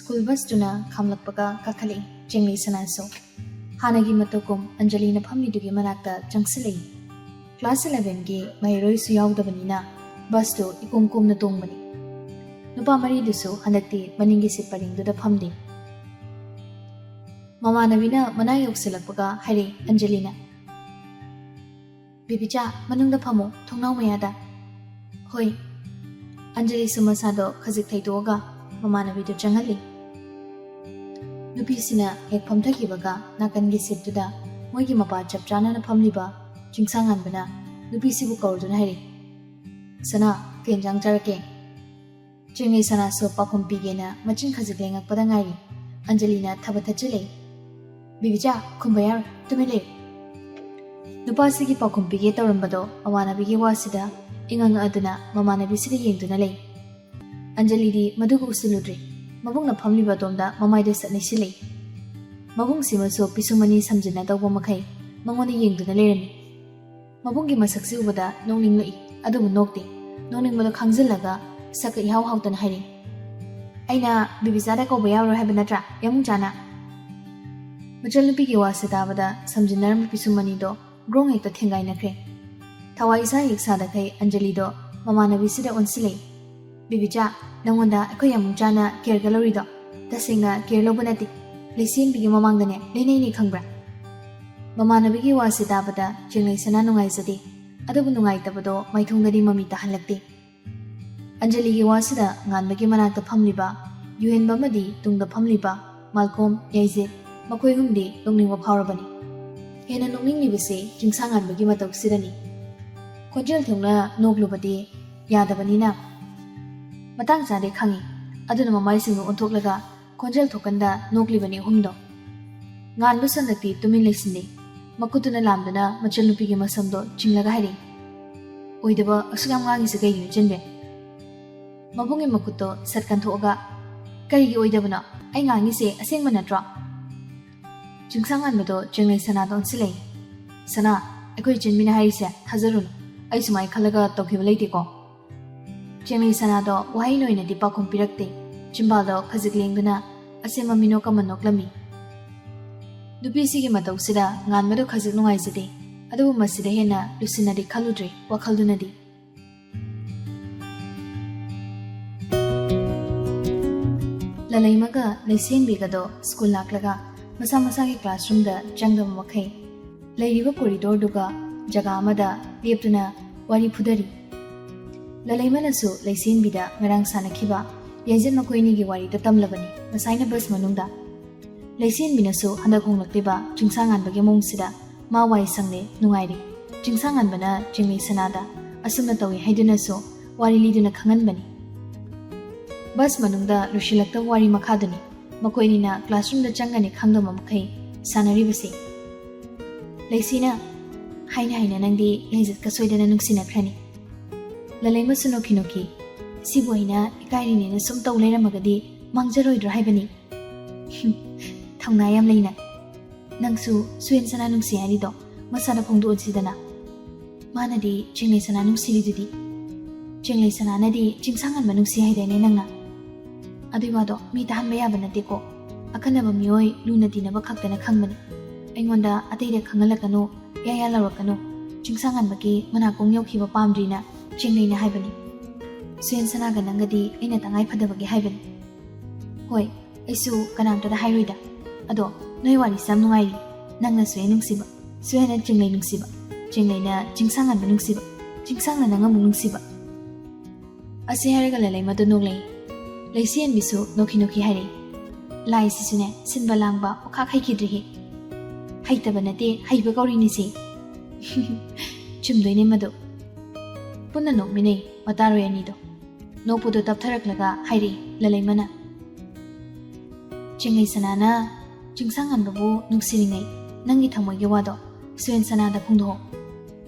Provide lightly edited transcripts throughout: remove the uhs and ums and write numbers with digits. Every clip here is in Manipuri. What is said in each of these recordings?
School bus tuna kamlakpaga kakhali jengli sanaso. Hanagi matokum Anjali na phamni dugi manakta jangsilei. Class 11 gi mairoi su yaudabani bus to ikumkum na tongbani. Nupa mari dusu handakti maningi sit paring duda phamdi. Mama nabina manay yoksilakpaga hari Anjali na. Bibicha manungda phamo thongnaw mayada. Hoi. Anjali sumasado khazik thaidoga mama nabidu jangali. Nupisina hek phamthakibaga nakangi sittuda moigi mapa chapchana na phamliba chingsangan bana nupisibu kaurduna hari. Sana kenjang charake. Chingi sana so pakhum pigena machin khazik lengak padangari. Anjali na thabathachile. Bibicha khumbayar tumile. Nupasigi pakhum pige tawrambado mama nabigi wasida ingang aduna mama nabisida yengduna lei. Anjali di madugu usuludri. Mabung na phamliba domda mamaida satni silei. Mabung simaso pisumani samjina dawba makai mangoni yengduna leirami. Mabunggi masakse ubada nongning loi adubu nokti. Nongning mado khangzillaga saka ihau hautana hari. Aina bibizada kauba yawro haiba natra yamung jana. Machal nupigi wasi dabada samjinaram pisumani do grong hekta thengai nakre. Thawa isa yeksada kai Anjali do mama nabisida onsilei. Bibicha nangonda akoy yamung jana care gallery do tasingna care lobanati lesin bigi mamangdane lenei ni khangbra. Mama nabigi wasi dabada jinglei sana nungai sadi adubu nungai tabado maithongdadi mami tahalakti. Anjali gi wasida nganbagi manakta phamliba yuhen bamadi tungda phamliba malcolm yaise makoi humdi nongningwa phawrabani. Hena nongning bise jingsangan bagi matau sidani. Konjel thongna noglubadi yadabani na. Matang jade khangi aduna mamai singu onthoklaga konjel thokanda noklibani humdo. Ngan lu sandakti tumin lesinde makutuna lamdana machal nupigi masamdo chinglaga hari. Oidaba asugam ngangi se kai yunjenbe. Mabungi makuto satkan thoga karigi oidabana ai ngangi se asengma natra. Jingsangan mado jenglei sana don silei. Sana akoi jinmina hari se thazarun ai sumai khalaga tokhiba leiti ko. Jenglei sana do wahai noina di pakhum pirakte chimbado khazik lengduna asema mino kamanok lami. Nupisi gi matau sida ngan mado khazik nungai side adubu masida hena lusinadi khaludre wakhaldunadi. Lalaimaga leisengbiga school laklaga masa masa ki classroom da jangdam makai leiriba corridor duga jaga amada leptuna wari phudari. Lalaimanasu leisengbida ngarang sanakhiba yaijin makoini gi wari da tamlabani masaina bus manungda. Leisengbinasu handak honglaktiba jingsangan bagi mongsida ma wai sangle nungairi. Jingsangan bana jinglei sanada asumna tawi haidunasu wari liduna khanganbani. Bus manungda lushilakta wari makhadani makoini na classroom da changani khangdama makai sanaribasi. Leisina haina nangdi yaijit ka soidana nungsina khrani. Lalaimasu noki siboina ikairi ne sum taw leiramagadi mangjaroidra haibani. Thangna yam leina nangsu suyen sana nungsi ari do masana phongdu onsidana manadi jinglei sana nungsiri dudi jinglei sana nadi jingsangan manungsi haidane nangna aduiwado mi tahan baya banate ko akanaba mioi luna dinaba khaktana khangmani aingonda ateide khangalakano yaya larakano jingsangan bagi manakong yaukhiba pamdrina jinglei na haibani suyen sana ga nangadi aina tangai phadabagi haibani hoi aisu kanamta da hairoida ado noi wari sam nungai nangna suyen nungsiba suyena jinglei nungsiba jinglei na jingsangan ba nungsiba jingsangna nanga nungsiba ase haraga lalai madu noglei leisien bisu noki hari lai sisune sinba langba okha khaikidri haitaba nate haiba gaurini si chumdoine madu punna nokmine mataro yani do nokpudo taptharaklaga hairi lalai mana jinglei sanana jingsangan babu nungsiringai nangi thamoigi wado suyen sanada phungdo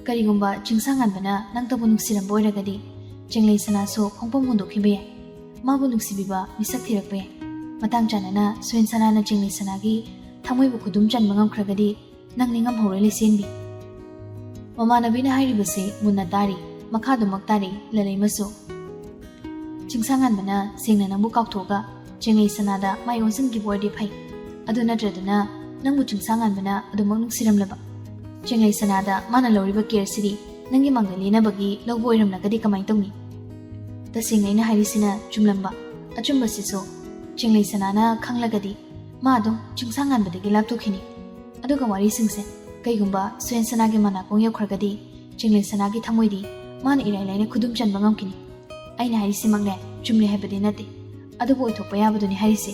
karigumba jingsangan bana nangtabu nungsiram boiragadi jinglei sana so khongpom hundokhibe mabu nungsibiba misak thirakbe matang janana suyen sanana jinglei sanagi thamoibu khudum janba ngamkhragadi nangni ngam hore lesenbi mama nabina hairibase munna tari makhadu maktari lalaimasu jingsangan bana sengna nambu kakthoga ꯆꯦꯡꯂꯩ ꯁꯅꯥꯗ ꯃꯥꯏ ꯑꯣꯟꯁꯤꯟꯈꯤꯕ ꯑꯣꯏꯔꯗꯤ ꯐꯩ ꯑꯗꯨ ꯅꯠꯇ꯭ꯔꯗꯅ ꯅꯪꯕꯨ ꯆꯤꯡꯁꯥꯡꯉꯥꯟꯕꯅ ꯑꯗꯨꯃꯛ ꯅꯨꯡꯁꯤꯔꯝꯂꯕ ꯆꯦꯡꯂꯩ ꯁꯅꯥꯗ ꯃꯥꯅ ꯂꯧꯔꯤꯕ ꯀꯦꯌꯔꯁꯤꯗꯤ ꯅꯪꯒꯤ ꯃꯥꯡꯗ ꯂꯦꯟꯅꯕꯒꯤ ꯂꯧꯕ ꯑꯣꯏꯔꯝꯂꯒꯗꯤ ꯀꯃꯥꯏꯅ ꯇꯧꯅꯤ ꯇꯁꯦꯡꯅ ꯑꯩꯅ ꯍꯥꯏꯔꯤꯁꯤꯅ ꯆꯨꯝꯂꯝꯕ ꯑꯆꯨꯝꯕꯁꯤꯁꯨ ꯆꯦꯡꯂꯩ ꯁꯅꯥꯅ ꯈꯪꯂꯒꯗꯤ ꯃꯥ ꯑꯗꯨꯝ ꯆꯤꯡꯁꯥꯡꯉꯥꯟꯕꯗꯒꯤ ꯂꯥꯞꯊꯣꯛꯈꯤꯅꯤ ꯑꯗꯨꯒ ꯋꯥꯔꯤꯁꯤꯡꯁꯦ ꯀꯩꯒꯨꯝꯕ ꯁꯨꯌꯦꯟ ꯁꯅꯥꯒꯤ ꯃꯅꯥꯀꯣꯡ ꯌꯧꯈ꯭ꯔꯒꯗꯤ ꯆꯦꯡꯂꯩ ꯁꯅꯥꯒꯤ ꯊꯃꯣꯏꯗꯤ ꯃꯥꯅ ꯏꯔꯥꯏ ꯂꯥꯏꯅ ꯈꯨꯗꯨꯝ ꯆꯟꯕ ꯉꯝꯈꯤꯅꯤ ꯑꯩꯅ ꯍꯥꯏꯔꯤꯁꯤꯃꯛꯅꯦ ꯆꯨꯝꯂꯦ ꯍꯥꯏꯕꯗꯤ ꯅꯠꯇꯦ ꯑꯗꯨꯕꯨ ꯑꯣꯏꯊꯣꯛꯄ ꯌꯥꯕꯗꯨꯅꯤ ꯍꯥꯏꯔꯤꯁꯦ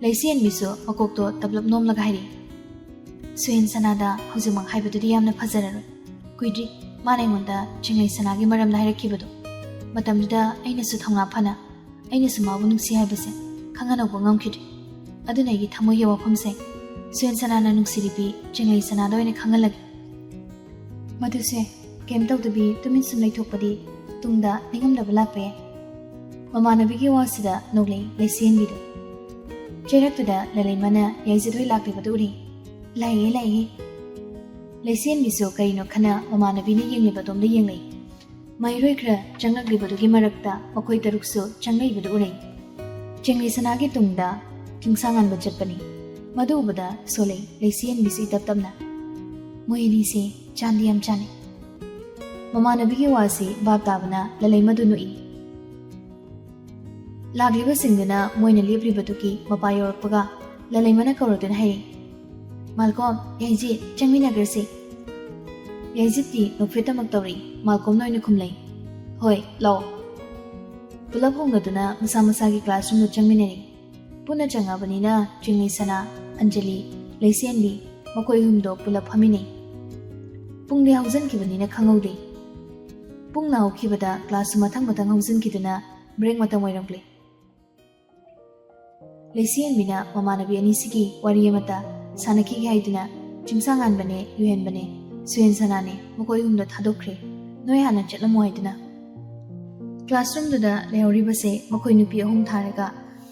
ꯂꯩꯁꯦꯟꯕꯤꯁꯨ ꯃꯀꯣꯛꯇꯣ ꯇꯞꯂꯞ ꯅꯣꯝꯂꯒ ꯍꯥꯏꯔꯤ ꯁꯨꯌꯦꯟ ꯁꯅꯥꯗ ꯍꯧꯖꯤꯛꯃꯛ ꯍꯥꯏꯕꯗꯨꯗꯤ ꯌꯥꯝꯅ ꯐꯖꯔꯔꯣꯏ ꯀꯨꯏꯗ꯭ꯔꯤ ꯃꯥꯅ ꯑꯩꯉꯣꯟꯗ ꯆꯦꯡꯂꯩ ꯁꯅꯥꯒꯤ ꯃꯔꯝꯗ ꯍꯥꯏꯔꯛꯈꯤꯕꯗꯣ ꯃꯇꯝꯗꯨꯗ ꯑꯩꯅꯁꯨ ꯊꯧꯅꯥ ꯐꯅ ꯑꯩꯅꯁꯨ ꯃꯥꯕꯨ ꯅꯨꯡꯁꯤ ꯍꯥꯏꯕꯁꯦ ꯈꯪꯍꯟꯅꯧꯕ ꯉꯝꯈꯤꯗ꯭ꯔꯦ ꯑꯗꯨꯅ ꯑꯩꯒꯤ ꯊꯃꯣꯏꯒꯤ ꯋꯥꯐꯝꯁꯦ ꯁꯨꯌꯦꯟ ꯁꯅꯥꯅ ꯅꯨꯡꯁꯤꯔꯤꯕꯤ ꯆꯦꯡꯂꯩ ꯁꯅꯥꯗ ꯑꯣꯏꯅ ꯈꯪꯍꯜꯂꯒꯦ ꯃꯗꯨꯁꯦ ꯀꯩꯝ ꯇꯧꯗꯕꯤ ꯇꯨꯃꯤꯟ ꯁꯨꯝ ꯂꯩꯊꯣꯛꯄꯗꯤ ꯇꯨꯡꯗ ꯅꯤꯡꯉꯝꯗꯕ ꯂꯥꯛꯄ ꯌꯥꯏ ꯃꯃꯥꯟꯅꯕꯤꯒꯤ ꯋꯥꯁꯤꯗ ꯅꯣꯛꯂꯩ ꯂꯩꯁꯦꯟꯕꯤꯗꯣ ꯆꯩꯔꯛꯇꯨꯗ ꯂꯂꯩꯃꯅ ꯌꯥꯏꯖꯗꯣꯏ ꯂꯥꯛꯂꯤꯕꯗꯨ ꯎꯔꯤ ꯂꯥꯛꯑꯦ ꯂꯩꯁꯦꯟꯕꯤꯁꯨ ꯀꯔꯤꯅꯣ ꯈꯟꯅ ꯃꯃꯥꯟꯅꯕꯤꯅ ꯌꯦꯡꯂꯤꯕ ꯑꯗꯣꯝꯗ ꯌꯦꯡꯂꯩ ꯃꯍꯩꯔꯣꯏ ꯈꯔ ꯆꯪꯂꯛꯂꯤꯕꯗꯨꯒꯤ ꯃꯔꯛꯇ ꯃꯈꯣꯏ ꯇꯔꯨꯛꯁꯨ ꯆꯪꯂꯛꯏꯕꯗꯨ ꯎꯔꯩ ꯆꯦꯡꯂꯩ ꯁꯅꯥꯒꯤ ꯇꯨꯡꯗ ꯆꯤꯡꯁꯥꯡꯉꯥꯟꯕ ꯆꯠꯄꯅꯤ ꯃꯗꯨ ꯎꯕꯗ ꯁꯣꯜꯂꯩ ꯂꯩꯁꯦꯟꯕꯤꯁꯨ ꯏꯇꯞ ꯇꯞꯅ ꯃꯣꯏ ꯑꯅꯤꯁꯦ ꯆꯥꯟꯗꯤ ꯌꯥꯝ ꯆꯥꯟꯅꯩ ꯃꯃꯥꯟꯅꯕꯤꯒꯤ ꯋꯥꯁꯤ ꯚꯥꯞ ꯇꯥꯕꯅ ꯂꯂꯩꯃꯗꯨ ꯅꯣꯛꯏ ꯂꯥꯛꯂꯤꯕꯁꯤꯡꯗꯨꯅ ꯃꯣꯏꯅ ꯂꯦꯞꯂꯤꯕꯗꯨꯒꯤ ꯃꯄꯥ ꯌꯧꯔꯛꯄꯒ ꯂꯂꯩꯃꯅ ꯀꯧꯔꯗꯨꯅ ꯍꯥꯏꯔꯤ ꯃꯥꯜꯀꯣꯝ ꯌꯥꯏꯖꯤꯠ ꯆꯪꯃꯤꯟꯅꯈ꯭ꯔꯁꯤ ꯌꯥꯏꯖꯤꯠꯇꯤ ꯅꯣꯛꯐꯦꯠꯇꯃꯛ ꯇꯧꯔꯛꯏ ꯃꯥꯜꯀꯣꯝꯅ ꯑꯣꯏꯅ ꯈꯨꯝꯂꯩ ꯍꯣꯏ ꯂꯥꯛꯑꯣ ꯄꯨꯂꯞ ꯍꯣꯡꯅꯗꯨꯅ ꯃꯁꯥ ꯃꯁꯥꯒꯤ ꯀ꯭ꯂꯥꯁꯔꯨꯝꯗ ꯆꯪꯃꯤꯟꯅꯔꯤ ꯄꯨꯟꯅ ꯆꯪꯉꯕꯅꯤꯅ ꯆꯦꯡꯂꯩ ꯁꯅꯥ ꯑꯟꯖꯂꯤ ꯂꯩꯁꯦꯟꯕꯤ ꯃꯈꯣꯏ ꯑꯍꯨꯝꯗꯣ ꯄꯨꯂꯞ ꯐꯝꯃꯤꯟꯅꯩ ꯄꯨꯡꯗꯤ ꯍꯧꯖꯤꯟꯈꯤꯕꯅꯤꯅ ꯈꯪꯍꯧꯗꯦ ꯄꯨꯡꯅ ꯍꯧꯈꯤꯕꯗ ꯀ꯭ꯂꯥꯁꯁꯨ ꯃꯊꯪ ꯍꯧꯖꯤꯟꯈꯤꯗꯨꯅ ꯕ꯭ꯔꯦꯛ ꯃꯇꯝ ꯑꯣꯏꯔꯝꯂꯦ ꯂꯩꯁꯦꯟꯕꯤꯅ ꯃꯃꯥꯟꯅꯕꯤ ꯑꯅꯤꯁꯤꯒꯤ ꯋꯥꯔꯤ ꯑꯃꯠꯇ ꯁꯥꯟꯅꯈꯤꯒꯦ ꯍꯥꯏꯗꯨꯅ ꯆꯤꯡꯁꯥꯡꯉꯥꯟꯕꯅꯦ ꯌꯨꯍꯦꯟꯕꯅꯦ ꯁꯨꯌꯦꯟ ꯁꯅꯥꯅꯦ ꯃꯈꯣꯏ ꯑꯍꯨꯝꯗ ꯊꯥꯗꯣꯛꯈ꯭ꯔꯦ ꯅꯣꯏ ꯍꯥꯟꯅ ꯆꯠꯂꯝꯃꯣ ꯍꯥꯏꯗꯨꯅ ꯀ꯭ꯂꯥꯁꯔꯨꯝꯗꯨꯗ ꯂꯩꯍꯧꯔꯤꯕꯁꯦ ꯃꯈꯣꯏ ꯅꯨꯄꯤ ꯑꯍꯨꯝ ꯊꯥꯔꯒ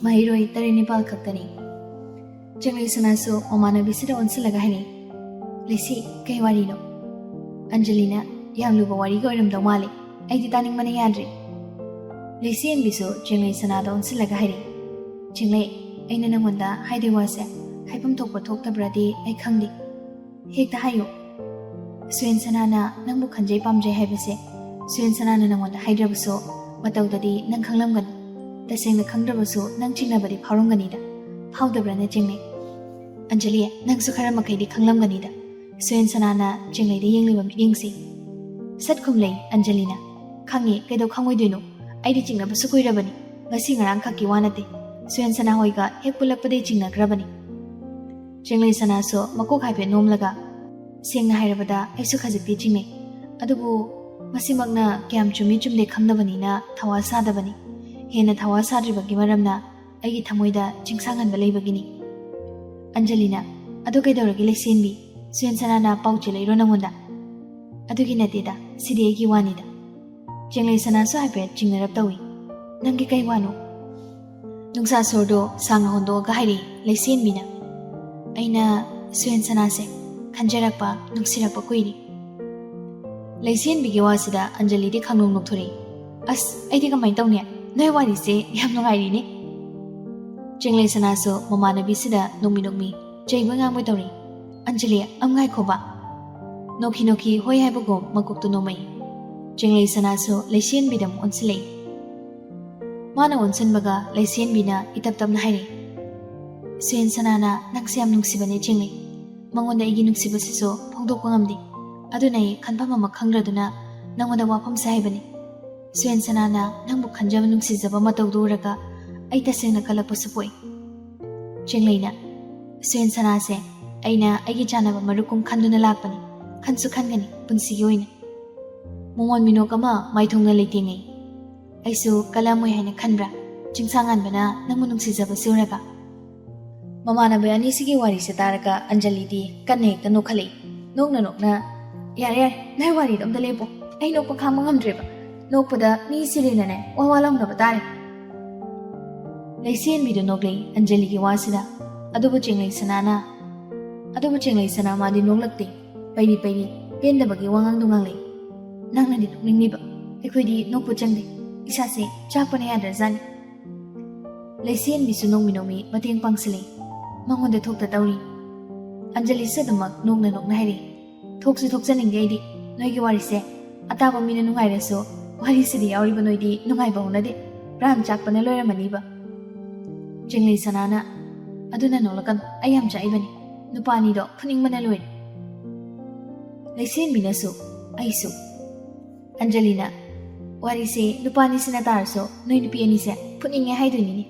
ꯃꯍꯩꯔꯣꯏ 9 ꯈꯛꯇꯅꯤ ꯆꯦꯡꯂꯩ ꯁꯅꯥꯁꯨ ꯃꯃꯥꯟꯅꯕꯤꯁꯤꯗ ꯑꯣꯟꯁꯤꯜꯂꯒ ꯍꯥꯏꯔꯤ ꯂꯩꯁꯤ ꯀꯩ ꯋꯥꯔꯤꯅꯣ ꯑꯟꯖꯂꯤꯅ ꯌꯥꯝ ꯂꯨꯕ ꯋꯥꯔꯤꯒ ꯑꯣꯏꯔꯝꯗꯧ ꯃꯥꯜꯂꯦ ꯑꯩꯗꯤ ꯇꯥꯅꯤꯡꯕꯅ ꯌꯥꯗ꯭ꯔꯦ ꯂꯩꯁꯦꯟꯕꯤꯁꯨ ꯆꯦꯡꯂꯩ ꯁꯅꯥꯗ ꯑꯣꯟꯁꯤꯜꯂꯒ ꯍꯥꯏꯔꯤ ꯆꯦꯡꯂꯩ ꯑꯩꯅ ꯅꯪꯉꯣꯟꯗ ꯍꯥꯏꯗꯣꯏ ꯋꯥꯁꯦ ꯍꯥꯏꯐꯝ ꯊꯣꯛꯄ ꯊꯣꯛꯇꯕ꯭ꯔꯗꯤ ꯑꯩ ꯈꯪꯗꯦ ꯍꯦꯛꯇ ꯍꯥꯏꯌꯨ ꯁꯨꯌꯦꯟ ꯁꯅꯥꯅ ꯅꯪꯕу ꯈꯟꯖꯩ ꯄꯥꯝꯖꯩ ꯍꯥꯏꯕꯁꯦ ꯁꯨꯌꯦꯟ ꯁꯅꯥꯅ ꯅꯪꯉꯣꯟꯗ ꯍꯥꯏꯗ꯭ꯔꯕꯁꯨ ꯃꯇꯧꯗꯗꯤ ꯅꯪ ꯈꯪꯂꯝꯒꯅꯤ ꯇꯁꯦꯡꯅ ꯈꯪꯗ꯭ꯔꯕꯁꯨ ꯅꯪ ꯆꯤꯡꯅꯕꯗꯤ ꯐꯥꯎꯔꯝꯒꯅꯤꯗ ꯐꯥꯎꯗꯕ꯭ꯔꯅ ꯆꯦꯡꯂꯩ ꯑꯟꯖꯂꯤ ꯅꯪꯁꯨ ꯈꯔ ꯃꯈꯩꯗꯤ ꯈꯪꯂꯝꯒꯅꯤꯗ ꯁꯨꯌꯦꯟ ꯁꯅꯥꯅ ꯆꯦꯡꯂꯩꯗ ꯌꯦꯡꯂꯤꯕ ꯃꯤꯠꯌꯦꯡꯁꯤ ꯁꯠ ꯈꯨꯝꯂꯩ ꯑꯟꯖꯂꯤꯅ ꯈꯪꯉꯦ ꯀꯩꯗꯧ ꯈꯪꯉꯣꯏꯗꯣꯏꯅꯣ ꯑꯩꯗꯤ ꯆꯤꯡꯅꯕꯁꯨ ꯀꯨꯏꯔꯕꯅꯤ ꯉꯁꯤ ꯉꯔꯥꯡ ꯈꯛꯀꯤ ꯋꯥ ꯅꯠꯇꯦ ꯁꯨꯌꯦꯟ ꯁꯅꯥ ꯍꯣꯏꯒ ꯍꯦꯛ ꯄꯨꯜꯂꯛꯄꯗꯩ ꯆꯤꯡꯅꯈ꯭ꯔꯕꯅꯤ ꯆꯦꯡꯂꯩ ꯁꯅꯥꯁꯨ ꯃꯀꯣꯛ ꯍꯥꯏꯐꯦꯠ ꯅꯣꯝꯂꯒ ꯁꯦꯡꯅ ꯍꯥꯏꯔꯕꯗ ꯑꯩꯁꯨ ꯈꯖꯤꯛꯇꯤ ꯆꯤꯡꯅꯩ ꯑꯗꯨꯕꯨ ꯃꯁꯤꯃꯛꯅ ꯀꯌꯥꯝ ꯆꯨꯝꯃꯤ ꯆꯨꯝꯗꯦ ꯈꯪꯗꯕꯅꯤꯅ ꯊꯋꯥ ꯁꯥꯗꯕꯅꯤ ꯍꯦꯟꯅ ꯊꯋꯥ ꯁꯥꯗ꯭ꯔꯤꯕꯒꯤ ꯃꯔꯝꯅ ꯑꯩꯒꯤ ꯊꯃꯣꯏꯗ ꯆꯤꯡꯁꯥꯡꯍꯟꯕ ꯂꯩꯕꯒꯤꯅꯤ ꯑꯟꯖꯂꯤꯅ ꯑꯗꯨ ꯀꯩꯗꯧꯔꯒꯦ ꯂꯩꯁꯦꯟꯕꯤ ꯁꯨꯌꯦꯟ ꯁꯅꯥꯅ ꯄꯥꯎꯆꯦ ꯂꯩꯔꯣ ꯅꯪꯉꯣꯟꯗ ꯑꯗꯨꯒꯤ ꯅꯠꯇꯦꯗ ꯁꯤꯗꯤ ꯑꯩꯒꯤ ꯋꯥꯅꯤꯗ ꯆꯦꯡꯂꯩ ꯁꯅꯥꯁꯨ ꯍꯥꯏꯐꯦꯠ ꯆꯤꯡꯅꯔꯞ ꯇꯧꯏ ꯅꯪꯒꯤ ꯀꯩ ꯋꯥꯅꯣ ꯅꯨꯡꯁꯥ ꯁꯣꯔꯗꯣ ꯁꯥꯡꯅ ꯍꯣꯟꯗꯣꯛꯑꯒ ꯍꯥꯏꯔꯤ ꯂꯩꯁꯦꯟꯕꯤꯅ ꯑꯩꯅ ꯁꯨꯌꯦꯟ ꯁꯅꯥꯁꯦ ꯈꯟꯖꯔꯛꯄ ꯅꯨꯡꯁꯤꯔꯛꯄ ꯀꯨꯏꯔꯤ ꯂꯩꯁꯦꯟꯕꯤꯒꯤ ꯋꯥꯁꯤꯗ ꯑꯟꯖꯂꯤꯗꯤ ꯈꯪꯅꯣꯡ ꯅꯣꯛꯊꯣꯔꯛꯏ ꯑꯁ ꯑꯩꯗꯤ ꯀꯃꯥꯏꯅ ꯇꯧꯅꯤ ꯅꯣꯏ ꯋꯥꯔꯤꯁꯦ ꯌꯥꯝ ꯅꯨꯡꯉꯥꯏꯔꯤꯅꯦ ꯆꯦꯡꯂꯩ ꯁꯅꯥꯁꯨ ꯃꯃꯥꯟꯅꯕꯤꯁꯤꯗ ꯅꯣꯛꯃꯤ ꯆꯩꯕ ꯉꯥꯡꯕ ꯇꯧꯔꯤ ꯑꯟꯖꯂꯤ ꯉꯥꯏꯈꯣꯕ ꯅꯣꯛꯈꯤ ꯍꯣꯏ ꯍꯥꯏꯕꯒꯨꯝ ꯃꯀꯣꯛꯇꯨ ꯅꯣꯝꯃꯩ ꯆꯦꯡꯂꯩ ꯁꯅꯥꯁꯨ ꯂꯩꯁꯦꯟꯕꯤꯗ ꯑꯃꯨꯛ ꯑꯣꯟꯁꯤꯜꯂꯛꯏ ꯃꯥꯅ ꯑꯣꯟꯁꯤꯟꯕꯒ ꯂꯩꯁꯦꯟꯕꯤꯅ ꯏꯇꯞ ꯇꯞꯅ ꯍꯥꯏꯔꯤ ꯁꯨꯌꯦꯟ ꯁꯅꯥꯅ ꯅꯪꯁꯦ ꯌꯥꯝ ꯅꯨꯡꯁꯤꯕꯅꯦ ꯆꯦꯡꯂꯩ ꯃꯉꯣꯟꯗ ꯑꯩꯒꯤ ꯅꯨꯡꯁꯤꯕꯁꯤꯁꯨ ꯐꯣꯡꯗꯣꯛꯄ ꯉꯝꯗꯦ ꯑꯗꯨꯅ ꯑꯩ ꯈꯟꯐꯝ ꯑꯃ ꯈꯪꯗ꯭ꯔꯗꯨꯅ ꯅꯪꯉꯣꯟꯗ ꯋꯥꯐꯝꯁꯦ ꯍꯥꯏꯕꯅꯤ ꯁꯨꯌꯦꯟ ꯁꯅꯥꯅ ꯅꯪꯕꯨ ꯈꯟꯖꯕ ꯅꯨꯡꯁꯤꯖꯕ ꯃꯇꯧꯗꯨ ꯎꯔꯒ ꯑꯩ ꯇꯁꯦꯡꯅ ꯀꯜꯂꯛꯄꯁꯨ ꯄꯣꯛꯏ ꯆꯦꯡꯂꯩꯅ ꯁꯨꯌꯦꯟ ꯁꯅꯥꯁꯦ ꯑꯩꯅ ꯑꯩꯒꯤ ꯆꯥꯟꯅꯕ ꯃꯔꯨꯞꯀꯨꯝ ꯈꯟꯗꯨꯅ ꯂꯥꯛꯄꯅꯤ ꯈꯟꯁꯨ ꯈꯟꯒꯅꯤ ꯄꯨꯟꯁꯤꯒꯤ ꯑꯣꯏꯅ ꯃꯣꯃꯣꯟ ꯃꯤꯅꯣꯛ ꯑꯃ ꯃꯥꯏꯊꯣꯡꯅ ꯂꯩꯇꯦꯡꯉꯩ ꯑꯩꯁꯨ ꯀꯜꯂꯝꯃꯣꯏ ꯍꯥꯏꯅ ꯈꯟꯕ꯭ꯔꯥ ꯆꯤꯡꯁꯥꯡꯉꯥꯟꯕꯅ ꯅꯪꯕꯨ ꯅꯨꯡꯁꯤꯖꯕꯁꯤ ꯎꯔꯒ ꯃꯃꯥꯟꯅꯕꯤ ꯑꯅꯤꯁꯤꯒꯤ ꯋꯥꯔꯤꯁꯦ ꯇꯥꯔꯒ ꯑꯟꯖꯂꯤꯗꯤ ꯀꯟꯅ ꯍꯦꯛꯇ ꯅꯣꯛꯈꯠꯂꯛꯏ ꯅꯣꯛꯅ ꯌꯥꯔꯦ ꯅꯣꯏ ꯋꯥꯔꯤꯗꯣ ꯑꯝꯇ ꯂꯦꯞꯄꯣ ꯑꯩ ꯅꯣꯛꯄ ꯈꯥꯡꯕ ꯉꯝꯗ꯭ꯔꯦꯕ ꯅꯣꯛꯄꯗ ꯃꯤ ꯁꯤꯔꯦꯅꯅꯦ ꯋꯥ ꯂꯥꯎꯅꯕ ꯇꯥꯔꯦ ꯂꯩꯁꯦꯟꯕꯤꯗꯨ ꯅꯣꯛꯂꯩ ꯑꯟꯖꯂꯤꯒꯤ ꯋꯥꯁꯤꯗ ꯑꯗꯨꯕꯨ ꯆꯦꯡꯂꯩ ꯁꯅꯥ ꯃꯥꯗꯤ ꯅꯣꯛꯂꯛꯇꯦ ꯄꯩꯔꯤ ꯄꯦꯟꯗꯕꯒꯤ ꯋꯥꯉꯥꯡꯗꯣ ꯉꯥꯡꯂꯩ ꯅꯪꯅꯗꯤ ꯅꯣꯛꯅꯤꯡꯂꯤꯕ ꯑꯩꯈꯣꯏꯗꯤ ꯅꯣꯛꯄ ꯆꯪꯗꯦ ꯏꯁꯥꯁꯦ ꯆꯥꯛꯄꯅ ꯌꯥꯗ꯭ꯔꯖꯥꯠꯅꯤ Leisen bisu nongmi nongmi mateng pangsili mangonda thokta tawri Anjali sadamak nongna nongna hairi thoksu thokjaning deidi noigi warise ataba mina nungai reso wari sidi yauri ba noidi nungai ba unade pram chakpana loira maniba Jinglei sanana aduna nolakan ayam chaibani nupani do phuning mana loi Leisen binasu aisu Anjalina warise nupani sina tarso noi nupi ani se phuning nge haiduni ni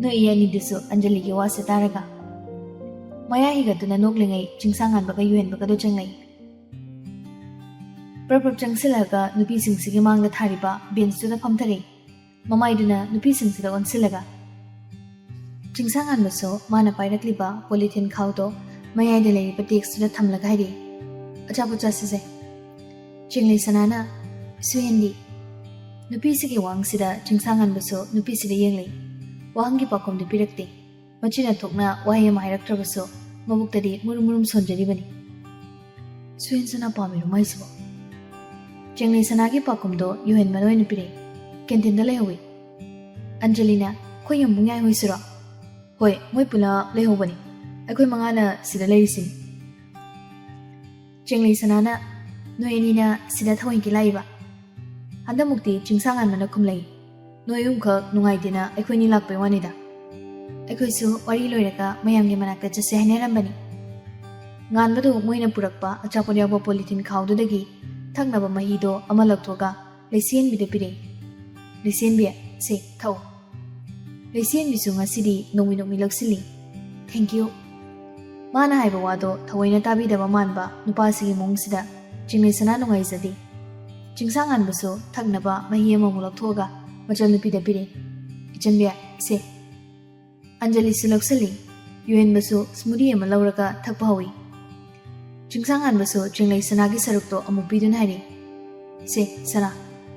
noi yani disu Anjali gi wase taraga Maya higatuna noklingai chingsangan baga yuen baga do changlai Prapap changsilaga nupi singsigi mangda thariba bensuda phamthare mamaiduna nupi singsida onsilaga Chingsangan baso mana pairakliba polythene khawdo mayai de lei patex da thamlaga hairi achapu chasise Jinglei sanana suyendi nupi sigi wangsida chingsangan baso nupi sida yenglei wahangi pakom de pirakte machina thokna wahai mahairaktrabaso mabuktadi murum sonjaribani suyen sana pamiru maisbo Jinglei sanagi pakomdo yuhen manoi nupire kentinda lehowi Anjalina khoyam bungai hoisiro Hoi moi pula lehobani akhoi mangana sida leisin Jinglei sanana noyenina sida thawen ki laiba anda mukti chingsangan mana khumlei noyum khak nungai dina akhoi ni lakpe wanida akhoi su wari loiraka mayam gi manaka chase hanerambani ngan badu moina purakpa achapon yawa polythene khawdu dagi thaknaba mahido ama lakthoga leisen bide pire leisen bia se thau Leisen bisu ngasidi nomi laksili Thank you Mana haiba wado thawaina tabi daba manba nupasigi mongsida Jinglei sana nungai zadi Chingsangan baso thaknaba mahi ama mulak machal nupi da pire Ichanbia se Anjali silaksali yuen baso smoothie ama lauraka thakpa hawi Chingsangan baso Jinglei sanagi sarukto amu pidun hairi Se sana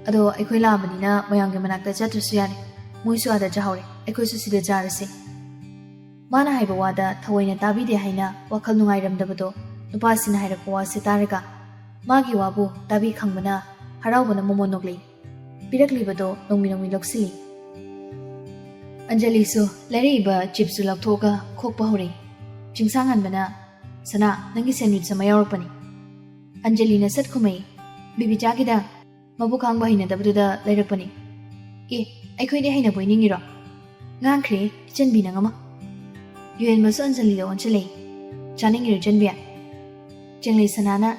ado aikhoi lamanina mayangge manakta chatrasu yane Moisu ada jahore aikoisu sida jarase Mana haiba wada thawaina tabide haina wakhal nungairamdabado nupasina hairakwa wase taraga magi wabu tabi khangbana haraubana momonoglei piraklibado nongmi loksili Anjali su lariba chipsu lakthoga khokpa hore chingsangan bana sana nangi sandwich sama yawarpani Anjali na sat khumai bibi chagida mabu khangba hina dabduda lairakpani Aikhoi de haina boiningiro ngangkhre ichanbi nangama yuen masu Anjali da onchale chaningiro chanbia Jinglei sanana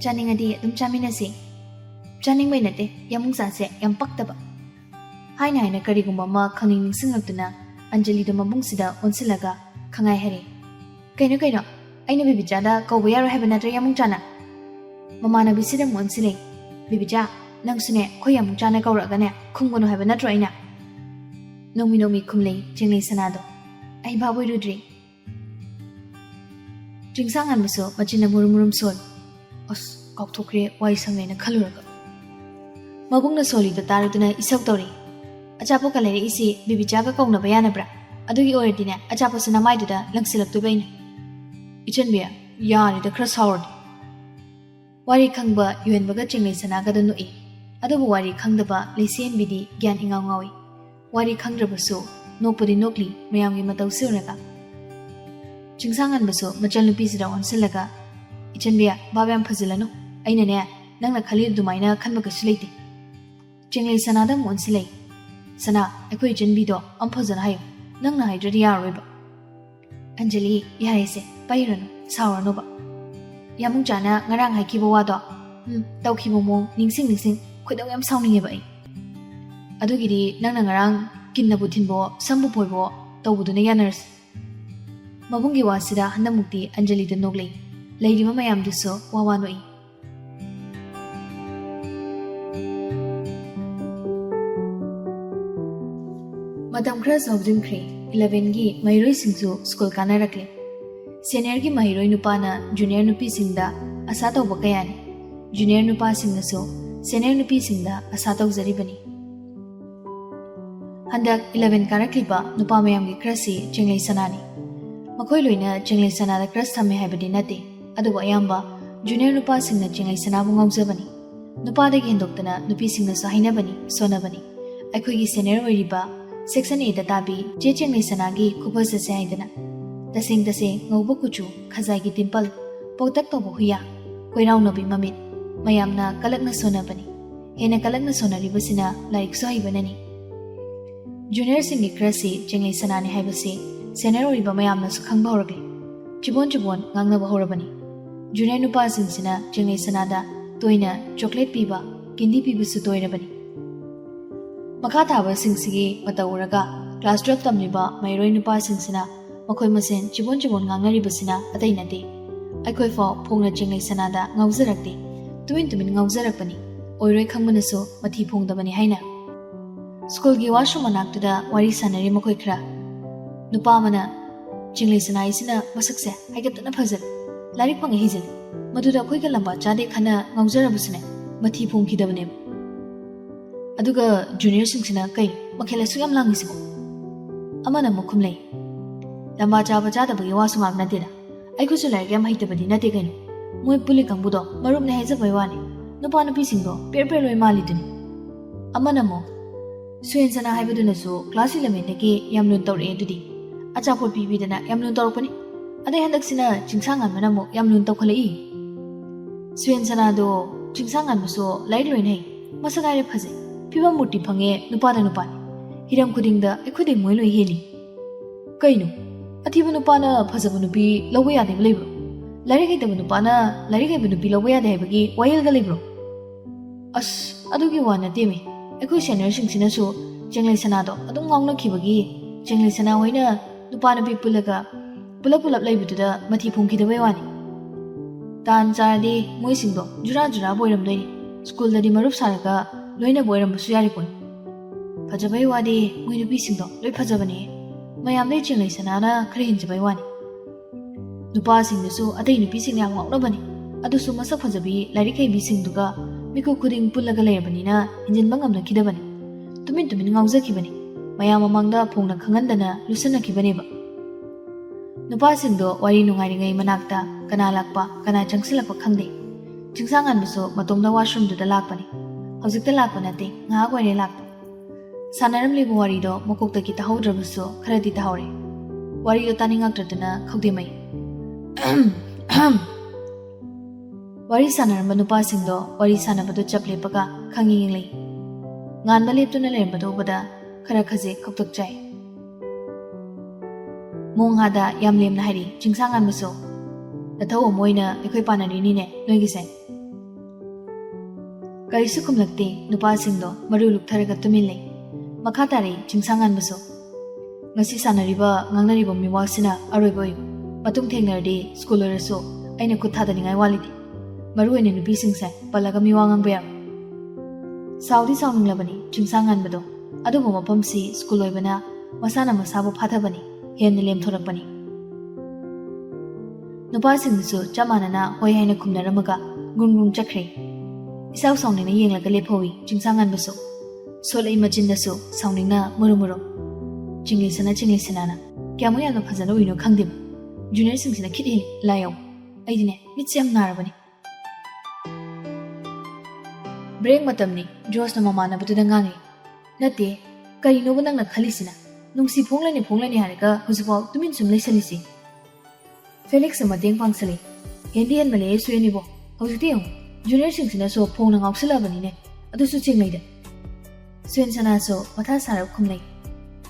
chaningadi adum chaminase chaningbai nate yamung sase yam paktaba haina karigumba ma khangning ningsingaktuna Anjali da mabungsida onsilaga khangai hare kaino aina bibichada kawba yaro haba natra yamung chana mamana bisida monsile bibicha nangsune khoi yamung chana kawragane khunggono haba natra aina nomi khumlei Jinglei sanado ai baboi rudri Chingsangan baso machina murum sol as kaukthokre wai samlena khaluraga mabungna soli da taruduna isok tori achapo kalere isi bibichaga kauna bayana bra adugi oredina achapo sana maiduda langsilaktu baina ichanbia yari da khra sawrdi wari khangba yuenbaga Jinglei sanaga da noi adubu wari khangdaba leisen bidi gyan ingaw ngawi wari khangrabasu nokpudi nokli mayamgi matau siraga Chingsangan baso machal nupi sida onsilaga ichanbia babam phazilano aina ne nangna khali dumaina khanba kasu leite Jinglei sanada monsilai sana akhoi chanbi do amphazana hayo nangna haidri yaroiba Anjali yarese pairano sawrano ba yamung chana ngarang haikiba wado tawkhibo mong ningsing khoidaw yam sawninge ba ai adugiri nangna ngarang kinnabu thinbo sambu poibo tawbuduna yanars mabungi wasida handamukti Anjali da noglei leirima mayam duso wawanoi matam khra zawdimkhre 11 gi mairoi singsu school kanarakle senior gi mairoi nupana junior nupi singda asa tawba kayani junior nupa singnaso senior nupi singda asa tawjaribani handak 11 karakliba nupa mayam gi krasi Jinglei sanani makhoi loina Jinglei sanada crush thame haibadi nate adu ayamba junior nupa singna Jinglei sanabu ngaujabani nupa da gi hendoktana nupi singna sa hainabani sonabani aikhoi gi senior oiriba Section 8 tabi Jecheng ni sanagi kupa sa saydana. Tasing ngauba kuchu khazai gi timpal poktak to huya koiraw no bi mamit mayamna kalak na sona bani. Hena kalak na sona ribasina like so ibanani. Junior singi krasi jenglei sanani haibasi senior riba mayamna su khangba horagli. Chibon ngangna ba horabani. Junior nupa singsina jenglei sanada toina chocolate piba kindi piba su toirabani. Makha thaba singsigi matawuraga class 12 tamliba mairoi nupa singsina makhoi masen chibon ngangaribasina atai nate. Aikoi fa phongna jenglei sanada ngaujarakte. Tumin ngaujarakpani. Oiroi khangmanasu mathi phongdabani haina. School gi washroom manaktuda wari sanari makhoi khra. Nupa mana jenglei sanai sina masakse haigatna phajal. Larik phang hijal. Maduda khoi ga lamba chade khana ngaujarabusine mathi phongkhidabane. Aduga junior singsina kai makhela suyam langisibo. Amana mukhumlei. Lamba chaba chada bagi wasu ngak natida. Aikusu larik yam haitabadi nate kaino. Moi puli kangbudo marup ne haija baiwani. Nupa nupi singdo per loi mali duni. Amana mo suyen sana haibaduna su class 11 dagi yamlun tawre dudi. Achapot bibidana yamlun tawrpani. Adai handaksina jingsangan mana mo yamlun tawkhalai. Suyen sana do jingsangan maso lair loi nei. Masagare phajai. Piba murti phange nupa da nupa. Hiram khudingda ekhuding moi loi heli. Kaino athiba nupa na phajabu nupi lawai ade leibro. Lairi haitaba nupa na lairi haiba nupi lawai ade haibagi wayel ga leibro. As adugi wana teme. Ekhoi senior singsina su jenglei sanado adum ngawna khibagi jenglei sana hoina nupa na bi pulaga pulap laibutuda mathi phongkhidaba wani. Tan chardi moi singdo jura boiram doi. School dadi marup saraga loina boiram basu yari pon. Phajabai wadi moi nupi singdo loi phajabane. Mayam dei jenglei sanana khare hinjabai wani. Nupa singdasu atai nupi sing yang ngawna bani. Adusu masak phajabi lairi kai bi singduga Miku kuding pulaga layabani injin bangamna kidabani. Tumin ngaujakibani. Mayam mamangda phongna khangandana lusanakibani ba. Nupa singdo wari nungairingai manakta kana lakpa kana changsilakpa khangde. Jingsangan buso matomda washroom duda lakpani. Hojikta lakpa nate ngahak waire lakpa. Sanaramlibu warido makoktaki tahaudrabuso kharadi tahauре. Warido taningaktatuna khawdemai. Wari sanaramba nupa singdo wari sanabado chaplepaga khangingilei. Nganba leptuna lerambado bada khara khaje khoktok chai. Monghada yamlemna hari jingsangan muso. Nathaw moina ekhoi panarini ne loigise. Kaisu kumlakte nupa singdo maru luktharaga tumilei. Makhatari jingsangan muso. Ngasi sanariba ngangnariba miwasina aroiboi. Matung thengnardi school oraso aina khuthadaningai walidi. Maru ene nupi singse palaga miwangang bayam. Saudi sauninglabani jingsangan bado. Adubo mapamsi school oibana masana masabu phathabani henna lemthorakpani. Nupa singsu chamanana hoi haina khumnaramaga gungung chakre. Isaw sauningna yenglaga lephowi jingsangan baso. Solai machindasu sauningna murumuro. Chinglisana na. Kyamu yalna phajana uino khangdim. Junior singsina khithil layaw. Aidine mitsyam narabani. Break matamni Josh na mamana batuda ngangi. Nate karino ba nangna khalisina. Nungsi phonglani haraga hujipau tumin sum leisalisi. Felix amadeng pangsali. Hendi han male suyani bo. Hojite yong junior singsina so phongna ngausalabani ne. Adusu chingleida. Suyen sana so matha sarab khumlei.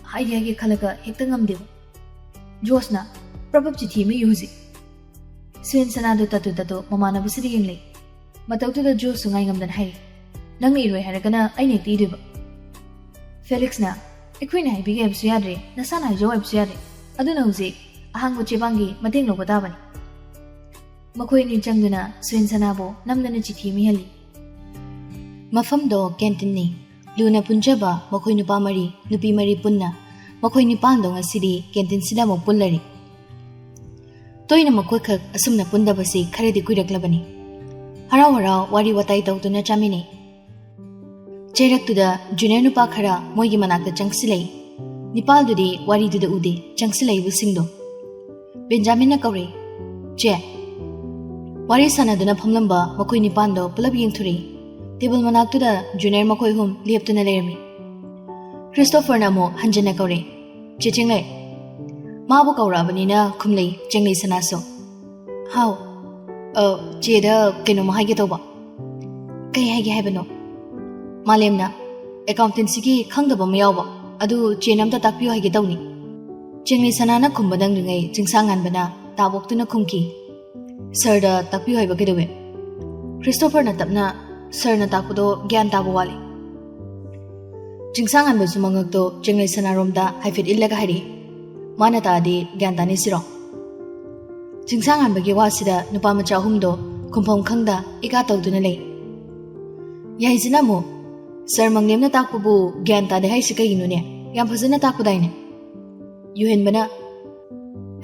Haigi khalaga hekta ngamde. Josh na probab chithi me yuji. Suyen sana do tatu mamana busidi yenglei. Matautuda Josh sungai ngamdan hai. Nang iroi haragana aine tidiba. Felix na ekwina haibige absu yadre nasana jo absu yadre. Aduna huji ahangbo chebangi mateng loba dabani. Makhoi ni changduna suyen sanabo namdana chithi mi hali. Mafamdo canteen ni luna punjaba makhoi nupa mari nupi mari punna makhoi ni pangdo ngasidi canteen sida mo pullari. Toina makhoi khak asumna pundabasi kharedi kuiraklabani. Harau wari watai tawtuna chamini. Cheraktuda junior nupa khara moigi manakta changsilei. Nipal dudi wari duda ude changsilei busingdo. Benjamin na kawre. Che. Wari sanaduna phamlamba makhoi nipando pulab yengthuri. Table manaktuda junior makhoi hum liaptuna lerami. Christopher na mo hanjan na kauri. Chichingle. Mabu kaurabani na kumlay jinglay sanaso. How? Jeda kino mahagi to ba? Kaya hagi hai bano. Malim na accountancy ki khangdaba mayaw ba? Adu chenam ta takpiyo hagi daw ni. Jinglay sanana kumbadang ringay jingsangan bana tabok tu na kumki. Sir da takpiyo hai ba kidawe. Christopher na tapna sir na takpudo gyan tabo wali. Jingsangan ba sumangag to jinglay sanarom da haifit illaga hari. Mana ta di gyan tani siro. Jingsangan bagi wasida nupa macha humdo kumpong khangda ika tawduna lay. Yahisina mo, sir manglem na takpo bu gyan ta de hai si kayino niya, yam phazana takpo day ne. Yuhin ba na?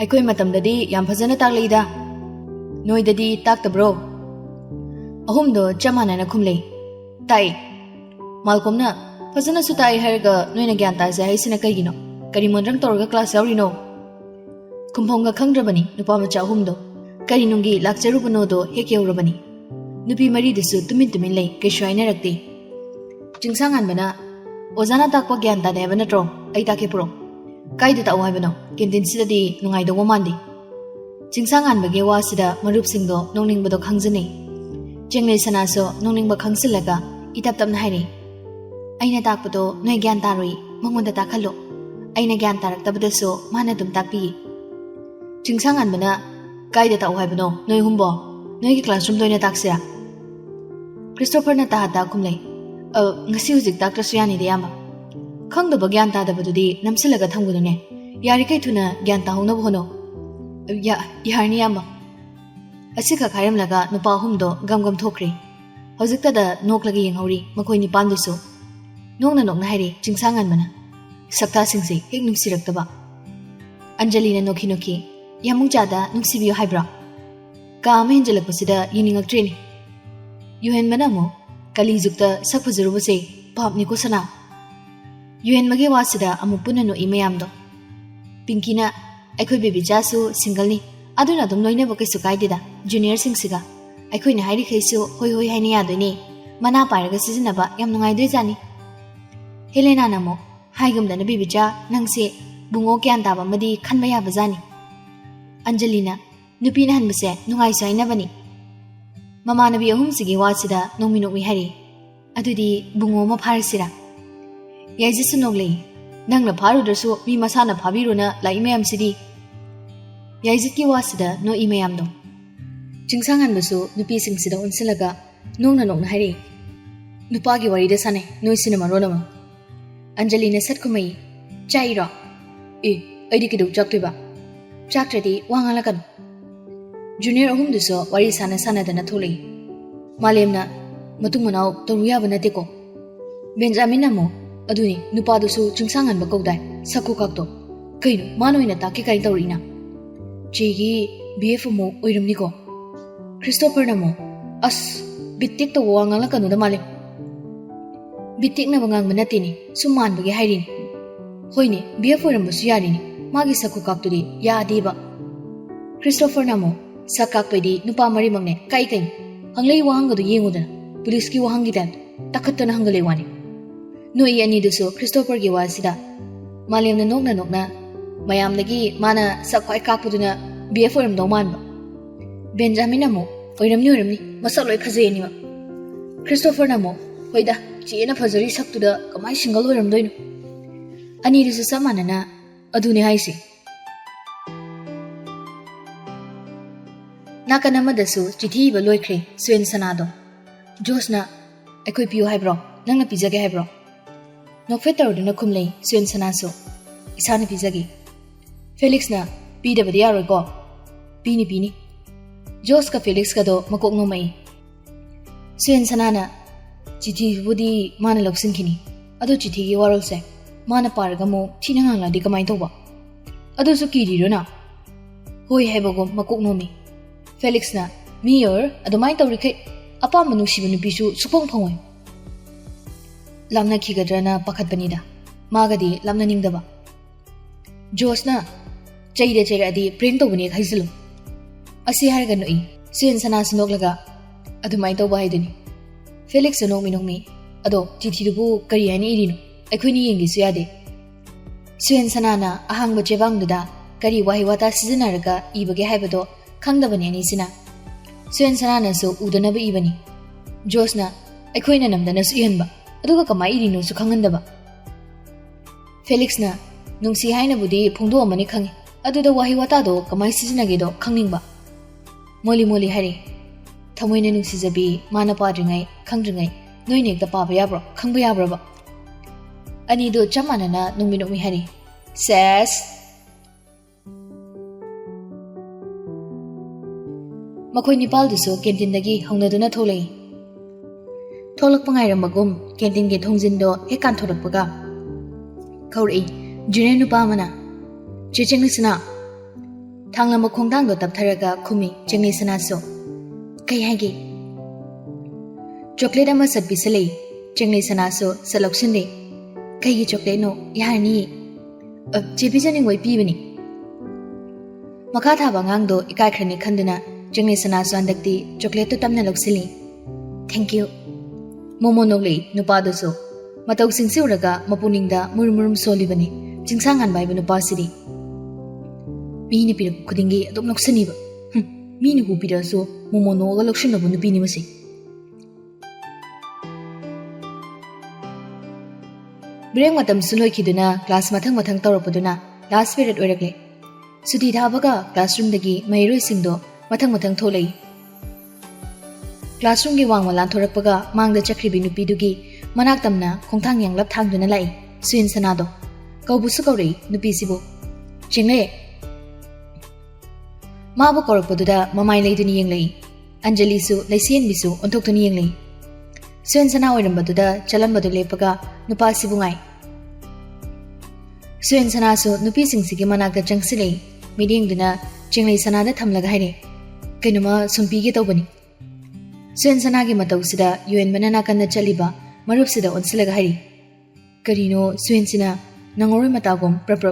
Ay ko'y matam dadi yam phazana tak lay da. Noy dadi tak ta bro. Ahumdo chamana na kumlay. Tay. Malcolm na, phazana su tay harga noy na gyan ta sa hai si na kayino. Karimondrang torga class yaw rino. Kumpong ga khangdrabani nupa macha humdo. Karinungi lakcharubuno do hek yaw rabani. Nupi mari desu tumin lay kay shuayna rakti. Jingsangan bana, ozana takpa gyan ta deba na tro, ay take pro. Kay da tao hay bano, kintin sila di nungay do wamandi. Jingsangan bagi wa sida marup singdo nungning badok hangzani. Jinglay sanaso nungning bak hangsilaga itap-tap na hari. Ay na takpa do noy gyan tarui, mangunda takalo. Ay na gyan tarak tabadaso mana dum takpi. Jingsangan bana, kay da tao hay bano, noy humbo, noy ki classroom doy na taksira. Christopher na tahata kumlay. Ngasi huzik taktra suyani di yama. Khangda ba gyan tada badudi namsilaga thamgudu ne. Yari kay tuna gyan tahong na buhono. Yar ni yama. Asika kharam laga nupa humdo gam thokri. Huzik tada nok lagi yang hauri makoy ni panduso. Nok na hari jingsangan bana. Sakta singsi hek nungsirak taba. Anjali na noki. Yamung jada nungsibiyo haibra. Kaama hinjalak pasida yiningak treni. Yuhen mana mo, kali zukta sakpazaruba se, pahap ni ko sana. Yuhen magi wasida amupuna no imayam do. Pinky na, aikoy baby jasu single ni, aduna dum noy na bakay sukay dida, junior sing siga. Aikoy na hari kayso, hoy hay niya do ni, mana paraga sisinaba yam nungay do zani. Helena na mo, haygum da na baby ja, nang si, bungo kyan taba madi kanmaya bazani. Angelina, nupi na hanbase, nungay say na bani. Mama nabi ahum sige wasida nong minukmi hari. Adudi bungo maparisira. Yaisi sunoglay. Nang naparu derso mi masana pabiro na la imayam sidi. Yaisi ki wasida no imayam do. Jingsangan baso nupi sing sida unsilaga nong na hari. Nupagi warida sane no sinema ronama. Angelina sat kumay. Chaira. Aidi kiduk chaktiba. Chakrati wangalakan. Junior ahum duso wari sana dana thulay. Malim na matung manaw toruya ba nate ko. Benjamin na mo, aduni nupa duso jingsangan ba kawday sakku kakto. Kaino manoy na taki kain tawrina. Chigi BF mo oiram ni ko. Christopher na mo, as bitik to wangalakan no da malim. Bitik na bangang manati ni suman bagi hayrin. Hoy ni BF oiram ba suyari ni magi sakku kakto di ya adiba. Christopher na mo, sakak di nupa mari mangne kai hanglay wahang gado yengudana police ki wahang gidan takatto na hangalay wani no ani duso Christopher gi wasida malim na nok na mayam nagi mana sakwai kakpuduna BF oram doman ba Benjamin na mo oiram ni masaloy phaje ni ma Christopher na mo hoida chena phajari saktuda kamai single oram doino ani duso samana na aduni haisi Nakanamadasu chithi ba loikre swen sanado. Josna akoy piyo haibro nang na pizza ge haibro. Nokfetar na kumlay swen sanaso. Isa na pizza ge. Felix na pida ba diaro ko. Pini. Jos ka Felix ka do makok ngomay. Swen sanana chithi budi mana loksin kini. Ado chithi ge warol se. Mana paraga mo chinangang la di kamay to ba. Ado su kiri ro na. Hoy haibago makok ngomi. Felix na, Mayor, adumay tawri kay apa manusiba ni bisu supong pangoy. Lamna kigadra na pakat banida. Magadi lamna ningda ba. Jos na, chayda adi print to buni haizilo. Asi harga no siyan sana sinok laga adumay taw bahay duni. Felix sanok minok mi, ado chithi dubu kari hani irino. ꯑꯩꯈꯣꯏꯅ ꯌꯦꯡꯒꯦꯁꯨ ꯌꯥꯗꯦ ꯁꯨꯌꯦꯟ ꯁꯅꯥꯅ ꯑꯍꯥꯡꯕ ꯆꯦꯕꯥꯡꯗꯨꯗ ꯀꯔꯤ ꯋꯥꯍꯩ ꯋꯥꯇꯥ ꯁꯤꯖꯤꯟꯅꯔꯒ ꯏꯕꯒꯦ ꯍꯥꯏꯕꯗꯣ ꯈꯪꯗꯕꯅꯤ ꯑꯅꯤꯁꯤꯅ ꯁꯨꯌꯦꯟ ꯁꯅꯥꯅꯁꯨ ꯎꯗꯅꯕ ꯏꯕꯅꯤ ꯖꯣꯁꯅ ꯑꯩꯈꯣꯏꯅ ꯅꯝꯗꯅꯁꯨ ꯏꯍꯟꯕ ꯑꯗꯨꯒ ꯀꯃꯥꯏ ꯏꯔꯤꯅꯣꯁꯨ ꯈꯪꯍꯟꯗꯕ ꯐꯦꯂꯤꯛꯁꯅ ꯅꯨꯡꯁꯤ ꯍꯥꯏꯅꯕꯨꯗꯤ ꯐꯣꯡꯗꯣꯛꯑꯝꯃꯅꯤ ꯈꯪꯉꯤ ꯑꯗꯨꯗ ꯋꯥꯍꯩ ꯋꯥꯇꯥꯗꯣ ꯀꯃꯥꯏ ꯁꯤꯖꯤꯟꯅꯒꯦꯗꯣ ꯈꯪꯅꯤꯡꯕ ꯃꯣꯂꯤ ꯍꯥꯏꯔꯤ ꯊꯃꯣꯏꯅ ꯅꯨꯡꯁꯤꯖꯕꯤ ꯃꯥꯅ ꯄꯥꯗ꯭ꯔꯤꯉꯩ ꯈꯪꯗ꯭ꯔꯤꯉꯩ ꯅꯣꯏꯅ ꯍꯦꯛꯇ ꯄꯥꯕ ꯌꯥꯕ꯭ꯔꯣ ꯈꯪꯕ ꯌꯥꯕ꯭ꯔꯕ ꯑꯅꯤꯗꯣ ꯆꯞ ꯃꯥꯟꯅꯅ ꯅꯣꯛꯃꯤ ꯍꯥꯏꯔꯤ ꯁꯦꯁ ꯃꯈꯣꯏ ꯅꯤꯄꯥꯜꯗꯨꯁꯨ ꯀꯦꯟꯇꯤꯟꯗꯒꯤ ꯍꯧꯅꯗꯨꯅ ꯊꯣꯛꯂꯛꯏ ꯊꯣꯛꯂꯛꯄ ꯉꯥꯏꯔꯝꯕꯒꯨꯝ ꯀꯦꯟꯇꯤꯟꯒꯤ ꯊꯣꯡꯖꯤꯟꯗꯣ ꯍꯦꯛ ꯀꯥꯟꯊꯣꯔꯛꯄꯒ ꯀꯧꯔꯛꯏ ꯖꯨꯅꯤꯌꯔ ꯅꯨꯄꯥ ꯑꯃꯅ ꯆꯦ ꯆꯦꯡꯂꯩꯁꯅꯥ ꯊꯥꯡꯂꯝꯕ ꯈꯣꯡꯊꯥꯡꯗꯣ ꯇꯞꯊꯔꯒ ꯈꯨꯝꯃꯤ ꯆꯦꯡꯂꯩꯁꯅꯥꯁꯨ ꯀꯩ ꯍꯥꯏꯒꯦ ꯆꯣꯀ꯭ꯂꯦꯠ ꯑꯃ ꯁꯠ ꯄꯤꯁꯜꯂꯛꯏ ꯆꯦꯡꯂꯩꯁꯅꯥꯁꯨ ꯁꯠ ꯂꯧꯁꯤꯟꯗꯦ ꯀꯩꯒꯤ ꯆꯣꯀ꯭ꯂꯦꯠꯅꯣ ꯌꯥꯔꯅꯤꯌꯦ ꯆꯦ ꯄꯤꯖꯅꯤꯡꯕꯩ ꯄꯤꯕꯅꯤ ꯃꯈꯥ ꯊꯥꯕ ꯑꯉꯥꯡꯗꯣ ꯏꯀꯥꯏꯈ꯭ꯔꯅꯤ ꯈꯟꯗꯨꯅ ꯆꯦꯡꯂꯩꯁꯅꯥꯁꯨ ꯍꯟꯗꯛꯇꯤ ꯆꯣꯀ꯭ꯂꯦꯠꯇꯣ ꯇꯞꯅ ꯂꯧꯁꯤꯜꯂꯤ ꯊꯦꯡꯛ ꯌꯨ ꯃꯣꯃꯣ ꯅꯣꯛꯂꯛꯏ ꯅꯨꯄꯥꯗꯨꯁꯨ ꯃꯇꯧꯁꯤꯡꯁꯤ ꯎꯔꯒ ꯃꯄꯨꯛꯅꯤꯡꯗ ꯃꯨꯔꯨꯝ ꯁꯣꯜꯂꯤꯕꯅꯤ ꯆꯤꯡꯁꯥꯡꯍꯟꯕ ꯍꯥꯏꯕ ꯅꯨꯄꯥꯁꯤꯗꯤ ꯃꯤꯅ ꯄꯤꯔꯛꯄ ꯈꯨꯗꯤꯡꯒꯤ ꯑꯗꯨꯝ ꯂꯧꯁꯤꯟꯅꯤꯕ ꯃꯤꯅ ꯍꯨ ꯄꯤꯔꯛꯑꯁꯨ ꯃꯣꯃꯣ ꯅꯣꯛꯑꯒ ꯂꯧꯁꯤꯟꯅꯕ ꯅꯨꯄꯤꯅꯤ ꯃꯁꯤ ꯕ꯭ꯔꯦꯛ ꯃꯇꯝꯁꯨ ꯂꯣꯏꯈꯤꯗꯨꯅ ꯀ꯭ꯂꯥꯁ ꯃꯊꯪ ꯇꯧꯔꯛꯄꯗꯨꯅ ꯂꯥꯁ ꯄꯤꯔꯤꯌꯠ ꯑꯣꯏꯔꯛꯂꯦ ꯁꯨꯇꯤ ꯊꯥꯕꯒ ꯀ꯭ꯂꯥꯁꯔꯨꯝꯗꯒꯤ ꯃꯍꯩꯔꯣꯏꯁꯤꯡꯗꯣ ꯃꯊꯪ ꯊꯣꯛꯂꯛꯏ ꯀ꯭ꯂꯥꯁꯔꯨꯝꯒꯤ ꯋꯥꯡꯃ ꯂꯥꯟꯊꯣꯔꯛꯄꯒ ꯃꯥꯡꯗ ꯆꯠꯈ꯭ꯔꯤꯕꯤ ꯅꯨꯄꯤꯗꯨꯒꯤ ꯃꯅꯥꯛ ꯇꯝꯅ ꯈꯣꯡꯊꯥꯡ ꯌꯥꯡꯂꯞ ꯊꯥꯡꯗꯨꯅ ꯂꯥꯛꯏ ꯁꯨꯌꯦꯟ ꯁꯅꯥꯗꯣ ꯀꯧꯕꯁꯨ ꯀꯧꯔꯛꯏ ꯅꯨꯄꯤꯁꯤꯕꯨ ꯆꯦꯡꯂꯦ ꯃꯥꯕꯨ ꯀꯧꯔꯛꯄꯗꯨꯗ ꯃꯃꯥꯏ ꯂꯩꯗꯨꯅ ꯌꯦꯡꯂꯛꯏ ꯑꯟꯖꯂꯤꯁꯨ ꯂꯩꯁꯦꯟꯕꯤꯁꯨ ꯑꯣꯟꯊꯣꯛꯇꯨꯅ ꯌꯦꯡꯂꯛꯏ ꯁꯨꯌꯦꯟ ꯁꯅꯥ ꯑꯣꯏꯔꯝꯕꯗꯨꯗ ꯆꯠꯂꯝꯕꯗꯨ ꯂꯦꯞꯄꯒ ꯅꯨꯄꯥꯁꯤꯕꯨ ꯉꯥꯏ ꯁꯨꯌꯦꯟ ꯁꯅꯥꯁꯨ ꯅꯨꯄꯤꯁꯤꯡꯁꯤꯒꯤ ꯃꯅꯥꯛꯇ ꯆꯪꯁꯤꯜꯂꯛꯏ ꯃꯤꯠꯌꯦꯡꯗꯨꯅ ꯆꯦꯡꯂꯩ ꯁꯅꯥꯗ ꯊꯝꯂꯒ ꯍꯥꯏꯔꯦ ꯀꯩꯅꯣꯃ ꯁꯨꯝ ꯄꯤꯒꯦ ꯇꯧꯕꯅꯤ ꯁꯨꯌꯦꯟ ꯁꯅꯥꯒꯤ ꯃꯇꯧꯁꯤꯗ ꯌꯨꯑꯦꯟꯕꯅ ꯅꯥꯀꯟꯗ ꯆꯠꯂꯤꯕ ꯃꯔꯨꯞꯁꯤꯗ ꯑꯣꯟꯁꯤꯜꯂꯒ ꯍꯥꯏꯔꯤ ꯀꯔꯤꯅꯣ ꯁꯨꯌꯦꯟꯁꯤꯅ ꯅꯪꯉꯔꯣꯏ ꯃꯇꯥꯒꯨꯝ ꯄ꯭ꯔꯞ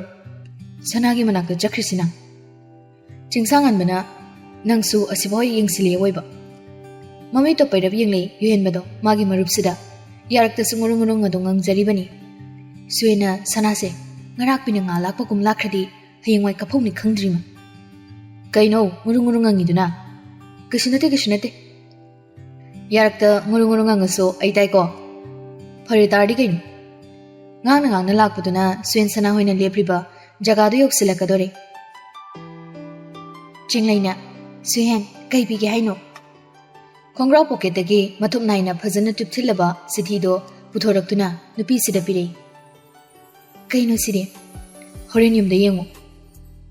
ꯁꯅꯥꯒꯤ ꯃꯅꯥꯛꯇ ꯆꯠꯈ꯭ꯔꯤꯁꯤꯅ ꯆꯤꯡꯁꯥꯡꯍꯟꯕꯅ ꯅꯪꯁꯨ ꯑꯁꯤꯐꯥꯎ ꯌꯦꯡꯁꯤꯜꯂꯤ ꯑꯣꯏꯕ ꯃꯃꯤꯠꯇꯣ ꯄꯩꯔꯞ ꯌꯦꯡꯂꯛꯏ ꯌꯨꯑꯦꯟꯕꯗꯣ ꯃꯥꯒꯤ ꯃꯔꯨꯞꯁꯤꯗ ꯌꯥꯔꯛꯇꯁꯨ ꯉꯨꯔꯨꯡ ꯑꯗꯨꯝ ꯉꯪꯖꯔꯤꯕꯅꯤ ꯁꯨꯌꯦꯟꯅ ꯁꯅꯥꯁꯦ ꯉꯔꯥꯛꯄꯤꯅ ꯉꯥ ꯂꯥꯛꯄꯒꯨꯝ ꯂꯥꯛꯈ꯭ꯔꯗꯤ ꯍꯌꯦꯡꯋꯥꯏ ꯀꯐꯧꯅꯤ ꯈꯪꯗ꯭ꯔꯤꯃ ꯀꯩꯅꯣ ꯉꯨꯔꯨꯡ ꯉꯪꯉꯤꯗꯨꯅ ꯀꯩꯁꯨ ꯅꯠꯇꯦ ꯌꯥꯔꯛꯇ ꯉꯨꯔꯨꯡ ꯉꯪꯉꯁꯨ ꯑꯩ ꯇꯥꯏꯀꯣ ꯐꯔꯦ ꯇꯥꯔꯗꯤ ꯀꯩꯅꯣ ꯉꯥꯡꯅ ꯂꯥꯛꯄꯗꯨꯅ ꯁꯨꯌꯦꯟ ꯁꯅꯥ ꯍꯣꯏꯅ ꯂꯦꯞꯂꯤꯕ ꯖꯒꯥꯗꯨ ꯌꯧꯁꯤꯜꯂꯛꯀꯗꯣꯔꯦ ꯆꯤꯡꯂꯩꯅ ꯁꯨꯌꯦꯟ ꯀꯩ ꯄꯤꯒꯦ ꯍꯥꯏꯅꯣ ꯈꯣꯡꯒ꯭ꯔꯥꯎ ꯄꯣꯀꯦꯠꯇꯒꯤ ꯃꯊꯨꯞ ꯅꯥꯏꯅ ꯐꯖꯅ ꯇꯨꯞꯊꯤꯜꯂꯕ ꯆꯤꯊꯤꯗꯣ ꯄꯨꯊꯣꯔꯛꯇꯨꯅ ꯅꯨꯄꯤꯁꯤꯗ ꯄꯤꯔꯛꯏ ꯀꯩꯅꯣ ꯁꯤꯗꯤ ꯍꯣꯔꯦꯟ ꯌꯨꯝꯗ ꯌꯦꯡꯉꯨ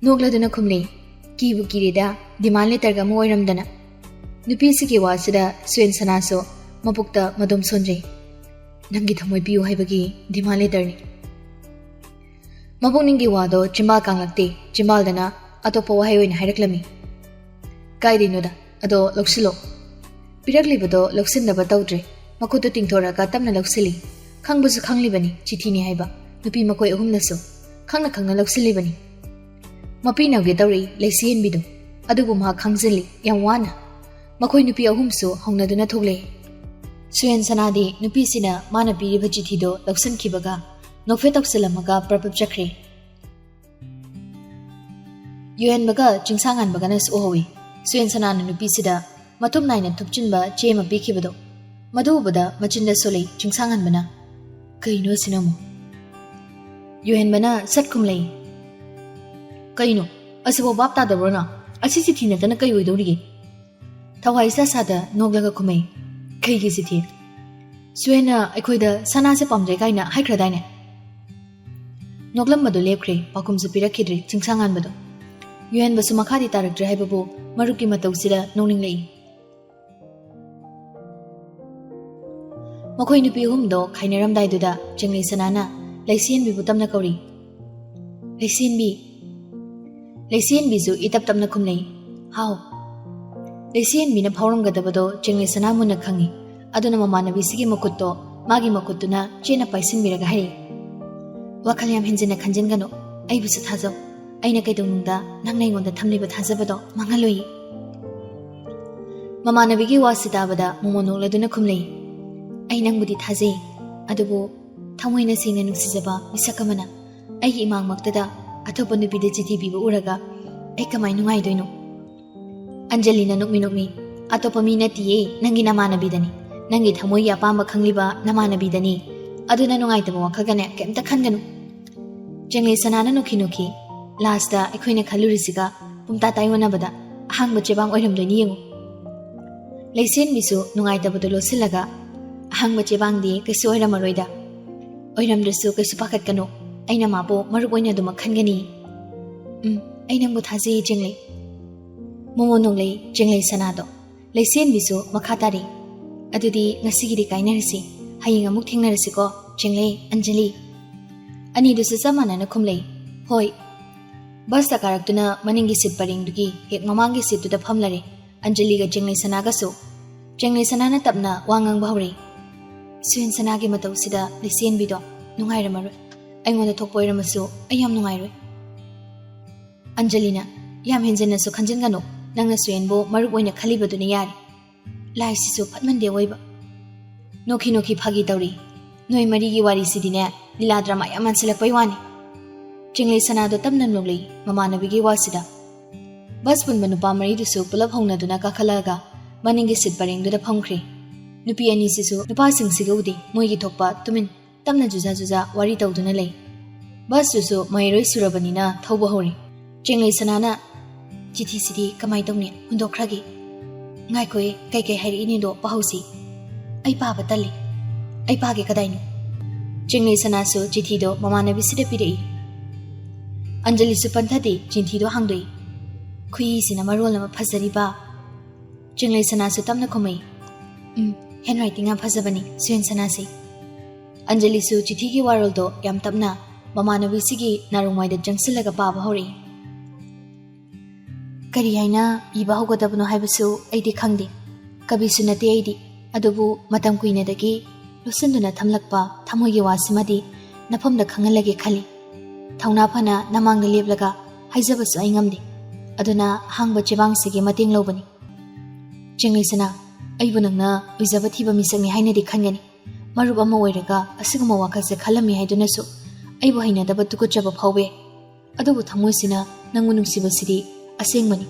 ꯅꯣꯛꯂꯗꯨꯅ ꯈꯨꯝꯂꯛꯏ ꯀꯤꯕꯨ ꯀꯤꯔꯦꯗ ꯗꯤꯃꯥꯟ ꯂꯦꯇꯔꯒ ꯑꯃ ꯑꯣꯏꯔꯝꯗꯅ ꯅꯨꯄꯤꯁꯤꯒꯤ ꯋꯥꯁꯤꯗ ꯁꯨꯌꯦꯟ ꯁꯅꯥꯁꯨ ꯃꯄꯨꯛꯇ ꯃꯗꯨꯝ ꯁꯣꯟꯖꯩ ꯅꯪꯒꯤ ꯊꯃꯣꯏ ꯄꯤꯌꯨ ꯍꯥꯏꯕꯒꯤ ꯗꯤꯃꯥꯟ ꯂꯦꯇꯔꯅꯤ ꯃꯕꯨꯛꯅꯤꯡꯒꯤ ꯋꯥꯗꯣ ꯆꯤꯝꯕꯥꯜ ꯀꯥꯡꯂꯛꯇꯦ ꯆꯤꯝꯕꯥꯜꯗꯅ ꯑꯇꯣꯞꯄ ꯋꯥꯍꯩ ꯑꯣꯏꯅ ꯍꯥꯏꯔꯛꯂꯝꯃꯤ ꯀꯥꯏꯗꯩꯅꯣꯗ ꯑꯗꯣ ꯂꯧꯁꯤꯜꯂꯣ ꯄꯤꯔꯛꯂꯤꯕꯗꯣ ꯂꯧꯁꯤꯟꯗꯕ ꯇꯧꯗ꯭ꯔꯦ ꯃꯈꯨꯠꯇꯨ ꯇꯤꯡꯊꯣꯔꯒ ꯇꯞꯅ ꯂꯧꯁꯤꯜꯂꯤ ꯈꯪꯕꯁꯨ ꯈꯪꯂꯤꯕꯅꯤ ꯆꯤꯊꯤꯅꯤ ꯍꯥꯏꯕ ꯅꯨꯄꯤ ꯃꯈꯣꯏ ꯑꯍꯨꯝꯅꯁꯨ ꯈꯪꯅ ꯂꯧꯁꯤꯜꯂꯤꯕꯅꯤ ꯃꯄꯤꯅꯧꯒꯦ ꯇꯧꯔꯛꯏ ꯂꯩꯁꯤꯌꯦꯟꯕꯤꯗꯨ ꯑꯗꯨꯕꯨ ꯃꯍꯥꯛ ꯈꯪꯖꯤꯜꯂꯤ ꯌꯥꯝ ꯋꯥꯅ ꯃꯈꯣꯏ ꯅꯨꯄꯤ ꯑꯍꯨꯝꯁꯨ ꯍꯧꯅꯗꯨꯅ ꯊꯣꯛꯂꯛꯏ ꯁꯨꯌꯦꯟ ꯁꯅꯥꯗꯤ ꯅꯨꯄꯤꯁꯤꯅ ꯃꯥꯅ ꯄꯤꯔꯤꯕ ꯆꯤꯊꯤꯗꯣ ꯂꯧꯁꯤꯟꯈꯤꯕꯒ ꯅꯣꯛꯐꯦꯠ ꯇꯧꯁꯤꯜꯂꯝꯃꯒ ꯄ꯭ꯔꯞ ꯆꯠꯈ꯭ꯔꯦ ꯌꯨꯑꯦꯟꯕꯒ ꯆꯤꯡꯁꯥꯡꯍꯟꯕꯒꯅꯁꯨ ꯎꯍꯧꯏ ꯁꯨꯌꯦꯟ ꯁꯅꯥꯅ ꯅꯨꯄꯤꯁꯤꯗ ꯃꯊꯨꯞ ꯅꯥꯏꯅ ꯊꯨꯞꯆꯤꯟꯕ ꯆꯦ ꯑꯃ ꯄꯤꯈꯤꯕꯗꯣ ꯃꯗꯨ ꯎꯕꯗ ꯃꯆꯤꯟꯗ ꯁꯣꯜꯂꯛꯏ ꯆꯤꯡꯁꯥꯡꯍꯟꯕꯅ ꯀꯩꯅꯣ ꯁꯤꯅ ꯑꯃꯨꯛ ꯌꯨꯑꯦꯟꯕꯅ ꯁꯠ ꯈꯨꯝꯂꯛꯏ ꯀꯩꯅꯣ ꯑꯁꯤꯐꯥꯎ ꯚꯥꯞ ꯇꯥꯗꯕ꯭ꯔꯣꯅ ꯑꯁꯤ ꯆꯤꯊꯤ ꯅꯠꯇꯅ ꯀꯩ ꯑꯣꯏꯗꯧꯔꯤꯒꯦ ꯊꯋꯥꯏ ꯁꯥꯗ ꯅꯣꯛꯂꯒ ꯈꯨꯝꯃꯩ ꯀꯩꯒꯤ ꯆꯤꯊꯤ ꯁꯨꯌꯦꯟꯅ ꯑꯩꯈꯣꯏꯗ ꯁꯅꯥꯁꯦ ꯄꯥꯝꯖꯩ ꯀꯥꯏꯅ ꯍꯥꯏꯈ꯭ꯔꯗꯥꯏꯅꯦ ꯅꯣꯛꯂꯝꯕꯗꯨ ꯂꯦꯞꯈ꯭ꯔꯦ ꯄꯥꯎꯈꯨꯝꯁꯨ ꯄꯤꯔꯛꯈꯤꯗ꯭ꯔꯤ ꯆꯤꯡꯁꯥꯡꯍꯟꯕꯗꯣ ꯌꯨꯑꯦꯟꯕꯁꯨ ꯃꯈꯥꯗꯤ ꯇꯥꯔꯛꯇ꯭ꯔꯦ ꯍꯥꯏꯕꯕꯨ ꯃꯔꯨꯞꯀꯤ ꯃꯇꯧꯁꯤꯗ ꯅꯣꯛꯅꯤꯡꯂꯛꯏ ꯃꯈꯣꯏ ꯅꯨꯄꯤ ꯑꯍꯨꯝꯗꯣ ꯈꯥꯏꯅꯔꯝꯗꯥꯏꯗꯨꯗ ꯆꯤꯡꯂꯩ ꯁꯅꯥꯅ ꯂꯩꯁꯦꯟꯕꯤꯕꯨ ꯇꯞꯅ ꯀꯧꯔꯤ ꯂꯩꯁꯦꯟꯕꯤ ꯂꯩꯁꯦꯟꯕꯤꯁꯨ ꯏꯇꯞ ꯇꯞꯅ ꯈꯨꯝꯂꯩ ꯍꯥꯎ ꯂꯩꯁꯦꯟꯕꯤꯅ ꯐꯥꯎꯔꯝꯒꯗꯕꯗꯣ ꯆꯤꯡꯂꯩ ꯁꯅꯥ ꯃꯨꯟꯅ ꯈꯪꯉꯤ ꯑꯗꯨꯅ ꯃꯃꯥꯟꯅꯕꯤꯁꯤꯒꯤ ꯃꯈꯨꯠꯇꯣ ꯃꯥꯒꯤ ꯃꯈꯨꯠꯇꯨꯅ ꯆꯦꯅ ꯄꯥꯏꯁꯤꯟꯕꯤꯔꯒ ꯍꯥꯏꯔꯤ ꯋꯥꯈꯜ ꯌꯥꯝ ꯍꯦꯟꯖꯤꯟꯅ ꯈꯟꯖꯤꯟꯒꯅꯨ ꯑꯩꯕꯨꯁꯨ ꯊꯥꯖꯧ ꯑꯩꯅ ꯀꯩꯗꯧꯅꯨꯡꯗ ꯅꯪꯅ ꯑꯩꯉꯣꯟꯗ ꯊꯝꯂꯤꯕ ꯊꯥꯖꯕꯗꯣ ꯃꯥꯡꯍꯜꯂꯣꯏ ꯃꯃꯥꯟꯅꯕꯤꯒꯤ ꯋꯥꯁꯤ ꯇꯥꯕꯗ ꯃꯣꯃꯣ ꯅꯣꯛꯂꯗꯨꯅ ꯈꯨꯝꯂꯩ ꯑꯩ ꯅꯪꯕꯨꯗꯤ ꯊꯥꯖꯩ ꯑꯗꯨꯕꯨ Thamoina singna nuksijaba misak amana aigi imangmaktada athopa nupida chithi piba uraga ai kamai nungai doino. Anjali na nukmi atopa mi natiye nangi namanabidani nangi thamoi apamba khangliba namanabidani aduna nungai taba wakhagane kemta khanganu. Jengle sanana nukhi lasta ekhoina khalurisiga pumta tayonabada ahangba chebang oiramdoni yengu. Leisen bisu nungai tabado losilaga ahangba chebang di kaisu oiramaroida oiramdrasu kaisu pakhatkanu aina mabo maruboina duma khangani. Aina nangbu thaji jengle momo nonglei jengle sanado leisen bisu makhatari adudi ngasigiri kainarisi haying amuk thengnarisi ko jengle Anjali ani dusu samana na khumlei hoi bus ta karaktuna maningi sit paring dugi hek mamangi sit tu da phamlare Anjali ga jengle sanaga so jengle sanana tapna wangang bahuri suin sanagi matau sida leisen bido nungai ramaru aingonda thokpoi ramasu ayam nungai roi. Anjalina yam henjana su khanjingano nangna suenbo maruk oina khalibaduna yari lai sisu phatmande oiba nokhi phagi tawri noi marigi wari sidine lila drama yaman silakpai wani. Jengle sanado tamna noglei mamanabigi wasida bus punba nupa mari dusu pulap hongna duna kakhalaga maningi sit pareng duda phamkhri nupi ani sisu nupa singsiga udi moigi thokpa tumin tamna juja wari tawduna lei bus dusu mairoi surabanina thauba hori. Jengle sanana chithi sidi kamai tawni hundokhragi ngai koi kai hairi ini do pahausi ai pa batali ai pa ge kadainu. Jengle sanasu chithi do mamanabi sida pirei Anjali su panthadi chithi do hangdoi khui sina marol ama phasari ba. Jengle sanasu tamna khomai handwriting am phasabani suin sanasi. Anjali su chithi gi warol do yam tapna mamanabi sigi narumai da jangsilaga pa ba hori. Kari haina iba hogodabno haibasu aidi khangdi kabisu nate aidi adubu matam kuina dagi lusunduna thamlakpa thamoigi wasimadi nafamda khangalage khali thauna phana namangda leblaga haijabasu aingamdi aduna hangba chebang sigi mating lobani. Jengle sana aibu nangna uijaba thiba misakni hainadi khangani marub ama oiraga asiguma wakase khalami haidunasu aibu hainadaba tukuchaba phawbe adubu thamoisina nangu nungsibasidi asengmani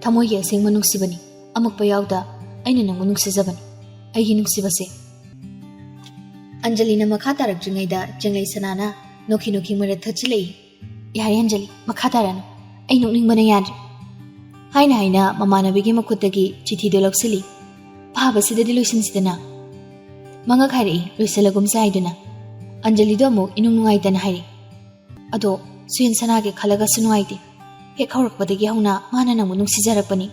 thamoigi asengma nungsibani amakpa yawda aina nangmu nungsijabani aigi nungsibase. Anjali na makha tarakjingaida jengle sanana nokhi mara thachilei yari Anjali makha taranu ai nokningbana yadri haina mamanabigi makhutagi chithi do loksili phaba sidadi loisinsidana manga khairi loisalagum saiduna Anjali do mo inung nungaitana hairi ado suin sanage khalaga sunuaiti hek haurakpadagi hauna mana nangmu nungsijarakpani.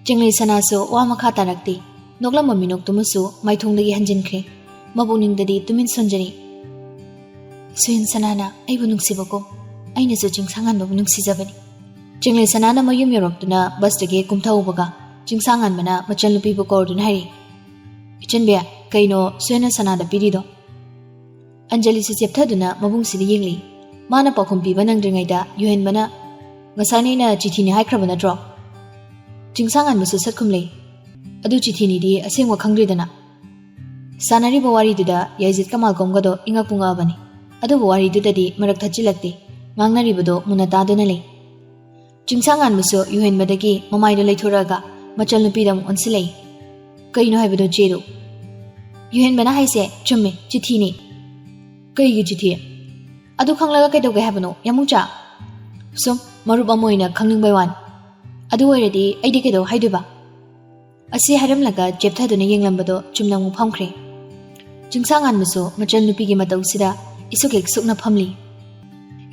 Jengle sanasu wa makha tarakti noklamba minok tumusu maithongdagi hanjinkhre mabuningdadi tumin sonjari suin sanana aibu nungsibako aina su jingsangan babu nungsijabani. Jengle sanana mayum yorokduna busdagi kumthaubaga jingsangan mana machalnupi bu korduna hari ichenbe kaino suina sanada pirido. Anjali su chepthaduna mabungsidi yengli mana pakhum piba nangdringaida yuhen bana ngasani na chithi ni haikraba natro jingsangan musu satkhumlei adu chithi ni di asengwa khangridana sanari bawari duda yaizit kamal gomgado inga punga bani adu bawari duda di marak thachilakti ngangnari bado munata duna lei. Jingsangan musu yuhen badagi mamai do leithoraga machal nupi dam onsilei kaino haibado jeru yuhen bana haise chumme chithi ni kai gi chithi adu khanglaga kaidoge habano yamucha sum maruba moina khangning wan adu oiradi aidi kedo haiduba asi haramlaga jepthaduna yenglambado chumnangmu phamkhre. Jingsangan musu machal nupi gi matau sida isukek sukna phamli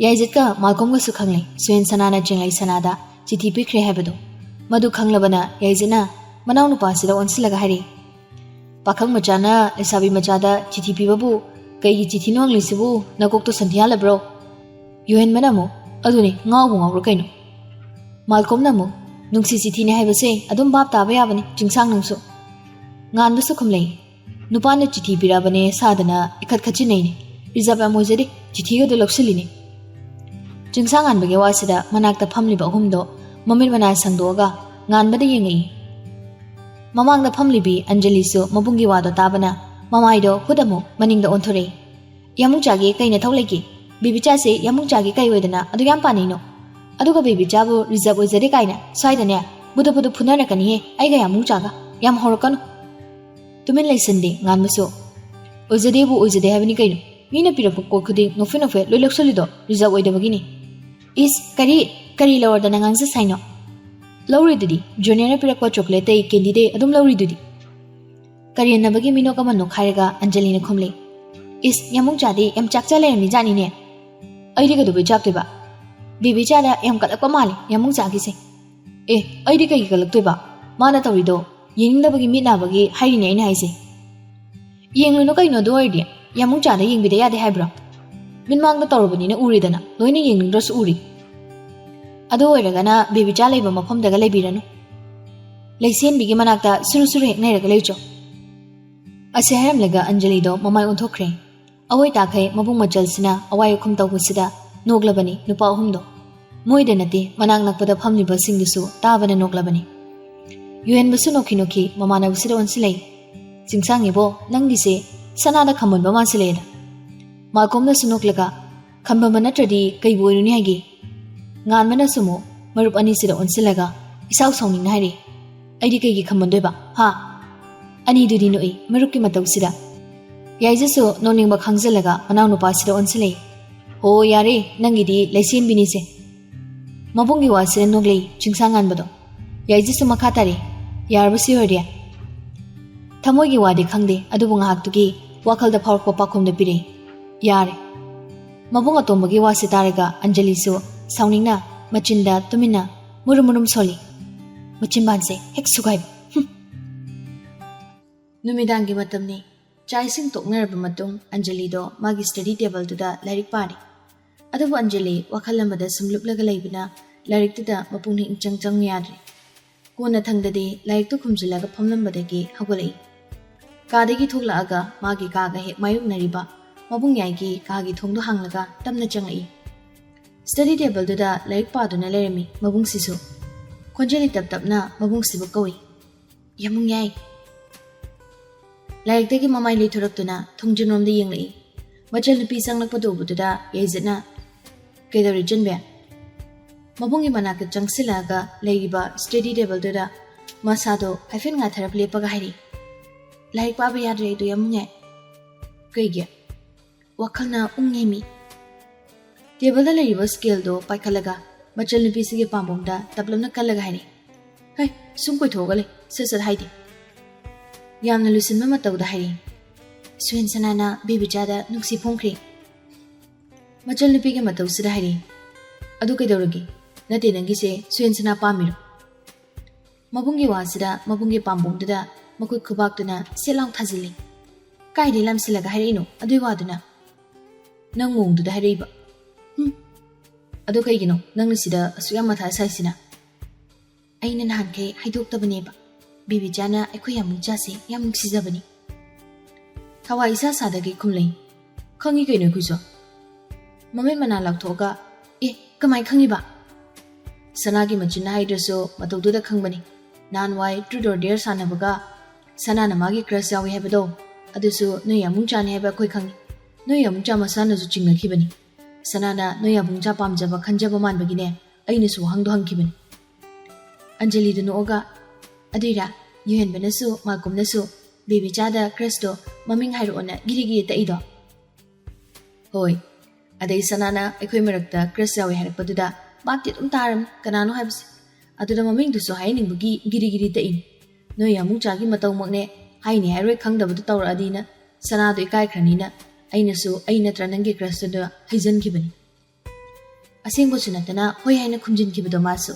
yaizika malkomga su khangle suin sanana jenglai sanada chithi pikre habado madu khanglabana yaizina manau nupa sida onsilaga hari pakhang machana esabi machada chithi pibabu kai chithi nongli sibu nakokto santhiya labro yuhen manamu aduni ngawro kaino malkom namu nungsi chithi ne haibase adum bab taba yabani jingsang nungsu ngan su khumlei nupana chithi birabane sadana ikhat khachinei ne rizaba mojari chithi ga do loksilini. Jingsang an bage wasida manakta phamliba ahumdo mamir bana sangdoga ngan bada yengai mamangda phamlibi Anjali su mabungi wado tabana mamaido hudamu maningda onthore Yamung chagi kay na thawlay Bibi cha se yamung chagi kay wedana adu yam pani no. Adu ka bibi cha bu reserve ojade kay na swai da ne budu budu phuna na kani he ai ga yamung chaga yam horokan. Tumin lay sende ngan muso. Ojade bu ojade habini kay no. Mina pira ko khudi nofe nofe loilok solido reserve oida bagini. Is kari lower da ngang sa sai no. Lowry dudi junior na pira ko chocolate ay candy day adum lowry dudi. Kari na bagi mino ka man no khairega Anjali na khumle. Is yamung chadi yam chakcha le mi jani ne. Ai diga dubi chak ba. Bibi chada yam kalak pa mali yamung chagi se. Ai diga gi kalak ba. Mana tawrido ying da bagi mina bagi hairi ne ina haise. Yeng no kai no do idea yamung chada ying bi da ya de haibra. Min mang da tawrubani na uri dana loina yeng dros uri. Ado oiraga na bibi cha leiba mafam daga leibirano. Leisen bigi manakta suru suru hek nairaga leicho. Ase haram lega Anjali do mamai unthokre. Awai takai mabung majal sina awai ukum tawhusida noglabani nupa uhumdo. Moida nati manang nakpada phamliba singdusu tabana noglabani. Yuen basu noki noki mamana busida onsilei. Singsangi bo nangi se sanada khamun ba mansileda. Makomna sunoklega khamba manatradi kai boiruni hagi. Ngan mana sumo marup ani sida onsilaga isau sawning nairi. Aidi kai gi khamandoi ba ha. Ani dudi noi marup ki matau sida. Yaijaso noning ba khangzalaga manaw nupa sida onsilei. Ho yare nangidi lesin binise. Mabungi wasira noglei chingsangan bado. Yaijaso makatare yarbusi horia. Thamoigi wadi khangde adubu ngahaktugi wakhalda phawrpa pakhumda pire. Yare. Mabung atombagi wasi taraga Anjali so sauningna machinda tumina murum soli. Machinbanse hek sugai. Numidangi matamni chaising toknaraba matung Anjali do magi study table tuda lairik pari. Adubu Anjali wakhalamada sumluplaga leibina lairik tuda mapungni ingchang yadri. Kona thangdadi lairik tu khumjilaga phamlambadagi hagolai. Kadagi thoklaaga magi kaga hek mayuknariba mabung yaigi kagi thongdo hanglaga tamna changai. Study table tuda lairik paduna lerami mabung sisu. Khonjali tapna mabung sibu kawi. Yamung yai. Lairik tagi mamai li thoraktuna thongjinromda yenglai. Machal nupi sanglakpado bududa yaizatna kaidari janbe. Mabungi manaka changsilaga laigiba study table tuda masado haifin nga tharap lepaga hairi. Lairik paba yadre ito yamung yai. Kaigya. Wakhalna ungemi. Table da laigiba scale do paikalaga machal nupi sige pambongda taplamna kalaga hairi. Hai, sungkoi thogale sasat haidi. Yamna lusinma matawda hairi. Suen sanana bibi chada nungsi phongkri. Machal nupi ke mataw sida hairi. Adu kaidawragi nate nangi se suen sana pamiro. Mabungi wasida mabungi pambongda makut khubakduna selang thazili. Kaidi lamsilaga hairi no adui waduna. Nang ngongduda hairiba. Adu kaigino nang sida asuyam matha saisina. Aina nahan kai haidoktabaneba. Bibi jana aikoi yamung chase yamung sizabani. Thawa isa sadagi khumlei. Khangi kaino kujo. Mame mana lakthoga kamai khangi ba. Sanagi machina haidraso matawduda khangbani. Nanwai truth or dare sanabaga sana namagi crush yawi habado. Adusu no yamung chani haba koi khangi. No yamung cha masana zu chingnakhibani. Sanana no yamung cha pamjaba khanjaba manbagine aina su hangdo hangkibani. Anjali du nooga Adira, yuhen benasu makumnasu bibi chada kresto maming hairoona girigi taido. Hoi, adai sanana aikoi marakta kres yawi harakpaduda baktit taram kanano habs. Aduda maming duso haining bugi girigi tain. No yamung chagi mataw magne haini hairoi khangdabadu tawra adina sanado ikai kranina ainasu aina tranangi kresto da haijan kibani. Asengbo sunatana hoi haina khumjin kibido masu.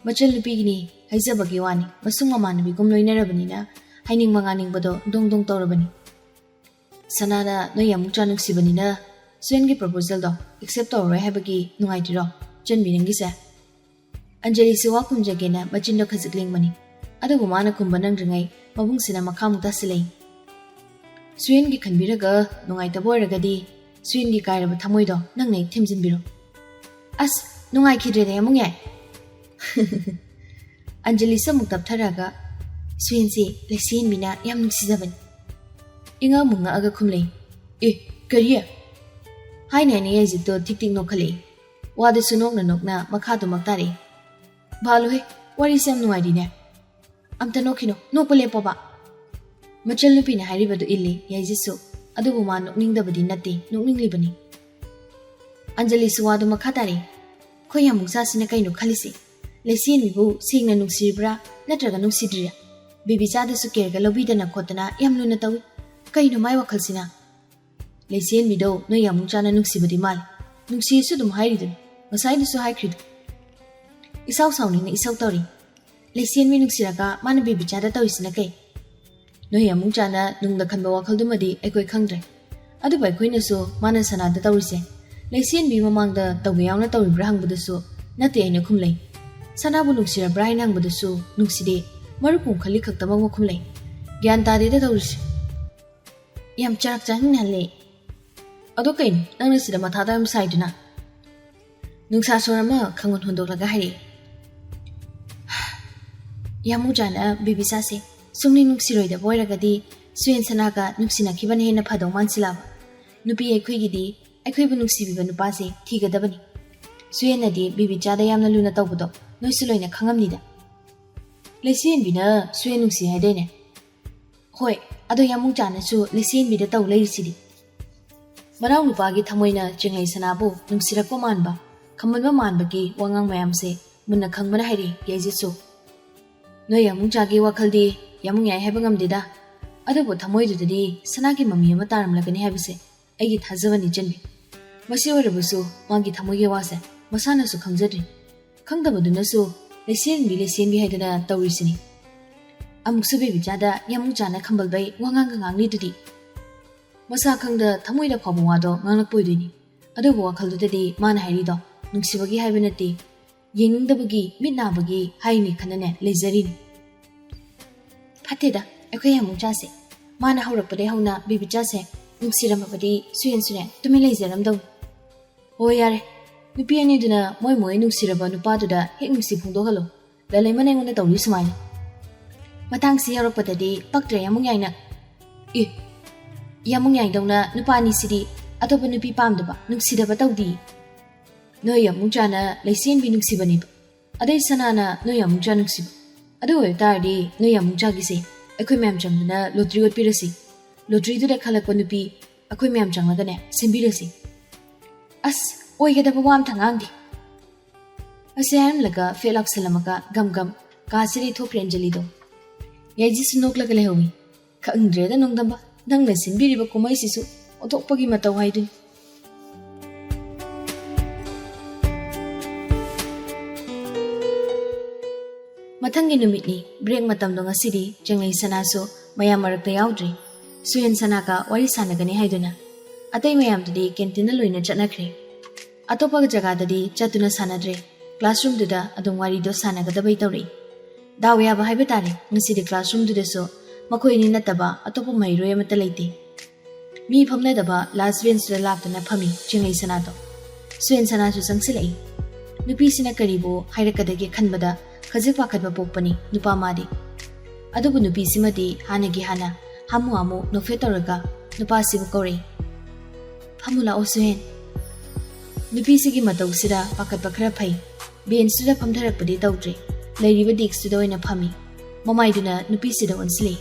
Machal nupigini haizabagi wani masung mamanabi gumloinarabanina haining manganing bado dong tawrabani. Sanada no yamung cha nuksibanina suengi proposal do accept tawroi habagi nungaitiro janbinangi se. Anjali siwa kumjagena machindo khazikling adubu mana kumbanang ringai mabung sina makhamukta silei. Suengi khanbiraga nungaitaboiragadi suengi kairaba thamoido nangnai themjinbiro. As nungai khidrede yamung yai. Anjali samuk taptharaga suensi lesen bina yam nuksizabani. Inga munga aga khumlei. Kariya. Hai nani yajito tik tik nokhali. Wada sunok na nokna makhadu maktari. Balo he, wari sam nuwadi ne. Amta nokhino, nokpale paba. Machal nupi na hari badu illi yajisu. Adubu ma nokning dabadi nati, nokning libani. Anjali suwadu makhatari. Koya muksa sina kaino khalisi. Lesien bibu singna nungsiribra natraga nungsidriya. Bibi chada su kerga lobidana khotana yamnu na tawi. Kaino mai wakhalsina. Lesien bido no yamungchana nungsibadi mal. Nungsi su dum hairidun. Masai du su haikridu. Isaw sawning na isaw tori. Lesien mi nungsiraga mana bibi chada tawisina kay. No yamungchana nungda khanba wakaldumadi aikoi khangdre. Adu bai khoina su mana sanada tawise. Lesien bi mamangda tawiyawna tawibra hangbudasu nati aina khumlei. Sanabu nungsirabra haina hangbudasu nungside marupum khali khaktamang khumlei. Gyan tade da tawrise. Yam charak changin halle. Ado kain nangna sida mathada am saiduna. Nungsa sorama khangon hondolaga hari. Yamujana bibisa se sungni nungsiroi da boiragadi suyen sanaga nuksina khibane hena phadong mansilaba. Nupi aikhoigidi aikhoibu nungsibiba nupase thigadabani. Suyenadi bibi chada yamna luna tawbudo noisu loina khangamnida. Lesien bina suyen nungsi haidene. Hoi, ado yamujana su lesien bida taw leirisidi. Marau nupagi thamoina chengai sanabu nungsirakpa manba khamanba manbagi wangang mayamse munna khangbana hairi yajisu. No yamungchagi wakhaldi yamung yai haiba ngamdida. Adubu thamoidudadi sanagi mami ama taramlagani haibise aigi thajabani janbi. Masi orabusu magi thamoige wase masana su khangjadri. Khangdabadunasu lesien bi haidana tawrisini. Amuksu bibi chada yamungchana khambalbai wangang ngangni dudi. Masa khangda thamoida phabu wado nganglakpoiduni. Adubu wakaldudadi mana hairido nungsibagi haibanati yeningdabagi mitnabagi haini khanane lezarini. Phateda aikoi yamungchase mana haurakpade hauna bibi chase nungsiramabadi suyen sune tumi leizaramdau. O yare nupi aniduna moi nungsiraba nupaduda hek nungsi phungdohalo lalai manengona tawri sumaina. Matangsi yarakpadadi paktra yamung yaina. Yamung yaidawna nupani sidi atopa nupi pamdaba nungsidaba tawdi. No yamungchana lesien bi nungsibani ba. Adai sanana no yamungcha nungsiba. Adu oitardi no yamungchagise aikoi mayam chamduna lottery otpirasi. Lottery duda khalakpa nupi aikoi mayam changlagane sembirasi. As oigadaba wam thangangdi. Asayam laga felak salamaka gam kasiri thokre Anjali do. Yajisu noklaga lehowi. Khangdreda nongdamba nangna sembiriba kumai sisu othokpagi mataw haiduni. Mathangi numitni break matamdo ngasidi jenglei sanaso mayam marakta yaudri. Suyen sanaka wari sanagani haiduna. Atai mayamdadi canteen loina chatnakhre. Atopa jagadadi chatuna sanadre. Classroom duda adum wari do sanagadabai tawri. Dawyaba haibetare ngasidi classroom duda so makoini nataba atopa mairoi amata leite. Mi phamnadaba last bench da laptana phami jenglei sanato. Suyen sanasu sangsilai. Nupi sina karibo hairakadagi khanbada khajik pakhatba pokpani nupa madi. Adubu nupi simadi hanagi hana hamu nofre tawraga nupa sibu kore. Phamula osuhen. Nupi sigi matau sida pakhatba khara phai. Bench da phamtharakpadi tawdre. Lairiba desk da oina phami. Mamaiduna nupi sida onsle.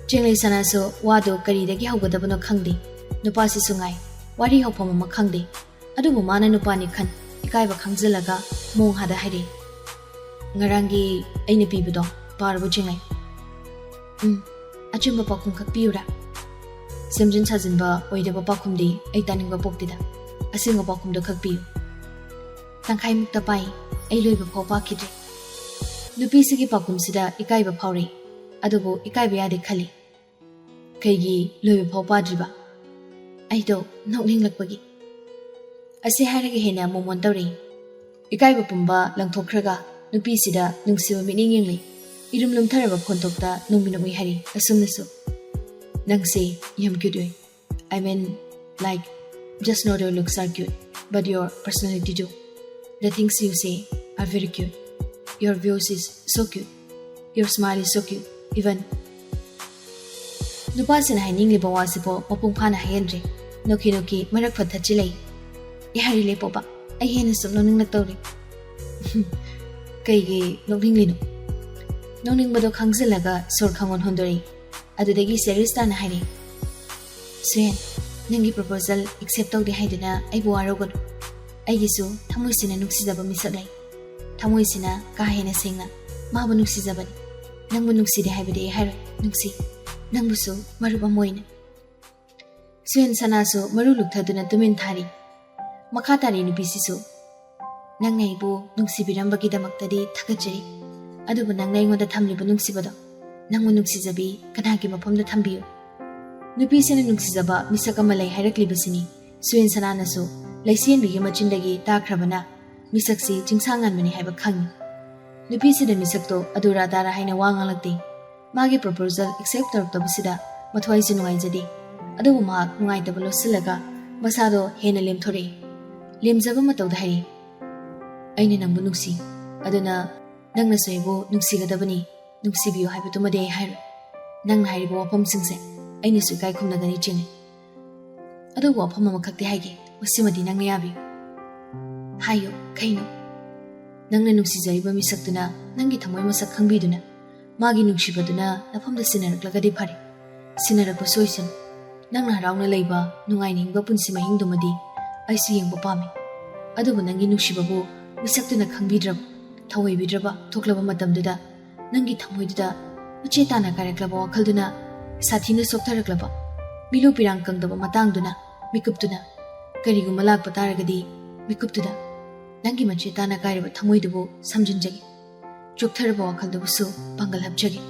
Jenglei sanaso wado karidagi haugadabano khangde. Nupa si sungai. Wari haupama ma khangde. Adubu mana nupa ni khan. Ikaiba khangzilaga mong hada haire. Ngarangi aina pibudo parbu jenglei. Achimba pakum khakpiura. Semjin sajinba oidaba pakumdi ai taningba poktida. Asinga pakumdo khakpiu. Tangkai mukta pai ai loiba phau pakhidre. Nupi sigi pakum sida ikaiba phaure. Adubu ikaiba yade khali. Kaigi loiba phau padriba. Aido nokninglakpagi. Ase hairage hena momon tawri. Ikaiba pumba langthokraga nupi sida nungsiba mining yengli. Irum lumtharaba khontokta nungminoi hari asumnasu. Nangse yam cute. I mean, like, just not your looks are cute, but your personality too. The things you say are very cute. Your voice is so cute. Your smile is so cute. Even Nupasina hainingli bawasipo mapung phana hayenre. Noki marak fatachilei. Ihari lepopa. Ai hena sum noning naktauri. Kaigi nokning lino. Noning bado khangzilaga sor khangon hondori. Adudagi serious ta na hairi. Suen, nangi proposal accept tawdi haidina ai bu arogon. Ai gisu thamoisina nuksijaba misaklai. Thamoisina ka hena singna mabu nuksijabani. Nangbu nukside haibade hairo nuksi. Nangbusu maruba moina. Suen sanasu maru luktaduna tumin thari. Makatari nupisisu. Nang naibu nuksibirambagi damaktadi thakachari. Adubu nang naingoda thamliba nuksibado. Nangbu nuksijabi kanagi mapamda thambiyo. Nupisina nuksijaba misaka malai hairaklibasini. Suen sananasu laisienbigi machindagi takrabana. Misaksi jingsangan mani haiba khangi. Nupisida misakto adura dara haina wangalakti. Magi proposal accept taruktabasida mathwai sinuaijadi. Adubu mahak nungaitaba losilaga masado hena lemthori. Lemjaba matawda hari. Aina nangbu nuksi. Aduna nangna soibu nuksigadabani. Nuksibiyo haibatumade hairu. Nangna hairibu wapam singse. Aina sukai khumnagani chingi. Adubu wapam amakakti haigi. Wasimadi nangna yabi. Hayo, kaino. Nangna nuksijaiba misaktuna nangi thamoi masak khangbiduna. Magi nuksibaduna nafamda sinaraklagadi phari. Sinarakpa soisan. Nangna harauna leiba nungainingba punsi mahingdumadi. Aisu yengba pami. Adubu nangi nuksibabu misaktuna khangbidraba. Thawaibidraba thoklaba matamduda. Nangi thamoiduda uchetana karaklaba wakhalduna. Sathina soktaraklaba. Milu pirang kangdaba matangduna. Mikuptuna. Kariguma lakpa taragadi. Mikuptuda. Nangi machetana kairaba thamoidubu samjinjagi. Choktaraba wakhaldubusu pangal hapjagi.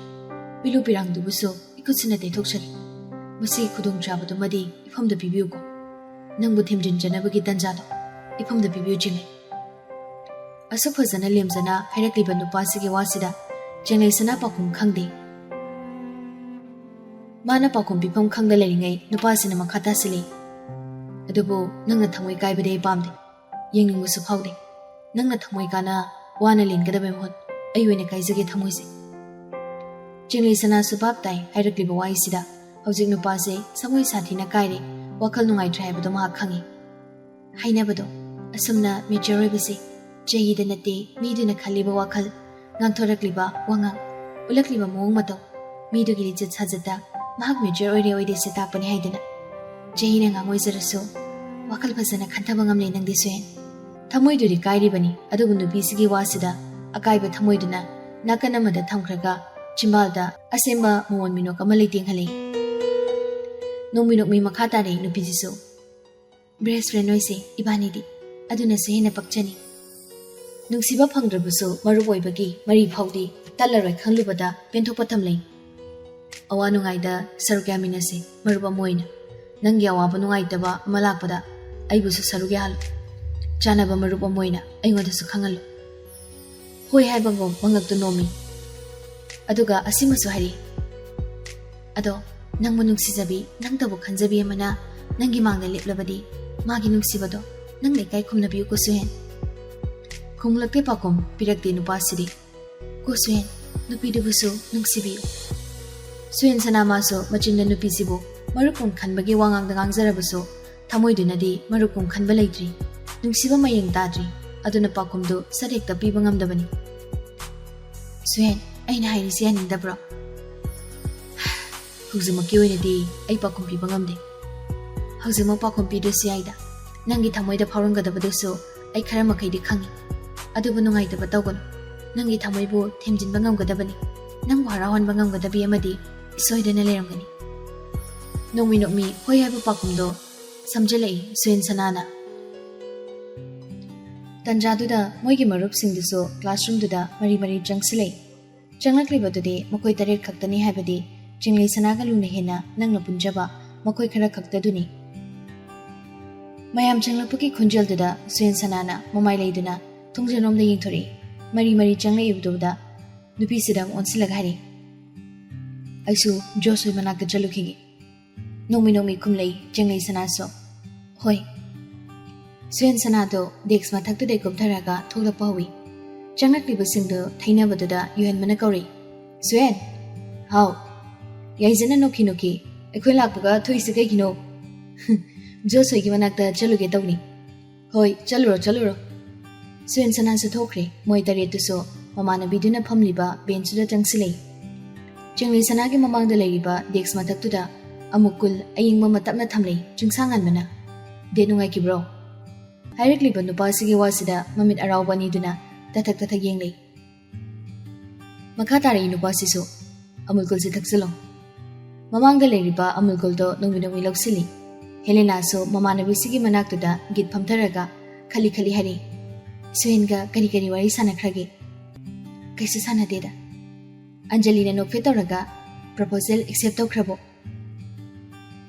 Milu pirangdubusu ikutsina tethokchari. Masi khudong chabadumadi ifamda pibiyuko. Nangbu thimjinjanabagi tanjado. Ifamda pibiyu jingai. Asuk fazana lemjana hairakliba nupasigi wasida jenglai sana pakum khangde. Mana pakum pipam khangda leringai nupasina makhata sili. Adubu nangna thamoi kaibade pamde. Yengningusu phaude. Nangna thamoi kana wana lengadabe mohot ayoina kaijage thamoise. Jenglai sana subab tai hairakliba waisida hojik nupase samoi sathina kaire wakhal nungai traibado ma khangi. Hainabado asumna mature bisi Jayida nate miduna khaliba wakhal ngangthorakliba wangang ulakliba mong mataw midugi lijat sajata mahak major oide se takpani haidana jayina ngangoi jaraso wakal phasana khantaba ngamle nangdi suen thamoiduri kairibani adubu nubisigi wasida akaiba thamoiduna nakana mada thamkhraga chimbalda asemba mon minok amalai tinghale nominok mi makhatare nupijiso best friend oise ibanidi aduna sehena pakchani Nungsiba phangdrabusu maruboibagi mari phawdi talaroi khanglubada penthokpatham lei awa nungaida sarugya minase maruba moina nangya awa nungaitaba malakpada aibusu sarugya hal chanaba maruba moina aingoda su khangal hoi haibangom mangaktu nomi aduga asimasu hari ado nangmu nungsijabi nangtabu khanjabi amana nangi mangda leplabadi magi nungsibado nang lekai khumnabiyu ko suhen Kumlakte pakom pirakte nupasidi. Ko suen nupidubusu nungsibiyo. Suen sanamaso machinda nupisibo marupum khanbagi wangang dangang zarabuso thamoidunadi marupum khanba leitri. Nungsiba mayeng tadri aduna pakomdu sarekta piba ngamdabani. Suen aina hairisi hanindabro. Huzumaki oinadi ai pakom piba ngamde. Huzuma pakom pidusi aida. Nangi thamoida phauranggadabadusu ai khara makhaidi khangi. Adubu nungaitaba tawgon nangi thamoibu themjinba ngamgadabani nangbu harawanba ngamgadabi amadi isoidana leramgani nongmi nokmi hoi haiba pakumdo samjalai suen sanana tanjaduda moigi marup singduso classroom duda mari jangsilai janglaklibadude makoi taret khaktani haibadi jinglai sanaga lungna hena nangna punjaba makoi khara khaktaduni mayam janglapaki khunjalduda suen sanana mamai leiduna Tungjanom da yingthori mari changle ibduda nupi sidam onsilaga hari aisu josoi manakta chalukhigi nomi kumlei jenglai sanaso hoi suen sanado dex mathaktu de kumtharaga tholakpa hui changlakli basingdo thainabaduda yuhan mana kauri suen hau yaijana noki ꯑꯩꯈꯣꯏ ꯂꯥꯛꯄꯒ ꯊꯣꯛꯏꯁꯤ ꯀꯩꯒꯤꯅꯣ? ꯖꯣꯁ ꯍꯣꯏꯒꯤ ꯃꯅꯥꯛꯇ ꯆꯠꯂꯨꯒꯦ ꯇꯧꯅꯤ꯫ ꯍꯣꯏ, ꯆꯠꯂꯨꯔꯣ꯫ ꯁꯨꯌꯦꯟ ꯁꯅꯥꯁꯨ ꯊꯣꯛꯈ꯭ꯔꯦ꯫ ꯃꯣꯏ ꯇꯔꯦꯠꯇꯨꯁꯨ ꯃꯃꯥꯟꯅꯕꯤꯗꯨꯅ ꯐꯝꯂꯤꯕ ꯕꯦꯟꯆꯇꯨꯗ ꯆꯪꯁꯤꯜꯂꯛꯏ꯫ ꯆꯤꯡꯂꯩ ꯁꯅꯥꯒꯤ ꯃꯃꯥꯡꯗ ꯂꯩꯔꯤꯕ ꯗꯦꯛꯁ ꯃꯊꯛꯇꯨꯗ ꯑꯃꯨꯛ ꯀꯨꯜ ꯑꯌꯤꯡꯕ ꯑꯃ ꯇꯞꯅ ꯊꯝꯂꯩ ꯆꯤꯡꯁꯥꯡꯉꯥꯟꯕꯅ꯫ ꯗꯦꯠ ꯅꯨꯡꯉꯥꯏꯈꯤꯕ꯭ꯔꯣ? ꯍꯥꯏꯔꯛꯂꯤꯕ ꯅꯨꯄꯥꯁꯤꯒꯤ ꯋꯥꯁꯤꯗ ꯃꯃꯤꯠ ꯑꯔꯥꯎꯕ ꯑꯅꯤꯗꯨꯅ ꯇꯊꯛ ꯌꯦꯡꯂꯩ꯫ ꯃꯈꯥ ꯇꯥꯔꯛꯏ ꯅꯨꯄꯥꯁꯤꯁꯨ, ꯑꯃꯨꯜ ꯀꯨꯜꯁꯤ ꯊꯛꯆꯤꯜꯂꯣ꯫ ꯃꯃꯥꯡꯗ ꯂꯩꯔꯤꯕ ꯑꯃꯨꯜ ꯀꯨꯜꯗꯣ ꯅꯣꯡꯃꯤ ꯂꯧꯁꯤꯜꯂꯤ꯫ ꯍꯦꯂꯦꯅꯥꯁꯨ ꯃꯃꯥꯟꯅꯕꯤꯁꯤꯒꯤ ꯃꯅꯥꯛꯇꯨꯗ ꯒꯤꯠ ꯐꯝꯊꯔꯒ ꯈꯜꯂꯤ ꯍꯥꯏꯔꯤ꯫ ꯁꯨꯌꯦꯟꯒ ꯀꯔꯤ ꯋꯥꯔꯤ ꯁꯥꯟꯅꯈ꯭ꯔꯒꯦ? ꯀꯩꯁꯨ ꯁꯥꯟꯅꯗꯦꯗ꯫ ꯑꯟꯖꯂꯤꯅ ꯅꯣꯛꯐꯦꯠ ꯇꯧꯔꯒ ꯄ꯭ꯔꯄꯣꯖꯦꯜ ꯑꯦꯛꯁꯦꯞ ꯇꯧꯈ꯭ꯔꯕꯣ?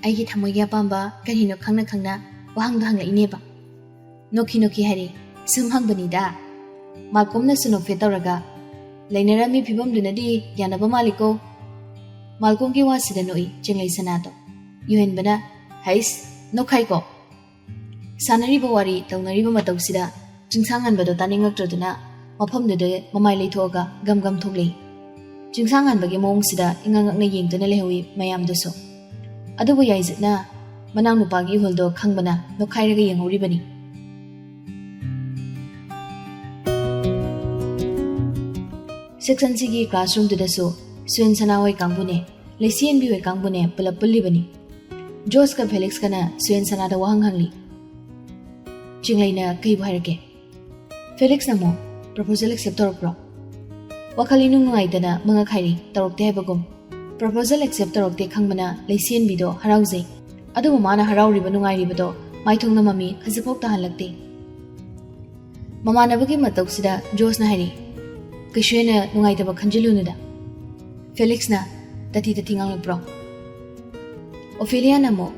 ꯑꯩꯒꯤ ꯊꯃꯣꯏꯒꯤ ꯑꯄꯥꯝꯕ ꯀꯔꯤꯅꯣ ꯈꯪꯅ ꯋꯥꯍꯪꯗꯣ ꯍꯪꯂꯛꯏꯅꯦꯕ꯫ ꯅꯣꯛꯈꯤ ꯍꯥꯏꯔꯤ꯫ ꯁꯨꯝ ꯍꯪꯕꯅꯤꯗ꯫ ꯃꯥꯜꯀꯣꯝꯅꯁꯨ ꯅꯣꯛꯐꯦꯠ ꯇꯧꯔꯒ ꯂꯩꯅꯔꯝꯃꯤ ꯐꯤꯕꯝꯗꯨꯅꯗꯤ ꯌꯥꯅꯕ ꯃꯥꯜꯂꯤꯀꯣ꯫ ꯃꯥꯜꯀꯣꯝꯒꯤ ꯋꯥꯁꯤꯗ ꯅꯣꯛꯏ ꯆꯤꯡꯂꯩ ꯁꯅꯥꯗꯣ꯫ ꯌꯨꯍꯦꯟꯕꯅ ꯍꯩꯁ ꯅꯣꯛꯈꯥꯏꯀꯣ꯫ ꯁꯥꯟꯅꯔꯤꯕ ꯋꯥꯔꯤ ꯇꯧꯅꯔꯤꯕ ꯃꯇꯧꯁꯤꯗ ꯆꯤꯡꯁꯥꯡꯉꯥꯟꯕꯗꯣ ꯇꯥꯅꯤꯡꯉꯛꯇ꯭ꯔꯗꯨꯅ ꯃꯐꯝꯗꯨꯗ ꯃꯃꯥꯏ ꯂꯩꯊꯣꯛꯑꯒ ꯒꯝ ꯊꯣꯛꯂꯛꯏ꯫ ꯆꯤꯡꯁꯥꯡꯉꯥꯟꯕꯒꯤ ꯃꯑꯣꯡꯁꯤꯗ ꯏꯉꯛꯅ ꯌꯦꯡꯗꯨꯅ ꯂꯩꯍꯧꯏ ꯃꯌꯥꯝꯗꯨꯁꯨ꯫ ꯑꯗꯨꯕꯨ ꯌꯥꯏꯖꯠꯅ ꯃꯅꯥꯎꯅꯨꯄꯥꯒꯤ ꯏꯍꯨꯜꯗꯣ ꯈꯪꯕꯅ ꯅꯣꯛꯈꯥꯏꯔꯒ ꯌꯦꯡꯍꯧꯔꯤꯕꯅꯤ꯫ ꯁꯦꯛꯁꯟꯁꯤꯒꯤ ꯀ꯭ꯂꯥꯁꯔꯨꯝꯗꯨꯗꯁꯨ ꯁꯨꯌꯦꯟ ꯁꯅꯥ ꯍꯣꯏ ꯀꯥꯡꯕꯨꯅꯦ, ꯂꯩꯁꯤꯌꯦꯟꯕꯤ ꯍꯣꯏ ꯀꯥꯡꯕꯨꯅꯦ ꯄꯨꯂꯞ ꯄꯨꯜꯂꯤꯕꯅꯤ꯫ ꯖꯣꯁꯀ ꯐꯦꯂꯤꯛꯁꯀꯅ ꯁꯨꯌꯦꯟ ꯁꯅꯥꯗ ꯋꯥꯍꯪ ꯍꯪꯂꯤ꯫ ꯆꯤꯡꯂꯩꯅ ꯀꯩꯕꯨ ꯍꯥꯏꯔꯛꯀꯦ? ꯐꯦꯂꯤꯛꯁꯅ ꯑꯃꯨꯛ ꯄ꯭ꯔꯄꯣꯖꯦꯜ ꯑꯦꯛꯁꯦꯞ ꯇꯧꯔꯛꯄ꯭ꯔꯣ? ꯋꯥꯈꯜ ꯏꯅꯨꯡ ꯅꯨꯡꯉꯥꯏꯇꯅ ꯃꯉꯛ ꯍꯥꯏꯔꯤ ꯇꯧꯔꯛꯇꯦ ꯍꯥꯏꯕꯒꯨꯝ꯫ ꯄ꯭ꯔꯄꯣꯖꯦꯜ ꯑꯦꯛꯁꯦꯞ ꯇꯧꯔꯛꯇꯦ ꯈꯪꯕꯅ ꯂꯩꯁꯤꯌꯦꯟꯕꯤꯗꯣ ꯍꯔꯥꯎꯖꯩ꯫ ꯑꯗꯨꯕꯨ ꯃꯥꯅ ꯍꯔꯥꯎꯔꯤꯕ ꯅꯨꯡꯉꯥꯏꯔꯤꯕꯗꯣ ꯃꯥꯏꯊꯣꯡꯅ ꯃꯃꯤ ꯈꯖꯤꯛꯐꯥꯎ ꯇꯥꯍꯜꯂꯛꯇꯦ꯫ ꯃꯃꯥꯟꯅꯕꯒꯤ ꯃꯇꯧꯁꯤꯗ ꯖꯣꯁꯅ ꯍꯥꯏꯔꯤ, ꯀꯩꯁꯨ ꯍꯦꯟꯅ ꯅꯨꯡꯉꯥꯏꯇꯕ ꯈꯟꯖꯤꯜꯂꯨꯅꯨꯗ꯫ ꯐꯦꯂꯤꯛꯁꯅ ꯇꯊꯤ ꯉꯥꯡꯂꯛꯄ꯭ꯔꯣ? ꯑꯣꯐꯦꯂꯤꯌꯥꯅ ꯑꯃꯨꯛ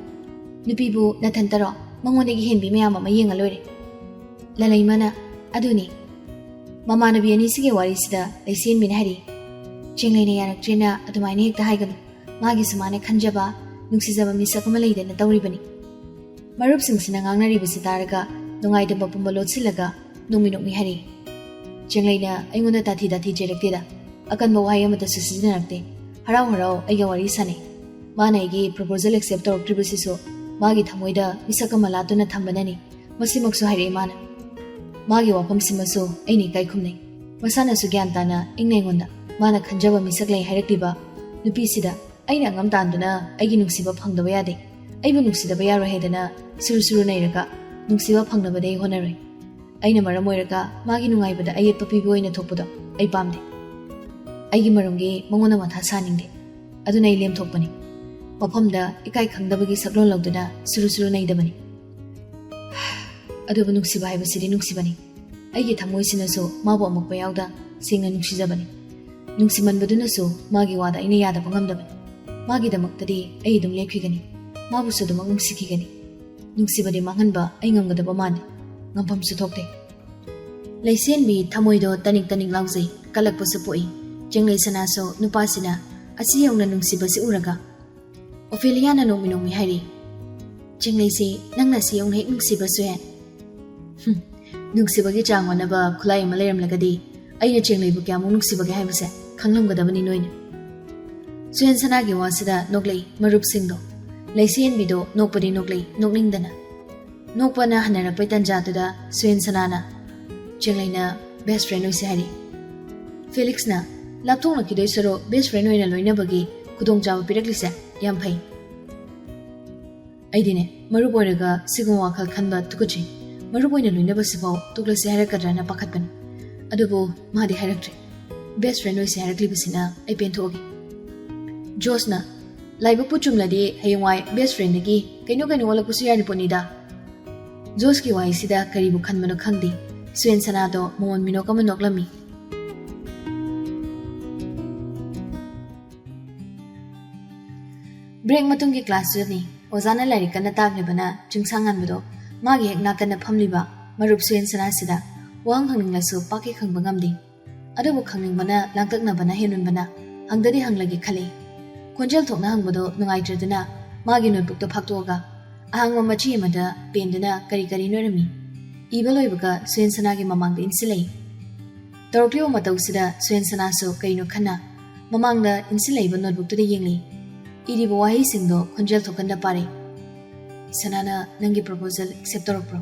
ꯅꯨꯄꯤꯕꯨ ꯅꯊꯟꯇꯔꯣ? ꯃꯉꯣꯟꯗꯒꯤ ꯍꯦꯟꯕꯤ ꯃꯌꯥꯝ ꯑꯃ ꯌꯦꯡꯉ ꯂꯣꯏꯔꯦ꯫ ꯂꯂꯩꯃꯅ ꯑꯗꯨꯅꯤ꯫ ꯃꯃꯥꯟꯅꯕꯤ ꯑꯅꯤꯁꯤꯒꯤ ꯋꯥꯔꯤꯁꯤꯗ ꯂꯩꯁꯤꯌꯦꯟꯕꯤꯅ ꯍꯥꯏꯔꯤ, ꯆꯤꯡꯂꯩꯅ ꯌꯥꯔꯛꯇ꯭ꯔꯦꯅ ꯑꯗꯨꯃꯥꯏꯅ ꯍꯦꯛꯇ ꯍꯥꯏꯒꯅꯨ꯫ ꯃꯥꯒꯤꯁꯨ ꯃꯥꯅ ꯈꯟꯖꯕ ꯅꯨꯡꯁꯤꯖꯕ ꯃꯤꯁꯛ ꯑꯃ ꯂꯩꯗꯅ ꯇꯧꯔꯤꯕꯅꯤ꯫ ꯃꯔꯨꯞꯁꯤꯡꯁꯤꯅ ꯉꯥꯡꯅꯔꯤꯕꯁꯤ ꯇꯥꯔꯒ ꯅꯨꯡꯉꯥꯏꯇꯕ ꯄꯨꯝꯕ ꯂꯣꯠꯁꯤꯜꯂꯒ ꯅꯣꯛꯃꯤ ꯍꯥꯏꯔꯤ꯫ ꯆꯤꯡꯂꯩꯅ ꯑꯩꯉꯣꯟꯗ ꯇꯥꯊꯤ ꯆꯩꯔꯛꯇꯦꯗ꯫ ꯑꯀꯟꯕ ꯋꯥꯍꯩ ꯑꯃꯠꯇꯁꯨ ꯁꯤꯖꯤꯟꯅꯔꯛꯇꯦ꯫ ꯍꯔꯥꯎ ꯑꯩꯒ ꯋꯥꯔꯤ ꯁꯥꯟꯅꯩ꯫ ꯃꯥꯅ ꯑꯩꯒꯤ ꯄ꯭ꯔꯄꯣꯖꯦꯜ ꯑꯦꯛꯁꯦꯞ ꯇꯧꯔꯛꯇ꯭ꯔꯤꯕꯁꯤꯁꯨ ꯃꯥꯒꯤ ꯊꯃꯣꯏꯗ ꯃꯤꯁꯛ ꯑꯃ ꯂꯥꯠꯇꯨꯅ ꯊꯝꯕꯅꯅꯤ꯫ ꯃꯁꯤꯃꯛꯁꯨ ꯍꯥꯏꯔꯛꯏ ꯃꯥꯅ꯫ ꯃꯥꯒꯤ ꯋꯥꯐꯝꯁꯤꯃꯁꯨ ꯑꯩꯅ ꯏꯀꯥꯏ ꯈꯨꯝꯅꯩ꯫ ꯃꯁꯥꯅꯁꯨ ꯒ꯭ꯌꯥꯟ ꯇꯥꯅ ꯏꯪꯅ ꯑꯩꯉꯣꯟꯗ ꯃꯥꯅ ꯈꯟꯖꯕ ꯃꯤꯁꯛ ꯂꯩ ꯍꯥꯏꯔꯛꯂꯤꯕ ꯅꯨꯄꯤꯁꯤꯗ ꯑꯩꯅ ꯑꯉꯝ ꯇꯥꯟꯗꯨꯅ ꯑꯩꯒꯤ ꯅꯨꯡꯁꯤꯕ ꯐꯪꯗꯕ ꯌꯥꯗꯦ꯫ ꯑꯩꯕꯨ ꯅꯨꯡꯁꯤꯗꯕ ꯌꯥꯔꯣꯏ ꯍꯥꯏꯗꯅ ꯁꯨꯔꯨ ꯅꯩꯔꯒ ꯅꯨꯡꯁꯤꯕ ꯐꯪꯅꯕꯗ ꯑꯩ ꯍꯣꯠꯅꯔꯣꯏ꯫ ꯑꯩꯅ ꯃꯔꯝ ꯑꯣꯏꯔꯒ ꯃꯥꯒꯤ ꯅꯨꯡꯉꯥꯏꯕꯗ ꯑꯌꯦꯠꯄ ꯄꯤꯕ ꯑꯣꯏꯅ ꯊꯣꯛꯄꯗꯣ ꯑꯩ ꯄꯥꯝꯗꯦ꯫ ꯑꯩꯒꯤ ꯃꯔꯝꯒꯤ ꯃꯉꯣꯟꯗ ꯃꯊꯥ ꯁꯥꯅꯤꯡꯗꯦ꯫ ꯑꯗꯨꯅ ꯑꯩ ꯂꯦꯝꯊꯣꯛꯄꯅꯤ꯫ ꯃꯐꯝꯗ ꯏꯀꯥꯏ ꯈꯪꯗꯕꯒꯤ ꯁꯛꯂꯣꯟ ꯂꯧꯗꯨꯅ ꯁꯨꯔꯨ ꯅꯩꯗꯕꯅꯤ꯫ ꯑꯗꯨꯕꯨ ꯅꯨꯡꯁꯤꯕ ꯍꯥꯏꯕꯁꯤꯗꯤ ꯅꯨꯡꯁꯤꯕꯅꯤ꯫ ꯑꯩꯒꯤ ꯊꯃꯣꯏꯁꯤꯅꯁꯨ ꯃꯥꯕꯨ ꯑꯃꯨꯛꯄ ꯌꯥꯎꯗ ꯁꯦꯡꯅ ꯅꯨꯡꯁꯤꯖꯕꯅꯤ꯫ ꯅꯨꯡꯁꯤꯃꯟꯕꯗꯨꯅꯁꯨ ꯃꯥꯒꯤ ꯋꯥꯗ ꯑꯩꯅ ꯌꯥꯗꯕ ꯉꯝꯗꯕꯅꯤ꯫ ꯃꯥꯒꯤꯗꯃꯛꯇꯗꯤ ꯑꯩ ꯑꯗꯨꯝ ꯂꯦꯞꯈꯤꯒꯅꯤ꯫ ꯃꯥꯕꯨꯁꯨ ꯑꯗꯨꯃꯛ ꯅꯨꯡꯁꯤꯈꯤꯒꯅꯤ꯫ ꯅꯨꯡꯁꯤꯕꯗꯤ ꯃꯥꯡꯍꯟꯕ ꯑꯩ ꯉꯝꯒꯗꯕ ꯃꯥꯟꯗꯦ꯫ ꯉꯝꯐꯝꯁꯨ ꯊꯣꯛꯇꯦ꯫ ꯂꯩꯁꯦꯟꯕꯤ ꯊꯃꯣꯏꯗꯣ ꯇꯅꯤꯛ ꯂꯥꯎꯖꯩ, ꯀꯜꯂꯛꯄꯁꯨ ꯄꯣꯛꯏ꯫ ꯆꯤꯡꯂꯩ ꯁꯅꯥꯁꯨ ꯅꯨꯄꯥꯁꯤꯅ ꯑꯁꯤ ꯌꯧꯅ ꯅꯨꯡꯁꯤꯕꯁꯤ ꯎꯔꯒ ꯑꯣꯐꯦꯂꯤꯌꯥꯅ ꯅꯣꯛꯃꯤ ꯍꯥꯏꯔꯤ, ꯆꯤꯡꯂꯩꯁꯤ ꯅꯪꯅ ꯑꯁꯤ ꯌꯧꯅ ꯍꯦꯛ ꯅꯨꯡꯁꯤꯕꯁꯨ ꯍꯦ꯫ ꯅꯨꯡꯁꯤꯕꯒꯤ ꯆꯥꯡ ꯃꯥꯟꯅꯕ ꯈꯨꯠꯂꯥꯏ ꯑꯃ ꯂꯩꯔꯝꯂꯒꯗꯤ ꯑꯩꯅ ꯆꯤꯡꯂꯩꯕꯨ ꯀꯌꯥꯃꯨꯛ ꯅꯨꯡꯁꯤꯕꯒꯦ ꯍꯥꯏꯕꯁꯦ ꯈꯪꯂꯝꯒꯗꯕꯅꯤ ꯅꯣꯏꯅ꯫ ꯁꯨꯌꯦꯟ ꯁꯅꯥꯒꯤ ꯋꯥꯁꯤꯗ ꯅꯣꯛꯂꯩ ꯃꯔꯨꯞꯁꯤꯡꯗꯣ꯫ ꯂꯩꯁꯦꯟꯕꯤꯗꯣ ꯅꯣꯛꯄꯗꯤ ꯅꯣꯛꯂꯩ ꯅꯣꯛꯅꯤꯡꯗꯅ꯫ ꯅꯣꯛꯄꯅ ꯍꯟꯅꯔꯛꯄꯩ ꯇꯟꯖꯥꯗꯨꯗ ꯁꯨꯌꯦꯟ ꯁꯅꯥꯅ ꯆꯤꯡꯂꯩꯅ ꯕꯦꯁ ꯐ꯭ꯔꯦꯟ ꯑꯣꯏꯁꯦ ꯍꯥꯏꯔꯤ꯫ ꯐꯦꯂꯤꯛꯁꯅ ꯂꯥꯞꯊꯣꯛꯅꯈꯤꯗꯣꯏ ꯁꯔꯨꯛ ꯕꯦꯁ ꯐ꯭ꯔꯦꯟ ꯑꯣꯏꯅ ꯂꯣꯏꯅꯕꯒꯤ ꯈꯨꯗꯣꯡꯆꯥꯕ ꯄꯤꯔꯛꯂꯤꯁꯦ ꯌꯥꯝ ꯐꯩ꯫ ꯑꯩꯗꯤꯅꯦ ꯃꯔꯨꯞ ꯑꯣꯏꯔꯒ ꯁꯤꯒꯨꯝꯕ ꯋꯥꯈꯜ ꯈꯟꯕ ꯇꯨꯀꯠꯆꯩ꯫ ꯃꯔꯨꯞ ꯑꯣꯏꯅ ꯂꯣꯏꯅꯕꯁꯤꯐꯥꯎ ꯇꯣꯛꯂꯁꯤ ꯍꯥꯏꯔꯛꯀꯗ꯭ꯔꯅ ꯄꯥꯈꯠꯄꯅꯤ꯫ ꯑꯗꯨꯕꯨ ꯃꯥꯗꯤ ꯍꯥꯏꯔꯛꯇ꯭ꯔꯦ꯫ ꯕꯦꯁ ꯐ꯭ꯔꯦꯟ ꯑꯣꯏꯁꯦ ꯍꯥꯏꯔꯛꯂꯤꯕꯁꯤꯅ ꯑꯩ ꯄꯦꯟꯊꯣꯛꯑꯒꯦ꯫ ꯖꯣꯁꯅ ꯂꯥꯏꯕꯛꯄꯨ ꯆꯨꯝꯂꯗꯤ ꯍꯌꯦꯡꯋꯥꯏ ꯕꯦꯁ ꯐ꯭ꯔꯦꯟꯗꯒꯤ ꯀꯩꯅꯣ ꯑꯣꯜꯂꯛꯄꯁꯨ ꯌꯥꯔꯤ ꯄꯣꯠꯅꯤꯗ꯫ ꯖꯣꯁꯀꯤ ꯋꯥꯍꯩꯁꯤꯗ ꯀꯔꯤꯕꯨ ꯈꯟꯕꯅꯣ ꯈꯪꯗꯦ꯫ ꯁꯨꯌꯦꯟ ꯁꯅꯥꯗꯣ ꯃꯉꯣꯟ ꯃꯤꯅꯣꯛ ꯑꯃ ꯅꯣꯛꯂꯝꯃꯤ꯫ ꯕ꯭ꯔꯦꯛ ꯃꯇꯨꯡꯒꯤ ꯀ꯭ꯂꯥꯁꯇꯨꯗꯅꯤ ꯑꯣꯖꯥꯅ ꯂꯥꯏꯔꯤꯛ ꯀꯟꯅ ꯇꯥꯛꯂꯤꯕꯅ ꯆꯤꯡꯁꯥꯡꯉꯥꯟꯕꯗꯣ ꯃꯥꯒꯤ ꯍꯦꯛ ꯅꯥꯀꯟꯅ ꯐꯝꯂꯤꯕ ꯃꯔꯨꯞ ꯁꯨꯌꯦꯟ ꯁꯅꯥꯁꯤꯗ ꯋꯥꯍꯪ ꯍꯪꯅꯤꯡꯂꯁꯨ ꯄꯥꯛꯀꯤ ꯈꯪꯕ ꯉꯝꯗꯦ꯫ ꯑꯗꯨꯕꯨ ꯈꯪꯅꯤꯡꯕꯅ ꯂꯥꯡꯇꯛꯅꯕꯅ ꯍꯦꯟꯃꯟꯕꯅ ꯍꯪꯗꯗꯤ ꯍꯪꯂꯒꯦ ꯈꯜꯂꯤ꯫ ꯈꯣꯟꯖꯦꯜ ꯊꯣꯛꯅ ꯍꯪꯕꯗꯣ ꯅꯨꯡꯉꯥꯏꯇ꯭ꯔꯗꯨꯅ ꯃꯥꯒꯤ ꯅꯣꯠꯕꯨꯛꯇꯣ ꯐꯥꯛꯇꯣꯛꯑꯒ ꯑꯍꯥꯡꯕ ꯃꯆꯤ ꯑꯃꯗ ꯄꯦꯟꯗꯨꯅ ꯀꯔꯤ ꯅꯣꯏꯔꯝꯃꯤ꯫ ꯏꯕ ꯂꯣꯏꯕꯒ ꯁꯨꯌꯦꯟ ꯁꯅꯥꯒꯤ ꯃꯃꯥꯡꯗ ꯏꯟꯁꯤꯜꯂꯛꯏ꯫ ꯇꯧꯔꯛꯂꯤꯕ ꯃꯇꯧꯁꯤꯗ ꯁꯨꯌꯦꯟ ꯁꯅꯥꯁꯨ ꯀꯩꯅꯣ ꯈꯟꯅ ꯃꯃꯥꯡꯗ ꯏꯟꯁꯤꯜꯂꯛꯏꯕ ꯅꯣꯠꯕꯨꯛꯇꯨꯗ ꯌꯦꯡꯂꯤ꯫ ꯏꯔꯤꯕ ꯋꯥꯍꯩꯁꯤꯡꯗꯣ ꯈꯣꯟꯖꯦꯜ ꯊꯣꯛꯍꯟꯅ ꯄꯥꯔꯦ꯫ ꯁꯅꯥꯅ ꯅꯪꯒꯤ ꯄ꯭ꯔꯣꯄꯣꯖꯦꯜ ꯑꯦꯛꯁꯦꯞ ꯇꯧꯔꯛꯄ꯭ꯔꯣ?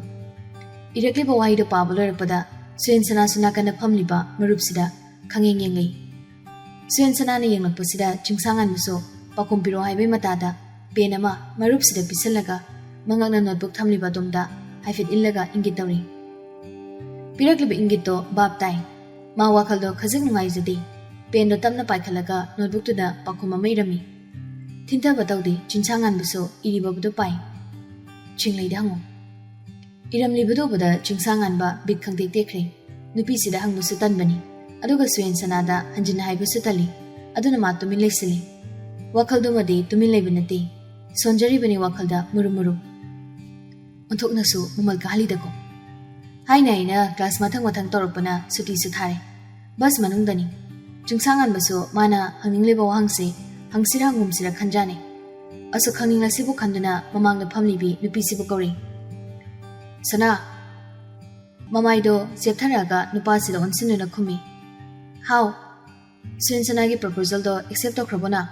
ꯏꯔꯛꯂꯤꯕ ꯋꯥꯍꯩꯗꯣ ꯄꯥꯕ ꯂꯣꯏꯔꯛꯄꯗ ꯁꯨꯌꯦꯟ ꯁꯅꯥꯁꯨ ꯅꯥꯀꯟꯗ ꯐꯝꯂꯤꯕ ꯃꯔꯨꯞꯁꯤꯗ ꯈꯪꯌꯦꯡ ꯌꯦꯡꯂꯛꯏ꯫ ꯁꯨꯌꯦꯟ ꯁꯅꯥꯅ ꯌꯦꯡꯂꯛꯄꯁꯤꯗ ꯆꯤꯡꯁꯥꯡꯉꯥꯟꯕꯁꯨ ꯄꯥꯎꯈꯨꯝ ꯄꯤꯔꯛꯑꯣ ꯍꯥꯏꯕꯩ ꯃꯇꯥꯗ ꯄꯦꯟ ꯑꯃ ꯃꯔꯨꯞꯁꯤꯗ ꯄꯤꯁꯜꯂꯒ ꯃꯉꯛꯅ ꯅꯣꯠꯕꯨꯛ ꯊꯝꯂꯤꯕ ꯑꯗꯣꯝꯗ ꯍꯥꯏꯐꯦꯠ ꯏꯜꯂꯒ ꯏꯪꯒꯤꯠ ꯇꯧꯔꯤ꯫ ꯄꯤꯔꯛꯂꯤꯕ ꯏꯪꯒꯤꯠꯇꯣ ꯚꯥꯞ ꯇꯥꯏ꯫ ꯃꯥ ꯋꯥꯈꯜꯗꯣ ꯈꯖꯤꯛ ꯅꯨꯡꯉꯥꯏꯖꯗꯦ꯫ ꯄꯦꯟꯗꯣ ꯇꯞꯅ ꯄꯥꯏꯈꯠꯂꯒ ꯅꯣꯠꯕꯨꯛꯇꯨꯗ ꯄꯥꯎꯈꯨꯝ ꯑꯃ ꯏꯔꯝꯃꯤ꯫ ꯊꯤꯟꯊꯕ ꯇꯧꯗꯦ ꯆꯤꯡꯁꯥꯡꯉꯥꯟꯕꯁꯨ ꯏꯔꯤꯕꯗꯨ ꯄꯥꯏ꯫ ꯆꯤꯡꯂꯩꯗ ꯍꯪꯉꯨ꯫ ꯏꯔꯝꯂꯤꯕꯗꯨ ꯎꯕꯗ ꯆꯤꯡꯁꯥꯡꯉꯥꯟꯕ ꯕꯤꯠ ꯈꯪꯇꯦꯛ ꯇꯦꯛꯈ꯭ꯔꯦ꯫ ꯅꯨꯄꯤꯁꯤꯗ ꯍꯪꯕꯁꯨ ꯇꯟꯕꯅꯤ, ꯑꯗꯨꯒ ꯁꯨꯌꯦꯟ ꯁꯅꯥꯗ ꯍꯟꯖꯤꯟꯅ ꯍꯥꯏꯕꯁꯨ ꯇꯜꯂꯤ꯫ ꯑꯗꯨꯅ ꯃꯥ ꯇꯨꯃꯤꯟ ꯂꯩꯁꯤꯜꯂꯤ꯫ ꯋꯥꯈꯜꯗꯨꯃꯗꯤ ꯇꯨꯃꯤꯟ ꯂꯩꯕ ꯅꯠꯇꯦ, ꯁꯣꯟꯖꯔꯤꯕꯅꯤ ꯋꯥꯈꯜꯗ ꯃꯨꯔꯨꯝ ꯃꯨꯔꯨꯝ꯫ ꯑꯣꯟꯊꯣꯛꯅꯁꯨ ꯃꯃꯜ ꯀꯥꯍꯜꯂꯤꯗꯀꯣ꯫ ꯍꯥꯏꯅ ꯑꯩꯅ ꯀ꯭ꯂꯥꯁ ꯃꯊꯪ ꯇꯧꯔꯛꯄꯅ ꯁꯨꯇꯤꯁꯨ ꯊꯥꯔꯦ꯫ ꯕꯁ ꯃꯅꯨꯡꯗꯅꯤ꯫ ꯆꯤꯡꯁꯥꯡꯉꯥꯟꯕꯁꯨ ꯃꯥꯅ ꯍꯪꯅꯤꯡꯂꯤꯕ ꯋꯥꯍꯪꯁꯦ ꯍꯪꯁꯤꯔ ꯍꯪꯒꯨꯝꯁꯤꯔ ꯈꯟꯖꯥꯅꯩ꯫ ꯑꯁꯨꯛ ꯈꯪꯅꯤꯡꯂꯁꯤꯕꯨ ꯈꯟꯗꯨꯅ ꯃꯃꯥꯡꯗ ꯐꯝꯂꯤꯕꯤ ꯅꯨꯄꯤꯁꯤꯕꯨ ꯀꯧꯔꯤ꯫ ꯁꯅꯥ꯫ ꯃꯃꯥꯏꯗꯣ ꯆꯦꯞꯊꯔꯛꯑꯒ ꯅꯨꯄꯥꯁꯤꯗ ꯑꯣꯟꯁꯤꯟꯗꯨꯅ ꯈꯨꯝꯃꯤ꯫ ꯍꯥꯎ, ꯁꯨꯌꯦꯟ ꯁꯅꯥꯒꯤ ꯄ꯭ꯔꯄꯣꯖꯦꯜꯗꯣ ꯑꯦꯛꯁꯦꯞ ꯇꯧꯈ꯭ꯔꯕꯣ ꯅꯪ?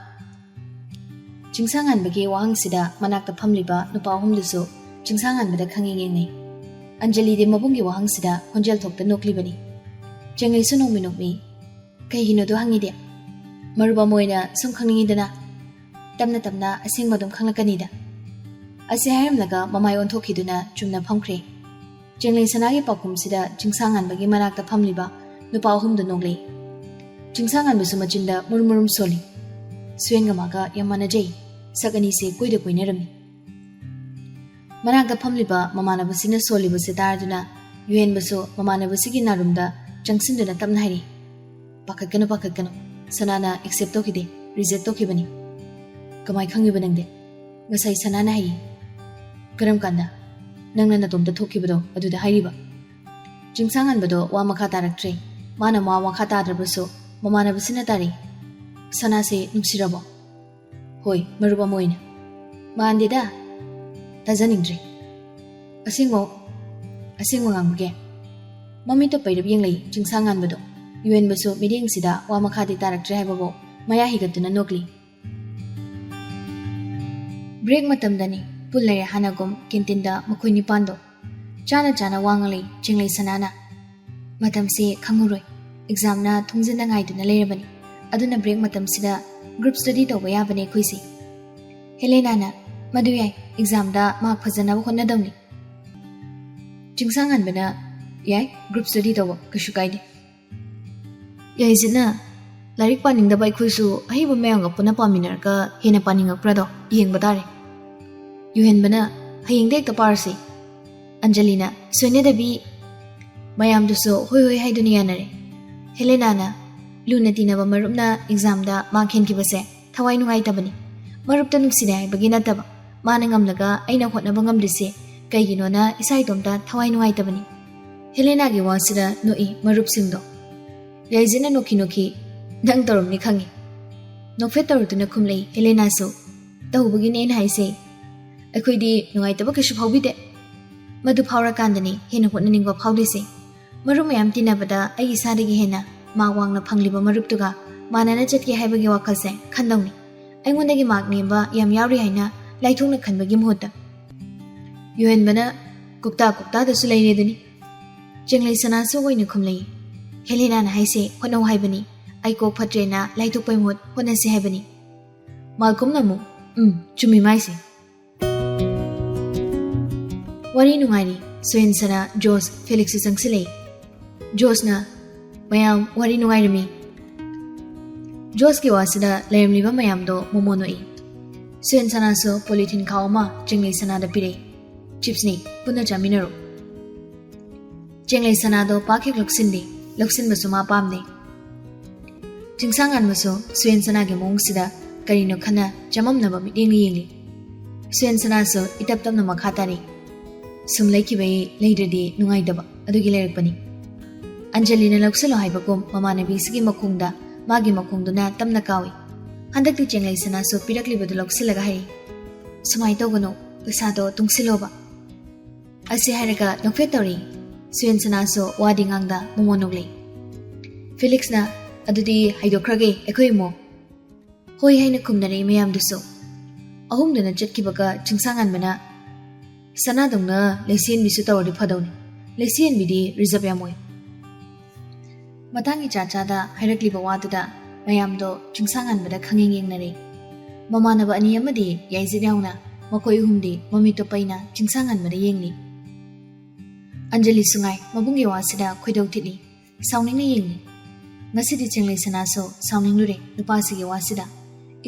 ꯆꯤꯡꯁꯥꯡꯉꯥꯟꯕꯒꯤ ꯋꯥꯍꯪꯁꯤꯗ ꯃꯅꯥꯛꯇ ꯐꯝꯂꯤꯕ ꯅꯨꯄꯥ ꯑꯍꯨꯝꯗꯨꯁꯨ ꯆꯤꯡꯁꯥꯡꯉꯥꯟꯕꯗ ꯈꯪꯌꯦꯡ ꯌꯦꯡꯅꯩ꯫ ꯑꯟꯖꯂꯤꯗꯤ ꯃꯕꯨꯡꯒꯤ ꯋꯥꯍꯪꯁꯤꯗ ꯈꯣꯟꯖꯦꯜ ꯊꯣꯛꯇ ꯅꯣꯛꯂꯤꯕꯅꯤ꯫ ꯆꯦꯡꯂꯩꯁꯨ ꯅꯣꯛꯃꯤ ꯅꯣꯛꯃꯤ꯫ ꯀꯩꯒꯤꯅꯣꯗꯣ ꯍꯪꯉꯤꯗꯤ? ꯃꯔꯨꯞ ꯑꯃ ꯑꯣꯏꯅ ꯁꯨꯝ ꯈꯪꯅꯤꯡꯉꯤꯗꯅ꯫ ꯇꯞꯅ ꯇꯞꯅ ꯑꯁꯦꯡꯕ ꯑꯗꯨꯝ ꯈꯪꯂꯛꯀꯅꯤꯗ꯫ ꯑꯁꯤ ꯍꯥꯏꯔꯝꯂꯒ ꯃꯃꯥꯏ ꯑꯣꯟꯊꯣꯛꯈꯤꯗꯨꯅ ꯆꯨꯝꯅ ꯐꯝꯈ꯭ꯔꯦ꯫ ꯆꯦꯡꯂꯩ ꯁꯅꯥꯒꯤ ꯄꯥꯎꯈꯨꯝꯁꯤꯗ ꯆꯤꯡꯁꯥꯡꯉꯥꯟꯕꯒꯤ ꯃꯅꯥꯛꯇ ꯐꯝꯂꯤꯕ ꯅꯨꯄꯥ ꯑꯍꯨꯝꯗꯨ ꯅꯣꯛꯂꯛꯏ꯫ ꯆꯤꯡꯁꯥꯡꯉꯥꯟꯕꯁꯨ ꯃꯆꯤꯟꯗ ꯃꯨꯔꯨꯝ ꯃꯨꯔꯨꯝ ꯁꯣꯜꯂꯤ꯫ ꯁꯨꯌꯦꯟꯒ ꯃꯥꯒ ꯌꯥꯝ ꯃꯥꯟꯅꯖꯩ꯫ ꯁꯛ ꯑꯅꯤꯁꯦ ꯀꯣꯏꯗ ꯀꯣꯏꯅꯔꯝꯃꯤ꯫ ꯃꯅꯥꯛꯇ ꯐꯝꯂꯤꯕ ꯃꯃꯥꯟꯅꯕꯁꯤꯅ ꯁꯣꯜꯂꯤꯕꯁꯤ ꯇꯥꯔꯗꯨꯅ ꯌꯨꯍꯦꯟꯕꯁꯨ ꯃꯃꯥꯟꯅꯕꯁꯤꯒꯤ ꯅꯥꯔꯨꯝꯗ ꯆꯪꯁꯤꯟꯗꯨꯅ ꯇꯞꯅ ꯍꯥꯏꯔꯤ꯫ ꯄꯥꯈꯠꯀꯅꯨ ꯄꯥꯈꯠꯀꯅꯨ, ꯁꯅꯥꯅ ꯑꯦꯛꯁꯦꯞ ꯇꯧꯈꯤꯗꯦ, ꯔꯤꯖꯦꯛ ꯇꯧꯈꯤꯕꯅꯤ꯫ ꯀꯃꯥꯏ ꯈꯪꯉꯤꯕ ꯅꯪꯗꯤ? ꯉꯁꯥꯏ ꯁꯅꯥꯅ ꯍꯥꯏꯌꯦ꯫ ꯀꯔꯝ ꯀꯥꯟꯗ? ꯅꯪꯅ ꯅꯇꯣꯝꯇ ꯊꯣꯛꯈꯤꯕꯗꯣ ꯑꯗꯨꯗ ꯍꯥꯏꯔꯤꯕ꯫ ꯆꯤꯡꯁꯥꯡꯉꯥꯟꯕꯗꯣ ꯋꯥ ꯃꯈꯥ ꯇꯥꯔꯛꯇ꯭ꯔꯦ꯫ ꯃꯥꯅ ꯋꯥ ꯃꯈꯥ ꯇꯥꯗ꯭ꯔꯕꯁꯨ ꯃꯃꯥꯟꯅꯕꯁꯤꯅ ꯇꯥꯔꯤ꯫ ꯁꯅꯥꯁꯦ ꯅꯨꯡꯁꯤꯔꯕꯣ? ꯍꯣꯏ, ꯃꯔꯨꯞ ꯑꯃ ꯑꯣꯏꯅ꯫ ꯃꯥꯟꯗꯦꯗ꯫ ꯊꯥꯖꯅꯤꯡꯗ꯭ꯔꯤ꯫ ꯑꯁꯦꯡꯕ ꯉꯥꯡꯕꯒꯦ? ꯃꯃꯤꯠꯇꯣ ꯄꯩꯔꯞ ꯌꯦꯡꯂꯛꯏ ꯆꯤꯡꯁꯥꯡꯉꯥꯟꯕꯗꯣ꯫ ꯌꯨꯍꯦꯟꯕꯁꯨ ꯃꯤꯠꯌꯦꯡꯁꯤꯗ ꯋꯥ ꯃꯈꯥꯗꯤ ꯇꯥꯔꯛꯇ꯭ꯔꯦ ꯍꯥꯏꯕꯕꯨ ꯃꯌꯥ ꯍꯤꯒꯠꯇꯨꯅ ꯅꯣꯛꯂꯤ꯫ ꯕ꯭ꯔꯦꯛ ꯃꯇꯝꯗꯅꯤ꯫ ꯄꯨꯜ ꯂꯩꯔꯦ ꯍꯥꯟꯅꯒꯨꯝ ꯀꯦꯟꯇꯤꯟꯗ ꯃꯈꯣꯏ ꯅꯤꯄꯥꯟꯗꯣ ꯆꯥꯅ ꯋꯥ ꯉꯥꯡꯂꯛꯏ ꯆꯦꯡꯂꯩ ꯁꯅꯥꯅ꯫ ꯃꯇꯝꯁꯤ ꯈꯪꯉꯔꯣꯏ꯫ ꯑꯦꯛꯖꯥꯝꯅ ꯊꯨꯡꯖꯤꯟꯅ ꯉꯥꯏꯗꯨꯅ ꯂꯩꯔꯕꯅꯤ꯫ ꯑꯗꯨꯅ ꯕ꯭ꯔꯦꯛ ꯃꯇꯝꯁꯤꯗ ꯒ꯭ꯔꯨꯞ ꯁ꯭ꯇꯗꯤ ꯇꯧꯕ ꯌꯥꯕꯅꯦ ꯑꯩꯈꯣꯏꯁꯦ꯫ ꯍꯦꯂꯦꯅꯥꯅ ꯃꯗꯨ ꯌꯥꯏ, ꯑꯦꯛꯖꯥꯝꯗ ꯃꯥꯔꯛ ꯐꯖꯅꯕ ꯍꯣꯠꯅꯗꯧꯅꯤ꯫ ꯆꯤꯡꯁꯥꯡꯉꯥꯟꯕꯅ ꯌꯥꯏ, ꯒ꯭ꯔꯨꯞ ꯁ꯭ꯇꯗꯤ ꯇꯧꯕ ꯀꯩꯁꯨ ꯀꯥꯏꯗꯦ꯫ ꯌꯥꯏꯖꯤꯠꯅ ꯂꯥꯏꯔꯤꯛ ꯄꯥꯅꯤꯡꯗꯕ ꯑꯩꯈꯣꯏꯁꯨ ꯑꯍꯩꯕ ꯃꯌꯥꯝꯒ ꯄꯨꯟꯅ ꯄꯥꯃꯤꯟꯅꯔꯒ ꯍꯦꯟꯅ ꯄꯥꯅꯤꯡꯉꯛꯄ꯭ꯔꯥꯗꯣ ꯌꯦꯡꯕ ꯇꯥꯔꯦ꯫ ꯌꯨꯍꯦꯟꯕꯅ ꯍꯌꯦꯡꯗ ꯍꯦꯛꯇ ꯄꯥꯔꯁꯤ꯫ ꯑꯟꯖꯂꯤꯅ ꯁꯣꯏꯅꯗꯕꯤ꯫ ꯃꯌꯥꯝꯗꯨꯁꯨ ꯍꯣꯏ ꯍꯣꯏ ꯍꯥꯏꯗꯨꯅ ꯌꯥꯅꯔꯦ꯫ ꯍꯦꯂꯦꯅꯥꯅ ꯂꯨꯅ ꯇꯤꯟꯅꯕ ꯃꯔꯨꯞꯅ ꯑꯦꯛꯖꯥꯝꯗ ꯃꯥꯔꯛ ꯍꯦꯟꯈꯤꯕꯁꯦ ꯊꯋꯥꯏ ꯅꯨꯡꯉꯥꯏꯇꯕꯅꯤ꯫ ꯃꯔꯨꯞꯇ ꯅꯨꯡꯁꯤꯅꯩ ꯍꯥꯏꯕꯒꯤ ꯅꯠꯇꯕ, ꯃꯥꯅ ꯉꯝꯂꯒ ꯑꯩꯅ ꯍꯣꯠꯅꯕ ꯉꯝꯗ꯭ꯔꯤꯁꯦ ꯀꯩꯒꯤꯅꯣꯅ ꯏꯁꯥ ꯏꯇꯣꯝꯇ ꯊꯋꯥꯏ ꯅꯨꯡꯉꯥꯏꯇꯕꯅꯤ꯫ ꯍꯦꯂꯦꯅꯥꯒꯤ ꯋꯥꯁꯤꯗ ꯅꯣꯛꯏ ꯃꯔꯨꯞꯁꯤꯡꯗꯣ꯫ ꯌꯥꯏꯖꯤꯠꯅ ꯅꯣꯛꯈꯤ꯫ ꯅꯪ ꯇꯧꯔꯝꯅꯤ ꯈꯪꯉꯤ꯫ ꯅꯣꯛꯐꯦꯠ ꯇꯧꯔꯛꯇꯨꯅ ꯈꯨꯝꯂꯛꯏ ꯍꯦꯂꯦꯅꯥꯁꯨ꯫ ꯇꯧꯕꯒꯤꯅꯦ ꯑꯩꯅ ꯍꯥꯏꯁꯦ꯫ ꯑꯩꯈꯣꯏꯗꯤ ꯅꯨꯡꯉꯥꯏꯇꯕ ꯀꯩꯁꯨ ꯐꯥꯎꯕꯤꯗꯦ꯫ ꯃꯗꯨ ꯐꯥꯎꯔꯀꯥꯟꯗꯅꯤ ꯍꯦꯟꯅ ꯍꯣꯠꯅꯅꯤꯡꯕ ꯐꯥꯎꯗꯣꯏꯁꯦ꯫ ꯃꯔꯨꯞ ꯃꯌꯥꯝ ꯇꯤꯟꯅꯕꯗ ꯑꯩ ꯏꯁꯥꯗꯒꯤ ꯍꯦꯟꯅ ꯃꯥꯔꯛ ꯋꯥꯡꯅ ꯐꯪꯂꯤꯕ ꯃꯔꯨꯞꯇꯨꯒ ꯃꯥꯟꯅꯅ ꯆꯠꯀꯦ ꯍꯥꯏꯕꯒꯤ ꯋꯥꯈꯜꯁꯦ ꯈꯟꯗꯧꯅꯤ꯫ ꯑꯩꯉꯣꯟꯗꯒꯤ ꯃꯥꯔꯛ ꯅꯦꯝꯕ ꯌꯥꯝ ꯌꯥꯎꯔꯤ ꯍꯥꯏꯅ ꯂꯥꯏꯊꯣꯛꯅ ꯈꯟꯕꯒꯤ ꯃꯍꯨꯠꯇ꯫ ꯌꯨꯍꯦꯟꯕꯅ ꯀꯨꯛꯇꯥꯗꯁꯨ ꯂꯩꯔꯦꯗꯨꯅꯤ꯫ ꯆꯦꯡꯂꯩ ꯁꯅꯥꯁꯨ ꯑꯣꯏꯅ ꯈꯨꯝꯂꯛꯏ꯫ ꯍꯦꯂꯦꯅꯥꯅ ꯍꯥꯏꯁꯦ ꯍꯣꯠꯅꯧ ꯍꯥꯏꯕꯅꯤ꯫ ꯑꯩ ꯀꯣꯛ ꯐꯠꯇ꯭ꯔꯦꯅ ꯂꯥꯏꯊꯣꯛꯄꯩ ꯃꯍꯨꯠ ꯍꯣꯠꯅꯁꯤ ꯍꯥꯏꯕꯅꯤ꯫ ꯃꯥꯜꯀꯣꯝꯅ ꯑꯃꯨꯛ ꯆꯨꯝꯃꯤ ꯃꯥꯏꯁꯦ꯫ ꯋꯥꯔꯤ ꯅꯨꯡꯉꯥꯏꯔꯤ꯫ ꯁꯨꯌꯦꯟ ꯁꯅꯥ, ꯖꯣꯁ, ꯐꯦꯂꯤꯛꯁꯁꯨ ꯆꯪꯁꯤꯜꯂꯛꯏ꯫ ꯖꯣꯁꯅ ꯃꯌꯥꯝ ꯋꯥꯔꯤ ꯅꯨꯡꯉꯥꯏꯔꯝꯃꯤ꯫ ꯖꯣꯁꯀꯤ ꯋꯥꯁꯤꯗ ꯂꯩꯔꯝꯂꯤꯕ ꯃꯌꯥꯝꯗꯣ ꯃꯣꯃꯣ ꯅꯣꯛꯏ꯫ ꯁꯨꯌꯦꯟ ꯁꯅꯥꯁꯨ ꯄꯣꯂꯤꯊꯤꯟ ꯈꯥꯎ ꯑꯃ ꯆꯦꯡꯂꯩ ꯁꯅꯥꯗ ꯄꯤꯔꯛꯏ꯫ ꯆꯤꯞꯁꯅꯤ, ꯄꯨꯟꯅ ꯆꯥꯃꯤꯟꯅꯔꯣ꯫ ꯆꯦꯡꯂꯩ ꯁꯅꯥꯗꯣ ꯄꯥꯛ ꯍꯦꯛ ꯂꯧꯁꯤꯟꯗꯦ꯫ ꯂꯧꯁꯤꯟꯕꯁꯨ ꯃꯥ ꯄꯥꯝꯗꯦ꯫ ꯆꯤꯡꯁꯥꯡꯉꯥꯟꯕꯁꯨ ꯁꯨꯌꯦꯟ ꯁꯅꯥꯒꯤ ꯃꯑꯣꯡꯁꯤꯗ ꯀꯔꯤꯅꯣ ꯈꯟꯅ ꯆꯃꯝꯅꯕ ꯃꯤꯠꯌꯦꯡꯅ ꯌꯦꯡꯂꯤ꯫ ꯁꯨꯌꯦꯟ ꯁꯅꯥꯁꯨ ꯏꯇꯞ ꯇꯞꯅ ꯃꯈꯥ ꯇꯥꯔꯤ꯫ ꯁꯨꯝ ꯂꯩꯈꯤꯕꯩ ꯂꯩꯗ꯭ꯔꯗꯤ ꯅꯨꯡꯉꯥꯏꯇꯕ ꯑꯗꯨꯒꯤ ꯂꯩꯔꯛꯄꯅꯤ꯫ ꯑꯟꯖꯂꯤꯅ ꯂꯧꯁꯤꯜꯂꯣ ꯍꯥꯏꯕꯒꯨꯝ ꯃꯃꯥꯟꯅꯕꯤꯁꯤꯒꯤ ꯃꯈꯣꯡꯗ ꯃꯥꯒꯤ ꯃꯈꯣꯡꯗꯨꯅ ꯇꯞꯅ ꯀꯥꯎꯏ꯫ ꯍꯟꯗꯛꯇꯤ ꯆꯦꯡꯂꯩ ꯁꯅꯥꯁꯨ ꯄꯤꯔꯛꯂꯤꯕꯗꯨ ꯂꯧꯁꯤꯜꯂꯒ ꯍꯥꯏꯔꯤ꯫ ꯁꯨꯃꯥꯏ ꯇꯧꯒꯅꯨ, ꯄꯩꯁꯥꯗꯣ ꯇꯨꯡꯁꯤꯜꯂꯣꯕ꯫ ꯑꯁꯤ ꯍꯥꯏꯔꯒ ꯅꯣꯛꯐꯦꯠ ꯇꯧꯔꯤ꯫ ꯁꯨꯌꯦꯟ ꯁꯅꯥꯁꯨ ꯋꯥꯗꯤ ꯉꯥꯡꯗ ꯃꯣꯃꯣ ꯅꯣꯛꯂꯛꯏ꯫ ꯐꯦꯂꯤꯛꯁꯅ ꯑꯗꯨꯗꯤ ꯍꯥꯏꯗꯣꯛꯈ꯭ꯔꯒꯦ ꯑꯩꯈꯣꯏ ꯑꯃꯨꯛ꯫ ꯍꯣꯏ ꯍꯥꯏꯅ ꯈꯨꯝꯅꯔꯛꯏ ꯃꯌꯥꯝꯗꯨꯁꯨ꯫ ahumduna chatkibaga chingsanganbana sanadongna leisen bisu tawri phadawni leisen bidi reserve yamoi matangi chachada hairakliba waduda mayamdo chingsanganbada khanging yengnare mamanaba ani amadi yaizid yauna makoi humdi mamito paina chingsanganbada yengni Anjali sungai mabungi wasida khoidau thili sauningna yengni ngasidi chenglei sanaso sauning lure nupasigi wasida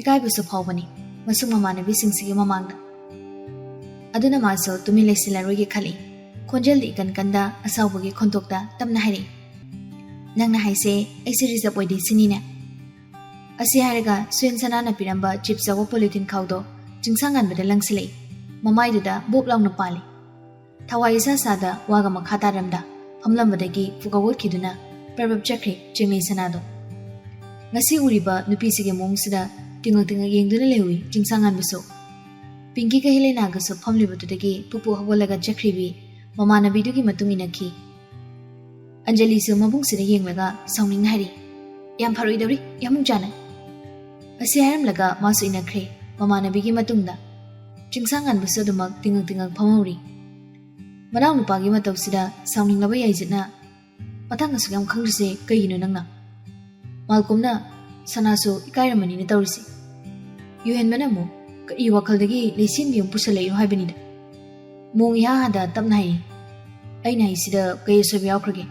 ikai bisu phawbani masung mamanabi singsigi mamangda aduna maso tumi leisilarogi khali khonjel di kan kanda asawbagi khontokta tamna hairi nangna haise aisi reserve oidi sinina asi haraga suen sanana piramba chip zawo polythene khawdo chingsangan bada langsilei mamaiduda bok launa pali thawai isa sada waga makhata ramda phamlambadagi fugawot khiduna prabab chakri chingei sanado ngasi uriba nupisi ge mongsida tingal yengduna lewi chingsangan biso pinki ka helena ga so phamlibudagi pupu hawalaga chakribi mamana bidugi matungina ki Anjali su mabung sida yenglaga sauning hari yam pharoi dawri yamung jana asi haram laga masu inakre mamana bigi matungda chingsangan biso dumak tingal phamawri Manau nupagi matau sida sauning laba yaijitna matang asu yam khangrise kayino nangna malkumna sanasu ikairamani ni tawrisi yuhen manamu ka I wakhaldagi lesin biyum pusalei haibani da mong iha hada tapna hai aina isida kay sobi yaukhrage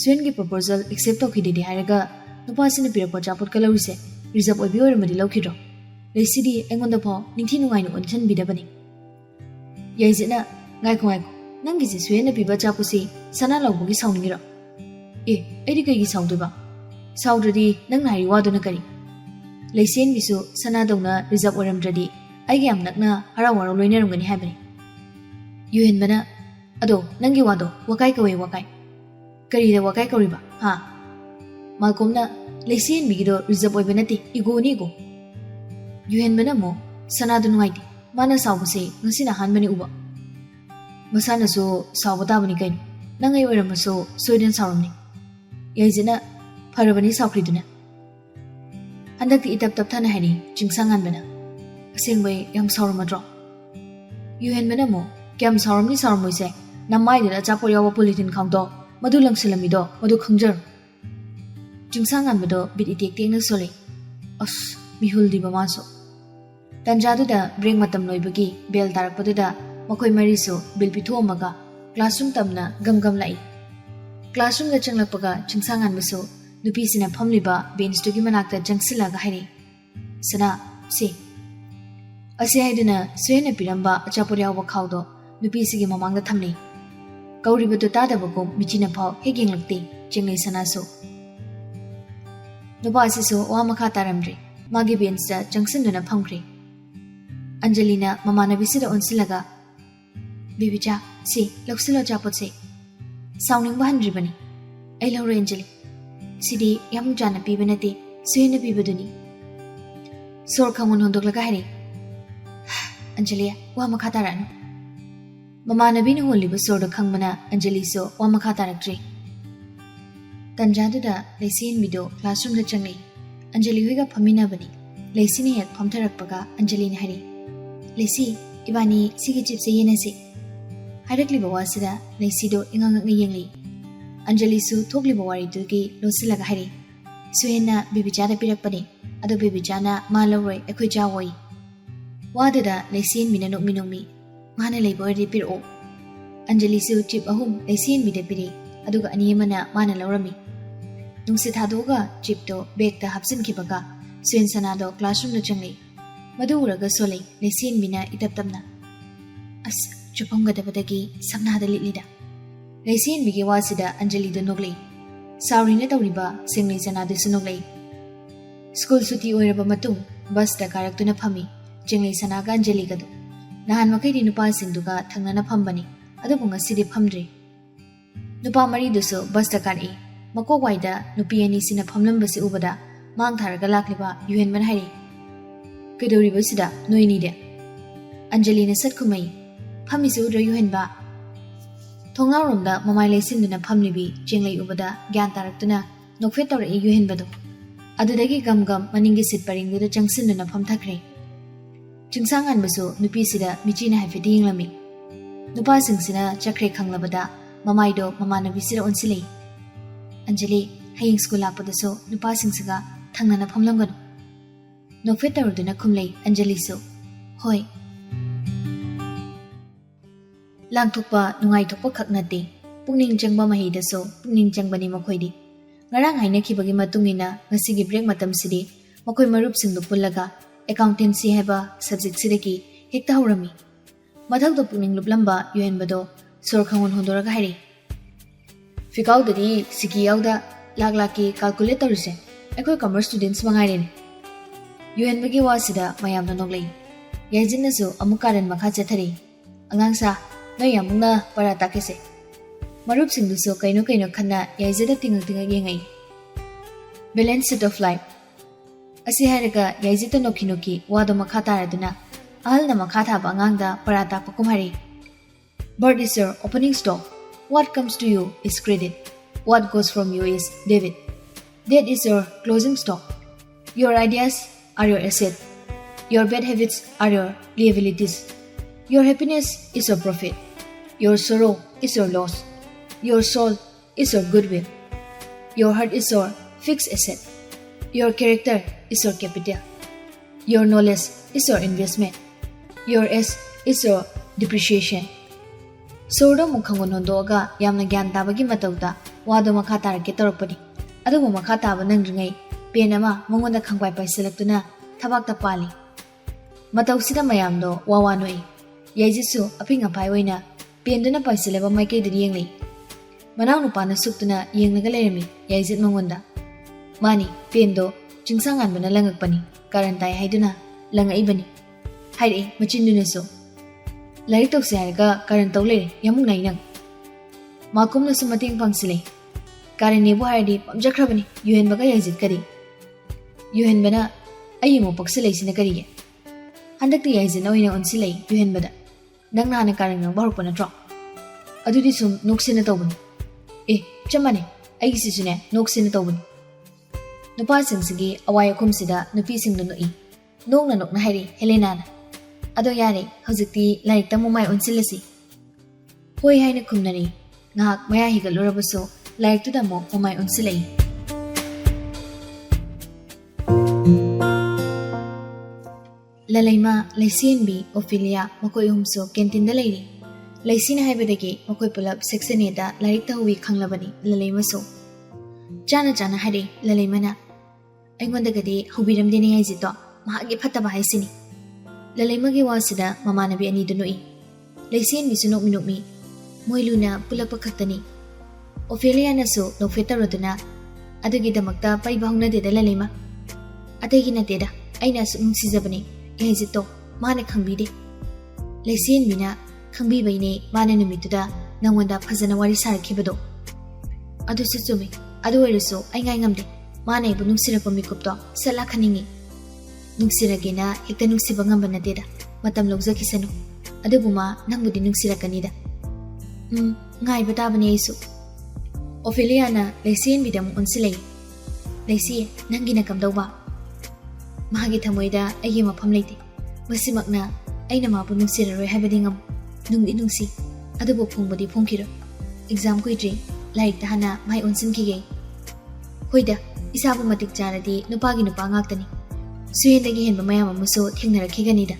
suen gi proposal accept tawkhididi haraga nupasina pirapor chapot kalawrise reserve obi oramadi lawkhidro lesidi engonda pho ningthi nungai no audition bidabani yaijitna ngai khoi Nangi si suena piba chapusi sana lawbugi sauningiro edi kaygi saudeba saudradi nang nai waduna kari leisen bisu sana dongna reserve oramdradi aigi am nakna harawaro loinarumgani habani yuhen bana ado nangi wado wakai kawe wakai kari da wakai kawriba ha malkomna leisen bigido reserve oibanati igoni go yuhen bana mo sana dunwaiti mana saubuse ngasina hanbani uba Masana so sawbata bani kain nangai oiramaso soiden sawramni yaijina pharabani sawkhriduna andakti itap tap thana hari chingsangan bana asengbai yam sawramadro yuhen bana mo kyam sawramni sawramoise namai dira chapo yawa polythene khangdo madu langsilami do madu khangjar chingsangan bado bit itek tekna sole as mihul di bamaso tanjadu da bring matam loibagi bel tarakpaduda Makoi mariso bilpitho amaga classroom tamna gam lai classroom ga changlakpaga chingsangan biso nupi sina phamliba bench tugi manakta jangsilaga hairi sana se asi haiduna suena piramba achapor yawa khawdo nupi sigi mamangda thamli kauribatu tadabago michina phaw hegeng lakte chenglei sana so nupa asiso wa makha taramre magi bench ta jangsin duna phamkre Anjalina mamana bisida onsilaga Bibicha, si, laksilo chapot si. Sauning bahan ribani. Ay lauro Anjali. Sidi, yamung jana pibanati, suyin na pibaduni. Sor kamun hondok laga hari. Anjali, wa makhatarano. Mama nabi na huli ba sor da kang mana Anjali so wa makhatarakri. Tanjadu da lesin bido classroom da changlay. Anjali huiga pamina bani. Lesini yak pamtarakpaga Anjali na hari. Lesi, ibani sige chipse yenasi. Harakli bawasida leisido ingangak yengli Anjali su thokli bawari dugi losilaga hari suena bibichada pirakpani ado bibichana malawroi ekhoi jawoi wadada leisin minanok minongmi mana leibordi piro Anjali su chip ahum leisin bida piri aduga aniyamana mana lawrami nungsi thadoga chipto begta hapsin kibaga suen sanado classroom na changli madu uraga solei leisin mina itaptamna as Chupamgadabadagi samnada litlida. Lesin bigi wasida Anjali do noglei. Saurina tawriba singlei sanadu sunoglei. School suti oiraba matung bus da karaktuna phami jinglei sanaga Anjali gado. Nahan makai nupa singduga thangnana phambani adubu ngasidi phamdre. Nupa mari duso bus da kari makok waida nupi ani sina phamlambasi ubada mang tharaga lakliba yuhen man hari. Kedoriba sida noini de. Anjali na sat kumai Phamisi udra yuhen ba Thongnawromda mamai leisinduna phamlibi chenglei ubada gyan taraktuna nokfet tawra yuhen bado adudagi gam maningi sit paringduda changsinduna phamthakre ꯆꯤꯡꯁꯥꯡꯉꯥꯟꯕꯁꯨ ꯅꯨꯄꯤꯁꯤꯗ ꯃꯤꯆꯤꯅ ꯍꯥꯏꯐꯦꯠ ꯌꯦꯡꯂꯝꯃꯤ. ꯅꯨꯄꯥꯁꯤꯡꯁꯤꯅ ꯆꯠꯈ꯭ꯔꯦ ꯈꯪꯂꯕꯗ ꯃꯃꯥꯏꯗꯣ ꯃꯃꯥꯟꯅꯕꯤꯁꯤꯗ ꯑꯣꯟꯁꯤꯜꯂꯛꯏ. ꯑꯟꯖꯂꯤ, ꯍꯌꯦꯡ ꯁ꯭ꯀꯨꯜ ꯂꯥꯛꯄꯗꯁꯨ ꯅꯨꯄꯥꯁꯤꯡꯁꯤꯒ ꯊꯪꯅꯅ ꯐꯝꯂꯝꯒꯅꯨ. ꯅꯣꯛꯐꯦꯠ ꯇꯧꯔꯗꯨꯅ ꯈꯨꯝꯂꯩ ꯑꯟꯖꯂꯤꯁꯨ. ꯍꯣꯏ. ꯂꯥꯡꯊꯣꯛꯄ ꯅꯨꯡꯉꯥꯏꯊꯣꯛꯄ ꯈꯛ ꯅꯠꯇꯦ, ꯄꯨꯛꯅꯤꯡ ꯆꯪꯕ ꯃꯍꯩꯗꯁꯨ ꯄꯨꯛꯅꯤꯡ ꯆꯪꯕꯅꯤ ꯃꯈꯣꯏꯗꯤ. ꯉꯔꯥꯡ ꯍꯥꯏꯅꯈꯤꯕꯒꯤ ꯃꯇꯨꯡꯏꯟꯅ ꯉꯁꯤꯒꯤ ꯕ꯭ꯔꯦꯛ ꯃꯇꯝꯁꯤꯗꯤ ꯃꯈꯣꯏ ꯃꯔꯨꯞꯁꯤꯡꯗꯨ ꯄꯨꯜꯂꯒ ꯑꯦꯀꯥꯎꯟꯇꯦꯟꯁꯤ ꯍꯥꯏꯕ ꯁꯕꯖꯦꯛꯁꯤꯗꯒꯤ ꯍꯦꯛꯇ ꯍꯧꯔꯝꯃꯤ. ꯃꯊꯛꯇ ꯄꯨꯛꯅꯤꯡ ꯂꯨꯞꯂꯝꯕ ꯌꯨꯍꯦꯟꯕꯗꯣ ꯁꯣꯔ ꯈꯪꯍꯣꯟ ꯍꯣꯟꯗꯣꯔꯒ ꯍꯥꯏꯔꯛꯏ. ꯐꯤꯀꯥꯎꯗꯗꯤ ꯁꯤꯀꯤ ꯌꯥꯎꯗ ꯂꯥꯛꯀꯤ ꯀꯥꯜꯀꯨꯂꯦꯠ ꯇꯧꯔꯤꯁꯦ ꯑꯩꯈꯣꯏ ꯀꯃꯔꯁ ꯁ꯭ꯇꯨꯗꯦꯟꯠꯁ ꯃꯉꯥꯏꯔꯦꯅꯦ. ꯌꯨꯍꯦꯟꯕꯒꯤ ꯋꯥꯁꯤꯗ ꯃꯌꯥꯝꯅ ꯅꯣꯛꯂꯛꯏ. ꯌꯥꯏꯖꯤꯟꯅꯁꯨ ꯑꯃꯨꯛ ꯀꯥꯔꯟ ꯃꯈꯥ ꯆꯠꯊꯔꯤ. ꯑꯉꯥꯡꯁꯥ, ꯅꯣꯏ ꯌꯥꯝꯃꯨꯛꯅ ꯄꯔꯥ ꯇꯥꯛꯀꯦꯁꯦ. ꯃꯔꯨꯞꯁꯤꯡꯗꯨꯁꯨ ꯀꯩꯅꯣ ꯈꯟꯅ ꯌꯥꯏꯖꯗ ꯇꯤꯡꯉꯛ ꯌꯦꯡꯉꯛꯏ. ꯕꯦꯂꯦꯟꯁ ꯁꯤꯠ ꯑꯣꯐ ꯂꯥꯏꯐ ꯑꯁꯤ ꯍꯥꯏꯔꯒ ꯌꯥꯏꯖꯤꯠꯇ ꯅꯣꯛꯈꯤ ꯋꯥꯗꯣ ꯃꯈꯥ ꯇꯥꯔꯗꯨꯅ ꯑꯍꯜꯅ ꯃꯈꯥ ꯊꯥꯕ ꯑꯉꯥꯡꯗ ꯄꯔꯥ ꯇꯥꯛꯄ ꯀꯨꯝꯍꯩ. Bird is your opening stock. What comes to you is credit. What goes from you is debit. That is your closing stock. Your ideas are your asset. Your bad habits are your liabilities. Your happiness is your profit. Your sorrow is your loss. Your soul is your goodwill. Your heart is your fixed asset. Your character is your capital. Your knowledge is your investment. Your S is your depreciation. Sordo mukhangon hondoga yamna gyan tabagi matauda wado makha tarake torokpani. Adubu makha taba nangringai pen ama mongonda khangpai paisalaktuna thabakta pali. Matausida mayamdo wawanoi. Yaijitsu aping apai oina penduna paisaleba maikaidiri yenglei. Manau nupana suktuna yengnaga lerami Yaijit mongonda. Mani pendo chingsanganbana langakpani karantai haiduna langaibani. Hairi machindunasu. Larik tausi haraga karan tau lere yamuk nai nang. Makumnasu mating pangsilei. Karan nebu haradi pamjakrabani Yuhenbaga Yaijit kari. Yuhenbana ayimo paksilei sina kariye. Handakti Yaijit oina onsilei Yuhenbada. Nang nana karan nang bahurpana tro. Adudi sum noksina taubani. Chamane aisisune noksina taubani. Nupasingi awai akumsida nupising nunoi. Nong na nok na hari Helena. Ado yare hojikti laik tamu mai onsilasi. Hoi haina kumnari ngahak maya higalurabaso laik tu damo umai onsilai. Lalaima Laisenbi Ophelia makoi humso kentinda lairi. Laisina haibadagi makoi pulap section eda laik tahui khanglabani lalaima so. Jana hari lalaimana. Aingondagadi hubiramdeni Yaijito mahagi phataba haisini. Lalaimagi wasida mamanabi ani dunoi. Laisen bisunok minukmi. Moiluna pulapa khaktani. Ophelia nasu nokfeta roduna. Adugi damakta paibahungna deda lalaima. Ategi na deda. Aina su nungsizabani. Yaijito mana khangbide. Laisen mina khangbi baine mana numituda nangwanda phajana wari sarakhibado. Adu su chumi. Adu warisu aingai ngamde. Mana ibu nungsirapa mikupto sala khaningi. Nungsiragena hekta nungsiba ngamba nateda. Matam logjakisanu. Adubuma nangbudi nungsirakanida. Ngai batabani aisu. Ophelia na Laisen bidam onsilei. Laisi nangina kamdauba. Mahagi thamoida ayi mafam leite. Masimakna aina mabu nungsiraroi habadi ngam. Nungdi nungsi. Adubu phungbudi phungkiro. Exam kuidri laik tahana mai onsinkige. Hoida isabu matik charadi nupagi nupa ngaktani. Suyendagi henba mayam amuso thengnarakhiganida.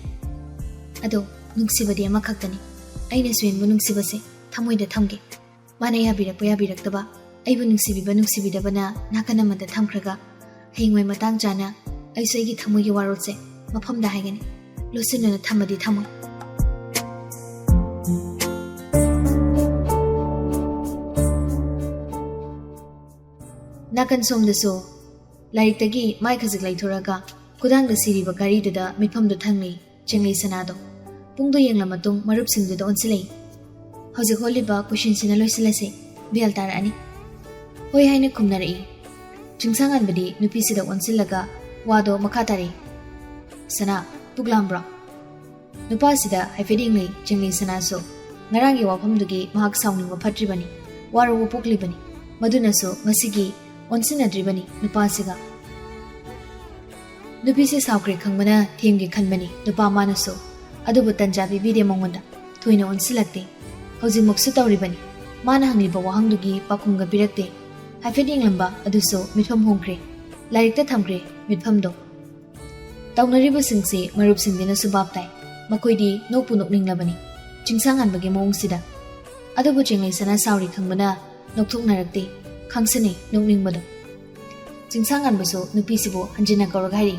Ado nungsibadi ama khaktani. Aina suyenbu nungsibase thamoida thamge. Mana yabiraktaba aibu nungsibidabana nakanamada thamkhraga hengwai matang chana aisu aigi thamoigi warotse mafamda haigani. Losinana thamadi thamoi. Nakan somdaso Laiktagi mai khajik laithuraga kudang da siriba gari da mifam do thanglei chenglei sanado pungdo yengla matung marup singdu da onsilei hojik holiba question sina loisilase bel tar ani hoi haina khumnari chingsangan badi nupi sida onsilaga wado makatari sana puglambra nupa sida haifedinglei chenglei sanaso ngarangi wafamdugi mahak saungning phatribani waro poklibani madunaso ngasigi onsinadribani nupasiga ꯅꯨꯄꯤꯁꯦ ꯁꯥꯎꯈ꯭ꯔꯦ ꯈꯪꯕꯅ ꯊꯦꯝꯒꯦ ꯈꯟꯕꯅꯤ ꯅꯨꯄꯥ ꯃꯥꯅꯁꯨ ꯑꯗꯨꯕꯨ ꯇꯟꯖꯥ ꯄꯤꯕꯤꯗꯦ ꯃꯉꯣꯟꯗ ꯊꯣꯏꯅ ꯑꯣꯟꯁꯤꯜꯂꯛꯇꯦ ꯍꯧꯖꯤꯛꯃꯛꯁꯨ ꯇꯧꯔꯤꯕꯅꯤ ꯃꯥꯅ ꯍꯪꯂꯤꯕ ꯋꯥꯍꯪꯗꯨꯒꯤ ꯄꯥꯎꯈꯨꯝꯒ ꯄꯤꯔꯛꯇꯦ ꯍꯥꯏꯐꯦꯠ ꯌꯦꯡꯂꯝꯕ ꯑꯗꯨꯁꯨ ꯃꯤꯠꯐꯝ ꯍꯣꯡꯈ꯭ꯔꯦ ꯂꯥꯏꯔꯤꯛꯇ ꯊꯝꯈ꯭ꯔꯦ ꯃꯤꯠꯐꯝꯗꯣ ꯇꯧꯅꯔꯤꯕꯁꯤꯡꯁꯤ ꯃꯔꯨꯞꯁꯤꯡꯗꯨꯅꯁꯨ ꯚꯥꯞ ꯇꯥꯏ ꯃꯈꯣꯏꯗꯤ ꯅꯣꯛꯄꯨ ꯅꯣꯛꯅꯤꯡꯂꯕꯅꯤ ꯆꯤꯡꯁꯥꯡꯍꯟꯕꯒꯤ ꯃꯑꯣꯡꯁꯤꯗ ꯑꯗꯨꯕꯨ ꯆꯦꯡꯂꯩꯁꯅꯥ ꯁꯥꯎꯔꯤ ꯈꯪꯕꯅ ꯅꯣꯛꯊꯣꯛꯅꯔꯛꯇꯦ ꯈꯪꯁꯅꯤ ꯅꯣꯛꯅꯤꯡꯕꯗꯣ ꯆꯤꯡꯁꯥꯡꯍꯟꯕꯁꯨ ꯅꯨꯄꯤꯁꯤꯕꯨ ꯍꯟꯖꯤꯟꯅ ꯀꯧꯔꯒ ꯍꯥꯏꯔꯤ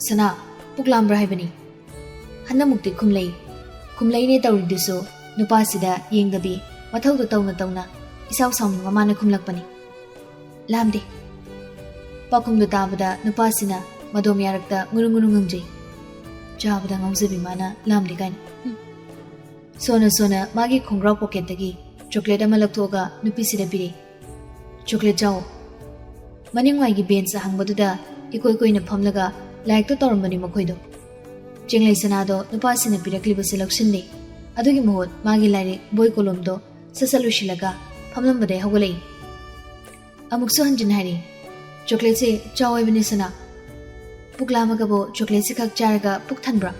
ꯁꯅꯥ ꯄꯨꯛ ꯂꯥꯝꯕ꯭ꯔꯥ ꯍꯥꯏꯕꯅꯤ ꯍꯟꯅꯃꯨꯛꯇꯤ ꯈꯨꯝꯂꯩꯅꯦ ꯇꯧꯔꯤꯗꯨꯁꯨ ꯅꯨꯄꯥꯁꯤꯗ ꯌꯦꯡꯗꯕꯤ ꯃꯊꯧꯗꯣ ꯇꯧꯅ ꯏꯁꯥꯎ ꯁꯥꯎꯅꯤꯡꯕ ꯃꯥꯅ ꯈꯨꯝꯂꯛꯄꯅꯤ ꯂꯥꯝꯗꯦ ꯄꯥꯎꯈꯨꯝꯗꯣ ꯇꯥꯕꯗ ꯅꯨꯄꯥꯁꯤꯅ ꯃꯗꯣꯝ ꯌꯥꯔꯛꯇ ꯉꯨꯔꯨ ꯉꯪꯖꯩ ꯆꯥꯕꯗ ꯉꯥꯎꯖꯕꯤ ꯃꯥꯅ ꯂꯥꯝꯗꯦ ꯀꯥꯏꯅ ꯁꯣꯅ ꯃꯥꯒꯤ ꯈꯣꯡꯒ꯭ꯔꯥꯎ ꯄꯣꯀꯦꯠꯇꯒꯤ ꯆꯣꯀ꯭ꯂꯦꯠ ꯑꯃ ꯂꯧꯊꯣꯛꯑꯒ ꯅꯨꯄꯤꯁꯤꯗ ꯄꯤꯔꯛꯏ ꯆꯣꯀ꯭ꯂꯦꯠ ꯆꯥꯎ ꯃꯅꯤꯡꯋꯥꯏꯒꯤ ꯕꯦꯟꯁ ꯑꯍꯥꯡꯕꯗꯨꯗ ꯏꯀꯣꯏ ꯀꯣꯏꯅ ꯐꯝꯂꯒ ꯂꯥꯏꯔꯤꯛꯇꯣ ꯇꯧꯔꯝꯕꯅꯤ ꯃꯈꯣꯏꯗꯣ ꯆꯦꯡꯂꯩꯁꯅꯥꯗꯣ ꯅꯨꯄꯥꯁꯤꯅ ꯄꯤꯔꯛꯂꯤꯕꯁꯤ ꯂꯧꯁꯤꯟꯗꯦ ꯑꯗꯨꯒꯤ ꯃꯍꯨꯠ ꯃꯥꯒꯤ ꯂꯥꯏꯔꯤꯛ ꯕꯣꯏ ꯀꯣꯂꯣꯝꯗꯣ ꯁꯠ ꯂꯣꯏꯁꯤꯜꯂꯒ ꯐꯝꯂꯝꯕꯗꯩ ꯍꯧꯒꯠꯂꯛꯏ ꯑꯃꯨꯛꯁꯨ ꯍꯟꯖꯤꯟ ꯍꯥꯏꯔꯤ ꯆꯣꯀ꯭ꯂꯦꯠꯁꯦ ꯆꯥꯎ ꯍꯥꯏꯕꯅꯤ ꯁꯅꯥ ꯄꯨꯛ ꯂꯥꯝꯃꯒꯕꯨ ꯆꯣꯀ꯭ꯂꯦꯠꯁꯤ ꯈꯛ ꯆꯥꯔꯒ ꯄꯨꯛ ꯊꯟꯕ꯭ꯔꯥ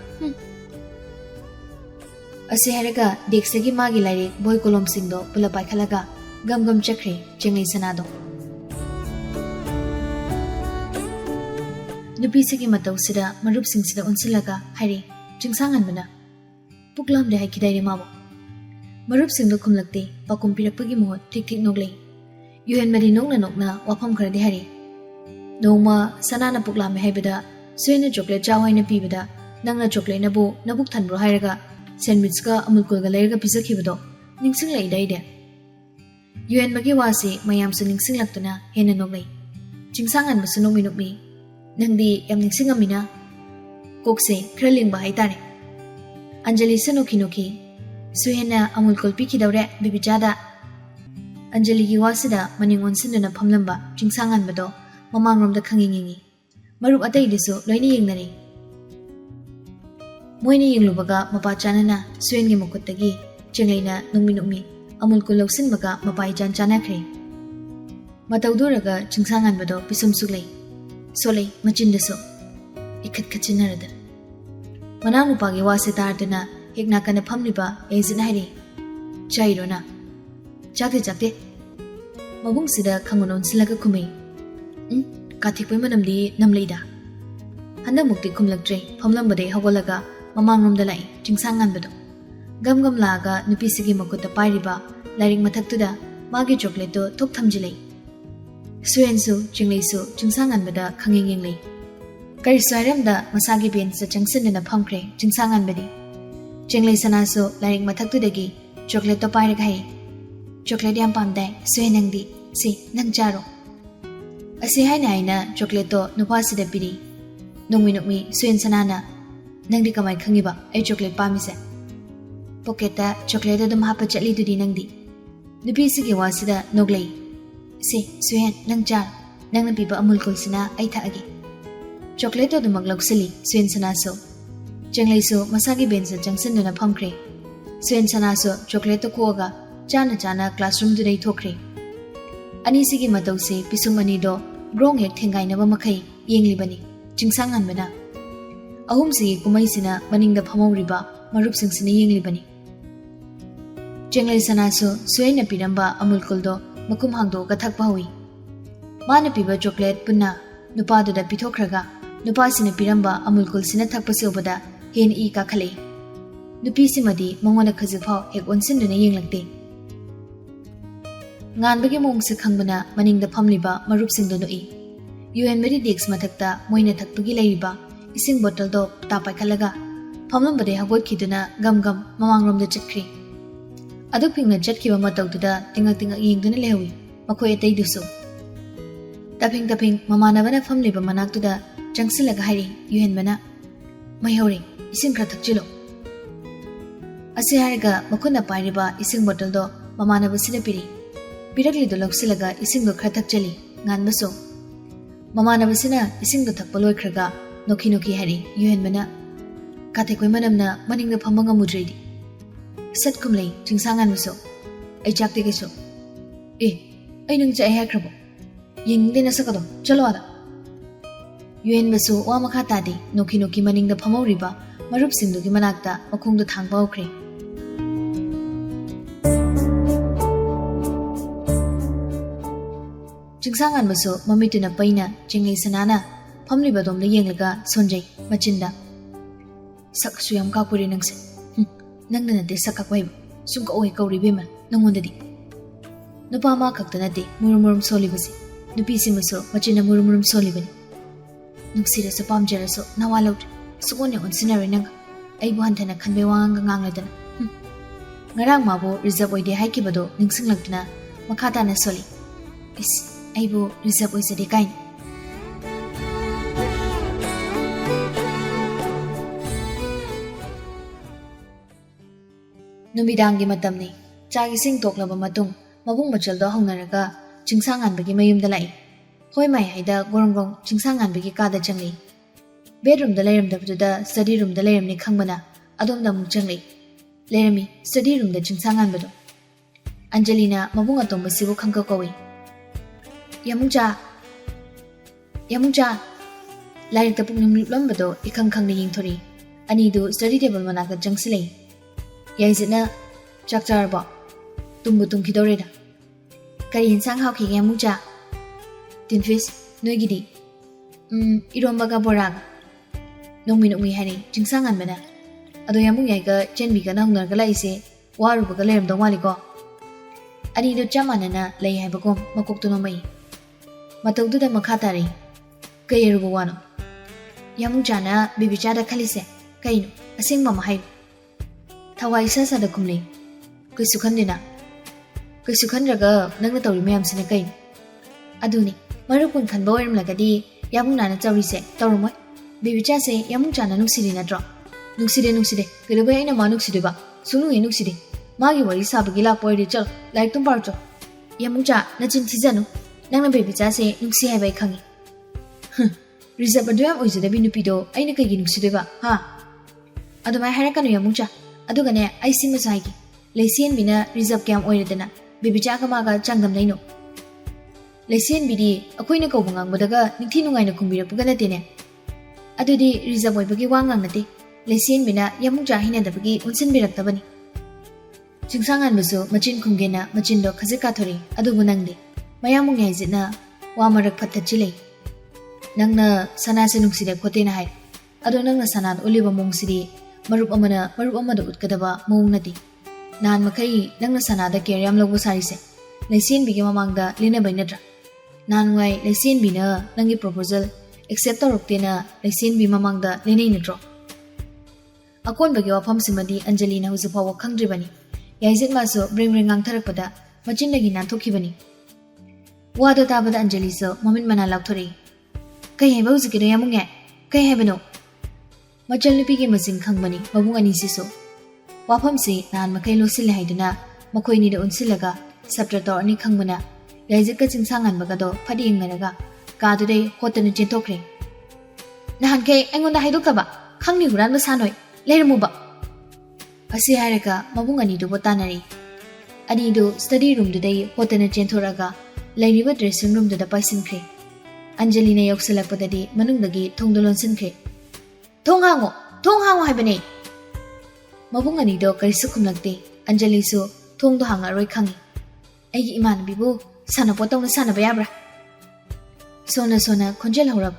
ꯑꯁꯤ ꯍꯥꯏꯔꯒ ꯗꯦꯛꯁꯇꯒꯤ ꯃꯥꯒꯤ ꯂꯥꯏꯔꯤꯛ ꯕꯣꯏ ꯀꯣꯂꯣꯝꯁꯤꯡꯗꯣ ꯄꯨꯂꯞ ꯄꯥꯏꯈꯠꯂꯒ ꯒꯝ ꯆꯠꯈ꯭ꯔꯦ ꯆꯦꯡꯂꯩꯁꯅꯥꯗꯣ ꯅꯨꯄꯤꯁꯤꯒꯤ ꯃꯇꯧꯁꯤꯗ ꯃꯔꯨꯞꯁꯤꯡꯁꯤꯗ ꯑꯣꯟꯁꯤꯜꯂꯒ ꯍꯥꯏꯔꯤ ꯆꯤꯡꯁꯥꯡꯍꯟꯕꯅ ꯄꯨꯛ ꯂꯥꯝꯗꯦ ꯍꯥꯏꯈꯤꯗꯥꯏꯅꯦ ꯃꯥꯕꯨ ꯃꯔꯨꯞꯁꯤꯡꯗꯣ ꯈꯨꯝꯂꯛꯇꯦ ꯄꯥꯎꯈꯨꯝ ꯄꯤꯔꯛꯄꯒꯤ ꯃꯍꯨꯠ ꯊꯤꯛ ꯅꯣꯛꯂꯩ ꯌꯨꯍꯦꯟꯕꯗꯤ ꯅꯣꯛꯅ ꯋꯥꯐꯝ ꯈꯔꯗꯤ ꯍꯥꯏꯔꯤ ꯅꯣꯡꯃ ꯁꯅꯥꯅ ꯄꯨꯛ ꯂꯥꯝꯃꯦ ꯍꯥꯏꯕꯗ ꯁꯣꯏꯅ ꯆꯣꯀ꯭ꯂꯦꯠ ꯆꯥꯎ ꯍꯥꯏꯅ ꯄꯤꯕꯗ ꯅꯪꯅ ꯆꯣꯀ꯭ꯂꯦꯠꯅꯕꯨ ꯅꯕꯨꯛ ꯊꯟꯕ꯭ꯔꯣ ꯍꯥꯏꯔꯒ ꯁꯦꯟꯋꯤꯆꯀ ꯑꯃꯨꯜꯀꯨꯜꯒ ꯂꯩꯔꯒ ꯄꯤꯖꯈꯤꯕꯗꯣ ꯅꯤꯡꯁꯤꯡꯂꯛꯏꯗꯩꯗꯦ ꯌꯨꯍꯦꯟꯕꯒꯤ ꯋꯥꯁꯤ ꯃꯌꯥꯝꯁꯨ ꯅꯤꯡꯁꯤꯡꯂꯛꯇꯨꯅ ꯍꯦꯟꯅ ꯅꯣꯛꯂꯩ ꯆꯤꯡꯁꯥꯡꯍꯟꯕꯁꯨ ꯅꯣꯛꯃꯤ ꯅꯪꯗꯤ ꯌꯥꯝ ꯅꯤꯡꯁꯤꯡꯉꯝꯃꯤꯅ ꯀꯣꯛꯁꯦ ꯈꯔ ꯂꯤꯡꯕ ꯍꯥꯏꯇꯥꯔꯦ ꯑꯟꯖꯂꯤꯁꯨ ꯅꯣꯛꯈꯤ ꯁꯨꯍꯦꯟꯅ ꯑꯃꯨꯜꯀꯨꯜ ꯄꯤꯈꯤꯗꯧꯔꯦ ꯕꯤꯕꯤꯆꯥꯗ ꯑꯟꯖꯂꯤꯒꯤ ꯋꯥꯁꯤꯗ ꯃꯅꯤꯡ ꯑꯣꯟꯁꯤꯟꯗꯨꯅ ꯐꯝꯂꯝꯕ ꯆꯤꯡꯁꯥꯡꯍꯟꯕꯗꯣ ꯃꯃꯥꯡꯂꯣꯝꯗ ꯈꯪꯉꯤ ꯃꯔꯨꯞ ꯑꯇꯩꯗꯨꯁꯨ ꯂꯣꯏꯅ ꯌꯦꯡꯅꯔꯤ ꯃꯣꯏꯅ ꯌꯦꯡꯂꯨꯕꯒ ꯃꯄꯥ ꯆꯥꯅꯅ ꯁꯨꯍꯦꯟꯒꯤ ꯃꯈꯨꯠꯇꯒꯤ ꯆꯦꯡꯂꯩꯅ ꯅꯣꯛꯃꯤ ꯑꯃꯨꯜꯀꯨꯜ ꯂꯧꯁꯤꯟꯕꯒ ꯃꯄꯥ ꯏꯆꯥꯟ ꯆꯥꯅꯈ꯭ꯔꯦ ꯃꯇꯧꯗꯨꯔꯒ ꯆꯤꯡꯁꯥꯡꯍꯟꯕꯗꯣ ꯄꯤꯁꯨꯝ ꯁꯨꯛꯂꯩ ꯁꯣꯠꯂꯩ ꯃꯆꯤꯟꯗꯁꯨ ꯏꯈꯠ ꯈꯠꯆꯤꯟꯅꯔꯗꯅ ꯃꯅꯥꯎ ꯅꯨꯄꯥꯒꯤ ꯋꯥꯁꯦ ꯇꯥꯔꯗꯨꯅ ꯍꯦꯛ ꯅꯥꯀꯟꯗ ꯐꯝꯂꯤꯕ ꯑꯦꯖꯤꯠꯅ ꯍꯥꯏꯔꯤ ꯆꯥꯏꯔꯣꯅ ꯆꯥꯛꯇꯦ ꯃꯕꯨꯡꯁꯤꯗ ꯈꯪꯉꯣꯟ ꯑꯣꯟꯁꯤꯜꯂꯒ ꯈꯨꯝꯃꯩ ꯀꯥꯊꯦꯛꯄꯩ ꯃꯅꯝꯗꯤ ꯅꯝꯂꯩꯗ ꯍꯟꯗꯛꯃꯨꯛꯇꯤ ꯈꯨꯝꯂꯛꯇ꯭ꯔꯦ ꯐꯝꯂꯝꯕꯗꯩ ꯍꯧꯒꯠꯂꯒ ꯃꯃꯥꯡꯂꯣꯝꯗ ꯂꯥꯛꯏ ꯆꯤꯡꯁꯥꯡꯍꯟꯕꯗꯣ ꯒꯝ ꯂꯥꯛꯑꯒ ꯅꯨꯄꯤꯁꯤꯒꯤ ꯃꯈꯨꯠꯇ ꯄꯥꯏꯔꯤꯕ ꯂꯥꯏꯔꯤꯛ ꯃꯊꯛꯇꯨꯗ ꯃꯥꯒꯤ ꯆꯣꯀ꯭ꯂꯦꯠꯇꯣ ꯊꯣꯛ ꯊꯝꯖꯤꯜꯂꯩ ꯁꯨꯍꯦꯟꯁꯨ ꯆꯤꯡꯂꯩꯁꯨ ꯆꯤꯡꯁꯥꯡꯍꯟꯕꯗ ꯈꯪꯌꯦꯡ ꯌꯦꯡꯂꯩ ꯀꯔꯤꯁꯨ ꯍꯥꯏꯔꯝꯗ ꯃꯁꯥꯒꯤ ꯕꯦꯟꯁꯇ ꯆꯪꯁꯤꯟꯗꯨꯅ ꯐꯝꯈ꯭ꯔꯦ ꯆꯤꯡꯁꯥꯡꯍꯟꯕꯗꯤ ꯆꯦꯡꯂꯩꯁꯅꯥꯁꯨ ꯂꯥꯏꯔꯤꯛ ꯃꯊꯛꯇꯨꯗꯒꯤ ꯆꯣꯀ꯭ꯂꯦꯠꯇꯣ ꯄꯥꯏꯔꯒ ꯍꯥꯏ ꯆꯣꯀ꯭ꯂꯦꯠ ꯌꯥꯝ ꯄꯥꯝꯗꯥꯏ ꯁꯨꯍꯦꯟ ꯅꯪꯗꯤ ꯁꯤ ꯅꯪ ꯆꯥꯔꯣ ꯑꯁꯤ ꯍꯥꯏꯅ ꯆꯣꯀ꯭ꯂꯦꯠꯇꯣ ꯅꯨꯄꯥꯁꯤꯗ ꯄꯤꯔꯤ ꯅꯣꯛꯃꯤ ꯁꯨꯍꯦꯟ ꯁꯅꯥꯅ ꯅꯪꯗꯤ ꯀꯃꯥꯏ ꯈꯪꯉꯤꯕ ꯑꯩ ꯆꯣꯀ꯭ꯂꯦꯠ ꯄꯥꯝꯃꯤꯁꯦ ꯄꯣꯀꯦꯠꯇ ꯆꯣꯀ꯭ꯂꯦꯠ ꯑꯗꯨꯝ ꯍꯥꯞꯄ ꯆꯠꯂꯤꯗꯨꯗꯤ ꯅꯪꯗꯤ ꯅꯨꯄꯤꯁꯤꯒꯤ ꯋꯥꯁꯤꯗ ꯅꯣꯛꯂꯩ ꯁꯤ ꯁꯨꯍꯦꯟ ꯅꯪ ꯆꯥꯔꯣ ꯅꯪꯅ ꯄꯤꯕ ꯑꯃꯨꯜꯀꯨꯜꯁꯤꯅ ꯑꯩ ꯊꯛꯑꯒꯦ ꯆꯣꯀ꯭ꯂꯦꯠꯇꯣ ꯑꯗꯨꯃꯛ ꯂꯧꯁꯤꯜꯂꯤ ꯁꯨꯍꯦꯟ ꯁꯅꯥꯁꯨ ꯆꯦꯡꯂꯩꯁꯨ ꯃꯁꯥꯒꯤ ꯕꯦꯟꯁꯇ ꯆꯪꯁꯤꯟꯗꯨꯅ ꯐꯝꯈ꯭ꯔꯦ ꯁꯨꯍꯦꯟ ꯁꯅꯥꯁꯨ ꯆꯣꯀ꯭ꯂꯦꯠꯇꯣ ꯈꯣꯛꯑꯒ ꯆꯥꯅ ꯀ꯭ꯂꯥꯁꯔꯨꯝꯗꯨꯗꯩ ꯊꯣꯛꯈ꯭ꯔꯦ ꯑꯅꯤꯁꯤꯒꯤ ꯃꯇꯧꯁꯤ ꯄꯤꯁꯨꯝ ꯑꯅꯤꯗꯣ ꯒ꯭ꯔꯣꯡ ꯍꯦꯛ ꯊꯦꯡꯒꯥꯏꯅꯕ ꯃꯈꯩ ꯌꯦꯡꯂꯤꯕꯅꯤ ꯆꯤꯡꯁꯥꯡꯍꯟꯕꯅ ꯑꯍꯨꯝꯁꯤꯒꯤ ꯀꯨꯝꯍꯩꯁꯤꯅ ꯃꯅꯤꯡꯗ ꯐꯝꯍꯧꯔꯤꯕ ꯃꯔꯨꯞꯁꯤꯡꯁꯤꯅ ꯌꯦꯡꯂꯤꯕꯅꯤ ꯆꯦꯡꯂꯩꯁꯅꯥꯁꯨ ꯁꯨꯍꯦꯟꯅ ꯄꯤꯔꯝꯕ ꯑꯃꯨꯜꯀꯨꯜꯗꯣ ꯃꯈꯨꯝ ꯍꯥꯡꯗꯣꯛꯑꯒ ꯊꯛꯄ ꯍꯧꯏ ꯃꯥꯅ ꯄꯤꯕ ꯆꯣꯀ꯭ꯂꯦꯠ ꯄꯨꯟꯅ ꯅꯨꯄꯥꯗꯨꯗ ꯄꯤꯊꯣꯛꯈ꯭ꯔꯒ ꯅꯨꯄꯥꯁꯤꯅ ꯄꯤꯔꯝꯕ ꯑꯃꯨꯜꯀꯨꯜꯁꯤꯅ ꯊꯛꯄꯁꯤ ꯎꯕꯗ ꯍꯦꯟꯅ ꯏ ꯀꯥꯈꯠꯂꯛꯏ ꯅꯨꯄꯤꯁꯤꯃꯗꯤ ꯃꯉꯣꯟꯗ ꯈꯖꯤꯛꯐꯥꯎ ꯍꯦꯛ ꯑꯣꯟꯁꯤꯟꯗꯨꯅ ꯌꯦꯡꯂꯛꯇꯦ ꯉꯥꯟꯕꯒꯤ ꯃꯑꯣꯡꯁꯦ ꯈꯪꯕꯅ ꯃꯅꯤꯡꯗ ꯐꯝꯂꯤꯕ ꯃꯔꯨꯞꯁꯤꯡꯗꯨ ꯅꯣꯛꯏ ꯌꯨꯍꯦꯟꯕꯗꯤ ꯗꯦꯛꯁ ꯃꯊꯛꯇ ꯃꯣꯏꯅ ꯊꯛꯄꯒꯤ ꯂꯩꯔꯤꯕ ꯏꯁꯤꯡ ꯕꯣꯇꯜꯗꯣ ꯇꯥ ꯄꯥꯏꯈꯠꯂꯒ ꯐꯝꯂꯝꯕꯗꯩ ꯍꯧꯒꯠꯈꯤꯗꯨꯅ ꯒꯝ ꯃꯃꯥꯡꯂꯣꯝꯗ ꯆꯠꯈ꯭ꯔꯤ ꯑꯗꯨ ꯄꯤꯡꯅ ꯆꯠꯈꯤꯕ ꯃꯇꯧꯗꯨꯗ ꯇꯤꯡꯉꯛ ꯌꯦꯡꯗꯨꯅ ꯂꯩꯍꯧꯏ ꯃꯈꯣꯏ ꯑꯇꯩꯗꯨꯁꯨ ꯇꯐꯤꯡ ꯃꯃꯥꯟꯅꯕꯅ ꯐꯝꯂꯤꯕ ꯃꯅꯥꯛꯇꯨꯗ ꯆꯪꯁꯤꯜꯂꯒ ꯍꯥꯏꯔꯤ ꯌꯨꯍꯦꯟꯕꯅ ꯃꯩ ꯍꯧꯔꯦ ꯏꯁꯤꯡ ꯈꯔ ꯊꯛꯆꯤꯜꯂꯣ ꯑꯁꯤ ꯍꯥꯏꯔꯒ ꯃꯈꯨꯠꯅ ꯄꯥꯏꯔꯤꯕ ꯏꯁꯤꯡ ꯕꯣꯇꯜꯗꯣ ꯃꯃꯥꯟꯅꯕꯁꯤꯗ ꯄꯤꯔꯛꯂꯤꯗꯨ ꯂꯧꯁꯤꯜꯂꯒ ꯏꯁꯤꯡꯗꯣ ꯈꯔ ꯊꯛꯆꯜꯂꯤ ꯉꯥꯟꯕꯁꯨ ꯃꯃꯥꯟꯅꯕꯁꯤꯅ ꯏꯁꯤꯡꯗꯣ ꯊꯛꯄ ꯂꯣꯏꯈ꯭ꯔꯒ ꯅꯣꯛꯈꯤ ꯍꯥꯏꯔꯤ ꯌꯨꯍꯦꯟꯕꯅ ꯀꯥꯊꯦꯛꯄꯩ ꯃꯅꯝꯅ ꯃꯅꯤꯡꯗ ꯐꯝꯕ ꯉꯝꯃꯨꯗ꯭ꯔꯦꯗꯤ ꯁꯠ ꯈꯨꯝꯂꯩ ꯆꯤꯡꯁꯥꯡꯍꯟꯕꯁꯨ ꯑꯩ ꯆꯥꯛꯇꯦ ꯀꯩꯁꯨ ꯑꯩ ꯅꯪ ꯆꯥꯛꯑꯦ ꯍꯥꯏꯈ꯭ꯔꯕꯣ ꯌꯦꯡꯅꯤꯡꯗꯦ ꯅꯁꯛꯀꯗꯣ ꯆꯠꯂꯣ ꯑꯥꯗ yuenbasu wa makha tadi noki noki maningda phamoriba marup singdugi manakta makhongda thangba hokre. Jingsangan basu mamituna paina jinglei sanana phamliba domda yenglaga sonjai machinda saksu yam kakuri nangse nangna nate sakakwa hiba sungka oi kauri bema nangondadi nupa ma khakta nate murum solibasi nupi simaso machina murum solibani nuksira sa pamjara so nawalaut sukone onsinare nang aibu hantana khanbe wanga ngangladana ngarang mabo reserve oide haikibado ningsinglakna makhata na soli is aibu reserve oisade kain Numidangi matamni chagi sing toklaba matung mabung machaldo hongnaraga chingsangan bagi mayumda lai hoi mai haida gorong chingsangan bagi kada changli bedroom da layram da study room da layram ni khangbana adom da mung changli layrami study room da chingsangan bado Angelina mabung atom basibu khangka kawi yamungcha layrik da pungnim lambado ikhang khangni yingthori ani du study table manaka jangsilei Yaizina chakcharba tumbu tumkidoreda kari hinsang hawki yamuja tinfish noigidi irombaga boraga nongmi hani jingsangan bana ado yamung yaiga chenbiga nangnar laise warubaga leram dongwaliko ani do chamanana lei haibagom makokto nomai matawdu da makhatari kayerugo wano yamung jana bibichada khalise kaino asingma mahai Thawai sa da kumle kaisu khanraga nangna tawri mayam sina kain aduni marupun khanba oiram lagadi yamung nana chawrise tawrumoi bibicha se yamung chana nuksiri natro nukside kaiba aina ma nukside ba sunu e nukside magi wari sabagi la poire chal like tum parcho yamung cha nachin thijanu nangna bibicha se nuksi hai bai khangi reserve adoyam oizada bi nupido aina kaigi nukside ba ha adumai harakanu yamung cha adugane aisi masaigi leisien bina reserve cam oiredana bibicha kamaga changam naino leisien bidi akoina ko bungang modaga ningthi nungaina kumbira pugana tene adudi reserve oibagi wangang nate leisien bina yamungja hina dabagi unsin biraktabani jingsangan busu machin khungena machin do khazika thori adubu nangde mayamung yaizina wamarak phathachile nangna sanase nukside khotena hai adu nangna sanad oliba mongsidi marup amada utkadaba mong nati nan makai nangna sanada keryam logo sarise leisien bigi mamangda lina bainatra nan ngai leisien bina nangi proposal accept toroktena leisien bi mamangda linei natro akon bagi wafam simadi Angelina huzu pawa khangdribani yaizit maso bring ang tharakpada machin lagi nan thokhibani wado tabada Anjali so mamin mana lakthori kai heba huzu kida yamunge kai hebano Machal nupigi masing khangbani mabung ani siso wafam si nan makai losil haiduna makoi ni da unsilaga subtrator ani khangbana yaizit ka chingsangan bagado phadi ingmanaga kadu dei hotana chentokre nahan kai engonda haidokaba khangni huran ba sanoi leirmu ba asi hairaga mabung ani do botanari ani do study room du dei hotana chentoraga leiriba dressing room da paisinkhre Angelina yoksalakpadadi manungdagi thongdolon sinkre Thong hango haibane mabung ani do karisu khumlakte Anjali su thong do hanga roi khangi aigi iman bibu sana potong na sana bayabra sona khonjel horab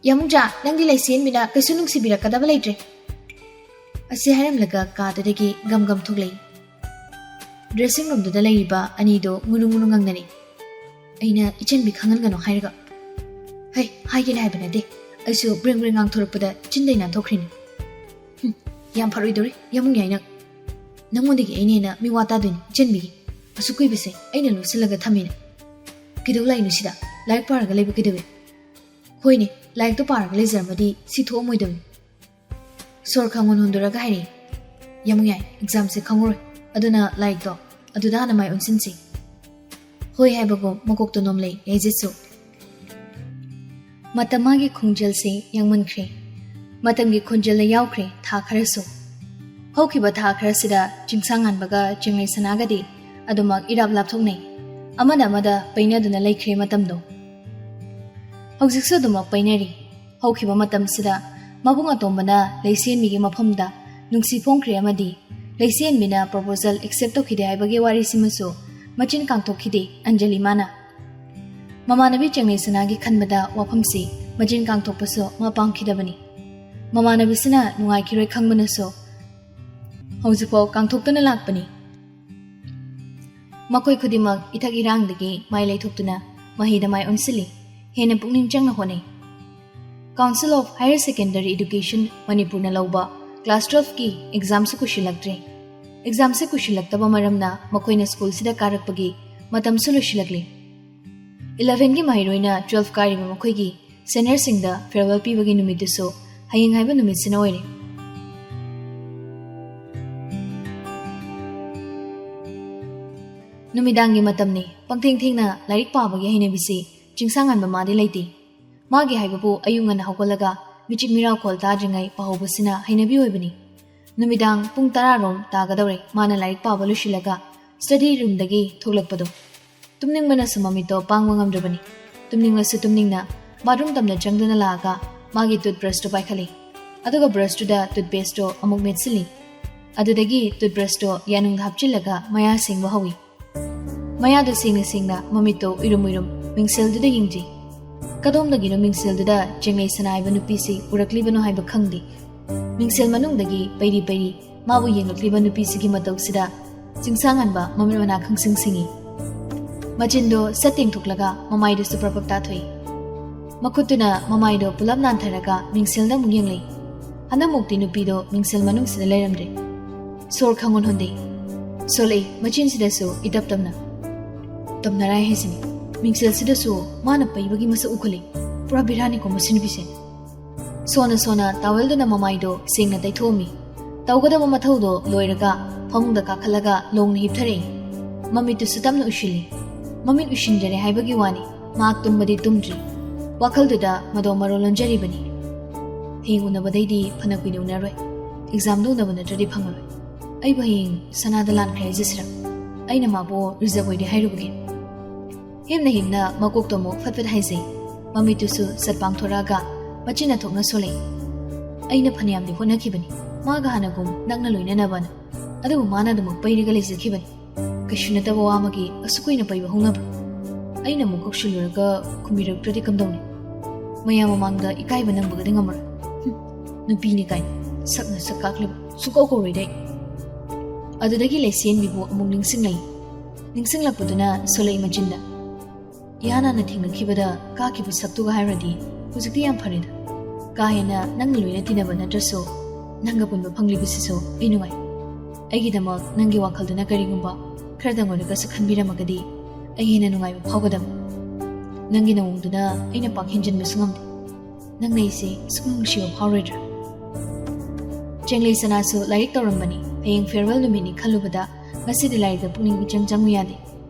yamungja nangdi laisien bina kasunung sibira kadaba laitre asi haram laga ka tadegi gam thuglei dressing room da laiba ani do ngunu ngangnani aina ichen bi khangal gano hairaga hai haigin haibana de aisu bring ang thorpada chindai na thokrini yam pharoi dori yamung yaina namondegi aine na mi wata din chenbi asukui bise aina lo silaga thamina kidu lai nu sida like paraga lebu kidu khoini like to paraga le jarmadi sitho moidam sor khangon hundura ga hairi yamung yai exam se khangor aduna like to aduda na mai unsinsi hoi haibago makok to nomle yaijetsu Matamagi khongjal se yangmankhre matamgi khonjal la yaukre tha kharaso hokiba tha kharasida jingsangan baga jingai sanagadi adumak irap lapthoknei amada painaduna laikhre matamdo hojiksu duma painari ꯍꯧꯈꯤꯕ ꯃꯇꯝꯁꯤꯗ ꯃꯕꯨꯡ ꯑꯇꯣꯝꯕꯅ ꯂꯩꯁꯦꯟꯕꯤꯒꯤ ꯃꯐꯝꯗ ꯅꯨꯡꯁꯤ ꯐꯣꯡꯈ꯭ꯔꯦ ꯑꯃꯗꯤ ꯂꯩꯁꯦꯟꯕꯤꯅ ꯄ꯭ꯔꯣꯄꯣꯖꯦꯜ ꯑꯦꯛꯁꯦꯞ ꯇꯧꯈꯤꯗꯦ ꯍꯥꯏꯕꯒꯤ ꯋꯥꯔꯤꯁꯤꯃꯁꯨ ꯃꯆꯤꯟ ꯀꯥꯡꯊꯣꯛꯈꯤꯗꯦ ꯑꯟꯖꯂꯤ ꯃꯥꯅ ꯃꯃꯥꯟꯅꯕꯤ ꯆꯦꯡꯂꯩꯁꯅꯥꯒꯤ ꯈꯟꯕꯗ ꯋꯥꯐꯝꯁꯤ ꯃꯆꯤꯟ ꯀꯥꯡꯊꯣꯛꯄꯁꯨ ꯃꯄꯥꯝꯈꯤꯗꯕꯅꯤ ꯃꯃꯥꯟꯅꯕꯤꯁꯤꯅ ꯅꯨꯡꯉꯥꯏꯈꯤꯔꯣꯏ ꯈꯪꯕꯅꯁꯨ ꯍꯧꯖꯤꯛꯐꯥꯎ ꯀꯥꯡꯊꯣꯛꯇꯨꯅ ꯂꯥꯛꯄꯅꯤ ꯃꯈꯣꯏ ꯈꯨꯗꯤꯡꯃꯛ ꯏꯊꯛ ꯏꯔꯥꯡꯗꯒꯤ ꯃꯥꯏ ꯂꯩꯊꯣꯛꯇꯨꯅ ꯃꯍꯩꯗ ꯃꯥꯏ ꯑꯣꯟꯁꯤꯜꯂꯤ ꯍꯦꯟꯅ ꯄꯨꯛꯅꯤꯡ ꯆꯪꯅ ꯍꯣꯠꯅꯩ council of higher secondary education ꯃꯅꯤꯄꯨꯔꯅ ꯂꯧꯕ ꯀ꯭ꯂꯥꯁ 12ꯀꯤ ꯑꯦꯛꯖꯥꯝꯁꯨ ꯀꯨꯏꯁꯤꯜꯂꯛꯇ꯭ꯔꯦ ꯑꯦꯛꯖꯥꯝꯁꯦ ꯀꯨꯏꯁꯤꯜꯂꯛꯇꯕ ꯃꯔꯝꯅ ꯃꯈꯣꯏꯅ ꯁ꯭ꯀꯨꯜꯁꯤꯗ ꯀꯥꯔꯛꯄꯒꯤ ꯃꯇꯝꯁꯨ ꯂꯣꯏꯁꯤꯜꯂꯛꯂꯤ 11ꯒꯤ ꯃꯍꯩꯔꯣꯏꯅ 12 ꯀꯥꯔꯤꯕ ꯃꯈꯣꯏꯒꯤ ꯁꯦꯅꯤꯌꯔꯁꯤꯡꯗ ꯐꯦꯌꯔꯋꯦꯜ ꯄꯤꯕꯒꯤ ꯅꯨꯃꯤꯠꯇꯨꯁꯨ ꯍꯌꯦꯡ ꯍꯥꯏꯕ ꯅꯨꯃꯤꯠꯁꯤꯅ ꯑꯣꯏꯔꯦ ꯅꯨꯃꯤꯗꯥꯡꯒꯤ ꯃꯇꯝꯅꯤ ꯄꯪꯊꯦꯡ ꯊꯦꯡꯅ ꯂꯥꯏꯔꯤꯛ ꯄꯥꯕꯒꯤ ꯍꯩꯅꯕꯤꯁꯤ ꯆꯤꯡꯁꯥꯡꯉꯟꯕ ꯃꯥꯗꯤ ꯂꯩꯇꯦ ꯃꯥꯒꯤ ꯍꯥꯏꯕꯕꯨ ꯑꯌꯨꯛ ꯉꯟꯅ ꯍꯧꯒꯠꯂꯒ ꯃꯤꯆꯤꯛ ꯃꯤꯔꯥꯎꯈꯣꯜ ꯇꯥꯗ꯭ꯔꯤꯉꯩ ꯄꯥꯍꯧꯕꯁꯤꯅ ꯍꯩꯅꯕꯤ ꯑꯣꯏꯕꯅꯤ ꯅꯨꯃꯤꯗꯥꯡ ꯄꯨꯡ 10 ꯔꯣꯝ ꯇꯥꯒꯗꯧꯔꯦ ꯃꯥꯅ ꯂꯥꯏꯔꯤꯛ ꯄꯥꯕ ꯂꯣꯏꯁꯤꯜꯂꯒ ꯁ꯭ꯇꯗꯤ ꯔꯨꯝꯗꯒꯤ ꯊꯣꯛꯂꯛꯄꯗꯣ ꯇꯨꯝꯅꯤꯡꯕꯅꯁꯨ ꯃꯃꯤꯠꯇꯣ ꯄꯥꯡꯕ ꯉꯝꯗ꯭ꯔꯕꯅꯤ ꯇꯨꯝꯅꯤꯡꯂꯁꯨ ꯇꯨꯝꯅꯤꯡꯅ ꯕꯥꯠꯔꯨꯝ ꯇꯝꯅ ꯆꯪꯗꯨꯅ ꯂꯥꯛꯑꯒ ꯃꯥꯒꯤ ꯇꯨꯠꯕ꯭ꯔꯁꯇꯣ ꯄꯥꯏꯈꯠꯂꯤ ꯑꯗꯨꯒ ꯕ꯭ꯔꯁꯇꯨꯗ ꯇꯨꯠꯄꯦꯁꯇꯣ ꯑꯃꯨꯛ ꯃꯦꯠꯁꯤꯜꯂꯤ ꯑꯗꯨꯗꯒꯤ ꯇꯨꯠꯕ꯭ꯔꯁꯇꯣ ꯌꯥꯅꯨꯡꯗ ꯍꯥꯞꯆꯤꯜꯂꯒ ꯃꯌꯥ ꯁꯦꯡꯕ ꯍꯧꯏ ꯃꯌꯥꯗꯨ ꯁꯦꯡꯅ ꯃꯃꯤꯠꯇꯣ ꯎꯏꯔꯨꯝ ꯃꯤꯡꯁꯦꯜꯗꯨꯗ ꯌꯦꯡꯖꯩ ꯀꯗꯣꯝꯗꯒꯤꯅꯣ ꯃꯤꯡꯁꯦꯜꯗꯨꯗ ꯆꯦꯡꯂꯩꯁꯅꯥ ꯍꯥꯏꯕ ꯅꯨꯄꯤꯁꯤ ꯎꯔꯛꯂꯤꯕꯅꯣ ꯍꯥꯏꯕ ꯈꯪꯗꯦ ꯃꯤꯡꯁꯦꯜ ꯃꯅꯨꯡꯗꯒꯤ ꯄꯩꯔꯤ ꯃꯥꯕꯨ ꯌꯦꯡꯂꯛꯂꯤꯕ ꯅꯨꯄꯤꯁꯤꯒꯤ ꯃꯇꯧꯁꯤꯗ ꯆꯤꯡꯁꯥꯡꯉꯟꯕ ꯃꯃꯤꯠ ꯃꯅꯥ ꯈꯪꯁꯤꯡ ꯁꯤꯡꯏ ꯃꯆꯤꯟꯗꯣ ꯁꯠ ꯇꯦꯡꯊꯣꯛꯂꯒ ꯃꯃꯥꯏꯗꯨꯁꯨ ꯄ꯭ꯔꯄꯛ ꯇꯥꯊꯣꯛꯏ ꯃꯈꯨꯠꯇꯨꯅ ꯃꯃꯥꯏꯗꯣ ꯄꯨꯂꯞ ꯅꯥꯟꯊꯔꯒ ꯃꯤꯡꯁꯦꯜꯗ ꯑꯃꯨꯛ ꯌꯦꯡꯂꯛꯏ ꯍꯟꯗꯛꯃꯨꯛꯇꯤ ꯅꯨꯄꯤꯗꯣ ꯃꯤꯡꯁꯦꯜ ꯃꯅꯨꯡꯁꯤꯗ ꯂꯩꯔꯝꯗ꯭ꯔꯦ ꯁꯣꯔ ꯈꯪꯍꯣꯟ ꯍꯣꯟꯗꯩ ꯁꯣꯜꯂꯛꯏ ꯃꯆꯤꯟꯁꯤꯗꯁꯨ ꯏꯇꯞ ꯇꯝꯅꯔꯥꯏ ꯍꯥꯏꯁꯤꯅꯤ ꯃꯤꯡꯁꯦꯜꯁꯤꯗꯁꯨ ꯃꯥꯅ ꯄꯩꯕꯒꯤ ꯃꯁꯛ ꯎꯈꯠꯂꯤ ꯄꯨꯔꯥ ꯕꯤꯔꯥꯅꯤꯀꯣ ꯃꯁꯤ ꯅꯨꯄꯤꯁꯦ ꯁꯣꯅ ꯇꯥꯋꯦꯜꯗꯨꯅ ꯃꯃꯥꯏꯗꯣ ꯁꯦꯡꯅ ꯇꯩꯊꯣꯛꯑꯝꯃꯤ ꯇꯧꯒꯗꯕ ꯃꯊꯧꯗꯣ ꯂꯣꯏꯔꯒ ꯐꯃꯨꯡꯗ ꯀꯥꯈꯠꯂꯒ ꯂꯣꯡꯅ ꯍꯤꯞꯊꯔꯛꯏ ꯃꯃꯤꯠꯇꯨꯁꯨ ꯇꯞꯅ ꯎꯏꯁꯤꯜꯂꯤ ꯃꯃꯤꯠ ꯎꯏꯁꯤꯟꯖꯔꯦ ꯍꯥꯏꯕꯒꯤ ꯋꯥꯅꯤ ꯃꯍꯥꯛ ꯇꯨꯝꯕꯗꯤ ꯇꯨꯝꯗ꯭ꯔꯤ ꯋꯥꯈꯜꯗꯨꯗ ꯃꯗꯣ ꯃꯔꯣ ꯂꯣꯟꯖꯔꯤꯕꯅꯤ ꯍꯌꯦꯡ ꯎꯅꯕꯗꯩꯗꯤ ꯐꯅ ꯀꯨꯏꯅ ꯎꯅꯔꯣꯏ ꯑꯦꯛꯖꯥꯝꯗ ꯎꯅꯕ ꯅꯠꯇ꯭ꯔꯗꯤ ꯐꯪꯉꯔꯣই ꯑꯩꯕꯨ ꯍꯌꯦꯡ ꯁꯅꯥꯗ ꯂꯥꯟꯈ꯭ꯔꯦ ꯍꯥꯏꯖꯁꯤꯔ ꯑꯩꯅ ꯃꯥꯕꯨ ꯔꯤꯖꯔꯚ ꯑꯣꯏꯗꯦ ꯍꯥꯏꯔꯨꯕꯒꯤ ꯍꯤꯞꯅ ꯃꯀꯣꯛꯇꯣ ꯑꯃꯨꯛ ꯐꯠꯐꯠ ꯍꯥꯏꯖꯩ ꯃꯃꯤꯠꯇꯨꯁꯨ ꯁꯠ ꯄꯥꯡꯊꯣꯔꯛꯑꯒ ꯃꯆꯤꯟꯅ ꯊꯣꯛꯅ ꯁꯣꯜꯂꯛꯏ ꯑꯩꯅ ꯐꯅꯌꯥꯝꯗꯤ ꯍꯣꯠꯅꯈꯤꯕꯅꯤ ꯃꯥꯒ ꯍꯥꯟꯅꯒꯨꯝ ꯅꯛꯅ ꯂꯣꯏꯅꯅꯕꯅ ꯑꯗꯨꯕꯨ ꯃꯥꯅ ꯑꯗꯨꯃꯛ ꯄꯩꯔꯒ ꯂꯩꯖꯈꯤꯕꯅꯤ ꯀꯩꯁꯨ ꯅꯠꯇꯕ ꯋꯥ ꯑꯃꯒꯤ ꯑꯁꯨꯛ ꯀꯨꯏꯅ ꯄꯩꯕ ꯍꯧꯅꯕ꯭ꯔꯥ ꯑꯩꯅ ꯑꯃꯨꯛ ꯀꯧꯁꯤꯜꯂꯨꯔꯒ ꯈꯨꯝꯕꯤꯔꯛꯇ꯭ꯔꯗꯤ ꯀꯝꯗꯧꯅꯤ ꯃꯌꯥꯝ ꯃꯃꯥꯡꯗ ꯏꯀꯥꯏꯕ ꯅꯪꯕꯒꯗꯤ ꯉꯝꯃꯔꯣꯏ ꯅꯨꯄꯤꯅꯤ ꯀꯥꯏꯅ ꯁꯛꯅ ꯁꯛ ꯀꯥꯛꯂꯤꯕ ꯁꯨꯀꯧ ꯀꯧꯔꯣꯏꯗꯩ ꯑꯗꯨꯗꯒꯤ ꯂꯩꯁꯦꯟꯕꯤꯕꯨ ꯑꯃꯨꯛ ꯅꯤꯡꯁꯤꯡꯂꯛꯄꯗꯨꯅ ꯁꯣꯜꯂꯛꯏ ꯃꯆꯤꯟꯗ ꯏꯍꯥꯟ ꯊꯦꯡꯅꯈꯤꯕꯗ ꯀꯥꯈꯤꯕ ꯁꯛꯇꯨꯒ ꯍꯥꯏꯔꯗꯤ ꯍꯧꯖꯤꯛꯇꯤ ꯌꯥꯝ ꯐꯔꯦꯗ ꯀꯥ ꯍꯦꯟꯅ ꯅꯪꯅ ꯂꯣꯏꯅ ꯇꯤꯟꯅꯕ ꯅꯠꯇ꯭ꯔꯁꯨ ꯅꯪꯒ ꯄꯨꯟꯕ ꯐꯪꯂꯤꯕꯁꯤꯁꯨ ꯑꯩ ꯅꯨꯡꯉꯥꯏ ꯑꯩꯒꯤꯗꯃꯛ ꯅꯪꯒꯤ ꯋꯥꯈꯜꯗꯨꯅ ꯀꯔꯤꯒꯨꯝꯕ ꯈꯔꯗꯪ ꯑꯣꯏꯔꯒꯁꯨ ꯈꯟꯕꯤꯔꯝꯃꯒꯗꯤ ꯑꯩ ꯍꯦꯟꯅ ꯅꯨꯡꯉꯥꯏꯕ ꯐꯥꯎꯒꯗꯕ ꯅꯪꯒꯤ ꯅꯑꯣꯡꯗꯨꯅ ꯑꯩꯅ ꯄꯥꯛ ꯍꯦꯟꯖꯤꯟꯕꯁꯨ ꯉꯝꯗꯦ ꯅꯪꯅ ꯑꯩꯁꯦ ꯁꯨꯛ ꯅꯨꯡꯁꯤꯕ ꯐꯥꯎꯔꯣꯏꯗ꯭ꯔꯥ ꯆꯦꯡꯂꯩꯁꯅꯥꯁꯨ ꯂꯥꯏꯔꯤꯛ ꯇꯧꯔꯝꯕꯅꯤ ꯍꯌꯦꯡ ꯐꯦꯌꯔꯋꯦꯜ ꯅꯨꯃꯤꯠꯅꯤ ꯈꯜꯂꯨꯕꯗ ꯉꯁꯤꯗꯤ ꯂꯥꯏꯔꯤꯛꯇ ꯄꯨꯛꯅꯤꯡ ꯏꯆꯪ ꯆꯪꯉꯨ ꯌꯥꯗꯦ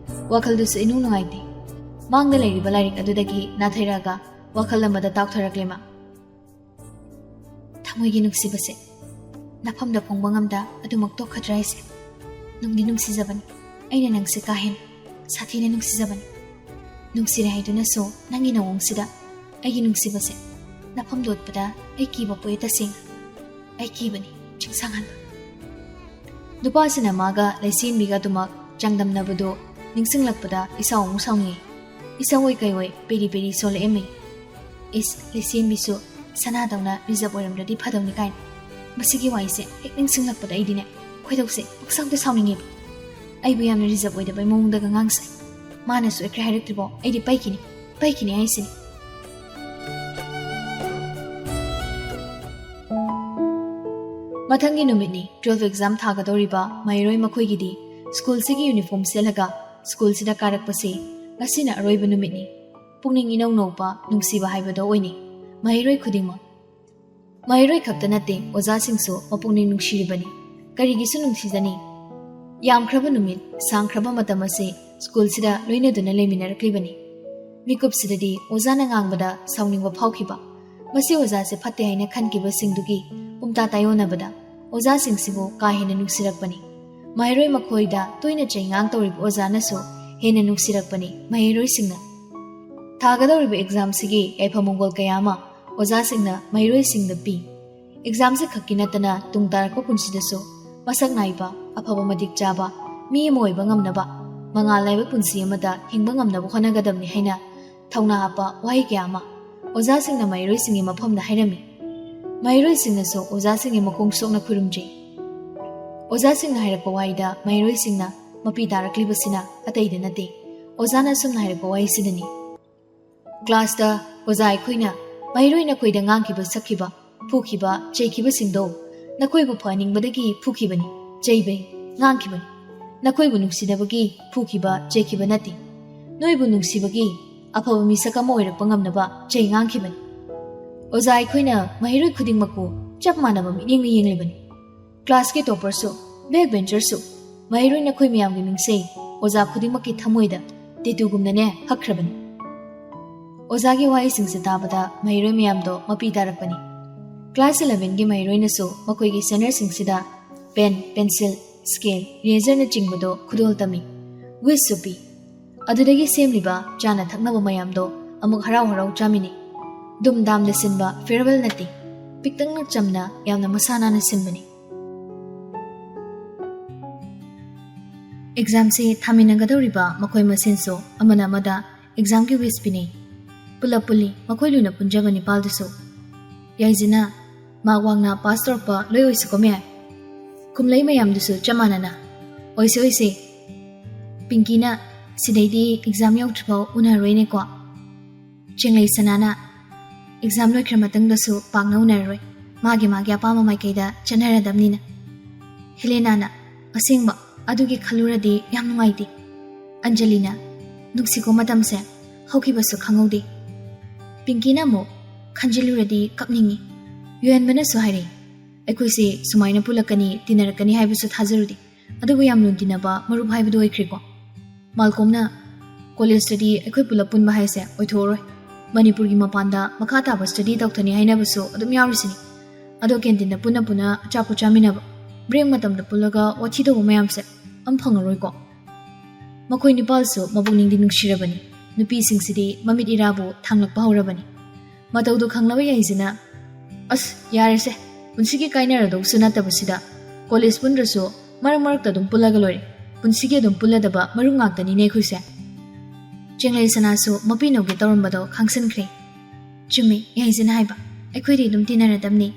ꯋꯥꯈꯜꯗꯨꯁꯨ ꯏꯅꯨꯡ ꯅꯨꯡꯉꯥꯏꯇꯦ ꯃꯥꯡꯗ ꯂꯩꯔꯤꯕ ꯂꯥꯏꯔꯤꯛ ꯑꯗꯨꯗꯒꯤ ꯅꯥꯊꯩꯔꯛꯑꯒ ꯋꯥꯈꯜ ꯑꯃꯗ ꯇꯥꯎꯊꯔꯛꯂꯦ ꯃꯥ ꯊꯃꯣꯏꯒꯤ ꯅꯨꯡꯁꯤꯕꯁꯦ ꯅꯐꯝꯗ ꯐꯣꯡꯕ ꯉꯝꯗ ꯑꯗꯨꯃꯛ ꯇꯣꯛꯈꯗ꯭ꯔꯥ ꯍꯥꯏꯁꯦ ꯅꯨꯡꯗꯤ ꯅꯨꯡꯁꯤꯖꯕꯅꯤ ꯑꯩꯅ ꯅꯪꯁꯦ ꯀꯥ ꯍꯦꯟꯅ ꯁꯥꯊꯤꯅ ꯅꯨꯡꯁꯤꯖꯕꯅꯤ ꯅꯨꯡꯁꯤꯔꯦ ꯍꯥꯏꯗꯨꯅꯁꯨ ꯅꯪꯒꯤ ꯅꯑꯣꯡꯁꯤꯗ ꯑꯩꯒꯤ ꯅꯨꯡꯁꯤꯕꯁꯦ ꯅꯐꯝ ꯂꯣꯠꯄꯗ ꯑꯩ ꯀꯤꯕ ꯄꯣꯛꯑꯦ ꯇꯁꯦꯡꯅ ꯑꯩ ꯀꯤꯕꯅꯤ ꯆꯤꯡꯁꯥꯡꯍꯟꯕ ꯅꯨꯄꯥꯁꯤꯅ ꯃꯥꯒ ꯂꯩꯁꯦꯟꯕꯤꯒ ꯑꯗꯨꯃꯛ ꯆꯥꯡꯗꯝꯅꯕꯗꯣ ꯅꯤꯡꯁꯤꯡꯂꯛꯄꯗ ꯏꯁꯥꯎ ꯑꯃꯨꯛ ꯁꯥꯎꯅꯤꯡꯉꯤ ꯏꯁꯥꯎꯑꯣꯏ ꯀꯩꯑꯣꯏ ꯄꯦꯔꯤ ꯁꯣꯜꯂꯛꯑꯝꯃꯤ ꯏꯁ ꯂꯩꯁꯦꯟꯕꯤꯁꯨ ꯁꯅꯥꯗꯧꯅ ꯔꯤꯖꯔꯚ ꯑꯣꯏꯔꯝꯗ꯭ꯔꯗꯤ ꯐꯗꯧꯅꯤ ꯀꯥꯏꯅ ꯃꯁꯤꯒꯤ ꯋꯥꯍꯩꯁꯦ ꯍꯦꯛ ꯅꯤꯡꯁꯤꯡꯂꯛꯄꯗ ꯑꯩꯗꯤꯅꯦ ꯈꯣꯏꯗꯧꯁꯦ ꯄꯛꯁꯥꯎꯗ ꯁꯥꯎꯅꯤꯡꯉꯦꯕ ꯑꯩꯕꯨ ꯌꯥꯝꯅ ꯔꯤꯖꯔꯚ ꯑꯣꯏꯗꯕꯩ ꯃꯑꯣꯡꯗꯒ ꯉꯥꯡꯁꯩ ꯃꯥꯅꯁꯨ ꯑꯩꯈ꯭ꯔꯦ ꯍꯥꯏꯔꯛꯇ꯭ꯔꯤꯕꯣ ꯑꯩꯗꯤ ꯄꯩꯈꯤꯅꯤ ꯍꯥꯏꯁꯤꯅꯤ ꯃꯊꯪꯒꯤ ꯅꯨꯃꯤꯠꯅꯤ 12 ꯑꯦꯛꯖꯥꯝ ꯊꯥꯒꯗꯧꯔꯤꯕ ꯃꯍꯩꯔꯣꯏ ꯃꯈꯣꯏꯒꯤꯗꯤ ꯁ꯭ꯀꯨꯜꯁꯤꯒꯤ ꯌꯨꯅꯤꯐꯣꯔꯝ ꯁꯦꯠꯂꯒ ꯁ꯭ꯀꯨꯜꯁꯤꯗ ꯀꯥꯔꯛꯄꯁꯤ ꯉꯁꯤꯅ ꯑꯔꯣꯏꯕ ꯅꯨꯃꯤꯠꯅꯤ ꯄꯨꯛꯅꯤꯡ ꯏꯅꯧ ꯅꯧꯕ ꯅꯨꯡꯁꯤꯕ ꯍꯥꯏꯕꯗꯣ ꯑꯣꯏꯅꯤ ꯃꯍꯩꯔꯣꯏ ꯈꯨꯗꯤꯡꯃꯛ ꯃꯍꯩꯔꯣꯏ ꯈꯛꯇ ꯅꯠꯇꯦ ꯑꯣꯖꯥꯁꯤꯡꯁꯨ ꯃꯄꯨꯛꯅꯤꯡ ꯅꯨꯡꯁꯤꯔꯤꯕꯅꯤ ꯀꯔꯤꯒꯤꯁꯨ ꯅꯨꯡꯁꯤꯖꯅꯤ ꯌꯥꯝꯈ꯭ꯔꯕ ꯅꯨꯃꯤꯠ ꯁꯥꯡꯈ꯭ꯔꯕ ꯃꯇꯝ ꯑꯁꯤ ꯁ꯭ꯀꯨꯜꯁꯤꯗ ꯂꯣꯏꯅꯗꯨꯅ ꯂꯩꯃꯤꯟꯅꯔꯛꯂꯤꯕꯅꯤ ꯃꯤꯀꯨꯞꯁꯤꯗꯗꯤ ꯑꯣꯖꯥꯅ ꯉꯥꯡꯕꯗ ꯁꯥꯎꯅꯤꯡꯕ ꯐꯥꯎꯈꯤꯕ ꯃꯁꯤ ꯑꯣꯖꯥꯁꯦ ꯐꯠꯇꯦ ꯍꯥꯏꯅ ꯈꯟꯈꯤꯕꯁꯤꯡꯗꯨꯒꯤ ꯄꯨꯝꯇꯥ ꯇꯥꯌꯣꯟꯅꯕꯗ ꯑꯣꯖꯥꯁꯤꯡꯁꯤꯕꯨ ꯀꯥ ꯍꯦꯟꯅ ꯅꯨꯡꯁꯤꯔꯛꯄꯅꯤ ꯃꯍꯩꯔꯣꯏ ꯃꯈꯣꯏꯗ ꯇꯣꯏꯅ ꯆꯩꯉꯥꯡ ꯇꯧꯔꯤꯕ ꯑꯣꯖꯥꯅꯁꯨ ꯍꯦꯟꯅ ꯅꯨꯡꯁꯤꯔꯛꯄꯅꯤ ꯃꯍꯩꯔꯣꯏꯁꯤꯡꯅ ꯊꯥꯒꯗꯧꯔꯤꯕ ꯑꯦꯛꯖꯥꯝꯁꯤꯒꯤ ꯌꯥꯏꯐ ꯃꯪꯒꯣꯜ ꯀꯌꯥ ꯑꯃ ꯑꯣꯖꯥꯁꯤꯡꯅ ꯃꯍꯩꯔꯣꯏꯁꯤꯡꯗ ꯄꯤ꯫ ꯑꯦꯛꯖꯥꯝꯁꯤ ꯈꯛꯀꯤ ꯅꯠꯇꯅ ꯇꯨꯡ ꯇꯥꯔꯛꯄ ꯄꯨꯟꯁꯤꯗꯁꯨ ꯃꯁꯛ ꯅꯥꯏꯕ, ꯑꯐꯕ ꯃꯇꯤꯛ ꯆꯥꯕ ꯃꯤ ꯑꯃ ꯑꯣꯏꯕ ꯉꯝꯅꯕ, ꯃꯉꯥꯜ ꯅꯥꯏꯕ ꯄꯨꯟꯁꯤ ꯑꯃꯗ ꯍꯤꯡꯕ ꯉꯝꯅꯕ ꯍꯣꯠꯅꯒꯗꯕꯅꯤ ꯍꯥꯏꯅ ꯊꯧꯅꯥ ꯍꯥꯞꯄ ꯋꯥꯍꯩ ꯀꯌꯥ ꯑꯃ ꯑꯣꯖꯥꯁꯤꯡꯅ ꯃꯍꯩꯔꯣꯏꯁꯤꯡꯒꯤ ꯃꯐꯝꯗ ꯍꯥꯏꯔꯝꯃꯤ꯫ ꯃꯍꯩꯔꯣꯏꯁꯤꯡꯅꯁꯨ ꯑꯣꯖꯥꯁꯤꯡꯒꯤ ꯃꯈꯣꯡ ꯁꯣꯛꯅ ꯈꯨꯔꯨꯝꯖꯩ꯫ ꯑꯣꯖꯥꯁꯤꯡꯅ ꯍꯥꯏꯔꯛꯄ ꯋꯥꯍꯩꯗ ꯃꯍꯩꯔꯣꯏꯁꯤꯡꯅ ꯃꯄꯤ ꯇꯥꯔꯛꯂꯤꯕꯁꯤꯅ ꯑꯇꯩꯗ ꯅꯠꯇꯦ, ꯑꯣꯖꯥꯅ ꯁꯨꯝꯅ ꯍꯥꯏꯔꯛꯄ ꯋꯥꯍꯩꯁꯤꯗꯅꯤ꯫ ꯀ꯭ꯂꯥꯁꯇ ꯑꯣꯖꯥ ꯑꯩꯈꯣꯏꯅ ꯃꯍꯩꯔꯣꯏ ꯅꯈꯣꯏꯗ ꯉꯥꯡꯈꯤꯕ, ꯁꯛꯈꯤꯕ, ꯐꯨꯈꯤꯕ, ꯆꯩꯈꯤꯕꯁꯤꯡꯗꯣ ꯅꯈꯣꯏꯕꯨ ꯐꯍꯟꯅꯤꯡꯕꯗꯒꯤ ꯐꯨꯈꯤꯕꯅꯤ, ꯆꯩꯕꯩ, ꯉꯥꯡꯈꯤꯕꯅꯤ꯫ ꯅꯈꯣꯏꯕꯨ ꯅꯨꯡꯁꯤꯗꯕꯒꯤ ꯐꯨꯈꯤꯕ, ꯆꯩꯈꯤꯕ ꯅꯠꯇꯦ, ꯅꯣꯏꯕꯨ ꯅꯨꯡꯁꯤꯕꯒꯤ ꯑꯐꯕ ꯃꯤꯁꯛ ꯑꯃ ꯑꯣꯏꯔꯛꯄ ꯉꯝꯅꯕ ꯆꯩ ꯉꯥꯡꯈꯤꯕꯅꯤ꯫ ꯑꯣꯖꯥ ꯑꯩꯈꯣꯏꯅ ꯃꯍꯩꯔꯣꯏ ꯈꯨꯗꯤꯡꯃꯛꯄꯨ ꯆꯞ ꯃꯥꯟꯅꯕ ꯃꯤꯠꯌꯦꯡꯅ ꯌꯦꯡꯂꯤꯕꯅꯤ꯫ ꯀ꯭ꯂꯥꯁꯀꯤ ꯇꯣꯄꯔꯁꯨ, ꯕꯦꯛ ꯕꯦꯟꯆꯔꯁꯨ, ꯃꯍꯩꯔꯣꯏ ꯅꯈꯣꯏ ꯃꯌꯥꯝꯒꯤ ꯃꯤꯡꯁꯦ ꯑꯣꯖꯥ ꯈꯨꯗꯤꯡꯃꯛꯀꯤ ꯊꯃꯣꯏꯗ ꯇꯦꯇꯨꯒꯨꯝꯅꯅꯦ ꯍꯛꯈ꯭ꯔꯕꯅꯤ꯫ ꯑꯣꯖꯥꯒꯤ ꯋꯥꯍꯩꯁꯤꯡꯁꯦ ꯇꯥꯕꯗ ꯃꯍꯩꯔꯣꯏ ꯃꯌꯥꯝꯗꯣ ꯃꯄꯤ ꯇꯥꯔꯛꯄꯅꯤ꯫ ꯀ꯭ꯂꯥꯁ 11ꯒꯤ ꯃꯍꯩꯔꯣꯏꯅꯁꯨ ꯃꯈꯣꯏꯒꯤ ꯁꯦꯅꯤꯌꯔꯁꯤꯡꯁꯤꯗ ꯄꯦꯟ, ꯄꯦꯟꯁꯤꯜ, ꯁ꯭ꯀꯦꯜ, ꯏꯔꯦꯖꯔꯅꯆꯤꯡꯕꯗꯣ ꯈꯨꯗꯣꯜ ꯇꯝꯃꯤ, ꯋꯤꯁꯁꯨ ꯄꯤ꯫ ꯑꯗꯨꯗꯒꯤ ꯁꯦꯝꯂꯤꯕ ꯆꯥꯅ ꯊꯛꯅꯕ ꯃꯌꯥꯝꯗꯣ ꯑꯃꯨꯛ ꯍꯔꯥꯎ ꯍꯔꯥꯎ ꯆꯥꯃꯤꯟꯅꯩ꯫ ꯗꯨꯝ ꯗꯥꯝꯗ ꯁꯤꯟꯕ ꯐꯦꯌꯔꯋꯦꯜ ꯅꯠꯇꯦ, ꯄꯤꯛꯇꯛꯅ ꯆꯝꯅ ꯌꯥꯝꯅ ꯃꯁꯥ ꯅꯥꯟꯅ ꯁꯤꯟꯕꯅꯤ꯫ ꯑꯦꯛꯖꯥꯝꯁꯤ ꯊꯥꯃꯤꯟꯅꯒꯗꯧꯔꯤꯕ ꯃꯈꯣꯏ ꯃꯁꯦꯟꯁꯨ ꯑꯃꯅ ꯑꯃꯗ ꯑꯦꯛꯖꯥꯝꯒꯤ ꯋꯤꯁ ꯄꯤꯅꯩ꯫ ꯄꯨꯜꯂꯞ ꯄꯨꯜꯂꯤ ꯃꯈꯣꯏ ꯂꯨꯅ ꯄꯨꯟꯖꯕ ꯅꯤꯄꯥꯜꯗꯨꯁꯨ꯫ ꯌꯥꯏꯖꯅ ꯃꯥꯛ ꯋꯥꯡꯅ ꯄꯥꯁ ꯇꯧꯔꯛꯄ ꯂꯣꯏ ꯑꯣꯏꯁꯤꯀꯣ ꯃꯌꯥꯏ꯫ ꯀꯨꯝꯂꯩ ꯃꯌꯥꯝꯗꯨꯁꯨ ꯆꯞ ꯃꯥꯟꯅꯅ ꯑꯣꯏꯁꯦ ꯑꯣꯏꯁꯦ꯫ ꯄꯤꯡꯀꯤꯅ ꯁꯤꯗꯩꯗꯤ ꯑꯦꯛꯖꯥꯝ ꯌꯧꯗ꯭ꯔꯤꯐꯥꯎ ꯎꯅꯔꯣꯏꯅꯦꯀꯣ꯫ ꯆꯦꯡꯂꯩ ꯁꯅꯥꯅ ꯑꯦꯛꯖꯥꯝ ꯂꯣꯏꯈ꯭ꯔ ꯃꯇꯨꯡꯗꯁꯨ ꯄꯥꯛꯅ ꯎꯅꯔꯔꯣꯏ, ꯃꯥꯒꯤ ꯑꯄꯥꯝꯕ ꯃꯥꯏꯀꯩꯗ ꯆꯠꯅꯔꯗꯕꯅꯤꯅ꯫ ꯍꯦꯂꯦꯅꯥꯅ ꯑꯁꯦꯡꯕ ꯑꯗꯨꯒꯤ ꯈꯜꯂꯨꯔꯗꯤ ꯌꯥꯝ ꯅꯨꯡꯉꯥꯏꯇꯦ꯫ ꯑꯟꯖꯂꯤꯅ ꯅꯨꯡꯁꯤꯀꯣ ꯃꯇꯝꯁꯦ, ꯍꯧꯈꯤꯕꯁꯨ ꯈꯪꯍꯧꯗꯦ꯫ ꯄꯤꯡꯀꯤꯅ ꯑꯃꯨꯛ ꯈꯟꯖꯤꯜꯂꯨꯔꯗꯤ ꯀꯞꯅꯤꯡꯉꯤ꯫ ꯌꯨꯍꯦꯟꯕꯅꯁꯨ ꯍꯥꯏꯔꯛꯏ, ꯑꯩꯈꯣꯏꯁꯦ ꯁꯨꯃꯥꯏꯅ ꯄꯨꯜꯂꯛꯀꯅꯤ, ꯇꯤꯟꯅꯔꯛꯀꯅꯤ ꯍꯥꯏꯕꯁꯨ ꯊꯥꯖꯔꯨꯗꯦ, ꯑꯗꯨꯕꯨ ꯌꯥꯝ ꯂꯨꯅ ꯇꯤꯟꯅꯕ ꯃꯔꯨꯞ ꯍꯥꯏꯕꯗꯨ ꯑꯣꯏꯈ꯭ꯔꯦꯀꯣ꯫ ꯃꯥꯜꯀꯣꯝꯅ ꯀꯣꯂꯦꯖꯇꯗꯤ ꯑꯩꯈꯣꯏ ꯄꯨꯜꯂꯞ ꯄꯨꯟꯕ ꯍꯥꯏꯁꯦ ꯑꯣꯏꯊꯣꯛꯑꯔꯣꯏ, ꯃꯅꯤꯄꯨꯔꯒꯤ ꯃꯄꯥꯟꯗ ꯃꯈꯥ ꯇꯥꯕ ꯁ꯭ꯇꯗꯤ ꯇꯧꯊꯅꯤ ꯍꯥꯏꯅꯕꯁꯨ ꯑꯗꯨꯝ ꯌꯥꯎꯔꯤꯁꯤꯅꯤ꯫ ꯑꯗꯣ ꯀꯦꯟꯇꯤꯟꯗ ꯄꯨꯟꯅ ꯑꯆꯥꯄꯣꯠ ꯆꯥꯃꯤꯟꯅꯕ, ꯕ꯭ꯔꯦꯛ ꯃꯇꯝꯗ ꯄꯨꯜꯂꯒ ꯋꯥꯊꯤ ꯇꯧꯕ ꯃꯌꯥꯝꯁꯦ ꯑꯝ ꯐꯪꯉꯔꯣꯏꯀꯣ꯫ ꯃꯈꯣꯏ ꯅꯤꯄꯥꯜꯁꯨ ꯃꯄꯨꯛꯅꯤꯡꯗꯤ ꯅꯨꯡꯁꯤꯔꯕꯅꯤ꯫ ꯅꯨꯄꯤꯁꯤꯡꯁꯤꯗꯤ ꯃꯃꯤꯠ ꯏꯔꯥꯕꯨ ꯊꯥꯡꯂꯛꯄ ꯍꯧꯔꯕꯅꯤ꯫ ꯃꯇꯧꯗꯨ ꯈꯪꯂꯕ ꯌꯥꯏꯖꯅ ꯑꯁ ꯌꯥꯔꯦꯁꯦ, ꯄꯨꯟꯁꯤꯒꯤ ꯀꯥꯏꯅꯔꯗꯧꯁꯨ ꯅꯠꯇꯕꯁꯤꯗ ꯀꯣꯂꯦꯖ ꯄꯨꯟꯗ꯭ꯔꯁꯨ ꯃꯔꯛ ꯃꯔꯛꯇ ꯑꯗꯨꯝ ꯄꯨꯜꯂꯒ ꯂꯣꯏꯔꯦ, ꯄꯨꯟꯁꯤꯒꯤ ꯑꯗꯨꯝ ꯄꯨꯜꯂꯗꯕ ꯃꯔꯨꯞ ꯉꯥꯛꯇꯅꯤꯅꯦ ꯑꯩꯈꯣꯏꯁꯦ꯫ ꯆꯦꯡꯂꯩ ꯁꯅꯥꯁꯨ ꯃꯄꯤ ꯅꯧꯒꯦ ꯇꯧꯔꯝꯕꯗꯣ ꯈꯪꯁꯤꯟꯈ꯭ꯔꯦ꯫ ꯆꯨꯝꯃꯤ ꯌꯥꯏꯖꯅ ꯍꯥꯏꯕ, ꯑꯩꯈꯣꯏꯗꯤ ꯑꯗꯨꯝ ꯇꯤꯟꯅꯔꯗꯕꯅꯤ꯫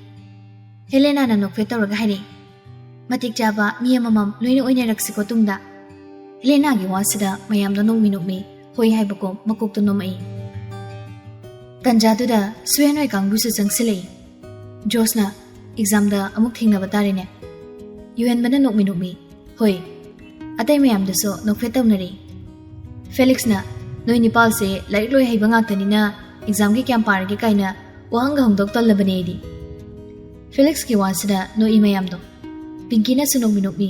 ꯍꯦꯂꯦꯅꯥꯅ ꯅꯣꯛꯐꯦꯠ ꯇꯧꯔꯒ ꯍꯥꯏꯔꯛꯏ, ꯃꯇꯤꯛ ꯆꯥꯕ ꯃꯤ ꯑꯃꯃꯝ ꯂꯣꯏꯅ ꯑꯣꯏꯅꯔꯛꯁꯤꯀꯣ ꯇꯨꯡꯗ꯫ ꯍꯦꯂꯦꯅꯥꯒꯤ ꯋꯥꯁꯤꯗ ꯃꯌꯥꯝꯗꯣ ꯅꯣꯛꯃꯤ ꯍꯣꯏ ꯍꯥꯏꯕꯀꯣ ꯃꯀꯣꯛꯇ ꯅꯣꯝꯃꯛꯏ꯫ ꯇꯟꯖꯥꯗꯨꯗ ꯁꯨꯌꯦꯟ ꯍꯣꯏ ꯀꯥꯡꯕꯨꯁꯨ ꯆꯪꯁꯤꯜꯂꯛꯏ꯫ ꯖꯣꯁꯅ ꯑꯦꯛꯖꯥꯝꯗ ꯑꯃꯨꯛ ꯊꯦꯡꯅꯕ ꯇꯥꯔꯦꯅꯦ꯫ ꯌꯨꯍꯦꯟꯕꯅ ꯅꯣꯛꯃꯤ ꯍꯣꯏ꯫ ꯑꯇꯩ ꯃꯌꯥꯝꯗꯨꯁꯨ ꯅꯣꯛꯐꯦꯠ ꯇꯧꯅꯔꯤ꯫ ꯐꯦꯂꯤꯛꯁꯅ ꯅꯣꯏ ꯅꯤꯄꯥꯜꯁꯦ ꯂꯥꯏꯔꯤꯛ ꯂꯣꯏ ꯍꯩꯕ ꯉꯥꯛꯇꯅꯤꯅ ꯑꯦꯛꯖꯥꯝꯒꯤ ꯀꯌꯥꯝ ꯄꯥꯔꯒꯦ ꯀꯥꯏꯅ ꯋꯥꯍꯪꯒ ꯍꯪꯗꯣꯛ ꯇꯜꯂꯕꯅꯦ ꯑꯩꯗꯤ꯫ ꯐꯦꯂꯤꯛꯁꯀꯤ ꯋꯥꯁꯤꯗ ꯅꯣꯛꯏ ꯃꯌꯥꯝꯗꯣ꯫ ꯄꯤꯡꯀꯤꯅꯁꯨ ꯅꯣꯛꯃꯤ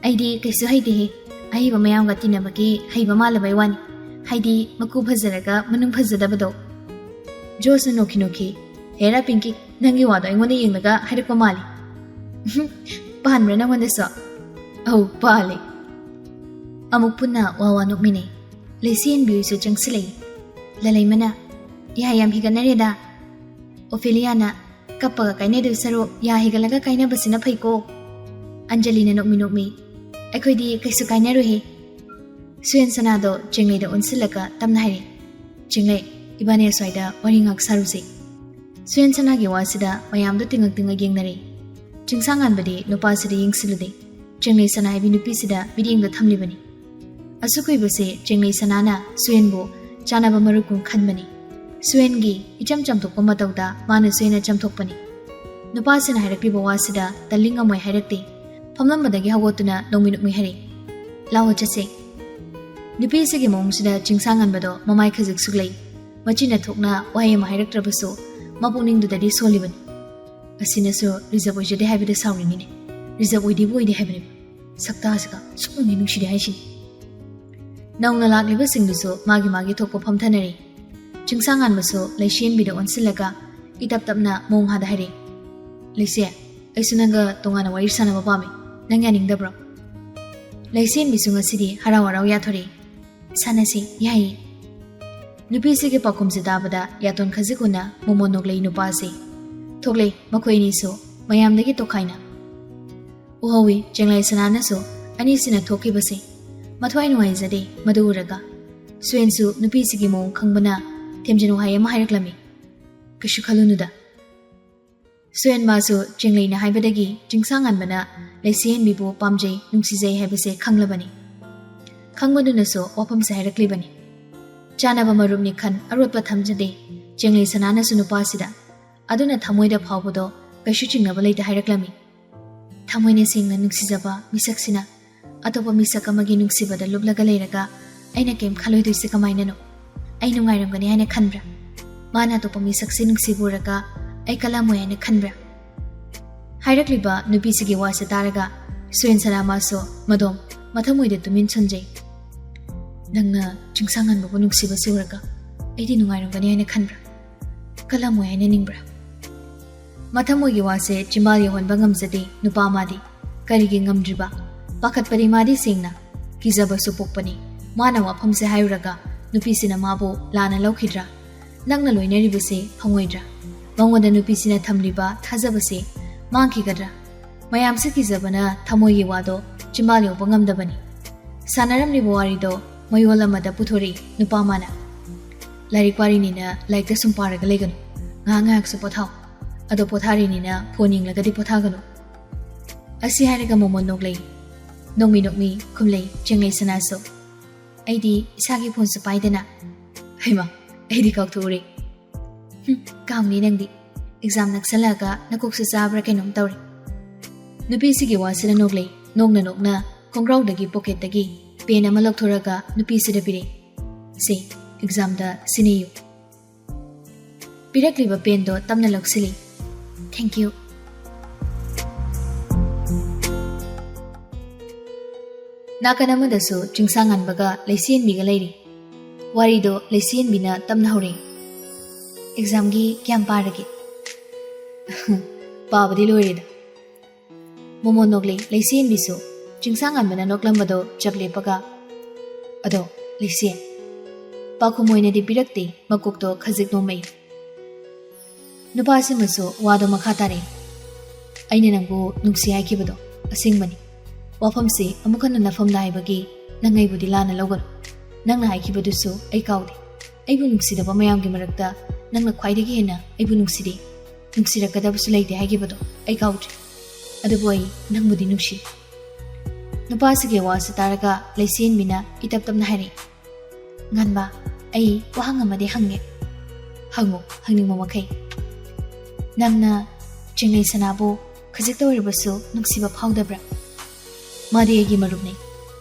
ꯑꯩꯗꯤ ꯀꯩꯁꯨ ꯍꯩꯇꯦꯍꯦ, ꯑꯍꯩꯕ ꯃꯌꯥꯝꯒ ꯇꯤꯟꯅꯕꯒꯤ ꯍꯩꯕ ꯃꯥꯜꯂꯕꯩ ꯋꯥꯅꯤ, ꯍꯥꯏꯗꯤ ꯃꯀꯨ ꯐꯖꯔꯒ ꯃꯅꯨꯡ ꯐꯖꯗꯕꯗꯣ꯫ ꯖꯣꯁꯅ ꯅꯣꯛꯈꯤ ꯍꯦꯔꯥ ꯄꯤꯡꯀꯤ, ꯅꯪꯒꯤ ꯋꯥꯗꯣ ꯑꯩꯉꯣꯟꯗ ꯌꯦꯡꯂꯒ ꯍꯥꯏꯔꯛꯄ ꯃꯥꯜꯂꯤ꯫ ꯄꯥꯟꯕ꯭ꯔꯥ ꯅꯪꯉꯣꯟꯗꯁꯨ? ꯑꯧ ꯄꯥꯜꯂꯦ꯫ ꯑꯃꯨꯛ ꯄꯨꯟꯅ ꯋꯥ ꯅꯣꯛꯃꯤꯟꯅꯩ꯫ ꯂꯩꯁꯦꯟꯕꯤꯁꯨ ꯆꯪꯁꯤꯜꯂꯛꯏ꯫ ꯂꯂꯩꯃꯅ ꯌꯥ ꯌꯥꯝ ꯍꯤꯒꯠꯅꯔꯦꯗ꯫ ꯑꯣꯐꯦꯂꯤꯌꯥꯅ ꯀꯞꯄꯒ ꯀꯥꯏꯅꯗꯣꯏ ꯁꯔꯨꯛ ꯌꯥ ꯍꯤꯒꯠꯂꯒ ꯀꯥꯏꯅꯕꯁꯤꯅ ꯐꯩꯀꯣ꯫ ꯑꯟꯖꯂꯤꯅ ꯅꯣꯛꯃꯤ ꯑꯩꯈꯣꯏꯗꯤ ꯀꯩꯁꯨ ꯀꯥꯏꯅꯔꯣꯏꯍꯦ꯫ ꯁꯨꯌꯦꯟ ꯁꯅꯥꯗꯣ ꯆꯦꯡꯂꯩꯗ ꯑꯣꯟꯁꯤꯜꯂꯒ ꯇꯞꯅ ꯍꯥꯏꯔꯛꯏ, ꯆꯦꯡꯂꯩ ꯏꯕꯥꯅꯤ ꯑꯁ꯭ꯋꯥꯏꯗ ꯋꯥꯔꯤ ꯉꯥꯛ ꯁꯥꯔꯨꯁꯤ꯫ ꯁꯨꯌꯦꯟ ꯁꯅꯥꯒꯤ ꯋꯥꯁꯤꯗ ꯃꯌꯥꯝꯗꯣ ꯇꯤꯡꯉꯛ ꯌꯦꯡꯅꯔꯦ꯫ ꯆꯤꯡꯁꯥꯡꯉꯥꯟꯕꯗꯤ ꯅꯨꯄꯥꯁꯤꯗ ꯌꯦꯡꯁꯤꯜꯂꯨꯗꯦ, ꯆꯦꯡꯂꯩ ꯁꯅꯥ ꯍꯥꯏꯕꯤ ꯅꯨꯄꯤꯁꯤꯗ ꯃꯤꯠꯌꯦꯡꯗ ꯊꯝꯂꯤꯕꯅꯤ꯫ ꯑꯁꯨꯛ ꯀꯨꯏꯕꯁꯦ ꯆꯦꯡꯂꯩ ꯁꯅꯥꯅ ꯁꯨꯌꯦꯟꯕꯨ ꯆꯥꯅꯕ ꯃꯔꯨꯞꯀꯨꯝ ꯈꯟꯕꯅꯤ꯫ ꯁꯨꯌꯦꯟꯒꯤ ꯏꯆꯝ ꯆꯝꯊꯣꯛꯄ ꯃꯇꯧꯗ ꯃꯥꯅꯁꯨ ꯍꯦꯟꯅ ꯆꯝꯊꯣꯛꯄꯅꯤ꯫ ꯅꯨꯄꯥꯁꯤꯅ ꯍꯥꯏꯔꯛꯂꯤꯕ ꯋꯥꯁꯤꯗ ꯇꯜꯂꯤꯉꯝꯃꯣꯏ ꯍꯥꯏꯔꯛꯇꯦ꯫ ꯐꯝꯂꯝꯕꯗꯒꯤ ꯍꯧꯒꯠꯇꯨꯅ ꯅꯣꯛꯃꯤ ꯍꯥꯏꯔꯛꯏ, ꯂꯥꯛꯑꯣ ꯆꯠꯁꯦ꯫ ꯅꯨꯄꯤꯁꯤꯒꯤ ꯃꯑꯣꯡꯁꯤꯗ ꯆꯤꯡꯁꯥꯡꯉꯥꯟꯕꯗꯣ ꯃꯃꯥꯏ ꯈꯖꯤꯛ ꯁꯨꯛꯂꯩ꯫ ꯃꯆꯤꯟꯅ ꯊꯣꯛꯅ ꯋꯥꯍꯩ ꯑꯃ ꯍꯥꯏꯔꯛꯇ꯭ꯔꯕꯁꯨ ꯃꯄꯨꯛꯅꯤꯡꯗꯨꯗꯗꯤ ꯁꯣꯜꯂꯤꯕꯅꯤ꯫ ꯑꯁꯤꯅꯁꯨ ꯔꯤꯖꯔꯕ ꯑꯣꯏꯖꯗꯦ ꯍꯥꯏꯕꯗ ꯁꯥꯎꯔꯤꯅꯤꯅꯦ, ꯔꯤꯖꯔꯕ ꯑꯣꯏꯗꯦ ꯍꯥꯏꯕꯅꯦꯕ, ꯁꯛꯇꯥꯁꯤꯒ ꯁꯨꯛꯅꯨꯡꯗꯤ ꯅꯨꯡꯁꯤꯗꯦ ꯍꯥꯏꯁꯤꯅꯤ꯫ ꯅꯧꯅ ꯂꯥꯛꯂꯤꯕꯁꯤꯡꯗꯨꯁꯨ ꯃꯥꯒꯤ ꯊꯣꯛꯄ ꯐꯝꯊꯅꯔꯤ꯫ ꯆꯤꯡꯁꯥꯡꯉꯥꯟꯕꯁꯨ ꯂꯩꯁꯦꯟꯕꯤꯗ ꯑꯣꯟꯁꯤꯜꯂꯒ ꯏꯇꯞ ꯇꯞꯅ ꯃꯑꯣꯡ ꯍꯥꯗ ꯍꯥꯏꯔꯛꯏ, ꯂꯩꯁꯦ ꯑꯩꯁꯨ ꯅꯪꯒ ꯇꯣꯉꯥꯟꯅ ꯋꯥꯔꯤ ꯁꯥꯟꯅꯕ ꯄꯥꯝꯃꯤ, ꯅꯪ ꯌꯥꯅꯤꯡꯗꯕ꯭ꯔꯣ? ꯂꯩꯁꯦꯟꯕꯤꯁꯨ ꯉꯁꯤꯗꯤ ꯍꯔꯥꯎ ꯌꯥꯊꯣꯔꯛꯏ, ꯁꯥꯟꯅꯁꯤ ꯌꯥꯏꯌꯦ꯫ ꯅꯨꯄꯤꯁꯤꯒꯤ ꯄꯥꯎꯈꯨꯝꯁꯤ ꯇꯥꯕꯗ ꯌꯥꯇꯣꯟ ꯈꯖꯤꯛ ꯎꯅ ꯃꯣꯃꯣꯟ ꯅꯣꯛꯂꯩ ꯅꯨꯄꯥꯁꯤ ꯊꯣꯛꯂꯩ ꯃꯈꯣꯏ ꯑꯅꯤꯁꯨ ꯃꯌꯥꯝꯗꯒꯤ ꯇꯣꯈꯥꯏꯅ ꯎꯍꯧꯏ ꯆꯦꯡꯂꯩ ꯁꯅꯥꯅꯁꯨ ꯑꯅꯤꯁꯤꯅ ꯊꯣꯛꯈꯤꯕꯁꯤ ꯃꯊ꯭ꯋꯥꯏ ꯅꯨꯡꯉꯥꯏꯖꯗꯦ ꯃꯗꯨ ꯎꯔꯒ ꯁ꯭ꯋꯦꯟꯁꯨ ꯅꯨꯄꯤꯁꯤꯒꯤ ꯃꯑꯣꯡ ꯈꯪꯕꯅ ꯊꯦꯝꯖꯤꯟ ꯋꯥꯍꯩ ꯑꯃ ꯍꯥꯏꯔꯛꯂꯝꯃꯤ ꯀꯩꯁꯨ ꯈꯜꯂꯨꯅꯨꯗ ꯁ꯭ꯋꯦꯟ ꯃꯥꯁꯨ ꯆꯦꯡꯂꯩꯅ ꯍꯥꯏꯕꯗꯒꯤ ꯆꯤꯡꯁꯥꯡꯉꯥꯟꯕꯅ ꯂꯩꯁꯦꯟꯕꯤꯕꯨ ꯄꯥꯝꯖꯩ ꯅꯨꯡꯁꯤꯖꯩ ꯍꯥꯏꯕꯁꯦ ꯈꯪꯂꯕꯅꯤ ꯈꯪꯕꯗꯨꯅꯁꯨ ꯋꯥꯐꯝꯁꯦ ꯍꯥꯏꯔꯛꯂꯤꯕꯅꯤ ꯆꯥꯅꯕ ꯃꯔꯨꯞꯅꯤ ꯈꯟ ꯑꯔꯣꯠꯄ ꯊꯝꯖꯗꯦ ꯆꯦꯡꯂꯩ ꯁꯅꯥꯅꯁꯨ ꯅꯨꯄꯥꯁꯤꯗ ꯑꯗꯨꯅ ꯊꯃꯣꯏꯗ ꯐꯥꯎꯕꯗꯣ ꯀꯩꯁꯨ ꯆꯤꯡꯅꯕ ꯂꯩꯇꯦ ꯍꯥꯏꯔꯛꯂꯝꯃꯤ ꯊꯃꯣꯏꯅ ꯁꯦꯡꯅ ꯅꯨꯡꯁꯤꯖꯕ ꯃꯤꯁꯛꯁꯤꯅ ꯑꯇꯣꯞꯄ ꯃꯤꯁꯛ ꯑꯃꯒꯤ ꯅꯨꯡꯁꯤꯕꯗ ꯂꯨꯞꯂꯒ ꯂꯩꯔꯒ ꯑꯩꯅ ꯀꯩꯝ ꯈꯜꯂꯣꯏꯗꯣꯏꯁꯦ ꯀꯃꯥꯏꯅꯅꯣ ꯑꯩ ꯅꯨꯡꯉꯥꯏꯔꯝꯒꯅꯤ ꯍꯥꯏꯅ ꯈꯟꯕ꯭ꯔꯥ ꯃꯥꯅ ꯑꯇꯣꯞꯄ ꯃꯤꯁꯛꯁꯤ ꯅꯨꯡꯁꯤꯕꯨꯔꯒ ꯑꯩ ꯀꯜꯂꯝꯃꯣꯏ ꯍꯥꯏꯅ ꯈꯟꯕ꯭ꯔꯥ ꯍꯥꯏꯔꯛꯂꯤꯕ ꯅꯨꯄꯤꯁꯤꯒꯤ ꯋꯥꯁꯦ ꯇꯥꯔꯒ ꯁ꯭ꯋꯦꯟ ꯁꯅꯥꯃꯥꯁꯨ ꯃꯗꯣꯝ ꯃꯊꯃꯣꯏꯗ ꯇꯨꯃꯤꯟ ꯁꯣꯟꯖꯩ ꯅꯪꯅ ꯆꯤꯡꯁꯥꯡꯉꯥꯟꯕꯕꯨ ꯅꯨꯡꯁꯤꯕꯁꯤ ꯎꯔꯒ ꯑꯩꯗꯤ ꯅꯨꯡꯉꯥꯏꯔꯝꯒꯅꯤ ꯍꯥꯏꯅ ꯈꯟꯕ꯭ꯔꯥ ꯀꯜꯂꯝꯃꯣꯏ ꯍꯥꯏꯅ ꯅꯤꯡꯕ꯭ꯔꯥ ꯃꯊꯃꯣꯏꯒꯤ ꯋꯥꯁꯦ ꯆꯤꯝꯕꯥꯜ ꯌꯧꯍꯟꯕ ꯉꯝꯖꯗꯦ ꯅꯨꯄꯥ ꯃꯥꯗꯤ ꯀꯔꯤꯒꯤ ꯉꯝꯗ꯭ꯔꯤꯕ ꯄꯥꯈꯠꯄꯗꯤ ꯃꯥꯗꯤ ꯁꯦꯡꯅ ꯀꯤꯖꯕꯁꯨ ꯄꯣꯛꯄꯅꯤ ꯃꯥꯅ ꯋꯥꯐꯝꯁꯦ ꯍꯥꯏꯔꯨꯔꯒ ꯅꯨꯄꯤꯁꯤꯅ ꯃꯥꯕꯨ ꯂꯥꯟꯅ ꯂꯧꯈꯤꯗ꯭ꯔꯥ ꯅꯪꯅ ꯂꯣꯏꯅꯔꯤꯕꯁꯦ ꯐꯪꯉꯣꯏꯗ꯭ꯔꯥ ꯃꯉꯣꯟꯗ ꯅꯨꯄꯤꯁꯤꯅ ꯊꯝꯂꯤꯕ ꯊꯥꯖꯕꯁꯦ ꯃꯥꯡꯈꯤꯒꯗ꯭ꯔꯥ ꯃꯌꯥꯝꯁꯦ ꯀꯤꯖꯕꯅ ꯊꯃꯣꯏꯒꯤ ꯋꯥꯗꯣ ꯆꯤꯝꯕꯥꯜ ꯌꯧꯕ ꯉꯝꯗꯕꯅꯤ ꯁꯥꯟꯅꯔꯝꯂꯤꯕ ꯋꯥꯔꯤꯗꯣ ꯃꯌꯣꯜ ꯑꯃꯗ ꯄꯨꯊꯣꯔꯛꯏ ꯅꯨꯄꯥ ꯃꯥꯅ ꯂꯥꯏꯔꯤꯛ ꯋꯥꯔꯤꯅꯤꯅ ꯂꯥꯏꯔꯤꯛꯇ ꯁꯨꯝ ꯄꯥꯔꯒ ꯂꯩꯒꯅꯨ ꯉꯥꯏꯍꯥꯛ ꯉꯥꯏꯍꯥꯛꯁꯨ ꯄꯣꯊꯥꯎ ꯑꯗꯣ ꯄꯣꯊꯥꯔꯤꯅꯤꯅ ꯐꯣꯟ ꯌꯦꯡꯂꯒꯗꯤ ꯄꯣꯊꯥꯒꯅꯨ ꯑꯁꯤ ꯍꯥꯏꯔꯒ ꯃꯣꯃꯣꯟ ꯅꯣꯛꯂꯩ ꯅꯣꯛꯃꯤ ꯅꯣꯛꯃꯤ ꯈꯨꯝꯂꯩ ꯆꯦꯡꯂꯩ ꯁꯅꯥꯁꯨ ꯑꯩꯗꯤ ꯏꯁꯥꯒꯤ ꯐꯣꯟꯁꯨ ꯄꯥꯏꯗꯅ ꯍꯩꯃ ꯑꯩꯗꯤ ꯀꯥꯎꯊꯣꯛꯎꯔꯦ ꯀꯥꯎꯅꯤ ꯅꯪꯗꯤ ꯑꯦꯛꯖꯥꯝ ꯅꯛꯁꯜꯂꯛꯑꯒ ꯅꯀꯣꯛꯁꯨ ꯆꯥꯕ꯭ꯔꯥ ꯀꯩꯅꯣꯝ ꯇꯧꯔꯦ ꯅꯨꯄꯤꯁꯤꯒꯤ ꯋꯥꯁꯤꯗ ꯅꯣꯛꯂꯩ ꯅꯣꯛꯅ ꯅꯣꯛꯅ ꯈꯣꯡꯒ꯭ꯔꯥꯎꯗꯒꯤ ꯄꯣꯀꯦꯠꯇꯒꯤ ꯄꯦꯟ ꯑꯃ ꯂꯧꯊꯣꯔꯒ ꯅꯨꯄꯤꯁꯤꯗ ꯄꯤꯔꯛꯏ ꯁꯦ ꯑꯦꯛꯖꯥꯝꯗ ꯁꯤꯟꯅꯤꯌꯨ ꯄꯤꯔꯛꯂꯤꯕ ꯄꯦꯟꯗꯣ ꯇꯞꯅ ꯂꯧꯁꯤꯜꯂꯤ ꯊꯦꯡꯛ ꯌꯨ ꯅꯥꯀꯟ ꯑꯃꯗꯁꯨ ꯆꯤꯡꯁꯥꯡꯉꯥꯟꯕꯒ ꯂꯩꯁꯦꯟꯕꯤꯒ ꯂꯩꯔꯤ ꯋꯥꯔꯤꯗꯣ ꯂꯩꯁꯦꯟꯕꯤꯅ ꯇꯞꯅ ꯍꯧꯔꯛꯏ ꯑꯦꯛꯖꯥꯝꯒꯤ ꯀꯌꯥꯝ ꯄꯥꯔꯒꯦ ꯄꯥꯕꯗꯤ ꯂꯣꯏꯔꯦꯗ ꯃꯣꯃꯣꯟ ꯅꯣꯛꯂꯩ ꯂꯩꯁꯦꯟꯕꯤꯁꯨ ꯆꯤꯡꯁꯥꯡꯉꯥꯟꯕꯅ ꯅꯣꯛꯂꯝꯕꯗꯣ ꯆꯞ ꯂꯦꯞꯄꯒ ꯑꯗꯣ ꯂꯩꯁꯦꯟ ꯄꯥꯎꯈꯨꯝ ꯑꯣꯏꯅꯗꯤ ꯄꯤꯔꯛꯇꯦ ꯃꯀꯣꯛꯇꯣ ꯈꯖꯤꯛ ꯅꯣꯝꯃꯛꯏ ꯅꯨꯄꯥꯁꯤꯃꯁꯨ ꯋꯥꯗꯣ ꯃꯈꯥ ꯇꯥꯔꯛꯏ ꯑꯩꯅ ꯅꯪꯕꯨ ꯅꯨꯡꯁꯤ ꯍꯥꯏꯈꯤꯕꯗꯣ ꯑꯁꯦꯡꯕꯅꯤ ꯋꯥꯐꯝꯁꯤ ꯑꯃꯨꯛ ꯍꯟꯅ ꯅꯐꯝꯗ ꯍꯥꯏꯕꯒꯤ ꯅꯪ ꯑꯩꯕꯨꯗꯤ ꯂꯥꯟꯅ ꯂꯧꯒꯅꯨ ꯅꯪꯅ ꯍꯥꯏꯈꯤꯕꯗꯨꯁꯨ ꯑꯩ ꯀꯥꯎꯗꯦ ꯑꯩꯕꯨ ꯅꯨꯡꯁꯤꯗꯕ ꯃꯌꯥꯝꯒꯤ ꯃꯔꯛꯇ ꯅꯪꯅ ꯈ꯭ꯋꯥꯏꯗꯒꯤ ꯍꯦꯟꯅ ꯑꯩꯕꯨ ꯅꯨꯡꯁꯤꯗꯦ ꯅꯨꯡꯁꯤꯔꯛꯀꯗꯕꯁꯨ ꯂꯩꯇꯦ ꯍꯥꯏꯈꯤꯕꯗꯣ ꯑꯩ ꯀꯥꯎꯗ꯭ꯔꯤ ꯑꯗꯨꯕꯨ ꯑꯩ ꯅꯪꯕꯨꯗꯤ ꯅꯨꯡꯁꯤ ꯅꯨꯄꯥꯁꯤꯒꯤ ꯋꯥꯁꯤ ꯇꯥꯔꯒ ꯂꯩꯁꯦꯟꯕꯤꯅ ꯏꯇꯞ ꯇꯞꯅ ꯍꯥꯏꯔꯛꯏ ꯉꯟꯕ ꯑꯩ ꯋꯥꯍꯪ ꯑꯃꯗꯤ ꯍꯪꯒꯦ ꯍꯪꯉꯨ ꯍꯪꯅꯤꯡꯕ ꯃꯈꯩ ꯅꯪꯅ ꯆꯦꯡꯂꯩ ꯁꯅꯥꯕꯨ ꯈꯖꯤꯛꯇ ꯑꯣꯏꯔꯕꯁꯨ ꯅꯨꯡꯁꯤꯕ ꯐꯥꯎꯗꯕ꯭ꯔꯥ ꯃꯥꯗꯤ ꯑꯩꯒꯤ ꯃꯔꯨꯞꯅꯤ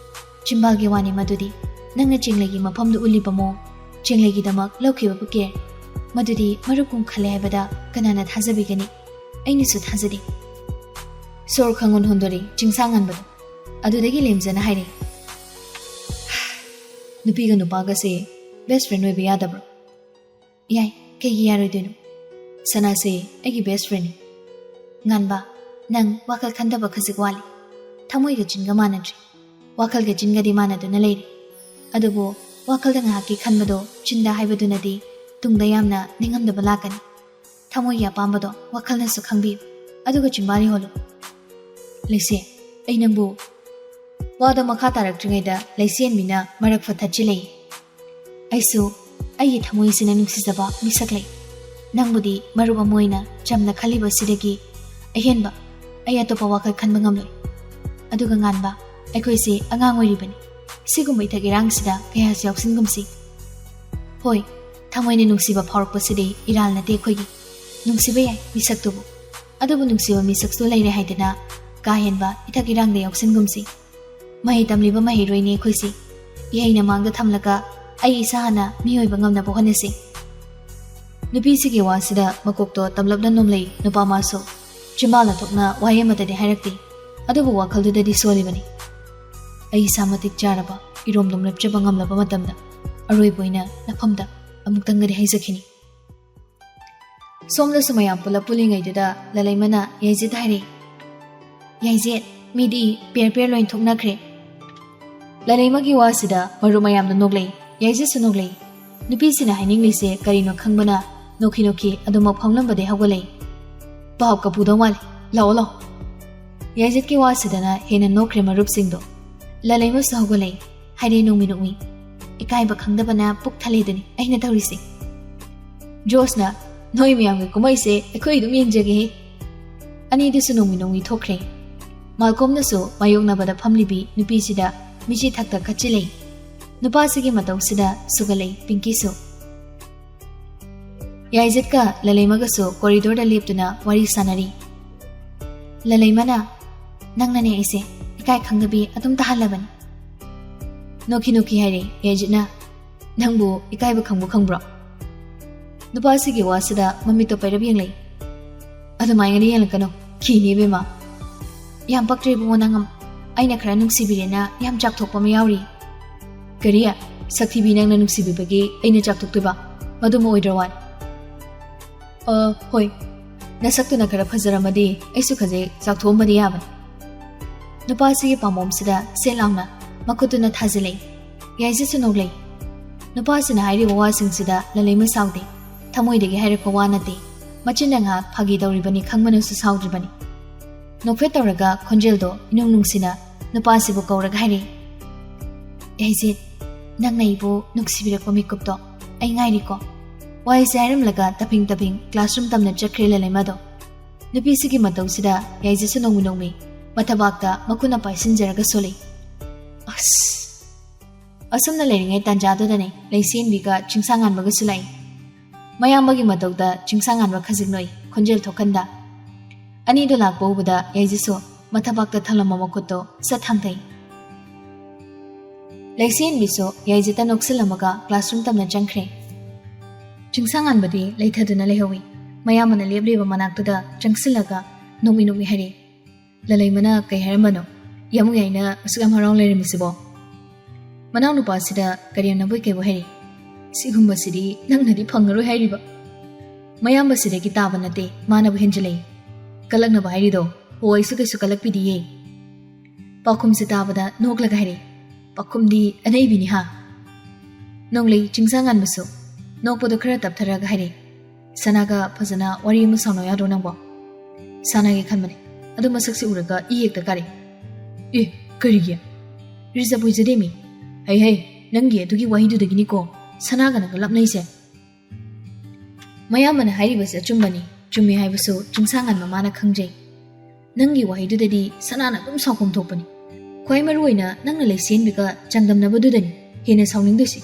ꯆꯤꯝꯕꯥꯜꯒꯤ ꯋꯥꯅꯤ ꯃꯗꯨꯗꯤ ꯅꯪꯅ ꯆꯦꯡꯂꯩꯒꯤ ꯃꯐꯝꯗ ꯎꯠꯂꯤꯕ ꯃꯑꯣꯡ ꯆꯦꯡꯂꯩꯒꯤꯗꯃꯛ ꯂꯧꯈꯤꯕꯕꯨ ꯀꯦꯔ ꯃꯗꯨꯗꯤ ꯃꯔꯨꯞꯀꯨꯝ ꯈꯜꯂꯦ ꯍꯥꯏꯕꯗ ꯀꯅꯥꯅ ꯊꯥꯖꯕꯤꯒꯅꯤ ꯑꯩꯅꯁꯨ ꯊꯥꯖꯗꯦ ꯁꯣꯔ ꯈꯪꯍꯣꯟ ꯍꯣꯟꯗꯣꯔꯤ ꯆꯤꯡꯁꯥꯡꯉꯥꯟꯕꯗꯣ ꯑꯗꯨꯗꯒꯤ ꯂꯦꯝꯖꯅ ꯍꯥꯏꯔꯛꯏ ꯅꯨꯄꯤꯒ ꯅꯨꯄꯥꯒꯁꯦ ꯕꯦꯁ ꯐ꯭ꯔꯦꯟ ꯑꯣꯏꯕ ꯌꯥꯗꯕ꯭ꯔꯣ ꯌꯥꯏ ꯀꯩꯒꯤ ꯌꯥꯔꯣꯏꯗꯣꯏꯅꯣ ꯁꯅꯥꯁꯦ ꯑꯩꯒꯤ ꯕꯦꯁ ꯐ꯭ꯔꯦꯟꯅꯤ ꯉꯥꯟꯕ ꯅꯪ ꯋꯥꯈꯜ ꯈꯟꯗꯕ ꯈꯖꯤꯛ ꯋꯥꯠꯂꯤ ꯊꯃꯣꯏꯒ ꯆꯤꯟꯒ ꯃꯥꯟꯅꯗ꯭ꯔꯤ ꯋꯥꯈꯜꯒ ꯆꯤꯟꯒꯗꯤ ꯃꯥꯟꯅꯗꯨꯅ ꯂꯩꯔꯤ ꯑꯗꯨꯕꯨ ꯋꯥꯈꯜꯗ ꯉꯥꯏꯍꯥꯛꯀꯤ ꯈꯟꯕꯗꯣ ꯆꯤꯟꯗ ꯍꯥꯏꯕꯗꯨꯅꯗꯤ ꯇꯨꯡꯗ ꯌꯥꯝꯅ ꯅꯤꯡꯉꯝꯗꯕ ꯂꯥꯛꯀꯅꯤ ꯊꯃꯣꯏꯒꯤ ꯑꯄꯥꯝꯕꯗꯣ ꯋꯥꯈꯜꯅꯁꯨ ꯈꯪꯕꯤꯌꯨ ꯑꯗꯨꯒ ꯆꯤꯝꯕꯥꯜ ꯌꯧꯍꯜꯂꯨ ꯂꯩꯁꯦ ꯑꯩ ꯅꯪꯕꯨ ꯋꯥꯗꯣ ꯃꯈꯥ ꯇꯥꯔꯛꯇ꯭ꯔꯤꯉꯩꯗ ꯂꯩꯁꯦꯟꯕꯤꯅ ꯃꯔꯛ ꯊꯠꯆꯤꯜꯂꯛꯏ ꯑꯩꯁꯨ ꯑꯩꯒꯤ ꯊꯃꯣꯏꯁꯤꯅ ꯅꯨꯡꯁꯤꯖꯕ ꯃꯤꯁꯛ ꯂꯩ ꯅꯪꯕꯨꯗꯤ ꯃꯔꯨꯞ ꯑꯃ ꯑꯣꯏꯅ ꯆꯝꯅ ꯈꯜꯂꯤꯕꯁꯤꯗꯒꯤ ꯑꯍꯦꯟꯕ ꯑꯩ ꯑꯇꯣꯞꯄ ꯋꯥꯈꯜ ꯈꯟꯕ ꯉꯝꯂꯣꯏ ꯑꯗꯨꯒ ꯉꯥꯟꯕ ꯑꯩꯈꯣꯏꯁꯦ ꯑꯉꯥꯡ ꯑꯣꯏꯔꯤꯕꯅꯤ ꯁꯤꯒꯨꯝꯕ ꯏꯊꯛ ꯏꯔꯥꯡꯁꯤꯗ ꯀꯌꯥꯁꯨ ꯌꯥꯎꯁꯤꯟꯒꯨꯝꯁꯤ ꯍꯣꯏ ꯊꯃꯣꯏꯅ ꯅꯨꯡꯁꯤꯕ ꯐꯥꯎꯔꯛꯄꯁꯤꯗꯤ ꯏꯔꯥꯜ ꯅꯠꯇꯦ ꯑꯩꯈꯣꯏꯒꯤ ꯅꯨꯡꯁꯤꯕ ꯌꯥꯏ ꯃꯤꯁꯛꯇꯨꯕꯨ ꯑꯗꯨꯕꯨ ꯅꯨꯡꯁꯤꯕ ꯃꯤꯁꯛꯁꯨ ꯂꯩꯔꯦ ꯍꯥꯏꯗꯅ ꯀꯥ ꯍꯦꯟꯕ ꯏꯊꯛ ꯏꯔꯥꯡꯗ ꯌꯥꯎꯁꯤꯟꯒꯨꯝꯁꯤ ꯃꯍꯩ ꯇꯝꯂꯤꯕ ꯃꯍꯩꯔꯣꯏꯅꯤ ꯑꯩꯈꯣꯏꯁꯤ ꯏꯍꯩꯅ ꯃꯥꯡꯗ ꯊꯝꯂꯒ ꯑꯩ ꯏꯁꯥꯅ ꯃꯤꯑꯣꯏꯕ ꯉꯝꯅꯕ ꯍꯣꯠꯅꯁꯤ ꯅꯨꯄꯤꯁꯤꯒꯤ ꯋꯥꯁꯤꯗ ꯃꯀꯣꯛꯇꯣ ꯇꯝꯂꯞꯅ ꯅꯣꯝꯂꯩ ꯅꯨꯄꯥ ꯃꯥꯁꯨ ꯆꯤꯝꯕꯥꯜꯅ ꯊꯣꯛꯅ ꯋꯥꯍꯩ ꯑꯃꯇꯗꯤ ꯍꯥꯏꯔꯛꯇꯦ ꯑꯗꯨꯕꯨ ꯋꯥꯈꯜꯗꯨꯗꯗꯤ ꯁꯣꯜꯂꯤꯕꯅꯤ ꯑꯩ ꯏꯁꯥ ꯃꯇꯤꯛ ꯆꯥꯔꯕ ꯏꯔꯣꯝꯗꯣꯝ ꯂꯦꯞꯆꯕ ꯉꯝꯂꯕ ꯃꯇꯝꯗ ꯑꯔꯣꯏꯕ ꯑꯣꯏꯅ ꯅꯐꯝꯗ ꯑꯃꯨꯛꯇꯪꯒꯗꯤ ꯍꯩꯖꯈꯤꯅꯤ ꯁꯣꯝꯗꯁꯨ ꯃꯌꯥꯝ ꯄꯨꯂꯞ ꯄꯨꯜꯂꯤꯉꯩꯗꯨꯗ ꯂꯂꯩꯃꯅ ꯌꯥꯏꯖꯦꯠ ꯍꯥꯏꯔꯛꯏ ꯌꯥꯏꯖꯦꯠ ꯃꯤꯗꯤ ꯄꯦꯔ ꯄꯦꯔ ꯂꯣꯏ ꯊꯣꯛꯅꯈ꯭ꯔꯦ ꯂꯂꯩꯃꯒꯤ ꯋꯥꯁꯤꯗ ꯃꯔꯨꯞ ꯃꯌꯥꯝꯅ ꯅꯣꯛꯂꯩ ꯌꯥꯏꯖꯦꯠꯁꯨ ꯅꯣꯛꯂꯩ ꯅꯨꯄꯤꯁꯤꯅ ꯍꯥꯏꯅꯤꯡꯂꯤꯁꯦ ꯀꯔꯤꯅꯣ ꯈꯪꯕꯅ ꯅꯣꯛꯈꯤ ꯑꯗꯨꯃꯛ ꯐꯝꯂꯝꯕꯗꯩ ꯍꯧꯒꯠꯂꯛꯏ꯫ ꯚꯥꯞꯀ ꯄꯨꯗꯧ ꯃꯥꯜꯂꯤ, ꯂꯥꯛꯑꯣ꯫ ꯌꯥꯏꯖꯠꯀꯤ ꯋꯥꯁꯤꯗꯅ ꯍꯦꯟꯅ ꯅꯣꯛꯈ꯭ꯔꯦ ꯃꯔꯨꯞꯁꯤꯡꯗꯣ꯫ ꯂꯂꯩꯃꯁꯨ ꯍꯧꯒꯠꯂꯛꯏ, ꯍꯥꯏꯔꯦ ꯅꯣꯛꯃꯤ꯫ ꯏꯀꯥꯏꯕ ꯈꯪꯗꯕꯅ ꯄꯨꯛ ꯊꯜꯂꯤꯗꯨꯅꯤ ꯑꯩꯅ ꯇꯧꯔꯤꯁꯦ꯫ ꯖꯣꯁꯅ ꯅꯣꯏ ꯃꯌꯥꯝꯒꯤ ꯀꯨꯝꯍꯩꯁꯦ ꯑꯩꯈꯣꯏ ꯑꯗꯨꯝ ꯌꯦꯡꯖꯒꯦꯍꯦ꯫ ꯑꯅꯤꯗꯨꯁꯨ ꯅꯣꯛꯃꯤ ꯊꯣꯛꯈ꯭ꯔꯦ꯫ ꯃꯥꯜꯀꯣꯝꯅꯁꯨ ꯃꯥꯌꯣꯛꯅꯕꯗ ꯐꯝꯂꯤꯕꯤ ꯅꯨꯄꯤꯁꯤꯗ ꯃꯤꯆꯤ ꯊꯛꯇ ꯈꯠꯆꯤꯜꯂꯩ꯫ ꯅꯨꯄꯥꯁꯤꯒꯤ ꯃꯇꯧꯁꯤꯗ ꯁꯨꯒꯠꯂꯩ ꯄꯤꯡꯀꯤꯁꯨ꯫ ꯌꯥꯏꯖꯠꯀ ꯂꯂꯩꯃꯒꯁꯨ ꯀꯣꯔꯤꯗꯣꯔꯗ ꯂꯦꯞꯇꯨꯅ ꯋꯥꯔꯤ ꯁꯥꯟꯅꯔꯤ꯫ ꯂꯂꯩꯃꯅ ꯅꯪꯅꯅꯦ ꯑꯩꯁꯦ 이까이 강급이 아둠 다할라바니 노키 하이리 예지나 낭부 이까이부 강부 강브라 누바시기 와스다 맘미또 빠이라비앙레이 아두마이가리 양락가노 키니베마 ꯌꯥꯝ ꯄꯛꯇ꯭ꯔꯦ ꯕꯨꯡꯉꯣ ꯅꯪ ꯑꯩꯅ ꯈꯔ ꯅꯨꯡꯁꯤꯕꯤꯔꯦꯅ ꯌꯥꯝ ꯆꯥꯛꯊꯣꯛꯄ ꯑꯃ ꯌꯥꯎꯔꯤ ꯀꯔꯤꯌꯥ ꯁꯛꯊꯤꯕꯤ ꯅꯪꯅ ꯅꯨꯡꯁꯤꯕꯤꯕꯒꯤ ꯑꯩꯅ ꯆꯥꯛꯊꯣꯛꯇꯣꯏꯕ ꯃꯗꯨꯃ ꯑꯣꯏꯗ꯭ꯔ ꯋꯥꯅꯤ ꯍꯣꯏ ꯅꯁꯛꯇꯨꯅ ꯈꯔ ꯐꯖꯔꯝꯃꯗꯤ ꯑꯩꯁꯨ ꯈꯖꯩ ꯆꯥꯛꯊꯣꯛꯑꯝꯕꯗꯤ ꯌꯥꯕꯅꯤ ꯅꯨꯄꯥꯁꯤꯒꯤ ꯄꯥꯝꯕꯣꯝꯁꯤꯗ ꯁꯦꯠ ꯂꯥꯎꯅ ꯃꯈꯨꯠꯇꯨꯅ ꯊꯥꯖꯤꯜꯂꯩ ꯌꯥꯏꯖꯠꯁꯨ ꯅꯣꯛꯂꯩ ꯅꯨꯄꯥꯁꯤꯅ ꯍꯥꯏꯔꯤꯕ ꯋꯥꯁꯤꯡꯁꯤꯗ ꯂꯂꯩꯃ ꯁꯥꯎꯗꯦ ꯊꯃꯣꯏꯗꯒꯤ ꯍꯥꯏꯔꯛꯄ ꯋꯥ ꯅꯠꯇꯦ ꯃꯆꯤꯟꯅ ꯉꯥꯏꯍꯥꯛ ꯐꯥꯒꯤ ꯇꯧꯔꯤꯕꯅꯤ ꯈꯪꯕꯅꯁꯨ ꯁꯥꯎꯗ꯭ꯔꯤꯕꯅꯤ ꯅꯣꯛꯐꯦꯠ ꯇꯧꯔꯒ ꯈꯣꯟꯖꯦꯜꯗꯣ ꯏꯅꯨꯡ ꯅꯨꯡꯁꯤꯅ ꯅꯨꯄꯥꯁꯤꯕꯨ ꯀꯧꯔꯒ ꯍꯥꯏꯔꯦ ꯌꯥꯏꯖꯠ ꯅꯪꯅ ꯑꯩꯕꯨ ꯅꯨꯡꯁꯤꯕꯤꯔꯛꯄ ꯃꯤꯀꯨꯞꯇꯣ ꯑꯩ ꯉꯥꯏꯔꯤꯀꯣ ꯋꯥꯍꯩꯁꯦ ꯍꯥꯏꯔꯝꯂꯒ ꯇꯞꯐꯤꯡ ꯀ꯭ꯂꯥꯁꯔꯨꯝ ꯇꯝꯅ ꯆꯠꯈ꯭ꯔꯦ ꯂꯂꯩꯃꯗꯣ ꯅꯨꯄꯤꯁꯤꯒꯤ ꯃꯇꯧꯁꯤꯗ ꯌꯥꯏꯖꯠꯁꯨ ꯅꯣꯛꯃꯤ ꯃꯊꯕꯥꯛꯇ ꯃꯈꯨꯠꯅ ꯄꯥꯏꯁꯤꯟꯖꯔꯒ ꯁꯣꯜꯂꯤ ꯑꯁꯨꯝꯅ ꯂꯩꯔꯤꯉꯩ ꯇꯥꯟꯖꯥꯗꯨꯗꯅꯦ ꯂꯩꯁꯦꯟꯕꯤꯒ ꯆꯤꯡꯁꯥꯡꯉꯥꯟꯕꯒꯁꯨ ꯂꯥꯛꯏ ꯃꯌꯥꯝꯕꯒꯤ ꯃꯇꯧꯗ ꯆꯤꯡꯁꯥꯡꯉꯥꯟꯕ ꯈꯖꯤꯛ ꯅꯣꯏ ꯈꯣꯟꯖꯦꯜ ꯊꯣꯛꯍꯟꯗ ꯑꯅꯤꯗꯣ ꯂꯥꯛꯄ ꯎꯕꯗ ꯌꯥꯏꯖꯠꯁꯨ ꯃꯊꯕꯥꯛꯇ ꯊꯝꯂꯝꯕ ꯃꯈꯨꯠꯇꯣ ꯁꯠ ꯊꯥꯡꯊꯩ ꯂꯩꯁꯦꯟꯕꯤꯁꯨ ꯌꯥꯏꯖꯠꯇ ꯅꯣꯛꯁꯤꯜꯂꯝꯃꯒ ꯀ꯭ꯂꯥꯁꯔꯨꯝ ꯇꯝꯅ ꯆꯪꯈ꯭ꯔꯦ ꯆꯤꯡꯁꯥꯡꯉꯥꯟꯕꯗꯤ ꯂꯩꯊꯗꯨꯅ ꯂꯩꯍꯧꯏ ꯃꯌꯥꯝꯕꯅ ꯂꯦꯞꯂꯤꯕ ꯃꯅꯥꯛꯇꯨꯗ ꯆꯪꯁꯤꯜꯂꯒ ꯅꯣꯛꯃꯤ ꯍꯥꯏꯔꯦ ꯂꯂꯩꯃꯅ ꯀꯩ ꯍꯥꯏꯔꯝꯕꯅꯣ ꯌꯥꯝ ꯌꯥꯏꯅ ꯑꯁꯨꯛ ꯌꯥꯝ ꯍꯔꯥꯎ ꯂꯩꯔꯝꯃꯤꯁꯤꯕꯣ ꯃꯅꯥꯎ ꯅꯨꯄꯥꯁꯤꯗ ꯀꯔꯦꯝꯅꯕꯣꯏ ꯀꯩꯕꯣꯏ ꯍꯥꯏꯔꯤ ꯁꯤꯒꯨꯝꯕꯁꯤꯗꯤ ꯅꯪꯅꯗꯤ ꯐꯪꯉꯔꯣꯏ ꯍꯥꯏꯔꯤꯕ ꯃꯌꯥꯝꯕꯁꯤꯗꯒꯤ ꯇꯥꯕ ꯅꯠꯇꯦ ꯃꯥꯅꯕꯨ ꯍꯦꯟꯖꯤꯜꯂꯛꯏ ꯀꯂꯛꯅꯕ ꯍꯥꯏꯔꯤꯗꯣ ꯍꯣ ꯑꯩꯁꯨ ꯀꯩꯁꯨ ꯀꯂꯛꯄꯤꯗꯤꯌꯦ ꯄꯥꯎꯈꯨꯝꯁꯤ ꯇꯥꯕꯗ ꯅꯣꯛꯂꯒ ꯍꯥꯏꯔꯦ ꯄꯥꯎꯈꯨꯝꯗꯤ ꯑꯅꯩꯕꯤꯅꯤ ꯍꯥ ꯅꯣꯡꯂꯩ ꯆꯤꯡꯁꯥꯡꯉꯥꯟꯕꯁꯨ ꯅꯣꯛꯄꯗꯣ ꯈꯔ ꯇꯞꯊꯔꯒ ꯍꯥꯏꯔꯦ ꯁꯅꯥꯒ ꯐꯖꯅ ꯋꯥꯔꯤ ꯑꯃ ꯁꯥꯎꯅ ꯌꯥꯗ꯭ꯔꯣ ꯅꯪꯕꯣ ꯁꯥꯟꯅꯒꯦ ꯈꯟꯕꯅꯦ ꯑꯗꯨ ꯃꯁꯛꯁꯤ ꯎꯔꯒ ꯏ ꯍꯦꯛꯇ ꯀꯥꯔꯦ ꯀꯔꯤꯒꯤ ꯔꯤꯖꯔꯕ ꯑꯣꯏꯖꯗꯦꯃꯤ ꯍꯩ ꯅꯪꯒꯤ ꯑꯗꯨꯒꯤ ꯋꯥꯍꯩꯗꯨꯗꯒꯤꯅꯤꯀꯣ ꯁꯅꯥꯒ ꯅꯪꯒ ꯂꯥꯞꯅꯩꯁꯦ ꯃꯌꯥꯝꯕꯅ ꯍꯥꯏꯔꯤꯕꯁꯦ ꯑꯆꯨꯝꯕꯅꯤ ꯆꯨꯝꯃꯤ ꯍꯥꯏꯕꯁꯨ ꯆꯤꯡꯁꯥꯡꯉꯥꯟꯕ ꯃꯥꯅ ꯈꯪꯖꯩ ꯅꯪꯒꯤ ꯋꯥꯍꯩꯗꯨꯗꯗꯤ ꯁꯅꯥꯅ ꯑꯗꯨꯝ ꯁꯥꯎꯐꯝ ꯊꯣꯛꯄꯅꯤ ꯈ꯭ꯋꯥꯏ ꯃꯔꯨ ꯑꯣꯏꯅ ꯅꯪꯅ ꯂꯩꯁꯦꯟꯕꯤꯒ ꯆꯥꯡꯗꯝꯅꯕꯗꯨꯗꯅꯤ ꯍꯦꯟꯅ ꯁꯥꯎꯅꯤꯡꯗꯣꯏꯁꯤ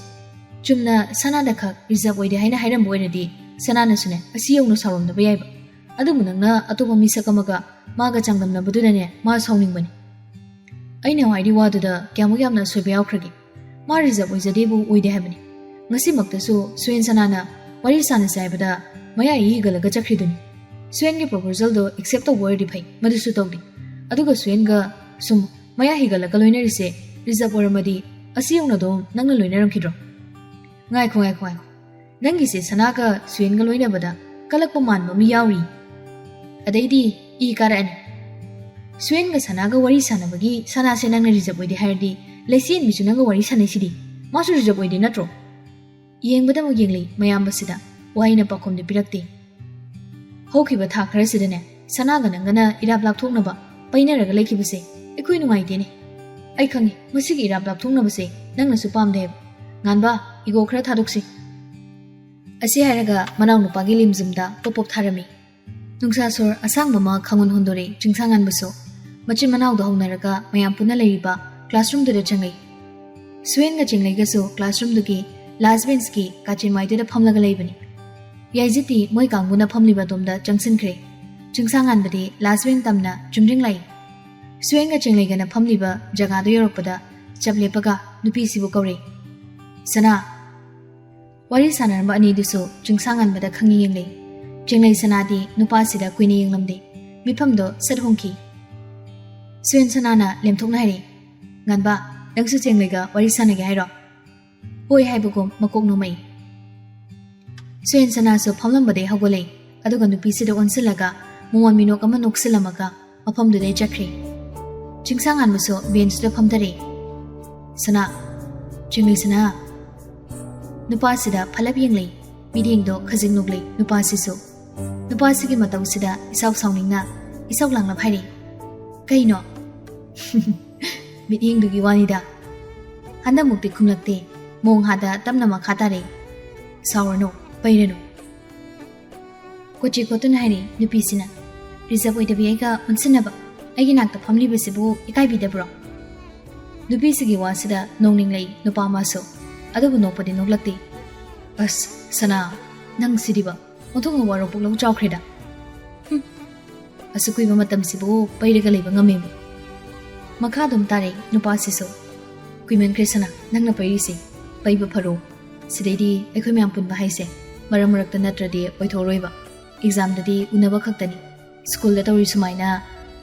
ꯆꯨꯝꯅ ꯁꯅꯥꯗ ꯈꯛ ꯔꯤꯖꯔꯕ ꯑꯣꯏꯗꯦ ꯍꯥꯏꯅ ꯍꯥꯏꯔꯝꯕ ꯑꯣꯏꯔꯗꯤ ꯁꯅꯥꯅꯁꯨꯅꯦ ꯑꯁꯤ ꯌꯧꯅ ꯁꯥꯎꯔꯝꯗꯕ ꯌꯥꯏꯕ ꯑꯗꯨꯕꯨ ꯅꯪꯅ ꯑꯇꯣꯞꯄ ꯃꯤꯁꯛ ꯑꯃꯒ ꯃꯥꯒ ꯆꯥꯡꯗꯝꯅꯕꯗꯨꯗꯅꯦ ꯃꯥ ꯁꯥꯎꯅꯤꯡꯕꯅꯤ ꯑꯩꯅ ꯍꯥꯏꯔꯤ ꯋꯥꯗꯨꯗ ꯀꯌꯥꯃꯨꯛ ꯌꯥꯝꯅ ꯑꯁꯣꯏꯕ ꯌꯥꯎꯈ꯭ꯔꯒꯦ ꯃꯥ ꯔꯤꯖꯔꯕ ꯑꯣꯏꯖꯗꯦꯕꯨ ꯑꯣꯏꯗꯦ ꯍꯥꯏꯕꯅꯤ ꯉꯁꯤꯃꯛꯇꯁꯨ ꯁꯨꯌꯦꯟ ꯁꯅꯥꯅ ꯋꯥꯔꯤ ꯁꯥꯟꯅꯁꯦ ꯍꯥꯏꯕꯗ ꯃꯌꯥ ꯍꯤꯒꯠꯂꯒ ꯆꯠꯈ꯭ꯔꯤꯗꯨꯅꯤ ꯁꯨꯌꯦꯟꯒꯤ ꯄ꯭ꯔꯣꯄꯣꯖꯦꯜꯗꯣ ꯑꯦꯛꯁꯦꯞ ꯇꯧꯕ ꯑꯣꯏꯔꯗꯤ ꯐꯩ ꯃꯗꯨꯁꯨ ꯇꯧꯗꯦ ꯑꯗꯨꯒ ꯁꯨꯌꯦꯟꯒ ꯁꯨꯝ ꯃꯌꯥ ꯍꯤꯒꯠꯂꯒ ꯂꯣꯏꯅꯔꯤꯁꯦ ꯔꯤꯖꯔꯕ ꯑꯣꯏꯔꯝꯃꯗꯤ ꯑꯁꯤ ꯌꯧꯅꯗꯣ ꯅꯪꯅ ꯂꯣꯏꯅꯔꯝꯈꯤꯗ꯭ꯔꯣ ꯉꯥꯏꯈꯣ ꯅꯪꯒꯤꯁꯦ ꯁꯅꯥꯒ ꯁꯨꯌꯦꯟꯒ ꯂꯣꯏꯅꯕꯗ ꯀꯂꯛꯄ ꯃꯥꯟꯕ ꯑꯃ ꯌꯥꯎꯔꯤ ꯑꯗꯩꯗꯤ ꯏ ꯀꯥꯔꯛꯑꯅꯤ ꯁꯨꯌꯦꯟꯒ ꯁꯅꯥꯒ ꯋꯥꯔꯤ ꯁꯥꯟꯅꯕꯒꯤ ꯁꯅꯥꯁꯦ ꯅꯪꯅ ꯔꯤꯖꯔꯕ ꯑꯣꯏꯗꯦ ꯍꯥꯏꯔꯗꯤ ꯂꯩꯁꯦꯟꯕꯤꯁꯨ ꯅꯪꯒ ꯋꯥꯔꯤ ꯁꯥꯟꯅꯩꯁꯤꯗꯤ ꯃꯥꯁꯨ ꯔꯤꯖꯔꯕ ꯑꯣꯏꯗꯦ ꯅꯠꯇ꯭ꯔꯣ ꯌꯦꯡꯕꯗ ꯑꯃꯨꯛ ꯌꯦꯡꯂꯩ ꯃꯌꯥꯝꯕꯁꯤꯗ ꯋꯥꯍꯩꯅ ꯄꯥꯎꯈꯨꯝꯗꯤ ꯄꯤꯔꯛꯇꯦ ꯍꯧꯈꯤꯕ ꯊꯥ ꯈꯔꯁꯤꯗꯅꯦ ꯁꯅꯥꯒ ꯅꯪꯒꯅ ꯏꯔꯥꯞ ꯂꯥꯞꯊꯣꯛꯅꯕ ꯄꯩꯅꯔꯒ ꯂꯩꯈꯤꯕꯁꯦ ꯑꯩꯈꯣꯏ ꯅꯨꯡꯉꯥꯏꯇꯦꯅꯦ ꯑꯩ ꯈꯪꯉꯤ ꯃꯁꯤꯒꯤ ꯏꯔꯥꯞ ꯂꯥꯞꯊꯣꯛꯅꯕꯁꯦ ꯅꯪꯅꯁꯨ ꯄꯥꯝꯗꯦ ꯍꯥꯏꯕ ꯉꯥꯟꯕ ꯏꯒꯣ ꯈꯔ ꯊꯥꯗꯣꯛꯁꯤ ꯑꯁꯤ ꯍꯥꯏꯔꯒ ꯃꯅꯥꯎ ꯅꯨꯄꯥꯒꯤ ꯂꯤꯝꯖꯨꯝꯗ ꯄꯣꯞ ꯊꯥꯔꯝꯃꯤ ꯅꯨꯡꯁꯥ ꯁꯣꯔ ꯑꯁꯥꯡꯕ ꯑꯃ ꯈꯪꯍꯣꯟ ꯍꯣꯟꯗꯣꯔꯦ ꯆꯤꯡꯁꯥꯡꯉꯥꯟꯕꯁꯨ ꯃꯆꯤꯟ ꯃꯅꯥꯎꯗ ꯍꯧꯅꯔꯒ ꯃꯌꯥꯝ ꯄꯨꯟꯅ ꯂꯩꯔꯤꯕ ꯀ꯭ꯂꯥꯁꯔꯨꯝꯗꯨꯗ ꯆꯪꯂꯩ ꯁꯨꯌꯦꯟꯒ ꯆꯤꯡꯂꯩꯒꯁꯨ ꯀ꯭ꯂꯥꯁꯔꯨꯝꯗꯨꯒꯤ ꯂꯥꯁ ꯕꯦꯟꯁꯀꯤ ꯀꯥꯆꯤꯟ ꯃꯥꯏꯗꯨꯗ ꯐꯝꯂꯒ ꯂꯩꯕꯅꯤ ꯌꯥꯏꯖꯠꯇꯤ ꯃꯣꯏ ꯀꯥꯡꯕꯨꯅ ꯐꯝꯂꯤꯕ ꯑꯗꯣꯝꯗ ꯆꯪꯁꯤꯟꯈ꯭ꯔꯦ ꯆꯤꯡꯁꯥꯡꯉꯥꯟꯕꯗꯤ ꯂꯥꯁ ꯕꯦꯟ ꯇꯝꯅ ꯆꯨꯝꯗ꯭ꯔꯤꯡ ꯂꯥꯛꯏ ꯁꯨꯌꯦꯟꯒ ꯆꯤꯡꯂꯩꯒꯅ ꯐꯝꯂꯤꯕ ꯖꯒꯥꯗꯨ ꯌꯧꯔꯛꯄꯗ ꯆꯞ ꯂꯦꯞꯄꯒ ꯅꯨꯄꯤꯁꯤꯕꯨ ꯀꯧꯔꯦ ꯁꯅꯥ ꯋꯥꯔꯤ ꯁꯥꯟꯅꯔꯝꯕ ꯑꯅꯤꯗꯨꯁꯨ ꯆꯤꯡꯁꯥꯡꯉꯥꯟꯕꯗ ꯈꯪꯉꯤ ꯌꯦꯡꯂꯩ ꯆꯤꯡꯂꯩ ꯁꯅꯥꯗꯤ ꯅꯨꯄꯥꯁꯤꯗ ꯀꯨꯏꯅ ꯌꯦꯡꯂꯝꯗꯦ ꯃꯤꯐꯝꯗꯣ ꯁꯠ ꯍꯣꯡꯈꯤ ꯁꯨꯌꯦꯟ ꯁꯅꯥꯅ ꯂꯦꯝꯊꯣꯛꯅ ꯍꯥꯏꯔꯦ ꯉꯥꯟꯕ ꯅꯪꯁꯨ ꯆꯤꯡꯂꯩꯒ ꯋꯥꯔꯤ ꯁꯥꯟꯅꯒꯦ ꯍꯥꯏꯔꯣ ꯍꯣꯏ ꯍꯥꯏꯕꯒꯨꯝ ꯃꯀꯣꯛ ꯅꯣꯝꯃꯛꯏ ꯁꯨꯌꯦꯟ ꯁꯅꯥꯁꯨ ꯐꯝꯂꯝꯕꯗꯩ ꯍꯧꯒꯠꯂꯛꯏ ꯑꯗꯨꯒ ꯅꯨꯄꯤꯁꯤꯗ ꯑꯣꯟꯁꯤꯜꯂꯒ ꯃꯣꯃꯣꯟ ꯃꯤꯅꯣꯛ ꯑꯃ ꯅꯣꯛꯁꯤꯜꯂꯝꯃꯒ ꯃꯐꯝꯗꯨꯗꯩ ꯆꯠꯈ꯭ꯔꯦ ꯆꯤꯡꯁꯥꯡꯉꯥꯟꯕꯁꯨ ꯕꯦꯟꯁꯇꯨꯗ ꯐꯝꯊꯔꯛꯏ ꯁꯅꯥ ꯆꯤꯡꯂꯩ ꯁꯅꯥ ꯅꯨꯄꯥꯁꯤꯗ ꯐꯂꯞ ꯌꯦꯡꯂꯩ ꯃꯤꯠꯌꯦꯡꯗꯣ ꯈꯖꯤꯛ ꯅꯣꯛꯂꯩ ꯅꯨꯄꯥꯁꯤꯁꯨ ꯅꯨꯄꯥꯁꯤꯒꯤ ꯃꯇꯧꯁꯤꯗ ꯏꯁꯥꯎ ꯁꯥꯎꯅꯤꯡꯅ ꯏꯁꯧ ꯂꯥꯡꯂꯞ ꯍꯥꯏꯔꯤ ꯀꯩꯅꯣ ꯃꯤꯠꯌꯦꯡꯗꯨꯒꯤ ꯋꯥꯅꯤꯗ ꯍꯟꯗꯛꯃꯨꯛꯇꯤ ꯈꯨꯝꯂꯛꯇꯦ ꯃꯣꯡ ꯍꯥꯗ ꯇꯞꯅ ꯃꯈꯥ ꯇꯥꯔꯛꯏ ꯁꯥꯎꯔꯅꯨ ꯄꯩꯔꯅꯨ ꯀꯣꯆꯤ ꯈꯣꯠꯇꯨꯅ ꯍꯥꯏꯔꯤ ꯅꯨꯄꯤꯁꯤꯅ ꯔꯤꯖꯔꯚ ꯑꯣꯏꯗꯕꯤ ꯑꯩꯒ ꯑꯣꯟꯁꯤꯟꯅꯕ ꯑꯩꯒꯤ ꯅꯥꯛꯇ ꯐꯝꯂꯤꯕꯁꯤꯕꯨ ꯏꯀꯥꯏꯕꯤꯗꯕ꯭ꯔꯣ ꯅꯨꯄꯤꯁꯤꯒꯤ ꯋꯥꯁꯤꯗ ꯅꯣꯡꯅꯤꯡꯂꯩ ꯅꯨꯄꯥ ꯑꯃꯁꯨ ꯑꯗꯨꯕꯨ ꯅꯣꯛꯄꯗꯤ ꯅꯣꯛꯂꯛꯇꯦ ꯑꯁ ꯁꯅꯥ ꯅꯪ ꯁꯤꯗꯤꯕ ꯑꯣꯟꯊꯣꯛꯅ ꯋꯥꯔꯧ ꯄꯨꯛꯂꯧ ꯆꯥꯎꯈ꯭ꯔꯦꯗ ꯑꯁꯨꯛ ꯀꯨꯏꯕ ꯃꯇꯝꯁꯤꯕꯨ ꯄꯩꯔꯒ ꯂꯩꯕ ꯉꯝꯃꯦꯃꯤ ꯃꯈꯥ ꯑꯗꯨꯝ ꯇꯥꯔꯛꯏ ꯅꯨꯄꯥꯁꯤꯁꯨ ꯀꯨꯏꯃꯟꯈ꯭ꯔꯦ ꯁꯅꯥ ꯅꯪꯅ ꯄꯩꯔꯤꯁꯤ ꯄꯩꯕ ꯐꯔꯣ ꯁꯤꯗꯩꯗꯤ ꯑꯩꯈꯣꯏ ꯃꯌꯥꯝ ꯄꯨꯟꯕ ꯍꯥꯏꯁꯦ ꯃꯔꯛ ꯃꯔꯛꯇ ꯅꯠꯇ꯭ꯔꯗꯤ ꯑꯣꯏꯊꯣꯛꯔꯣꯏꯕ ꯑꯦꯛꯖꯥꯝꯗꯗꯤ ꯎꯅꯕ ꯈꯛꯇꯅꯤ ꯁ꯭ꯀꯨꯜꯗ ꯇꯧꯔꯤ ꯁꯨꯃꯥꯏꯅ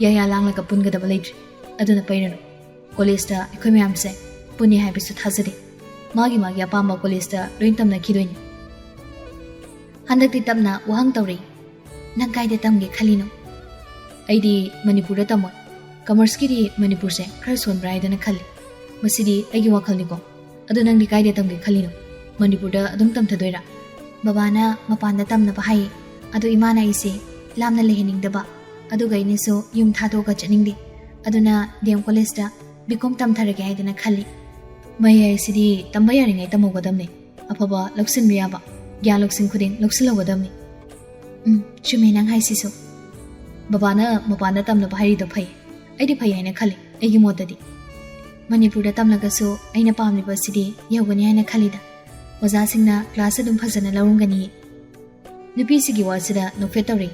ꯌꯥꯌꯥ ꯂꯥꯡꯂꯒ ꯄꯨꯟꯒꯗꯕ ꯂꯩꯇ꯭ꯔꯤ ꯑꯗꯨꯅ ꯄꯩꯔꯅꯨ ꯀꯣꯂꯦꯖꯇ ꯑꯩꯈꯣꯏ ꯃꯌꯥꯝꯁꯦ ꯄꯨꯟꯅꯤ ꯍꯥꯏꯕꯁꯨ ꯊꯥꯖꯗꯦ ꯃꯥꯒꯤ ꯃꯥꯒꯤ ꯑꯄꯥꯝꯕ ꯀꯣꯂꯦꯖꯇ ꯂꯣꯏ ꯇꯝꯅꯈꯤꯗꯣꯏꯅꯤ ꯍꯟꯗꯛꯇꯤ ꯇꯞꯅ ꯋꯥꯍꯪ ꯇꯧꯔꯛꯏ ꯅꯪ ꯀꯥꯏꯗ ꯇꯝꯒꯦ ꯈꯜꯂꯤꯅꯣ ꯑꯩꯗꯤ ꯃꯅꯤꯄꯨꯔꯗ ꯇꯝꯃꯣꯏ ꯀꯃꯔꯁꯀꯤꯗꯤ ꯃꯅꯤꯄꯨꯔꯁꯦ ꯈꯔ ꯁꯣꯟꯕ꯭ꯔꯥ ꯍꯥꯏꯗꯅ ꯈꯜꯂꯤ ꯃꯁꯤꯗꯤ ꯑꯩꯒꯤ ꯋꯥꯈꯜꯅꯤꯀꯣ ꯑꯗꯨ ꯅꯪꯗꯤ ꯀꯥꯏꯗ ꯇꯝꯒꯦ ꯈꯜꯂꯤꯅꯣ ꯃꯅꯤꯄꯨꯔꯗ ꯑꯗꯨꯝ ꯇꯝꯊꯗꯣꯏꯔꯥ ꯕꯕꯥꯅ ꯃꯄꯥꯟꯗ ꯇꯝꯅꯕ ꯍꯥꯏꯌꯦ ꯑꯗꯣ ꯏꯃꯥꯅ ꯑꯩꯁꯦ ꯂꯥꯞꯅ ꯂꯩꯍꯟꯅꯤꯡꯗꯕ ꯑꯗꯨꯒ ꯑꯩꯅꯁꯨ ꯌꯨꯝ ꯊꯥꯗꯣꯛꯑꯒ ꯆꯠꯅꯤꯡꯗꯦ ꯑꯗꯨꯅ ꯗꯦꯝ ꯀꯣꯂꯦꯖꯇ ꯕꯤꯀꯣꯝ ꯇꯝꯊꯔꯒꯦ ꯍꯥꯏꯗꯅ ꯈꯜꯂꯤ ꯃꯍꯩ ꯍꯥꯏꯁꯤꯗꯤ ꯇꯝꯕ ꯌꯥꯔꯤꯉꯩ ꯇꯝꯍꯧꯒꯗꯕꯅꯤ ꯑꯐꯕ ꯂꯧꯁꯤꯟꯕ ꯌꯥꯕ ꯒ꯭ꯌꯥꯟ ꯂꯧꯁꯤꯡ ꯈꯨꯗꯤꯡ ꯂꯧꯁꯤꯜꯍꯧꯒꯗꯕꯅꯤ ꯆꯨꯝꯃꯦ ꯅꯪ ꯍꯥꯏꯁꯤꯁꯨ ꯕꯕꯥꯅ ꯃꯄꯥꯟꯗ ꯇꯝꯅꯕ ꯍꯥꯏꯔꯤꯗꯣ ꯐꯩ ꯑꯩꯗꯤ ꯐꯩ ꯍꯥꯏꯅ ꯈꯜꯂꯤ ꯑꯩꯒꯤ ꯃꯣꯠꯇꯗꯤ ꯃꯅꯤꯄꯨꯔꯗ ꯇꯝꯂꯒꯁꯨ ꯑꯩꯅ ꯄꯥꯝꯂꯤꯕꯁꯤꯗꯤ ꯌꯧꯒꯅꯤ ꯍꯥꯏꯅ ꯈꯜꯂꯤꯗ ꯑꯣꯖꯥꯁꯤꯡꯅ ꯀ꯭ꯂꯥꯁ ꯑꯗꯨꯝ ꯐꯖꯅ ꯂꯧꯔꯝꯒꯅꯤ ꯅꯨꯄꯤꯁꯤꯒꯤ ꯋꯥꯁꯤꯗ ꯅꯣꯛꯐꯦꯠ ꯇꯧꯔꯤ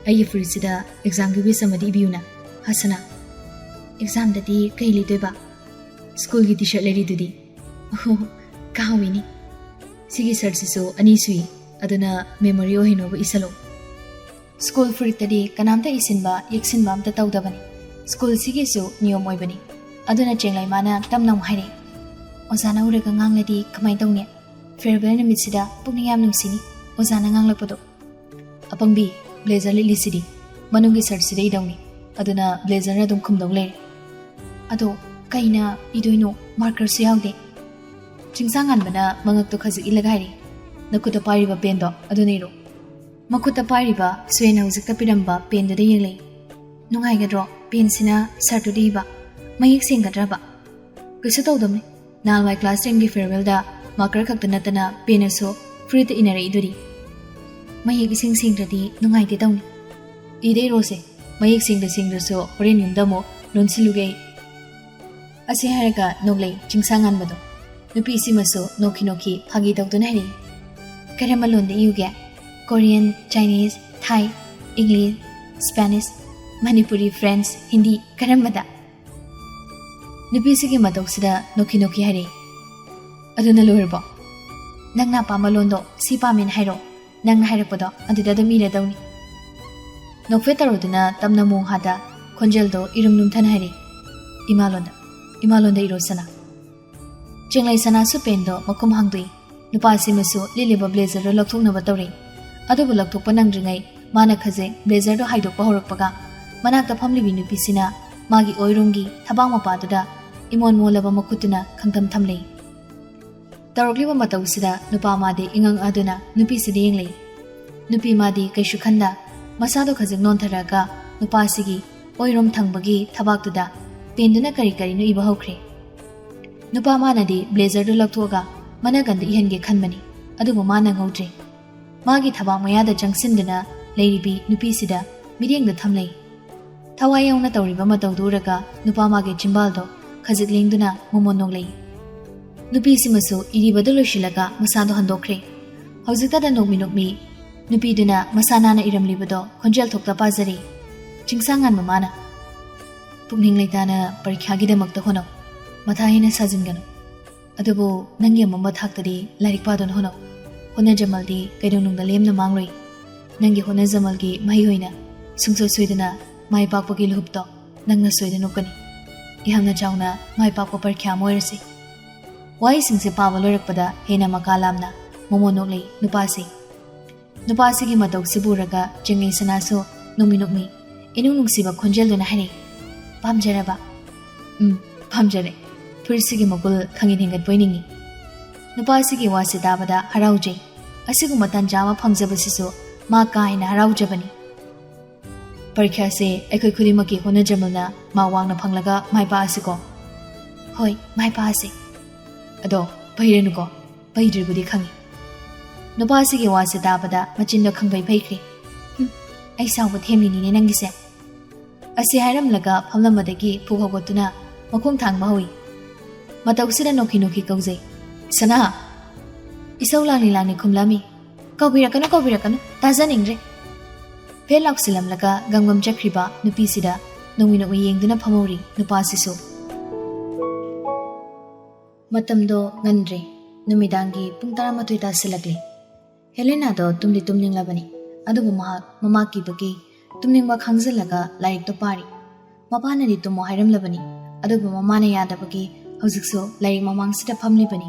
ꯑꯩꯒꯤ ꯐꯨꯔꯤꯠꯁꯤꯗ ꯑꯦꯛꯖꯥꯝꯒꯤ ꯋꯤꯁ ꯑꯃꯗꯤ ꯏꯕꯤꯌꯨꯅ ꯍꯁꯅꯥ ꯑꯦꯛꯖꯥꯝꯗꯗꯤ ꯀꯩ ꯂꯩꯗꯣꯏꯕ ꯁ꯭ꯀꯨꯜꯒꯤ ꯇꯤ ꯁꯔꯠ ꯂꯩꯔꯤꯗꯨꯗꯤ ꯑꯣ ꯀꯥꯎꯏꯅꯤ ꯁꯤꯒꯤ ꯁꯔꯠꯁꯤꯁꯨ ꯑꯅꯤ ꯁꯨꯏ ꯑꯗꯨꯅ ꯃꯦꯃꯣꯔꯤ ꯑꯣꯏꯅꯕ ꯏꯁꯜꯂꯣ ꯁ꯭ꯀꯨꯜ ꯐꯨꯔꯤꯠꯇꯗꯤ ꯀꯅꯥꯝꯇ ꯏꯁꯤꯟꯕ ꯌꯦꯛꯁꯤꯟꯕ ꯑꯝꯇ ꯇꯧꯗꯕꯅꯤ ꯁ꯭ꯀꯨꯜꯁꯤꯒꯤꯁꯨ ꯅꯤꯌꯣꯝ ꯑꯣꯏꯕꯅꯤ ꯑꯗꯨꯅ ꯆꯦꯡꯂꯩ ꯃꯥꯅ ꯇꯞꯅ ꯑꯃꯨꯛ ꯍꯥꯏꯔꯛꯏ ꯑꯣꯖꯥꯅ ꯎꯔꯒ ꯉꯥꯡꯂꯗꯤ ꯀꯃꯥꯏꯅ ꯇꯧꯅꯤ ꯐꯦꯔꯋꯦꯜ ꯅꯨꯃꯤꯠꯁꯤꯗ ꯄꯨꯛꯅꯤꯡ ꯌꯥꯝ ꯅꯨꯡꯁꯤꯅꯤ ꯑꯣꯖꯥꯅ ꯉꯥꯡꯂꯛꯄꯗꯣ ꯑꯄꯪꯕꯤ ꯕ꯭ꯂꯦꯖꯔ ꯂꯤꯠꯂꯤꯁꯤꯗꯤ ꯃꯅꯨꯡꯒꯤ ꯁꯔꯠꯁꯤꯗ ꯏꯗꯧꯅꯤ ꯑꯗꯨꯅ ꯕ꯭ꯂꯦꯖꯔꯅ ꯑꯗꯨꯝ ꯈꯨꯝꯗꯧ ꯂꯩꯔꯦ ꯑꯗꯣ ꯀꯩꯅ ꯏꯗꯣꯏꯅꯣ ꯃꯥꯔꯀꯔꯁꯨ ꯌꯥꯎꯗꯦ ꯆꯤꯡꯁꯥꯡꯉꯥꯟꯕꯅ ꯃꯉꯛꯇꯣ ꯈꯖꯤꯛ ꯏꯜꯂꯒ ꯍꯥꯏꯔꯤ ꯅꯈꯨꯠꯇ ꯄꯥꯏꯔꯤꯕ ꯄꯦꯟꯗꯣ ꯑꯗꯨꯅ ꯏꯔꯣ ꯃꯈꯨꯠꯇ ꯄꯥꯏꯔꯤꯕ ꯁ꯭ꯋꯦꯅ ꯍꯧꯖꯤꯛꯇ ꯄꯤꯔꯝꯕ ꯄꯦꯟꯗꯨꯗ ꯌꯦꯡꯂꯩ ꯅꯨꯡꯉꯥꯏꯒꯗ꯭ꯔꯣ ꯄꯦꯟꯁꯤꯅ ꯁꯔꯠꯇꯨꯗ ꯏꯕ ꯃꯌꯦꯛ ꯁꯦꯡꯒꯗ꯭ꯔꯕ ꯀꯩꯁꯨ ꯇꯧꯗꯕꯅꯤ ꯅꯍꯥꯟꯋꯥꯏ ꯀ꯭ꯂꯥꯁ 10ꯒꯤ ꯐꯦꯔꯋꯦꯜꯗ ꯃꯥꯔꯀꯔ ꯈꯛꯇ ꯅꯠꯇꯅ ꯄꯦꯟꯅꯁꯨ ꯐꯨꯔꯤꯠꯇ ꯏꯅꯔꯛꯏꯗꯨꯗꯤ ꯃꯌꯦꯛ ꯏꯁꯦꯡ ꯁꯦꯡꯗ꯭ꯔꯗꯤ ꯅꯨꯡꯉꯥꯏꯇꯦ ꯇꯧꯅꯤ ꯏꯗ ꯏꯔꯣꯁꯦ ꯃꯌꯦꯛ ꯁꯦꯡꯗ꯭ꯔꯁꯨ ꯍꯣꯔꯦꯟ ꯌꯨꯝꯗ ꯑꯃꯨꯛ ꯂꯣꯟꯁꯤꯜꯂꯨꯒꯦ ꯑꯁꯤ ꯍꯥꯏꯔꯒ ꯅꯣꯛꯂꯩ ꯆꯤꯡꯁꯥꯡꯉꯥꯟꯕꯗꯣ ꯅꯨꯄꯤꯁꯤꯃꯁꯨ ꯅꯣꯛꯈꯤ ꯐꯥꯒꯤ ꯇꯧꯗꯨꯅ ꯍꯥꯏꯔꯤ ꯀꯔꯝꯕ ꯂꯣꯟꯗ ꯏꯌꯨꯒꯦ ꯀꯣꯔꯤꯌꯟ ꯆꯥꯏꯅꯤꯁ ꯊꯥꯏ English Spanish Manipuri French Hindi ꯀꯔꯝꯕꯗ ꯅꯨꯄꯤꯁꯤꯒꯤ ꯃꯇꯧꯁꯤꯗ ꯅꯣꯛꯈꯤ ꯍꯥꯏꯔꯤ ꯑꯗꯨꯅ ꯂꯣꯏꯔꯕꯣ ꯅꯪꯅ ꯑꯄꯥꯝꯕ ꯂꯣꯟꯗꯣ ꯁꯤ ꯄꯥꯝꯃꯦꯅ ꯍꯥꯏꯔꯛꯑꯣ ꯅꯪꯅ ꯍꯥꯏꯔꯛꯄꯗꯣ ꯑꯗꯨꯗ ꯑꯗꯨꯝ ꯏꯔꯗꯧꯅꯤ ꯅꯣꯛꯐꯦꯠ ꯇꯧꯔꯨꯗꯨꯅ ꯇꯞꯅ ꯃꯣꯡꯍꯥꯗ ꯈꯣꯟꯖꯦꯜꯗꯣ ꯏꯔꯨꯝ ꯂꯨꯝꯊꯅ ꯍꯥꯏꯔꯤ ꯏꯃꯥꯂꯣꯟꯗ ꯏꯔꯣ ꯁꯅꯥ ꯆꯦꯡꯂꯩ ꯁꯅꯥꯁꯨ ꯄꯦꯟꯗꯣ ꯃꯈꯨꯝ ꯍꯥꯡꯗꯣꯛꯏ ꯅꯨꯄꯥꯁꯤꯃꯁꯨ ꯂꯤꯠꯂꯤꯕ ꯕ꯭ꯂꯦꯖꯔꯗꯣ ꯂꯧꯊꯣꯛꯅꯕ ꯇꯧꯔꯤ ꯑꯗꯨꯕꯨ ꯂꯧꯊꯣꯛꯄ ꯅꯪꯗ꯭ꯔꯤꯉꯩ ꯃꯥꯅ ꯈꯖꯤꯛ ꯕ꯭ꯂꯦꯖꯔꯗꯣ ꯍꯥꯏꯗꯣꯛꯄ ꯍꯧꯔꯛꯄꯒ ꯃꯅꯥꯛꯇ ꯐꯝꯂꯤꯕꯤ ꯅꯨꯄꯤꯁꯤꯅ ꯃꯥꯒꯤ ꯑꯣꯏꯔꯣꯝꯒꯤ ꯊꯕꯥꯛ ꯃꯄꯥꯗꯨꯗ ꯏꯃꯣꯟ ꯃꯣꯜꯂꯕ ꯃꯈꯨꯠꯇꯨꯅ ꯈꯪꯊꯝ ꯊꯝꯂꯩ ꯇꯧꯔꯛꯂꯤꯕ ꯃꯇꯧꯁꯤꯗ ꯅꯨꯄꯥ ꯃꯥꯗꯤ ꯏꯉꯪ ꯑꯗꯨꯅ ꯅꯨꯄꯤꯁꯤꯗ ꯌꯦꯡꯂꯩ ꯅꯨꯄꯤ ꯃꯥꯗꯤ ꯀꯩꯁꯨ ꯈꯟꯗ ꯃꯁꯥꯗꯣ ꯈꯖꯤꯛ ꯅꯣꯟꯊꯔꯒ ꯅꯨꯄꯥꯁꯤꯒꯤ ꯑꯣꯏꯔꯣꯝ ꯊꯪꯕꯒꯤ ꯊꯕꯥꯛꯇꯨꯗ ꯄꯦꯟꯗꯨꯅ ꯀꯔꯤꯅꯣ ꯏꯕ ꯍꯧꯈ꯭ꯔꯦ ꯅꯨꯄꯥ ꯃꯥꯅꯗꯤ ꯕ꯭ꯂꯦꯖꯔꯗꯨ ꯂꯧꯊꯣꯛꯑꯒ ꯃꯅꯒꯟꯗꯏꯍꯟꯒꯦ ꯈꯟꯕꯅꯤ ꯑꯗꯨꯕꯨ ꯃꯥꯅ ꯉꯧꯗ꯭ꯔꯦ ꯃꯥꯒꯤ ꯊꯕꯥꯛ ꯃꯌꯥꯗ ꯆꯪꯁꯤꯟꯗꯨꯅ ꯂꯩꯔꯤꯕꯤ ꯅꯨꯄꯤꯁꯤꯗ ꯃꯤꯠꯌꯦꯡꯗ ꯊꯝꯂꯩ ꯊꯋꯥꯏ ꯌꯥꯎꯅ ꯇꯧꯔꯤꯕ ꯃꯇꯧꯗꯨ ꯎꯔꯒ ꯅꯨꯄꯥ ꯃꯥꯒꯤ ꯆꯤꯝꯕꯥꯜꯗꯣ ꯈꯖꯤꯛ ꯂꯦꯡꯗꯨꯅ ꯃꯣꯃꯣꯟ ꯅꯣꯛꯂꯩ ꯅꯨꯄꯤꯁꯤꯃꯁꯨ ꯏꯔꯤꯕꯗꯨ ꯂꯣꯏꯁꯤꯜꯂꯒ ꯃꯁꯥꯗꯣ ꯍꯟꯗꯣꯛꯈ꯭ꯔꯦ ꯍꯧꯖꯤꯛꯇꯗ ꯅꯣꯛꯃꯤ ꯅꯨꯄꯤꯗꯨꯅ ꯃꯁꯥ ꯅꯥꯟꯅ ꯏꯔꯝꯂꯤꯕꯗꯣ ꯈꯣꯟꯖꯦꯜ ꯊꯣꯛꯇ ꯄꯥꯖꯔꯤ ꯆꯤꯡꯁꯥꯡꯉꯥꯟꯕ ꯃꯥꯅ ꯄꯨꯛꯅꯤꯡ ꯂꯩꯇꯥꯅ ꯄꯔꯤꯈ꯭ꯌꯥꯒꯤꯗꯃꯛꯇ ꯍꯣꯠꯅꯧ ꯃꯊꯥ ꯍꯦꯟꯅ ꯁꯥꯖꯤꯟꯒꯅꯨ ꯑꯗꯨꯕꯨ ꯅꯪꯒꯤ ꯑꯃꯝꯕ ꯊꯥꯛꯇꯗꯤ ꯂꯥꯏꯔꯤꯛ ꯄꯥꯗꯨꯅ ꯍꯣꯠꯅꯧ ꯍꯣꯠꯅꯖꯃꯜꯗꯤ ꯀꯩꯗꯧꯅꯨꯡꯗ ꯂꯦꯝꯅ ꯃꯥꯡꯂꯣꯏ ꯅꯪꯒꯤ ꯍꯣꯠꯅꯖꯃꯜꯒꯤ ꯃꯍꯩ ꯑꯣꯏꯅ ꯁꯨꯡꯁꯣꯏ ꯁꯣꯏꯗꯅ ꯃꯥꯏ ꯄꯥꯛꯄꯒꯤ ꯂꯨꯍꯨꯞꯇꯣ ꯅꯪꯅ ꯁꯣꯏꯗꯅ ꯅꯣꯛꯀꯅꯤ ꯌꯥꯝꯅ ꯆꯥꯎꯅ ꯃꯥꯏ ꯄꯥꯛꯄ ꯄꯔꯤꯈ꯭ꯌꯥ ꯑꯃ ꯑꯣꯏꯔꯁꯤ ꯋꯥꯍꯩꯁꯤꯡꯁꯦ ꯄꯥꯕ ꯂꯣꯏꯔꯛꯄꯗ ꯍꯦꯟꯅ ꯃꯀꯥ ꯂꯥꯝꯅ ꯃꯣꯃꯣꯟ ꯅꯣꯛꯂꯩ ꯅꯨꯄꯥꯁꯤꯒꯤ ꯃꯇꯧꯁꯤ ꯎꯔꯒ ꯆꯦꯡꯂꯩ ꯁꯅꯥꯁꯨ ꯅꯣꯛꯃꯤ ꯏꯅꯨꯡ ꯅꯨꯡꯁꯤꯕ ꯈꯣꯟꯖꯦꯜꯗꯨꯅ ꯍꯥꯏꯔꯤ ꯄꯥꯝꯖꯔꯕ ꯄꯥꯝꯖꯔꯦ ꯐꯨꯔꯤꯠꯁꯤꯒꯤ ꯃꯒꯨꯜ ꯈꯪꯍꯦꯟ ꯍꯦꯟꯒꯠꯄ ꯑꯣꯏꯅꯤꯡꯉꯤ ꯅꯨꯄꯥꯁꯤꯒꯤ ꯋꯥꯁꯤ ꯇꯥꯕꯗ ꯍꯔꯥꯎꯖꯩ. ꯑꯁꯤꯒꯨꯝꯕ ꯇꯥꯟꯖꯥ ꯑꯃ ꯐꯪꯖꯕꯁꯤꯁꯨ ꯃꯥ ꯀꯥ ꯍꯦꯟꯅ ꯍꯔꯥꯎꯖꯕꯅꯤ. ꯄꯔꯤꯈ꯭ꯌꯥꯁꯦ ꯑꯩꯈꯣꯏ ꯈꯨꯗꯤꯡꯃꯛꯀꯤ ꯍꯣꯠꯅꯖꯃꯜꯅ ꯃꯥ ꯋꯥꯡꯅ ꯐꯪꯂꯒ ꯃꯥꯏ ꯄꯥꯛꯑꯁꯤꯀꯣ. ꯍꯣꯏ, ꯃꯥꯏ ꯄꯥꯛꯑꯁꯤ. ꯑꯗꯣ ꯄꯩꯔꯅꯨꯀꯣ, ꯄꯩꯗ꯭ꯔꯤꯕꯨꯗꯤ ꯈꯪꯉꯤ. ꯅꯨꯄꯥꯁꯤꯒꯤ ꯋꯥꯁꯤ ꯇꯥꯕꯗ ꯃꯆꯤꯟꯗꯣ ꯈꯪꯕꯩ ꯐꯩꯈ꯭ꯔꯦ. ꯑꯩ ꯁꯥꯎꯕ ꯊꯦꯝꯂꯤꯅꯤꯅꯦ ꯅꯪꯒꯤꯁꯦ. ꯑꯁꯤ ꯍꯥꯏꯔꯝꯂꯒ ꯐꯝꯂꯝꯕꯗꯒꯤ ꯐꯨꯛ ꯍꯧꯒꯠꯇꯨꯅ ꯃꯈꯣꯡ ꯊꯥꯡꯕ ꯍꯧꯏ. ꯃꯇꯧꯁꯤꯗ ꯅꯣꯛꯈꯤ ꯀꯧꯖꯩ. ꯁꯅꯥ! ꯏꯁꯧ ꯂꯥꯡꯅꯤ ꯈꯨꯝꯂꯝꯃꯤ. ꯀꯧꯕꯤꯔꯛꯀꯅꯨ, ꯇꯥꯖꯅꯤꯡꯗ꯭ꯔꯦ. ꯐꯦꯠ ꯂꯥꯎꯁꯤꯜꯂꯝꯂꯒ ꯒꯝꯒꯝ ꯆꯠꯈ꯭ꯔꯤꯕ ꯅꯨꯄꯤꯁꯤꯗ ꯅꯣꯡꯃꯤ ꯌꯦꯡꯗꯨꯅ ꯐꯝꯍꯧꯔꯤ ꯅꯨꯄꯥꯁꯤꯁꯨ. ꯃꯇꯝꯗꯣ ꯉꯟꯗ꯭ꯔꯦ. ꯅꯨꯃꯤꯗꯥꯡꯒꯤ ꯄꯨꯡ 12 ꯇꯥꯁꯤꯜꯂꯛꯂꯦ. ꯍꯦꯂꯦꯅꯥꯗꯣ ꯇꯨꯝꯗꯤ ꯇꯨꯝꯅꯤꯡꯂꯕꯅꯤ. ꯑꯗꯨꯕꯨ ꯃꯍꯥꯛ ꯃꯃꯥ ꯀꯤꯕꯒꯤ ꯇꯨꯝꯅꯤꯡꯕ ꯈꯪꯖꯤꯜꯂꯒ ꯂꯥꯏꯔꯤꯛꯇꯣ ꯄꯥꯔꯤ. ꯃꯄꯥꯅꯗꯤ ꯇꯨꯝꯃꯣ ꯍꯥꯏꯔꯝꯂꯕꯅꯤ. ꯑꯗꯨꯕꯨ ꯃꯃꯥꯅ ꯌꯥꯗꯕꯒꯤ ꯍꯧꯖꯤꯛꯁꯨ ꯂꯥꯏꯔꯤꯛ ꯃꯃꯥꯡꯁꯤꯗ ꯐꯝꯂꯤꯕꯅꯤ.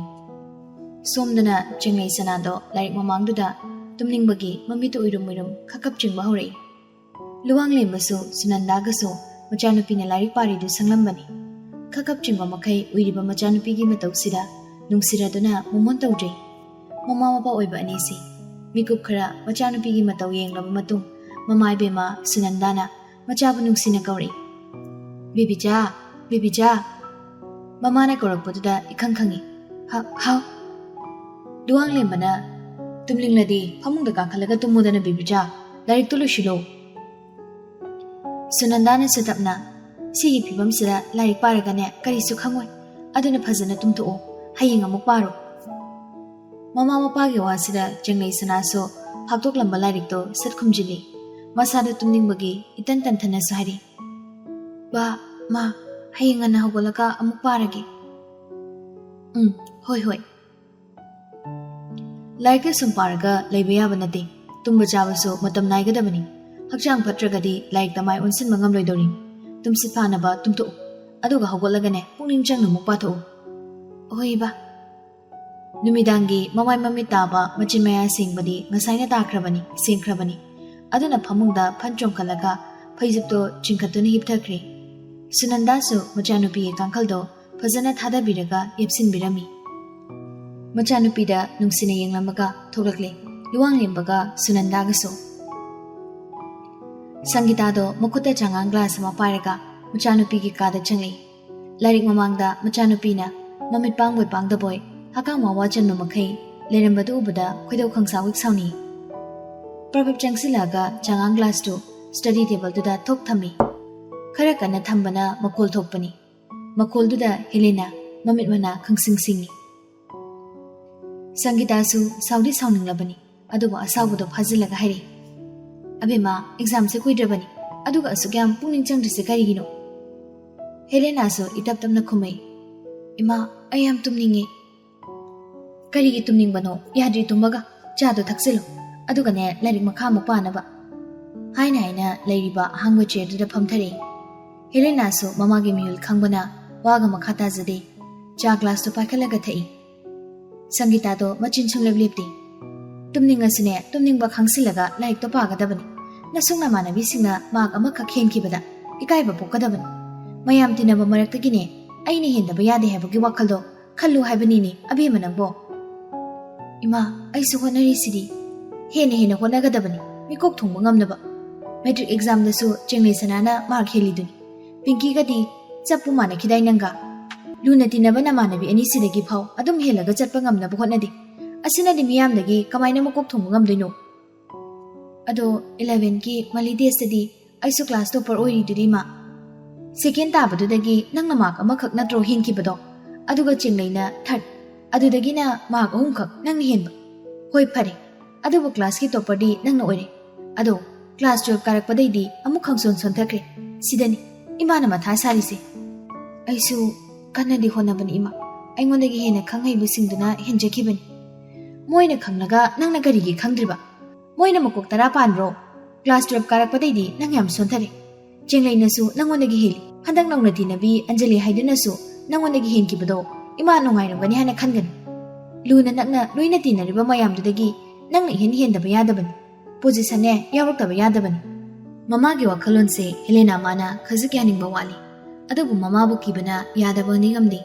ꯁꯣꯝꯗꯅ ꯆꯤꯡꯂꯩ ꯁꯅꯥꯗꯣ ꯂꯥꯏꯔꯤꯛ ꯃꯃꯥꯡꯗꯨꯗ ꯇꯨꯝꯅꯤꯡꯕꯒꯤ ꯃꯃꯤꯠꯇ ꯎꯏꯔꯨꯝ ꯈꯞ ꯆꯤꯡꯕ ꯍꯧꯔꯛꯏ. ꯂꯨꯋꯥꯡꯂꯦꯝꯕꯁꯨ ꯁꯨꯅꯟꯗꯥꯒꯁꯨ ꯃꯆꯥꯅꯨꯄꯤꯅ ꯂꯥꯏꯔꯤꯛ ꯄꯥꯔꯤꯗꯨ ꯁꯪꯂꯝꯕꯅꯤ. ꯈꯞ ꯆꯤꯡꯕ ꯃꯈꯩ ꯎꯏꯔꯤꯕ ꯃꯆꯥꯅꯨꯄꯤꯒꯤ ꯃꯇꯧꯁꯤꯗ ꯅꯨꯡꯁꯤꯔꯗꯨꯅ ꯃꯣꯃꯣꯟ ꯇꯧꯖꯩ. ꯃꯃꯥ ꯃꯄꯥ ꯑꯣꯏꯕ ꯑꯅꯤꯁꯤ ꯃꯤꯀꯨꯞ ꯈꯔ ꯃꯆꯥꯅꯨꯄꯤꯒꯤ ꯃꯇꯧ ꯌꯦꯡꯂꯕ ꯃꯇꯨꯡ ꯃꯃꯥ ꯏꯕꯦꯝꯃ ꯁꯨꯅꯟꯗꯥꯅ ꯃꯆꯥꯕꯨ ꯅꯨꯡꯁꯤꯅ ꯀꯧꯔꯛꯏ. ꯕꯦꯕꯤꯆꯥ. ꯃꯃꯥꯅ ꯀꯧꯔꯛꯄꯗꯨꯗ ꯏꯈꯪ ꯈꯪꯉꯤ. ꯍꯥꯎ. ꯂꯨꯋꯥꯡꯂꯦꯝꯕꯅ ꯇꯨꯝꯅꯤꯡꯂꯗꯤ ꯐꯃꯨꯡꯗ ꯀꯥꯈꯠꯂꯒ ꯇꯨꯝꯃꯨꯗꯅ ꯕꯦꯕꯤꯆꯥ, ꯂꯥꯏꯔꯤꯛꯇꯨ ꯂꯣꯏꯁꯤꯜꯂꯣ. ꯁꯨꯅꯟꯗꯥꯅꯁꯨ ꯇꯞꯅ, ꯁꯤꯒꯤ ꯐꯤꯕꯝꯁꯤꯗ ꯂꯥꯏꯔꯤꯛ ꯄꯥꯔꯒꯅꯦ ꯀꯔꯤꯁꯨ ꯈꯪꯉꯣꯏ. ꯑꯗꯨꯅ ꯐꯖꯅ ꯇꯨꯝꯊꯣꯛꯑꯣ. ꯍꯌꯦꯡ ꯑꯃꯨꯛ ꯄꯥꯔꯣ. ꯃꯃꯥ ꯃꯄꯥꯒꯤ ꯋꯥꯁꯤꯗ ꯆꯤꯡꯂꯩ ꯁꯅꯥꯁꯨ ꯐꯥꯛꯇꯣꯛꯂꯝꯕ ꯂꯥꯏꯔꯤꯛꯇꯣ ꯁꯠ ꯈꯨꯝꯖꯤꯜꯂꯤ. ꯃꯁꯥꯗ ꯇꯨꯝꯅꯤꯡꯕꯒꯤ ꯏꯇꯟ ꯇꯟꯊꯅꯁꯨ ꯍꯥꯏꯔꯤ. ꯃꯥ, ꯍꯌꯦꯡ ꯉꯟꯅ ꯍꯧꯒꯠꯂꯒ ꯑꯃꯨꯛ ꯄꯥꯔꯒꯦ. ꯍꯣꯏ. ꯂꯥꯏꯔꯤꯛꯇ ꯁꯨꯝ ꯄꯥꯔꯒ ꯂꯩꯕ ꯌꯥꯕ ꯅꯠꯇꯦ. ꯇꯨꯝꯕ ꯆꯥꯕꯁꯨ ꯃꯇꯝ ナꯏꯒꯗꯕꯅꯤ. ꯍꯛꯆꯥꯡ ꯐꯠꯇ꯭ꯔꯒꯗꯤ ꯂꯥꯏꯔꯤꯛꯇ ꯃꯥꯏ ꯑꯣꯟꯁꯤꯟꯕ ꯉꯝꯂꯣꯏꯗꯧꯔꯤ. ꯇꯨꯝꯁꯤꯠ ꯐꯥꯅꯕ ꯇꯨꯝꯊꯣꯛꯎ. ꯑꯗꯨꯒ ꯍꯧꯒꯠꯂꯒꯅꯦ ꯄꯨꯛꯅꯤꯡ ꯆꯪꯅ ꯑꯃꯨꯛ ꯄꯥꯊꯣꯛꯎ. ꯍꯣꯏ ꯏꯕꯥ. ꯅꯨꯃꯤꯗꯥꯡꯒꯤ ꯃꯃꯥꯏ ꯃꯃꯤꯠ ꯇꯥꯕ ꯃꯆꯤꯟ ꯃꯌꯥ ꯁꯦꯡꯕꯗꯤ ꯉꯁꯥꯏꯅ ꯁꯦꯡꯈ꯭ꯔꯕꯅꯤ. ꯑꯗꯨꯅ ꯐꯃꯨꯡꯗ ꯐꯟ ꯆꯣꯡꯈꯠꯂꯒ ꯐꯩꯖꯨꯞꯇꯣ ꯆꯤꯡꯈꯠꯇꯨꯅ ꯍꯤꯞꯊꯈ꯭ꯔꯦ. ꯁꯨꯅꯟꯗꯥꯁꯨ ꯃꯆꯥꯅꯨꯄꯤꯒꯤ ꯀꯥꯡꯈꯜꯗꯣ ꯐꯖꯅ ꯊꯥꯗꯕꯤꯔꯒ ꯌꯦꯞꯁꯤꯟꯕꯤꯔꯝꯃꯤ. ꯃꯆꯥꯅꯨꯄꯤꯗ ꯅꯨꯡꯁꯤꯅ ꯌꯦꯡꯂꯝꯃꯒ ꯊꯣꯛꯂꯛꯂꯦ ꯂꯨꯋꯥꯡꯂꯦꯝꯕꯒ ꯁꯨꯅꯟꯗꯥꯒꯁꯨ. ꯁꯪꯒꯤꯇꯥꯗꯣ ꯃꯈꯨꯠꯇ ꯆꯥꯉꯥꯡ ꯒ꯭ꯂꯥꯁ ꯑꯃ ꯄꯥꯏꯔꯒ ꯃꯆꯥꯅꯨꯄꯤꯒꯤ ꯀꯥꯗ ꯆꯪꯂꯛꯏ. ꯂꯥꯏꯔꯤꯛ ꯃꯃꯥꯡꯗ ꯃꯆꯥꯅꯨꯄꯤꯅ ꯃꯃꯤꯠ ꯄꯥꯡꯕꯣꯏ ꯄꯥꯡꯗꯕꯣꯏ ꯍꯀꯥꯝ ꯋꯥꯋꯥ ꯆꯟꯕ ꯃꯈꯩ ꯂꯩꯔꯝꯕꯗꯨ ꯎꯕꯗ ꯈꯣꯏꯗꯧ ꯈꯪꯁꯥꯎ ꯁꯥꯎꯅꯤ. ꯄ꯭ꯔꯚꯞ ꯆꯪꯁꯤꯜꯂꯛꯑꯒ ꯆꯥꯉꯥꯡ ꯒ꯭ꯂꯥꯁꯇꯨ ꯁ꯭ꯇꯗꯤ ꯇꯦꯕꯜꯗꯨꯗ ꯊꯣꯛ ꯊꯝꯃꯤ. ꯈꯔ ꯀꯟꯅ ꯊꯝꯕꯅ ꯃꯈꯣꯜ ꯊꯣꯛꯄꯅꯤ. ꯃꯈꯣꯜꯗꯨꯗ ꯍꯦꯂꯦꯅꯥ ꯃꯃꯤꯠ ꯃꯅꯥ ꯈꯪꯁꯤꯡ. ꯁꯪꯒꯤꯇꯥꯁꯨ ꯁꯥꯎꯗꯤ ꯁꯥꯎꯅꯤꯡꯂꯕꯅꯤ. ꯑꯗꯨꯕꯨ ꯑꯁꯥꯎꯕꯗꯣ ꯐꯥꯖꯤꯜꯂꯒ ꯍꯥꯏꯔꯤ. ꯑꯕꯦꯝꯃ, ꯑꯦꯛꯖꯥꯝꯁꯦ ꯀꯨꯏꯗ꯭ꯔꯕꯅꯤ. ꯑꯗꯨꯒ ꯑꯁꯨꯛ ꯌꯥꯝ ꯄꯨꯛꯅꯤꯡ ꯆꯪꯗ꯭ꯔꯤꯁꯦ ꯀꯔꯤꯒꯤꯅꯣ? ꯍꯦꯂꯦꯅꯥꯁꯨ ꯏꯇꯞ ꯇꯞꯅ ꯈꯨꯝꯃꯩ. ꯏꯃꯥ, ꯑꯩ ꯌꯥꯝ ꯇꯨꯝꯅꯤꯡꯉꯤ. ꯀꯔꯤꯒꯤ ꯇꯨꯝꯅꯤꯡꯕꯅꯣ? ꯌꯥꯗ꯭ꯔꯤ ꯇꯨꯝꯕꯒ. ꯆꯥꯗꯣ ꯊꯛꯆꯤꯜꯂꯨ. ꯑꯗꯨꯒꯅꯦ ꯂꯥꯏꯔꯤꯛ ꯃꯈꯥ ꯑꯃꯨꯛ ꯄꯥꯅꯕ. ꯍꯥꯏꯅ ꯂꯩꯔꯤꯕ ꯑꯍꯥꯡꯕ ꯆꯦꯌꯔꯗꯨꯗ ꯐꯝꯊꯔꯛꯏ. ꯍꯦꯂꯦꯅꯥꯁꯨ ꯃꯃꯥꯒꯤ ꯃꯤꯍꯨꯜ ꯈꯪꯕꯅ ꯋꯥꯒ ꯃꯈꯥ ꯇꯥꯖꯗꯦ. ꯆꯥ ꯒ꯭ꯂꯥꯁꯇꯣ ꯄꯥꯏꯈꯠꯂꯒ ꯊꯛꯏ. ꯁꯪꯒꯤꯇꯥꯗꯣ ꯃꯆꯤꯟ ꯁꯨꯡꯂꯦꯞ ꯂꯦꯞꯇꯦ. ꯇꯨꯝꯅꯤꯡꯉꯁꯨꯅꯦ ꯇꯨꯝꯅꯤꯡꯕ ꯈꯪꯁꯤꯜꯂꯒ ꯂꯥꯏꯔꯤꯛꯇꯣ ꯄꯥꯒꯗꯕꯅꯤ. ꯅꯁꯨꯡ ꯅꯃꯥꯟꯅꯕꯤꯁꯤꯡꯅ ꯃꯥꯔꯛ ꯑꯃꯈꯛ ꯍꯦꯟꯈꯤꯕꯗ ꯏꯀꯥꯏꯕ ꯄꯣꯛꯀꯗꯕꯅꯤ. ꯃꯌꯥꯝ ꯇꯤꯟꯅꯕ ꯃꯔꯛꯇꯒꯤꯅꯦ ꯑꯩꯅ ꯍꯦꯟꯗꯕ ꯌꯥꯗꯦ ꯍꯥꯏꯕꯒꯤ ꯋꯥꯈꯜꯗꯣ ꯈꯜꯂꯨ ꯍꯥꯏꯕꯅꯤꯅꯦ ꯑꯕꯦꯝꯃ ꯅꯪꯕꯣ. ꯏꯃꯥ, ꯑꯩꯁꯨ ꯍꯣꯠꯅꯔꯤꯁꯤꯗꯤ. ꯍꯦꯟꯅ ꯍꯣꯠꯅꯒꯗꯕꯅꯤ, ꯃꯤꯀꯣꯛ ꯊꯣꯡꯕ ꯉꯝꯅꯕ. Matric ꯑꯦꯛꯖꯥꯝꯗꯁꯨ ꯆꯤꯡꯂꯩ ꯁꯅꯥꯅ mark ꯍꯦꯜꯂꯤꯗꯨꯅꯤ. ꯄꯤꯡꯀꯤꯒꯗꯤ ꯆꯞꯄꯨ ꯃꯥꯟꯅꯈꯤꯗꯥꯏ ꯅꯪꯒ. ꯂꯨꯅ ꯇꯤꯟꯅꯕ ꯅꯃꯥꯟꯅꯕꯤ ꯑꯅꯤꯁꯤꯗꯒꯤ ꯐꯥꯎ ꯑꯗꯨꯝ ꯍꯦꯜꯂꯒ ꯆꯠꯄ ꯉꯝꯅꯕ ꯍꯣꯠꯅꯗꯦ. ꯑꯁꯤꯅꯗꯤ ꯃꯤꯌꯥꯝꯗꯒꯤ ꯀꯃꯥꯏꯅ ꯃꯀꯣꯛ ꯊꯣꯡꯕ ꯉꯝꯗꯣꯏꯅꯣ? ꯑꯗꯣ 11ꯀꯤ ꯃꯜꯂꯤ ꯇꯦꯁꯇꯗꯤ ꯑꯩꯁꯨ ꯀ꯭ꯂꯥꯁ ꯇꯣꯄꯔ ꯑꯣꯏꯔꯤꯗꯨꯗꯤ ꯏꯃꯥ. ꯁꯦꯀꯦꯟ ꯇꯥꯕꯗꯨꯗꯒꯤ ꯅꯪꯅ ꯃꯥꯔꯛ ꯑꯃꯈꯛ ꯅꯠꯇ꯭ꯔꯣ ꯍꯦꯟꯈꯤꯕꯗꯣ? ꯑꯗꯨꯒ ꯆꯤꯡꯂꯩꯅ ꯊꯥꯔꯠ. ꯑꯗꯨꯗꯒꯤꯅ ꯃꯥꯔꯛ 3ꯈꯛ ꯅꯪꯅ ꯍꯦꯟꯕ. ꯍꯣꯏ ꯐꯔꯦ. ꯑꯗꯨꯕꯨ ꯀ꯭ꯂꯥꯁꯀꯤ ꯇꯣꯄꯔꯗꯤ ꯅꯪꯅ ꯑꯣꯏꯔꯦ. ꯑꯗꯣ ꯀ꯭ꯂꯥꯁ 12 ꯀꯥꯔꯛꯄꯗꯩꯗꯤ ꯑꯃꯨꯛ ꯈꯪꯁꯣꯟ ꯁꯣꯟꯊꯈ꯭ꯔꯦ. ꯁꯤꯗꯅꯤ ꯏꯃꯥꯅ ꯃꯊꯥ ꯁꯥꯔꯤꯁꯦ. ꯑꯩꯁꯨ ꯀꯟꯅꯗꯤ ꯍꯣꯠꯅꯕꯅꯤ ꯏꯃꯥ. ꯑꯩꯉꯣꯟꯗꯒꯤ ꯍꯦꯟꯅ ꯈꯪꯍꯩꯕꯁꯤꯡꯗꯨꯅ ꯍꯦꯟꯖꯈꯤꯕꯅꯤ. ꯃꯣꯏꯅ ꯈꯪꯂꯒ ꯅꯪꯅ ꯀꯔꯤꯒꯤ ꯈꯪꯗ꯭ꯔꯤꯕ? ꯃꯣꯏꯅ ꯃꯀꯣꯛ 10 ꯄꯥꯟꯕ꯭ꯔꯣ? ꯀ꯭ꯂꯥꯁ 12 ꯀꯥꯔꯛꯄꯗꯩꯗꯤ ꯅꯪ ꯌꯥꯝ ꯁꯣꯟꯊꯔꯦ. ꯆꯤꯡꯂꯩꯅꯁꯨ ꯅꯪꯉꯣꯟꯗꯒꯤ ꯍꯦꯜꯂꯤ. ꯍꯟꯗꯛ ꯅꯧꯅ ꯇꯤꯟꯅꯕꯤ ꯑꯟꯖꯂꯤ ꯍꯥꯏꯗꯨꯅꯁꯨ ꯅꯪꯉꯣꯟꯗꯒꯤ ꯍꯦꯟꯈꯤꯕꯗꯣ ꯏꯃꯥ ꯅꯨꯡꯉꯥꯏꯔꯝꯒꯅꯤ ꯍꯥꯏꯅ ꯈꯟꯒꯅꯨ. ꯂꯨꯅ ꯅꯛꯅ ꯂꯣꯏꯅ ꯇꯤꯟꯅꯔꯤꯕ ꯃꯌꯥꯝꯗꯨꯗꯒꯤ ꯅꯪꯅ ꯏꯍꯦꯟ ꯍꯦꯟꯗꯕ ꯌꯥꯗꯕꯅꯤ. ꯄꯣꯖꯤꯁꯟꯅꯦ ꯌꯥꯎꯔꯛꯇꯕ ꯌꯥꯗꯕꯅꯤ. ꯃꯃꯥꯒꯤ ꯋꯥꯈꯜꯂꯣꯟꯁꯦ ꯍꯦꯂꯦꯅꯥ ꯃꯥꯅ ꯈꯖꯤꯛ ꯌꯥꯅꯤꯡꯕ ꯋꯥꯠꯂꯤ. ꯑꯗꯨꯕꯨ ꯃꯃꯥꯕꯨ ꯀꯤꯕꯅ ꯌꯥꯗꯕꯅꯤ ꯉꯝꯗꯦ.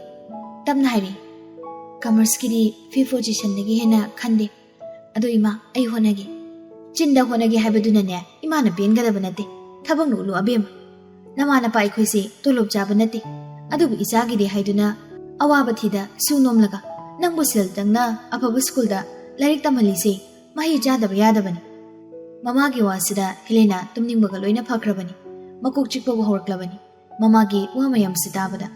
ꯇꯞꯅ ꯍꯥꯏꯔꯤ. ꯀꯃꯔꯁꯀꯤꯗꯤ 5th ꯄꯣꯖꯤꯁꯟꯗꯒꯤ ꯍꯦꯟꯅ ꯈꯟꯗꯦ ꯑꯗꯣ ꯏꯃꯥ ꯑꯩ ꯍꯣꯠꯅꯒꯦ ꯆꯤꯟꯗ ꯍꯣꯠꯅꯒꯦ ꯍꯥꯏꯕꯗꯨꯅꯅꯦ ꯏꯃꯥꯅ ꯄꯦꯟꯒꯗꯕ ꯅꯠꯇꯦ ꯊꯕꯛꯅ ꯎꯠꯂꯨ ꯑꯕꯦꯝꯃ ꯅꯃꯥ ꯅꯄꯥ ꯑꯩꯈꯣꯏꯁꯦ ꯇꯣꯂꯣꯞ ꯆꯥꯕ ꯅꯠꯇꯦ ꯑꯗꯨꯕꯨ ꯏꯆꯥꯒꯤꯗꯤ ꯍꯥꯏꯗꯨꯅ ꯑꯋꯥꯕ ꯊꯤꯗ ꯁꯨ ꯅꯣꯝꯂꯒ ꯅꯪꯕꯨ ꯁꯦꯜꯇꯪꯅ ꯑꯐꯕ ꯁ꯭ꯀꯨꯜꯗ ꯂꯥꯏꯔꯤꯛ ꯇꯝꯍꯜꯂꯤꯁꯦ ꯃꯍꯩ ꯆꯥꯗꯕ ꯌꯥꯗꯕꯅꯤ ꯃꯃꯥꯒꯤ ꯋꯥꯁꯤꯗ ꯍꯦꯂꯦꯅꯥ ꯇꯨꯝꯅꯤꯡꯕꯒ ꯂꯣꯏꯅ ꯐꯈ꯭ꯔꯕꯅꯤ ꯃꯀꯣꯛ ꯆꯤꯛꯄꯕꯨ ꯍꯧꯔꯛꯂꯕꯅꯤ ꯃꯃꯥꯒꯤ ꯋꯥ ꯃꯌꯥꯝꯁꯤ ꯇꯥꯕꯗ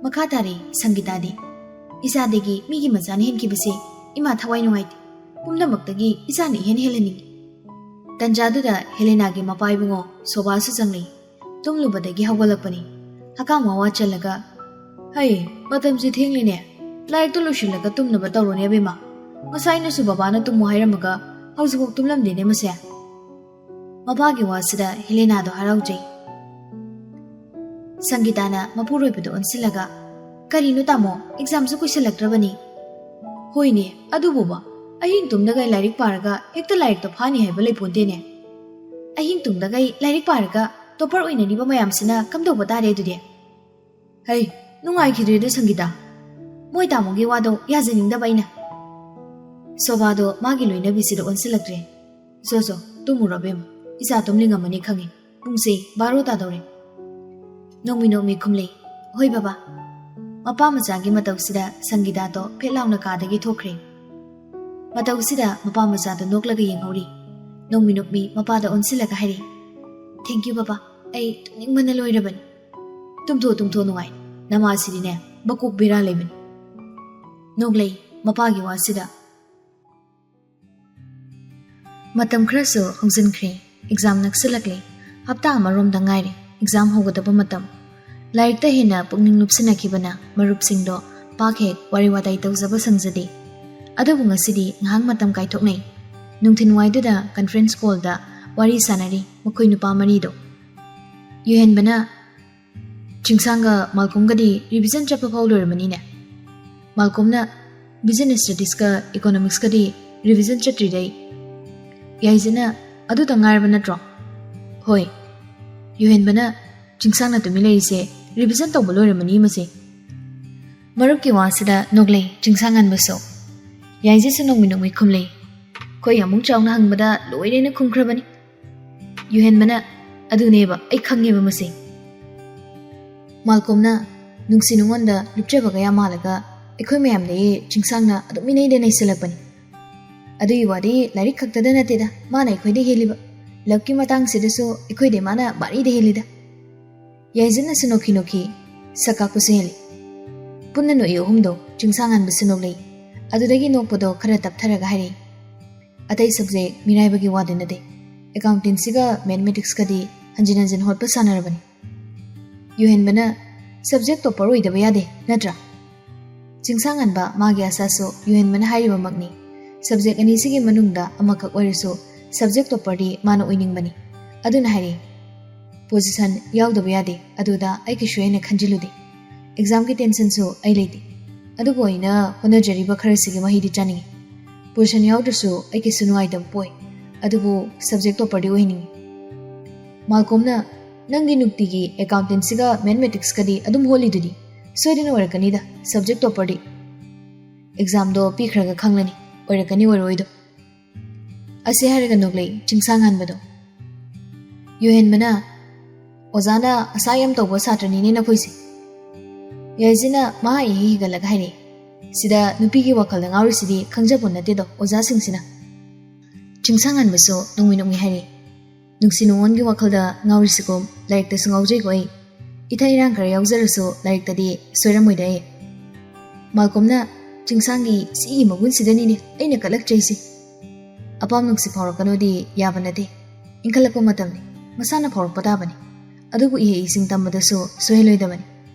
ꯃꯈꯥ ꯇꯥꯔꯦ ꯁꯪꯒꯤꯇꯥꯗꯤ ꯏꯆꯥꯗꯒꯤ ꯃꯤꯒꯤ ꯃꯆꯥꯅ ꯍꯦꯟꯈꯤꯕꯁꯦ ꯏꯃꯥ ꯊꯋꯥꯏ ꯅꯨꯡꯉꯥꯏꯇꯦ ꯄꯨꯝꯅꯃꯛꯇꯒꯤ ꯏꯆꯥꯅ ꯏꯍꯦꯟ ꯍꯦꯜꯍꯟꯅꯤꯡꯉꯤ ꯇꯟꯖꯥꯗꯨꯗ ꯍꯦꯂꯦꯅꯥꯒꯤ ꯃꯄꯥ ꯏꯕꯨꯡꯉꯣ ꯁꯣꯕꯥꯁꯨ ꯆꯪꯂꯛꯏ ꯇꯨꯝꯂꯨꯕꯗꯒꯤ ꯍꯧꯒꯠꯂꯛꯄꯅꯤ ꯍꯀꯥꯝ ꯋꯥꯋꯥ ꯆꯜꯂꯒ ꯍꯩ ꯃꯇꯝꯁꯤ ꯊꯦꯡꯂꯤꯅꯦ ꯂꯥꯏꯔꯤꯛꯇꯣ ꯂꯣꯏꯁꯤꯜꯂꯒ ꯇꯨꯝꯅꯕ ꯇꯧꯔꯣꯅꯦ ꯑꯕꯦꯝꯃ ꯉꯁꯥꯏꯅꯁꯨ ꯕꯕꯥꯅ ꯇꯨꯝꯃꯨ ꯍꯥꯏꯔꯝꯃꯒ ꯍꯧꯖꯤꯛꯐꯥꯎ ꯇꯨꯝꯂꯝꯗꯦꯅꯦ ꯃꯁꯦ ꯃꯄꯥꯒꯤ ꯋꯥꯁꯤꯗ ꯍꯦꯂꯦꯅꯥꯗꯣ ꯍꯔꯥꯎꯖꯩ ꯁꯪꯒꯤꯇꯥꯅ ꯃꯄꯨꯔꯣꯏꯕꯗ ꯑꯣꯟꯁꯤꯜꯂꯒ ꯀꯔꯤꯅꯣ ꯇꯥꯃꯣ ꯑꯦꯛꯖꯥꯝꯁꯨ ꯀꯨꯏꯁꯜꯂꯛꯇ꯭ꯔꯕꯅꯤ ꯍꯣꯏꯅꯦ ꯑꯗꯨꯕꯨꯕ ꯑꯍꯤꯡ ꯇꯨꯝꯗꯒꯩ ꯂꯥꯏꯔꯤꯛ ꯄꯥꯔꯒ ꯍꯦꯛꯇ ꯂꯥꯏꯔꯤꯛꯇꯣ ꯐꯥꯅꯤ ꯍꯥꯏꯕ ꯂꯩꯄꯣꯟꯇꯦꯅꯦ ꯑꯍꯤꯡ ꯇꯨꯝꯗꯒꯩ ꯂꯥꯏꯔꯤꯛ ꯄꯥꯔꯒ ꯇꯣꯄꯔ ꯑꯣꯏꯅꯔꯤꯕ ꯃꯌꯥꯝꯁꯤꯅ ꯀꯝꯗꯧꯕ ꯇꯥꯔꯦ ꯑꯗꯨꯗꯤ ꯍꯩ ꯅꯨꯡꯉꯥꯏꯈꯤꯗ꯭ꯔꯦꯗ ꯁꯪꯒꯤꯇꯥ ꯃꯣꯏ ꯇꯥꯃꯣꯒꯤ ꯋꯥꯗꯣ ꯌꯥꯖꯅꯤꯡꯗꯕ ꯑꯩꯅ ꯁꯣꯕꯥꯗꯣ ꯃꯥꯒꯤ ꯂꯣꯏꯅꯕꯤꯁꯤꯗ ꯑꯣꯟꯁꯤꯜꯂꯛꯇ꯭ꯔꯦ ꯁꯣ ꯇꯨꯝꯃꯨꯔꯣ ꯑꯕꯦꯝꯃ ꯏꯆꯥ ꯇꯨꯝꯅꯤꯡꯉꯝꯃꯅꯤ ꯈꯪꯉꯤ ꯄꯨꯡꯁꯦ 12 ꯇꯥꯗꯧꯔꯦ ꯅꯣꯡꯃꯤ ꯈꯨꯝꯂꯩ ꯍꯣꯏ ꯕꯕꯥ ꯃꯄꯥ ꯃꯆꯥꯒꯤ ꯃꯇꯧꯁꯤꯗ ꯁꯪꯒꯤꯇꯥꯗꯣ ꯐꯦꯠ ꯂꯥꯎꯅ ꯀꯥꯗꯒꯤ ꯊꯣꯛꯈ꯭ꯔꯦ ꯃꯇꯧꯁꯤꯗ ꯃꯄꯥ ꯃꯆꯥꯗꯣ ꯅꯣꯛꯂꯒ ꯌꯦꯡꯍꯧꯔꯤ ꯅꯣꯡꯃꯤ ꯃꯄꯥꯗ ꯑꯣꯟꯁꯤꯜꯂꯒ ꯍꯥꯏꯔꯤ ꯊꯦꯡꯛ ꯌꯨ ꯕꯕꯥ ꯑꯩ ꯇꯨꯝꯅꯤꯡꯕꯅ ꯂꯣꯏꯔꯕꯅꯤ ꯇꯨꯝꯊꯣ ꯅꯨꯡꯉꯥꯏ ꯅꯃꯥꯁꯤꯗꯤꯅꯦ ꯃꯀꯣꯛ ꯕꯦꯔꯥ ꯂꯩꯕꯅꯤ ꯅꯣꯛꯂꯩ ꯃꯄꯥꯒꯤ ꯋꯥꯁꯤꯗ ꯃꯇꯝ ꯈꯔꯁꯨ ꯍꯧꯖꯤꯟꯈ꯭ꯔꯦ ꯑꯦꯛꯖꯥꯝ ꯅꯛꯁꯤꯜꯂꯛꯂꯦ ꯍꯞꯇꯥ ꯑꯃꯔꯣꯝꯗ ꯉꯥꯏꯔꯦ ꯑꯦꯛꯖꯥꯝ ꯍꯧꯒꯗꯕ ꯃꯇꯝ ꯂꯥꯏꯔꯤꯛꯇ ꯍꯦꯟꯅ ꯄꯨꯛꯅꯤꯡ ꯂꯨꯞꯁꯤꯟꯅꯈꯤꯕꯅ ꯃꯔꯨꯞꯁꯤꯡꯗꯣ ꯄꯥꯛ ꯍꯦꯛ ꯋꯥꯔꯤ ꯋꯥꯇꯥꯏ ꯇꯧꯖꯕ ꯁꯪꯖꯗꯦ ꯑꯗꯨꯕꯨ ꯉꯁꯤꯗꯤ ꯉꯥꯏꯍꯥꯛ ꯃꯇꯝ ꯀꯥꯏꯊꯣꯛꯅꯩ ꯅꯨꯡꯊꯤꯟꯋꯥꯏꯗꯨꯗ ꯀꯟꯐꯔꯦꯟꯁ ꯀꯣꯜꯗ ꯋꯥꯔꯤ ꯁꯥꯟꯅꯔꯤ ꯃꯈꯣꯏ ꯅꯨꯄꯥ ꯃꯔꯤꯗꯣ ꯌꯨꯍꯦꯟꯕꯅ ꯆꯤꯡꯁꯥꯡꯒ ꯃꯥꯜꯀꯣꯝꯒꯗꯤ ꯔꯤꯚꯤꯖꯟ ꯆꯠꯄ ꯐꯥꯎ ꯂꯣꯏꯔꯕꯅꯤꯅꯦ ꯃꯥꯜꯀꯣꯝꯅ ꯕꯤꯖꯤꯅꯦꯁ ꯁ꯭ꯇꯗꯤꯁꯀ ꯏꯀꯣꯅꯣꯃꯤꯛꯁꯀꯗꯤ ꯔꯤꯚꯤꯖꯟ ꯆꯠꯇ꯭ꯔꯤꯗꯩ ꯌꯥꯏꯖꯅ ꯑꯗꯨꯇ ꯉꯥꯏꯔꯕ ꯅꯠꯇ꯭ꯔꯣ ꯍꯣꯏ ꯌꯨꯍꯦꯟꯕꯅ ꯆꯤꯡꯁꯥꯡꯅ ꯇꯨꯃꯤ ꯂꯩꯔꯤꯁꯦ ꯔꯤꯚꯤꯖꯟ ꯇꯧꯕ ꯂꯣꯏꯔꯝꯃꯅꯤ ꯃꯁꯦ ꯃꯔꯨꯞꯀꯤ ꯋꯥꯁꯤꯗ ꯅꯣꯛꯂꯩ ꯆꯤꯡꯁꯥꯡꯍꯟꯕꯁꯨ ꯌꯥꯏꯖꯁꯨ ꯅꯣꯡꯃꯤ ꯈꯨꯝꯂꯩ ꯑꯩꯈꯣꯏ ꯑꯃꯨꯛ ꯆꯥꯎꯅ ꯍꯪꯕꯗ ꯂꯣꯏꯔꯦꯅ ꯈꯨꯝꯈ꯭ꯔꯕꯅꯤ ꯌꯨꯍꯦꯟꯕꯅ ꯑꯗꯨꯅꯦꯕ ꯑꯩ ꯈꯪꯉꯦꯕ ꯃꯁꯦ ꯃꯥꯜꯀꯣꯝꯅ ꯅꯨꯡꯁꯤ ꯅꯨꯡꯉꯣꯟꯗ ꯂꯨꯞꯆꯕ ꯀꯌꯥ ꯃꯥꯜꯂꯒ ꯑꯩꯈꯣꯏ ꯃꯌꯥꯝꯗꯒꯤ ꯆꯤꯡꯁꯥꯡꯅ ꯑꯗꯨꯝ ꯏꯅꯩꯗ ꯅꯩꯁꯤꯜꯂꯛꯄꯅꯤ ꯑꯗꯨꯒꯤ ꯋꯥꯗꯤ ꯂꯥꯏꯔꯤꯛ ꯈꯛꯇꯗ ꯅꯠꯇꯦꯗ ꯃꯥꯅ ꯑꯩꯈꯣꯏꯗ ꯍꯦꯜꯂꯤꯕ ꯂꯛꯀꯤ ꯃꯇꯥꯡꯁꯤꯗꯁꯨ ꯑꯩꯈꯣꯏꯗꯤ ꯃꯥꯅ ꯕꯥꯔꯤꯗ ꯍꯦꯜꯂꯤꯗ ꯌꯥꯏꯖꯅꯁꯨ ꯅꯣꯛꯈꯤ ꯁꯛꯀꯥꯛꯄꯁꯨ ꯍꯦꯜꯂꯤ ꯄꯨꯟꯅ ꯅꯣꯛꯏ ꯑꯍꯨꯝꯗꯣ ꯆꯤꯡꯁꯥꯡꯍꯟꯕꯁꯨ ꯅꯣꯛꯂꯩ ꯑꯗꯨꯗꯒꯤ ꯅꯣꯛꯄꯗꯣ ꯈꯔ ꯇꯞꯊꯔꯒ ꯍꯥꯏꯔꯛꯏ ꯑꯇꯩ ꯁꯕꯖꯦꯛ ꯃꯤꯔꯥꯏꯕꯒꯤ ꯋꯥꯗꯤ ꯅꯠꯇꯦ ꯑꯦꯀꯥꯎꯟꯇꯦꯟꯁꯤꯒ ꯃꯦꯊꯃꯦꯇꯤꯛꯁꯀꯗꯤ ꯍꯟꯖꯤꯟ ꯍꯣꯠꯄ ꯁꯥꯟꯅꯔꯕꯅꯤ ꯌꯨꯍꯦꯟꯕꯅ ꯁꯕꯖꯦꯛ ꯇꯣꯞꯄꯔ ꯑꯣꯏꯗꯕ ꯌꯥꯗꯦ ꯅꯠꯇ꯭ꯔꯥ ꯆꯤꯡꯁꯥꯡꯍꯟꯕ ꯃꯥꯒꯤ ꯑꯁꯥꯁꯨ ꯌꯨꯍꯦꯟꯕꯅ ꯍꯥꯏꯔꯤꯕꯃꯛꯅꯤ ꯁꯕꯖꯦꯛ ꯑꯅꯤꯁꯤꯒꯤ ꯃꯅꯨꯡꯗ ꯑꯃꯈꯛ ꯑꯣꯏꯔꯁꯨ ꯁꯕꯖꯦꯛ ꯇꯣꯞꯄꯔꯗꯤ ꯃꯥꯅ ꯑꯣꯏꯅꯤꯡꯕꯅꯤ ꯑꯗꯨꯅ ꯍꯥꯏꯔꯤ ꯄꯣꯖꯤꯁꯟ ꯌꯥꯎꯗꯕ ꯌꯥꯗꯦ ꯑꯗꯨꯗ ꯑꯩ ꯀꯩꯁꯨ ꯍꯦꯟꯅ ꯈꯟꯖꯤꯜꯂꯨꯗꯦ ꯑꯦꯛꯖꯥꯝꯒꯤ ꯇꯦꯟꯁꯟꯁꯨ ꯑꯩ ꯂꯩꯇꯦ ꯑꯗꯨꯕꯨ ꯑꯩꯅ ꯍꯣꯠꯅꯖꯔꯤꯕ ꯈꯔꯁꯤꯒꯤ ꯃꯍꯩꯗꯤ ꯆꯥꯅꯤꯡꯉꯤ ꯄꯣꯖꯤꯁꯟ ꯌꯥꯎꯗ꯭ꯔꯁꯨ ꯑꯩ ꯀꯩꯁꯨ ꯅꯨꯡꯉꯥꯏꯇꯕ ꯄꯣꯏ ꯑꯗꯨꯕꯨ ꯁꯕꯖꯦꯛ ꯇꯣꯞꯄꯔꯗꯤ ꯑꯣꯏꯅꯤꯡꯉꯤ ꯃꯥꯜꯀꯣꯝꯅ ꯅꯪꯒꯤ ꯅꯨꯡꯇꯤꯒꯤ ꯑꯦꯀꯥꯎꯟꯇꯦꯟꯁꯤꯒ ꯃꯦꯊꯃꯦꯇꯤꯛꯁꯀꯗꯤ ꯑꯗꯨꯝ ꯍꯣꯠꯂꯤꯗꯨꯗꯤ ꯁꯣꯏꯗꯅ ꯑꯣꯏꯔꯛꯀꯅꯤꯗ ꯁꯕꯖꯦꯛ ꯇꯣꯞꯄꯔꯗꯤ ꯑꯦꯛꯖꯥꯝꯗꯣ ꯄꯤꯈ꯭ꯔꯒ ꯈꯪꯂꯅꯤ ꯑꯣꯏꯔꯛꯀꯅꯤ ꯑꯣꯏꯔꯣꯏꯗꯣ ꯑꯁꯤ ꯍꯥꯏꯔꯒ ꯅꯣꯛꯂꯩ ꯆꯤꯡꯁꯥꯡꯍꯟꯕꯗꯣ ꯌꯨꯍꯦꯟꯕꯅ ꯑꯣꯖꯥꯅ ꯑꯁꯥ ꯌꯥꯝ ꯇꯧꯕ ꯁꯥꯇ꯭ꯔꯅꯤꯅꯦ ꯅꯈꯣꯏꯁꯦ ꯌꯥꯏꯖꯅ ꯃꯍꯥ ꯏꯍꯤ ꯍꯤꯒꯠꯂꯒ ꯍꯥꯏꯔꯛꯏ ꯁꯤꯗ ꯅꯨꯄꯤꯒꯤ ꯋꯥꯈꯜꯗ ꯉꯥꯎꯔꯤꯁꯤꯗꯤ ꯈꯪꯖꯄꯣꯠ ꯅꯠꯇꯦꯗꯣ ꯑꯣꯖꯥꯁꯤꯡꯁꯤꯅ ꯆꯤꯡꯁꯥꯡꯍꯟꯕꯁꯨ ꯅꯣꯡꯃꯤ ꯍꯥꯏꯔꯛꯏ ꯅꯨꯡꯁꯤ ꯅꯨꯡꯉꯣꯟꯒꯤ ꯋꯥꯈꯜꯗ ꯉꯥꯎꯔꯤꯁꯤꯒꯨꯝ ꯂꯥꯏꯔꯤꯛꯇꯁꯨ ꯉꯥꯎꯖꯩꯀꯣ ꯑꯩ ꯏꯊꯛ ꯏꯔꯥꯡ ꯈꯔ ꯌꯥꯎꯖꯔꯁꯨ ꯂꯥꯏꯔꯤꯛꯇꯗꯤ ꯁꯣꯏꯔꯝꯃꯣꯏꯗ ꯑꯩ ꯃꯥꯜꯀꯣꯝꯅ ꯆꯤꯡꯁꯥꯡꯒꯤ ꯁꯤꯒꯤ ꯃꯒꯨꯟꯁꯤꯗꯅꯤꯅꯦ ꯑꯩꯅ ꯀꯠꯂꯛꯆꯩꯁꯤ ꯑꯄꯥꯝ ꯅꯨꯡꯁꯤ ꯐꯥꯎꯔꯛꯀꯅꯣꯗꯤ ꯌꯥꯕ ꯅꯠꯇꯦ ꯏꯟꯈꯠꯂꯛꯄ ꯃꯇꯝꯅꯤ ꯃꯁꯥꯅ ꯐꯥꯎꯔꯛꯄ ꯇꯥꯕꯅꯤ ꯑꯗꯨꯕꯨ ꯏꯍꯩ ꯏꯁꯤꯡ ꯇꯝꯕꯗꯁꯨ ꯁꯣꯏꯍꯜꯂꯣꯏꯗꯕꯅꯤ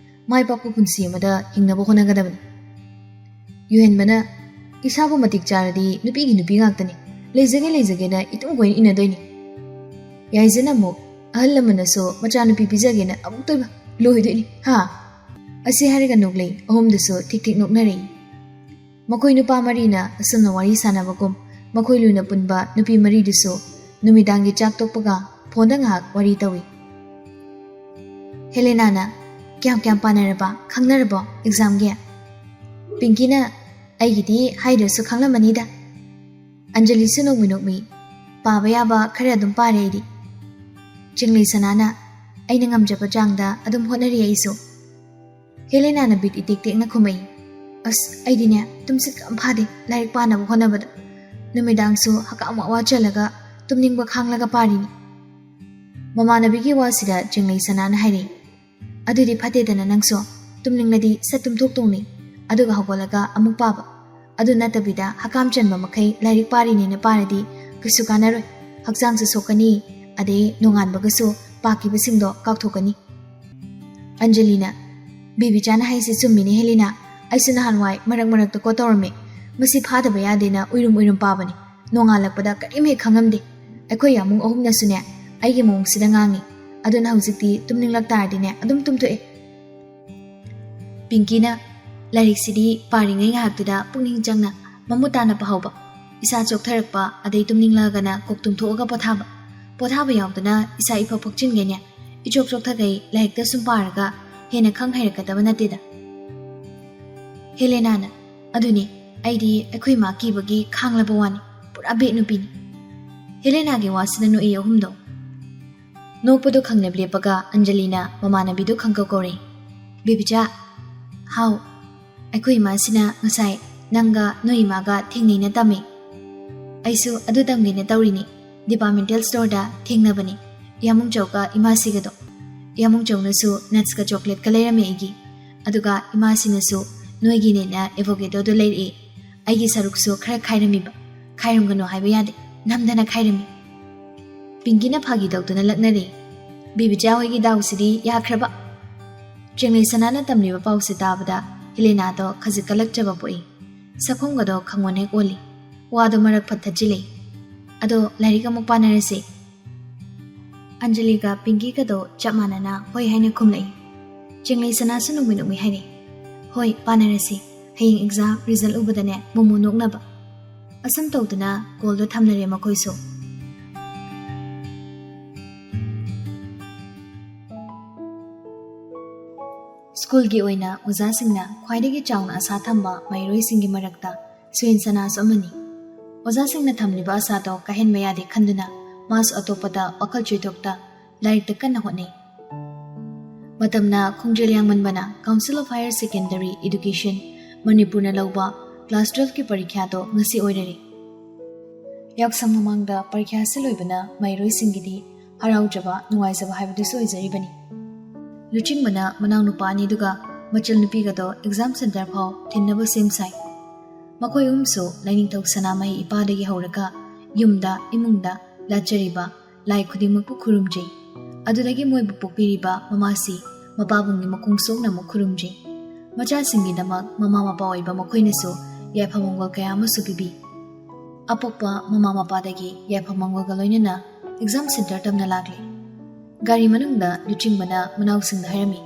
ꯃꯥꯏ ꯄꯥꯛꯄ ꯄꯨꯟꯁꯤ ꯑꯃꯗ ꯍꯤꯡꯅꯕ ꯍꯣꯠꯅꯒꯗꯕꯅꯤ ꯌꯨꯍꯦꯟꯕꯅ ꯏꯁꯥꯕꯨ ꯃꯇꯤꯛ ꯆꯥꯔꯗꯤ ꯅꯨꯄꯤꯒꯤ ꯅꯨꯄꯤ ꯉꯥꯛꯇꯅꯤ ꯂꯩꯖꯒꯦꯅ ꯏꯇꯨꯡ ꯀꯣꯏꯅ ꯏꯟꯅꯗꯣꯏꯅꯤ ꯌꯥꯏꯖꯅ ꯑꯃꯨꯛ ꯑꯍꯜ ꯂꯃꯟꯅꯁꯨ ꯃꯆꯥꯅꯨꯄꯤ ꯄꯤꯖꯒꯦꯅ ꯑꯃꯨꯛ ꯇꯣꯏꯕ ꯂꯣꯏꯗꯣꯏꯅꯤ ꯍꯥ ꯑꯁꯤ ꯍꯥꯏꯔꯒ ꯅꯣꯛꯂꯩ ꯑꯍꯨꯝꯗꯨꯁꯨ ꯊꯤꯛ ꯅꯣꯛꯅꯔꯛꯏ ꯃꯈꯣꯏ ꯅꯨꯄꯥ ꯃꯔꯤꯅ ꯑꯁꯨꯝꯅ ꯋꯥꯔꯤ ꯁꯥꯟꯅꯕꯒꯨꯝ ꯃꯈꯣꯏ ꯂꯨꯅ ꯄꯨꯟꯕ ꯅꯨꯄꯤ ꯃꯔꯤꯗꯨꯁꯨ ꯅꯨꯃꯤꯗꯥꯡꯒꯤ ꯆꯥꯛ ꯇꯣꯛꯄꯒ ꯐꯣꯟꯗ ꯉꯥꯏꯍꯥꯛ ꯋꯥꯔꯤ ꯇꯧꯏ ꯍꯦꯂꯦꯅꯥꯅ ꯀꯌꯥꯝ ꯄꯥꯅꯔꯕ ꯈꯪꯅꯔꯕꯣ ꯑꯦꯛꯖꯥꯝꯒꯤ ꯄꯤꯡꯀꯤꯅ ꯑꯩꯒꯤꯗꯤ ꯍꯥꯏꯗ꯭ꯔꯁꯨ ꯈꯪꯂꯝꯃꯅꯤꯗ ꯑꯟꯖꯂꯤꯁꯨ ꯅꯣꯛꯃꯤ ꯄꯥꯕ ꯌꯥꯕ ꯈꯔ ꯑꯗꯨꯝ ꯄꯥꯔꯦ ꯑꯩꯗꯤ ꯆꯤꯡꯂꯩ ꯁꯅꯥꯅ ꯑꯩꯅ ꯉꯝꯖꯕ ꯆꯥꯡꯗ ꯑꯗꯨꯝ ꯍꯣꯠꯅꯔꯤ ꯑꯩꯁꯨ ꯍꯦꯂꯦꯅꯥꯅ ꯕꯤꯠ ꯏꯇꯦꯛ ꯇꯦꯛꯅ ꯈꯨꯝꯃꯩ ꯑꯁ ꯑꯩꯗꯤꯅꯦ ꯇꯨꯝꯁꯤꯠ ꯀꯝ ꯐꯥꯗꯦ ꯂꯥꯏꯔꯤꯛ ꯄꯥꯅꯕ ꯍꯣꯠꯅꯕꯗ ꯅꯨꯃꯤꯗꯥꯡꯁꯨ ꯍꯀꯥꯝ ꯋꯥ ꯆꯜꯂꯒ ꯇꯨꯝꯅꯤꯡꯕ ꯈꯥꯡꯂꯒ ꯄꯥꯔꯤꯅꯤ ꯃꯃꯥꯟꯅꯕꯤꯒꯤ ꯋꯥꯁꯤꯗ ꯆꯤꯡꯂꯩ ꯁꯅꯥꯅ ꯍꯥꯏꯔꯤ ꯑꯗꯨꯗꯤ ꯐꯠꯇꯦꯗꯅ ꯅꯪꯁꯨ ꯇꯨꯝꯅꯤꯡꯂꯗꯤ ꯁꯠ ꯇꯨꯝꯊꯣꯛꯇꯧꯅꯤ ꯑꯗꯨꯒ ꯍꯧꯒꯠꯂꯒ ꯑꯃꯨꯛ ꯄꯥꯕ ꯑꯗꯨ ꯅꯠꯇꯕꯤꯗ ꯍꯀꯥꯝ ꯆꯟꯕ ꯃꯈꯩ ꯂꯥꯏꯔꯤꯛ ꯄꯥꯔꯤꯅꯦꯅ ꯄꯥꯔꯗꯤ ꯀꯩꯁꯨ ꯀꯥꯟꯅꯔꯣꯏ ꯍꯛꯆꯥꯡꯁꯨ ꯁꯣꯛꯀꯅꯤ ꯑꯗꯩ ꯅꯣꯡꯉꯥꯟꯕꯒꯁꯨ ꯄꯥꯈꯤꯕꯁꯤꯡꯗꯣ ꯀꯥꯎꯊꯣꯛꯀꯅꯤ ꯑꯟꯖꯂꯤꯅ ꯕꯤꯕꯤꯆꯥꯅ ꯍꯥꯏꯁꯦ ꯆꯨꯝꯃꯤꯅꯦ ꯍꯦꯂꯤꯅꯥ ꯑꯩꯁꯨ ꯅꯍꯥꯟꯋꯥꯏ ꯃꯔꯛꯇ ꯀꯣ ꯇꯧꯔꯝꯃꯦ ꯃꯁꯤ ꯐꯥꯗꯕ ꯌꯥꯗꯦꯅ ꯎꯏꯔꯨꯝ ꯄꯥꯕꯅꯤ ꯅꯣꯡꯉꯥꯜꯂꯛꯄꯗ ꯀꯔꯤꯝ ꯍꯦꯛ ꯈꯪꯉꯝꯗꯦ ꯑꯩꯈꯣꯏ ꯌꯥꯃꯨꯡ ꯑꯍꯨꯝꯅꯁꯨꯅꯦ ꯑꯩꯒꯤ ꯃꯑꯣꯡꯁꯤꯗ ꯉꯥꯡꯉꯤ ꯑꯗꯨꯅ ꯍꯧꯖꯤꯛꯇꯤ ꯇꯨꯝꯅꯤꯡꯂꯛ ꯇꯥꯔꯗꯤꯅꯦ ꯑꯗꯨꯝ ꯇꯨꯝꯊꯣꯛꯑꯦ ꯄꯤꯡꯀꯤꯅ ꯂꯥꯏꯔꯤꯛꯁꯤꯗꯤ ꯄꯥꯔꯤꯉꯩ ꯉꯥꯏꯍꯥꯛꯇꯨꯗ ꯄꯨꯛꯅꯤꯡ ꯆꯪꯅ ꯃꯃꯨꯠ ꯇꯥꯅ ꯄꯥꯍꯧꯕ ꯏꯁꯥ ꯆꯣꯛꯊꯔꯛꯄ ꯑꯗꯩ ꯇꯨꯝꯅꯤꯡꯂꯒꯅ ꯀꯣꯛ ꯇꯨꯝꯊꯣꯛꯑꯒ ꯄꯣꯊꯥꯕ ꯌꯥꯎꯗꯅ ꯏꯁꯥ ꯏꯐ ꯐꯣꯛꯆꯤꯟꯒꯩꯅꯦ ꯏꯆꯣꯛ ꯆꯣꯛꯊꯒꯩ ꯂꯥꯏꯔꯤꯛꯇ ꯁꯨꯝ ꯄꯥꯔꯒ ꯍꯦꯟꯅ ꯈꯪ ꯍꯩꯔꯛꯀꯗꯕ ꯅꯠꯇꯦꯗ ꯍꯦꯂꯦꯅꯥꯅ ꯑꯗꯨꯅꯤ ꯑꯩꯗꯤ ꯑꯩꯈꯣꯏ ꯃꯥ ꯀꯤꯕꯒꯤ ꯈꯥꯡꯂꯕ ꯋꯥꯅꯤ ꯄꯨꯔꯥ ꯕꯦꯠ ꯅꯨꯄꯤꯅꯤ ꯍꯦꯂꯦꯅꯥꯒꯤ ꯋꯥꯁꯤꯅ ꯅꯣꯛꯏ ꯑꯍꯨꯝꯗꯣ ꯅꯣꯛꯄꯗꯣ ꯈꯪꯂꯦꯞ ꯂꯦꯞꯄꯒ ꯑꯟꯖꯂꯤꯅ ꯃꯃꯥꯟꯅꯕꯤꯗꯣ ꯈꯪꯀꯧ ꯀꯧꯔꯦ ꯕꯦꯕꯤꯆꯥ ꯍꯥꯎ ꯑꯩꯈꯣꯏ ꯏꯃꯥꯁꯤꯅ ꯉꯁꯥꯏ ꯅꯪꯒ ꯅꯣꯏ ꯏꯃꯥꯒ ꯊꯦꯡꯅꯩꯅ ꯇꯝꯃꯤ ꯑꯩꯁꯨ ꯑꯗꯨ ꯇꯝꯒꯦꯅ ꯇꯧꯔꯤꯅꯤ ꯗꯤꯄꯥꯔꯠꯃꯦꯟꯇꯦꯜ ꯁ꯭ꯇꯣꯔꯗ ꯊꯦꯡꯅꯕꯅꯤ ꯌꯥꯃꯨꯡꯆꯧꯒ ꯏꯃꯥꯁꯤꯒꯗꯣ ꯌꯥꯃꯨꯡꯆꯧꯅꯁꯨ ꯅꯠꯁꯀ ꯆꯣꯀ꯭ꯂꯦꯠꯀ ꯂꯩꯔꯝꯃꯦ ꯑꯩꯒꯤ ꯑꯗꯨꯒ ꯏꯃꯥꯁꯤꯅꯁꯨ ꯅꯣꯏꯒꯤꯅꯦꯅ ꯑꯦꯚꯣꯀꯦꯗꯣꯗꯣ ꯂꯩꯔꯛꯏ ꯑꯩꯒꯤ ꯁꯔꯨꯛꯁꯨ ꯈꯔ ꯈꯥꯏꯔꯝꯃꯤꯕ ꯈꯥꯏꯔꯝꯒꯅꯣ ꯍꯥꯏꯕ ꯌꯥꯗꯦ ꯅꯝꯗꯅ ꯈꯥꯏꯔꯝꯃꯤ ꯄꯤꯡꯀꯤꯅ ꯐꯥꯒꯤ ꯇꯧꯗꯨꯅ ꯂꯛꯅꯔꯦ ꯕꯤꯕꯤꯆꯥ ꯍꯣꯏꯒꯤ ꯗꯥꯎꯁꯤꯗꯤ ꯌꯥꯈ꯭ꯔꯕ ꯆꯤꯡꯂꯩ ꯁꯅꯥꯅ ꯇꯝꯂꯤꯕ ꯄꯥꯎꯁꯦ ꯇꯥꯕꯗ ꯍꯦꯂꯦꯅꯥꯗꯣ ꯈꯖꯤꯛ ꯀꯂꯛꯆꯕ ꯄꯣꯛꯏ ꯁꯛꯈꯣꯡꯒꯗꯣ ꯈꯪꯋꯣꯟ ꯍꯦꯛ ꯑꯣꯜꯂꯤ ꯋꯥꯗꯣ ꯃꯔꯛ ꯐꯠ ꯊꯠꯆꯤꯜꯂꯤ ꯑꯗꯣ ꯂꯥꯏꯔꯤꯛ ꯑꯃꯨꯛ ꯄꯥꯅꯔꯁꯤ ꯑꯟꯖꯂꯤꯒ ꯄꯤꯡꯀꯤꯒꯗꯣ ꯆꯞ ꯃꯥꯟꯅꯅ ꯍꯣꯏ ꯍꯥꯏꯅ ꯈꯨꯝꯂꯛꯏ ꯆꯤꯡꯂꯩ ꯁꯅꯥꯁꯨ ꯅꯣꯛꯃꯤ ꯍꯥꯏꯔꯤ ꯍꯣꯏ ꯄꯥꯅꯔꯁꯤ ꯍꯌꯦꯡ ꯑꯦꯛꯖꯥꯝ ꯔꯤꯖꯜ ꯎꯕꯗꯅꯦ ꯃꯣꯃꯣ ꯅꯣꯛꯅꯕ ꯑꯁꯨꯝ ꯇꯧꯗꯨꯅ ꯀꯣꯜꯗꯣ ꯊꯝꯅꯔꯦ ꯃꯈꯣꯏꯁꯨ ꯁ꯭ꯀꯨꯜꯒꯤ ꯑꯣꯏꯅ ꯑꯣꯖꯥꯁꯤꯡꯅ ꯈ꯭ꯋꯥꯏꯗꯒꯤ ꯆꯥꯎꯅ ꯑꯁꯥ ꯊꯝꯕ ꯃꯍꯩꯔꯣꯏꯁꯤꯡꯒꯤ ꯃꯔꯛꯇ ꯁꯨꯌꯦꯟ ꯁꯅꯥꯁꯨ ꯑꯃꯅꯤ ꯑꯣꯖꯥꯁꯤꯡꯅ ꯊꯝꯂꯤꯕ ꯑꯁꯥꯗꯣ ꯀꯥꯏꯍꯟꯕ ꯌꯥꯗꯦ ꯈꯟꯗꯨꯅ ꯃꯥꯁꯨ ꯑꯇꯣꯞꯄꯗ ꯋꯥꯈꯜ ꯆꯣꯏꯊꯣꯛꯇ ꯂꯥꯏꯔꯤꯛꯇ ꯀꯟꯅ ꯍꯣꯠꯅꯩ ꯃꯇꯝꯅ ꯈꯣꯡꯖꯦꯜ ꯌꯥꯡꯃꯟꯕꯅ council of higher secondary education ꯃꯅꯤꯄꯨꯔꯅ ꯂꯧꯕ ꯀ꯭ꯂꯥꯁ 12ꯒꯤ ꯄꯔꯤꯈ꯭ꯌꯥꯗꯣ ꯉꯁꯤ ꯑꯣꯏꯔꯔꯤ ꯌꯥꯎꯁꯪ ꯃꯃꯥꯡꯗ ꯄꯔꯤꯈ꯭ꯌꯥꯁꯤ ꯂꯣꯏꯕꯅ ꯃꯍꯩꯔꯣꯏꯁꯤꯡꯒꯤꯗꯤ ꯍꯔꯥꯎꯖꯕ ꯅꯨꯡꯉꯥꯏꯖꯕ ꯍꯥꯏꯕꯗꯨꯁꯨ ꯑꯣꯏꯖꯔꯤꯕꯅꯤ ꯂꯨꯆꯤꯡꯕꯅ ꯃꯅꯥꯎꯅꯨꯄꯥ ꯑꯅꯤꯗꯨꯒ ꯃꯆꯜ ꯅꯨꯄꯤꯒꯗꯣ ꯑꯦꯛꯖꯥꯝ ꯁꯦꯟꯇꯔ ꯐꯥꯎ ꯊꯤꯟꯅꯕ ꯁꯦꯝ ꯁꯥꯏ ꯃꯈꯣꯏ ꯑꯍꯨꯝꯁꯨ ꯂꯥꯏꯅꯤꯡꯊꯧ ꯁꯅꯥꯃꯍꯤ ꯏꯄꯥꯗꯒꯤ ꯍꯧꯔꯒ ꯌꯨꯝꯗ ꯏꯃꯨꯡꯗ ꯂꯥꯠꯆꯔꯤꯕ ꯂꯥꯏ ꯈꯨꯗꯤꯡꯃꯛꯄꯨ ꯈꯨꯔꯨꯝꯖꯩ ꯑꯗꯨꯗꯒꯤ ꯃꯣꯏꯕꯨ ꯄꯣꯛꯄꯤꯔꯤꯕ ꯃꯃꯥꯁꯤ ꯃꯄꯥꯕꯨꯡꯒꯤ ꯃꯈꯣꯡ ꯁꯣꯛꯅ ꯑꯃꯨꯛ ꯈꯨꯔꯨꯝꯖꯩ ꯃꯆꯥꯁꯤꯡꯒꯤꯗꯃꯛ ꯃꯃꯥ ꯃꯄꯥ ꯑꯣꯏꯕ ꯃꯈꯣꯏꯅꯁꯨ ꯌꯥꯏꯐ-ꯃꯪꯒꯣꯜ ꯀꯌꯥ ꯑꯃꯁꯨ ꯄꯤꯕꯤ ꯑꯄꯣꯛꯄ ꯃꯃꯥ ꯃꯄꯥꯗꯒꯤ ꯌꯥꯏꯐ-ꯃꯪꯒꯣꯜꯒ ꯂꯣꯏꯅꯅ ꯑꯦꯛꯖꯥꯝ ꯁꯦꯟꯇꯔ ꯇꯝꯅ ꯂꯥꯛꯂꯤ ꯒꯥꯔꯤ ꯃꯅꯨꯡꯗ ꯂꯨꯆꯤꯡꯕꯅ ꯃꯅꯥꯎꯁꯤꯡꯗ ꯍꯥꯏꯔꯝꯃꯤ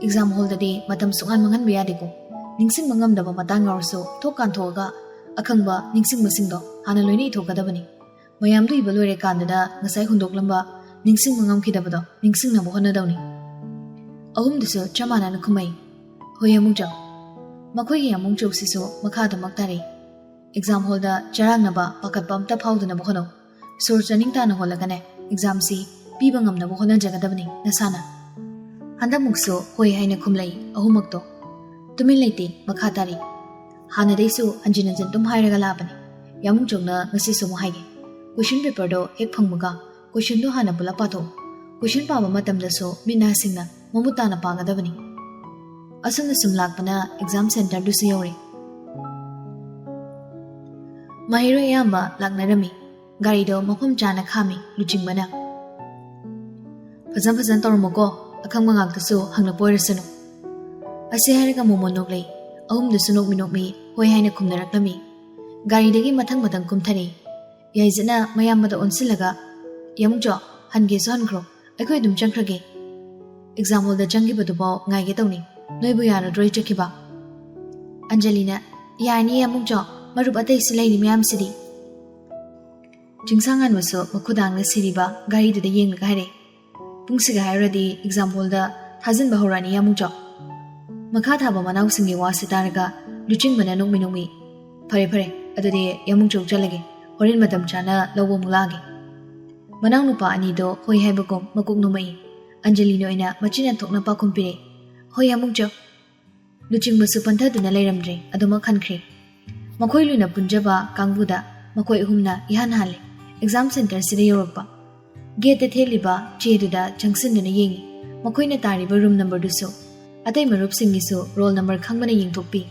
ꯑꯦꯛꯖꯥꯝ ꯍꯣꯜꯗꯗꯤ ꯃꯇꯝ ꯁꯨꯡꯍꯟ ꯃꯥꯡꯍꯟꯕ ꯌꯥꯗꯦꯀꯣ ꯅꯤꯡꯁꯤꯡꯕ ꯉꯝꯗꯕ ꯃꯇꯥꯡ ꯌꯥꯎꯔꯁꯨ ꯊꯣꯛ ꯀꯥꯟꯊꯣꯛꯑꯒ ꯑꯈꯪꯕ ꯅꯤꯡꯁꯤꯡꯕꯁꯤꯡꯗꯣ ꯍꯥꯟꯅ ꯂꯣꯏꯅ ꯏꯊꯣꯛꯀꯗꯕꯅꯤ ꯃꯌꯥꯝꯗꯨ ꯏꯕ ꯂꯣꯏꯔꯀꯥꯟꯗꯨꯗ ꯉꯁꯥꯏ ꯍꯨꯟꯗꯣꯛꯂꯝꯕ ꯅꯤꯡꯁꯤꯡꯕ ꯉꯝꯈꯤꯗꯕꯗꯣ ꯅꯤꯡꯁꯤꯡꯅꯕ ꯍꯣꯠꯅꯗꯧꯅꯤ ꯑꯍꯨꯝꯗꯨꯁꯨ ꯆꯞ ꯃꯥꯟꯅꯅ ꯈꯨꯝꯃꯩ ꯍꯣꯏ ꯌꯥꯃꯨꯡꯆꯧ ꯃꯈꯣꯏꯒꯤ ꯌꯥꯃꯨꯡꯆꯧꯁꯤꯁꯨ ꯃꯈꯥꯗ ꯃꯛ ꯇꯥꯔꯤ ꯑꯦꯛꯖꯥꯝ ꯍꯣꯜꯗ ꯆꯔꯥꯡꯅꯕ ꯄꯥꯈꯠꯄ ꯑꯝꯇ ꯐꯥꯎꯗꯅꯕ ꯍꯣꯠꯅꯧ ꯁꯣꯔ ꯆꯥꯅꯤꯡ ꯇꯥꯅ ꯍꯣꯠꯂꯒꯅꯦ ꯑꯦꯛꯖꯥꯝꯁꯤ ꯄꯤꯕ ꯉꯝꯅꯕ ꯍꯣꯠꯅꯖꯒꯗꯕꯅꯤ ꯅꯁꯥꯅ ꯍꯟꯗꯛꯃꯨꯛꯁꯨ ꯍꯣꯏ ꯍꯥꯏꯅ ꯈꯨꯝꯂꯛꯏ ꯑꯍꯨꯝꯃꯛꯇꯣ ꯇꯨꯃꯤꯟ ꯂꯩꯇꯦ ꯃꯈꯥ ꯇꯥꯔꯤ ꯍꯥꯟꯅꯗꯩꯁꯨ ꯍꯟꯖꯤꯟ ꯍꯟꯖꯤꯟ ꯑꯗꯨꯝ ꯍꯥꯏꯔꯒ ꯂꯥꯛꯑꯕꯅꯤ ꯌꯥꯃꯨꯡꯆꯧꯅ ꯉꯁꯤꯁꯨ ꯑꯃꯨꯛ ꯍꯥꯏꯒꯦ ꯀꯣꯏꯁꯟ ꯄꯦꯄꯔꯗꯣ ꯍꯦꯛ ꯐꯪꯕꯒ ꯀꯣꯏꯁꯟꯗꯣ ꯍꯥꯟꯅ ꯄꯨꯂꯞ ꯄꯥꯊꯣꯛꯎ ꯀꯣꯏꯁꯟ ꯄꯥꯕ ꯃꯇꯝꯗꯁꯨ ꯃꯤꯠ ꯅꯥ ꯁꯤꯡꯅ ꯃꯃꯨꯠ ꯇꯥꯅ ꯄꯥꯒꯗꯕꯅꯤ ꯑꯁꯨꯝꯅ ꯁꯨꯝ ꯂꯥꯛꯄꯅ ꯑꯦꯛꯖꯥꯝ ꯁꯦꯟꯇꯔꯗꯨꯁꯨ ꯌꯧꯔꯦ ꯃꯍꯩꯔꯣꯏ ꯑꯌꯥꯝꯕ ꯂꯥꯛꯅꯔꯝꯃꯤ ꯒꯥꯔꯤꯗꯣ ꯃꯐꯝ ꯆꯥꯅ ꯈꯥꯝꯃꯤ ꯂꯨꯆꯤꯡꯕꯅ ꯐꯖꯅ ꯇꯧꯔꯝꯃꯣꯀꯣ ꯑꯈꯪꯕ ꯉꯥꯛꯇꯁꯨ ꯍꯪꯂꯛꯄ ꯑꯣꯏꯔꯁꯅꯨ ꯑꯁꯤ ꯍꯥꯏꯔꯒ ꯃꯣꯃꯣ ꯅꯣꯛꯂꯩ ꯑꯍꯨꯝꯗꯨꯁꯨ ꯅꯣꯛꯃꯤ ꯍꯣꯏ ꯍꯥꯏꯅ ꯈꯨꯝꯅꯔꯛꯂꯝꯃꯤ ꯒꯥꯔꯤꯗꯒꯤ ꯃꯊꯪ ꯀꯨꯝꯊꯔꯦ ꯌꯥꯏꯖꯅ ꯃꯌꯥꯝꯕꯗ ꯑꯣꯟꯁꯤꯜꯂꯒ ꯌꯥꯃꯨꯡꯆꯧ ꯍꯟꯒꯦꯁꯨ ꯍꯟꯈ꯭ꯔꯣ ꯑꯩꯈꯣꯏ ꯑꯗꯨꯝ ꯆꯪꯈ꯭ꯔꯒꯦ ꯑꯦꯛꯖꯥꯝ ꯍꯣꯜꯗ ꯆꯪꯈꯤꯕꯗꯨꯐꯥꯎ ꯉꯥꯏꯒꯦ ꯇꯧꯅꯤ ꯅꯣꯏꯕꯨ ꯌꯥꯔꯗ꯭ꯔꯣ ꯆꯠꯈꯤꯕ ꯑꯟꯖꯂꯤꯅ ꯌꯥꯔꯅꯤ ꯌꯥꯃꯨꯡꯆꯧ ꯃꯔꯨꯞ ꯑꯇꯩꯁꯨ ꯂꯩꯔꯤ ꯃꯌꯥꯝꯁꯤꯗꯤ ꯆꯤꯡꯁꯥꯡꯉꯥꯟꯕꯁꯨ ꯃꯈꯨꯗꯥꯡꯅ ꯁꯤꯔꯤꯕ ꯒꯥꯔꯤꯗꯨꯗ ꯌꯦꯡꯂꯒ ꯍꯥꯏꯔꯦ ꯄꯨꯡꯁꯤꯒ ꯍꯥꯏꯔꯗꯤ ꯑꯦꯛꯖꯥꯝ ꯍꯣꯜꯗ ꯊꯥꯖꯤꯟꯕ ꯍꯧꯔꯛꯑꯅꯤ ꯌꯥꯃꯨꯡꯆꯧ ꯃꯈꯥ ꯊꯥꯕ ꯃꯅꯥꯎꯁꯤꯡꯒꯤ ꯋꯥꯁꯤ ꯇꯥꯔꯒ luchingmana nungmi fare adudi yamung chok chalage horin matam chana lobo mulage manang nupa ani do hoi haibagom makuk numai Anjali no ina machina thokna pakum pire hoi yamung chok luchingba su pantha duna leiramdre aduma khankhre makhoi luina punjaba kangbuda makhoi humna ihan hale exam center sida yorokpa gate theliba cheduda junction duna yengi makhoi na tariba room number duso atai marup singisu roll number khangbana yingthokpi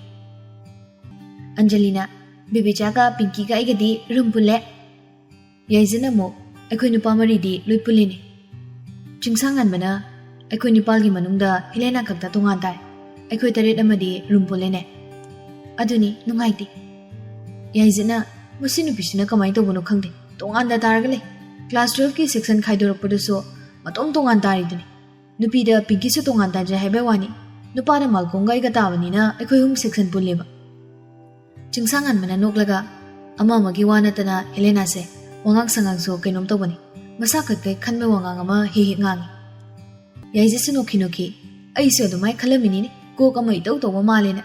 Anjalina bibicha ka pinky ka igadi room pulle yaizina mo akhoi nupa mari di loi pulini chingsangan mana akhoi nipalgi manungda Helena kakta tongan tai akhoi taret amadi room pullene aduni nungaiti yaizina musinu pisina kamai to bono khangde tongan da targale class 12 ki section khaidorapadu so matom tongan tari duni nupi da pinky su tongan ta ja hebe wani nupa da malkonga iga tawani na akhoi hum section pulleba chingsangan mana noklaga ama magi wana tana Helena se wangang sangang so kainom to bani masa khakai khanme wangang ama hi ngangi yaiji sinoki ai se do mai khalamini ne ko kamai to male na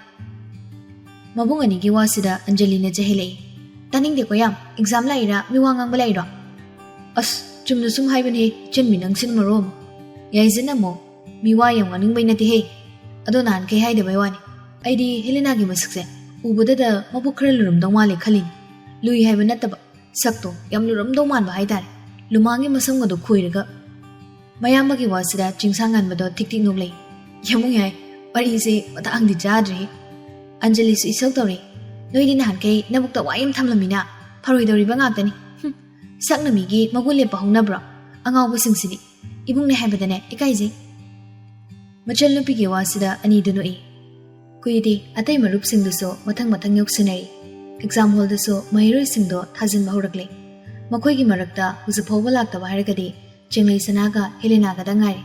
mabung ani gi wasida Anjali ne jehele taning de ko yam exam laira mi wangang balaira as chumnu sum haibani chenmi nang sin marom yaiji na mo mi wa yam nganing bai na ti he ado nan kai haide bai wani aidi Helena gi masakse ubudada mabuk khara lurum dong male khalin lui haiba nataba sakto yam lurum dong man ba haidare lumangi masam gado khuiraga mayam gi wasida chingsangan bado tik noklei yamung yai pari se mata angdi jadri Anjali su isok tori noi din han kai nabuk ta wayam thamlamina pharoi dori ba ngaktani sakna mi gi magule pa hongna bra angaw ba singsidi ibung ne haibadane ikai je machal nupi gi wasida ani dunu e kuidi atai marup singduso mathang yoksinai exam hall duso mairoi singdo thajin bahurakle makhoi gi marakta huzu phawba lakta ba haragadi chenglei sanaga Helena ga dangai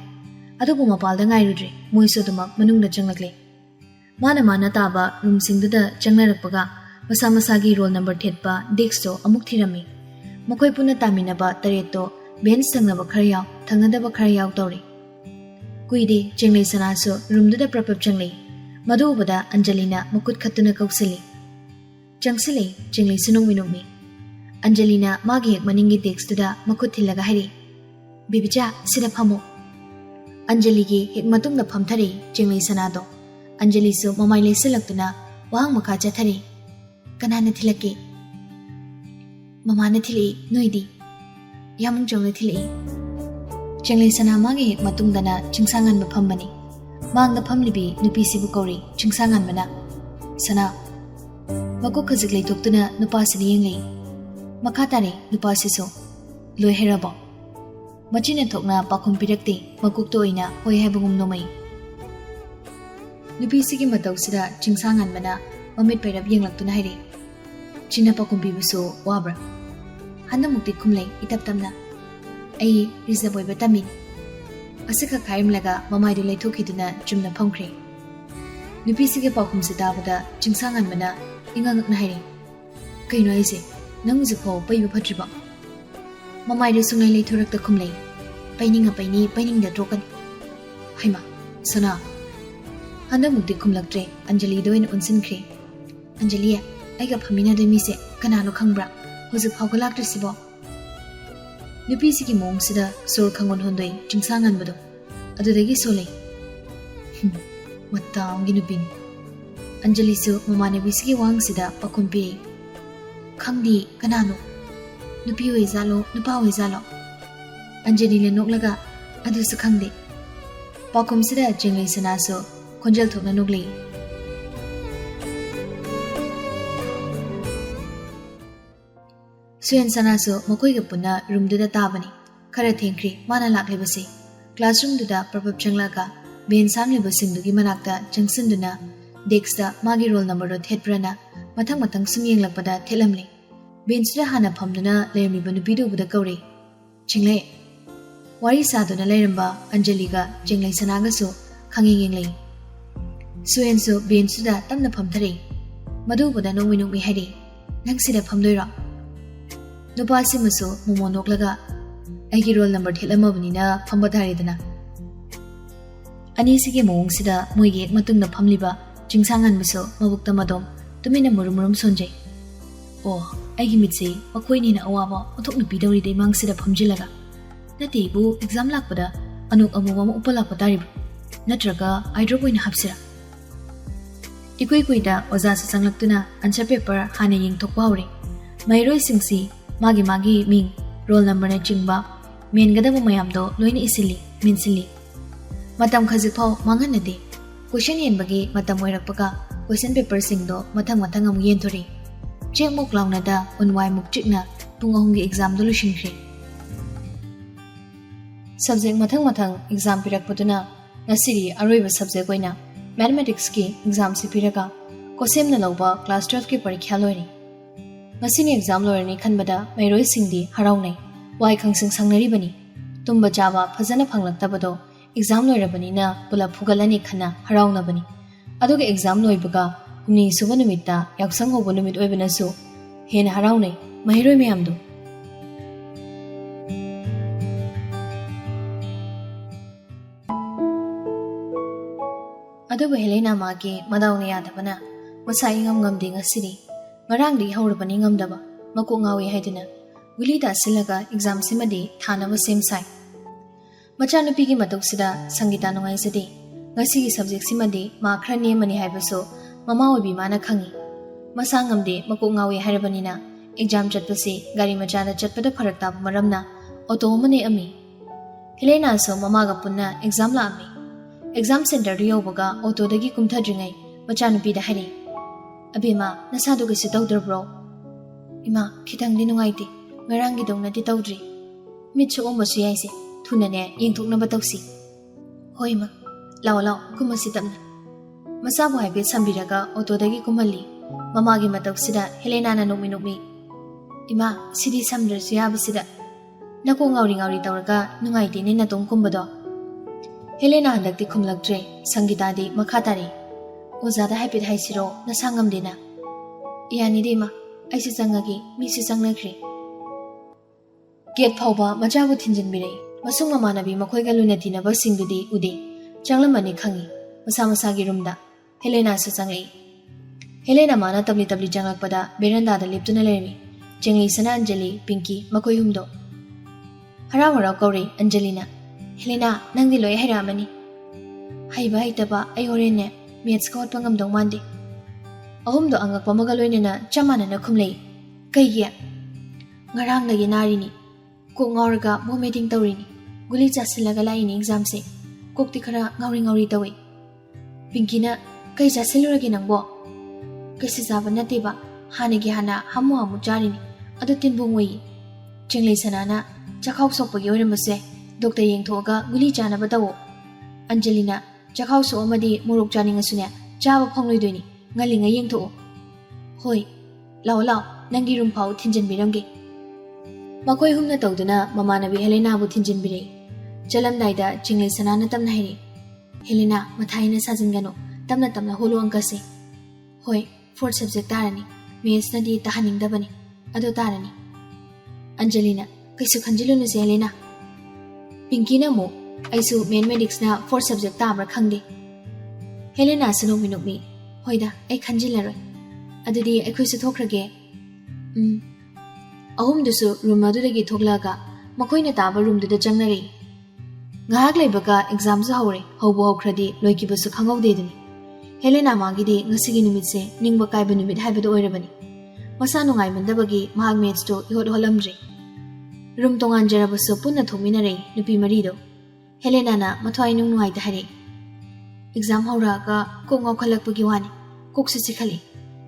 adubu mapal da ngai rudri moiso dumak manungda changlakle mana taba room singduda changnarakpaga masa gi roll number thetpa desk to amuk thirami makhoi puna tamina ba tareto bench sangnaba khara yaw thangnada ba khara yaw tori kuidi chenglei sanaso room duda prapap changlei madubada Anjalina mukut khatuna kausili changsili chenglei sinong winumi Anjalina magi maningi desk tuda makut thilaga hari bibicha sida phamo Anjali gi hek matung da phamthari chenglei sanado Anjali su mamai leselakuna wahang makha chathari kanana thilake mama na thili noidi yamung jong na thili chenglei sana magi hek matung dana chingsangan ba phambani mang da phamlibi nupi sibu kori chingsangan mana sana mako khajik lei toktuna nupa sini yenglei makha tare nupa siso loi herabo machine thokna pakhum pirakti makuk to ina hoi haibagum nomai nupi sigi matau sida chingsangan mana mamit pairab yenglaktuna hairi china pakhum bibuso wabra handa mukti khumlei itap tamna ai reserve oi betami asika khaim laga mamai du leithokiduna chumna phongkhre nupi sigi pakhum sida bada chingsangan mana ingangak na hairi kaino aise nangju pho paibu phatriba mamai du sungai leithorak ta khumlei paining da trokan haima sana handa mukti khumlaktre Anjali doin unsinkhre Anjali aiga phamina de mi se kanano khangbra huju phawgalak trisibo nupi sigi mong sida sor khangon hondoi chingsangan bado adudagi solei matang ginupin Anjali su mamane bisigi wang sida pakumpi khangdi kanano nupi hoi zalo nupa hoi zalo Anjali le noklaga adu su khangde pakum sida chenglei sana so khonjal thokna noklei Suyan sana so makoi ga punna room duda tabani khara thengkhri mana laklebase classroom duda prabhap changlaga ben samle basing dugi manakta junction duna desk da magi roll number do thetprana mathang sumyeng lakpada thelamle bench da hana phamduna lermi banu bidu buda kaure chingle wari saduna leramba Anjali ga chinglei sanaga so khangi yenglei Suyan so bench da tamna phamthare madu buda nongwinung mi hari nangsida phamdoira Nupasi muso mumo noklaga aigi roll number thelamabnina phambadharidana ani sige mong sida moige matungna phamliba Jingsangan biso mabukta madom tumina murum sonjay. Oh, aigi mitse makoi ni na awaba otok na bidawri day mangsida phamjilaga. Nati bu exam lakpada anuk amuwa mo upala patarib. Natraga eyedrop oina hapsira. Ikoi koida oza sa sanglaktuna answer paper hana yingthokpa hore. Mairoi singsi magi ming roll number na chingba main gada mo mayamdo loina isili minsili. Matam khazipau manganade. Question yen bagi matam oirakpaga question paper singdo mathang amu yen thori. Check mok launa da unwai muk chikna pung ahumgi exam do lushinkre. Subject mathang exam pirakpatuna ngasiri aroiba subject oina mathematics ki exam si piraka kosem na lawba class 12 ki parikha loini. Ngasini exam loirani khanbada mairoi singdi haraunai wai khangsing sangnari bani tumba jaba phajana phanglaktabado exam loirabani na pula phugalani khana harauna bani adoge exam loibaga humni suba numitta yaksang hobo numit oibana su hen haraunai mairoi mayamdo. Adobe Helena magi madauni yadabana masai ngam ding asiri ngarang di haurabani ngamdaba mako ngawi haidina guli da silaga exam simadi thanaba semsai machanupi gi matoksida sangita nungai sidi ngasi gi subject simadi ma khra nemani haibaso mama obi mana khangi masa ngamde mako ngawi haibanina exam chatpasi gari machada chatpada pharakta maramna auto mane ami Helena so mama ga punna exam la ami exam center riyo baga auto dagi kumtha dringai machanupi da hari abima nasadu ga sitawdr bro ima khitang di nungaiti ngarang gi dongna di tawdri mitchu omasu yaise thunane yingthokna batawsi hoima law kumasi tamna masabu haibe sambiraga auto dagi kumali mama gi mataksida Helena na nokmi ima sidi samdr suyabasida nako ngauri tawraga nungaiti ni na tong kumbado Helena handakti khumlaktre Sangita di makhatari ozada haipit haisiro nasangam dina yani dema aisi sangagi misi sangnakri gate phawba machabu thinjin birei masung mamanabi makhoi galuna tinaba singdudi ude changlamani khangi masa gi rumda Helena sa changai Helena mana tabli janglakpada beranda da leptuna lermi chengai sana Anjali Pinky makhoi humdo hara kauri Anjalina Helena nangdi loi hairamani haiba haitaba ai horene maths ko pangam dong mande ahumdo angak pamaga loinena chamana na khumlei kaiya ngarang lagi narini ko ngorga bo meeting tawrini guli chasilaga laini exam se kokti khara ngauri tawi Pinkina kai chasiluragi nangbo kaisi jaba nateba hanigi hana hamu jarini adu tinbung wei chenglei sanana chakhau sokpagi oirambase doctor yengthoga guli chana batawo Angelina chakhau so amadi muruk chaningasune chaba phongloi doini ngalinga yengtho hoi law nangi room phau thinjin biramge makoi humna tawduna mamanabi Helena bu thinjin birei chalamdaida chinglei sanana tamna hairi Helena mathaina sajingano tamna holo angkase hoi fourth subject tarani maths na di tahaning dabani ado tarani Angelina kaisu khanjilunu se Helena Pinky na mo aisu mathematics na fourth subject tabra khangde Helena sino minukmi hoida ai khanjilaroi adudi aikhoi su thokrage ahum dusu room adudagi thoklaga makhoina taba room duda changnari ngahak leibaga exam su hawre hawbo hawkhradi loikibasu khangaude duni Helena magidi ngasigi numitse ningba kaiba numit haibado oirabani masa nungai mandabagi mahag maths to ihot holamdri room tongan jarabasu punna thominare nupi marido Helena na mathwai nungai da hare exam hawraga ko ngawkhalakpagi wani koksu sikhali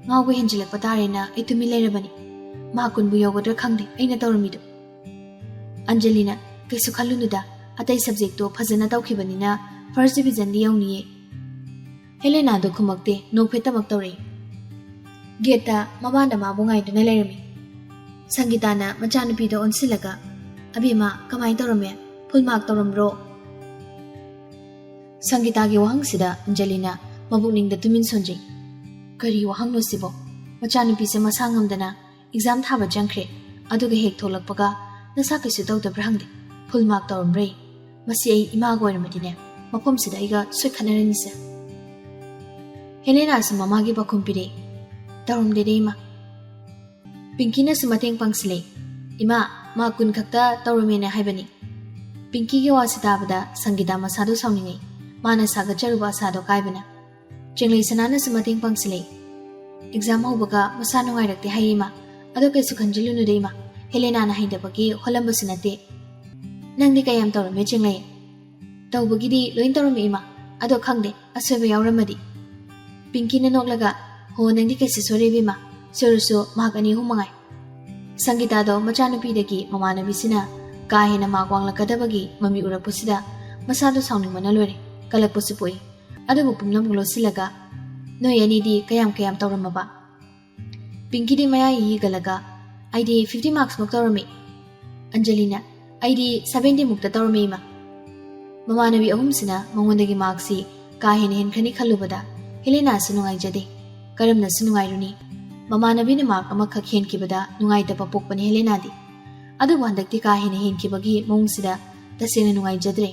ngawgo henjilak patare na itumi leirabani mahakun bu yogodra khangde aina tawramido Angelina kaisu khalunuda atai subject to phajana tawkhibani na first division di yauniye Helena do khumakte nokphetamak tawre geta mamanda ma bungai duna leirami Sangita na machanupi do onsilaga abima kamai tawrame full mark tawramro Sangita gi wahang sida Angelina mabukning da tumin sonjei kari wahang no sibo machanupi se masangam dana exam thaba jangkhre aduga hek tholakpaga nasa kaisu tawdabra hangde full mark tawramre masi ai ima goiramadine mapom sida iga soi khanarani sa ꯍꯦꯂꯦꯅꯥꯁꯨ ꯃꯃꯥꯒꯤ ꯄꯥꯎꯈꯨꯝ ꯄꯤꯔꯛꯏ꯫ ꯇꯧꯔꯝꯗꯦꯗ ꯏꯃꯥ꯫ ꯄꯤꯡꯀꯤꯅꯁꯨ ꯃꯇꯦꯡ ꯄꯥꯡꯁꯤꯜꯂꯛꯏ꯫ ꯏꯃꯥ, ꯃꯥ 10 ꯈꯛꯇ ꯇꯧꯔꯝꯃꯦꯅ ꯍꯥꯏꯕꯅꯤ꯫ ꯄꯤꯡꯀꯤꯒꯤ ꯋꯥꯁꯤ ꯇꯥꯕꯗ ꯁꯪꯒꯤꯇꯥ ꯃꯁꯥꯗꯣ ꯁꯥꯎꯅꯤꯡꯉꯤ꯫ ꯃꯥꯅ ꯁꯥꯒꯠꯆꯔꯨꯕ ꯑꯁꯥꯗꯣ ꯀꯥꯏꯕꯅ꯫ ꯆꯦꯡꯂꯩꯁꯅꯥꯅꯁꯨ ꯃꯇꯦꯡ ꯄꯥꯡꯁꯤꯜꯂꯛꯏ꯫ ꯑꯦꯛꯖꯥꯝ ꯍꯧꯕꯒ ꯃꯁꯥ ꯅꯨꯡꯉꯥꯏꯔꯛꯇꯦ ꯍꯥꯏꯌꯦ ꯏꯃꯥ꯫ ꯑꯗꯣ ꯀꯩꯁꯨ ꯈꯟꯖꯤꯜꯂꯨꯅꯨꯗ ꯏꯃꯥ꯫ ꯍꯦꯂꯦꯅꯥꯅ ꯍꯩꯇꯕꯒꯤ ꯍꯣꯜꯂꯝꯕꯁꯨ ꯅꯠꯇꯦ꯫ ꯅꯪꯗꯤ ꯀꯌꯥꯝ ꯇꯧꯔꯝꯃꯦ ꯆꯦꯡꯂꯩ? ꯇꯧꯕꯒꯤꯗꯤ ꯂꯣꯏ ꯇꯧꯔꯝꯃꯤ ꯏꯃꯥ꯫ ꯑꯗꯣ ꯈꯪꯗꯦ, ꯑꯁꯣꯏꯕ ꯌꯥꯎꯔꯝꯃꯗꯤ꯫ ꯄꯤꯡꯀꯤꯅ ꯅꯣꯛꯂꯒ, ꯍꯣ ꯅꯪꯗꯤ ꯀꯩꯁꯨ ꯁꯣꯏꯔꯦ ꯏꯃꯥ꯫ ꯁꯣꯏꯔꯁꯨ ꯃꯥꯔꯛ 2-3 ꯃꯉꯥꯏ꯫ ꯁꯪꯒꯤꯇꯥꯗꯣ ꯃꯆꯥꯅꯨꯄꯤꯗꯒꯤ ꯃꯃꯥꯟꯅꯕꯤꯁꯤꯅ ꯀꯥ ꯍꯦꯟꯅ ꯃꯥꯔꯛ ꯋꯥꯡꯂꯛꯀꯗꯕꯒꯤ ꯃꯃꯤ ꯎꯔꯛꯄꯁꯤꯗ ꯃꯁꯥꯗꯣ ꯁꯥꯎꯅꯤꯡꯕꯅ ꯂꯣꯏꯔꯦ꯫ ꯀꯜꯂꯛꯄꯁꯨ ꯄꯣꯛꯏ꯫ ꯑꯗꯨꯕꯨ ꯄꯨꯝꯅꯃꯛ ꯂꯣꯠꯁꯤꯜꯂꯒ, ꯅꯣꯏ ꯑꯅꯤꯗꯤ ꯀꯌꯥꯝ ꯇꯧꯔꯝꯃꯕ? ꯄꯤꯡꯀꯤꯗꯤ ꯃꯌꯥ ꯌꯤꯒꯠꯂꯒ, ꯑꯩꯗꯤ 50 ꯃꯥꯔꯛꯁꯃꯨꯛ ꯇꯧꯔꯝꯃꯤ꯫ ꯑꯟꯖꯂꯤꯅ, ꯑꯩꯗꯤ 70 ꯃꯨꯛꯇ ꯇꯧꯔꯝꯃꯤ ꯏꯃꯥ꯫ ꯃꯃꯥꯟꯅꯕꯤ ꯑꯍꯨꯝꯁꯤꯅ ꯃꯉꯣꯟꯗꯒꯤ ꯃꯥꯔꯛꯁꯤ ꯀꯥ ꯍꯦꯟꯅ ꯍꯦꯟꯈ꯭ꯔꯅꯤ ꯈꯜꯂꯨꯕꯗ ꯍꯦꯂꯦꯅꯥꯁꯨ ꯅꯨꯡꯉꯥꯏꯖꯗꯦ꯫ ꯀꯔꯝꯅꯁꯨ ꯅꯨꯡꯉꯥꯏꯔꯨꯅꯤ? ꯃꯃꯥꯟꯅꯕꯤꯅ ꯃꯥꯔꯛ ꯑꯃꯈꯛ ꯍꯦꯟꯈꯤꯕꯗ ꯅꯨꯡꯉꯥꯏꯇꯕ ꯄꯣꯛꯄꯅꯤ ꯍꯦꯂꯦꯅꯥꯗꯤ꯫ ꯑꯗꯨꯕꯨ ꯍꯟꯗꯛꯇꯤ ꯀꯥ ꯍꯦꯟꯅ ꯍꯦꯟꯈꯤꯕꯒꯤ ꯃꯑꯣꯡꯁꯤꯗ ꯇꯁꯦꯡꯅ ꯅꯨꯡꯉꯥꯏꯖꯗ꯭ꯔꯦ꯫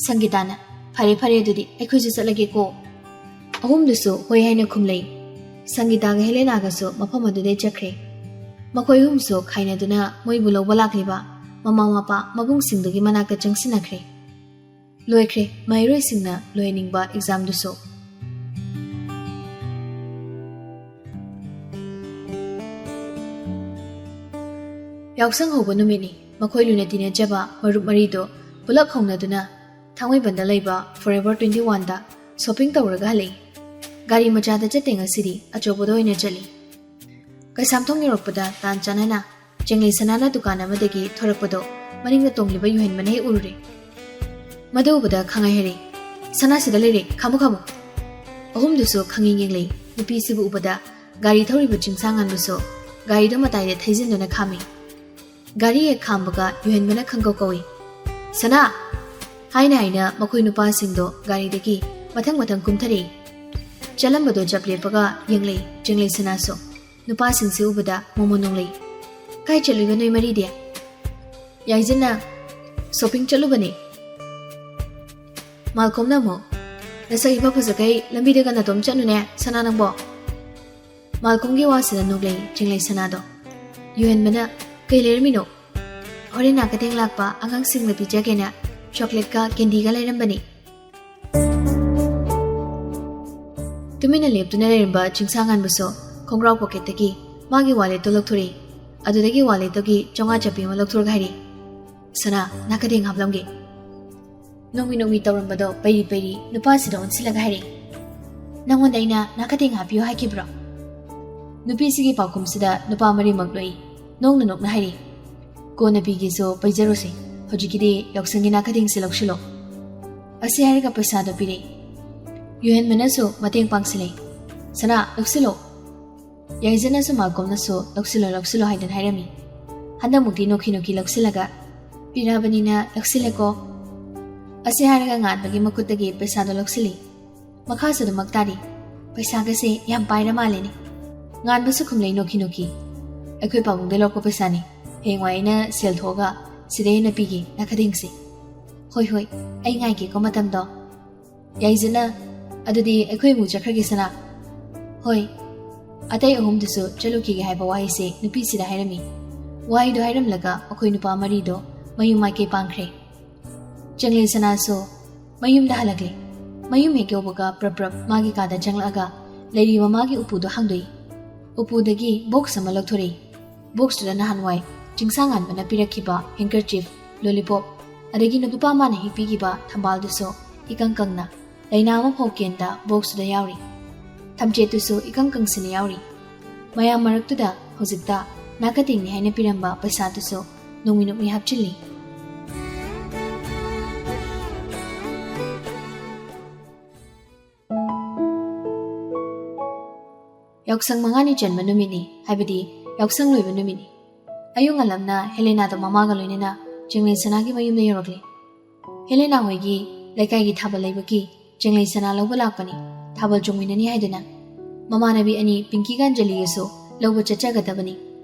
ꯁꯪꯒꯤꯇꯥꯅ, ꯐꯔꯦ ꯑꯗꯨꯗꯤ ꯑꯩꯈꯣꯏꯁꯨ ꯆꯠꯂꯒꯦꯀꯣ꯫ ꯑꯍꯨꯝꯗꯨꯁꯨ ꯍꯣꯏ ꯍꯥꯏꯅ ꯈꯨꯝꯂꯩ꯫ ꯁꯪꯒꯤꯇꯥꯒ ꯍꯦꯂꯦꯅꯥꯒꯁꯨ ꯃꯐꯝ ꯑꯗꯨꯗꯩ ꯆꯠꯈ꯭ꯔꯦ꯫ ꯃꯈꯣꯏ ꯑꯍꯨꯝꯁꯨ ꯈꯥꯏꯅꯗꯨꯅ ꯃꯣꯏꯕꯨ ꯂꯧꯕ ꯂꯥꯛꯂꯤꯕ ꯃꯃꯥ ꯃꯄꯥ ꯃꯕꯨꯡꯁꯤꯡꯗꯨꯒꯤ ꯃꯅꯥꯛꯇ ꯆꯪꯁꯤꯟꯅꯈ꯭ꯔꯦ꯫ ꯂꯣꯏꯈ꯭ꯔꯦ ꯃꯍꯩꯔꯣꯏꯁꯤꯡꯅ ꯂꯣꯏꯍꯟꯅꯤꯡꯕ ꯑꯦꯛꯖꯥꯝꯗꯨꯁꯨ꯫ ꯌꯥꯎꯁꯪ ꯍꯧꯕ ꯅꯨꯃꯤꯠꯅꯤ꯫ ꯃꯈꯣꯏ ꯂꯨꯅ ꯇꯤꯟꯅꯖꯕ ꯃꯔꯨꯞ ꯃꯔꯤꯗꯣ ꯄꯨꯂꯞ ꯍꯧꯅꯗꯨꯅ ꯊꯥꯡꯃꯩꯕꯟꯗ ꯂꯩꯕ ꯐꯣꯔꯑꯦꯚꯔ 21ꯗ ꯁꯣꯄꯤꯡ ꯇꯧꯔꯒ ꯍꯜꯂꯛꯏ꯫ ꯒꯥꯔꯤ ꯃꯆꯥꯗ ꯆꯠꯇꯦ ꯉꯁꯤꯗꯤ, ꯑꯆꯧꯕꯗ ꯑꯣꯏꯅ ꯆꯠꯂꯤ꯫ ꯀꯩꯁꯥꯝꯊꯣꯡ ꯌꯧꯔꯛꯄꯗ ꯇꯥꯟ ꯆꯥꯅꯅ ꯆꯦꯡꯂꯩꯁꯅꯥꯅ ꯗꯨꯀꯥꯟ ꯑꯃꯗꯒꯤ ꯊꯣꯔꯛꯄꯗꯣ ꯃꯅꯤꯡꯗ ꯇꯣꯡꯂꯤꯕ ꯌꯨꯍꯦꯟꯕꯅ ꯍꯦꯛ ꯎꯔꯨꯔꯦ꯫ ꯃꯗꯨ ꯎꯕꯗ ꯈꯪꯉꯩ ꯍꯩꯔꯦ꯫ ꯁꯅꯥꯁꯤꯗ ꯂꯩꯔꯦ, ꯈꯥꯝꯃꯨ꯫ ꯑꯍꯨꯝꯗꯨꯁꯨ ꯈꯪꯌꯦꯡ ꯌꯦꯡꯂꯩ꯫ ꯅꯨꯄꯤꯁꯤꯕꯨ ꯎꯕꯗ ꯒꯥꯔꯤ ꯊꯧꯔꯤꯕ ꯆꯤꯡꯁꯥꯡꯉꯥꯟꯕꯁꯨ ꯒꯥꯔꯤꯗꯣ ꯃꯇꯥꯏꯗ ꯊꯩꯖꯤꯟꯗꯨꯅ ꯈꯥꯝꯃꯤ꯫ ꯒꯥꯔꯤ ꯍꯦꯛ ꯈꯥꯝꯕꯒ ꯌꯨꯍꯦꯟꯕꯅ ꯈꯪꯀꯧ ꯀꯧꯏ, ꯁꯅꯥ! ꯍꯥꯏꯅ ꯃꯈꯣꯏ ꯅꯨꯄꯥꯁꯤꯡꯗꯣ ꯒꯥꯔꯤꯗꯒꯤ ꯃꯊꯪ ꯀꯨꯝꯊꯔꯛꯏ꯫ ꯆꯠꯂꯝꯕꯗꯣ ꯖꯞ ꯂꯦꯞꯄꯒ ꯌꯦꯡꯂꯩ ꯆꯦꯡꯂꯩꯁꯅꯥꯁꯨ꯫ ꯅꯨꯄꯥꯁꯤꯡꯁꯤ ꯎꯕꯗ ꯃꯣꯃꯣꯟ ꯅꯣꯡꯂꯩ꯫ ꯀꯥꯏ ꯆꯠꯂꯨꯏꯕ ꯅꯣꯏ ꯃꯔꯤꯗꯤ? ꯌꯥꯏꯖꯟꯅ ꯁꯣꯄꯤꯡ ꯆꯠꯂꯨꯕꯅꯤ꯫ ꯃꯥꯜꯀꯣꯝꯅ ꯑꯃꯨꯛ, ꯅꯁꯛ ꯏꯐ ꯐꯖꯈꯩ ꯂꯝꯕꯤꯗꯒ ꯅꯇꯣꯝ ꯆꯠꯅꯨꯅꯦ ꯁꯅꯥ ꯅꯪꯕꯣ꯫ ꯃꯥꯜꯀꯣꯝꯒꯤ ꯋꯥꯁꯤꯗ ꯅꯣꯛꯂꯩ ꯆꯦꯡꯂꯩꯁꯅꯥꯗꯣ꯫ ꯌꯨꯍꯦꯟꯕꯅ, ꯀꯩ ꯂꯩꯔꯝꯃꯤꯅꯣ? ꯍꯣꯔꯦꯟ ꯅꯥꯀꯗꯦꯡ ꯂꯥꯛꯄ ꯑꯉꯥꯡꯁꯤꯡꯅ ꯄꯤꯖꯒꯦꯅ ꯆꯣꯀ꯭ꯂꯦꯠꯀ ꯀꯦꯟꯗꯤꯒ ꯂꯩꯔꯝꯕꯅꯤ꯫ ꯇꯨꯃꯤꯟꯅ ꯂꯦꯞꯇꯨꯅ ꯂꯩꯔꯝꯕ ꯆꯤꯡꯁꯥꯡꯉꯥꯟꯕꯁꯨ ꯈꯣꯡꯒ꯭ꯔꯥꯎ ꯄꯣꯀꯦꯠꯇꯒꯤ ꯃꯥꯒꯤ ꯋꯥꯂꯦꯠꯇꯣ ꯂꯧꯊꯣꯔꯛꯏ꯫ ꯑꯗꯨꯗꯒꯤ ꯋꯥꯂꯦꯠꯇꯒꯤ 500 ꯆꯞꯄꯤ ꯑꯃ ꯂꯧꯊꯣꯔꯒ ꯍꯥꯏꯔꯤ, ꯁꯅꯥ, ꯅꯥꯀꯗꯦꯡ ꯍꯥꯞꯂꯝꯒꯦ꯫ ꯅꯣꯡꯃꯤ ꯇꯧꯔꯝꯕꯗꯣ ꯄꯩꯔꯤ ꯅꯨꯄꯥꯁꯤꯗ ꯑꯣꯟꯁꯤꯜꯂꯒ ꯍꯥꯏꯔꯛꯏ, ꯅꯪꯉꯣꯟꯗ ꯑꯩꯅ ꯅꯥꯀꯗꯦꯡ ꯍꯥꯞꯄꯤꯌꯣ ꯍꯥꯏꯈꯤꯕ꯭ꯔꯣ? ꯅꯨꯄꯤꯁꯤꯒꯤ ꯄꯥꯎꯈꯨꯝꯁꯤꯗ ꯅꯨꯄꯥ ꯃꯔꯤꯃꯛ ꯂꯣꯏ ꯅꯣꯛꯅ ꯍꯥꯏꯔꯤ, ꯀꯣꯟꯅ ꯄꯤꯒꯦꯁꯨ ꯄꯩꯖꯔꯣꯁꯦ, ꯍꯧꯖꯤꯛꯀꯤꯗꯤ ꯌꯥꯎꯁꯪꯒꯤ ꯅꯥꯀꯗꯦꯡꯁꯦ ꯂꯧꯁꯤꯜꯂꯣ꯫ ꯑꯁꯤ ꯍꯥꯏꯔꯒ ꯄꯩꯁꯥꯗꯣ ꯄꯤꯔꯛꯏ꯫ ꯌꯨꯍꯦꯟꯕꯅꯁꯨ ꯃꯇꯦꯡ ꯄꯥꯡꯁꯤꯜꯂꯩ, ꯁꯅꯥ ꯂꯧꯁꯤꯜꯂꯣ꯫ ꯌꯥꯏꯖꯅꯁꯨ ꯃꯥꯜꯀꯣꯝꯅꯁꯨ ꯂꯧꯁꯤꯜꯂꯣ ꯍꯥꯏꯗꯅ ꯍꯥꯏꯔꯝꯃꯤ꯫ ꯍꯟꯗꯛꯃꯨꯛꯇꯤ ꯅꯣꯛꯈꯤ ꯂꯧꯁꯤꯜꯂꯒ, ꯄꯤꯔꯛꯑꯕꯅꯤꯅ ꯂꯧꯁꯤꯜꯂꯦꯀꯣ꯫ ꯑꯁꯤ ꯍꯥꯏꯔꯒ ꯉꯥꯟꯕꯒꯤ ꯃꯈꯨꯠꯇꯒꯤ ꯄꯩꯁꯥꯗꯣ ꯂꯧꯁꯤꯜꯂꯤ꯫ ꯃꯈꯥꯁꯨ ꯑꯗꯨꯃꯛ ꯇꯥꯔꯤ, ꯄꯩꯁꯥꯒꯁꯦ ꯌꯥꯝ ꯄꯥꯏꯔ ꯃꯥꯜꯂꯦꯅꯦ꯫ ꯉꯥꯟꯕꯁꯨ ꯈꯨꯝꯂꯩ ꯅꯣꯛꯈꯤ, ꯑꯩꯈꯣই ꯄꯥꯕꯨꯡꯗꯩ ꯂꯧꯔꯛꯄ ꯄꯩꯁꯥꯅꯤ꯫ ꯍꯌꯦꯡꯋꯥꯏ ꯑꯩꯅ ꯁꯦꯜ ꯊꯣꯛꯑꯒ ꯁꯤꯗꯩ ꯍꯦꯟꯅ ꯄꯤꯒꯦ ꯅꯥꯀꯗꯦꯡꯁꯦ꯫ ꯍꯣꯏ ꯑꯩ ꯉꯥꯏꯒꯦꯀꯣ ꯃꯇꯝꯗꯣ꯫ ꯌꯥꯏꯖꯅ, ꯑꯗꯨꯗꯤ ꯑꯩꯈꯣꯏ ꯑꯃꯨꯛ ꯆꯠꯈ꯭ꯔꯒꯦ ꯁꯅꯥ꯫ ꯍꯣꯏ꯫ ꯑꯇꯩ ꯑꯍꯨꯝꯗꯨꯁꯨ ꯆꯠꯂꯨꯈꯤꯒꯦ ꯍꯥꯏꯕ ꯋꯥꯍꯩꯁꯦ ꯅꯨꯄꯤꯁꯤꯗ ꯍꯥꯏꯔꯝꯃꯤ꯫ ꯋꯥꯍꯩꯗꯣ ꯍꯥꯏꯔꯝꯂꯒ ꯑꯩꯈꯣꯏ ꯅꯨꯄꯥ ꯃꯔꯤꯗꯣ ꯃꯌꯨꯝ ꯃꯥꯏꯀꯩ ꯄꯥꯡꯈ꯭ꯔꯦ꯫ ꯆꯦꯡꯂꯩꯁꯅꯥꯁꯨ ꯃꯌꯨꯝꯗ ꯍꯜꯂꯛꯂꯦ꯫ ꯃꯌꯨꯝ ꯍꯦꯛ ꯌꯧꯕꯒ ꯄ꯭ꯔꯞ ꯃꯥꯒꯤ ꯀꯥꯗ ꯆꯪꯂꯛꯑꯒ ꯂꯩꯔꯤꯕ ꯃꯥꯒꯤ ꯎꯄꯨꯗꯣ ꯍꯥꯡꯗꯣꯛꯏ꯫ ꯎꯄꯨꯗꯒꯤ ꯕꯣꯛꯁ ꯑꯃ ꯂꯧꯊꯣꯔꯛꯏ꯫ ꯕꯣꯛꯁꯇꯨꯗ ꯅꯍꯥꯟꯋꯥꯏ ꯆꯤꯡꯁꯥꯡꯉꯥꯟꯕꯅ ꯄꯤꯔꯛꯈꯤꯕ ꯍꯦꯡꯀꯔꯆꯤꯐ, ꯂꯣꯂꯤꯄꯣꯞ, ꯑꯗꯒꯤ ꯅꯨꯄꯥ ꯃꯥꯅ ꯍꯦꯛ ꯄꯤꯈꯤꯕ ꯊꯝꯕꯥꯜꯗꯨꯁꯨ ꯏꯀꯪ ꯀꯪꯅ ꯂꯩꯅꯥ ꯑꯃ ꯐꯥꯎꯀꯦꯟꯗ ꯕꯣꯛꯁꯇꯨꯗ ꯌꯥꯎꯔꯤ꯫ ꯊꯝꯆꯦꯠꯇꯨꯁꯨ ꯏꯀꯪ ꯀꯪꯁꯤꯅ ꯌꯥꯎꯔꯤ꯫ ꯃꯌꯥꯝ ꯃꯔꯛꯇꯨꯗ ꯍꯧꯖꯤꯛꯇ ꯅꯥꯀꯗꯦꯡꯅꯤ ꯍꯥꯏꯅ ꯄꯤꯔꯝꯕ ꯄꯩꯁꯥꯗꯨꯁꯨ ꯅꯣꯡꯃꯤ ꯍꯥꯞꯆꯤꯜꯂꯤ꯫ ꯌꯥꯎꯁꯪ 5ꯅꯤ ꯆꯟꯕ ꯅꯨꯃꯤꯠꯅꯤ, ꯍꯥꯏꯕꯗꯤ ꯌꯥꯎꯁꯪ ꯂꯣꯏꯕ ꯅꯨꯃꯤꯠꯅꯤ꯫ ꯑꯌꯨꯛ ꯉꯟꯂꯞꯅ ꯍꯦꯂꯦꯅꯥꯗꯣ ꯃꯃꯥꯒ ꯂꯣꯏꯅꯅ ꯆꯦꯡꯂꯩꯁꯅꯥꯒꯤ ꯃꯌꯨꯝꯗ ꯌꯧꯔꯛꯂꯦ꯫ ꯍꯦꯂꯦꯅꯥ ꯍꯣꯏꯒꯤ ꯂꯩꯀꯥꯏꯒꯤ ꯊꯥꯕꯜ ꯂꯩꯕꯒꯤ ꯆꯦꯡꯂꯩꯁꯅꯥ ꯂꯧꯕ ꯂꯥꯛꯄꯅꯤ, ꯊꯥꯕꯜ ꯆꯣꯡꯃꯤꯟꯅꯅꯤ ꯍꯥꯏꯗꯨꯅ꯫ ꯃꯃꯥꯟꯅꯕꯤ ꯑꯅꯤ ꯄꯤꯡꯀꯤꯒ ꯑꯟꯖꯂꯤꯒꯁꯨ ꯂꯧꯕ ꯆꯠꯆꯒꯗꯕꯅꯤ꯫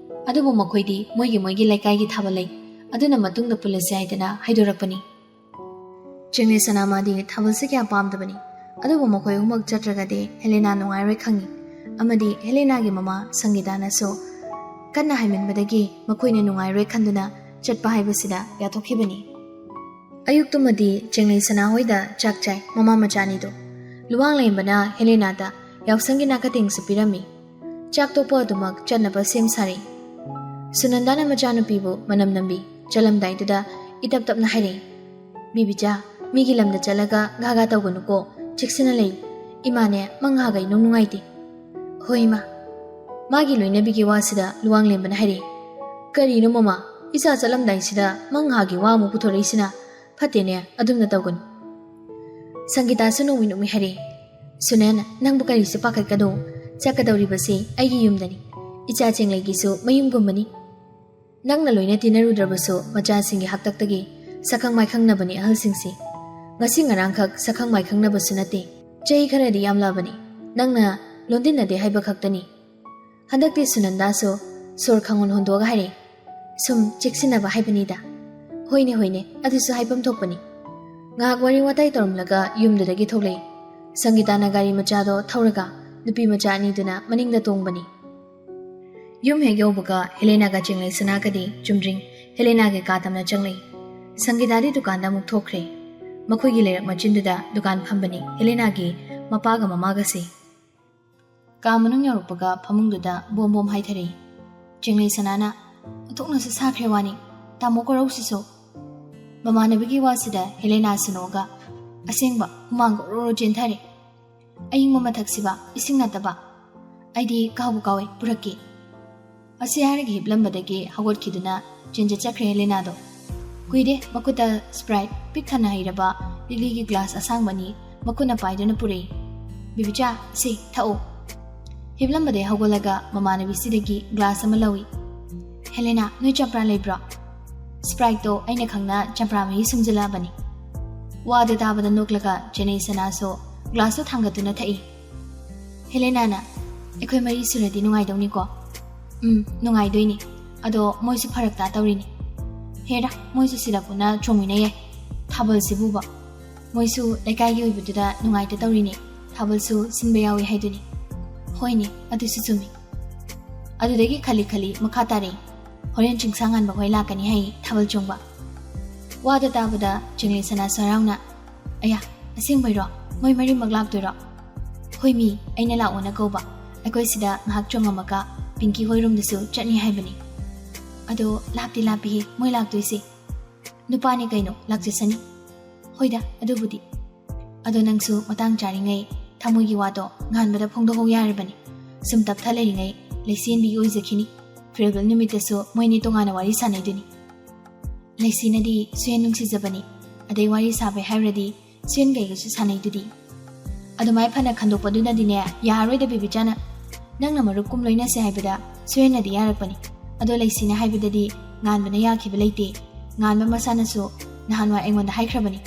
ꯑꯗꯨꯕꯨ ꯃꯈꯣꯏꯗꯤ ꯃꯣꯏꯒꯤ ꯂꯩꯀꯥꯏꯒꯤ ꯊꯥꯕꯜ ꯂꯩ, ꯑꯗꯨꯅ ꯃꯇꯨꯡꯗ ꯄꯨꯜꯂꯁꯤ ꯍꯥꯏꯗꯅ ꯍꯥꯏꯗꯣꯔꯛꯄꯅꯤ꯫ ꯆꯦꯡꯂꯩꯁꯅꯥ ꯃꯥꯗꯤ ꯊꯥꯕꯜꯁꯦ ꯀꯌꯥ ꯄꯥꯝꯗꯕꯅꯤ, ꯑꯗꯨꯕꯨ ꯃꯈꯣꯏ ꯑꯍꯨꯝꯃꯛ ꯆꯠꯇ꯭ꯔꯒꯗꯤ ꯍꯦꯂꯦꯅꯥ ꯅꯨꯡꯉꯥꯏꯔꯣꯏ ꯈꯪꯉꯤ ꯑꯃꯗꯤ ꯍꯦꯂꯦꯅꯥꯒꯤ ꯃꯃꯥ ꯁꯪꯒꯤꯇꯥꯅꯁꯨ ꯀꯟꯅ ꯍꯥꯏꯃꯟꯕꯗꯒꯤ ꯃꯈꯣꯏꯅ ꯅꯨꯡꯉꯥꯏꯔꯣꯏ ꯈꯟꯗꯨꯅ ꯆꯠꯄ ꯍꯥꯏꯕꯁꯤꯗ ꯌꯥꯊꯣꯛꯈꯤꯕꯅꯤ ꯑꯌꯨꯛꯇꯨꯃꯗꯤ ꯆꯦꯡꯂꯩ ꯁꯅꯥꯍꯣꯏꯗ ꯆꯥꯛ ꯆꯥꯏ ꯃꯃꯥ ꯃꯆꯥꯅꯤꯗꯣ ꯂꯨꯋꯥꯡ ꯂꯩꯔꯝꯕꯅ ꯍꯦꯂꯦꯅꯥꯗ ꯌꯥꯎꯁꯪꯒꯤ ꯅꯥꯀꯊꯦꯡꯁꯨ ꯄꯤꯔꯝꯃꯤ ꯆꯥꯛ ꯇꯣꯛꯄ ꯑꯗꯨꯃꯛ ꯆꯠꯅꯕ ꯁꯦꯝ ꯁꯥꯔꯤ ꯁꯨꯅꯟꯗꯥꯅ ꯃꯆꯥꯅꯨꯄꯤꯕꯨ ꯃꯅꯝ ꯅꯝꯕꯤ ꯆꯠꯂꯝꯗꯥꯏꯗꯨꯗ ꯏꯇꯞ ꯇꯞꯅ ꯍꯥꯏꯔꯛꯏ ꯕꯤꯕꯤꯆꯥ ꯃꯤꯒꯤ ꯂꯝꯗ ꯆꯠꯂꯒ ꯘꯥꯒꯥ ꯇꯧꯒꯅꯨꯀꯣ ꯆꯦꯛꯁꯤꯟꯅ ꯂꯩꯌꯨ ꯏꯃꯥꯅꯦ ꯃꯪꯍꯥꯒ ꯏꯅꯨꯡ ꯅꯨꯡꯉꯥꯏꯇꯦ ꯍꯣꯏ ꯏꯃꯥ ꯃꯥꯒꯤ ꯂꯣꯏꯅꯕꯤꯒꯤ ꯋꯥꯁꯤꯗ ꯂꯨꯋꯥꯡ ꯂꯦꯝꯕꯅ ꯍꯥꯏꯔꯛꯏ ꯀꯔꯤꯅꯣ ꯃꯃꯥ ꯏꯆꯥ ꯆꯠꯂꯝꯗꯥꯏꯁꯤꯗ ꯃꯪꯍꯥꯒꯤ ꯋꯥ ꯑꯃꯨꯛ ꯄꯨꯊꯣꯔꯛꯏꯁꯤꯅ ꯐꯠꯇꯦꯅꯦ ꯑꯗꯨꯝꯅ ꯇꯧꯒꯅꯨ ꯁꯪꯒꯤꯇꯥꯁꯨ ꯅꯣꯡꯃꯤ ꯅꯣꯡꯃꯤ ꯍꯥꯏꯔꯛꯏ ꯁꯨꯅꯟ ꯅꯪꯕꯨ ꯀꯔꯤꯁꯨ ꯄꯥꯈꯠꯀꯅꯣ ꯆꯠꯀꯗꯧꯔꯤꯕꯁꯤ ꯑꯩꯒꯤ ꯌꯨꯝꯗꯅꯤ ꯏꯆꯥ ꯆꯦꯡꯂꯩꯒꯤꯁꯨ ꯃꯌꯨꯝꯒꯨꯝꯕꯅꯤ ꯅꯪꯅ ꯂꯣꯏꯅ ꯇꯤꯟꯅꯔꯨꯗ꯭ꯔꯕꯁꯨ ꯃꯆꯥꯁꯤꯡꯒꯤ ꯍꯥꯛꯇꯛꯇꯒꯤ ꯁꯛꯈꯪ ꯃꯥꯏꯈꯪꯅꯕꯅꯤ ꯑꯍꯜꯁꯤꯡꯁꯤ ꯉꯁꯤ ꯉꯔꯥꯡꯈꯛ ꯁꯛꯈꯪ ꯃꯥꯏꯈꯪꯅꯕꯁꯨ ꯅꯠꯇꯦ ꯆꯍꯤ ꯈꯔꯗꯤ ꯌꯥꯝꯂꯕꯅꯤ ꯅꯪꯅ ꯂꯣꯟꯗꯤꯟꯅꯗꯦ ꯍꯥꯏꯕ ꯈꯛꯇꯅꯤ ꯍꯟꯗꯛꯇꯤ ꯁꯨꯅꯟꯗꯥꯁꯨ ꯁꯣꯔ ꯈꯪꯍꯣꯟ ꯍꯣꯟꯗꯣꯛꯑꯒ ꯍꯥꯏꯔꯛꯏ ꯁꯨꯝ ꯆꯦꯛꯁꯤꯟꯅꯕ ꯍꯥꯏꯕꯅꯤꯗ ꯍꯣꯏꯅꯦ ꯍꯣꯏꯅꯦ ꯑꯗꯨꯁꯨ ꯍꯥꯏꯐꯝ ꯊꯣꯛꯄꯅꯤ ꯉꯥꯏꯍꯥꯛ ꯋꯥꯔꯤ ꯋꯥꯇꯥꯏ ꯇꯧꯔꯝꯂꯒ ꯌꯨꯝꯗꯨꯗꯒꯤ ꯊꯣꯛꯂꯛꯏ ꯁꯪꯒꯤꯇꯥꯅ ꯒꯥꯔꯤ ꯃꯆꯥꯗꯣ ꯊꯧꯔꯒ ꯅꯨꯄꯤ ꯃꯆꯥ ꯑꯅꯤꯗꯨꯅ ꯃꯅꯤꯡꯗ ꯇꯣꯡꯕꯅꯤ ꯌꯨꯝ ꯍꯦꯛ ꯌꯧꯕꯒ ꯍꯦꯂꯦꯅꯥꯒ ꯆꯦꯡꯂꯩ ꯁꯅꯥꯒꯗꯤ ꯆꯨꯝꯗ꯭ꯔꯤꯡ ꯍꯦꯂꯦꯅꯥꯒꯤ ꯀꯥ ꯇꯝꯅ ꯆꯪꯂꯛꯏ ꯁꯪꯒꯤꯇꯥꯗꯤ ꯗꯨꯀꯥꯟꯗ ꯑꯃꯨꯛ ꯊꯣꯛꯈ꯭ꯔꯦ ꯃꯈꯣꯏꯒꯤ ꯂꯩꯔꯛ ꯃꯆꯤꯟꯗꯨꯗ ꯗꯨꯀꯥꯟ ꯐꯝꯕꯅꯤ ꯍꯦꯂꯦꯅꯥꯒꯤ ꯃꯄꯥꯒ ꯃꯃꯥꯒꯁꯤ ꯀꯥ ꯃꯅꯨꯡ ꯌꯧꯔꯛꯄꯒ ꯐꯃꯨꯡꯗꯨꯗ ꯕꯣꯝ ꯕꯣꯝ ꯍꯥꯏꯊꯔꯛꯏ ꯆꯦꯡꯂꯩ ꯁꯅꯥꯅ ꯑꯣꯟꯊꯣꯛꯅꯁꯨ ꯁꯥꯈ꯭ꯔꯦ ꯋꯥꯅꯤ ꯇꯥꯃꯣ ꯀꯣꯔꯧꯁꯤꯁꯨ ꯃꯃꯥꯟꯅꯕꯤꯒꯤ ꯋꯥꯁꯤꯗ ꯍꯦꯂꯦꯅꯥ ꯁꯨꯅꯣꯛꯑꯒ ꯑꯁꯦꯡꯕ ꯍꯨꯃꯥꯡ ꯒꯣꯔꯣ ꯆꯦꯟꯊꯔꯦ ꯑꯌꯤꯡꯕ ꯃꯊꯛꯁꯤꯕ ꯏꯁꯤꯡ ꯅꯠꯇꯕ ꯑꯩꯗꯤ ꯀꯥꯎꯕꯨ ꯀꯥꯎꯋꯦ ꯄꯨꯔꯛꯀꯦ ꯑꯁꯤ ꯍꯥꯏꯔꯒ ꯍꯤꯞꯂꯝꯕꯗꯒꯤ ꯍꯧꯒꯠꯈꯤꯗꯨꯅ ꯆꯦꯟꯖ ꯆꯠꯈ꯭ꯔꯦ ꯍꯦꯂꯦꯅꯥꯗꯣ ꯀꯨꯏꯗꯦ ꯃꯈꯨꯠꯇ ꯁ꯭ꯄ꯭ꯔꯥꯏꯠ ꯄꯤꯛ ꯊꯟꯅ ꯍꯩꯔꯕ ꯂꯤꯛꯂꯤꯒꯤ ꯒ꯭ꯂꯥꯁ ꯑꯁꯥꯡꯕꯅꯤ ꯃꯈꯨꯠꯅ ꯄꯥꯏꯗꯨꯅ ꯄꯨꯔꯛꯏ ꯕꯤꯕꯤꯆꯥ ꯁꯤ ꯊꯛꯑꯣ ꯍꯤꯞꯂꯝꯕꯗꯩ ꯍꯧꯒꯠꯂꯒ ꯃꯃꯥꯟꯅꯕꯤꯁꯤꯗꯒꯤ ꯒ꯭ꯂꯥꯁ ꯑꯃ ꯂꯧꯏ ꯍꯦꯂꯦꯅꯥ ꯅꯣꯏ ꯆꯝꯄ꯭ꯔꯥ ꯂꯩꯕ꯭ꯔꯣ ꯁ꯭ꯄ꯭ꯔꯥꯏꯠꯇꯣ ꯑꯩꯅ ꯈꯪꯅ ꯆꯝꯄ꯭ꯔꯥ ꯃꯍꯤ ꯁꯨꯝꯖꯤꯜꯂꯛꯑꯕꯅꯤ ꯋꯥꯗꯨ ꯇꯥꯕꯗ ꯅꯣꯛꯂꯒ ꯆꯦꯅꯩ ꯁꯅꯥꯁꯨ ꯒ꯭ꯂꯥꯁꯇꯣ ꯊꯥꯡꯒꯠꯇꯨꯅ ꯊꯛꯏ ꯍꯦꯂꯦꯅꯥꯅ ꯑꯩꯈꯣꯏ ꯃꯔꯤ ꯁꯨꯔꯗꯤ ꯅꯨꯡꯉꯥꯏꯗꯧꯅꯤꯀꯣ ꯅꯨꯡꯉꯥꯏꯗꯣꯏꯅꯤ ꯑꯗꯣ ꯃꯣꯏꯁꯨ ꯐꯔꯛꯇꯥ ꯇꯧꯔꯤꯅꯤ ꯍꯦꯔꯥ ꯃꯣꯏꯁꯨ ꯁꯤꯗ ꯄꯨꯟꯅ ꯆꯣꯡꯃꯤꯟꯅ ꯌꯥꯏ ꯊꯥꯕꯜꯁꯤꯕꯨꯕ ꯃꯣꯏꯁꯨ ꯂꯩꯀꯥꯏꯒꯤ ꯑꯣꯏꯕꯗꯨꯗ ꯅꯨꯡꯉꯥꯏꯇ ꯇꯧꯔꯤꯅꯤ ꯊꯥꯕꯜꯁꯨ ꯁꯤꯟꯕ ꯌꯥꯎꯏ ꯍꯥꯏꯗꯨꯅꯤ ꯍꯣꯏꯅꯦ ꯑꯗꯨꯁꯨ ꯆꯨꯝꯃꯤ ꯑꯗꯨꯗꯒꯤ ꯈꯜꯂꯤ ꯃꯈꯥ ꯇꯥꯔꯛꯏ ꯍꯣꯔꯦꯟ ꯆꯤꯡꯁꯥꯡ ꯉꯥꯟꯕ ꯍꯣꯏ ꯂꯥꯛꯀꯅꯤ ꯍꯥꯏ ꯊꯥꯕꯜ ꯆꯣꯡꯕ ꯋꯥꯗ ꯇꯥꯕꯗ ꯆꯦꯡꯂꯩ ꯁꯅꯥꯁꯨ ꯍꯔꯥꯎꯅ ꯑꯌꯥ ꯑꯁꯦꯡꯕꯩꯔꯣ ꯃꯣꯏ ꯃꯔꯤꯃꯛ ꯂꯥꯛꯇꯣꯏꯔꯣ ꯍꯣꯏ ꯃꯤ ꯑꯩꯅ ꯂꯥꯛꯑꯣꯅ ꯀꯧꯕ ꯑꯩꯈꯣꯏ ꯁꯤꯗ ꯉꯥꯏꯍꯥꯛ ꯆꯣꯡꯉꯝꯃꯒ ꯄꯤꯡꯀꯤ ꯍꯣꯏꯔꯣꯝꯗꯁꯨ ꯆꯠꯅꯤ ꯍꯥꯏꯕꯅꯤ ꯑꯗꯣ ꯂꯥꯞꯇꯤ ꯂꯥꯞꯄꯤꯍꯦ ꯃꯣꯏ ꯂꯥꯛꯇꯣꯏꯁꯦ ꯅꯨꯄꯥꯅꯤ ꯀꯩꯅꯣ ꯂꯥꯛꯆꯁꯅꯤ ꯍꯣꯏꯗ ꯑꯗꯨꯕꯨꯗꯤ ꯑꯗꯣ ꯅꯪꯁꯨ ꯃꯇꯥꯡ ꯆꯥꯔꯤꯉꯩ ꯊꯃꯣꯏꯒꯤ ꯋꯥꯗꯣ ꯉꯥꯟꯕꯗ ꯐꯣꯡꯗꯣꯛꯍꯧ ꯌꯥꯔꯕꯅꯤ ꯁꯨꯝ ꯇꯞꯊ ꯂꯩꯔꯤꯉꯩ ꯂꯩꯁꯦꯟꯕꯤꯒꯤ ꯑꯣꯏꯖꯈꯤꯅꯤ ꯐꯤꯔꯋꯦꯜ ꯅꯨꯃꯤꯠꯇꯁꯨ ꯃꯣꯏꯅꯤ ꯇꯣꯉꯥꯟꯅ ꯋꯥꯔꯤ ꯁꯥꯟꯅꯩꯗꯨꯅꯤ ꯂꯩꯁꯤꯅꯗꯤ ꯁꯨꯌꯦꯟ ꯅꯨꯡꯁꯤꯖꯕꯅꯤ ꯑꯗꯩ ꯋꯥꯔꯤ ꯁꯥꯕꯩ ꯍꯥꯏꯔꯗꯤ ꯁꯨꯌꯦꯟ ꯀꯩꯒꯁꯨ ꯁꯥꯟꯅꯩꯗꯨꯗꯤ ꯑꯗꯨꯃꯥꯏ ꯐꯅ ꯈꯟꯗꯣꯛꯄꯗꯨꯅꯗꯤꯅꯦ ꯌꯥꯔꯔꯣꯏꯗ ꯕꯤꯕꯤꯆꯥꯅ ꯅꯪꯅ ꯃꯔꯨꯞ ꯂꯣꯏꯅꯁꯦ ꯍꯥꯏꯕꯗ ꯁꯨꯌꯦꯟꯅꯗꯤ ꯌꯥꯔꯛꯄꯅꯤ ꯑꯗꯣ ꯂꯩꯁꯤꯅ ꯍꯥꯏꯕꯗꯗꯤ ꯉꯥꯟꯕꯅ ꯌꯥꯈꯤꯕ ꯂꯩꯇꯦ ꯉꯥꯟꯕ ꯃꯁꯥꯅꯁꯨ ꯅꯍꯥꯟꯋꯥꯏ ꯑꯩꯉꯣꯟꯗ ꯍꯥꯏꯈ꯭ꯔꯕꯅꯤ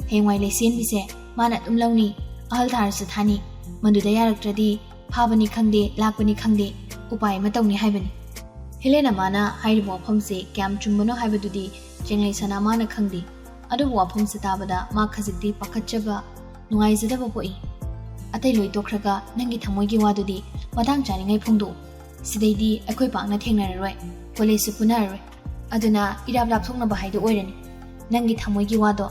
ꯍꯌꯦꯡꯋꯥꯏ ꯂꯩꯁꯦꯟꯕꯤꯁꯦ ꯃꯥꯅ ꯑꯗꯨꯝ ꯂꯧꯅꯤ ꯑꯍꯜ ꯊꯥꯔꯁꯨ ꯊꯥꯅꯤ ꯃꯗꯨꯗ ꯌꯥꯔꯛꯇ꯭ꯔꯗꯤ ꯐꯥꯕꯅꯤ ꯈꯪꯗꯦ ꯂꯥꯛꯄꯅꯤ ꯈꯪꯗꯦ ꯎꯄꯥꯏ ꯑꯃ ꯇꯧꯅꯤ ꯍꯥꯏꯕꯅꯤ ꯍꯦꯂꯦꯅꯥ ꯃꯥꯅ ꯍꯥꯏꯔꯤꯕ ꯋꯥꯐꯝꯁꯦ ꯀꯌꯥꯝ ꯆꯨꯝꯕꯅꯣ ꯍꯥꯏꯕꯗꯨꯗꯤ ꯆꯦꯡꯂꯩ ꯁꯅꯥ ꯃꯥꯅ ꯈꯪꯗꯦ ꯑꯗꯨꯕꯨ ꯋꯥꯐꯝꯁꯦ ꯇꯥꯕꯗ ꯃꯥ ꯈꯖꯤꯛꯇꯤ ꯄꯥꯈꯠꯆꯕ ꯅꯨꯡꯉꯥꯏꯖꯗꯕ ꯄꯣꯛꯏ ꯑꯇꯩ ꯂꯣꯏ ꯇꯣꯛꯈ꯭ꯔꯒ ꯅꯪꯒꯤ ꯊꯃꯣꯏꯒꯤ ꯋꯥꯗꯨꯗꯤ ꯃꯇꯥꯡ ꯆꯥꯔꯤꯉꯩ ꯐꯣꯡꯗꯣꯛꯎ ꯁꯤꯗꯩꯗꯤ ꯑꯩꯈꯣꯏ ꯄꯥꯛꯅ ꯊꯦꯡꯅꯔꯔꯣꯏ ꯀꯣꯂꯦꯖꯁꯨ ꯄꯨꯟꯅꯔꯔꯣꯏ ꯑꯗꯨꯅ ꯏꯔꯥꯞ ꯂꯥꯞꯊꯣꯛꯅꯕ ꯍꯥꯏꯗꯨ ꯑꯣꯏꯔꯅꯤ ꯅꯪꯒꯤ ꯊꯃꯣꯏꯒꯤ ꯋꯥꯗꯣ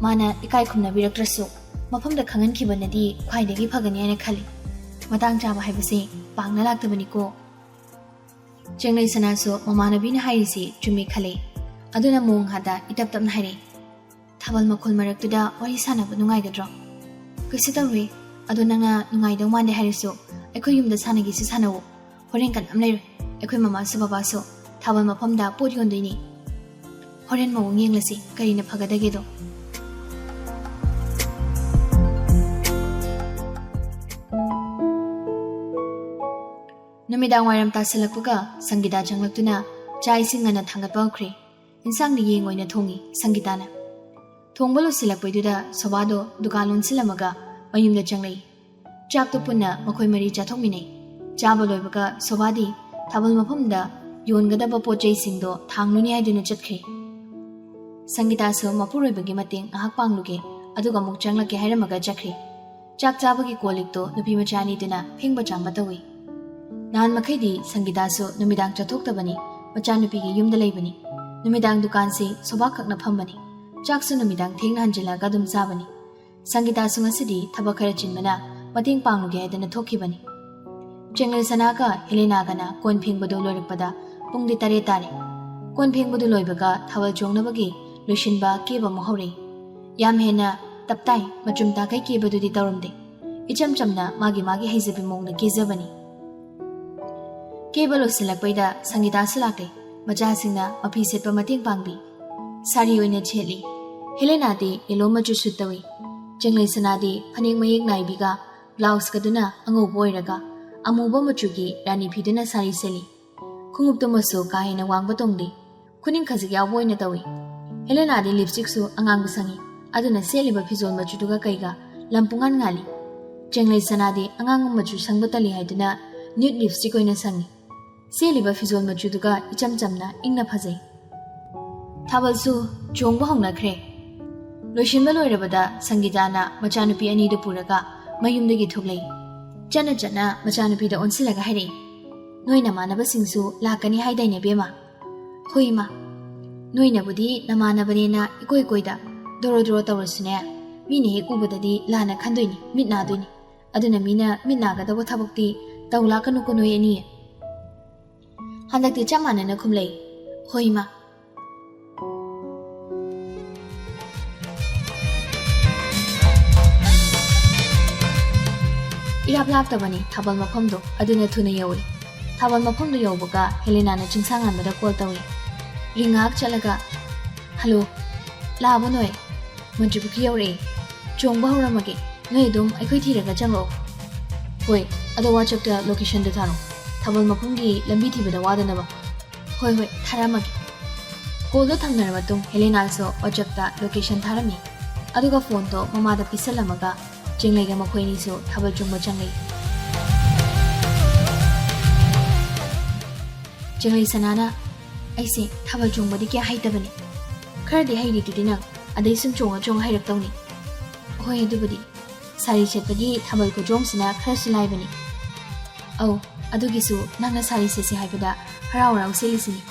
ꯃꯥꯅ ꯏꯀꯥꯏ ꯈꯨꯝꯅꯕꯤꯔꯛꯇ꯭ꯔꯁꯨ ꯃꯐꯝꯗ ꯈꯪꯍꯟꯈꯤꯕꯅꯗꯤ ꯈ꯭ꯋꯥꯏꯗꯒꯤ ꯐꯒꯅꯤ ꯍꯥꯏꯅ ꯈꯜꯂꯤ ꯃꯇꯥꯡ ꯆꯥꯕ ꯍꯥꯏꯕꯁꯦ ꯄꯥꯛꯅ ꯂꯥꯛꯇꯕꯅꯤꯀꯣ ꯆꯦꯡꯂꯩ ꯁꯅꯥꯁꯨ ꯃꯃꯥꯟꯅꯕꯤꯅ ꯍꯥꯏꯔꯤꯁꯤ ꯆꯨꯝꯃꯤ ꯈꯜꯂꯤ ꯑꯗꯨꯅ ꯃꯑꯣꯡ ꯍꯥꯗ ꯏꯇꯞ ꯇꯞꯅ ꯍꯥꯏꯔꯛꯏ ꯊꯥꯕꯜ ꯃꯈꯣꯜ ꯃꯔꯛꯇꯨꯗ ꯋꯥꯔꯤ ꯁꯥꯟꯅꯕ ꯅꯨꯡꯉꯥꯏꯒꯗ꯭ꯔꯣ ꯀꯩꯁꯨ ꯇꯧꯔꯣꯏ ꯑꯗꯣ ꯅꯪꯅ ꯅꯨꯡꯉꯥꯏꯗꯧ ꯃꯥꯟꯗꯦ ꯍꯥꯏꯔꯁꯨ ꯑꯩꯈꯣই ꯌꯨꯝꯗ ꯁꯥꯟꯅꯒꯦꯁꯨ ꯁꯥꯟꯅꯧ ꯍꯣꯔꯦꯟ ꯀꯅꯥꯝ ꯂꯩꯔꯣꯏ ꯑꯩꯈꯣꯏ ꯃꯃꯥꯁꯨ ꯕꯕꯥꯁꯨ ꯊꯥꯕꯜ ꯃꯐꯝꯗ ꯄꯣꯠ ꯌꯣꯟꯗꯣꯏꯅꯤ ꯍꯣꯔꯦꯟ ꯃꯑꯣꯡ ꯌꯦꯡꯂꯁꯤ ꯀꯔꯤꯅ ꯐꯒꯗꯒꯦꯗꯣ ꯅꯨꯃꯤꯗꯥꯡ ꯋꯥꯏꯔꯝ ꯇꯥꯁꯜꯂꯛꯄꯒ ꯁꯪꯒꯤꯇꯥ ꯆꯪꯂꯛꯇꯨꯅ ꯆꯥꯛ ꯏꯁꯤꯡ ꯉꯟꯅ ꯊꯥꯡꯒꯠꯄ ꯍꯧꯈ꯭ꯔꯦ ꯏꯟꯁꯥꯡꯗꯤ ꯌꯦꯡ ꯑꯣꯏꯅ ꯊꯣꯡꯉꯤ ꯁꯪꯒꯤꯇꯥꯅ ꯊꯣꯡꯕ ꯂꯣꯏꯁꯤꯜꯂꯛꯄꯩꯗꯨꯗ ꯁꯣꯕꯥꯗꯣ ꯗꯨꯀꯥꯟ ꯂꯣꯟꯁꯤꯜꯂꯝꯃꯒ ꯃꯌꯨꯝꯗ ꯆꯪꯂꯛꯏ ꯆꯥꯛꯇꯣ ꯄꯨꯟꯅ ꯃꯈꯣꯏ ꯃꯔꯤ ꯆꯥꯊꯣꯛꯃꯤꯟꯅꯩ ꯆꯥꯕ ꯂꯣꯏꯕꯒ ꯁꯣꯕꯥꯗꯤ ꯊꯥꯕꯜ ꯃꯐꯝꯗ ꯌꯣꯟꯒꯗꯕ ꯄꯣꯠ ꯆꯩꯁꯤꯡꯗꯣ ꯊꯥꯡꯂꯨꯅꯤ ꯍꯥꯏꯗꯨꯅ ꯆꯠꯈ꯭ꯔꯦ ꯁꯪꯒꯤꯇꯥꯁꯨ ꯃꯄꯨꯔꯣꯏꯕꯒꯤ ꯃꯇꯦꯡ ꯉꯥꯏꯍꯥꯛ ꯄꯥꯡꯂꯨꯒꯦ ꯑꯗꯨꯒ ꯑꯃꯨꯛ ꯆꯪꯂꯛꯀꯦ ꯍꯥꯏꯔꯝꯃꯒ ꯆꯠꯈ꯭ꯔꯦ ꯆꯥꯛ ꯆꯥꯕꯒꯤ ꯀꯣꯜꯂꯤꯛꯇꯣ ꯅꯨꯄꯤ ꯃꯆꯥ ꯑꯅꯤꯗꯨꯅ ꯐꯦꯡꯕ ꯆꯥꯝꯕ ꯇꯧꯏ꯫ ꯅꯍꯥꯟ ꯃꯈꯩꯗꯤ ꯁꯪꯒꯤꯇꯥꯁꯨ ꯅꯨꯃꯤꯗꯥꯡ ꯆꯠꯊꯣꯛꯇꯕꯅꯤ, ꯃꯆꯥꯅꯨꯄꯤꯒꯤ ꯌꯨꯝꯗ ꯂꯩꯕꯅꯤ꯫ ꯅꯨꯃꯤꯗꯥꯡ ꯗꯨꯀꯥꯟꯁꯤ ꯁꯣꯕꯥꯈꯛꯅ ꯐꯝꯕꯅꯤ, ꯆꯥꯛꯁꯨ ꯅꯨꯃꯤꯗꯥꯡ ꯊꯦꯡꯅ ꯍꯟꯖꯤꯜꯂꯒ ꯑꯗꯨꯝ ꯆꯥꯕꯅꯤ꯫ ꯁꯪꯒꯤꯇꯥꯁꯨ ꯉꯁꯤꯗꯤ ꯊꯕꯛ ꯈꯔ ꯆꯤꯟꯕꯅ ꯃꯇꯦꯡ ꯄꯥꯡꯂꯨꯒꯦ ꯍꯥꯏꯗꯅ ꯊꯣꯛꯈꯤꯕꯅꯤ꯫ ꯆꯦꯡꯂꯩ ꯁꯅꯥꯒ ꯍꯦꯂꯦꯅꯥꯒꯅ ꯀꯣꯟ ꯐꯦꯡꯕꯗꯨ ꯂꯣꯏꯔꯛꯄꯗ ꯄꯨꯡꯗꯤ 8 ꯇꯥꯔꯦ꯫ ꯀꯣꯟ ꯐꯦꯡꯕꯗꯨ ꯂꯣꯏꯕꯒ ꯊꯥꯕꯜ ꯆꯣꯡꯅꯕꯒꯤ ꯂꯣꯏꯁꯤꯟꯕ ꯀꯦꯕ ꯑꯃꯨꯛ ꯍꯧꯔꯛꯏ꯫ ꯌꯥꯝ ꯍꯦꯟꯅ ꯇꯞꯇꯥꯏ ꯃꯆꯨꯝ ꯇꯥꯈꯩ ꯀꯦꯕꯗꯨꯗꯤ ꯇꯧꯔꯝꯗꯦ, ꯏꯆꯝ ꯆꯝꯅ ꯃꯥꯒꯤ ꯍꯩꯖꯕꯤ ꯃꯑꯣꯡꯗ ꯀꯦꯖꯕꯅꯤ꯫ ꯀꯦꯕ ꯂꯣꯏꯁꯤꯜꯂꯛꯄꯩꯗ ꯁꯪꯒꯤꯇꯥꯁꯨ ꯂꯥꯛꯂꯦ꯫ ꯃꯆꯥꯁꯤꯡꯅ ꯃꯐꯤ ꯁꯦꯠꯄ ꯃꯇꯦꯡ ꯄꯥꯡꯕꯤ꯫ ꯁꯥꯔꯤ ꯑꯣꯏꯅ ꯁꯦꯠꯂꯤ꯫ ꯍꯦꯂꯦꯅꯥꯗꯤ ꯌꯦꯜꯂꯣ ꯃꯆꯨ ꯁꯨꯠ ꯇꯧꯏ꯫ ꯆꯦꯡꯂꯩ ꯁꯅꯥꯗꯤ ꯐꯅꯦꯛ ꯃꯌꯦꯛ ꯅꯥꯏꯕꯤꯒ ꯕ꯭ꯂꯥꯎꯁꯀꯗꯨꯅ ꯑꯉꯧꯕ ꯑꯣꯏꯔꯒ ꯑꯃꯨꯕ ꯃꯆꯨꯒꯤ ꯔꯥꯅꯤ ꯐꯤꯗꯨꯅ ꯁꯥꯔꯤ ꯁꯦꯠꯂꯤ꯫ ꯈꯣꯡꯎꯞꯇꯨꯃꯁꯨ ꯀꯥ ꯍꯦꯟꯅ ꯋꯥꯡꯕ ꯇꯣꯡꯗꯦ, ꯈꯨꯅꯤꯡ ꯈꯖꯤꯛ ꯌꯥꯎꯕ ꯑꯣꯏꯅ ꯇꯧꯏ꯫ ꯍꯦꯂꯦꯅꯥꯗꯤ ꯂꯤꯞꯁꯇꯤꯛꯁꯨ ꯑꯉꯥꯡꯕ ꯁꯪꯉꯤ, ꯑꯗꯨꯅ ꯁꯦꯠꯂꯤꯕ ꯐꯤꯖꯣꯜ ꯃꯆꯨꯗꯨꯒ ꯀꯩꯒ ꯂꯝ ꯄꯨꯡꯉꯥꯟ ꯉꯥꯜꯂꯤ꯫ ꯆꯦꯡꯂꯩ ꯁꯅꯥꯗꯤ ꯑꯉꯥꯡꯕ ꯃꯆꯨ ꯁꯪꯕ ꯇꯜꯂꯤ ꯍꯥꯏꯗꯨꯅ ꯅ꯭ꯌꯨꯠ ꯂꯤꯞꯁꯇꯤꯛ ꯑꯣꯏꯅ ꯁꯪꯉꯤ꯫ ꯁꯦꯠꯂꯤꯕ ꯐꯤꯖꯣꯜ ꯃꯆꯨꯗꯨꯒ ꯏꯆꯝ ꯆꯝꯅ ꯏꯪꯅ ꯐꯖꯩ꯫ ꯊꯥꯕꯜꯁꯨ ꯆꯣꯡꯕ ꯍꯧꯅꯈ꯭ꯔꯦ꯫ ꯂꯣꯏꯁꯤꯟꯕ ꯂꯣꯏꯔꯕꯗ ꯁꯪꯒꯤꯇꯥꯅ ꯃꯆꯥꯅꯨꯄꯤ ꯑꯅꯤꯗꯨ ꯄꯨꯔꯒ ꯃꯌꯨꯝꯗꯒꯤ ꯊꯣꯛꯂꯛꯏ꯫ ꯆꯠꯅ ꯃꯆꯥꯅꯨꯄꯤꯗ ꯑꯣꯟꯁꯤꯜꯂꯒ ꯍꯥꯏꯔꯛꯏ, ꯅꯣꯏ ꯅꯃꯥꯟꯅꯕꯁꯤꯡꯁꯨ ꯂꯥꯛꯀꯅꯤ ꯍꯥꯏꯗꯥꯏꯅꯦ ꯕꯦꯝꯃ? ꯍꯣꯏ ꯏꯃꯥ, ꯅꯣꯏꯅꯕꯨꯗꯤ ꯅꯃꯥꯟꯅꯕꯅꯦꯅ ꯏꯀꯣꯏ ꯀꯣꯏꯗ ꯗꯣꯔꯣ ꯇꯧꯔꯁꯨꯅꯦ, ꯃꯤꯅ ꯍꯦꯛ ꯎꯕꯗꯗꯤ ꯂꯥꯟꯅ ꯈꯟꯗꯣꯏꯅꯤ, ꯃꯤꯠ ꯅꯥꯗꯣꯏꯅꯤ꯫ ꯑꯗꯨꯅ ꯃꯤꯅ ꯃꯤꯠ ꯅꯥꯒꯗꯧꯕ ꯊꯕꯛꯇꯤ ꯇꯧ ꯂꯥꯛꯀꯅꯨꯀꯣ ꯅꯣꯏ ꯑꯅꯤ꯫ ꯍꯟꯗꯛꯇꯤ ꯆꯞ ꯃꯥꯟꯅꯅ ꯈꯨꯝꯂꯛꯏ꯫ ꯍꯣꯏ ꯏꯃꯥ꯫ ꯏꯔꯥꯞ ꯂꯥꯞꯇꯕꯅꯤ ꯊꯥꯕꯜ ꯃꯐꯝꯗꯣ, ꯑꯗꯨꯅ ꯊꯨꯅ ꯌꯧꯏ꯫ ꯊꯥꯕꯜ ꯃꯐꯝꯗꯣ ꯌꯧꯕꯒ ꯍꯦꯂꯦꯅꯥꯅ ꯆꯤꯡꯁꯥꯡꯉꯥꯟꯕꯗ ꯀꯣꯜ ꯇꯧꯏ꯫ ꯔꯤꯡ ꯉꯥꯏꯍꯥꯛ ꯆꯠꯂꯒ, ꯍꯜꯂꯣ, ꯂꯥꯛꯑꯕꯣ ꯅꯣꯏ? ꯃꯟꯇ꯭ꯔꯤꯄꯨꯈ꯭ꯔꯤ ꯌꯧꯔꯛꯑꯦ, ꯆꯣꯡꯕ ꯍꯧꯔꯝꯃꯒꯦ, ꯅꯣꯏ ꯑꯗꯨꯝ ꯑꯩꯈꯣꯏ ꯊꯤꯔꯒ ꯆꯪꯉꯛꯑꯣ꯫ ꯍꯣꯏ, ꯑꯗꯣ ꯋꯥꯆꯞꯇ ꯂꯣꯀꯦꯁꯟꯗꯣ ꯊꯥꯔꯛꯑꯣ, ꯊꯥꯕꯜ ꯃꯐꯝꯒꯤ ꯂꯝꯕꯤ ꯊꯤꯕꯗ ꯋꯥꯗꯅꯕ꯫ ꯍꯣꯏ ꯊꯥꯔꯝꯃꯒꯦ꯫ ꯀꯣꯜꯗꯣ ꯊꯝꯅꯔꯕ ꯃꯇꯨꯡ ꯍꯦꯂꯦꯅꯥꯁꯨ ꯋꯥꯆꯞꯇ ꯂꯣꯀꯦꯁꯟ ꯊꯥꯔꯝꯃꯤ, ꯑꯗꯨꯒ ꯐꯣꯟꯗꯣ ꯃꯃꯥꯗ ꯄꯤꯁꯜꯂꯝꯃꯒ ꯆꯦꯡꯂꯩꯒ ꯃꯈꯣꯏ ꯑꯅꯤꯁꯨ ꯊꯥꯕꯜ ꯆꯣꯡꯕ ꯆꯪꯂꯛꯏ꯫ ꯆꯦꯡꯂꯩ ꯁꯅꯥꯅ, ꯑꯩꯁꯦ ꯊꯥꯕꯜ ꯆꯣꯡꯕꯗꯤ ꯀꯌꯥ ꯍꯩꯇꯕꯅꯤ, ꯈꯔꯗꯤ ꯍꯩꯔꯤꯗꯨꯗꯤ ꯅꯪ, ꯑꯗꯩ ꯁꯨꯝ ꯆꯣꯡꯉ ꯍꯩꯔꯛꯇꯧꯅꯤ꯫ ꯍꯣꯏ ꯑꯗꯨꯕꯨꯗꯤ, ꯁꯥꯔꯤ ꯁꯦꯠꯄꯒꯤ ꯊꯥꯕꯜ ꯈꯨꯆꯣꯡꯁꯤꯅ ꯈꯔꯁꯨ ലാꯏꯕꯅꯤ꯫ ꯑꯧ, ꯑꯗꯨꯒꯤꯁꯨ ꯅꯪꯅ ꯁꯥꯔꯤ ꯁꯦꯠꯁꯤ ꯍꯥꯏꯕꯗ ꯍꯔꯥꯎ ꯁꯦꯠꯂꯤꯁꯤꯅꯤ꯫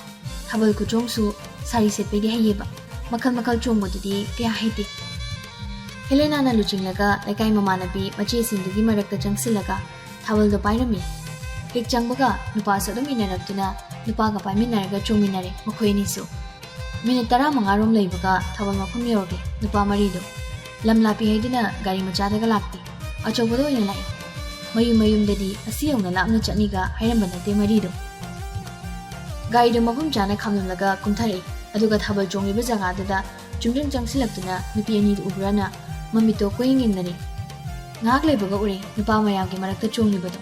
ꯊꯥꯕꯜ ꯈꯨꯆꯣꯡꯁꯨ ꯁꯥꯔꯤ ꯁꯦꯠꯄꯩꯗꯤ ꯍꯩꯌꯦꯕ, ꯃꯈꯜ ꯆꯣꯡꯕꯗꯨꯗꯤ ꯀꯌꯥ ꯍꯩꯇꯦ꯫ ꯍꯦꯂꯦꯅꯥꯅ ꯂꯨꯆꯤꯡꯂꯒ ꯂꯩꯀꯥꯏ ꯃꯃꯥꯟꯅꯕꯤ ꯃꯆꯦꯁꯤꯡꯗꯨꯒꯤ ꯃꯔꯛꯇ ꯆꯪꯁꯤꯜꯂꯒ ꯊꯥꯕꯜꯗꯣ ꯄꯥꯏꯔꯝꯃꯤ꯫ ꯍꯦꯛ ꯆꯪꯕꯒ ꯅꯨꯄꯥꯁꯨ ꯑꯗꯨꯝ ꯏꯟꯅꯔꯛꯇꯨꯅ ꯅꯨꯄꯥꯒ ꯄꯥꯏꯃꯤꯟꯅꯔꯒ ꯆꯣꯡꯃꯤꯟꯅꯔꯦ ꯃꯈꯣꯏ ꯑꯅꯤꯁꯨ꯫ ꯃꯤꯅꯤꯠ 15 ꯔꯣꯝ ꯂꯩꯕꯒ ꯊꯥꯕꯜ ꯃꯐꯝ ꯌꯧꯔꯛꯂꯦ ꯅꯨꯄꯥ ꯃꯔꯤꯗꯣ꯫ ꯂꯝ ꯂꯥꯞꯄꯤ ꯍꯥꯏꯗꯨꯅ ꯒꯥꯔꯤ ꯃꯆꯥꯗꯒ ꯂꯥꯛꯇꯦ, ꯑꯆꯧꯕꯗ ꯑꯣꯏꯅ ꯂꯥꯛꯏ꯫ ꯃꯌꯨꯝꯗꯗꯤ ꯑꯁꯤ ꯌꯧꯅ ꯂꯥꯞꯅ ꯆꯠꯅꯤꯒ ꯍꯥꯏꯔꯝꯕ ꯅꯠꯇꯦ ꯃꯔꯤꯗꯣ꯫ ꯒꯥꯔꯤꯗꯣ ꯃꯐꯝ ꯆꯥꯅ ꯈꯥꯝꯂꯝꯂꯒ ꯀꯨꯝꯊꯔꯛꯏ, ꯑꯗꯨꯒ ꯊꯥꯕꯜ ꯆꯣꯡꯂꯤꯕ ꯖꯒꯥꯗꯨꯗ ꯆꯨꯝꯗ꯭ꯔꯤꯡ ꯆꯪꯁꯤꯜꯂꯛꯇꯨꯅ ꯅꯨꯄꯤ ꯑꯅꯤꯗꯨ ꯎꯕ꯭ꯔꯅ ꯃꯃꯤꯠꯇꯣ ꯀꯣꯏꯌꯦꯡ ꯌꯦꯡꯅꯔꯦ꯫ ꯉꯥꯏꯍꯥꯛ ꯂꯩꯕꯒ ꯎꯔꯦ ꯅꯨꯄꯥ ꯃꯌꯥꯝꯒꯤ ꯃꯔꯛꯇ ꯆꯣꯡꯂꯤꯕꯗꯣ꯫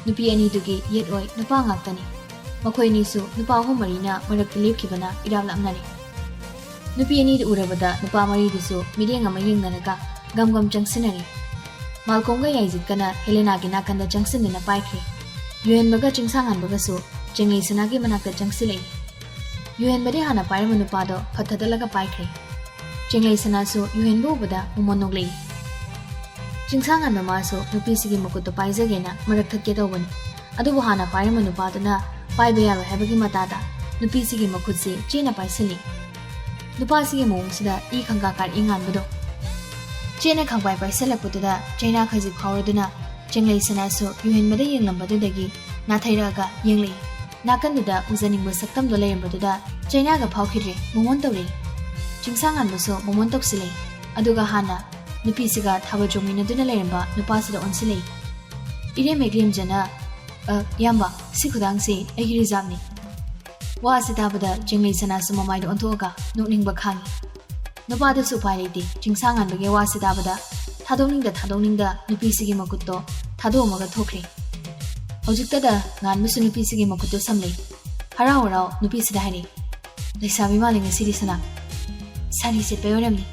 ꯅꯨꯄꯤ ꯑꯅꯤꯗꯨꯒꯤ ꯌꯦꯠ ꯑꯣꯏ ꯅꯨꯄꯥ ꯉꯥꯛꯇꯅꯤ꯫ ꯃꯈꯣꯏ ꯑꯅꯤꯁꯨ ꯅꯨꯄꯥ 3-4ꯅ ꯃꯔꯛꯇ ꯂꯦꯞꯈꯤꯕꯅ ꯏꯔꯥꯞ ꯂꯥꯞꯅꯔꯦ꯫ ꯅꯨꯄꯤ ꯑꯅꯤꯗꯨ ꯎꯔꯕꯗ ꯅꯨꯄా ꯃꯔꯤꯗꯨꯁꯨ ꯃꯤꯠꯌꯦꯡ ꯑꯃ ꯌꯦꯡꯅꯔꯒ ꯒꯝ ꯆꯪꯁꯤꯟꯅꯔꯦ꯫ ꯃꯥꯜꯈꯣꯝꯒ ꯌꯥꯏꯖꯤꯠꯀꯅ ꯍꯦꯂꯦꯅꯥꯒꯤ ꯅꯥꯀꯟꯗ ꯆꯪꯁꯤꯟꯗꯨꯅ ꯄꯥꯏꯈ꯭ꯔꯦ꯫ ꯌꯨꯍꯦꯟꯕꯒ ꯆꯤꯡꯁꯥꯡꯉꯥꯟꯕꯒꯁꯨ ꯆꯦꯡꯂꯩ ꯁꯅꯥꯒꯤ ꯃꯅꯥꯛꯇ ꯆꯪꯁꯤꯜꯂꯛꯏ꯫ ꯌꯨꯍꯦꯟꯕꯗꯤ ꯍꯥꯟꯅ ꯄꯥꯏꯔꯝꯕ ꯅꯨꯄꯥꯗꯣ ꯐꯠ ꯊꯗꯠꯂꯒ ꯄꯥꯏꯈ꯭ꯔꯦ꯫ ꯆꯦꯡꯂꯩ ꯁꯅꯥꯁꯨ ꯌꯨꯍꯦꯟꯕ ꯎꯕꯗ ꯃꯃꯣꯟ ꯅꯣꯛꯂꯛꯏ꯫ ꯆꯤꯡꯁꯥꯡꯉꯥꯟꯕ ꯃꯥꯁꯨ ꯅꯨꯄꯤꯁꯤꯒꯤ ꯃꯈꯨꯠꯇꯣ ꯄꯥꯏꯖꯒꯦꯅ ꯃꯔꯛ ꯊꯠꯀꯦ ꯇꯧꯕꯅꯤ, ꯑꯗꯨꯕꯨ ꯍꯥꯟꯅ ꯄꯥꯏꯔꯝꯕ ꯅꯨꯄꯥꯗꯨꯅ ꯄꯥꯏꯕ ꯌꯥꯔꯣꯏ ꯍꯥꯏꯕꯒꯤ ꯃꯇꯥꯗ ꯅꯨꯄꯤꯁꯤꯒꯤ ꯃꯈꯨꯠꯁꯤ ꯆꯦꯅ ꯄꯥꯏꯁꯤꯜꯂꯤ꯫ ꯅꯨꯄꯥꯁꯤꯒꯤ ꯃꯑꯣꯡꯁꯤꯗ ꯏ ꯈꯪꯀꯥ ꯀꯥꯔꯛꯏ ꯉꯥꯟꯕꯗꯣ꯫ ꯆꯦꯅ ꯈꯪꯄꯥꯏ ꯄꯥꯏꯁꯜꯂꯛꯄꯗꯨꯗ ꯆꯩꯅꯥ ꯈꯖꯤꯛ ꯐꯥꯎꯔꯗꯨꯅ ꯆꯦꯡꯂꯩ ꯁꯅꯥꯁꯨ ꯌꯨꯍꯦꯟꯕꯗ ꯌꯦꯡꯂꯝꯕꯗꯨꯗꯒꯤ ꯅꯥꯊꯩꯔꯛꯑꯒ ꯌꯦꯡꯂꯛꯏ꯫ ꯅꯥꯀꯟꯗꯨꯗ ꯎꯖꯅꯤꯡꯕ ꯁꯛꯇꯝꯗꯣ ꯂꯩꯔꯝꯕꯗꯨꯗ ꯆꯩꯅꯥꯒ ꯐꯥꯎꯈꯤꯗ꯭ꯔꯦ, ꯃꯣꯃꯣꯟ ꯇꯧꯔꯛꯏ꯫ ꯆꯤꯡꯁꯥꯡꯉꯥꯟꯕꯁꯨ ꯃꯣꯃꯣꯟ ꯇꯧꯁꯤꯜꯂꯛꯏ, ꯑꯗꯨꯒ ꯍꯥꯟꯅ ꯅꯨꯄꯤꯁꯤꯒ ꯊꯥꯕꯜ ꯆꯣꯡꯃꯤꯟꯅꯗꯨꯅ ꯂꯩꯔꯝꯕ ꯅꯨꯄꯥꯁꯤꯗ ꯑꯣꯟꯁꯤꯜꯂꯛꯏ꯫ ꯏꯔꯦꯝ ꯍꯦꯛꯂꯦꯝꯖꯅ, ꯏꯌꯥꯝꯕ, ꯁꯤ ꯈꯨꯗꯥꯡꯁꯤ ꯑꯩꯒꯤ ꯔꯤꯖꯥꯕꯅꯤ꯫ ꯋꯥ ꯑꯁꯤ ꯇꯥꯕꯗ ꯆꯦꯡꯂꯩ ꯁꯅꯥꯁꯨ ꯃꯃꯥꯏꯗ ꯑꯣꯟꯊꯣꯛꯑꯒ ꯅꯣꯛꯅꯤꯡꯕ ꯈꯥꯡꯉꯤ꯫ ꯅꯨꯄꯥꯗꯨꯁꯨ ꯎꯄꯥꯏ ꯂꯩꯇꯦ, ꯆꯤꯡꯁꯥꯡꯉꯥꯟꯕꯒꯤ ꯋꯥ ꯑꯁꯤ ꯇꯥꯕꯗ ꯊꯥꯗꯣꯛꯅꯤꯡꯗ ꯅꯨꯄꯤꯁꯤꯒꯤ ꯃꯈꯨꯠꯇꯣ ꯊꯥꯗꯣꯛꯑꯝꯃꯒ ꯊꯣꯛꯈ꯭ꯔꯦ꯫ ꯍꯧꯖꯤꯛꯇꯗ ꯉꯥꯟꯕꯁꯨ ꯅꯨꯄꯤꯁꯤꯒꯤ ꯃꯈꯨꯠꯇꯣ ꯁꯝꯂꯩ꯫ ꯍꯔꯥꯎ ꯅꯨꯄꯤꯁꯤꯗ ꯍꯥꯏꯔꯛꯏ, ꯂꯩꯁꯥꯕꯤ ꯃꯥꯜꯂꯤ ꯉꯁꯤꯗꯤ ꯁꯅꯥ, ꯁꯥꯔꯤ ꯁꯦꯠꯄꯩ ꯑꯣꯏꯔꯝꯅꯤ꯫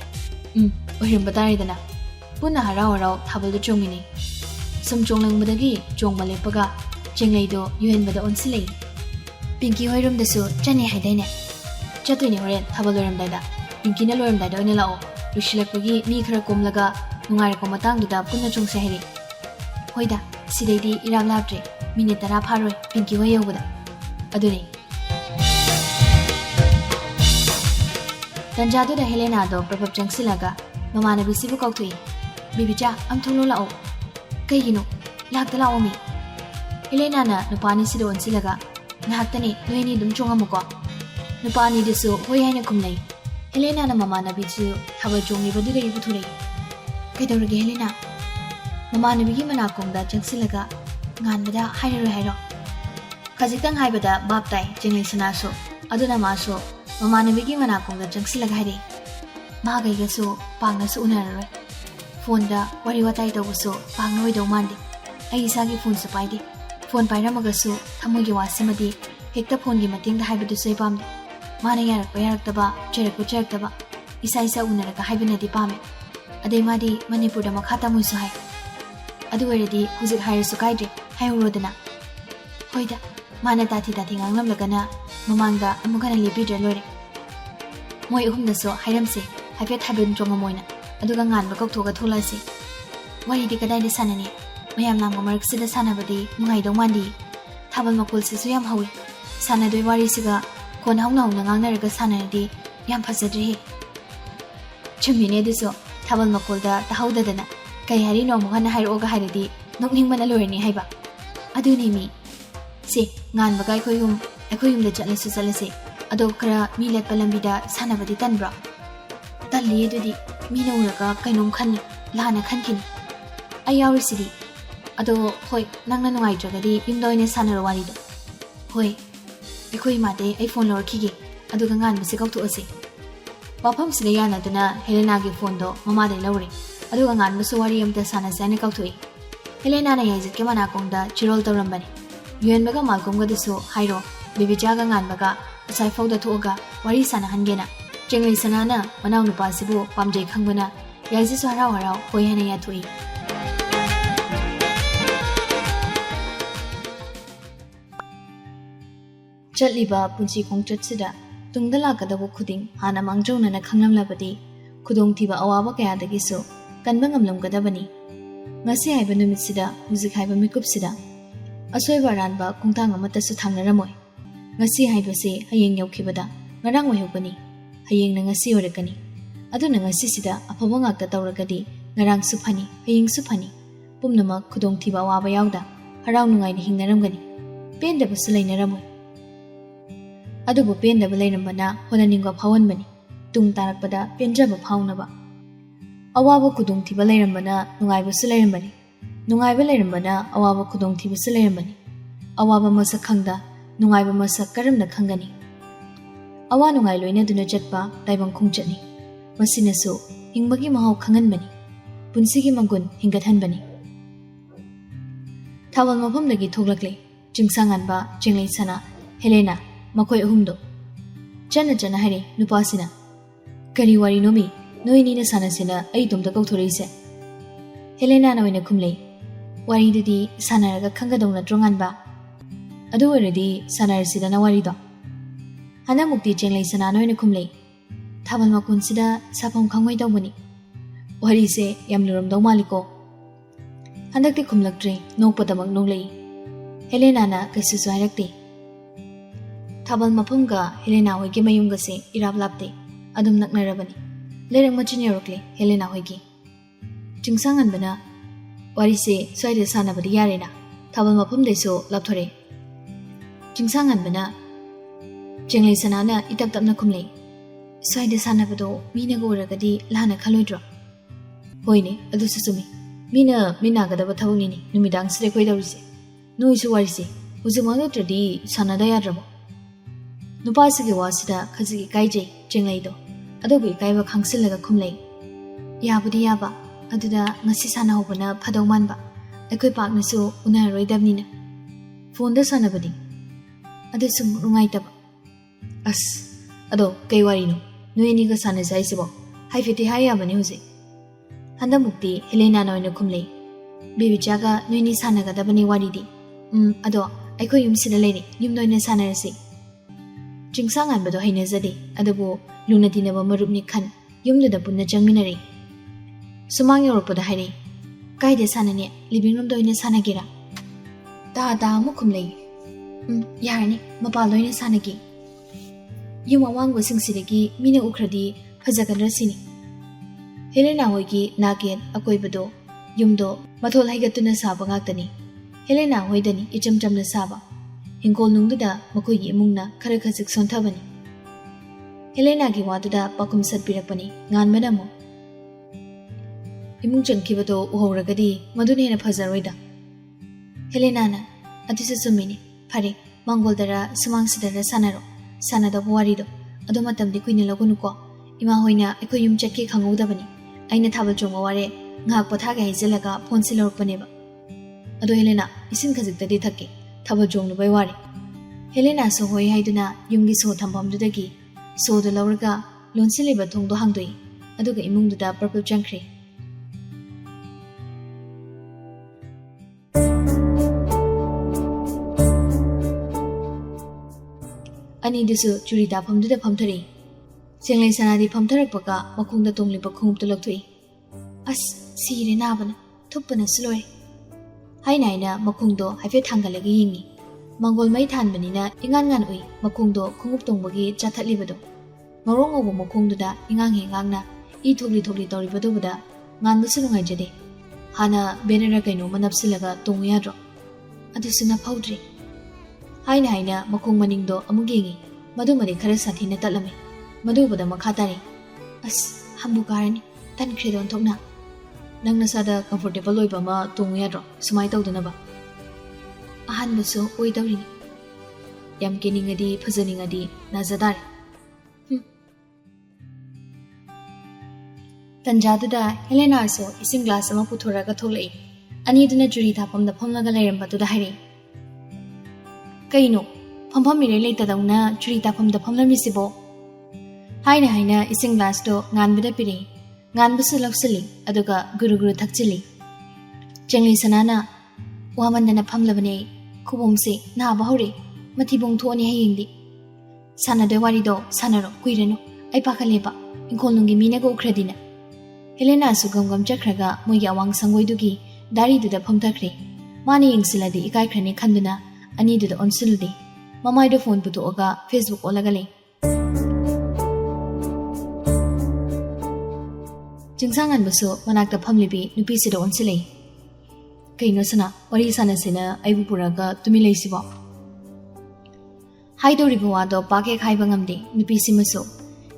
ꯑꯣꯏꯔꯝꯕ ꯇꯥꯔꯦꯗꯅ꯫ ꯄꯨꯟꯅ ꯍꯔꯥꯎ ꯊꯥꯕꯜꯗꯣ ꯆꯣꯡꯃꯤꯟꯅꯩ꯫ ꯁꯨꯝ ꯆꯣꯡꯂꯪꯕꯗꯒꯤ ꯆꯣꯡꯕ ꯂꯦꯞꯄꯒ ꯆꯦꯡꯂꯩꯗꯣ ꯌꯨꯍꯦꯟꯕꯗ ꯑꯣꯟꯁꯤꯜꯂꯛꯏ꯫ ꯄꯤꯡꯀꯤ ꯍꯣꯏꯔꯣꯝꯗꯁꯨ ꯆꯠꯅꯤ ꯍꯥꯏꯗꯥꯏꯅꯦ? ꯆꯠꯇꯣꯏꯅꯦ ꯍꯣꯔꯦꯟ ꯊꯥꯕꯜ ꯂꯣꯏꯔꯝꯗꯥꯏꯗ꯫ ꯄꯤꯡꯀꯤꯅ ꯂꯣꯏꯔꯝꯗꯥꯏꯗ ꯑꯣꯏꯅ ꯂꯥꯛꯑꯣ, ꯂꯣꯏꯁꯤꯜꯂꯛꯄꯒꯤ ꯃꯤ ꯈꯔ ꯀꯣꯝꯂꯒ nungairako matangduda punna chungse hairi. Hoida, sidaidi irab labdre, minute 10 pharoi Pinky hoi yobada. Aduni. Tanjaduda Helena do prabhab changsilaga, mamanabi sibu kautui. Bibicha, am tholo lao. Kaigino, lakta lao mi. Helena na nupani sido onsilaga, nahaktani noini dum chungamuko. Nupani disu hoi haina kumnai. Helena na mamanabi su haba chungi baduda ibuthuri. Kaidawrage Helena. Mamanabigi manakongda changsilaga, nganbada hairaro hairo. Kazitang haibada babtai jinglai sanaso, aduna maso, mamanabigi manakongda changsilaga hairi. Magaigasu pangnasu unararoi. Phone-da wari watai tawbusu pangnoi daw mandi. Ai isagi phone sa paidi. Phone pairamagasu thamoigi wasimadi hekta phone gi matingda haibadusu ipamdi. Mana yarakpa yaraktaba, cheraktaba. Isa unaraga haibinadi pame. Adai madi Manipurda makhata muisu hai. Adu eredi hujik hairasu kaidre haiurodana. Hoida, mana tati ngangamlagana mamangda amukana lepidra lore. Moi uhumdasu hairamse haifet haibin chongamoina. Aduga nganba kauthoga tholasi. Waridi kadai sanani. Mayam langma marksida sanabadi nungaidau mandi. Thabal makul sisu yam hawi. Sanadoi warisiga kon hauna ngangnaraga sanadi yam phajadri. Chumine diso thabal makulda tahaudadana. Kai hari no mohana hairoga hairidi nokningmana lorani haiba. Aduni mi. Se nganba kai khoyum da chalasi. Ado kara mi let palambida sanabadi tanbra. Talli edudi mina uraga kainom khani lana khankini. Ayauri ado hoi nangna nungai jagadi imdoine sanaro warido. Hoi ekoi mate ai phone lor khigi aduga ngan bisi kauthu ase. Wafam sida yana duna Helena gi phone do mama dai lawri. Aduga ngan musu wari amta sana sane kauthui. Helena na yaizit ke mana kongda chirol tawrambani. Yuen baga malkom ga disu hairo bibicha ga ngan baga asai fauda thoga wari sana hangena. Jenglai sanana manaw nupa sibu pamjai khangbana yaisi su harau hoi hana ya thui. Chatliba punchi khongchatsida tungda lakadabu khuding hana mangjona khanglamlabadi khudongthiba awaba kayadagi so kanba ngamlamgadabani. Ngasi haiba numitsida hujik haiba mikupsida asoiba ranba kongtang amatasu thangnaramoi. Ngasi haibase hayeng yaukhibada ngarang wahubani. Hayeng na ngasi orakani. Aduna ngasi sida afaba ngakta tawragadi ngarang suphani hayeng suphani. Pumnamak khudongthiba awaba yawda harau nungai ni hingnaramgani. Pendabasu lainaramoi. Adubu pendaba lairambana honaningwa phawanbani. Tung tarakpada penjaba phawnaba. Awaba khudongthiba lairambana nungaibasu lairambani. Nungaiba lairambana awaba khudongthibasu lairambani. Awaba masak khangda nungaiba masak karamna khangani. Awa nungai loina duna chatpa taibang khongchatni. Masinasu hingbagi mahau khanganbani. Punsigi mangun hingathanbani. Thawal mafamdagi thoglakle chingsanganba jinglai sana Helena makoi ahumdo. Chana hari nupasina. Kari wari nomi noini na sanasina ai tumda kauthorese. Helena na oina khumlei. Wari dudi sanaraga khangadongna tronganba. Adu waredi sanarasida na wari do. Hana mukti jenglai sana noina khumlei. Thabal makun sida sapam khangoi dawbani. Wari se yam luram daw maliko. Handakti khumlaktre nokpadamak noglei. Helena na kasisu hairakti. Thabal mapumga Helena hoigi mayumga se irab lapte adum naknarabani. Lerang machin yorokle Helena hoigi. Chingsangan bana wari se soide sanabadi yarena. Thabal mapum deso lapthore. Chingsangan bana jenglai sanana itak tapna khumlei. Soide sanabado mina goragadi lana khaloidro. Hoine adu susumi. Mina gadaba thabuni ni numidang sire koi dawrise. Noisu wari se hujimanga tradi sanada yadrabo. Nupasigi wasida khazigi kaijai jenglaido adogi kaiba khangsilaga khumlei. Yabudi yaba aduda ngasi sana hobana phadau manba ekoi paknasu unaroidabnina. Phone da sanabadi adu sum rungaitaba. As ado kai warino noini ga sana jaisibo haifiti hayabani huji. Handa mukti Helena na oina khumlei. Baby chaga noini sana ga dabani waridi. Ado ekoi yumsida leire yumdoina sanarasi. Chingsangan bado hainazade adabu luna dinaba marupni khan yumduda punna changminari. Sumang Europada Hari. Kaide Sanane, living room doing a Sanagira. Da Mukumley. Yarni, Mapaloin Sanagi. Yuma Wang was in Sidigi, Mina Ukradi, Hazakadrasini. Helena Hoigi, Nagin, Akoibado, Yumdo, Matol Higatuna Sabangatani. Helena Hoidani, Icham Jamna Saba. Ningol Nungda, Makoyi Mungna, Karakazik Sontabani. Helena Giwada, Bakum Sat Pirapani, Nan Madamo. Imungjan Kibado, Uhoragadi, Madunina Pazaroida. Helena, Atisumini, Pari, Mangoldara, Sumangsidara Sanaro, Sanada Warido, Adomatam de Queen Lagunuko, Imahoina, Ecoyum Jackie Kangudabani, Aina Tabajomaware, Napataga Zelaga, Ponsilor Paneva. Ado Helena, Isin Kazik the Ditaki, Tabajong by Wari. Helena so Hoi Haiduna, Yungi so Tambam Dudagi, so the Lauraga, Lonsili Batung do Hangdui, Aduga Imungda Purple Jankri. Ani disu Jurita Pum to the Pumtari. Singly Sanadi Pumtarapaka, Makung the Tongli Bakum to Lotui. As see in Avan, Tupana Sloy. Hainaina, Makundo, I fit Tangalagi. Mongol may Tanbanina, Inganganui, Makundo, Kunguptongbagi, Jata Libido. Morong over Mokungda, Ingangi Gangna, Togli Doribadobada, Nandusulunga Jade. Hana, Beneragano, Manapsilaga, Tongyadro. Adusuna Powdry. Haina, Makung Manindo, Amugingi, Madumari Karasatina Talame, Madubada Makatari. As Hambukarani, Tan Credon Togna. Nangnasada comfortable Loibama, Tongyadro, Sumaito Dunaba. Ahan Buso, Oidarini. Yam Kiningadi, Pazaningadi, Nazadari. Tanjaduda, Helena so, Isim glass of Puturaga Tole. Aniduna Jurita from the Pomnagalayamba to the Hari. Kaino, Pompomire later down Jurita from the Pomlamisibo. Haina, Isim glass do, Nan with a piri. Nan Busul of Silly, Aduga, Guru Takchili. Jengli Sanana, Wamandana Pamlavane, Kubumsi, Nabahori, Matibung Tony Hayindi. Sana de Warido, Sanaro, Quireno, Ipakaleba, in Kolungi Minago Credina. Helena Sugam Jakraga, Moyawang Sangoidugi, Dari to the Pomtakri, Mani in Siladi, Ikai Crani Kanduna, Ani to the Onsildi, Mamaido phone Putu Oga, Facebook Olagali. Jingsangan Buso, Manaka Pamlibi, Nupisido Onsili. Kainosana, Orisana Sina, Ibupuraga, Tumilesibo. Haido Ribuado, Bake Haibangamdi, Nupisimuso,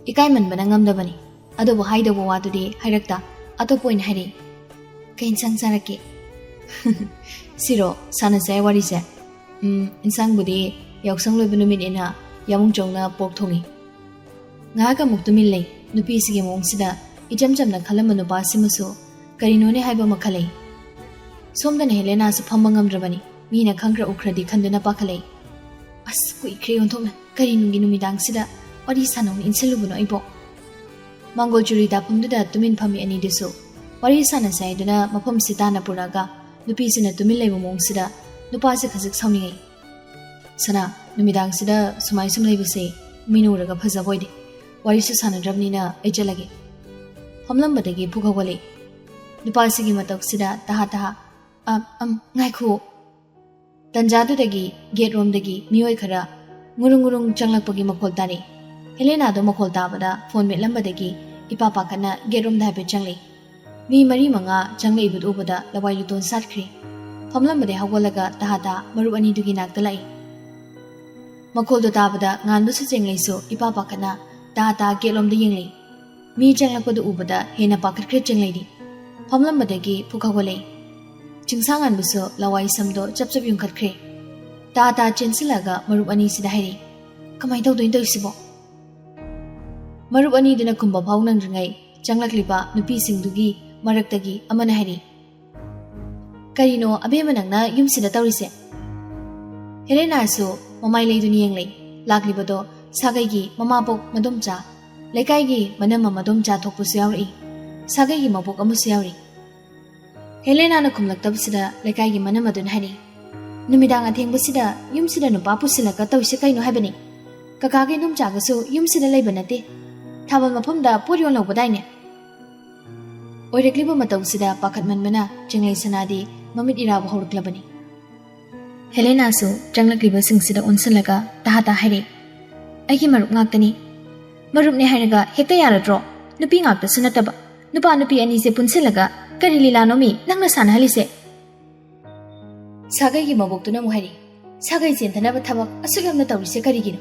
Ikaiman Banangam Davani. Adobo Haida Wadi, Hirakta, Atopoin Hari. Kain Sansaraki. Siro, Sanase, what is it? In Sangbudi, Yoksang Lubinumin in a Yamung Jona Poktongi. Naga Muktumile, Nupisi Mongsida, Ijamjam Kalamanoba Simuso, Karinone Haiba Makale. Somdan Helena's Pambangam Dravani, Mina Kankra Ukradi Kandana Bakale. As quick crayon tona, Karinumidang Sida, what is Sanon in Silubuno Ibo. Mango Jurita Pumda Tumin Pami and Idiso. What is Sanasai, Dana, Mapum Sitana Puraga, Nupisina Tumile Mongsida, Nupasa Kazik Sami. Sana, Numidang Sida, Sumai Sumle say, Minuraga Pazavoid. What is Sana Dravnina, Ejalagi? Homlambadagi Pukawale. Nupasigi Matoxida, Tahataha. Naiku. Tanjadu dagi, Gate Room dagi, Muikara, Murungurung Changlapagi Makoltani. Helena do Makoltabada, phone with Lambadagi, Ipapakana, Gate Room Dape Changli. Mi Marimanga, Changli with Ubada, Lawayuton Satkri. Homlambade Hawalaga, Tahata, Marubani Duginak the Lai. Makoldo Tabada, Nandusa Changli Ipapakana, Tahata, Gate Room the Yingli. Mi Changlapadu Ubada, Hena Pakat Christian lady. Homlambadagi, Pukawale. Jingsangan Buso, Lawai Samdo, Chapsab Yunkat Kre. Tata Chensilaga, Marubani Sidahiri. Kamaito do into Sibo. Marubani dina Kumba Paunan Ringai, Changlaklipa, Nupising Dugi, Maraktagi, Amanahari. Karino, Abemananga, Yumsida Taurise. Helena so, Mamai Laduniangle, Laklibado, Sagagi, Mamapok, Madumcha, Lekaigi, Manama Madumcha Topusiari, Sagagi Mapok Amusiari. Helena no kumlaktabsida, Lekaigi Manamadun Hari. Numidang ating busida, Yumsida no Papusila Katosika no Habani. Kakagi num Jagaso, Yumsida Labanati. Tabal Mapunda, put your low Badine. ꯑꯣꯏꯔꯛꯂꯤꯕ ꯃꯇꯧꯁꯤꯗ ꯄꯥꯈꯠꯃꯟꯕꯅ ꯆꯤꯡꯂꯩ ꯁꯅꯥꯗꯤ ꯃꯃꯤꯠ ꯏꯔꯥꯕ ꯍꯧꯔꯛꯂꯕꯅꯤ꯫ ꯍꯦꯂꯦꯅꯥꯁꯨ ꯆꯪꯂꯛꯂꯤꯕꯁꯤꯡꯁꯤꯗ ꯑꯣꯟꯁꯤꯜꯂꯒ ꯇꯍꯥ ꯍꯥꯏꯔꯦ, ꯑꯩꯒꯤ ꯃꯔꯨꯞ ꯉꯥꯛꯇꯅꯤ, ꯃꯔꯨꯞꯅꯦ ꯍꯥꯏꯔꯒ ꯍꯦꯛꯇ ꯌꯥꯔꯗ꯭ꯔꯣ? ꯅꯨꯄꯤ ꯉꯥꯛꯇꯁꯨ ꯅꯠꯇꯕ, ꯅꯨꯄꯥ ꯅꯨꯄꯤ ꯑꯅꯤꯁꯦ ꯄꯨꯟꯁꯤꯜꯂꯒ ꯀꯔꯤ ꯂꯤꯂꯥꯅꯣꯃꯤ ꯅꯪꯅ ꯁꯥꯟꯅꯍꯜꯂꯤꯁꯦ? ꯁꯥꯒꯩꯒꯤ ꯃꯕꯣꯛꯇꯨꯅ ꯑꯃꯨꯛ ꯍꯥꯏꯔꯤ, ꯁꯥꯒꯩ ꯆꯦꯟꯊꯅꯕ ꯊꯕꯛ ꯑꯁꯨꯛ ꯌꯥꯝꯅ ꯇꯧꯔꯤꯁꯦ ꯀꯔꯤꯒꯤꯅꯣ?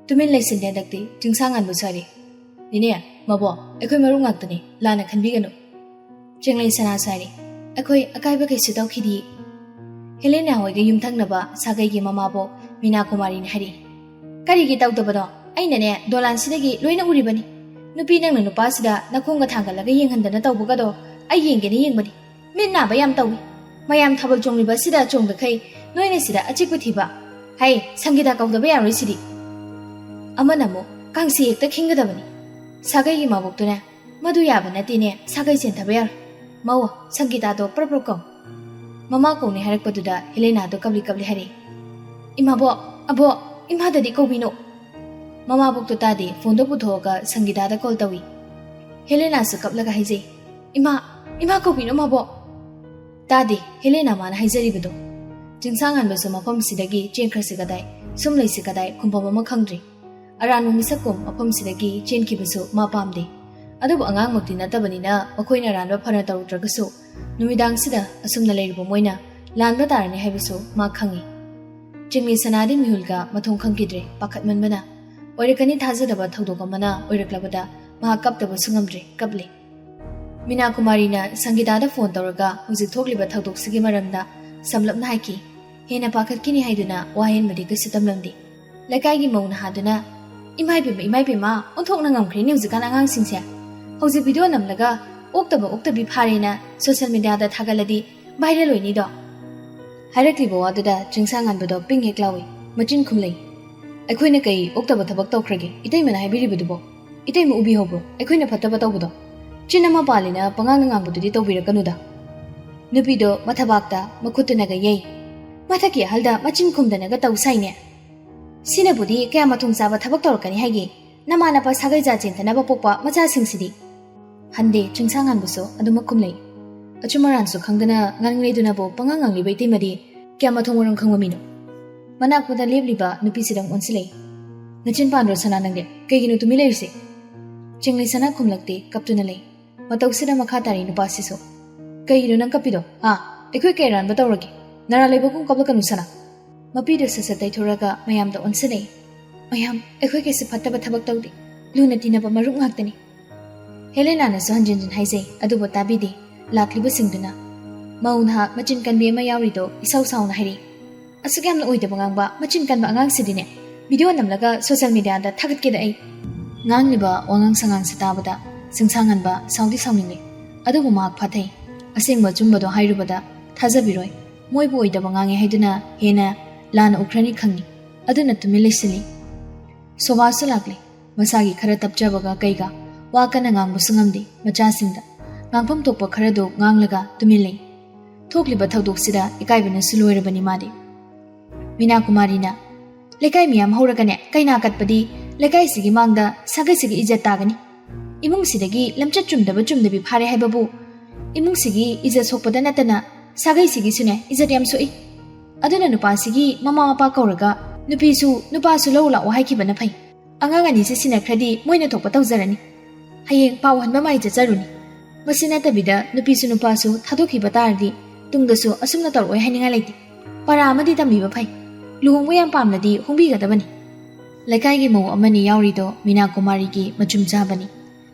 ꯇꯨꯃꯤꯟ ꯂꯩꯁꯤꯟꯗꯦ ꯍꯟꯗꯛꯇꯤ ꯆꯤꯡꯁꯥꯡꯉꯥꯟꯕꯁꯨ ꯍꯥꯏꯔꯤ, ꯏꯅꯦ ꯃꯕꯣꯛ ꯑꯩꯈꯣꯏ ꯃꯔꯨꯞ ꯉꯥꯛꯇꯅꯤ, ꯂꯥꯟꯅ ꯈꯟꯕꯤꯒꯅꯨ꯫ ꯆꯤꯡꯂꯩ ꯁꯅꯥꯁꯨ ꯍꯥꯏꯔꯤ, ꯑꯩꯈꯣꯏ ꯑꯀꯥꯏꯕ ꯀꯩꯁꯨ ꯇꯧꯈꯤꯗꯤꯌꯦ꯫ ꯍꯦꯂꯦꯅꯥ ꯍꯣꯏꯒ ꯌꯨꯝꯊꯪꯅꯕ ꯁꯥꯒꯩꯒꯤ ꯃꯃꯥꯕꯣꯛ ꯃꯤꯅꯥ ꯀꯨꯃꯥꯔꯤꯅ ꯍꯥꯏꯔꯤ, ꯀꯔꯤꯒꯤ ꯇꯧꯗꯕꯅꯣ? ꯑꯩꯅꯅꯦ ꯗꯣꯂꯥꯟꯁꯤꯗꯒꯤ ꯂꯣꯏꯅ ꯎꯔꯤꯕꯅꯤ꯫ ꯅꯨꯄꯤ ꯅꯪꯅ ꯅꯨꯄꯥꯁꯤꯗ ꯅꯈꯣꯡꯒ ꯊꯥꯡꯒꯠꯂꯒ ꯌꯦꯡꯍꯟꯗꯅ ꯇꯧꯕꯒꯗꯣ ꯑꯩ ꯌꯦꯡꯒꯦꯅ ꯌꯦꯡꯕꯅꯤ꯫ ꯃꯤꯠ ナꯕ ꯌꯥꯝ ꯇꯧꯏ꯫ ꯃꯌꯥꯝ ꯊꯥꯕꯜ ꯆꯣꯡꯂꯤꯕ ꯁꯤꯗ ꯆꯣꯡꯗꯈꯩ ꯅꯣꯏꯅ ꯁꯤꯗ ꯑꯆꯤꯛꯄ ꯊꯤꯕ꯫ ꯍꯩ ꯁꯪꯒꯤꯇꯥ ꯀꯧꯗꯕ ꯌꯥꯔꯣꯏ ꯁꯤꯗꯤ꯫ ꯑꯃꯅ ꯑꯃꯨꯛ ꯀꯥꯡꯁꯤ ꯍꯦꯛꯇ ꯈꯤꯡꯒꯗꯕꯅꯤ꯫ ꯁꯥꯒꯩꯒꯤ ꯃꯕꯣꯛꯇꯨꯅ ꯃꯗꯨ ꯌꯥꯕ ꯅꯠꯇꯦꯅꯦ, ꯁꯥꯒꯩ ꯆꯦꯟꯊꯕ ꯌꯥꯔꯣꯏ꯫ ꯃꯧ ꯁꯪꯒꯤꯇꯥꯗꯣ ꯄ꯭ꯔꯞ ꯀꯧ꯫ ꯃꯃꯥ ꯀꯧꯅꯤ ꯍꯥꯏꯔꯛꯄꯗꯨꯗ ꯍꯦꯂꯦꯅꯥꯗꯣ ꯀꯞꯂꯤ ꯍꯥꯏꯔꯛꯏ, ꯏꯃꯥꯕꯣꯛ ꯑꯕꯣꯛ ꯏꯃꯥꯗꯗꯤ ꯀꯧꯕꯤꯅꯣ꯫ ꯃꯃꯥꯕꯣꯛꯇꯣ ꯇꯥꯗꯦ ꯐꯣꯟꯗꯣ ꯄꯨꯊꯣꯛꯑꯒ ꯁꯪꯒꯤꯇꯥꯗ ꯀꯣꯜ ꯇꯧꯏ꯫ ꯍꯦꯂꯦꯅꯥꯁꯨ ꯀꯞꯂꯒ ꯍꯥꯏꯖꯩ, ꯏꯃꯥ ꯀꯧꯕꯤꯅꯣ ꯃꯕꯣꯛ꯫ ꯇꯥꯗꯦ ꯍꯦꯂꯦꯅꯥ ꯃꯥꯅ ꯍꯥꯏꯖꯔꯤꯕꯗꯣ꯫ ꯆꯤꯡꯁꯥꯡꯉꯥꯟꯕꯁꯨ ꯃꯐꯝꯁꯤꯗꯒꯤ ꯆꯦꯟꯈ꯭ꯔꯁꯤ ꯀꯗꯥꯏ, ꯁꯨꯝ ꯂꯩꯁꯤ ꯀꯗꯥꯏ ꯈꯨꯝꯐꯝ ꯑꯃ ꯈꯪꯗ꯭ꯔꯤ꯫ ꯑꯔꯥꯟꯕ ꯃꯤꯁꯛꯀꯨꯝ ꯃꯐꯝꯁꯤꯗꯒꯤ ꯆꯦꯟꯈꯤꯕꯁꯨ ꯃꯥ ꯄꯥꯝꯗꯦ꯫ ꯑꯗꯨꯕꯨ ꯑꯉꯥꯡꯃꯛꯇꯤ ꯅꯠꯇꯕꯅꯤꯅ ꯃꯈꯣꯏꯅ ꯑꯔꯥꯟꯕ ꯐꯅ ꯇꯧꯔꯨꯗ꯭ꯔꯒꯁꯨ ꯅꯨꯃꯤꯗꯥꯡꯁꯤꯗ ꯑꯁꯨꯝꯅ ꯂꯩꯔꯤꯕ ꯃꯣꯏꯅ ꯂꯥꯟꯕ ꯇꯥꯔꯅꯤ ꯍꯥꯏꯕꯁꯨ ꯃꯥ ꯈꯪꯏ꯫ ꯆꯤꯡꯂꯩ ꯁꯅꯥꯗꯤ ꯃꯤꯍꯨꯜꯒ ꯃꯊꯣꯡ ꯈꯪꯈꯤꯗ꯭ꯔꯦ ꯄꯥꯈꯠꯃꯟꯕꯅ꯫ ꯑꯣꯏꯔꯛꯀꯅꯤ ꯊꯥꯖꯗꯕ ꯊꯧꯗꯣꯛ ꯑꯃꯅ ꯑꯣꯏꯔꯛꯂꯕꯗ ꯃꯍꯥꯛ ꯀꯞꯇꯕꯁꯨ ꯉꯝꯗ꯭ꯔꯦ, ꯀꯞꯂꯤ꯫ ꯃꯤꯅꯥ ꯀꯨꯃꯥꯔꯤꯅ ꯁꯪꯒꯤꯇꯥꯗ ꯐꯣꯟ ꯇꯧꯔꯒ ꯍꯧꯖꯤꯛ ꯊꯣꯛꯂꯤꯕ ꯊꯧꯗꯣꯛꯁꯤꯒꯤ ꯃꯔꯝꯗ ꯁꯝꯂꯞꯅ ꯍꯥꯏꯈꯤ꯫ ꯍꯦꯟꯅ ꯄꯥꯈꯠꯈꯤꯅꯤ ꯍꯥꯏꯗꯨꯅ ꯋꯥꯍꯦꯟꯕꯗꯤ ꯀꯩꯁꯨ ꯇꯝꯂꯝꯗꯦ꯫ ꯂꯩꯀꯥꯏꯒꯤ ꯃꯧ ꯅꯍꯥꯗꯨꯅ ꯏꯃꯥꯏꯕꯦꯝꯃ ꯑꯣꯟꯊꯣꯛꯅ ꯉꯝꯈ꯭ꯔꯦꯅꯦ ꯍꯧꯖꯤꯛꯀꯥꯟ ꯑꯉꯥꯡꯁꯤꯡꯁꯦ꯫ ꯍꯧꯖꯤꯛ ꯚꯤꯗꯤꯑꯣ ꯅꯝꯂꯒ ꯑꯣꯛꯇꯕꯤ ꯐꯥꯔꯦꯅ ꯁꯣꯁꯤꯌꯦꯜ ꯃꯤꯗꯤꯌꯥꯗ ꯊꯥꯒꯠꯂꯗꯤ ꯚꯥꯏꯔꯦꯜ ꯑꯣꯏꯅꯤꯗꯣ꯫ ꯍꯥꯏꯔꯛꯂꯤꯕ ꯋꯥꯗꯨꯗ ꯆꯤꯡꯁꯥꯡꯉꯥꯟꯕꯗꯣ ꯄꯤꯡ ꯍꯦꯛ ꯂꯥꯎꯏ, ꯃꯆꯤꯟ ꯈꯨꯝꯂꯩ꯫ ꯑꯩꯈꯣꯏꯅ ꯀꯩ ꯑꯣꯛꯇꯕ ꯊꯕꯛ ꯇꯧꯈ꯭ꯔꯒꯦ? ꯏꯇꯩꯃꯅ ꯍꯥꯏꯕꯤꯔꯤꯕꯗꯨꯕꯣ ꯏꯇꯩꯃ ꯎꯕꯤꯍꯧꯕ꯭ꯔꯣ? ꯑꯩꯈꯣꯏꯅ ꯐꯠꯇꯕ ꯇꯧꯕꯗꯣ? ꯆꯤꯟ ꯑꯃ ꯄꯥꯜꯂꯤꯅ ꯄꯉꯥꯡꯗ ꯉꯥꯡꯕꯗꯨꯗꯤ ꯇꯧꯕꯤꯔꯛꯀꯅꯨꯗ꯫ ꯅꯨꯄꯤꯗꯣ ꯃꯊꯕꯥꯛꯇ ꯃꯈꯨꯠꯇꯨꯅꯒ ꯌꯩ, ꯃꯊꯛꯀꯤ ꯑꯍꯜꯗ ꯃꯆꯤꯟ ꯈꯨꯝꯗꯅꯒ ꯇꯧ ꯁꯥꯏꯅꯦ꯫ ꯁꯤꯅꯕꯨꯗꯤ ꯀꯌꯥ ꯃꯊꯣꯡ ꯆꯥꯕ ꯊꯕꯛ ꯇꯧꯔꯛꯀꯅꯤ ꯍꯥꯏꯒꯦ, ꯅꯃꯥꯟꯅꯕ ꯁꯥꯒꯩꯖꯥ ꯆꯦꯟꯊꯅꯕ ꯄꯣꯛꯄ ꯃꯆꯥꯁꯤꯡꯁꯤꯗꯤ꯫ ꯍꯟꯗꯦ ꯆꯤꯡꯁꯥꯡꯉꯥꯟꯕꯁꯨ ꯑꯗꯨꯃꯛ ꯈꯨꯝꯂꯩ꯫ ꯑꯆꯨꯝ ꯑꯔꯥꯟꯁꯨ ꯈꯪꯗꯅ ꯉꯥꯡꯂꯩꯗꯨꯅꯕꯨ ꯄꯉꯥꯡ ꯉꯥꯡꯂꯤꯕ ꯏꯇꯩꯃꯗꯤ ꯀꯌꯥ ꯃꯊꯣꯡ ꯃꯔꯝ ꯈꯪꯕ ꯃꯤꯅꯣ? ꯃꯅꯥꯛꯄꯗ ꯂꯦꯞꯂꯤꯕ ꯅꯨꯄꯤꯁꯤꯗ ꯑꯣꯟꯁꯤꯜꯂꯩ, ꯅꯆꯤꯟ ꯄꯥꯟꯗ꯭ꯔꯣ ꯁꯅꯥ ꯅꯪꯗꯤ? ꯀꯩꯒꯤꯅꯣ ꯇꯨꯃꯤꯟ ꯂꯩꯔꯤꯁꯦ? ꯆꯤꯡꯂꯩ ꯁꯅꯥ ꯈꯨꯝꯂꯛꯇꯦ, ꯀꯞꯇꯨꯅ ꯂꯩ꯫ ꯃꯇꯧꯁꯤꯗ ꯃꯈꯥ ꯇꯥꯔꯤ ꯅꯨꯄꯥꯁꯤꯁꯨ, ꯀꯩꯒꯤꯅꯣ ꯅꯪ ꯀꯞꯄꯤꯗꯣ? ꯑꯩꯈꯣꯏ ꯀꯩ ꯑꯔꯥꯟꯕ ꯇꯧꯔꯒꯦ? ꯅꯔꯥ ꯂꯩꯕꯒꯨꯝ ꯀꯞꯂꯛꯀꯅꯨ ꯁꯅꯥ꯫ ꯃꯄꯤꯗꯨ ꯁꯠ ꯇꯩꯊꯣꯔꯒ ꯃꯌꯥꯝꯗ ꯑꯣꯟꯁꯤꯜꯂꯩ, ꯃꯌꯥꯝ ꯑꯩꯈꯣꯏ ꯀꯩꯁꯨ ꯐꯠꯇꯕ ꯊꯕꯛ ꯇꯧꯗꯦ, ꯂꯨꯅ ꯇꯤꯟꯅꯕ ꯃꯔꯨꯞ ꯉꯥꯛꯇꯅꯤ꯫ ꯍꯦꯂꯦꯅꯥꯅꯁꯨ ꯍꯟꯖꯤꯟ ꯍꯥꯏꯖꯩ, ꯑꯗꯨꯕꯨ ꯇꯥꯕꯤꯗꯦ ꯂꯥꯛꯂꯤꯕꯁꯤꯡꯗꯨꯅ꯫ ꯃꯧ ꯅꯍꯥꯛ ꯃꯆꯤꯟ ꯀꯟꯕꯤ ꯑꯃ ꯌꯥꯎꯔꯤꯗꯣ ꯏꯁꯥꯎ ꯁꯥꯎꯅ ꯍꯥꯏꯔꯤ, ꯑꯁꯨꯛ ꯌꯥꯝꯅ ꯑꯣꯏꯗꯕ ꯉꯥꯡꯕ ꯃꯆꯤꯟ ꯀꯟꯕ ꯑꯉꯥꯡꯁꯤꯗꯤꯅꯦ ꯚꯤꯗꯤꯑꯣ ꯅꯝꯂꯒ ꯁꯣꯁꯤꯌꯦꯜ ꯃꯤꯗꯤꯌꯥꯗ ꯊꯥꯒꯠꯀꯦꯗ ꯑꯩ꯫ ꯉꯥꯡꯂꯤꯕ ꯋꯥꯉꯥꯡ ꯁꯉꯥꯡꯁꯤ ꯇꯥꯕꯗ ꯆꯤꯡꯁꯥꯡꯉꯥꯟꯕ ꯁꯥꯎꯗꯤ ꯁꯥꯎꯅꯤꯡꯂꯦ, ꯑꯗꯨꯕꯨ ꯃꯍꯥꯛ ꯐꯥꯊꯩ꯫ ꯑꯁꯦꯡꯕ ꯑꯆꯨꯝꯕꯗꯣ ꯍꯥꯏꯔꯨꯕꯗ ꯊꯥꯖꯕꯤꯔꯣꯏ, ꯃꯣꯏꯕꯨ ꯑꯣꯏꯗꯕ ꯉꯥꯡꯉꯦ ꯍꯥꯏꯗꯨꯅ ꯍꯦꯟꯅ ꯂꯥꯟꯅ ꯎꯈ꯭ꯔꯅꯤ ꯈꯪꯉꯤ, ꯑꯗꯨꯅ ꯇꯨꯃꯤꯟ ꯂꯩꯁꯤꯜꯂꯤ꯫ ꯁꯣꯚꯥꯁꯨ ꯂꯥꯛꯂꯦ, ꯃꯁꯥꯒꯤ ꯈꯔ ꯇꯞꯆꯕꯒ ꯀꯩꯒ ꯋꯥ ꯀꯟꯅ ꯉꯥꯡꯕꯁꯨ ꯉꯝꯗꯦ ꯃꯆꯥꯁꯤꯡꯗ꯫ ꯉꯥꯡꯐꯝ ꯊꯣꯛꯄ ꯈꯔꯗꯣ ꯉꯥꯡꯂꯒ ꯇꯨꯃꯤꯟ ꯂꯩ꯫ ꯊꯣꯛꯂꯤꯕ ꯊꯧꯗꯣꯛꯁꯤꯗ ꯏꯀꯥꯏꯕꯅꯁꯨ ꯂꯣꯏꯔꯕꯅꯤ ꯃꯥꯗꯤ꯫ ꯃꯤꯅꯥ ꯀꯨꯃꯥꯔꯤꯅ, ꯂꯩꯀꯥꯏ ꯃꯤꯌꯥꯝ ꯍꯧꯔꯒꯅꯦ ꯀꯩꯅꯥ ꯀꯠꯄꯗꯤ ꯂꯩꯀꯥꯏꯁꯤꯒꯤ ꯃꯥꯡꯗ ꯁꯥꯒꯩꯁꯤꯒꯤ ꯏꯖꯠ ꯇꯥꯒꯅꯤ꯫ ꯏꯃꯨꯡꯁꯤꯗꯒꯤ ꯂꯝꯆꯠ ꯆꯨꯝꯗꯕꯤ ꯐꯥꯔꯦ ꯍꯥꯏꯕꯕꯨ ꯏꯃꯨꯡꯁꯤꯒꯤ ꯏꯖꯠ ꯁꯣꯛꯄꯗ ꯅꯠꯇꯅ ꯁꯥꯒꯩꯁꯤꯒꯤꯁꯨꯅꯦ ꯏꯖꯠ ꯌꯥꯝ ꯁꯣꯛꯏ꯫ ꯑꯗꯨꯅ ꯅꯨꯄꯥꯁꯤꯒꯤ ꯃꯃꯥ ꯃꯄꯥ ꯀꯧꯔꯒ ꯅꯨꯄꯥꯁꯨ ꯂꯧ ꯂꯥꯛꯑꯣ ꯍꯥꯏꯈꯤꯕꯅ ꯐꯩ꯫ ꯑꯉꯥꯡ ꯑꯅꯤꯁꯦ ꯁꯤꯟꯅꯈ꯭ꯔꯗꯤ ꯃꯣꯏꯅ ꯊꯣꯛꯄ ꯇꯧꯖꯔꯅꯤ, ꯍꯌꯦꯡ ꯄꯥꯎ ꯍꯟꯕ ꯃꯥꯏ ꯆꯠꯆꯔꯨꯅꯤ꯫ ꯃꯁꯤ ꯅꯠꯇꯕꯤꯗ ꯅꯨꯄꯤꯁꯨ ꯅꯨꯄꯥꯁꯨ ꯊꯥꯗꯣꯛꯈꯤꯕ ꯇꯥꯔꯗꯤ ꯇꯨꯡꯗꯁꯨ ꯑꯁꯨꯝꯅ ꯇꯧꯔꯛꯑꯣꯏ ꯍꯥꯏꯅꯤꯡꯉꯥꯏ ꯂꯩꯇꯦ꯫ ꯄꯔꯥ ꯑꯃꯗꯤ ꯇꯝꯕꯤꯕ ꯐꯩ, ꯂꯨꯍꯣꯡꯕ ꯌꯥꯝ ꯄꯥꯝꯂꯗꯤ ꯍꯣꯡꯕꯤꯒꯗꯕꯅꯤ꯫ ꯂꯩꯀꯥꯏꯒꯤ ꯃꯧ ꯑꯃꯅꯤ ꯌꯥꯎꯔꯤꯗꯣ ꯃꯤꯅꯥ ꯀꯨꯃꯥꯔꯤꯒꯤ ꯃꯆꯨꯝ ꯆꯥꯕꯅꯤ꯫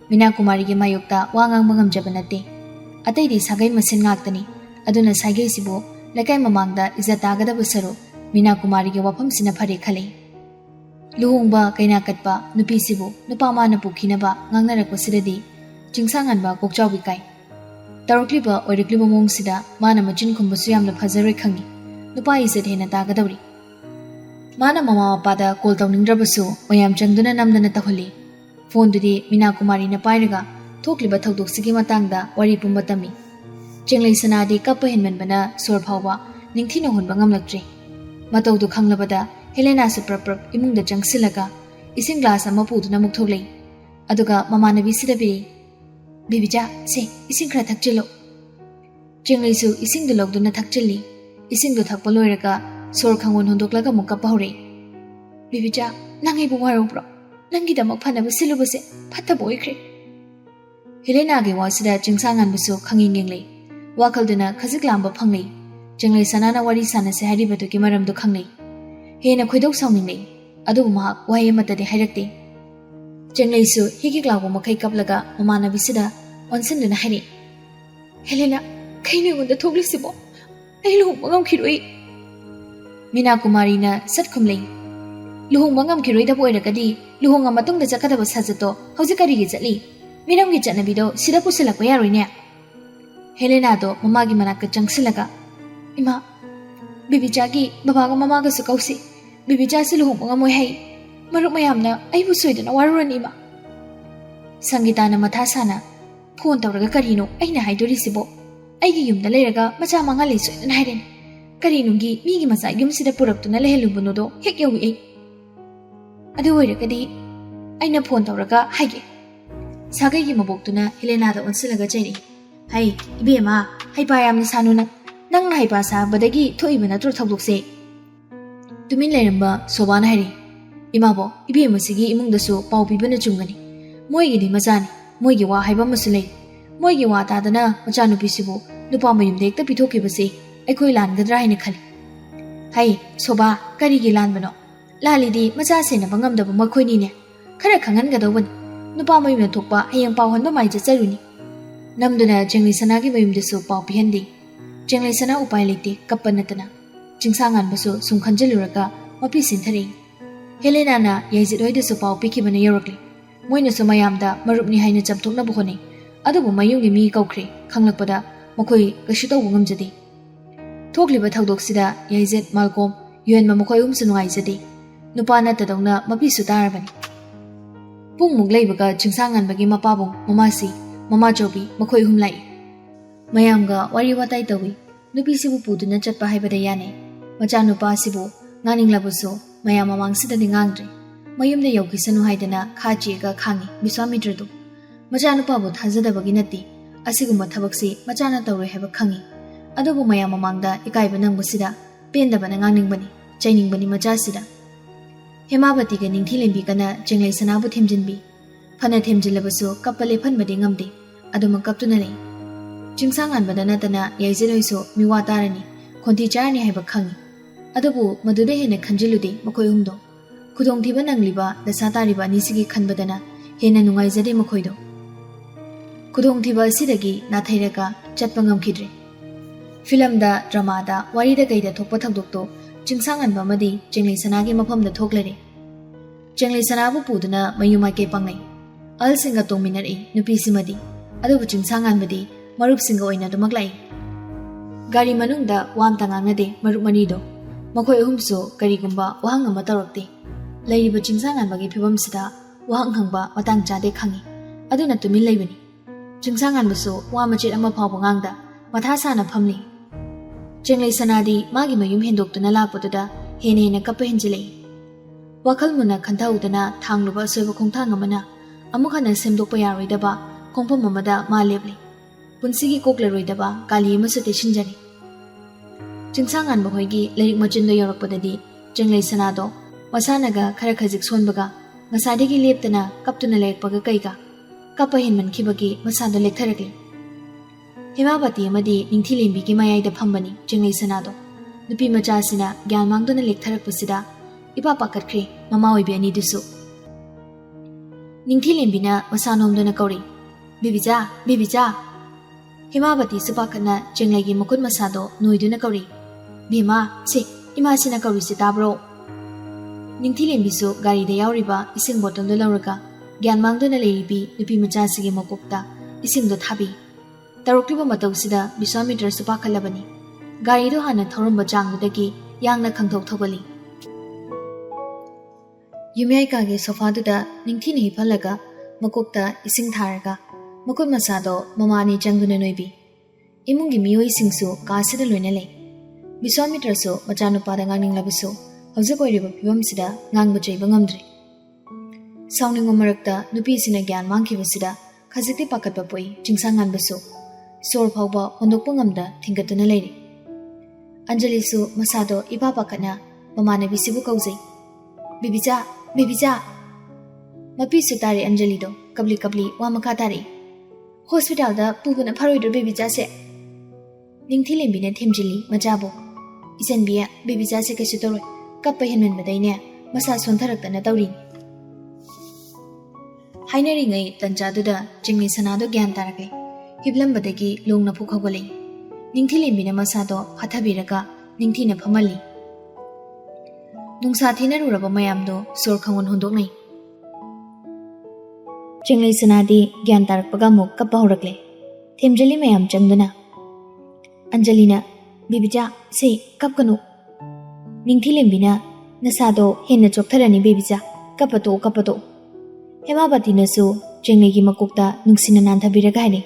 ꯃꯤꯅꯥ ꯀꯨꯃꯥꯔꯤꯒꯤ ꯃꯥꯌꯣꯛꯇ ꯋꯥ ꯉꯥꯡꯕ ꯉꯝꯖꯕ ꯅꯠꯇꯦ꯫ ꯑꯇꯩꯗꯤ ꯁꯥꯒꯩ ꯃꯁꯦꯟ ꯉꯥꯛꯇꯅꯤ, ꯑꯗꯨꯅ ꯁꯥꯒꯩꯁꯤꯕꯨ ꯂꯩꯀꯥꯏ ꯃꯃꯥꯡꯗ ꯏꯖꯠ ꯇꯥꯒꯗꯕ ꯁꯔꯨꯛ ꯃꯤꯅꯥ ꯀꯨꯃꯥꯔꯤꯒꯤ ꯋꯥꯐꯝꯁꯤꯅ ꯐꯔꯦ ꯈꯜꯂꯤ꯫ ꯂꯨꯍꯣꯡꯕ ꯀꯩꯅꯥ ꯀꯠꯄ ꯅꯨꯄꯤꯁꯤꯕꯨ ꯅꯨꯄꯥ ꯃꯥꯅ ꯄꯨꯈꯤꯅꯕ ꯉꯥꯡꯅꯔꯛꯄꯁꯤꯗꯗꯤ ꯆꯤꯡꯁꯥꯡꯉꯥꯟꯕ ꯀꯣꯛꯆꯥꯎꯕꯤ ꯀꯥꯏ꯫ ꯇꯧꯔꯛꯂꯤꯕ ꯑꯣꯏꯔꯛꯂꯤꯕ ꯃꯑꯣꯡꯁꯤꯗ ꯃꯥꯅ ꯃꯆꯤꯟ ꯈꯨꯝꯕꯁꯨ ꯌꯥꯝꯅ ꯐꯖꯔꯣꯏ ꯈꯪꯉꯤ, ꯅꯨꯄꯥ ꯏꯖꯠ ꯍꯦꯟꯅ ꯇꯥꯒꯗꯧꯔꯤ꯫ ꯃꯥꯅ ꯃꯃꯥ ꯃꯄꯥꯗ ꯀꯣꯜ ꯇꯧꯅꯤꯡꯗ꯭ꯔꯕꯁꯨ ꯃꯌꯥꯝ ꯆꯪꯗꯨꯅ ꯅꯝꯗꯅ ꯇꯧꯍꯜꯂꯤ꯫ ꯐꯣꯟꯗꯨꯗꯤ ꯃꯤꯅꯥ ꯀꯨꯃꯥꯔꯤꯅ ꯄꯥꯏꯔꯒ ꯊꯣꯛꯂꯤꯕ ꯊꯧꯗꯣꯛꯁꯤꯒꯤ ꯃꯇꯥꯡꯗ ꯋꯥꯔꯤ ꯄꯨꯝꯕ ꯇꯝꯃꯤ꯫ ꯆꯤꯡꯂꯩ ꯁꯅꯥꯗꯤ ꯀꯞꯄ ꯍꯦꯟꯃꯟꯕꯅ ꯁꯣꯔ ꯐꯥꯎꯕ ꯅꯤꯡꯊꯤꯅ ꯍꯣꯟꯕ ꯉꯝꯂꯛꯇ꯭ꯔꯦ꯫ ꯃꯇꯧꯗꯨ ꯈꯪꯂꯕꯗ ꯍꯦꯂꯦꯅꯥꯁꯨ ꯄ꯭ꯔꯞ ꯏꯃꯨꯡꯗ ꯆꯪꯁꯤꯜꯂꯒ ꯏꯁꯤꯡ ꯒ꯭ꯂꯥꯁ ꯑꯃ ꯄꯨꯗꯨꯅ ꯑꯃꯨꯛ ꯊꯣꯛꯂꯛꯏ, ꯑꯗꯨꯒ ꯃꯃꯥꯟꯅꯕꯤꯁꯤꯗ ꯄꯤꯔꯛꯏ꯫ Bibicha, say, ising kra thakchilo. Jinglisu ising the logduna thakchili. Ising the thakpaloiraga, sor kangon hondoklaga mukapahore. Bibicha, nangi buwarobro. Nangi the mokpana silubase, pata boykre. Helena ge wasida jingsangan busu kangingingli. Wakalduna kaziklamba pangli. Jingli sanana wari sana se haribatu kimaram do kangli. Hena kuidok soundingli. Adu mahak waye mata de hayrakti. Jingli su hikiklago makai kaplaga mamana visida onsinduna hari. Helena, kaini unda thoglisibo. Ay luhung mangam kiroi. Mina Kumarina sat kumlei. Luhung mangam kiroi da boirakadi luhung amatung da jakadaba sajato hojikari gi jatli. Miram gi jatnabido sida pusilakpa yaroine. Helena do mamagi manaka changsilaga. Ima, Bibicha gi babaga mamaga su kausi. Bibicha si luhung mangamoi hai. Maruk mayamna aibu soidana waruran ima. Sangitana mathasana phone tawraga karino aina haidorisibo. Aigi yumda leiraga macha mangali soidana hairen. Karinungi migi macha yumsida puraktuna lehelubunodo hek yawi ai. Adu oirakadi aina phone tawraga haige. Sagai gi maboktuna Helena da onsilaga chairi. Hai ibema haipa yamni sanuna nang haipa sa badagi thoibana tur thabdokse. Tumin leiramba sobana hari. Imabo ibema sigi imungdasu pau pibana chungani. Moigi di mazani moigi wa haiba masulei. Moigi wa tadana macha nupisibu nupa mayum dekta pithokibase aikoi langadra haina khali. Hai soba karigi lanbano. Lalidi macha sena bangamdaba makhoi ne. Khara khangangadawani. Nupa mayum thokpa hayang pau honba mai jacharuni. Namduna Jengli Sanagi mayumdasu pau pihandi. Jengli Sana upai lete kappanatana. Jingsangan basu sumkhanjaluraga mapi sinthari. Helena na yaizit hoidasu pau pikibana yorokli. Moina sumayamda marupni haina chamthokna buhone. Adubu mayungi mi kaukre khanglakpada makhoi kashu tawbu ngamjadi. Thokliba thawdoksida yaizit Malcolm yuenma makhoi umsu nungaijadi. Nupa natadawna mapi su tarabani. Pung muglaibaga jingsangan bagi mapabong mamasi Mama Jobi makhoi humlai. Mayamga wari watai tawi. Nupi sibu puduna chatpa haibada yane. Macha nupa sibu nganinglabusu mayam mamangsida ngangdre. Mayumda yokisanu haidana khajiga khangi Biswamitradu. Macha nupa bu thajadabagi nati. Asigumba thabaksi machana tawre haiba khangi. Adubu mayam mamangda ikaiba nangbusida pendabana ngangingbani chainingbani macha sida. Hemabati ga ningthilembi kana Jenglei Sanabu themjinbi. Phana themjilabasu kapale phanbadi ngamde aduma kaptuna lei jingsangan badana tana yaiziloi miwa tarani khonti charani haiba khangi adubu madude hena khanjilude makhoi humdo khudong thiba nangliba dasa tariba nisigi khanbadana hena nungaijade makhoido khudong thiba sidagi nathairaga chatpa ngamkhidre film da drama da wari da gaida thokpa thakdokto jingsangan bamadi Jenglei Sanagi mafamda thoklare Jenglei Sanabu puduna mayuma ke pangai Al singa tongminari nupi simadi adubu jingsangan badi marup singa oina dumaklai gari manungda wam tangangnade marup manido makhoi ahumso karigumba wahang ama tarakte lairiba jingsangan bagi phibamsida wahang hangba matang chade khangi aduna tumin laibani jingsangan buso wa machet ama phawba ngangda matha sana phamli Jenglei Sanadi magi mayum hendoktuna lakpotuda hene kappa henjilei wakhal muna khanthaudana thangluba soiba khongthang amana Amukhana semdokpa yaroidaba khongpam amada ma lebli punsigi koklaroidaba kali ama sate shinjani jingsangan bahoigi leirik machindo yorakpadadi Jenglei Sanado masanaga khara khajik sonbaga ngasadegi leptana kaptuna leikpaga kaiga kappa hinman khibagi masado lektharakli Hemabati amadi ningthilembi gi mayaida phambani Jenglei Sanado nupi macha sina gyan mangduna lektharakpasida ipa pakatkre mama oibi ani dusu Ningthilembi masanomdana kauri Bibicha Bibicha Hemabati supakana Jenglei gi makut masado noiduna kauri Bima si ima sina kauri sitabro Ningthilembi su gari da yauriba ising botol do lauraga gyan mangduna leiribi nupi macha sigi makupta ising do thabi tarokliba matausida Biswamitra supakhalabani gari do hana thoromba changdagi yangna khangthok thogali Yumyai kage sofaduda ningthini hipalaga makokta ising tharaga makut masado mamani changduna noibi imungi miyoi singsu kasida loina lei Biswamitra su machanupada nganinglabusu hojik oiriba phibamsida ngangba cheiba ngamdre Sauningma marakta nupi sina gyan mangkhibasida ꯈꯖꯤꯛꯇꯤ ꯄꯥꯈꯠꯄ ꯄꯣꯛꯏ ꯆꯤꯡꯁꯥꯡ ꯉꯥꯟꯕꯁꯨ ꯁꯣꯔ ꯐꯥꯎꯕ ꯍꯣꯟꯗꯣꯛꯄ ꯉꯝꯗ ꯊꯤꯡꯒꯠꯇꯨꯅ ꯂꯩꯔꯤ ꯑꯟꯖꯂꯤꯁꯨ ꯃꯁꯥꯗꯣ ꯏꯄꯥ ꯄꯥꯈꯠꯅ ꯃꯃꯥꯟꯅꯕꯤꯁꯤꯕꯨ ꯀꯧꯖꯩ ꯕꯦꯕꯤꯆꯥ ꯕꯦꯕꯤꯆꯥ ꯃꯄꯤꯁꯨ ꯇꯥꯔꯦ ꯑꯟꯖꯂꯤꯗꯣ ꯀꯞꯂꯤ ꯀꯞꯂꯤ ꯋꯥ ꯃꯈꯥ ꯇꯥꯔꯛꯏ ꯍꯣꯁꯄꯤꯇꯥꯜꯗ ꯄꯨꯕꯅ ꯐꯔꯣꯏꯗ꯭ꯔꯣ ꯕꯦꯕꯤꯆꯥꯁꯦ ꯅꯤꯡꯊꯤꯂꯦꯝꯕꯤꯅ ꯊꯦꯝꯖꯤꯜꯂꯤ ꯃꯆꯥꯕꯨ ꯏꯆꯟꯕꯤ ꯕꯦꯕꯤꯆꯥꯁꯦ ꯀꯩꯁꯨ ꯇꯧꯔꯣꯏ ꯀꯞꯄ ꯍꯦꯟꯃꯟꯕꯗꯩꯅꯦ ꯃꯁꯥ ꯁꯣꯟꯊꯔꯛꯇꯅ ꯇꯧꯔꯤ ꯍꯥꯏꯅꯔꯤꯉꯩ ꯇꯟꯖꯥꯗꯨꯗ ꯆꯤꯡꯂꯩ ꯁꯅꯥꯗꯣ ꯒ꯭ꯌꯥꯟ ꯇꯥꯔꯛꯂꯦ ꯍꯤꯞꯂꯝꯕꯗꯒꯤ ꯂꯣꯡꯅ ꯐꯨꯛ ꯍꯧꯒꯠꯂꯛꯏ ꯅꯤꯡꯊꯤꯂꯦꯝꯕꯤꯅ ꯃꯁꯥꯗꯣ ꯐꯥꯊꯕꯤꯔꯒ ꯅꯤꯡꯊꯤꯅ ꯐꯝꯍꯜꯂꯤ ꯅꯨꯡꯁꯥ ꯊꯤꯅꯔꯨꯔꯕ ꯃꯌꯥꯝꯗꯣ ꯁꯣꯔ ꯈꯪꯍꯣꯟ ꯍꯣꯟꯗꯣꯛꯅꯩ ꯆꯤꯡꯂꯩ ꯁꯅꯥꯗꯤ ꯒ꯭ꯌꯥꯟ ꯇꯥꯔꯛꯄꯒ ꯑꯃꯨꯛ ꯀꯞꯄ ꯍꯧꯔꯛꯂꯦ ꯊꯦꯝꯖꯤꯜꯂꯤ ꯃꯌꯥꯝ ꯆꯪꯗꯨꯅ ꯑꯟꯖꯂꯤꯅ ꯕꯦꯕꯤꯆꯥ ꯁꯤ ꯀꯞꯀꯅꯨ ꯅꯤꯡꯊꯤꯂꯦꯝꯕꯤꯅ ꯅꯁꯥꯗꯣ ꯍꯦꯟꯅ ꯆꯣꯛꯊꯔꯅꯤ ꯕꯦꯕꯤꯆꯥ ꯀꯞꯄ ꯇꯣꯛꯑꯣ ꯍꯦꯃꯥꯕꯇꯤꯅꯁꯨ ꯆꯤꯡꯂꯩꯒꯤ ꯃꯀꯣꯛꯇ ꯅꯨꯡꯁꯤꯅ ꯅꯥꯟꯊꯕꯤꯔꯒ ꯍꯥꯏꯔꯦ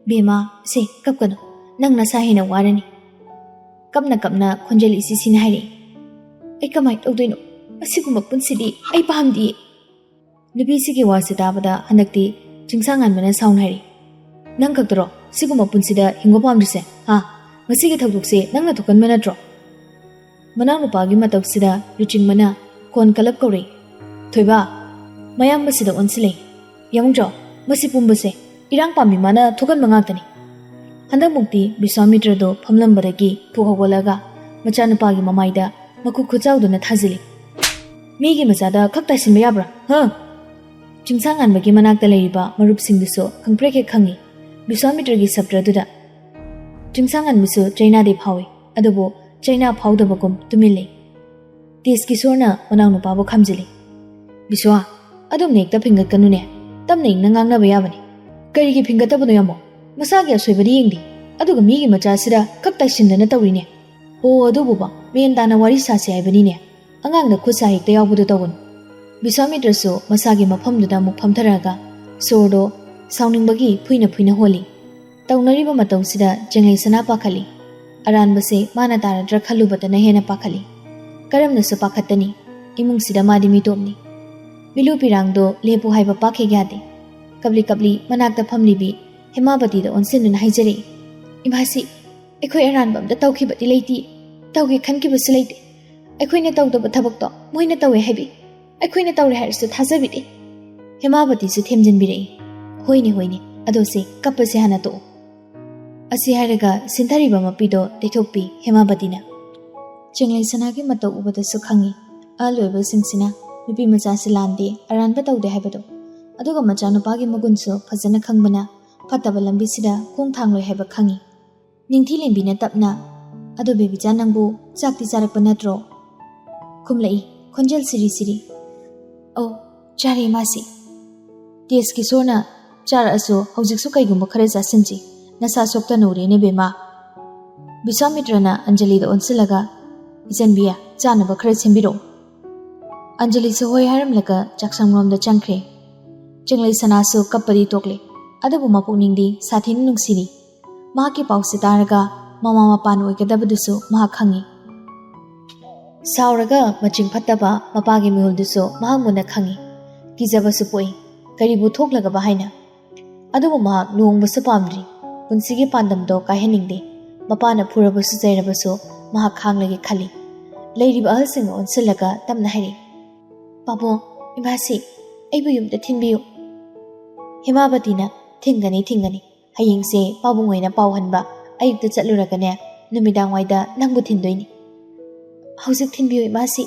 ꯕꯦꯃꯥ ꯁꯤ ꯀꯞꯀꯅꯨ ꯅꯪ ꯅꯁꯥ ꯍꯦꯟꯅ ꯋꯥꯔꯅꯤ ꯀꯞꯅ ꯀꯞꯅ ꯈꯣꯟꯖꯦꯜ ꯏꯁꯤꯁꯤꯅ ꯍꯥꯏꯔꯛꯏ ꯑꯩ ꯀꯃꯥꯏꯅ ꯇꯧꯗꯣꯏꯅꯣ ꯑꯁꯤꯒꯨꯝꯕ ꯄꯨꯟꯁꯤꯗꯤ ꯑꯩ ꯄꯥꯝꯗꯤꯌꯦ ꯅꯨꯄꯤꯁꯤꯒꯤ ꯋꯥꯁꯤ ꯇꯥꯕꯗ ꯍꯟꯗꯛꯇꯤ ꯆꯤꯡꯁꯥꯡ ꯉꯥꯟꯕꯅ ꯁꯥꯎꯅ ꯍꯥꯏꯔꯤ ꯅꯪ ꯈꯛꯇꯔꯣ ꯁꯤꯒꯨꯝꯕ ꯄꯨꯟꯁꯤꯗ ꯍꯤꯡꯕ ꯄꯥꯝꯗ꯭ꯔꯤꯁꯦ ꯉꯁꯤꯒꯤ ꯊꯧꯗꯣꯛꯁꯦ ꯅꯪꯅ ꯊꯣꯛꯍꯟꯕ ꯅꯠꯇ꯭ꯔꯣ ꯃꯅꯥꯎꯅꯨꯄꯥꯒꯤ ꯃꯇꯧꯁꯤꯗ ꯂꯨꯆꯤꯡꯕꯅ ꯀꯣꯟ ꯀꯂꯞ ꯀꯧꯔꯛꯏ ꯊꯣꯏꯕ ꯃꯌꯥꯝꯕꯁꯤꯗ ꯑꯣꯟꯁꯤꯜꯂꯦ ꯌꯦꯡꯉꯨꯖꯥꯎ ꯃꯁꯤ ꯄꯨꯝꯕꯁꯦ ꯏꯔꯥꯡ ꯄꯥꯝꯕꯤ ꯃꯥꯅ ꯊꯣꯛꯍꯟꯕ ꯉꯥꯛꯇꯅꯤ ꯍꯟꯗꯛꯃꯨꯛꯇꯤ ꯕꯤꯁ꯭ꯋꯥꯃꯤꯇ꯭ꯔꯗꯣ ꯐꯝꯂꯝꯕꯗꯒꯤ ꯐꯨꯛ ꯍꯧꯒꯠꯂꯒ ꯃꯆꯥꯅꯨꯄꯥꯒꯤ ꯃꯃꯥꯏꯗ ꯃꯈꯨꯠ ꯈꯨꯠꯆꯥꯎꯗꯨꯅ ꯊꯥꯖꯤꯜꯂꯤ ꯃꯤꯒꯤ ꯃꯆꯥꯗ ꯈꯛ ꯇꯥꯏꯁꯤꯟꯕ ꯌꯥꯕ꯭ꯔꯥ ꯆꯤꯡꯁꯥꯡ ꯉꯥꯟꯕꯒꯤ ꯃꯅꯥꯛꯇ ꯂꯩꯔꯤꯕ ꯃꯔꯨꯞꯁꯤꯡꯗꯨꯁꯨ ꯈꯪꯄ꯭ꯔꯦꯛ ꯍꯦꯛ ꯈꯪꯉꯤ ꯕꯤꯁ꯭ꯋꯥꯃꯤꯇ꯭ꯔꯒꯤ ꯁꯞꯇ꯭ꯔꯗꯨꯗ ꯆꯤꯡꯁꯥꯡ ꯉꯥꯟꯕꯁꯨ ꯆꯩꯅꯥꯗꯤ ꯐꯥꯎꯏ ꯑꯗꯨꯕꯨ ꯆꯩꯅꯥ ꯐꯥꯎꯗꯕꯒꯨꯝ ꯇꯨꯃꯤꯟ ꯂꯩ ꯇꯦꯖꯀꯤꯁꯣꯔꯅ ꯃꯅꯥꯎꯅꯨꯄꯥꯕꯨ ꯈꯥꯝꯖꯤꯜꯂꯤ ꯕꯤꯁ꯭ꯋꯥ ꯑꯗꯨꯝ ꯍꯦꯛꯇ ꯐꯤꯡꯒꯠꯀꯅꯨꯅꯦ ꯇꯞꯅ ꯏꯪꯅ ꯉꯥꯡꯅꯕ ꯌꯥꯕꯅꯤ ꯀꯔꯤꯒꯤ ꯐꯤꯡꯒꯠꯇꯕꯅꯣ ꯌꯥꯝꯃꯣ ꯃꯁꯥꯒꯤ ꯑꯁꯣꯏꯕꯗꯤ ꯌꯦꯡꯗꯦ ꯑꯗꯨꯒ ꯃꯤꯒꯤ ꯃꯆꯥꯁꯤꯗ ꯈꯛ ꯇꯥꯏꯁꯤꯟꯗꯅ ꯇꯧꯔꯤꯅꯦ ꯑꯗꯨꯕꯨꯕ ꯃꯦꯟ ꯇꯥꯅ ꯋꯥꯔꯤ ꯁꯥꯁꯤ ꯍꯥꯏꯕꯅꯤꯅꯦ ꯑꯉꯥꯡꯗ ꯈꯨꯠ ꯁꯥ ꯍꯦꯛꯇ ꯌꯥꯎꯕꯗꯣ ꯇꯧꯒꯅꯨ ꯕꯤꯁ꯭ꯋꯥꯃꯤꯇ꯭ꯔꯁꯨ ꯃꯁꯥꯒꯤ ꯃꯐꯝꯗꯨꯗ ꯑꯃꯨꯛ ꯐꯝꯊꯔꯒ ꯁꯣꯔꯗꯣ ꯁꯥꯎꯅꯤꯡꯕꯒꯤ ꯐꯨꯏꯅ ꯍꯣꯜꯂꯤ ꯇꯧꯅꯔꯤꯕ ꯃꯇꯧꯁꯤꯗ ꯆꯤꯡꯂꯩ ꯁꯅꯥ ꯄꯥꯈꯠꯂꯤ ꯑꯔꯥꯟꯕꯁꯦ ꯃꯥꯅ ꯇꯥꯔꯗ꯭ꯔꯥ ꯈꯜꯂꯨꯕꯗꯅ ꯍꯦꯟꯅ ꯄꯥꯈꯠꯂꯤ ꯀꯔꯝꯅꯁꯨ ꯄꯥꯈꯠꯇꯅꯤ ꯏꯃꯨꯡꯁꯤꯗ ꯃꯥꯗꯤ ꯃꯤꯇꯣꯞꯅꯤ ꯃꯤꯂꯨ ꯄꯤꯔꯥꯡꯗꯣ ꯂꯦꯞꯄꯨ ꯍꯥꯏꯕ ꯄꯥꯛ ꯍꯦꯛ ꯌꯥꯗꯦ ꯀꯞꯂꯤ ꯀꯞꯂꯤ ꯃꯅꯥꯛꯇ ꯐꯝꯂꯤꯕꯤ ꯍꯦꯃꯥꯕꯇꯤꯗ ꯑꯣꯟꯁꯤꯟꯗꯨꯅ ꯍꯥꯏꯖꯔꯛꯏ ꯏꯃꯥꯁꯤ ꯑꯩꯈꯣꯏ ꯑꯔꯥꯟꯕ ꯑꯝꯇ ꯇꯧꯈꯤꯕꯗꯤ ꯂꯩꯇꯦ ꯇꯧꯒꯦ ꯈꯟꯈꯤꯕꯁꯨ ꯂꯩꯇꯦ ꯑꯩꯈꯣꯏꯅ ꯇꯧꯗꯕ ꯊꯕꯛꯇꯣ ꯃꯣꯏꯅ ꯇꯧꯋꯦ ꯍꯥꯏꯕꯤ ꯑꯩꯈꯣꯏꯅ ꯇꯧꯔꯦ ꯍꯥꯏꯔꯁꯨ ꯊꯥꯖꯕꯤꯗꯦ ꯍꯦꯃꯥꯕꯇꯤꯁꯨ ꯊꯦꯝꯖꯤꯟꯕꯤꯔꯛꯏ ꯍꯣꯏꯅꯦ ꯑꯗꯣꯁꯦ ꯀꯞꯄꯁꯦ ꯍꯥꯟꯅ ꯇꯣꯛꯑꯣ ꯑꯁꯤ ꯍꯥꯏꯔꯒ ꯁꯤꯟꯊꯔꯤꯕ ꯃꯄꯤꯗꯣ ꯇꯩꯊꯣꯛꯄꯤ ꯍꯦꯃꯥꯕꯇꯤꯅ ꯆꯤꯡꯂꯩ ꯁꯅꯥꯒꯤ ꯃꯇꯧ ꯎꯕꯗꯁꯨ ꯈꯪꯉꯤ ꯑꯍꯜ ꯑꯣꯏꯕꯁꯤꯡꯁꯤꯅ ꯅꯨꯄꯤ ꯃꯆꯥꯁꯤ ꯂꯥꯟꯗꯦ ꯑꯔꯥꯟꯕ ꯇꯧꯗꯦ ꯍꯥꯏꯕꯗꯣ ꯑꯗꯨꯒ ꯃꯆꯥꯅꯨꯄꯥꯒꯤ ꯃꯒꯨꯟꯁꯨ ꯐꯖꯅ ꯈꯪꯕꯅ ꯐꯠꯇꯕ ꯂꯝꯕꯤꯁꯤꯗ ꯈꯣꯡ ꯊꯥꯡꯂꯣꯏ ꯍꯥꯏꯕ ꯈꯪꯉꯤ ꯅꯤꯡꯊꯤꯂꯦꯝꯕꯤꯅ ꯇꯞꯅ ꯑꯗꯣ ꯕꯦꯕꯤꯆꯥ ꯅꯪꯕꯨ ꯆꯥꯛꯇꯤ ꯆꯥꯔꯛꯄ ꯅꯠꯇ꯭ꯔꯣ ꯈꯨꯝꯂꯛꯏ ꯈꯣꯟꯖꯦꯜ ꯁꯤꯔꯤ ꯆꯥꯔꯦ ꯃꯥꯁꯤ ꯇꯦꯖꯀꯤꯁꯣꯔꯅ ꯆꯥꯔꯛꯑꯁꯨ ꯍꯧꯖꯤꯛꯁꯨ ꯀꯩꯒꯨꯝꯕ ꯈꯔ ꯆꯥꯁꯤꯟꯁꯤ ꯅꯁꯥ ꯁꯣꯛꯇꯅ ꯎꯔꯦꯅꯦ ꯕꯦꯃꯥ ꯕꯤꯁ꯭ꯋꯥꯃꯤꯇ꯭ꯔꯅ ꯑꯟꯖꯂꯤꯗ ꯑꯣꯟꯁꯤꯜꯂꯒ ꯏꯆꯟꯕꯤ ꯆꯥꯅꯕ ꯈꯔ ꯁꯦꯝꯕꯤꯔꯛꯎ ꯑꯟꯖꯂꯤꯁꯨ ꯍꯣꯏ ꯍꯥꯏꯔꯝꯂꯒ ꯆꯥꯛꯁꯪꯔꯣꯝꯗ ꯆꯪꯈ꯭ꯔꯦ ꯆꯤꯡꯂꯩ ꯁꯅꯥꯁꯨ ꯀꯞꯄꯗꯤ ꯇꯣꯛꯂꯦ ꯑꯗꯨꯕꯨ ꯃꯄꯨꯛꯅꯤꯡꯗꯤ ꯁꯥꯊꯤꯅ ꯅꯨꯡꯁꯤꯔꯤ ꯃꯍꯥꯛꯀꯤ ꯄꯥꯎꯁꯤ ꯇꯥꯔꯒ ꯃꯃꯥ ꯃꯄꯥꯅ ꯑꯣꯏꯒꯗꯕꯗꯨꯁꯨ ꯃꯍꯥꯛ ꯈꯪꯉꯤ ꯁꯥꯎꯔꯒ ꯃꯆꯤꯡ ꯐꯠꯇꯕ ꯃꯄꯥꯒꯤ ꯃꯤꯍꯨꯜꯗꯨꯁꯨ ꯃꯍꯥꯛ ꯃꯨꯟꯅ ꯈꯪꯉꯤ ꯀꯤꯖꯕꯁꯨ ꯄꯣꯛꯏ ꯀꯔꯤꯕꯨ ꯊꯣꯛꯂꯒꯕ ꯍꯥꯏꯅ ꯑꯗꯨꯕꯨ ꯃꯍꯥꯛ ꯂꯨꯍꯣꯡꯕꯁꯨ ꯄꯥꯝꯗ꯭ꯔꯤ ꯄꯨꯟꯁꯤꯒꯤ ꯄꯥꯟꯗꯝꯗꯣ ꯀꯥꯏꯍꯟꯅꯤꯡꯗꯦ ꯃꯄꯥꯅ ꯐꯨꯔꯕꯁꯨ ꯆꯩꯔꯕꯁꯨ ꯃꯍꯥꯛ ꯈꯥꯡꯂꯒꯦ ꯈꯜꯂꯤ ꯂꯩꯔꯤꯕ ꯑꯍꯜꯁꯤꯡ ꯑꯣꯟꯁꯤꯜꯂꯒ ꯇꯞꯅ ꯍꯥꯏꯔꯤ ꯄꯥꯕꯨꯡ ꯏꯃꯥꯁꯤ ꯑꯩꯕꯨ ꯌꯨꯝꯗ ꯊꯤꯟꯕꯤꯌꯨ ꯍꯦꯃꯥꯕꯇꯤꯅ ꯊꯤꯟꯒꯅꯤ ꯍꯌꯦꯡꯁꯦ ꯄꯥꯕꯨꯡ ꯑꯣꯏꯅ ꯄꯥꯎꯍꯟꯕ ꯑꯌꯨꯛꯇ ꯆꯠꯂꯨꯔꯒꯅꯦ ꯅꯨꯃꯤꯗꯥꯡꯋꯥꯏꯗ ꯅꯪꯕꯨ ꯊꯤꯟꯗꯣꯏꯅꯤ ꯍꯧꯖꯤꯛ ꯊꯤꯟꯕꯤꯌꯨ ꯏꯃꯥꯁꯤ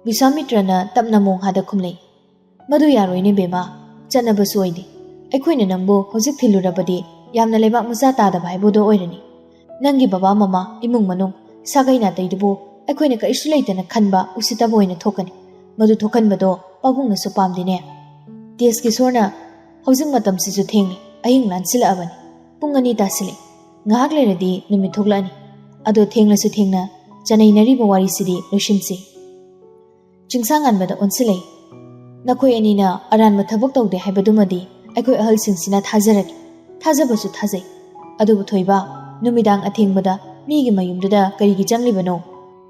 ꯕꯤꯁ꯭ꯋꯥꯃꯤꯇ꯭ꯔꯅ ꯇꯞꯅ ꯃꯣꯡꯍꯥꯗ ꯈꯨꯝꯂꯩ ꯃꯗꯨ ꯌꯥꯔꯣꯏꯅꯦ ꯕꯦꯃꯥ ꯆꯠꯅꯕꯁꯨ ꯑꯣꯏꯗꯦ ꯑꯩꯈꯣꯏꯅ ꯅꯪꯕꯨ ꯍꯧꯖꯤꯛ ꯊꯤꯜꯂꯨꯔꯕꯗꯤ ꯌꯥꯝꯅ ꯂꯩꯕꯥꯛ ꯃꯆꯥ ꯇꯥꯗꯕ ꯍꯥꯏꯕꯗꯣ ꯑꯣꯏꯔꯅꯤ ꯅꯪꯒꯤ ꯕꯕꯥ ꯃꯃꯥ ꯏꯃꯨꯡ ꯃꯅꯨꯡ ꯁꯥꯒꯩ ꯅꯥꯇꯩꯗꯨꯕꯨ ꯑꯩꯈꯣꯏꯅ ꯀꯔꯤꯁꯨ ꯂꯩꯇꯅ ꯈꯟꯕ ꯎꯁꯤꯠꯇꯕ ꯑꯣꯏꯅ ꯊꯣꯛꯀꯅꯤ ꯃꯗꯨ ꯊꯣꯛꯍꯟꯕꯗꯣ ꯄꯥꯕꯨꯡꯅꯁꯨ ꯄꯥꯝꯗꯦꯅꯦ ꯇꯦꯖꯀꯤꯁꯣꯔꯅ ꯍꯧꯖꯤꯛ ꯃꯇꯝꯁꯤꯁꯨ ꯊꯦꯡꯂꯤ ꯑꯍꯤꯡ ꯂꯥꯟꯁꯤꯜꯂꯛꯑꯕꯅꯤ ꯄꯨꯡ 2 ꯇꯥꯁꯤꯜꯂꯦ ꯉꯥꯏꯍꯥꯛ ꯂꯩꯔꯗꯤ ꯅꯨꯃꯤꯠ ꯊꯣꯛꯂꯛꯑꯅꯤ ꯑꯗꯣ ꯊꯦꯡꯂꯁꯨ ꯊꯦꯡꯅ ꯆꯅꯩꯅꯔꯤꯕ ꯋꯥꯔꯤꯁꯤꯗꯤ ꯂꯣꯏꯁꯤꯟꯁꯤ ꯆꯤꯡꯁꯥꯡ ꯉꯥꯟꯕꯗ ꯑꯣꯟꯁꯤꯜꯂꯩ ꯅꯈꯣꯏ ꯑꯅꯤꯅ ꯑꯔꯥꯟꯕ ꯊꯕꯛ ꯇꯧꯗꯦ ꯍꯥꯏꯕꯗꯨꯃꯗꯤ ꯑꯩꯈꯣꯏ ꯑꯍꯜꯁꯤꯡꯁꯤꯅ ꯊꯥꯖꯔꯒꯦ ꯊꯥꯖꯕꯁꯨ ꯊꯥꯖꯩ ꯑꯗꯨꯕꯨ ꯊꯣꯏꯕ ꯅꯨꯃꯤꯗꯥꯡ ꯑꯊꯦꯡꯕꯗ ꯃꯤꯒꯤ ꯃꯌꯨꯝꯗꯨꯗ ꯀꯔꯤꯒꯤ ꯆꯪꯂꯤꯕꯅꯣ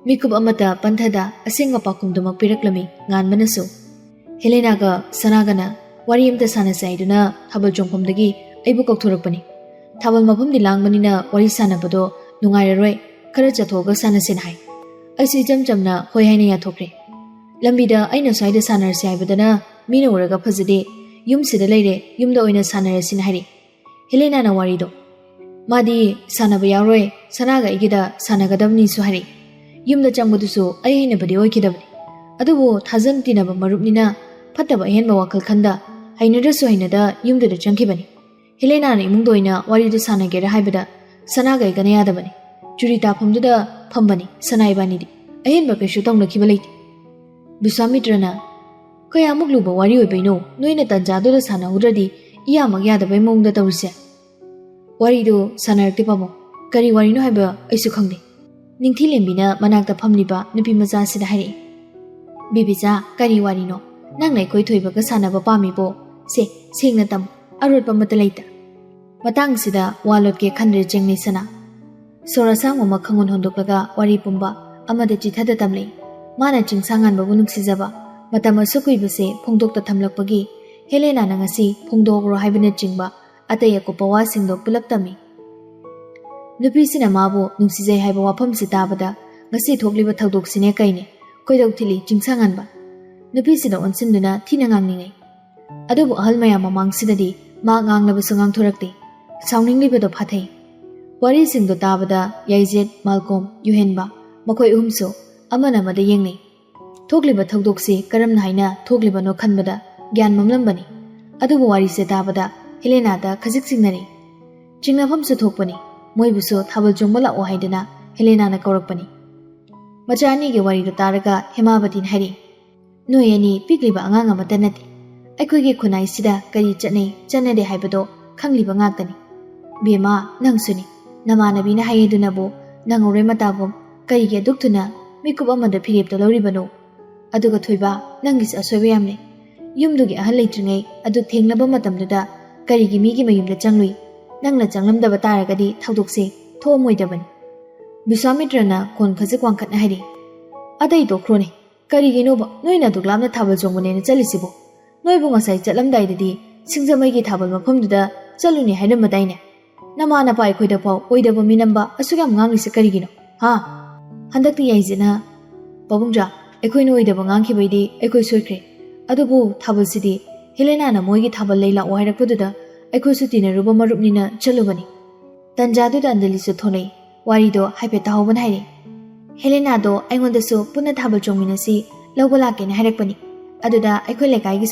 ꯃꯤꯀꯨꯞ ꯑꯃꯇ ꯄꯟꯊꯗ ꯑꯁꯦꯡꯕ ꯄꯥꯎꯈꯨꯝꯗꯨꯃꯛ ꯄꯤꯔꯛꯂꯝꯃꯤ ꯉꯥꯟꯕꯅꯁꯨ ꯍꯦꯂꯦꯅꯥꯒ ꯁꯅꯥꯒꯅ wari amta sanase haiduna thabal chongpamdagi aibu kauthorakpani. Thabal mafamdi langbanina wari sanabado nungairaroi khara chathoga sanase hai. Aisi jamjamna hoi haina yathokre. Lambida aina swaida sanarse haibadana mina uraga phajade yum sida leire yumda oina sanarasin hairi. Helena na warido madi sanaba yaroi sanaga igida sanagadabni su hari. Yumda changbadusu ai haina badi oikidabni. Adubu thazan tinaba marupnina fataba henba wakal khanda hainadasu hainada yumda changkibani. Helena na imungdo oina warido sanagera haibada sanaga igana yadabani. Jurita phamduda phambani sanaibanidi. Ahenba keshu tonglakiba leiti. Biswamitrana kaya mukluba wari oibaino noina tanjadoda sana udradi iya magyadabai mongda tawrise. Warido sanarakti pamo kari warino haiba aisu khangde. Ningthilembina manakta phamliba nupi maja sida hari. Bibicha kari warino nang nai koi thoibaga sanaba pamibo se sengna tam arotpa mata leita. Matang sida walot ke khandre jengni sana. Sorasang mama khangon hondoklaga wari pumba amada chithada tamle. Mana chingsangan babu nuksijaba matama sukuibase phongdokta thamlakpagi Helena na ngasi phongdogro haibana chingba ataya ko pawa singdo pulap tami. Nupi sina mabu nuksijai haiba wafam si tabada ngasi thokliba thawdok sine kaine koidok thili chingsangan ba. Nupi sina onsinduna thina ngangningai. Adubu ahal mayam mamang sidadi ma nganglaba sungang thorakte. Sauningli bado phathai. Wari singdo tabada Yaizet Malcolm Yuhenba makoi umso amana mada yengnei. Thokliba thawdokse karamna haina thokliba no khanbada gyan mamlambani. Adubu wari se tabada Helena da khajik singnari. Chingnafam su thokpani. Moibusu thabal jongbala o haidana Helena na kaurakpani. Machani ge wari do taraga Hemabatin hari. Noyani pikliba angang amata nati. Aikoi ge khunai sida kari chatnei chanade haibado khangliba ngaktani. Bema nangsuni namanabi na hayeduna bo nangore matagom kari ge duktuna mikup amada phirep to loribano. Aduga thoiba nangis asoiba yamne. Yumdugi ahal leitringai adu thengnaba matamduda karigi migi mayumda changlui nangna changlamdaba taragadi thawdokse thomoidabani. Biswamitrana kon khajik wangkhatna hairi. Adai dokrone karigi noba noina duglamna thabal jongbone na chalisibo. Noibu ngasai chatlamdaidadi singjamaigi thabal mafamduda chaluni hairambadaine. Namana pai khoida pau oidaba minamba asugam nganglise karigino. Ha handakti yaizina babungja ekoi noidaba ngangkhibaidi ekoi soikre. Adubu thabal sidi Helena na moigi thabal leila o hairakpaduda aikoi su tinaruba marupnina chalubani. Tanjaduda andalisu thonei warido haipe tahauban haire. Helena do aingondasu punna thabal chongminasi lawba lakena hairakpani. Aduda aikoi lekaigi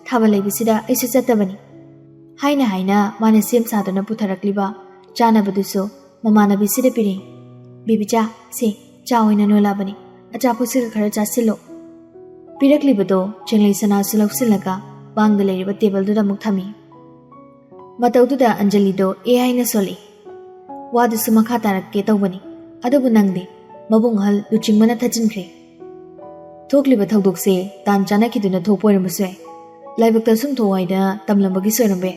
thabal leibisida aisu chatabani. Haina mana sem saduna putharakliba chanabadusu mamanabisida piri. Bibicha se chaoina nolabani. Achapusika khara chasilo. Piraklibado chenglei sana sulausilaga bangda leiriba table duda mukthami. Mataududa Anjali do AI na soli. Wadusu makha tarakke tawbani. Adubu nangde mabung hal luchingmana thajinkre. Thokliba thawdokse tan chanakiduna thokpoiramuse. Laibakta sum thowaida tamlambagi soirambe.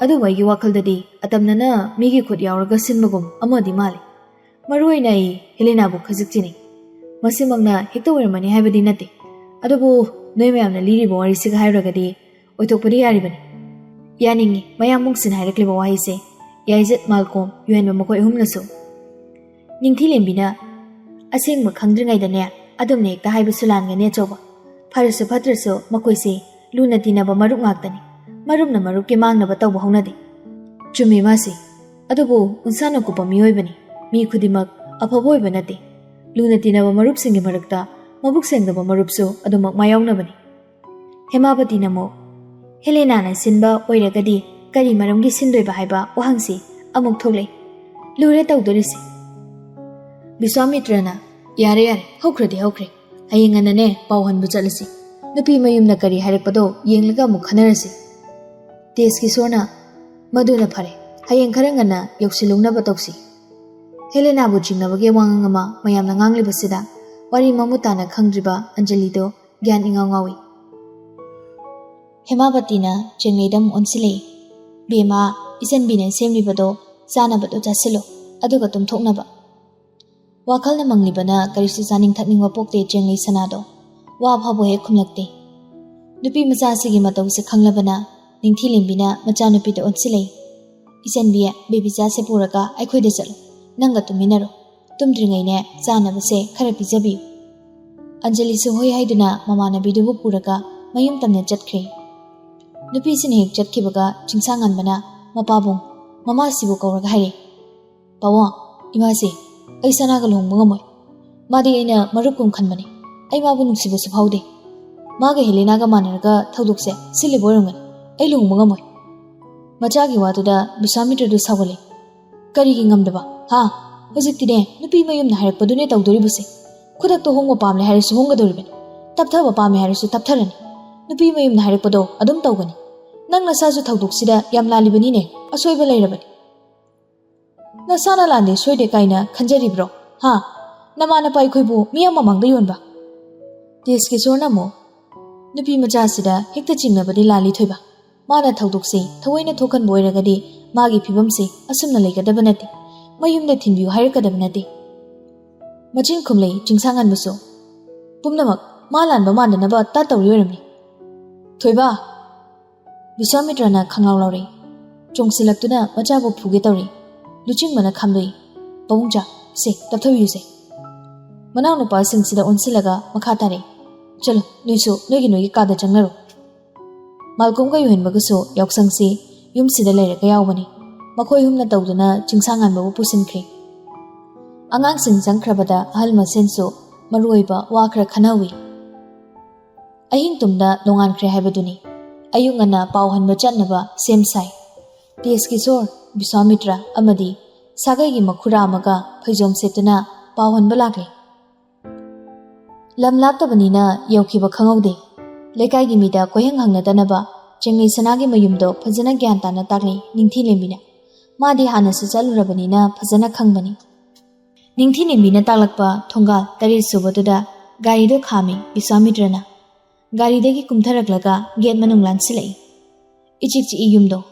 Adu waigi wakhaldadi atamnana migi khut yauraga sinmagum amadi mali. Maruaina Helena bu khajikchini. Masimangna hekta oiramani haibadi nate. Adubu noi mayamna liriba warisiga hairagadi oithokpadi yaribani. Yaningi mayam mungsin hairakliba wahise Yaizet Malcolm Yuhenba makoi ahumnasu. Ningthilembina asengba khangdringaidane adumne hekta haibasu langane choba. Pharasu phatrasu makoise luna tinaba maruk ngaktani. Marumna marukki mangnaba tawba haunade. Chumi masi. Adubu unsana kupa mioibani. Mi khudimak afaba oiba nate. Luna tinaba marupsingi marakta mabuk sengdaba marupsu adumak mayawnabani. Hemabati namo Helena na sinba oiragadi kari maramgi sindoiba haiba wahangsi amuk thoklei. Lure tawdorisi. Biswamitrana yare hokhradi hokre. Hayinganane pawhanbu chalasi. Nupi mayumna kari harakpado yenglaga amuk khanarasi. Teski sona maduna phare. Hayeng kharangana yoksilungnaba tawsi. Helena bu jingnabage wangangama mayamna nganglibasida wari mamutana khangdriba Anjali do gyan ingawi. Hemabatina chengleidam onsilei. Bema isanbina semlibado sanabado jasilo aduga tumthoknaba. Wakhalna manglibana karisu janing thakningwa pokte chenglei sanado. Wa phabo he khumlakte. Nupi macasigi matawse khanglabana ningthilembina machanupida onsilei. Ichanbiya baby cha se puraka aikhoide chalo. Nanga tuminaro. Tumdringaine chanabase khara pijabiyu. Anjali su hoi haiduna mamanabidubu puraka mayum tamne chatkre. Nupi sin hek chatkibaga chingsanganbana mapabung mama sibu kauraga haire. Pawa imase ai sanaga luhungba ngamoi. Madi aina marukum khanbani. Ai mabu nungsibu su phaude. Maga Helenaga manaraga thaudukse sili boirungani. Ai luhungba ngamoi. Machagi watuda Biswamitra sagale. Karigi ngamdaba. Ha, hojikti nupi mayumna harakpadune tawdoribuse. Khudakto hongba pamle harisu hongadoribani. Tapthaba pame harisu taptharani. Nupi mayumna harakpado adum tawgani. Nang nasasu thauduksida yam lalibani asoiba lairabani. Nasana lande soide kaina khanjaribro. Ha, namana pai khoibu miyam mamangda yonba. Deski sorna mo. Nupi machasida hekta chingnabadi lali thoiba. Mana thauduksi thawaina thokan boiragadi magi phibamse asumna legadaba nati. Mayumda thinbiu hairkadaba nati. Machin khumlei chingsangan buso. Pumnamak malanba mandanaba ta tawri oiramni. Thoiba Biswamitrana khanglaw lauri. Chongsilaktuna machabu phuge tawri. Luchingmana khamdoi. Pawungcha se tapthabiu se. Manaw nupa singsida onsilaga makha tare. Chalo noisu noigi kada changnaro. Malkomga yuhenbagasu yaksangsi yumsida leiraga yawbani. Makhoi humna tawduna chingsanganbabu pusinkre. Angangsing jangkrabada ahal masensu maruoiba wa khara khanawi. Ahing tumda nongankre haibaduni. Ayungana pauhanba chatnaba semsai. Deski sor Biswamitra amadi Sagaygi makhura amaga phaijom setuna pauhanba lakle. Lam laptabanina yaukiba khangaude. Lekaigi mida koyang hangnadanaba Chenglei sanagi mayumdo phajana gyan tana takle ningthilembina. Madi hanasu chalurabanina phajana khangbani. Ningthilembina taklakpa thongal tari subaduda garido khami Biswamitrana. Garidagi kumtharaklaga gate manung lansilai. Ichikchi yumdo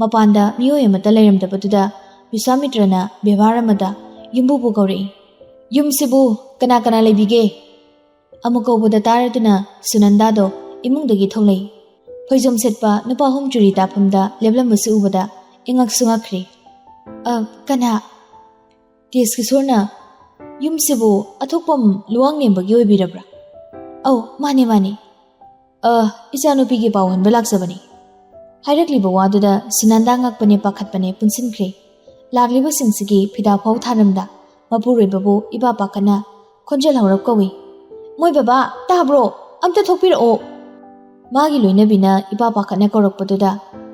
mapanda miyoy amata lairamdabaduda Biswamitrana bevaramada yumbubu gauri. Yumsibu kana leibige. Amukobuda taraduna Sunandado imungdagi tholei. Phaijom setpa nupa hom churi taphamda leblambasu ubada ingak sungakri. Kana Deski sorna yumsibu athokpam luang nembagi oibirabra. Au mani. Ichanupigi pauhanba laksabani. Hairakliba waduda Sunanda ngakpane pakhatpane punsinkre. Lagliba singsigi phida phau tharamda mapuroibabu iba pakana khonjal haurap kawi. Moi baba tabro amta thokpirao. Magi loinabina iba pakhatna korokpaduda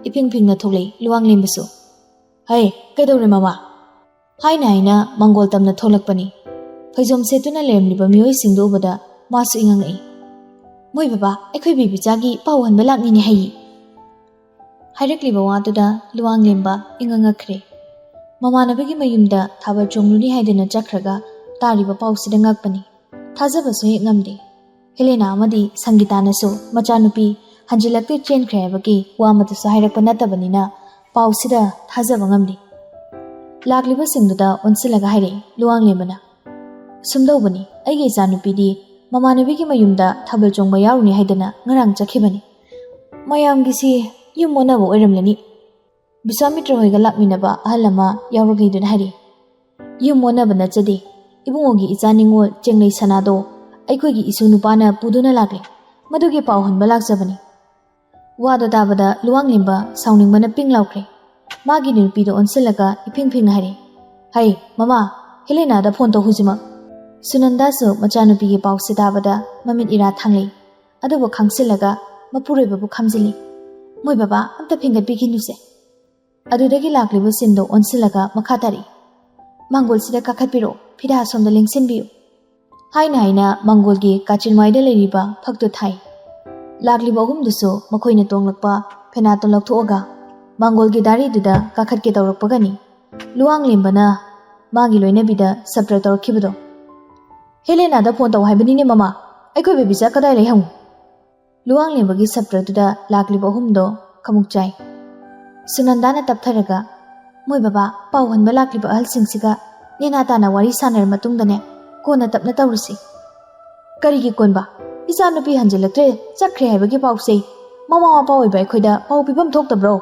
ipingpingna tholei luang lembasu. Hai kaidore mama. Haina mangol tamna tholakpani. Phaijom setuna lemliba miyoi singdo ubada masu ingangai. Moi baba aikhoi bibi chagi pauhanba laknini hai. Hairakliba waduda luang lemba ingangakre. Mamanabagi mayumda thaba chongluni haidana chakraga tariba pausida ngakpani. Thajabasu hek ngamde. Helena amadi Sangitanasu machanupi hanjilakte chenkre habagi wamatusu hairakpa natabanina pausida thajaba ngamde. Lakliba singduda onsilaga haire luang lembana. Sumdawbani aige chanupidi mamanabigi mayumda thabal chongba yaruni haidana ngarang chakhibani. Mayamgisi yumonaba oiramlani. Biswamitra hoiga lakminaba ahalama yauragiduna haire. Yumonaba nachade ibungogi icha Ningol Chenglei sanado aikhoigi isu nupana puduna lakle. Madugi pauhanba laksabani. Wada tabada luang lemba sauningbana pinglaukre. Magi nupido onsilaga ipingpingna haire. Hai mama Helena da phone tohujima. Sunanda su machanupigi pause tabada mamit ira thanglei. Adubo khangsilaga mapuroibabu khamjili. Moi baba amta phingat bikinuse. Adudagi lakliba sindo onsilaga makhatari. Mangol sida kakhatpiro phida somda lengsinbiu. Haina Mangolgi kachinwaida leiriba phakto thai. Lakliba humdusu makhoina tonglakpa phenato lakthoga Mangolgi dari duda kakhatke tawrakpagani. Luang lembana magi loinabida subtract tawrakibado. Helena da phone taw haibani mama. Aikhoi bebi cha kadai lei hangu. Luang lembagi subtract duda lakliba humdo kamuk chai. Sunandana taptharaga moi baba pauhanba lakliba ahal singsiga nena tana wari sanar matungdane kona tapna tawrisi. Karigi konba ꯏꯆꯥꯅꯨꯄꯤ ꯍꯟꯖꯤꯜꯂꯛꯇ꯭ꯔꯦ ꯆꯠꯈ꯭ꯔꯦ ꯍꯥꯏꯕꯒꯤ ꯄꯥꯎꯁꯦ ꯃꯃꯥ ꯃꯄꯥ ꯑꯣꯏꯕ ꯑꯩꯈꯣꯏꯗ ꯄꯥꯎ ꯄꯤꯐꯝ ꯊꯣꯛꯇꯕ꯭ꯔꯣ?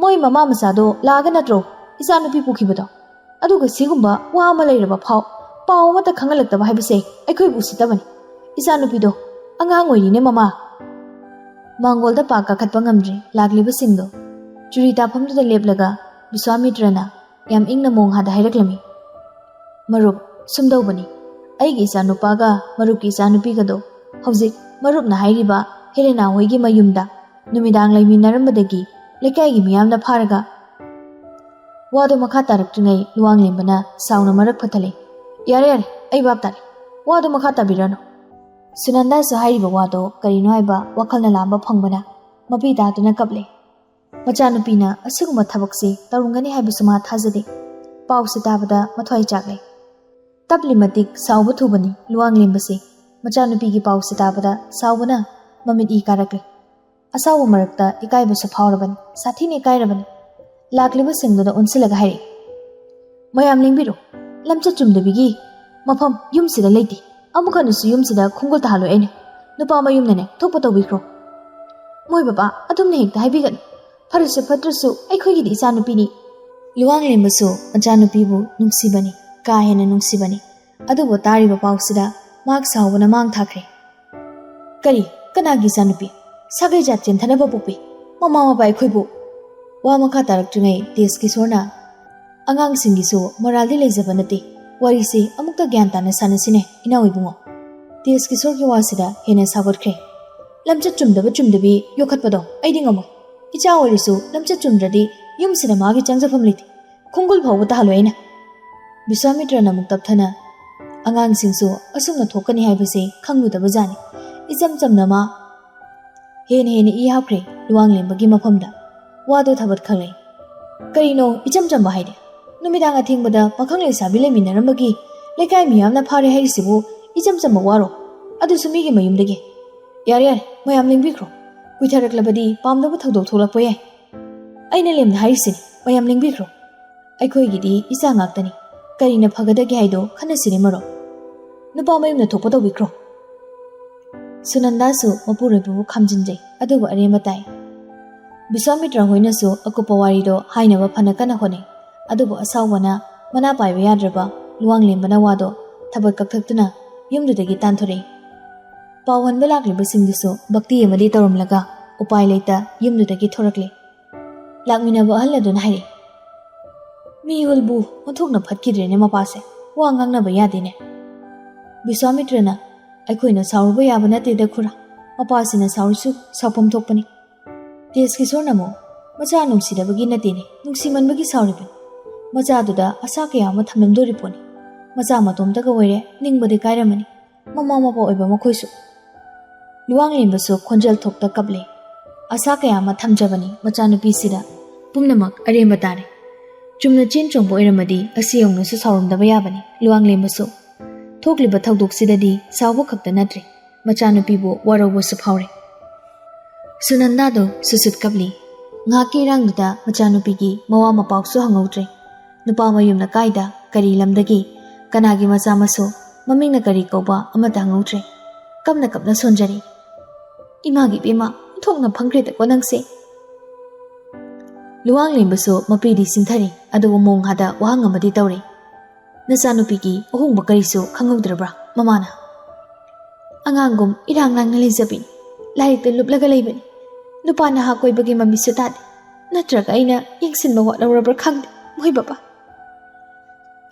ꯃꯣꯏ ꯃꯃꯥ ꯃꯆꯥꯗꯣ ꯂꯥꯛꯑꯒ ꯅꯠꯇ꯭ꯔꯣ ꯏꯆꯥꯅꯨꯄꯤ ꯄꯨꯈꯤꯕꯗꯣ? ꯑꯗꯨꯒ ꯁꯤꯒꯨꯝꯕ ꯋꯥ ꯑꯃ ꯂꯩꯔꯕ ꯄꯥꯎ ꯑꯃꯠꯇ ꯈꯪꯍꯜꯂꯛꯇꯕ ꯍꯥꯏꯕꯁꯦ ꯑꯩꯈꯣꯏꯕꯨ ꯎꯁꯤꯠꯇꯕꯅꯤ. ꯏꯆꯥꯅꯨꯄꯤꯗꯣ ꯑꯉꯥꯡ ꯑꯣꯏꯔꯤꯅꯦ ꯃꯃꯥ. ꯃꯥꯡꯒꯣꯜꯗ ꯄꯥꯛ ꯀꯥꯈꯠꯄ ꯉꯝꯗ꯭ꯔꯤ ꯂꯥꯛꯂꯤꯕꯁꯤꯡꯗꯣ ꯆꯨꯔꯤ ꯇꯥꯐꯝꯗꯨꯗ ꯂꯦꯞꯂꯒ ꯕꯤꯁ꯭ꯋꯥꯃꯤꯇ꯭ꯔꯅ ꯌꯥꯝ ꯏꯪꯅ ꯃꯣꯡꯍꯥꯗ ꯍꯥꯏꯔꯛꯂꯝꯃꯤ. ꯃꯔꯨꯞ, ꯁꯨꯝꯗꯧꯕꯅꯤ. ꯑꯩꯒꯤ ꯏꯆꯥꯅꯨꯄꯥꯒ ꯃꯔꯨꯞꯀꯤ ꯏꯆꯥꯅꯨꯄꯤꯒꯗꯣ ꯍꯧꯖꯤꯛ ꯃꯔꯨꯞꯅ ꯍꯥꯏꯔꯤꯕ ꯍꯦꯂꯦꯅꯥ ꯍꯣꯏꯒꯤ ꯃꯌꯨꯝꯗ ꯅꯨꯃꯤꯗꯥꯡ ꯂꯩꯃꯤꯟꯅꯔꯝꯕꯗꯒꯤ ꯂꯩꯀꯥꯏꯒꯤ ꯃꯤꯌꯥꯝꯅ ꯐꯥꯔꯒ ꯋꯥꯗꯣ ꯃꯈꯥ ꯇꯥꯔꯛꯇ꯭ꯔꯤꯉꯩ ꯂꯨꯋꯥꯡꯂꯦꯝꯕꯅ ꯁꯥꯎꯅ ꯃꯔꯛ ꯐꯊꯜꯂꯦ. ꯌꯥꯔꯦ ꯑꯩ ꯚꯥꯞ ꯇꯥꯔꯦ. ꯋꯥꯗꯣ ꯃꯈꯥ ꯇꯥꯕꯤꯔꯅꯨ. ꯁꯨꯅꯟꯗꯥꯁꯨ ꯍꯥꯏꯔꯤꯕ ꯋꯥꯗꯣ ꯀꯔꯤꯅꯣ ꯍꯥꯏꯕ ꯋꯥꯈꯜꯅ ꯂꯥꯝꯕ ꯐꯪꯕꯅ ꯃꯄꯤ ꯇꯥꯗꯨꯅ ꯀꯞꯂꯦ. ꯃꯆꯥꯅꯨꯄꯤꯅ ꯑꯁꯤꯒꯨꯝꯕ ꯊꯕꯛꯁꯤ ꯇꯧꯔꯝꯒꯅꯤ ꯍꯥꯏꯕꯁꯨ ꯃꯥ ꯊꯥꯖꯗꯦ. ꯄꯥꯎꯁꯤ ꯇꯥꯕꯗ ꯃꯊ꯭ꯋꯥꯏ ꯆꯥꯛꯂꯦ. ꯇꯞꯂꯤ ꯃꯇꯤꯛ ꯁꯥꯎꯕ ꯊꯨꯕꯅꯤ ꯂꯨꯋꯥꯡꯂꯦꯝꯕꯁꯦ. ꯃꯆꯥꯅꯨꯄꯤꯒꯤ ꯄꯥꯎꯁꯤ ꯇꯥꯕꯗ ꯁꯥꯎꯕꯅ ꯃꯃꯤꯠ ꯏ ꯀꯥꯔꯛꯂꯦ. ꯑꯁꯥꯎꯕ ꯃꯔꯛꯇ ꯏꯀꯥꯏꯕꯁꯨ ꯐꯥꯎꯔꯕꯅꯤ. ꯁꯥꯊꯤꯅ ꯏꯀꯥꯏꯔꯕꯅꯤ. ꯂꯥꯛꯂꯤꯕꯁꯤꯡꯗꯨꯗ ꯑꯣꯟꯁꯤꯜꯂꯒ ꯍꯥꯏꯔꯛꯏ. ꯃꯌꯥꯝ ꯂꯦꯡꯕꯤꯔꯣ. ꯂꯝꯆꯠ ꯆꯨꯝꯗꯕꯤꯒꯤ ꯃꯐꯝ ꯌꯨꯝꯁꯤꯗ ꯂꯩꯇꯦ. ꯑꯃꯨꯛ ꯍꯟꯅꯁꯨ ꯌꯨꯝꯁꯤꯗ ꯈꯣꯡꯒꯨꯜ ꯇꯥꯍꯜꯂꯣꯏ ꯑꯩꯅ. ꯅꯨꯄꯥ ꯃꯌꯨꯝꯅꯅꯦ ꯊꯣꯛꯄ ꯇꯧꯕꯤꯈ꯭ꯔꯣ. ꯃꯣꯏ ꯕꯕꯥ ꯑꯗꯨꯝꯅ ꯍꯦꯛꯇ ꯍꯥꯏꯕꯤꯒꯅꯨ. ꯐꯔꯁꯨ ꯐꯠꯇ꯭ꯔꯁꯨ ꯑꯩꯈꯣꯏꯒꯤꯗꯤ ꯏꯆꯥꯅꯨꯄꯤꯅꯤ. ꯂꯨꯋꯥꯡꯂꯦꯝꯕꯁꯨ ꯃꯆꯥꯅꯨꯄꯤꯕꯨ ꯅꯨꯡꯁꯤꯕꯅꯤ, ꯀꯥ ꯍꯦꯟꯅ ꯅꯨꯡꯁꯤꯕꯅꯤ. ꯑꯗꯨꯕꯨ ꯇꯥꯔꯤꯕ ꯄꯥꯎꯁꯤꯗ ꯃꯍꯥꯛ ꯁꯥꯎꯕꯅ ꯃꯥꯡ ꯊꯥꯈ꯭ꯔꯦ. ꯀꯅꯥꯒꯤ ꯏꯆꯥꯅꯨꯄꯤ? ꯁꯥꯒꯩ ꯖꯥꯠ ꯆꯦꯟꯊꯅꯕ ꯄꯣꯛꯄꯤ. ꯃꯃꯥ ꯃꯄꯥ ꯑꯩꯈꯣꯏꯕꯨ. ꯋꯥ ꯃꯈꯥ ꯇꯥꯔꯛꯇ꯭ꯔꯤꯉꯩ ꯇꯦꯖꯀꯤꯁꯣꯔꯅ ꯑꯉꯥꯡꯁꯤꯡꯒꯤꯁꯨ ꯃꯣꯔꯥꯜꯗꯤ ꯂꯩꯖꯕ ꯅꯠꯇꯦ. ꯋꯥꯔꯤꯁꯤ ꯑꯃꯨꯛꯇ ꯒ꯭ꯌꯥꯟ ꯇꯥꯅ ꯁꯥꯟꯅꯁꯤꯅꯦ ꯏꯅꯥꯎ ꯏꯕꯨꯡꯉꯣ. ꯇꯦꯖꯀꯤꯁꯣꯔꯒꯤ ꯋꯥꯁꯤꯗ ꯍꯦꯟꯅ ꯁꯥꯎꯒꯠꯈ꯭ꯔꯦ. ꯂꯝꯆꯠ ꯆꯨꯝꯗꯕꯤ ꯌꯣꯛꯈꯠꯄꯗꯣ ꯑꯩꯗꯤ ꯉꯝꯃꯣꯏ. ꯏꯆꯥ ꯑꯣꯏꯔꯁꯨ ꯂꯝꯆꯠ ꯆꯨꯝꯗ꯭ꯔꯗꯤ ꯌꯨꯝꯁꯤꯗ ꯃꯥꯒꯤ ꯆꯪꯖꯐꯝ ꯂꯩꯇꯦ. ꯈꯣꯡꯒꯨꯜ ꯐꯥꯎꯕ ꯇꯥꯍꯜꯂꯣꯏ ꯑꯩꯅ. ꯕꯤꯁ꯭ꯋꯥꯃꯤꯇ꯭ꯔꯅ ꯑꯃꯨꯛ ꯇꯞꯊꯅ ꯑꯉꯥꯡꯁꯤꯡꯁꯨ ꯑꯁꯨꯝꯅ ꯊꯣꯛꯀꯅꯤ ꯍꯥꯏꯕꯁꯦ ꯈꯪꯂꯨꯗꯕꯖꯥꯠꯅꯤ. ꯏꯆꯝ ꯆꯝꯅ ꯃꯥ ꯍꯦꯟꯅ ꯏ ꯍꯥꯞꯈ꯭ꯔꯦ ꯂꯨꯋꯥꯡꯂꯦꯝꯕꯒꯤ ꯃꯐꯝꯗ. ꯋꯥꯗꯣ ꯊꯕꯠꯈꯠꯂꯦ. ꯀꯔꯤꯅꯣ ꯏꯆꯝ ꯆꯝꯕ ꯍꯥꯏꯗꯤ? ꯅꯨꯃꯤꯗꯥꯡ ꯑꯊꯦꯡꯕꯗ ꯄꯥꯈꯪ ꯂꯩꯁꯥꯕꯤ ꯂꯩꯃꯤꯟꯅꯔꯝꯕꯒꯤ ꯂꯩꯀꯥꯏ ꯃꯤꯌꯥꯝꯅ ꯐꯥꯔꯦ ꯍꯥꯏꯔꯤꯁꯤꯕꯨ ꯏꯆꯝ ꯆꯝꯕ ꯋꯥꯔꯣ? ꯑꯗꯨꯁꯨ ꯃꯤꯒꯤ ꯃꯌꯨꯝꯗꯒꯤ. ꯌꯥꯔꯦ ꯃꯌꯥꯝ ꯂꯦꯡꯕꯤꯈ꯭ꯔꯣ. ꯀꯨꯏꯊꯔꯛꯂꯕꯗꯤ ꯄꯥꯝꯗꯕ ꯊꯧꯗꯣꯛ ꯊꯣꯛꯂꯛꯄ ꯌꯥꯏ. ꯑꯩꯅ ꯂꯦꯝꯅ ꯍꯥꯏꯔꯤꯁꯤꯅꯤ. ꯃꯌꯥꯝ ꯂꯦꯡꯕꯤꯈ꯭ꯔో. ꯑꯩꯈꯣꯏꯒꯤꯗꯤ ꯏꯆꯥ ꯉꯥꯛꯇꯅꯤ. ꯀꯔꯤꯅ ꯐꯒꯗꯒꯦ ꯍꯥꯏꯗꯣ ꯈꯟꯅꯁꯤꯅꯦ ꯃꯔꯣ. ꯅꯨꯄꯥ ꯃꯌꯨꯝꯅ ꯊꯣꯛꯄ ꯇꯧꯕꯤꯈ꯭ꯔꯣ. ꯁꯨꯅꯟꯗꯥꯁꯨ ꯃꯄꯨꯔꯣꯏꯕꯕꯨ ꯈꯥꯝꯖꯤꯟꯖꯩ. ꯑꯗꯨꯕꯨ ꯑꯔꯦꯝꯕ ꯇꯥꯏ. ꯕꯤꯁ꯭ꯋꯥꯃꯤꯇ꯭ꯔ ꯍꯣꯏꯅꯁꯨ ꯑꯀꯨꯞꯄ ꯋꯥꯔꯤꯗꯣ ꯍꯥꯏꯅꯕ ꯐꯅ ꯀꯟꯅ ꯍꯣꯠꯅꯩ. ꯑꯗꯨꯕꯨ ꯑꯁꯥꯎꯕꯅ ꯃꯅꯥ ꯄꯥꯏꯕ ꯌꯥꯗ꯭ꯔꯕ ꯂꯨꯋꯥꯡꯂꯦꯝꯕꯅ ꯋꯥꯗꯣ ꯊꯕꯛ ꯀꯛꯊꯛꯇꯨꯅ ꯌꯨꯝꯗꯨꯗꯒꯤ ꯇꯥꯟꯊꯣꯔꯛꯏ. ꯄꯥꯎ ꯍꯟꯕ ꯂꯥꯛꯂꯤꯕꯁꯤꯡꯗꯨꯁꯨ ꯚꯛꯇꯤ ꯑꯃꯗꯤ ꯇꯧꯔꯝꯂꯒ ꯎꯄꯥꯏ ꯂꯩꯇ ꯌꯨꯝꯗꯨꯗꯒꯤ ꯊꯣꯔꯛꯂꯦ. ꯂꯥꯛꯃꯤꯟꯅꯕ ꯑꯍꯜ ꯑꯗꯨꯅ ꯍꯥꯏꯔꯛꯏ. ꯃꯤꯍꯨꯜꯕꯨ ꯑꯣꯟꯊꯣꯛꯅ ꯐꯠꯈꯤꯗ꯭ꯔꯦꯅꯦ ꯃꯄꯥꯁꯦ. ꯋꯥ ꯉꯥꯡꯅꯕ ꯌꯥꯗꯦꯅꯦ. ꯕꯤꯁ꯭ꯋꯥꯃꯤꯇ꯭ꯔꯅ ꯑꯩꯈꯣꯏꯅ ꯁꯥꯎꯔꯨꯕ ꯌꯥꯕ ꯅꯠꯇꯦꯗ ꯈꯨꯔꯥ. ꯃꯄꯥꯁꯤꯅ ꯁꯥꯎꯔꯁꯨ ꯁꯥꯎꯐꯝ ꯊꯣꯛꯄꯅꯤ. ꯇꯦꯖꯀꯤꯁꯣꯔꯅ ꯑꯃꯨꯛ ꯃꯆꯥ ꯅꯨꯡꯁꯤꯗꯕꯒꯤ ꯅꯠꯇꯦꯅꯦ, ꯅꯨꯡꯁꯤꯃꯟꯕꯒꯤ ꯁꯥꯎꯔꯤꯕꯅꯤ. ꯃꯆꯥꯗꯨꯗ ꯑꯁꯥ ꯀꯌా ꯑꯃ ꯊꯝꯂꯝꯗꯣꯔꯤꯄꯣꯠꯅꯤ. ꯃꯆꯥ ꯃꯇꯣꯝꯇꯒ ꯑꯣꯏꯔꯦ ꯅꯤꯡꯕꯗꯤ ꯀꯥꯏꯔꯝꯃꯅꯤ. ꯃꯃꯥ ꯃꯄꯥ ꯑꯣꯏꯕ ꯃꯈꯣꯏꯁꯨ. ꯂꯨꯋꯥꯡꯂꯦꯝꯕꯁꯨ ꯈꯣꯟꯖꯦꯜ ꯊꯣꯛꯇ ꯀꯞꯂꯦ. ꯑꯁꯥ ꯀꯌా ꯑꯃ ꯊꯝꯖꯕꯅꯤ ꯃꯆꯥꯅꯨꯄꯤꯁꯤꯗ. ꯄꯨꯝꯅꯃꯛ ꯑꯔꯦꯝꯕ ꯇꯥꯔꯦ. ꯆꯨꯝꯅ ꯆꯦꯟ ꯆꯣꯡꯕ ꯑꯣꯏꯔꯝꯃꯗꯤ ꯑꯁꯤ ꯌꯧꯅꯁꯨ ꯁꯥꯎꯔꯝꯗꯕ ꯌꯥꯕꯅꯤ ꯂꯨꯋꯥꯡꯂꯦꯝꯕꯁꯨ. ꯊꯣꯛꯂꯤꯕ ꯊꯧꯗꯣꯛꯁꯤꯗꯗꯤ ꯁꯥꯎꯕ ꯈꯛꯇ ꯅꯠꯇ꯭ꯔꯦ, ꯃꯆꯥꯅꯨꯄꯤꯕꯨ ꯋꯥꯔꯧꯕꯁꯨ ꯐꯥꯎꯔꯦ. ꯁꯨꯅꯟꯗꯥꯗꯣ ꯁꯨꯁꯨꯠ ꯀꯞꯂꯤ. ꯉꯥꯏꯍꯥꯛꯀꯤ ꯏꯔꯥꯡꯗꯨꯗ ꯃꯆꯥꯅꯨꯄꯤꯒꯤ ꯃꯋꯥ ꯃꯄꯥꯎꯁꯨ ꯍꯪꯍꯧꯗ꯭ꯔꯦ. ꯅꯨꯄꯥ ꯃꯌꯨꯝꯅ ꯀꯥꯏꯗ, ꯀꯔꯤ ꯂꯝꯗꯒꯤ, ꯀꯅꯥꯒꯤ ꯃꯆꯥ ꯃꯁꯨ, ꯃꯃꯤꯡꯅ ꯀꯔꯤ ꯀꯧꯕ ꯑꯃꯠꯇ ꯍꯪꯍꯧꯗ꯭ꯔꯦ. ꯀꯞꯅ ꯁꯣꯟꯖꯔꯤ. ꯏꯃꯥꯒꯤ ꯏꯕꯦꯝꯃ ꯑꯣꯟꯊꯣꯛꯅ ꯐꯪꯈ꯭ꯔꯦꯗꯀꯣ ꯅꯪꯁꯦ. ꯂꯨꯋꯥꯡꯂꯦꯝꯕꯁꯨ ꯃꯄꯤꯗꯤ ꯁꯤꯡꯊꯔꯤ. ꯑꯗꯨꯕꯨ ꯃꯣꯡꯍꯥꯗ ꯋꯥꯍꯪ ꯑꯃꯗꯤ ꯇꯧꯔꯤ. ꯅꯆꯥꯅꯨꯄꯤꯒꯤ ꯑꯍꯣꯡꯕ ꯀꯔꯤꯁꯨ ꯈꯪꯍꯧꯗ꯭ꯔꯕ꯭ꯔꯥ ꯃꯃꯥꯅ? ꯑꯉꯥꯡꯒꯨꯝ ꯏꯔꯥꯡ ꯂꯥꯡꯅ ꯂꯩꯖꯕꯤꯅꯤ. ꯂꯥꯏꯔꯤꯛꯇ ꯂꯨꯞꯂꯒ ꯂꯩꯕꯅꯤ. ꯅꯨꯄꯥ ꯅꯍꯥ ꯀꯣꯏꯕꯒꯤ ꯃꯃꯤꯠꯁꯨ ꯇꯥꯗꯦ. ꯅꯠꯇ꯭ꯔꯒ ꯑꯩꯅ ꯌꯦꯡꯁꯤꯟꯕ ꯋꯥꯠꯍꯧꯔꯕ꯭ꯔꯥ ꯈꯪꯗꯦ ꯃꯣꯏ ꯕꯕꯥ.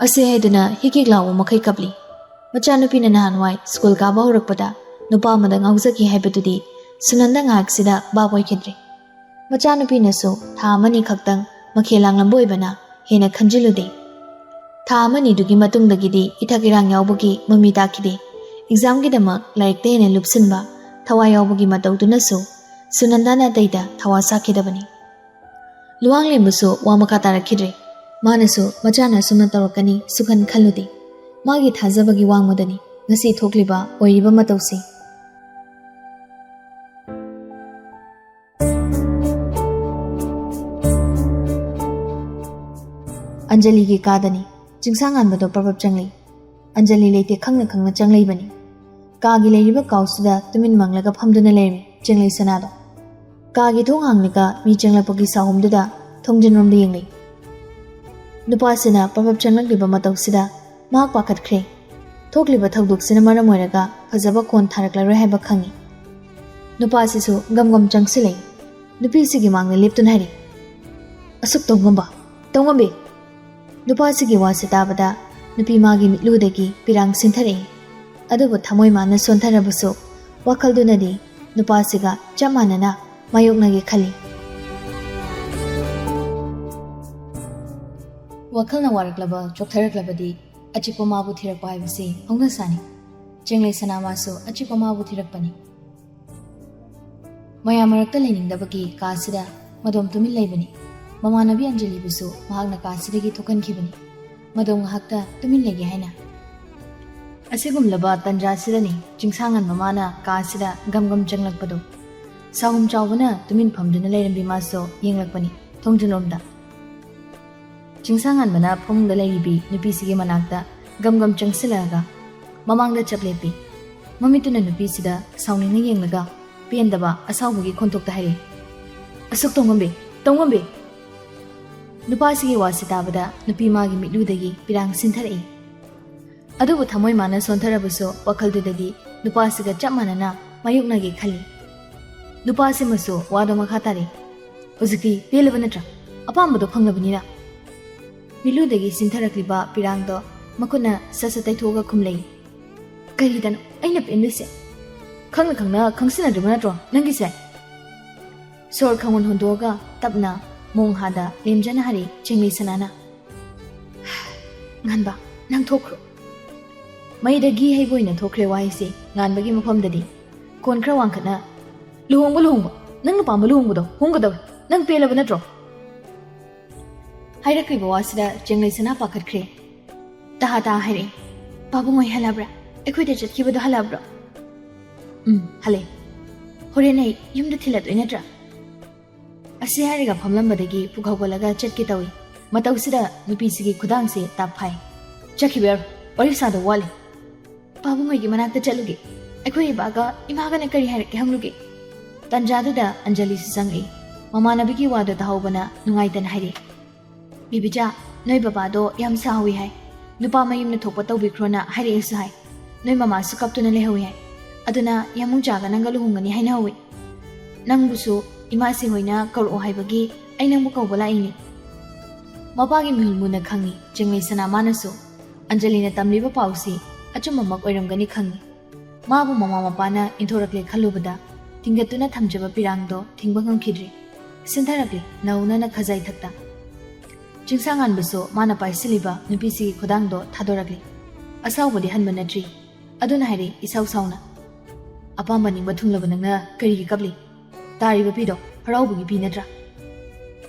ꯑꯁꯤ ꯍꯥꯏꯗꯨꯅ ꯍꯤꯛ ꯂꯥꯎꯕ ꯃꯈꯩ ꯀꯞꯂꯤ. ꯃꯆꯥꯅꯨꯄꯤꯅ ꯅꯍꯥꯟꯋꯥꯏ ꯁ꯭ꯀꯨꯜ ꯀꯥꯕ ꯍꯧꯔꯛꯄꯗ ꯅꯨꯄꯥ ꯑꯃꯗ ꯉꯥꯎꯖꯈꯤ ꯍꯥꯏꯕꯗꯨꯗꯤ ꯁꯨꯅꯟꯗ ꯉꯥꯏꯍꯥꯛꯁꯤꯗ ꯚꯥꯞ ꯑꯣꯏꯈꯤꯗ꯭ꯔꯦ. ꯃꯆꯥꯅꯨꯄꯤꯅꯁꯨ ꯊꯥ ꯑꯃꯅꯤ ꯈꯛꯇꯪ ꯃꯈꯦꯜ ꯂꯥꯡꯂꯝꯕ ꯑꯣꯏꯕꯅ ꯍꯦꯟꯅ ꯈꯟꯖꯤꯜꯂꯨꯗꯦ. ꯊꯥ ꯑꯃꯅꯤꯗꯨꯒꯤ ꯃꯇꯨꯡꯗꯒꯤꯗꯤ ꯏꯊꯛ ꯏꯔꯥꯡ ꯌꯥꯎꯕꯒꯤ ꯃꯃꯤ ꯇꯥꯈꯤꯗꯦ. ꯑꯦꯛꯖꯥꯝꯒꯤꯗꯃꯛ ꯂꯥꯏꯔꯤꯛꯇ ꯍꯦꯟꯅ ꯂꯨꯞꯁꯤꯟꯕ, ꯊꯋꯥꯏ ꯌꯥꯎꯕꯒꯤ ꯃꯇꯧꯗꯨꯅꯁꯨ ꯁꯨꯅꯟꯗꯥꯅ ꯑꯇꯩꯗ ꯊꯋꯥ ꯁꯥꯈꯤꯗꯕꯅꯤ. ꯂꯨꯋꯥꯡꯂꯦꯝꯕꯁꯨ ꯋꯥ ꯃꯈꯥ ꯇꯥꯔꯛꯈꯤꯗ꯭ꯔꯦ. ꯃꯥꯅꯁꯨ ꯃꯆꯥꯅ ꯑꯁꯨꯝꯅ ꯇꯧꯔꯛꯀꯅꯤ ꯁꯨꯈꯟ ꯈꯜꯂꯨꯗꯦ. ꯃꯥꯒꯤ ꯊꯥꯖꯕꯒꯤ ꯋꯥꯡꯃꯗꯅꯤ ꯉꯁꯤ ꯊꯣꯛꯂꯤꯕ ꯑꯣꯏꯔꯤꯕ ꯃꯇꯧꯁꯤ. ꯑꯟꯖꯂꯤꯒꯤ ꯀꯥꯗꯅꯤ. ꯆꯤꯡꯁꯥꯡꯉꯥꯟꯕꯗꯣ ꯄꯔꯕꯞ ꯆꯪꯂꯩ. ꯑꯟꯖꯂꯤ ꯂꯩꯇꯦ ꯈꯪꯅ ꯆꯪꯂꯩꯕꯅꯤ. ꯀꯥꯒꯤ ꯂꯩꯔꯤꯕ ꯀꯥꯎꯁꯤꯗ ꯇꯨꯃꯤꯟ ꯃꯪꯂꯒ ꯐꯝꯗꯨꯅ ꯂꯩꯔꯝꯃꯤ ꯆꯦꯡꯂꯩ ꯁꯅꯥꯗꯣ ꯀꯥꯒꯤ ꯊꯣꯡ ꯍꯥꯡꯂꯒ ꯃꯤ ꯆꯪꯂꯛꯄꯒꯤ ꯁꯥꯍꯨꯝꯗꯨꯗ ꯊꯣꯡꯖꯤꯟꯔꯣꯝꯗ ꯌꯦꯡꯂꯩ ꯅꯨꯄꯥꯁꯤꯅ ꯄꯔꯕꯞ ꯆꯪꯂꯛꯂꯤꯕ ꯃꯇꯧꯁꯤꯗ ꯃꯍꯥꯛ ꯄꯥꯈꯠꯈ꯭ꯔꯦ ꯊꯣꯛꯂꯤꯕ ꯊꯧꯗꯣꯛꯁꯤꯅ ꯃꯔꯝ ꯑꯣꯏꯔꯒ ꯐꯖꯕ ꯈꯣꯟ ꯊꯥꯔꯛꯂꯔꯣꯏ ꯍꯥꯏꯕ ꯈꯪꯉꯤ नुपासीसु गम गम चंगसिले नुपीसिगी मांगने लेप्तुन हारी असुक तौंगंबे नुपासिगी वासे ताबदा नुपी मागी मिtludagi pirang sinthare adubu thamoi mana sontharabsu wakaldunadi nupasiga chamanana mayoknagi khali wakalna waraklaba choktharaklabadi achikpa mabu thirakpa haibasi hongna sani chenglei sanamasu achikpa mabu thirakpani Maya marakta leningbagi kaasida madom tumin leibani mamanabi Anjali busu mahakna kaasidagi thokankibani madom ngahakta tumin legi haina asigumlaba tanjasidani chingsangan mamana kaasida gamgam changlakpado sahum chawbana tumin phamduna leirambi maso yenglakpani thongjunlomda chingsangan mana phomda leiribi nupisigi manakta gamgam changsilaga mamangda chaplepi mamituna nupisida sawningna yenglaga Piandaba asawbugi kontok tahiri asuk tongombe nupasigi wasitabada nupi magi mitludagi pirang sinthari adubu thamoi mana sontharabuso wakhaldudagi nupasiga chapmanana mayuknagi khali nupasi maso wado makhatari huziki pelaba natra apambado phanglabunina mitludagi sintharakliba pirangdo makuna sasatai thoga khumlei karidan aina pendise khangna khangsina dubana nangi sai sor khangon hondoga tapna monghada lemjana hari chengli sanana nganba nang thokro mai da gi hei boina thokre wai se nganbagi mafam dadi kon khra wangkhana luhongba nang pamba luhongbo do hongga nang pelaba natro hairakri bawasida chengli sana pakhatkre ta haire babu moi halabra ekhoide chatkibodo halabra hale horenai yumda thilat oinatra asi hariga phamlambadagi pukhawgalaga chatki tawi matawsida nupisigi khudangse tapphai chakhiber orisada wale babu moigi manakta chaluge akhoi baga imaga na kari harke hangluge tanjaduda Anjali sisangai mamanabigi wada tahawbana nungaitan haire bibija noi baba do yam sawi hai nupa mayimna thokpa tawbikrona haire isu hai noi mama su kaptuna lehawi hai aduna yamu jaga nangalu hungani haina hawi nangbusu imasi hoina karo haibagi ai nangbu kawbala ini mapagi mihulmuna khangi jenglei sana manasu Anjali na tamliba pausi achumammak oiramgani khangi mabu mama mapana inthorakle khalubada tingatuna thamjaba pirangdo thingba ngamkhidri sintharakle nauna na khajai thakta chingsangan busu mana paisiliba nupisi khudangdo thadorakle asawbodi hanbanatri aduna hairi isau sauna apamba ningba thunglaba nangna kari kapli tariba pido haraubugi pi natra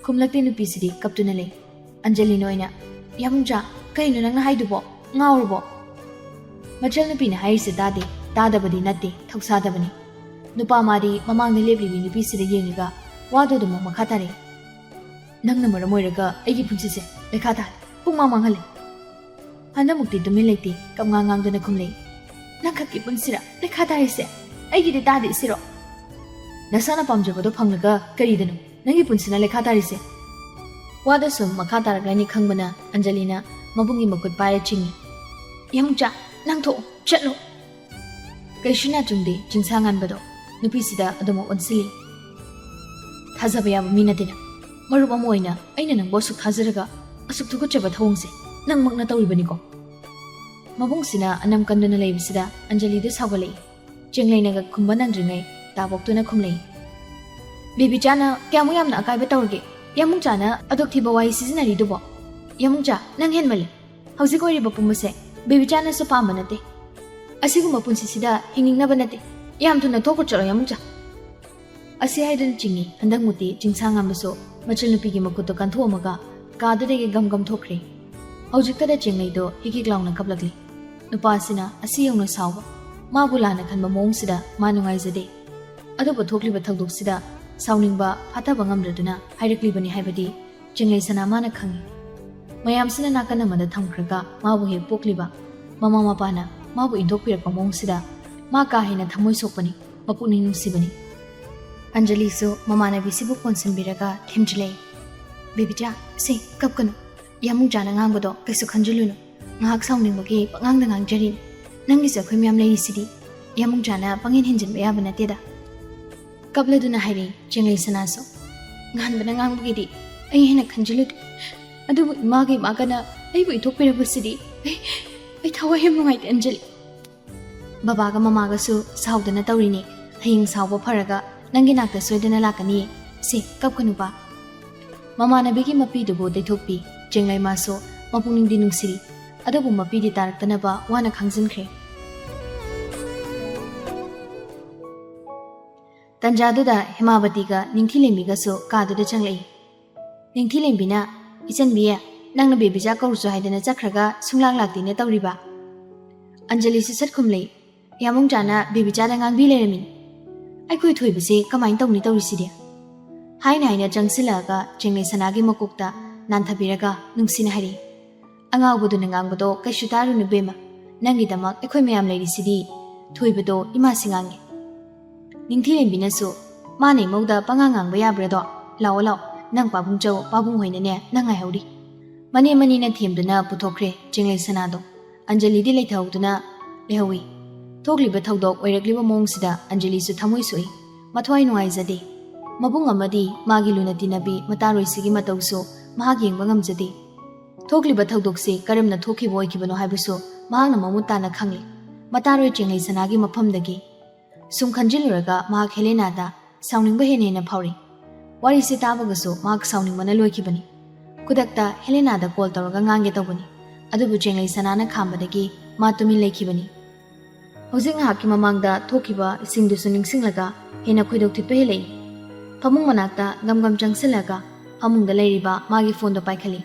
khumlakte nupisidi kaptuna le Anjali noina yamja kaino nangna haidubo ngawrubo machal nupina haise dade dadabadi natte thoksadabani nupa mari mamangni leblibi nupisidi yengiga wado dumo makhatare nangna maramoiraga aigi punsise lekhata pungma manghale hanamukti tumin leite kamnga ngangduna khumlei nangkhaki punsira lekhata ise aigide dade siro nasana pamjabado phanglaga karidanu nangi punsina lekhata rise wada sum makhata ragani khangbana Anjalina mabungi makut pare chingi yamcha nangtho chatlo kaishina chungde chingsangan bado nupisida adomo onsili thajaba yaba minadina maruba moina aina nang bosu thajaraga asuk thuku chaba thongse nang makna tawibani ko mabungsina anam kanduna leibisida Anjali de sagalei chengleinaga khumba nandringai taboktuna khumlei bibi chana kyamu yamna akai batawrge yamung chana adok thiba wai seasonary dubo yamung cha nang henmale hausi koi riba pumuse bibi chana so pamba nate asiguma punsi sida hingingna banate yam thuna thoko charo yamung cha asi haidun chingi handang muti chingsang amso machil nupi gi makuto kantho amaga kadadege gam thokre haujikta da chingai do hiki glauna kaplagli nupasina asi yongna sawa mabulana khanba mongsida manungai jade adobo thokliba thagdoksida sawningba phataba ngamraduna haireklibani haibadi chingai sana mana khangi mayamsina nakana mada thamkhraga mabu he pokliba mama mapana mabu indokpirapa mongsida मा का हेना थमोय सोकपनी मपुकनिंग नुंसिबनी अंजलि सो ममानबीसिबु कोनसिनबिरगा थेमजिले बेबिचा से कपकनु यामुं जाना ngangbado कैसु खंजिलुनु ngahak sauningbagi pangang dangang jarin nangi sa khoi myam leisidi yamung jana pangin hinjin ba yaba nateda kapladuna hairi chinglei sanaso ngan bana ngangbagi di ai hena khanjilut adu image magana ai bu ithokpirabasidi ai thawa hem nungai anjali baba ga mama ga su saudana tawrini haying sawba pharaga nangi nakta soidana lakani se kapkanu ba mama nabigi mapi dubo deithokpi chinglei maso mapungning di nungsiri अदबु मपीदी तारक्तनबा वाना खांजिनख्रे तंजादुदा हेमावतीगा निंथिलेंबिगासु कादुदा चंगलई निंथिलेंबिना इचनबिया नंगना बेबिजा कौरुसु हाइदना चख्रगा सुंगलांग लाक्तिने तौरिबा अंजलि से सटखुमलै यामुंग जाना बेबिजादा ngangbि लेरमिन आइखोय थोइबसे कमाइन तौनि तौरिसिदे हाइना हाइना जंगसिलागा चिंगले सनागी मकुक्ता नानथबिरगा नुंसिना हारि अंगावदु नंगांगबदो कैसु तारुनु बेमा नंगिदमक एखोय मयाम लेरिसिदि थोइबदो इमा सिंगांगे निंथिलेंबिनसु माने मौदा पंगांगांग बयाब्रदो लाओ लाओ नंग पाबुंग चौ पाबुंग होइनने नंगाय हौरि मने मनिना थेमदुना पुथोखरे चिंगले सनादो अंजलि दि लेथौदुना लेहौइ थोगलिबा थौदोक ओइरक्लिबा मोंगसिदा अंजलि सु थमोइ सोइ मथ्वाइ नुआइजदे मबुंग अमदि मागी लुना तिनबि मतारोइसिगी मतौसु महाग येंबा ngamjade थोकलिबा थौदोकसे करमना थोखिबो ओइखिबनो हाइबसु महांगना ममुताना खंगले मतारोइ चिंगलै सनागी मफमदगी सुम खंजिलुरगा महाग हेलेनादा साउनिंगबा हेनेना फाउरि वारिसे ताबगसु महाग साउनिंगमना लोइखिबनी खुदक्ता हेलेनादा कॉल तौरगा ngange तौबनी अदुबु चिंगलै सनाना खामबदगी मा तुमिन लेखिबनी हौजिक हाकि ममांगदा थोखिबा इसिंगदुसु निंगसिंगलगा हेना खुइदोक थिपे हेलै फमुंग मनाक्ता गमगम चंगसिलगा फमुंगदा लेरिबा मागी फोनदो पाइखली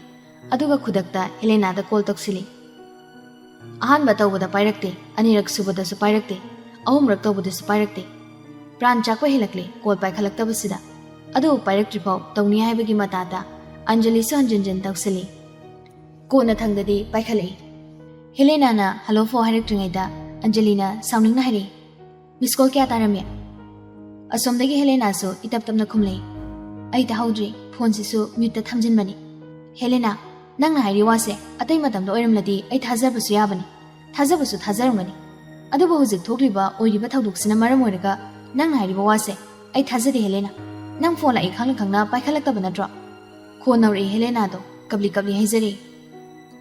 अदुगा खुदक्ता हेलेनादा कॉल तौसिली अहानबा तौबदा पाइरक्ते अनिरक सुबदसु पाइरक्ते अहुमरक तौबदसु पाइरक्ते प्राण चाकवा हेलक्ले कॉल पाइखलक्तबसिदा अदु पाइरक्ट्रिफाउ तौनि हाइबगी मताता अंजलि सु हंजनजन तौसिली कोना थंगददी पाइखलै हेलेनाना हलो फो हाइरक्ट्रिङैदा अंजलिना साउनिंगना हाइरि मिस कॉल क्या तारमे असोमदगी हेलेनासु इतपतमना खुमलै अइ ताहौद्रि फोनसिसु म्यूट थमजिनबनी हेलेना नंगना हाइरि वासे अतै मतमदा ओइरमलदि अइ थाजबसु याबनी थाजबसु थाजरमगनी अदुबो हुजिक थोक्लिबा ओइरिबा थौदुकसिना मरम ओइरगा नंगना हाइरिबा वासे अइ थाजदे हेलेना नंग फोन लाई खांगला खांगना पाइखलक्तब नट्रो खोन नौरि हेलेनादो कबली कबली हाइजरी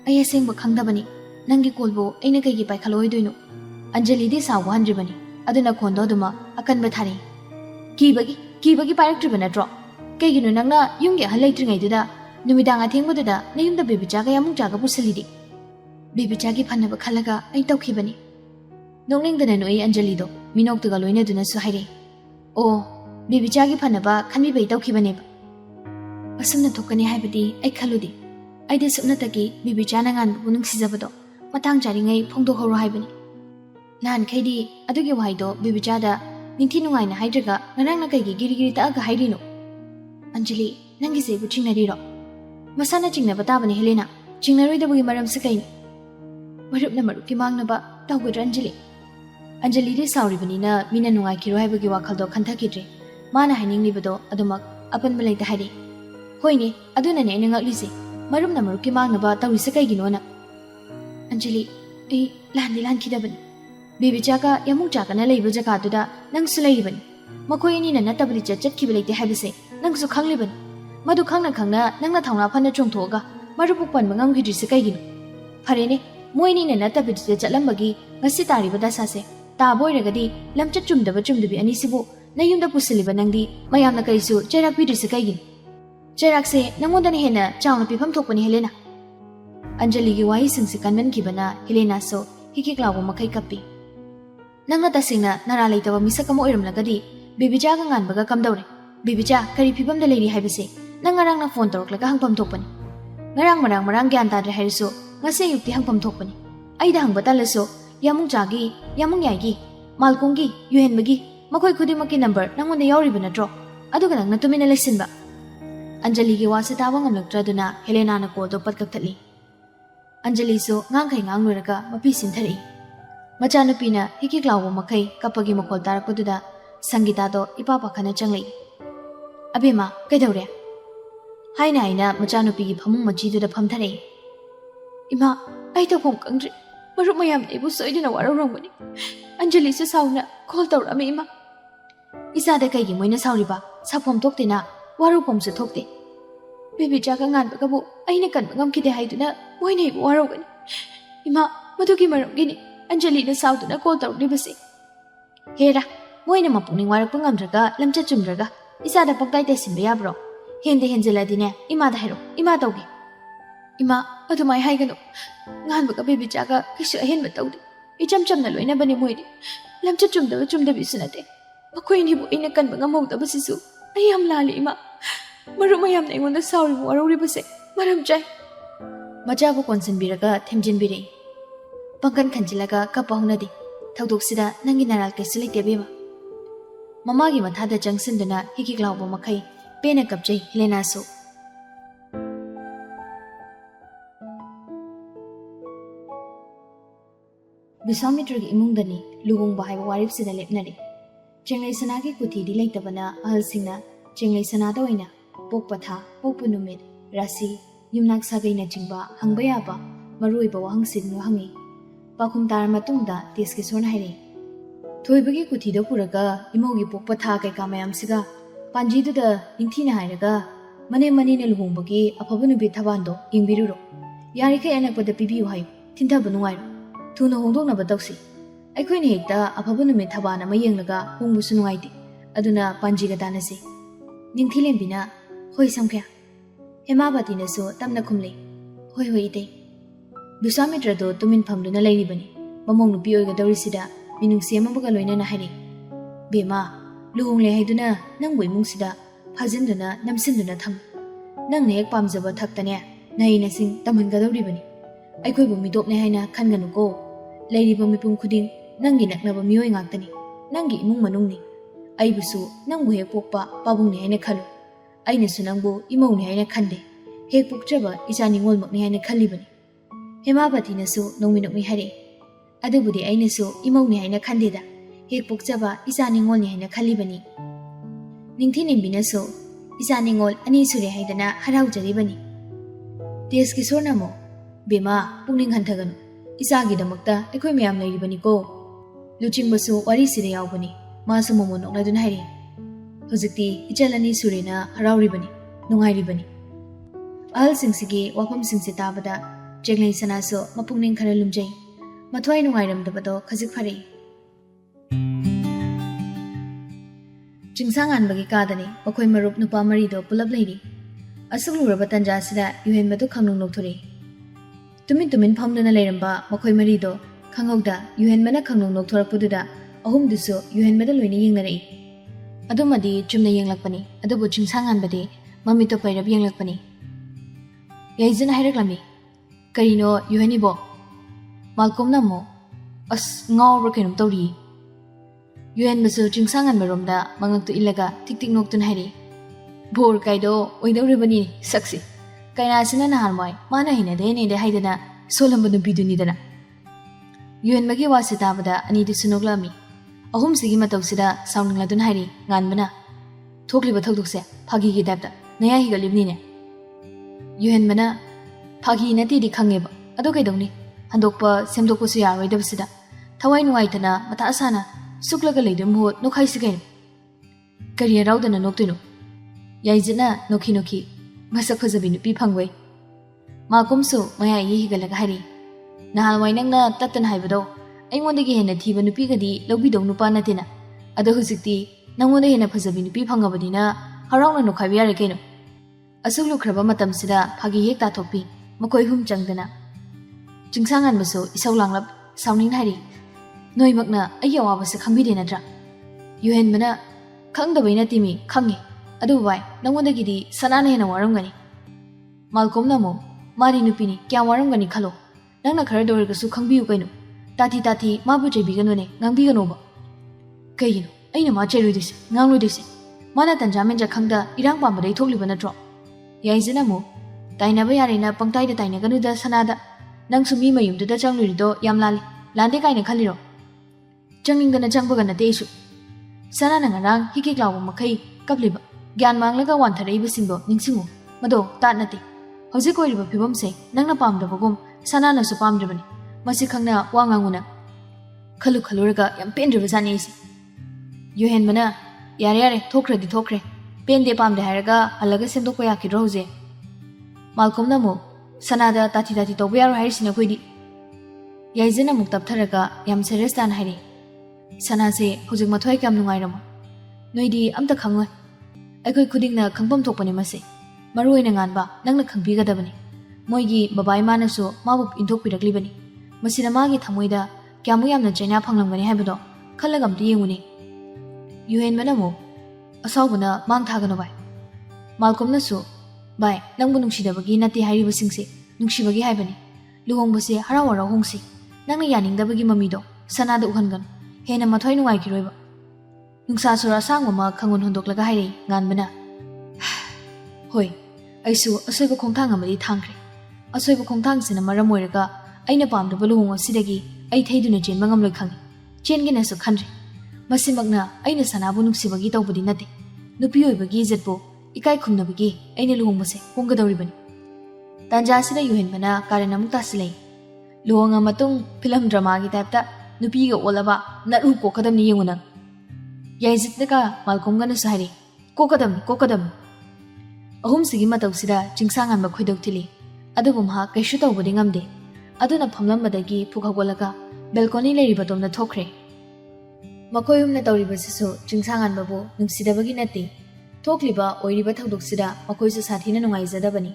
अइ असेंबा खंगदबनी नंगी कॉलबो अइना कइगी पाइखलोइदोइनो अंजलि दि साव हंड्रिबनी अदुना खोनदो दुमा अकनबा थारे कीबगी पाइरक्ट्रिबा नट्रो कइगिनो नंगना युंगे हलैत्रिङैदुदा नुमिदांग अथेंबदुदा नयुमदा बेबिचागा यामुंग जागा पुसलिदि बेबिचागी फनबा खलगा अइ तौखिबनी नोंनिंगदना नुई अंजलिदो मिनोक्तुगा लोइनदुनासु हाइरे ओ बेबिचागी फनबा खनबिबै तौखिबनेबा असुमना थोकनी हाइबदि अइ खलुदि अइदे सुनतगी बेबिचाना nganbu nungsiजबदो मतंग जारिङै फोंदोखरो हाइबनी नान खैदि अदुगी वाइदो बेबिचादा निंथि नुंगाइना हाइद्रगा ngarangna कइगी गिरिगिरि तागा हाइरिनो अंजलि नंगी जेबु चिंगनरिरो मसाना चिंगना बताबनी हेलेना चिंगनरोइदबुगी मरमसे कइनि मरुपना मरुपकी मांगनबा तौगद्र अंजलि दे साउरिबनीना मीना नुंगाइखिरो हाइबगी वाखलदो खंथकिद्रे माना हाइनिंगलिबदो अदुमक अपनबा लेता हाइरे होइने अदुनाने नंगलिसे मरुपना मरुपकी मांगनबा तौरिसे कइगिनोना अंजलि ए लानदि लानखिदबनी बेबिचागा यामुंग जागना लेइबो जगादुदा नंगसु लेइबनी मखोय अनिना नतबदि चटखिबा लेते हाइबसे नंगसु खंगलिबनी मधु खंगना खंगना नंगना थावना फन चोंथोगा मरुपु पनबा ngamखिद्रिसे कइगिनो फरेने मोइनिना नतबदि चटलंबगी ngasi तारिबा दसासे ताबोइरगदि लमचट चुमदबि अनिसिबो नयुमदा पुसलिबा नंगदि मयामना कइसु चेराक पिद्रिसे कइगिनो चेराकसे नंगोंदना हेना चावना पिफम थोकपनी हेलेना अंजलिगी वाई सिंगसे कनमनखिबना हेलेनासो हिकिक्लावो मखै कप्पि नंगना तसिंगना नरा लेतबा मिसकम ओइरमलगदि बेबिचागा nganbaga kamdawre बेबिचा करी फिबमदा लेरि हाइबसे नंगरांगना phone तौरक्लगा हंगपम थोकपनी marang gyan tadre हाइरसो ngase युक्ति हंगपम थोकपनी अइदा हंगबा तलसो यामुंग जागी यामुंग याइगी मालकोंगी युहेनबगी मखोय खुदिमकी number नंगोंदा यावरिबा नट्रो अदुगा नंगना तुमिना लेसिनबा अंजलिगी Wasay Taba ngamlaktraदुना हेलेनाना कॉलदो पटकथली अंजलिसो ngangai nganglurगा मपि सिनथरि Machanupina hiki glawo makai kapagi makol tarakpududa Sangeetado ipa pakhana changlei. Abema kaidore. Haina aina machanupigi phamung machiduda phamthare. Ima ai tawkhom kangdri marup mayam aibu soidina warorongmani. Anjali se sauna call tawrame ima. Isada kaigi moina sauriba saphom thoktina warupom se thokte. Baby jaga nganba kabu aina kanba ngamkide haiduna moina ibu warogani. Ima madugi marongini Anjali na sauduna call tawribase. Hera moina mapungning warakpa ngamdraga lamcha chumdraga isada pakdai tesimba yabro. Hende henjeladine ima da hero ima tawge. Ima adumai haigano nganba ka baby jaga kisu ahenba tawde. Icham chamna loina bani moidi. Lamcha chumdabi sunate. Makoini bu ina kanba ngamawdaba sisu. Ayam lali ima. Marumayam na ingonda sauri bu waruribase. Maram jai. Majabu konsanbiraga themjinbire. Pangkan khanjilaga kapahunadi. Thawdoksida nangi naral kaisi leite beba. Mamagi mathada jangsinduna hiki glauba makai pena kapjai Helena so. Biswamitragi imungdani luhungba haiba waripsida lepnari. Chenglai sanagi kuthidi leitabana ahalsingna chenglai sanada oina pokpa tha pokpa numit rasi yumnak sagaina chingba hangba yaba maruiba wahangsidnu hangi. Pakhum tar matungda teski sorna haire. Thoibagi kuthida puraga imogi pokpa tha kaika mayamsiga panjiduda ningthina hairaga mane ne luhungbagi afaba nubi thabando ingbiruro. Yarikai anakpada pibiyu hayu thintaba nungairu. Thuna hongdoknaba tawsi. Aikhoina hekta afaba nubi thabana ma yenglaga hongbusu nungaiti. Aduna panjiga tanasi. Ningthilembina hoi samkhya. Hemabatinasu tamna khumle. Hoi ite. Biswamitrado tumin phamduna lairibani. Mamong nupi oigadaurisida minungsi amabaga loinana hairi. Bema luhungle haiduna nangbu imungsida phajinduna namsinduna tham. Nangna hek pamjaba thaktane naina sing tamhangadauribani. Aikhoibu midopne haina khanganuko. Lairiba mipum khuding nangi naknaba mioi ngaktani. Nangi imung manungni. Aibusu nangbu hek pokpa pabungni haina khalu. Ainasu nangbu imongni haina khande. Hek poktraba icha Ningol makni haina khalibani. Hemabatinasu nongminokni hairi. Adubudi ainasu imongni haina khandeda. Hek pokjaba icha Ningol ni haina khalibani. Ningthinembinasu icha Ningol ani sure haidana haraujari Deski sornamo bema pungning hantaganu. Isagi damakta aikoi mayam lairibani ko. Luchingbasu wari sire yaubani. Masu momo nokladun hairi. Hojikti ichalani surena harauribani. Nungairibani. Ahal singsigi wapam singsi tabada Chenglai sanaso mapungning khara lumjai. Mathwai nungairamdabado khajik phare. Chingsangan bagi kadani makhoi marup nupa marido pulap lairi. Asuluraba tanjasida yuhenbadu khangnung nokthori. Tumin phamduna lairamba makhoi marido khangauda yuhenbana khangnung nokthorakpududa ahumdusu yuhenbada loina yengnarei. Adumadi chumna yenglakpani adubu chingsangan badi mamito pairab yenglakpani. Yaizana hairaklambi. Karino yuhenibo. Malcolm namo as ngawra kenum tawri. Yuhen basu chingsangan maromda mangaktu ilaga tik noktun hairi. Bor kaido oidawribani saksi. Kaina sina nahalmai mana hina de haidana solambanu bidunidana. Yuhen magi wasitabada ani du sunoglami. Ahum sigi matawsida sauningladun hairi nganbana. Thokliba thokdukse phagi gi dabda naya higalibnine. Yuhen mana phagi nati di khangeba ado kaidongni handokpa semdokpa su yaroidabsida thawai nuaitana mata asana suklaga leidum ho nokhai sigain career raudana noktino yaijina nokhi masak phajabi nupi phangwai makum su maya yi higalaga hari nahal wainangna tatan haibado aingondagi hena thiba nupi gadi lobi dong nupa natina ado hujikti nangonda hena phajabi nupi phangabadina harauna nokhabi yare kaino asuglu khraba matam sida phagi hek ta thokpi makoi hum changdana chingsangan baso isau langlap sauning hari noi makna ayawa basa khambide natra yuhen mana khangdabaina timi khangi adu bai nangonda gidi sanana hena warangani malcolm namo mari nupini kya warangani khalo nangna khara dorga su khangbiu kaino tati mabu jebi ganone ngangbi ganoba kayino aina ma cheruidise ngangloidise mana tanjamen ja khangda irang pambadai thokliba natro yaizina mo tainaba yarena pangtai da taina ganuda sanada nang sumi mayum da changlurido yamlali lande kaina khaliro Changning changbaga nate isu. Sana na ngarang hikik lawa makai kapliba. Gyan manglaga wantharai basingbo ningsingo. Mado tat nate. Hojik oiriba phibam se nangna pamdabagum sana na su pamdrabani. Masi khangna wanganguna. Khalu khaluraga yam pendriba jani isi. Yuhen mana yare yare thokradi thokre. Pende pamde hairaga halaga semdokpa yakidro hoje. Malcolmna mo sanada tati toba yaro hairisina khoidi. Yaizina muk taptharaga yam serious tan hairi. Sana se hojik mathoi kam nungairama. Noidi amta khangoi. Aikoi khudingna khangpam thokpani mase. Maruina nganba nangna khangbigadabani. Moigi babai manasu mabu inthokpiraklibani. Masina magi thamoida kyamu yamna chaina phanglamgani haibado khalaga amti yenguni. Yuhen manamo asawbana mang thagano bai. Malcolm nasu bai nangbu nungsidabagi nati hairibasingse nungsibagi haibani. Luhongbase harawara hongsi. Nangna yaningdabagi mamido sanada uhangan. Hena mathoi nungaikiroiba. Nungsa sura sangoma khangun hondoklaga hairi nganbana. Hoi, aisu asoiba khongthang amadi thangkre. Asoiba khongthangsina maram oiraga aina pamdaba luhong asidagi ai theiduna chenba ngamloi khangi. Chengena su khanre. Masimakna aina sanabu nungsibagi tawbadi nate. Nupi oibagi izzatbo ikai khumnabagi aina luhongbase honggadawribani. Tanjasida yuhenbana karena amuk tasilai. Luhonga matung film drama gi type ta nupiga olaba naru kokadamni yenguna. Yaizitnaga Malcolmga na sahari kokadam. Ahum sigi matawsida chingsangan ba khoidok thili. Adubu maha kaishu tawbadi ngamde. Aduna phamlambadagi pukhagolaga balcony leiriba tomna thokre. Makoi humna tawribasisu chingsangan babu nungsidabagi nati. Thokliba oiriba thawdoksida makoisu sathina nungaizadabani.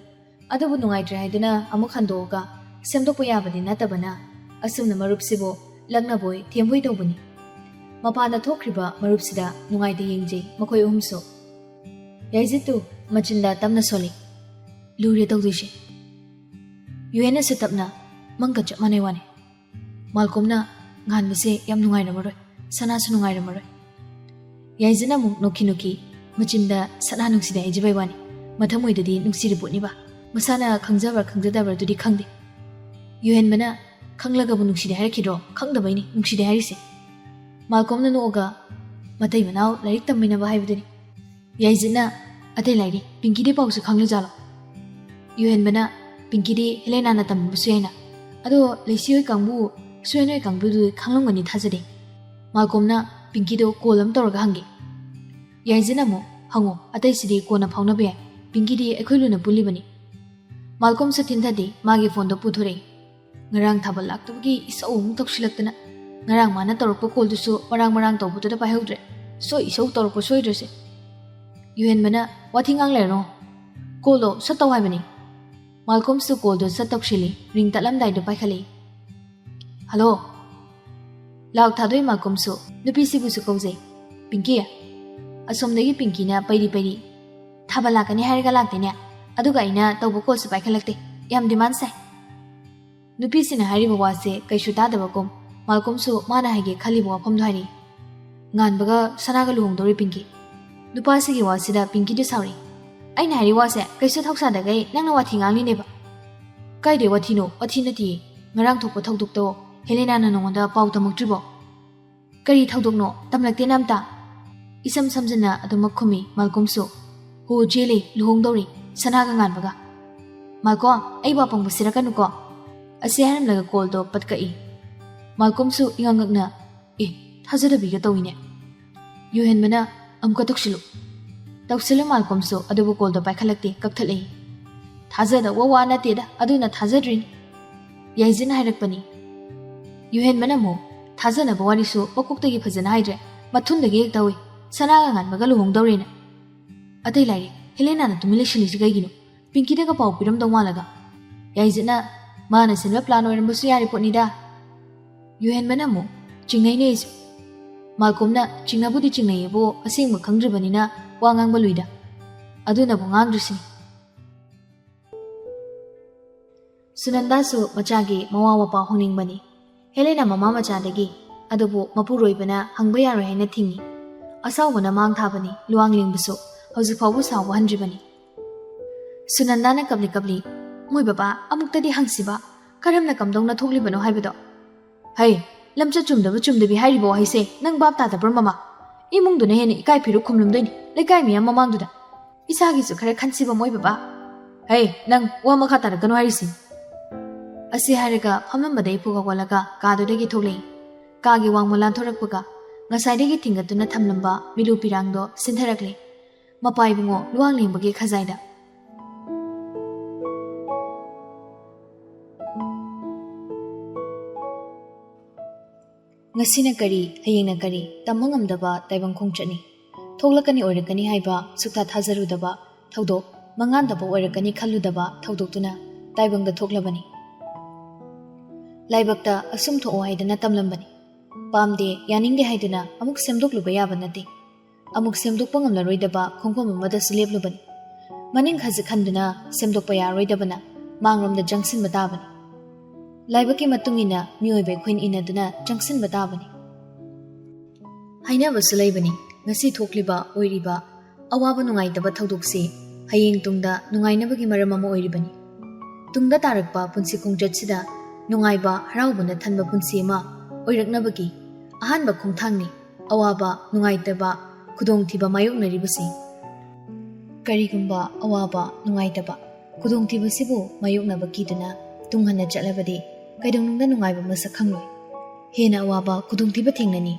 Adubu nungaitra haiduna amuk handoga semdokpa yabadi natabana. Asumna marupsibo lagna boy themboi tawbani. Mapana thokriba marupsida nungaida yengje makoi humso. Yaizitu machinda tamna soli. Lure tawdishe. Yuena setapna mangka chap manai wane. Malcolmna nganbase yam nungairamoroi. Sanasu nungairamoroi. Yaizina muk noki machinda sana nungsida ejibai wane. Mathamoidadi nungsiributniba. Masana khangjadabra dudi khangde. Yuhen bana khanglagabu nungside harakidro khangdabaini nungside harise. Malcolmna nooga matai manau lairik tamminaba haibadani. Yaizina atei lairi Pinky pausu khanglajalo. Yuhen bana Pinky Helena na tambasu yaina. Ado leisioi kangbu suenoi kangbu du khanglongani thajade. Malcolmna Pinky do kolam toraga hangi. Yaizina mo hango atei sidi kona phaunabe yai. Pinky ekhoiluna pulibani. Malcolm sa tindadi magi phone do puthore. Ngarang thabal laktubagi isau tokshilakna. Ngarang mana torokpo kol dusu marang tawbuto da paihudre. So isau torokpo soidrese. Yuhen bana wathingang lero. Kol do sataw haibani. Malcolm su kol do satokshili ring talamdai do paikhali. Hello. Lauk thadoi Malcolm su nupi sibu su kauze. Pinky ya. Asomdagi Pinky na pairi. Thabalakani hairga laktene. Aduga ina tawbu kol su paikhalakte. Yam demand sai. Nupi sina hairiba wase kaishu tadabagum. Malcolm su mana haige khalibu wafam dhari. Nganbaga sanaga luhongdori Pinky. Nupasigi wasida Pinky de sauri. Aina hari wase kaisu thoksadagay nangna wathi ngangli neba. Kaide wathino wathinati ngarang thokpa thokdukto Helena na nongonda pau tamuktribo. Kari thokdukno tamlakte namta. Isam samjana adumak khumi Malcolm su. Hu jeli luhongdori sanaga nganbaga. Malcolm ai bapang busiraka nuko. Ase haram laga call do patkai. Malcolm su ingangakna thajadabiga tawine. Yuhen bana amka tokshilu. Toksilu Malcolm su adubu call do paikhalakte kakthalai. Thajada wawa nateda aduna thajadrin. Yaizina hairakpani. Yuhen bana mo thajana bawari su pakuktagi phajana haidre mathundagi ek tawi sanaga nganbaga luhongdorina. Atei lairi Helena na tumilishilisi gaigino. Pinky daga pau piram dawalaga. Yaizina mana sinwa plan oirambasu yari potnida. Yuhen bana mo chingnai ne isu. Malcolm na chingnabudi chingnai ebo asingma khangdribanina wangang baluida. Aduna bungang drisini. Sunanda su machagi mawa wapa hongning bani. Helena mama machadagi adubu mapuroibana hangbaya haina thingi. Asawbana mang thabani luang lingbusu hojik fawbu sawa handribani. Sunanda na kabli moi baba amuktadi hangsiba karamna kamdongna thoklibano haibedo. Hai lamcha chumdaba chumdabi hairibo haise nang bab ta da mama imungduna hene ikai phiru khumlumdoini lekai miyam mamangduda isagi su khare khansiba moi baba hey nang wa makha tarakano harisi asi haraga phamambadai phuga walaga kadudagi thoklei kagi wangmolan thorakpaga ngasaidagi thingatuna thamlamba milu pirangdo sintharakle mapai bungo luang lingbagi khajaida ngasina kari hayengna kari tamangamdaba taibang khongchani thoglakani oirakani haiba sukta thajarudaba thodok mangandaba oirakani khalludaba thodokuna taibangda thoklabani laibakta asum tho haidana tamlambani pamde yaningde haidana amuk semdokluba yaba nate amuk semdokpa ngamlaroidaba khongpam amada sileblubani maning khaji khanduna semdokpa yaroidabana mangromda jangsin badabani laibaki matungina mioibe khoin inaduna jangsin badabani haina basulai ngasi thokliba oiriba awaba nungaitaba thodokse hayeng tungda nungainabagi maram ama oiribani tungda tarakpa punsi khongjatsida nungaiba haraubana thanba punsi ma oiraknabagi ahanba khongthangni awaba nungaitaba khudongthiba mayoknaribasi karigumba awaba nungaitaba khudongthibasibu mayoknabakiduna tunghanna chatlabadi kaidongnungda nungaiba masak khangloi hena awaba khudongthiba thengnani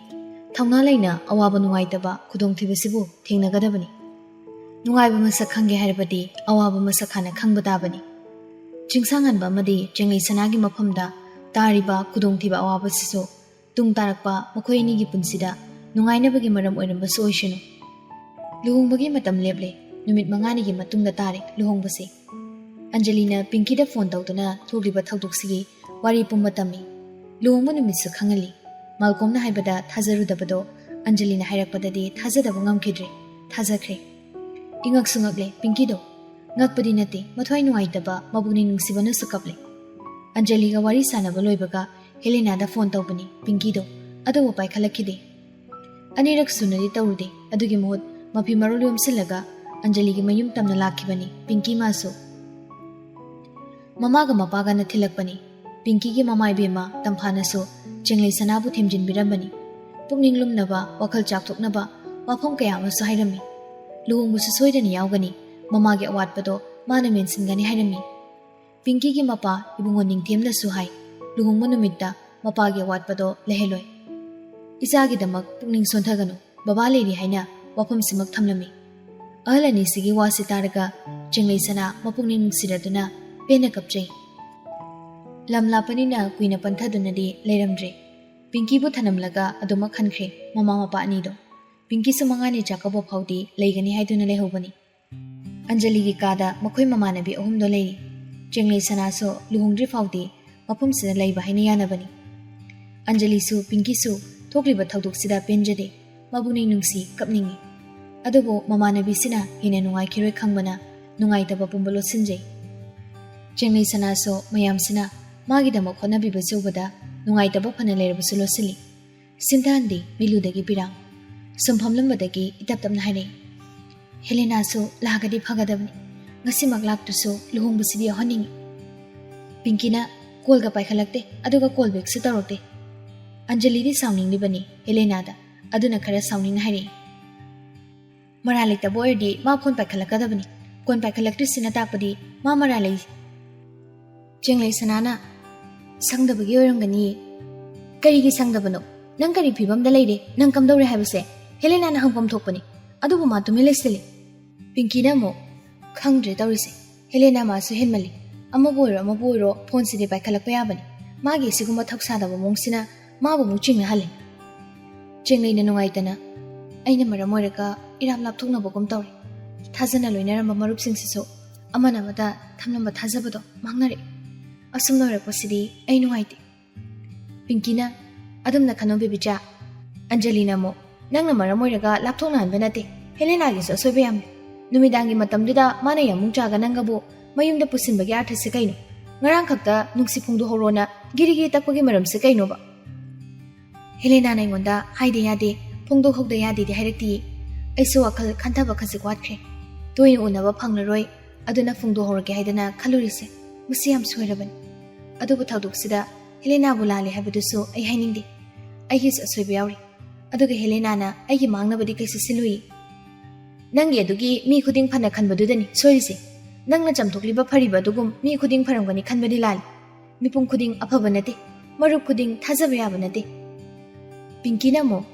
thawna leina awaba nungaitaba khudongthibasibu thengnagadabani nungaiba masak khangge harabadi awaba masak khana khangbadabani chingsanganba amadi chenglei sanagi mafamda tariba khudongthiba awaba siso tung tarakpa makhoini gi punsida nungainabagi maram oirambasu oishinu luhongbagi matam leble numit mangani gi matungda tare luhongbase Angelina Pinky da phone tawduna thogliba thawdoksigi wari pumba tami luhongba numitsu khangali Malcolmna haibada thajarudabado Angelina hairakpadadi thajadaba ngamkhidre thajakhre ingak sungakle Pinky do ngakpadi nate mathwai nuaitaba mabugni nungsibana sukaple Anjali ga wari sanaba loibaga Helena da phone tawbani Pinky do adawa paikhalakide anirak sunari tawrude adugi mohot mapi marul yomsilaga Anjali gi mayum tamna lakhibani Pinky maso mama ga mapaga na thilakpani Pinky gi mamai bema tamphana so chenglei sanabu themjin birambani pukning lumnaba wakhal chakthoknaba wafam kaya amasu hairami luhongbu su soidani yaugani mama gi awatpado mana mensingani hairami Pinky gi mapa ibungo ningthemna su hai luhongbu numitta mapa gi awatpado leheloi isagi damak pukning sonthaganu baba leni haina wafam simak thamlami ahlani sigi wasi taraga chenglei sana mapukning nungsiraduna pena kapjai lamlapanina kuina panthadunadi leiramdre Pinky bu thanamlaga aduma khankhre mama mapa ani do Pinky sumangani jakabo phawdi leigani haiduna lehobani Anjali gi kada makhoi mamanabi ahum do leiri chenglei sana so luhongdri phawdi mapum sida leiba haina yanabani Anjali su Pinky su thokliba thodok sida penjade mabuni nungsi kapningi adubo mamanabi sina hina nungai khiroi khangbana nungai taba pumbalo sinjai chenglei sana so mayam sina magi dama khona biba jobada nungai taba phana leirabsu losili sintandi miludagi pirang sumphamlambadagi itaptamna haire Helena so lagadi phagadabni ngasi maglak tu so luhongbusidi honingi Pinky na kolga paikhalakte aduga kolbek su tarokte Anjali di sounding libani Helena da aduna khara sounding haire maralita boydi ma phone paikhalakadabni kon paikhalakti sina takpadi ma maralai chenglei sanana sangdabagi oirangani karigi sangdabano nang kari phibamda leire nang kamdore habase Helena na hangpam thokpani adubu ma tumi lesili Pinky na mo khangdre tawrise Helena ma su henmali ama boiro phone sidi paikhalakpa yabani magi siguma thoksadaba mongsina mabu mu chingna hale chenglei na nungaitana aina maramoiraga iram lapthokna bogom tawri thajana loinaramba marup singsiso amana mata thamnamba thajabado mangnare asumna rakpasidi ai nungaite Pinky na adumna khanobe bicha Anjali na mo nangna maramoiraga lapthokna hanba nate Helena gi so sobe yam numidangi matamdida mana yamung chaga nangabu mayumda pusinbagi arthase kaino ngarang khakta nungsi phungdu horona girigi takpagi maram se kaino ba Helena na ingonda haide yade phungdu hokda yade di hairakti aiso akhal khantaba khasi kwatkre toin unaba phanglaroi aduna phungdu horge haidana khalurise musi yam soirabani adubu thaduk sida Helena bulale habidusu ai hainingde ꯑꯩꯒꯤꯁꯨ ꯑꯁꯣꯏꯕ ꯌꯥꯎꯔꯤ ꯑꯗꯨꯒ ꯍꯦꯂꯦꯅꯥꯅ ꯑꯩꯒꯤ ꯃꯥꯡꯅꯕꯗꯤ ꯀꯩꯁꯨ ꯁꯤꯜꯂꯨꯏ ꯅꯪꯒꯤ ꯑꯗꯨꯒꯤ ꯃꯤ ꯈꯨꯗꯤꯡ ꯐꯅ ꯈꯟꯕꯗꯨꯗꯅꯤ ꯁꯣꯏꯔꯤꯁꯦ ꯅꯪꯅ ꯆꯝꯊꯣꯛꯂꯤꯕ ꯐꯔꯤꯕ ꯑꯗꯨꯒꯨꯝ ꯃꯤ ꯈꯨꯗꯤꯡ ꯐꯔꯝꯒꯅꯤ ꯈꯟꯕꯗꯤ ꯂꯥꯜꯂꯤ ꯃꯤꯄꯨꯝ ꯈꯨꯗꯤꯡ ꯑꯐꯕ ꯅꯠꯇꯦ ꯃꯔꯨꯞ ꯈꯨꯗꯤꯡ ꯊꯥꯖꯕ ꯌꯥꯕ ꯅꯠꯇꯦ ꯄꯤꯡꯀꯤꯅ ꯑꯃꯨꯛ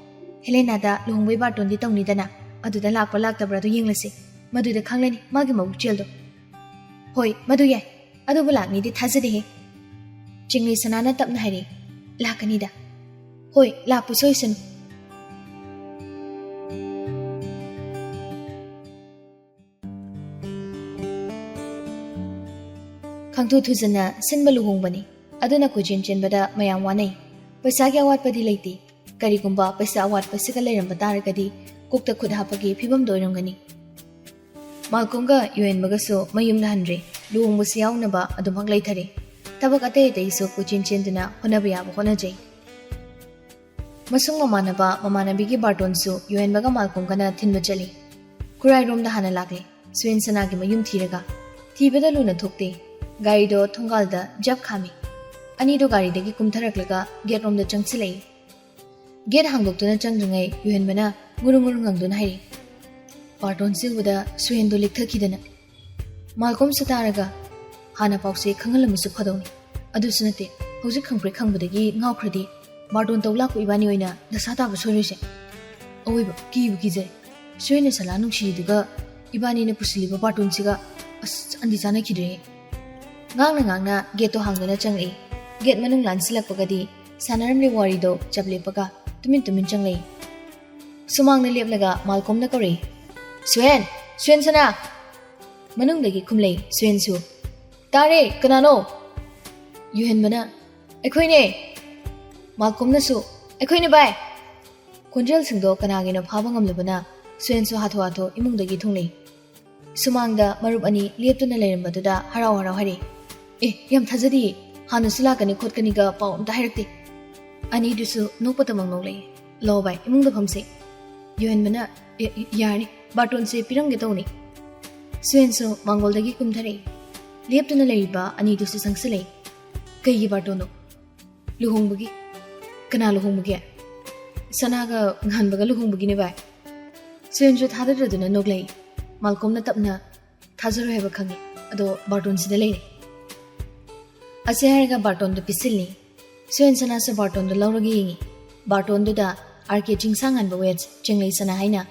ꯍꯦꯂꯦꯅꯥꯗ ꯂꯨꯍꯣꯡꯕꯩ ꯕꯥꯔꯇꯣꯟꯗꯤ ꯇꯧꯅꯤꯗꯅ ꯑꯗꯨꯗ ꯂꯥꯛꯄ ꯂꯥꯛꯇꯕ꯭ꯔꯥ ꯑꯗꯨ ꯌꯦꯡꯂꯁꯤ ꯃꯗꯨꯗ ꯈꯪꯂꯅꯤ ꯃꯥꯒꯤ ꯃꯕꯨꯛꯆꯦꯜꯗꯣ ꯍꯣꯏ ꯃꯗꯨ ꯌꯥꯏ ꯑꯗꯨꯕꯨ ꯂꯥꯛꯅꯤꯗꯤ ꯊꯥꯖꯗꯦꯍꯦ ꯆꯤꯡꯂꯩ ꯁꯅꯥꯅ ꯇꯞꯅ ꯍꯥꯏꯔꯛꯏ ꯂꯥꯛꯀꯅꯤꯗ ꯍꯣꯏ ꯂꯥꯛꯄ ꯁꯣꯏꯁꯅꯨ ꯈꯪꯊꯨ ꯊꯨꯖꯟꯅ ꯁꯤꯟꯕ ꯂꯨꯍꯣꯡꯕꯅꯤ ꯑꯗꯨꯅ ꯀꯣꯏꯆꯦꯟ ꯆꯦꯟꯕꯗ ꯃꯌꯥꯝ ꯋꯥꯅꯩ ꯄꯩꯁꯥꯒꯤ ꯑꯋꯥꯠꯄꯗꯤ ꯂꯩꯇꯦ ꯀꯔꯤꯒꯨꯝꯕ ꯄꯩꯁꯥ ꯑꯋꯥꯠꯄꯁꯤꯒ ꯂꯩꯔꯝꯕ ꯇꯥꯔꯒꯗꯤ ꯀꯣꯛꯇ ꯈꯨꯠ ꯍꯥꯞꯄꯒꯤ ꯐꯤꯕꯝꯗ ꯑꯣꯏꯔꯝꯒꯅꯤ ꯃꯥꯜꯀꯣꯝꯒ ꯌꯨꯍꯦꯟꯕꯒꯁꯨ ꯃꯌꯨꯝꯗ ꯍꯟꯗ꯭ꯔꯦ ꯂꯨꯍꯣꯡꯕꯁꯤ ꯌꯥꯎꯅꯕ ꯑꯗꯨꯃꯛ ꯂꯩꯊꯔꯦ ꯊꯕꯛ ꯑꯇꯩ ꯑꯇꯩꯁꯨ ꯀꯣꯏꯆꯦꯟ ꯆꯦꯟꯗꯨꯅ ꯍꯣꯠꯅꯕ ꯌꯥꯕ ꯍꯣꯠꯅꯖꯩ ꯃꯁꯨꯡ ꯃꯃꯥꯟꯅꯕ ꯃꯃꯥꯟꯅꯕꯤꯒꯤ ꯕꯥꯔꯇꯣꯟꯁꯨ ꯌꯨꯍꯦꯟꯕꯒ ꯃꯥꯜꯀꯣꯝꯒꯅ ꯊꯤꯟꯕ ꯆꯠꯂꯤ ꯈꯨꯔꯥꯏꯔꯣꯝꯗ ꯍꯥꯟꯅ ꯂꯥꯛꯂꯦ ꯁꯨꯋꯦꯟ ꯁꯅꯥꯒꯤ ꯃꯌꯨꯝ ꯊꯤꯔꯒ ꯊꯤꯕꯗ ꯂꯨꯅ ꯊꯣꯛꯇꯦ ꯒꯥꯔꯤꯗꯣ ꯊꯣꯡꯒꯥꯜꯗ ꯖꯞ ꯈꯥꯝꯃꯤ ꯑꯅꯤꯗꯣ ꯒꯥꯔꯤꯗꯒꯤ ꯀꯨꯝꯊꯔꯛꯂꯒ ꯒꯦꯠꯔꯣꯝꯗ ꯆꯪꯁꯤꯜꯂꯛꯏ ꯒꯦꯠ ꯍꯥꯡꯗꯣꯛꯇꯨꯅ ꯆꯪꯗ꯭ꯔꯤꯉꯩ ꯌꯨꯍꯦꯟꯕꯅ ꯉꯨꯔꯨ ꯉꯨꯔꯨ ꯉꯪꯗꯨꯅ ꯍꯥꯏꯔꯤ ꯕꯥꯔꯇꯣꯟꯁꯤ ꯎꯕꯗ ꯁꯨꯋꯦꯟꯗꯣ ꯂꯤꯛꯊꯈꯤꯗꯅ ꯃꯥꯜꯀꯣꯝꯁꯨ ꯇꯥꯔꯒ ꯍꯥꯟꯅ ꯄꯥꯎꯁꯦ ꯈꯪꯍꯜꯂꯝꯃꯁꯨ ꯐꯗꯧꯅꯤ ꯑꯗꯨꯁꯨ ꯅꯠꯇꯦ ꯍꯧꯖꯤꯛ ꯈꯪꯄ꯭ꯔꯦꯛ ꯈꯪꯕꯗꯒꯤ ꯉꯥꯎꯈ꯭ꯔꯗꯤ ꯕꯥꯔꯇꯣꯟ ꯇꯧ ꯂꯥꯛꯄ ꯏꯕꯥꯅꯤ ꯑꯣꯏꯅ ꯗꯁꯥ ꯇꯥꯕ ꯁꯣꯏꯔꯣꯏꯁꯦ ꯑꯋꯣꯏꯕ ꯀꯤꯕꯨ ꯀꯤꯖꯩ ꯁꯨꯋꯦꯟꯅ ꯁꯂꯥ ꯅꯨꯡꯁꯤꯔꯤꯗꯨꯒ ꯏꯕꯥꯅꯤꯅ ꯄꯨꯁꯤꯜꯂꯤꯕ ꯕꯥꯔꯇꯣꯟꯁꯤꯒ ꯑꯁ ꯆꯥꯟꯗꯤ ꯆꯥꯟꯅꯈꯤꯗ꯭ꯔꯦꯍꯦ ꯉꯥꯡꯅ ꯒꯦꯠꯇꯣ ꯍꯥꯡꯗꯨꯅ ꯆꯪꯂꯛꯏ ꯒꯦꯠ ꯃꯅꯨꯡ ꯂꯥꯟꯁꯤꯜꯂꯛꯄꯒꯗꯤ ꯁꯥꯟꯅꯔꯝꯂꯤ ꯋꯥꯔꯤꯗꯣ ꯆꯞ ꯂꯦꯞꯄꯒ ꯇꯨꯃꯤꯟ ꯇꯨꯃꯤꯟ ꯆꯪꯂꯛꯏ ꯁꯨꯃꯥꯡꯗ ꯂꯦꯞꯂꯒ ꯃꯥꯜꯀꯣꯝꯅ ꯀꯧꯔꯛꯏ ꯁꯨꯋꯦꯟ ꯁꯅꯥ ꯃꯅꯨꯡꯗꯒꯤ ꯈꯨꯝꯂꯩ ꯁꯨꯋꯦꯟꯁꯨ ꯇꯥꯔꯦ ꯀꯅꯥꯅꯣ ꯌꯨꯍꯦꯟꯕꯅ ꯑꯩꯈꯣꯏꯅꯦ ꯃꯥꯜꯀꯣꯝꯅꯁꯨ ꯑꯩꯈꯣꯏꯅꯦ ꯚꯥꯏ ꯈꯣꯟꯖꯦꯜꯁꯤꯡꯗꯣ ꯀꯅꯥꯒꯤꯅꯣ ꯐꯥꯕ ꯉꯝꯂꯕꯅ ꯁꯨꯋꯦꯟꯁꯨ ꯍꯥꯊꯨ ꯍꯥꯊꯨ ꯏꯃꯨꯡꯗꯒꯤ ꯊꯨꯡꯂꯩ ꯁꯨꯃꯥꯡꯗ ꯃꯔꯨꯞ ꯑꯅꯤ ꯂꯦꯞꯇꯨꯅ ꯂꯩꯔꯝꯕꯗꯨꯗ ꯍꯔꯥꯎ ꯍꯔꯥꯎ ꯍꯥꯏꯔꯛꯏ ꯌꯥꯝ ꯊꯥꯖꯗꯤꯌꯦ ꯍꯥꯟꯅꯁꯨ ꯂꯥꯛꯀꯅꯤ ꯈꯣꯠꯀꯅꯤꯒ ꯄꯥꯎ ꯑꯝꯇ ꯍꯥꯏꯔꯛꯇꯦ ꯑꯅꯤꯗꯨꯁꯨ ꯅꯣꯛꯄꯇꯃꯛ ꯅꯣꯛꯂꯛꯏ ꯂꯣ ꯚꯥꯏ ꯏꯃꯨꯡꯗ ꯐꯝꯁꯦ ꯌꯨꯍꯦꯟꯕꯅ ꯌꯥꯔꯅꯤ ꯕꯥꯔꯇꯣꯟꯁꯦ ꯄꯤꯔꯝꯒꯦ ꯇꯧꯅꯤ ꯁꯨꯋꯦꯟꯁꯨ ꯃꯥꯡꯒꯣꯜꯗꯒꯤ ꯀꯨꯝꯊꯔꯛꯏ ꯂꯦꯞꯇꯨꯅ ꯂꯩꯔꯤꯕ ꯑꯅꯤꯗꯨꯁꯨ ꯆꯪꯁꯤꯜꯂꯛꯏ ꯀꯩꯒꯤ ꯕꯥꯔꯇꯣꯟꯅꯣ ꯂꯨꯍꯣꯡꯕꯒꯤ ꯀꯅꯥ ꯂꯨꯍꯣꯡꯕꯒꯤ ꯁꯅꯥꯒ ꯉꯥꯟꯕꯒ ꯂꯨꯍꯣꯡꯕꯒꯤꯅꯦ ꯚꯥꯏ ꯁꯨꯋꯦꯟꯁꯨ ꯊꯥꯗꯗ꯭ꯔꯗꯨꯅ ꯅꯣꯛꯂꯛꯏ ꯃꯥꯜꯀꯣꯝꯅ ꯇꯞꯅ ꯊꯥꯖꯔꯣꯏ ꯍꯥꯏꯕ ꯈꯪꯉꯤ ꯑꯗꯣ ꯕꯥꯔꯇꯣꯟꯁꯤꯗ ꯂꯩꯔꯦ ꯑꯁꯤ ꯍꯥꯏꯔꯒ ꯕꯥꯔꯇꯣꯟꯗꯣ ꯄꯤꯁꯤꯜꯂꯤ ꯁꯨꯋꯦꯟ ꯁꯅꯥꯁꯨ ꯕꯥꯔꯇꯣꯟꯗꯣ ꯂꯧꯔꯒ ꯌꯦꯡꯉꯤ ꯕꯥꯔꯇꯣꯟꯗꯨꯗ ꯑꯥꯔ ꯀꯦ ꯆꯤꯡꯁꯥꯡꯉꯥꯟꯕ ꯋꯦꯠꯁ ꯆꯤꯡꯂꯩ ꯁꯅꯥ ꯍꯥꯏꯅ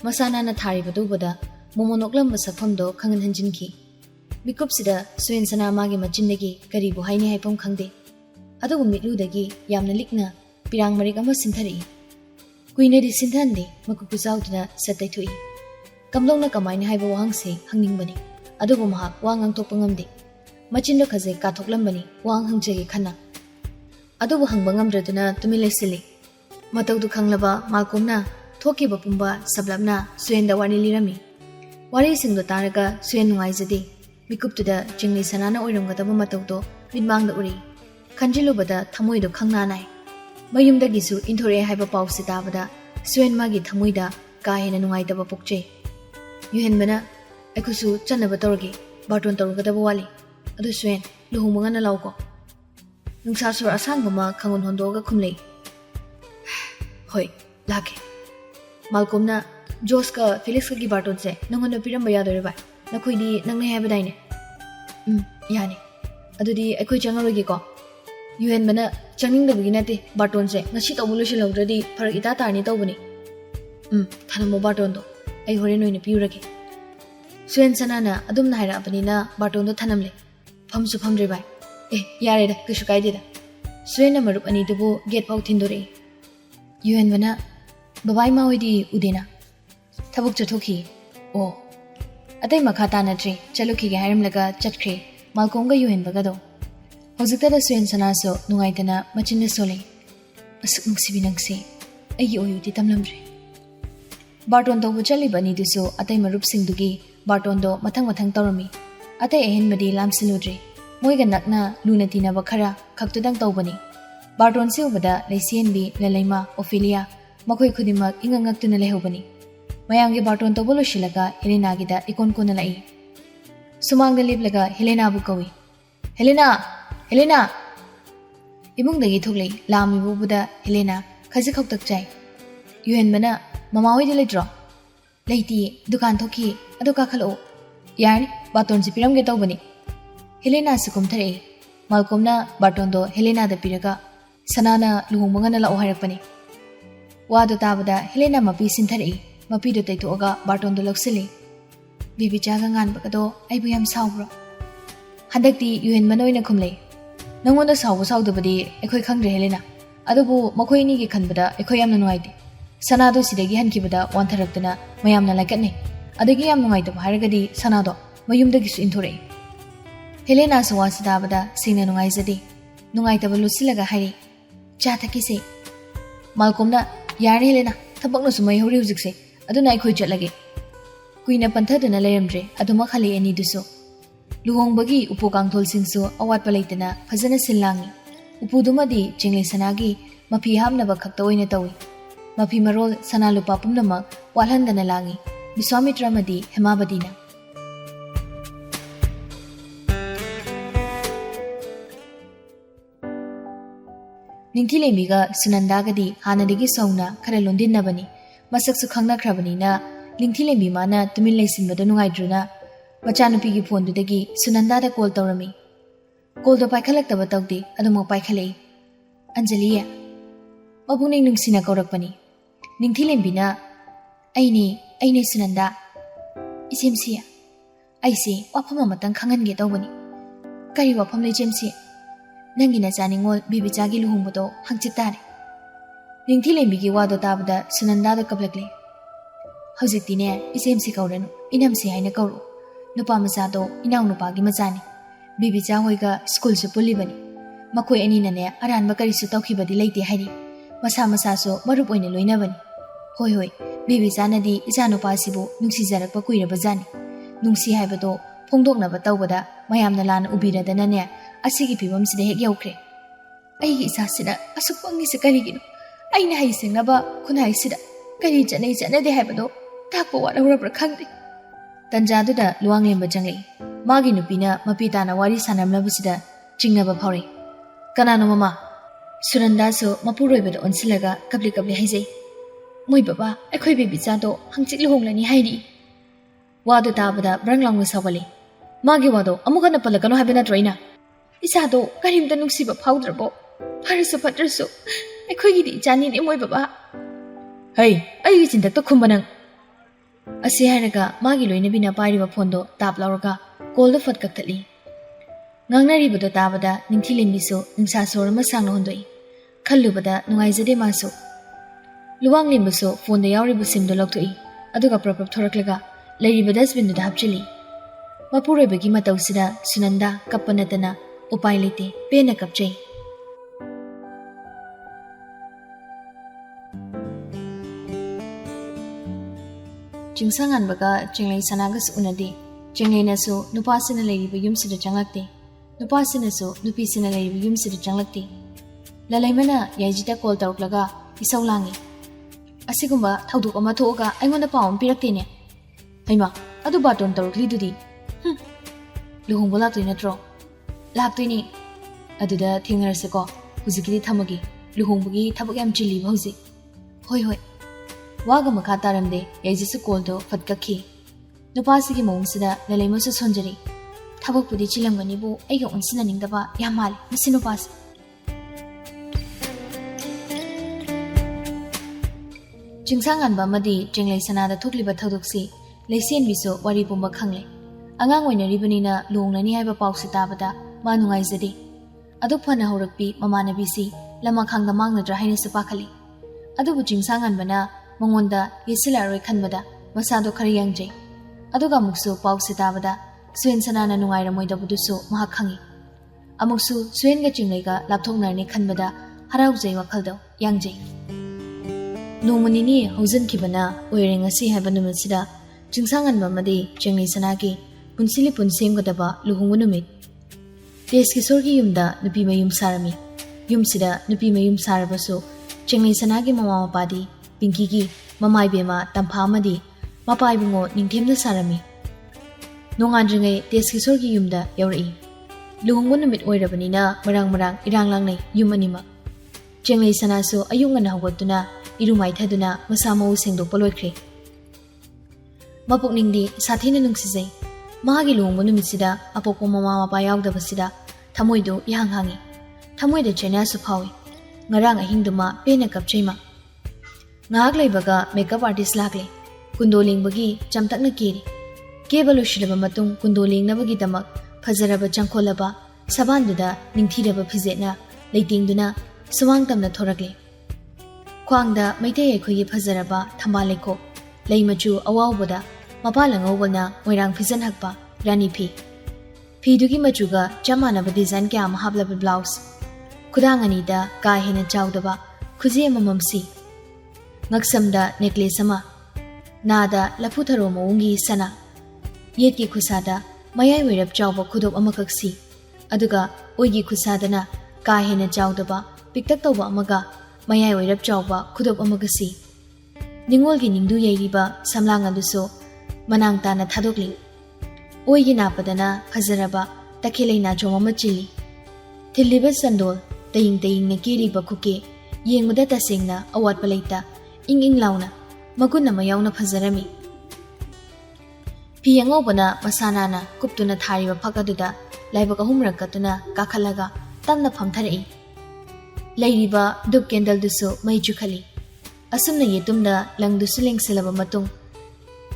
ꯃꯁꯥ ꯅꯥꯟꯅ ꯊꯥꯔꯤꯕꯗꯨ ꯎꯕꯗ ꯃꯣꯃꯣ ꯅꯣꯛꯂꯝꯕ ꯁꯛꯐꯝꯗꯣ ꯈꯪꯍꯟ ꯍꯟꯖꯤꯟꯈꯤ ꯃꯤꯀꯨꯞꯁꯤꯗ ꯁꯨꯋꯦꯟ ꯁꯅꯥ ꯃꯥꯒꯤ ꯃꯆꯤꯟꯗꯒꯤ ꯀꯔꯤꯕꯨ ꯍꯥꯏꯅꯤ ꯍꯥꯏꯐꯝ ꯈꯪꯗꯦ ꯑꯗꯨꯕꯨ ꯃꯤꯠꯂꯨꯗꯒꯤ ꯌꯥꯝꯅ ꯂꯤꯛꯅ ꯄꯤꯔꯥꯡ ꯃꯔꯤꯛ ꯑꯃ ꯁꯤꯟꯊꯔꯛꯏ ꯀꯨꯏꯅꯗꯤ ꯁꯤꯟꯊꯍꯟꯗꯦ ꯃꯀꯨꯞ ꯆꯥꯎꯗꯨꯅ ꯁꯠ ꯇꯩꯊꯣꯛꯏ ꯀꯝꯗꯧꯅ ꯀꯃꯥꯏꯅ ꯍꯥꯏꯕ ꯋꯥꯍꯪꯁꯦ ꯍꯪꯅꯤꯡꯕꯅꯤ ꯑꯗꯨꯕꯨ ꯃꯍꯥꯛ ꯋꯥ ꯉꯥꯡꯊꯣꯛꯄ ꯉꯝꯗꯦ ꯃꯆꯤꯟꯗꯣ ꯈꯖꯤꯛ ꯀꯥꯊꯣꯛꯂꯝꯕꯅꯤ ꯋꯥꯍꯪ ꯍꯪꯖꯒꯦ ꯈꯟꯅ ꯑꯗꯨꯕꯨ ꯍꯪꯕ ꯉꯝꯗ꯭ꯔꯗꯨꯅ ꯇꯨꯃꯤꯟ ꯂꯩꯁꯤꯜꯂꯤ ꯃꯇꯧꯗꯨ ꯈꯪꯂꯕ ꯃꯥꯜꯀꯣꯝꯅ ꯊꯣꯛꯈꯤꯕ ꯄꯨꯝꯕ ꯁꯞꯂꯞꯅ ꯁꯨꯋꯦꯟꯗ ꯋꯥꯔꯤ ꯂꯤꯔꯝꯃꯤ ꯋꯥꯔꯤꯁꯤꯡꯗꯣ ꯇꯥꯔꯒ ꯁꯨꯋꯦꯟ ꯅꯨꯡꯉꯥꯏꯖꯗꯦ ꯃꯤꯀꯨꯞꯇꯨꯗ ꯆꯤꯡꯂꯩ ꯁꯅꯥꯅ ꯑꯣꯏꯔꯝꯒꯗꯕ ꯃꯇꯧꯗꯣ ꯃꯤꯠꯃꯥꯡꯗ ꯎꯔꯤ ꯈꯟꯖꯤꯜꯂꯨꯕꯗ ꯊꯃꯣꯏꯗꯣ ꯈꯪꯅꯥ ꯅꯥꯏ ꯃꯌꯨꯝꯗꯒꯤꯁꯨ ꯏꯟꯊꯣꯔꯛꯑꯦ ꯍꯥꯏꯕ ꯄꯥꯎꯁꯤ ꯇꯥꯕꯗ ꯁꯨꯋꯦꯟ ꯃꯥꯒꯤ ꯊꯃꯣꯏꯗ ꯀꯥ ꯍꯦꯟꯅ ꯅꯨꯡꯉꯥꯏꯇꯕ ꯄꯣꯛꯆꯩ ꯌꯨꯍꯦꯟꯕꯅ ꯑꯩꯈꯣꯏꯁꯨ ꯆꯠꯅꯕ ꯇꯧꯔꯒꯦ ꯕꯥꯔꯇꯣꯟ ꯇꯧꯔꯒꯗꯕ ꯋꯥꯠꯂꯤ ꯑꯗꯨ ꯁꯨꯋꯦꯟ ꯂꯨꯍꯣꯡꯕ ꯉꯟꯅ ꯂꯥꯛꯎꯀꯣ ꯅꯨꯡꯁꯥ ꯁꯣꯔ ꯑꯁꯥꯡꯕ ꯑꯃ ꯈꯪꯒꯣꯟ ꯍꯣꯟꯗꯣꯛꯑꯒ ꯈꯨꯝꯂꯩ ꯍꯣꯏ ꯂꯥꯛꯀꯦ ꯃꯥꯜꯀꯣꯝꯅ ꯖꯣꯁꯀ ꯐꯤꯂꯤꯛꯁꯀꯒꯤ ꯕꯥꯔꯇꯣꯟꯁꯦ ꯅꯪꯉꯣꯟꯗ ꯄꯤꯔꯝꯕ ꯌꯥꯗꯣꯏꯔ ꯚꯥꯏ ꯅꯈꯣꯏꯗꯤ ꯅꯪꯅꯩ ꯍꯥꯏꯕꯗꯥꯏꯅꯦ ꯌꯥꯅꯤ ꯑꯗꯨꯗꯤ ꯑꯩꯈꯣꯏ ꯆꯪꯉꯔꯣꯏꯒꯦꯀꯣ ꯌꯨꯍꯦꯟꯕꯅ ꯆꯪꯅꯤꯡꯗꯕꯒꯤ ꯅꯠꯇꯦ ꯕꯥꯔꯇꯣꯟꯁꯦ ꯉꯁꯤ ꯇꯧꯕ ꯂꯣꯏꯁꯤꯜꯍꯧꯗ꯭ꯔꯗꯤ ꯐꯔꯛ ꯏꯇꯥ ꯇꯥꯔꯅꯤ ꯇꯧꯕꯅꯤ ꯊꯅꯝꯃꯣ ꯕꯥꯔꯇꯣꯟꯗꯣ ꯑꯩ ꯍꯣꯔꯦꯟ ꯑꯣꯏꯅ ꯄꯤꯔꯨꯔꯒꯦ ꯁꯨꯋꯦꯟ ꯁꯅꯥꯅ ꯑꯗꯨꯝꯅ ꯍꯥꯏꯔꯛꯑꯕꯅꯤꯅ ꯕꯥꯔꯇꯣꯟꯗꯣ ꯊꯅꯝꯂꯦ ꯐꯝꯁꯨ ꯐꯝꯗ꯭ꯔꯦ ꯚꯥꯏ ꯌꯥꯔꯦꯗ ꯀꯩꯁꯨ ꯀꯥꯏꯗꯦꯗ ꯁꯨꯋꯦꯟꯅ ꯃꯔꯨꯞ ꯑꯅꯤꯗꯨꯕꯨ ꯒꯦꯠ ꯐꯥꯎ ꯊꯤꯟꯗꯣꯔꯛꯏ ꯌꯨꯍꯦꯟꯕꯅ ꯕꯕꯥ ꯏꯃꯥ ꯍꯣꯏꯗꯤ ꯎꯗꯦꯅ ꯊꯕꯛ ꯆꯠꯊꯣꯛꯈꯤ ꯑꯣ ꯑꯇꯩ ꯃꯈꯥ ꯇꯥꯅꯗ꯭ꯔꯦ ꯆꯠꯂꯨꯈꯤꯒꯦ ꯍꯥꯏꯔꯝꯂꯒ ꯆꯠꯈ꯭ꯔꯦ ꯃꯥꯜꯀꯣꯝꯒ ꯌꯨꯍꯦꯟꯕꯒꯗꯣ ꯍꯧꯖꯤꯛꯇꯗ ꯁꯨꯋꯦꯟ ꯁꯅꯥꯁꯨ ꯅꯨꯡꯉꯥꯏꯇꯅ ꯃꯆꯤꯟꯗ ꯁꯣꯜꯂꯤ ꯑꯁꯨꯛ ꯅꯨꯡꯁꯤꯕꯤ ꯅꯪꯁꯤ ꯑꯩꯒꯤ ꯑꯣꯏꯌꯨꯗꯤ ꯇꯝꯂꯝꯗ꯭ꯔꯦ ꯕꯥꯔꯇꯣꯟ ꯇꯧꯕ ꯆꯠꯂꯤꯕ ꯑꯅꯤꯗꯨꯁꯨ ꯑꯇꯩ ꯃꯔꯨꯞꯁꯤꯡꯗꯨꯒꯤ ꯕꯥꯔꯇꯣꯟꯗꯣ ꯃꯊꯪ ꯃꯊꯪ ꯇꯧꯔꯝꯃꯤ ꯑꯇꯩ ꯑꯍꯦꯟꯕꯗꯤ ꯂꯥꯝꯁꯤꯜꯂꯨꯗ꯭ꯔꯦ ꯃꯣꯏꯒ ꯅꯛꯅ ꯂꯨꯅ ꯇꯤꯟꯅꯕ ꯈꯔ ꯈꯛꯇꯨꯗꯪ ꯇꯧꯕꯅꯤ ꯕꯥꯔꯇꯣꯟꯁꯤ ꯎꯕꯗ ꯂꯩꯁꯦꯟꯕꯤ ꯂꯂꯩꯃ ꯑꯣꯐꯤꯂꯤꯌꯥ ꯃꯈꯣꯏ ꯈꯨꯗꯤꯡꯃꯛ ꯏꯉꯛ ꯉꯛꯇꯨꯅ ꯂꯩꯍꯧꯕꯅꯤ ꯃꯌꯥꯝꯒꯤ ꯕꯥꯔꯇꯣꯟ ꯇꯧꯕ ꯂꯣꯏꯁꯤꯜꯂꯒ ꯍꯦꯂꯦꯅꯥꯒꯤꯗ ꯏꯀꯣꯟ ꯀꯣꯟꯅ ꯂꯥꯛꯏ ꯁꯨꯃꯥꯡꯗ ꯂꯦꯞꯂꯒ ꯍꯦꯂꯦꯅꯥꯕꯨ ꯀꯧꯏ ꯍꯦꯂꯦꯅꯥ ꯏꯃꯨꯡꯗꯒꯤ ꯊꯣꯛꯂꯛꯏ ꯂꯥꯝꯃꯤꯕ ꯎꯕꯗ ꯍꯦꯂꯦꯅꯥ Khajik khoktak chai. Yuhen bana mama hoy de leitro. Leiti dukan thoki adu ka khalo. Yarni baton si piram ge tawbani. Helena sukum thare. Malcolmna baton do Helena da piraga. Sanana luhungmanga na lao harakpani. Wado tabada Helena mapi sinthare. Mapi do taito aga baton do laksili. Bibi chaga ngan bakado ay buyam saubro. Handakti yuhen manoy na kumlay. Nangonda saubo saudabadi ekoy khangre Helena. Adubu makoy ni gi khanbada ekoy yam nanuaide. Sanado sidagi hankibada wantaraktana mayam na laikatne. Adagi yam nuaide haragadi Sanado mayumdagi su intore. Helena sawasi dabada singna nuaizadi. Nuaitaba lusilaga hari. Chathaki se. Malcolmna yar Helena thabakna sumay hori hujikse. Aduna ekoy chatlage. Kuina panthadana layamdre aduma khali ani duso. Luhongbagi upu kangthol singsu awat palaitana phajana sillangi. Upudumadi Jingle Sanagi mapi hamnaba khakta oina tawi. Mapi marol Sanalupa pumnamak walhandana langi. Biswamitra madi Hemabadina. Ningthilemiga Sunandagadi Hanadigi Sauna Kara Londinabani. Masaksu khangna krabanina Ningthilemi mana tumin laisinbada nungaidruna. Machanupigi phondudagi Sunandada call tawrami. Call do paikhalakta tawde aduma paikhalei. Anjaliya Mabuning nungsina kaurakpani. Ningthilembina Aine Sunanda Isemsiya Aise wapama matang khangange tawbani. Kari wapam le jemsi. Nangina Ningol bibichagi luhumbudo hangchitare. Ningthilembigi wado tabada Sunanda do kaplakle. Haujiktine isemsi kauranu inamsi haina kauru. Nupa masado inaw nupagi mazani. Bibicha hoiga school su pulibani. Makoy aninane aranba karisu tawkhibadi leite hari. Masa so marup oina loinabani. Hoi bibicha nadi icha nupa sibu nungsijarakpa kuiraba jani. Nungsi haibado phongdoknaba tawbada mayamna lana ubiradanane asigi phibamsida hek yaukre. Aigi icha sida asukpangni se karigino. Aina haisengnaba khunhaisida kari janade haibado takpa warabra khangde. Tanjaduda luanglemba janglei. Magi nupina mapitana wari sanamlabusida chingnaba phawre. Kanano mama Sunanda so mapuroibada onsilaga kapli haizai. Moi baba ekhoi bibicha do hangchik luhonglani hairi. Wado tabada branglangna sawali. Magi wado amukana palakano habena troina. Isa do karimta nungsiba phawdrabo. Pharasu patrasu ekhoi gidi jani ni moi baba. Hey, ayi chinta to khumbanang. Asi haraga magi loina bina pairiba phondo tap lauraga call the fat kaktali. Ngangnari budo tabada ningthilemiso ningsa sorama sangna hondoi. Khallubada nungaizade maso. Luwang limbaso phone da yauribu simdo loktoi. Aduga prapap thoraklaga lairiba dustbin da hapchili. Mapuroibagi matausida Sunanda kappanatana upai lete pena kapchei. Jingsangan baga Jingle Sanagas unadi. Jingle naso nupasina lairiba yumsida janglakte. Nupasina so nupisina lairiba yumsida janglakte. Lalaimana yaijita call tawklaga isaw langi. Asigumba thawduk ama thoga aingonda pawam piraktene. Haima adu baton tawkli dudi. Luhongbo laktoi natro. Laktoini. Aduda thingnaraseko huzikidi thamagi. Luhongbogi thabak yam chili hauji. Hoi. Waga makha taramde yaijisa call do fatkakhi. Nupasigi mawngsida lalaimasu sonjari. Thabakpudi chilamganibu aiga unsina ningdaba yamal masi nupasi. Jingsanganba madi Jingle Sanada thukliba thawduksi leisen biso wari pumba khangle. Angang oina ribanina luhnglani haiba pausi tabada ma nungaizadi. Adu phana horakpi mamanabisi lama khangda mangnadra haina sapakhali. Adubu jingsanganbana mangonda yesilaroi khanbada masado khari yangjai. Aduga muksu pausi tabada Suen Sanana nungairamoidabudusu mahak khangi. Amuksu Suenga Jinglega lapthoknarni khanbada haraujai wakhaldo yangjai. Nomanini hausan kibana oiring asi haiba numatsida jingsanganba madi Jingle Sanagi punsili punsemgadaba luhungbu numit. Deski sorgi yumda nupi mayum sarami. Yumsida nupi mayum sarabasu Jingle Sanagi mama mapadi Pinkigi mamai bema tampha amadi mapai bungo ningthemna sarami. Nongadringai deski sorgi yumda yaurai. Luhungbu numit oirabanina marang irang langnai yum anima. Chenglei Sanasu ayung ngana hawatuna irumai thaduna masa mau sengdokpa loikre. Mapukningdi sathina nungsijai. Mahagi luhungba numisida apokpa mama mapa yaudabasida thamoidu ihang hangi. Thamoida chena su phawi. Ngarang ahingduma pena kapchaima. Ngahak leibaga makeup artist lakle. Kundo lingbagi chamtakna kiri. Keba loshilaba matung kundo lingnabagi damak phazaraba changkholaba sabanduda ningthiraba phizetna leitingduna suwang tamna thorakle. Khwangda maitai ekhoyi phazaraba thamba lekho leimachu awawboda mapala ngawbana moirang phijan hakpa rani phi. Phidugi machuga chamanaba design kya am hablaba blouse. Khudang anida ka hena chawdaba khuji amamamsi. Ngaksamda necklace ama. Nada laputharo maungi sana. Yetki khusada mayai wirap chawba khudop amakaksi. Aduga oigi khusadana ka hena chawdaba piktak tawba amaga mayai wirap chawba khudop amagasi. Ningol gi ningdu yairiba samlang aduso manang tana thadokli. Oigi napadana phazaraba takhilei Nachom ama chili. Thiliba sandol taying na kiriba khuke yengmada tasengna awatpa leita ing launa magunna mayawna phazarami. Pi angobana masanana kuptuna thariba phakaduda laibaka humrakatuna kakhalaga tamna phamtharei. Leiriba dup candle dusu mai chukhali. Asumna yetumda langdusu lengselaba matung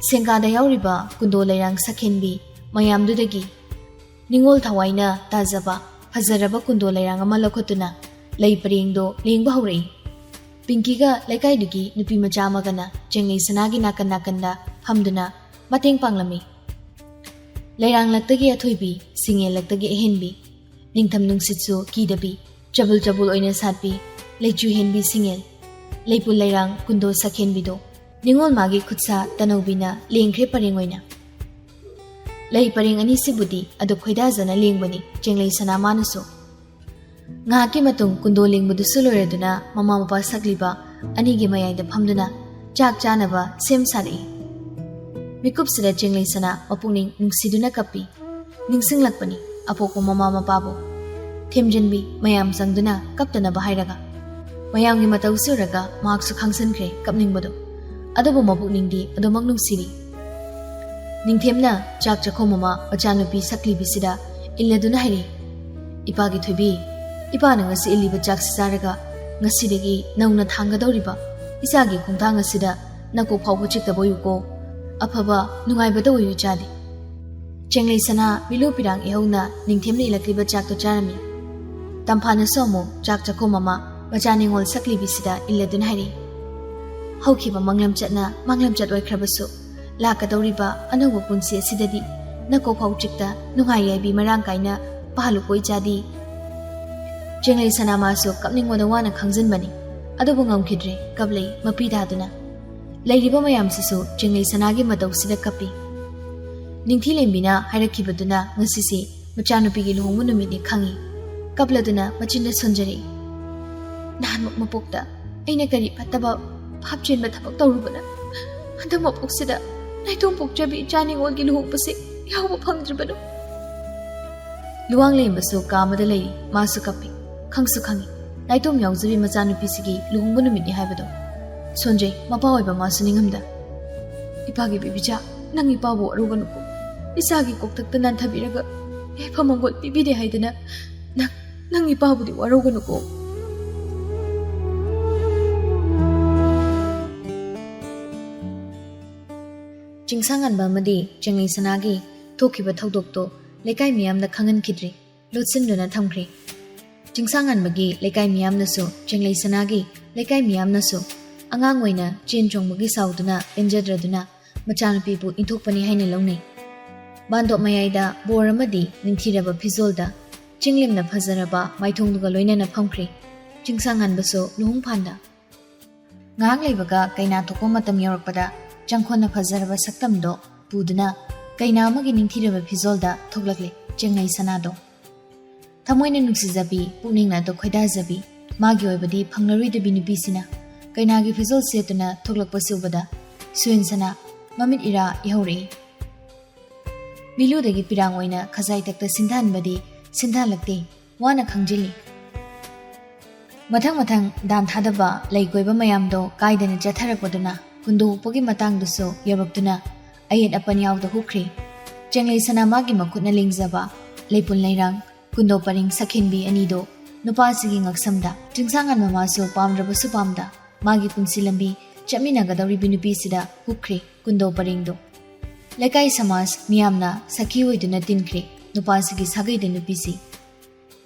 sengkada yauriba kundo leirang sakhenbi mayamdudagi Ningol thawaina tajaba phazaraba kundo leirang ama lokhotuna lei parengdo lengba haurai. Pinkiga laikaidugi nupi macha amagana Chenglei Sanagi nakanda hamduna mateng panglami. Leirang laktagi athoibi singe laktagi ehenbi ningtham nungsitsu kidabi chabul oina satbi leichu henbi singel leipul leirang kundo sakhenbido Ningol magi khutsa tanobina lengkhre pareng oina. Lei pareng ani sibudi adu khoida jana lengbani Chenglei Sana manuso. Ngaki matung kundo lengbudu suloreduna mama mapa sakliba anigi mayai phamduna chak chanaba sem sari. Mikupsida Chenglei Sana mapungning nungsiduna kapi ningsinglakpani apoko mama mapabu themjenbi mayam sangduna kaptana bahairaga mayamgi matau suraga mahaksu khangsankhre kapningbodo adubu mapukningdi adumak nungsiri. Ningthemna chak chakho mama machanupi saklibisida illaduna hairi. Ipagi thoibi ipana ngasi iliba chak saraga ngasidagi nauna thangadoriba isagi khongthang asida nako phawbu chitabo yuko afaba nungaibada oyu chadi. Chenglei Sana milu pirang ihona ningthemna ilakliba chak to charami. Tamphana somo chak chakho mama macha Ningol saklibisida illaduna hairi. Haukiba manglam chat oikhrabasu lakadoriba anauba punsi asidadi nako phawchikta nungai yaibi marang kaina pahalu koi chadi. Chenglei Sana masu kapningwada wana khangjanbani adubu ngamkhidre kablei mapi daduna leiriba mayam sisu Chenglei Sanagi matawsida kapi. Ningthi lembina hairakibaduna ngasisi machanupigi luhongbu numini khangi kapladuna machinda sonjari. Nahanmuk mapokta aina kari pataba hapchenba thabak tawrubana handak mapoksida naitom pokjabi icha Ningolgi luhongpase yawba phangdribanu. Luwang lembasu kamada leiri masu kapi khangsu khangi naitom yawjabi machanupisigi luhongbu numini haibado sonjai mapa oiba masu ningamda. Ipagi bibicha nang ipabu aruganuko isagi koktakta nanthabiraga famangol pibide haidana nang ipabudi waruganuko. Chingsangan bamadi Chenglei Sanagi thokiba thodokto lekai miyamna khangan khidri lotsinduna thamkhri. Chingsangan bagi lekai miyamna so Chenglei Sanagi lekai miyamna so angang oina chen chongbagi sauduna enjadraduna machanupi bu inthokpani haina longnai. Bando mayaida boramadi ningthiraba phizolda chinglimna phazaraba maithongduga loinana phamkhri. Chingsangan baso luhung phanda ngang leibaga kaina thokko matam yarakpada changkhona phazaraba saktamdo puduna kaina amagi ningthiraba phizolda thoklakle Chenglei Sanado. Thamoina nungsijabi pukningna do khoidajabi magi oibadi phangnaruidabi nupisina kainagi phizol setuna thoklakpasubada suin sana mamit ira ihori. Miludagi pirang oina khazai takta sindhanbadi sindhalakte wana khangjili. ꯃꯊꯪ ꯗꯥꯟ ꯊꯥꯗꯕ ꯂꯩ ꯀꯣꯏꯕ ꯃꯌꯥꯝꯗꯣ ꯀꯥꯏꯗꯅ ꯆꯠꯊꯔꯛꯄꯗꯨꯅ ꯍꯨꯟꯗꯣꯛꯄꯒꯤ ꯃꯇꯥꯡꯗꯨꯁꯨ ꯌꯧꯔꯛꯇꯨꯅ ꯑꯌꯦꯠ ꯑꯄꯟ ꯌꯥꯎꯗ ꯍꯨꯈ꯭ꯔꯤ꯫ ꯆꯦꯡꯂꯩ ꯁꯅꯥ ꯃꯥꯒꯤ ꯃꯈꯨꯠꯅ ꯂꯦꯡꯖꯕ ꯂꯩꯄꯨꯟ ꯂꯩꯔꯥꯡ ꯀꯨꯟꯗꯣ ꯄꯔꯤꯡ ꯁꯈꯤꯟꯕꯤ ꯑꯅꯤꯗꯣ ꯅꯨꯄꯥꯁꯤꯒꯤ ꯉꯛꯁꯝꯗ ꯆꯤꯡꯁꯥꯡꯉꯥꯟ ꯃꯃꯥꯁꯨ ꯄꯥꯝꯗ꯭ꯔꯕꯁꯨ ꯄꯥꯝꯗ ꯃꯥꯒꯤ ꯄꯨꯟꯁꯤ ꯂꯝꯕꯤ ꯆꯠꯃꯤꯟꯅꯒꯗꯧꯔꯤꯕꯤ ꯅꯨꯄꯤꯁꯤꯗ ꯍꯨꯈ꯭ꯔꯤ ꯀꯨꯟꯗꯣ ꯄꯔꯤꯡꯗꯣ꯫ ꯂꯩꯀꯥꯏ ꯁꯃꯥꯖ ꯃꯤꯌꯥꯝꯅ ꯁꯈꯤ ꯑꯣꯏꯗꯨꯅ ꯇꯤꯟꯈ꯭ꯔꯤ ꯅꯨꯄꯥꯁꯤꯒꯤ ꯁꯥꯒꯩꯗ ꯅꯨꯄꯤꯁꯤ꯫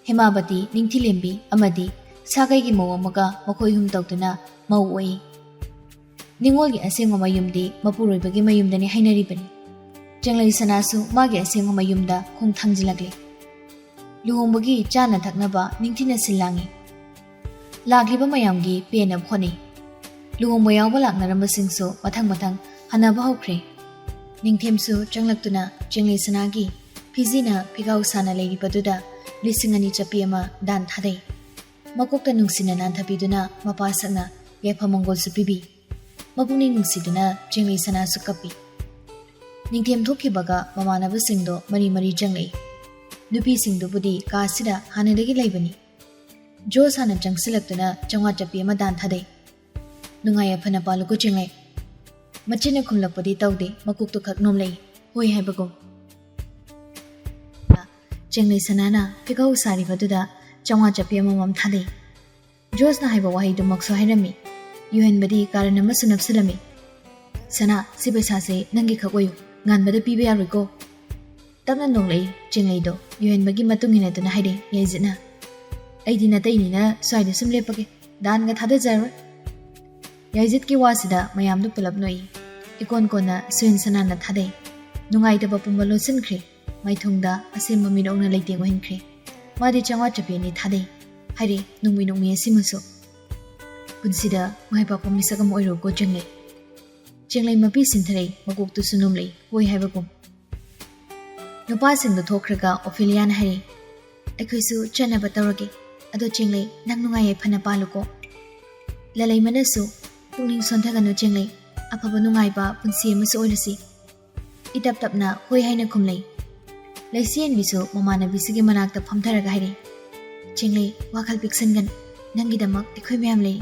ꯍꯦꯃꯥꯕꯇꯤ ꯅꯤꯡꯊꯤꯂꯦꯝꯕꯤ ꯑꯃꯗꯤ ꯁꯥꯒꯩꯒꯤ ꯃꯧ ꯑꯃꯒ ꯃꯈꯣꯏ ꯍꯨꯝ ꯇꯧꯗꯨꯅ ꯃꯧ ꯑꯣꯏ꯫ ꯅꯤꯡꯉꯣꯜꯒꯤ ꯑꯁꯦꯡꯕ ꯃꯌꯨꯝꯗꯤ ꯃꯄꯨꯔꯣꯏꯕꯒꯤ ꯃꯌꯨꯝꯗꯅꯤ ꯍꯥꯏꯅꯔꯤꯕꯅꯤ꯫ ꯆꯦꯡꯂꯩ ꯁꯅꯥꯁꯨ ꯃꯥꯒꯤ ꯑꯁꯦꯡꯕ ꯃꯌꯨꯝꯗ ꯈꯣꯡ ꯊꯥꯡꯖꯤꯜꯂꯛꯂꯤ꯫ ꯂꯨꯍꯣꯡꯕꯒꯤ ꯆꯥꯅ ꯊꯛꯅꯕ ꯅꯤꯡꯊꯤꯅ ꯁꯤꯜꯂꯥꯡꯉꯤ꯫ ꯂꯥꯛꯂꯤꯕ ꯃꯌꯥꯝꯒꯤ ꯄꯦꯟꯅꯕ ꯍꯣꯠꯅꯩ꯫ ꯂꯨꯍꯣꯡꯕ ꯌꯥꯎꯕ ꯂꯥꯛꯅꯔꯝꯕꯁꯤꯡꯁꯨ ꯃꯊꯪ ꯍꯟꯅꯕ ꯍꯧꯈ꯭ꯔꯦ꯫ ꯅꯤꯡꯊꯦꯝꯁꯨ ꯆꯪꯂꯛꯇꯨꯅ ꯆꯦꯡꯂꯩ ꯁꯅꯥꯒꯤ ꯐꯤꯖꯤꯅ ꯐꯤꯒꯥꯎ ꯁꯥꯅ ꯂꯩꯔꯤꯕꯗꯨꯗ 2,000 ꯆꯞꯄꯤ ꯑꯃ ꯗꯥꯟ ꯊꯥꯗꯩ꯫ ꯃꯀꯣꯛꯇ ꯅꯨꯡꯁꯤꯅ ꯅꯥꯟꯊꯕꯤꯗꯨꯅ ꯃꯄꯥ ꯁꯛꯅ ꯌꯥꯏꯐ ꯃꯪꯒꯣꯜꯁꯨ ꯄꯤꯕꯤ꯫ ꯃꯄꯨꯛꯅꯤꯡ ꯅꯨꯡꯁꯤꯗꯨꯅ ꯆꯦꯡꯂꯩ ꯁꯅꯥꯁꯨ ꯀꯞꯄꯤ꯫ ꯅꯤꯡꯊꯦꯝ ꯊꯣꯛꯈꯤꯕꯒ ꯃꯃꯥꯟꯅꯕꯁꯤꯡꯗꯣ ꯃꯔꯤ ꯆꯪꯂꯛꯏ꯫ ꯅꯨꯄꯤꯁꯤꯡꯗꯨꯕꯨꯗꯤ ꯀꯥꯁꯤꯗ ꯍꯥꯟꯅꯗꯒꯤ ꯂꯩꯕꯅꯤ꯫ ꯖꯣꯁ ꯍꯥꯟꯅ ꯆꯪꯁꯤꯜꯂꯛꯇꯨꯅ 500 ꯆꯞꯄꯤ ꯑꯃ ꯗꯥꯟ ꯊꯥꯗꯩ꯫ ꯅꯨꯡꯉꯥꯏ ꯌꯥꯏꯐꯅ ꯄꯥꯜꯂꯨꯀꯣ ꯆꯦꯡꯂꯩ꯫ ꯃꯆꯤꯟꯅ ꯈꯨꯝꯂꯛꯄꯗꯤ ꯇꯧꯗꯦ ꯃꯀꯣꯛꯇꯨ ꯈꯛ ꯅꯣꯝꯂꯛꯏ ꯍꯣꯏ ꯍꯥꯏꯕꯒꯨꯝ꯫ ꯆꯦꯡꯂꯩ ꯁꯅꯥꯅ ꯐꯤꯒꯥꯎ ꯁꯥꯔꯤꯕꯗꯨꯗ 500 ꯆꯞꯄꯤ ꯑꯃꯃꯝ ꯊꯥꯗꯩ꯫ ꯖꯣꯁꯅ ꯍꯥꯏꯕ ꯋꯥꯍꯩꯗꯨꯃꯛꯁꯨ ꯍꯥꯏꯔꯝꯃꯤ꯫ ꯌꯨꯍꯟꯕꯗꯤ ꯀꯥꯔꯟ ꯑꯃꯁꯨ ꯅꯞꯁꯤꯜꯂꯝꯃꯤ꯫ ꯁꯅꯥ ꯁꯤ ꯄꯩꯁꯥꯁꯦ ꯅꯪꯒꯤ ꯈꯛ ꯑꯣꯏꯌꯨ ꯉꯥꯟꯕꯗ ꯄꯤꯕ ꯌꯥꯔꯣꯏꯀꯣ꯫ ꯇꯞꯅ ꯅꯣꯡꯂꯛꯏ ꯆꯦꯡꯂꯩꯗꯣ ꯌꯨꯍꯟꯕꯒꯤ ꯃꯇꯨꯡ ꯏꯟꯅꯗꯨꯅ ꯍꯥꯏꯔꯛꯏ ꯌꯥꯏꯖꯠꯅ꯫ ꯑꯩꯗꯤ ꯅꯇꯩꯅꯤꯅ ꯁ꯭ꯋꯥꯏꯗ ꯁꯨꯝ ꯂꯦꯞꯄꯒꯦ ꯗꯥꯟꯒ ꯊꯥꯗꯖꯔꯣꯏ꯫ ꯌꯥꯏꯖꯠꯀꯤ ꯋꯥꯁꯤꯗ ꯃꯌꯥꯝꯗꯨ ꯄꯨꯂꯞ ꯅꯣꯛꯏ꯫ ꯏꯀꯣꯟ ꯀꯣꯟꯅ ꯁꯨꯍꯤꯟ ꯁꯅꯥꯅ ꯊꯥꯗꯩ꯫ ꯅꯨꯡꯉꯥꯏꯇꯕ ꯄꯨꯝꯕ ꯂꯣꯠꯁꯤꯟꯈ꯭ꯔꯦ꯫ ꯃꯥꯏꯊꯣꯡꯗ ꯑꯁꯦꯡꯕ ꯃꯤꯅꯣꯛꯅ ꯂꯩꯇꯦꯡ ꯑꯣꯏꯍꯟꯈ꯭ꯔꯦ꯫ ꯃꯥꯗꯤ 500 ꯆꯞꯄꯤ 2 ꯊꯥꯗꯩ꯫ ꯍꯥꯏꯔꯦ ꯅꯣꯡꯃꯤ ꯑꯁꯤꯃꯁꯨ ꯄꯨꯟꯁꯤꯗ ꯃꯥꯏ ꯄꯥꯛꯄ ꯃꯤꯁꯛ ꯑꯃ ꯑꯣꯏꯔꯣꯀꯣ ꯆꯦꯡꯂꯩ꯫ ꯆꯦꯡꯂꯩ ꯃꯄꯤ ꯁꯤꯟꯊꯔꯩ ꯃꯀꯣꯛꯇꯨꯁꯨ ꯅꯣꯝꯂꯛꯏ ꯍꯣꯏ ꯍꯥꯏꯕꯒꯨꯝ꯫ ꯅꯨꯄꯥꯁꯤꯡꯗꯨ ꯊꯣꯛꯈ꯭ꯔꯒ ꯑꯣꯐꯦꯂꯤꯌꯥꯅ ꯍꯥꯏꯔꯤ ꯑꯩꯈꯣꯏꯁꯨ ꯆꯠꯅꯕ ꯇꯧꯔꯒꯦ ꯑꯗꯣ ꯆꯦꯡꯂꯩ ꯅꯪ ꯅꯨꯡꯉꯥꯏ ꯌꯥꯏꯐꯅ ꯄꯥꯜꯂꯨꯀꯣ꯫ ꯂꯂꯩꯃꯅꯁꯨ ꯄꯨꯛꯅꯤꯡ ꯁꯣꯟꯊꯒꯅꯨ ꯆꯦꯡꯂꯩ ꯑꯐꯕ ꯅꯨꯡꯉꯥꯏꯕ ꯄꯨꯟꯁꯤ ꯑꯃꯁꯨ ꯑꯣꯏꯔꯁꯤ꯫ ꯏꯇꯞ ꯇꯞꯅ ꯍꯣꯏ ꯍꯥꯏꯅ ꯈꯨꯝꯂꯩ꯫ ꯂꯩꯁꯦꯟꯕꯤꯁꯨ ꯃꯃꯥꯟꯅꯕꯤꯁꯤꯒꯤ ꯃꯅꯥꯛꯇ ꯐꯝꯊꯔꯒ ꯍꯥꯏꯔꯤ ꯆꯦꯡꯂꯩ ꯋꯥꯈꯜ ꯄꯤꯛꯁꯟꯒꯅꯨ ꯅꯪꯒꯤꯗꯃꯛ ꯑꯩꯈꯣꯏ ꯃꯌꯥꯝ ꯂꯩ꯫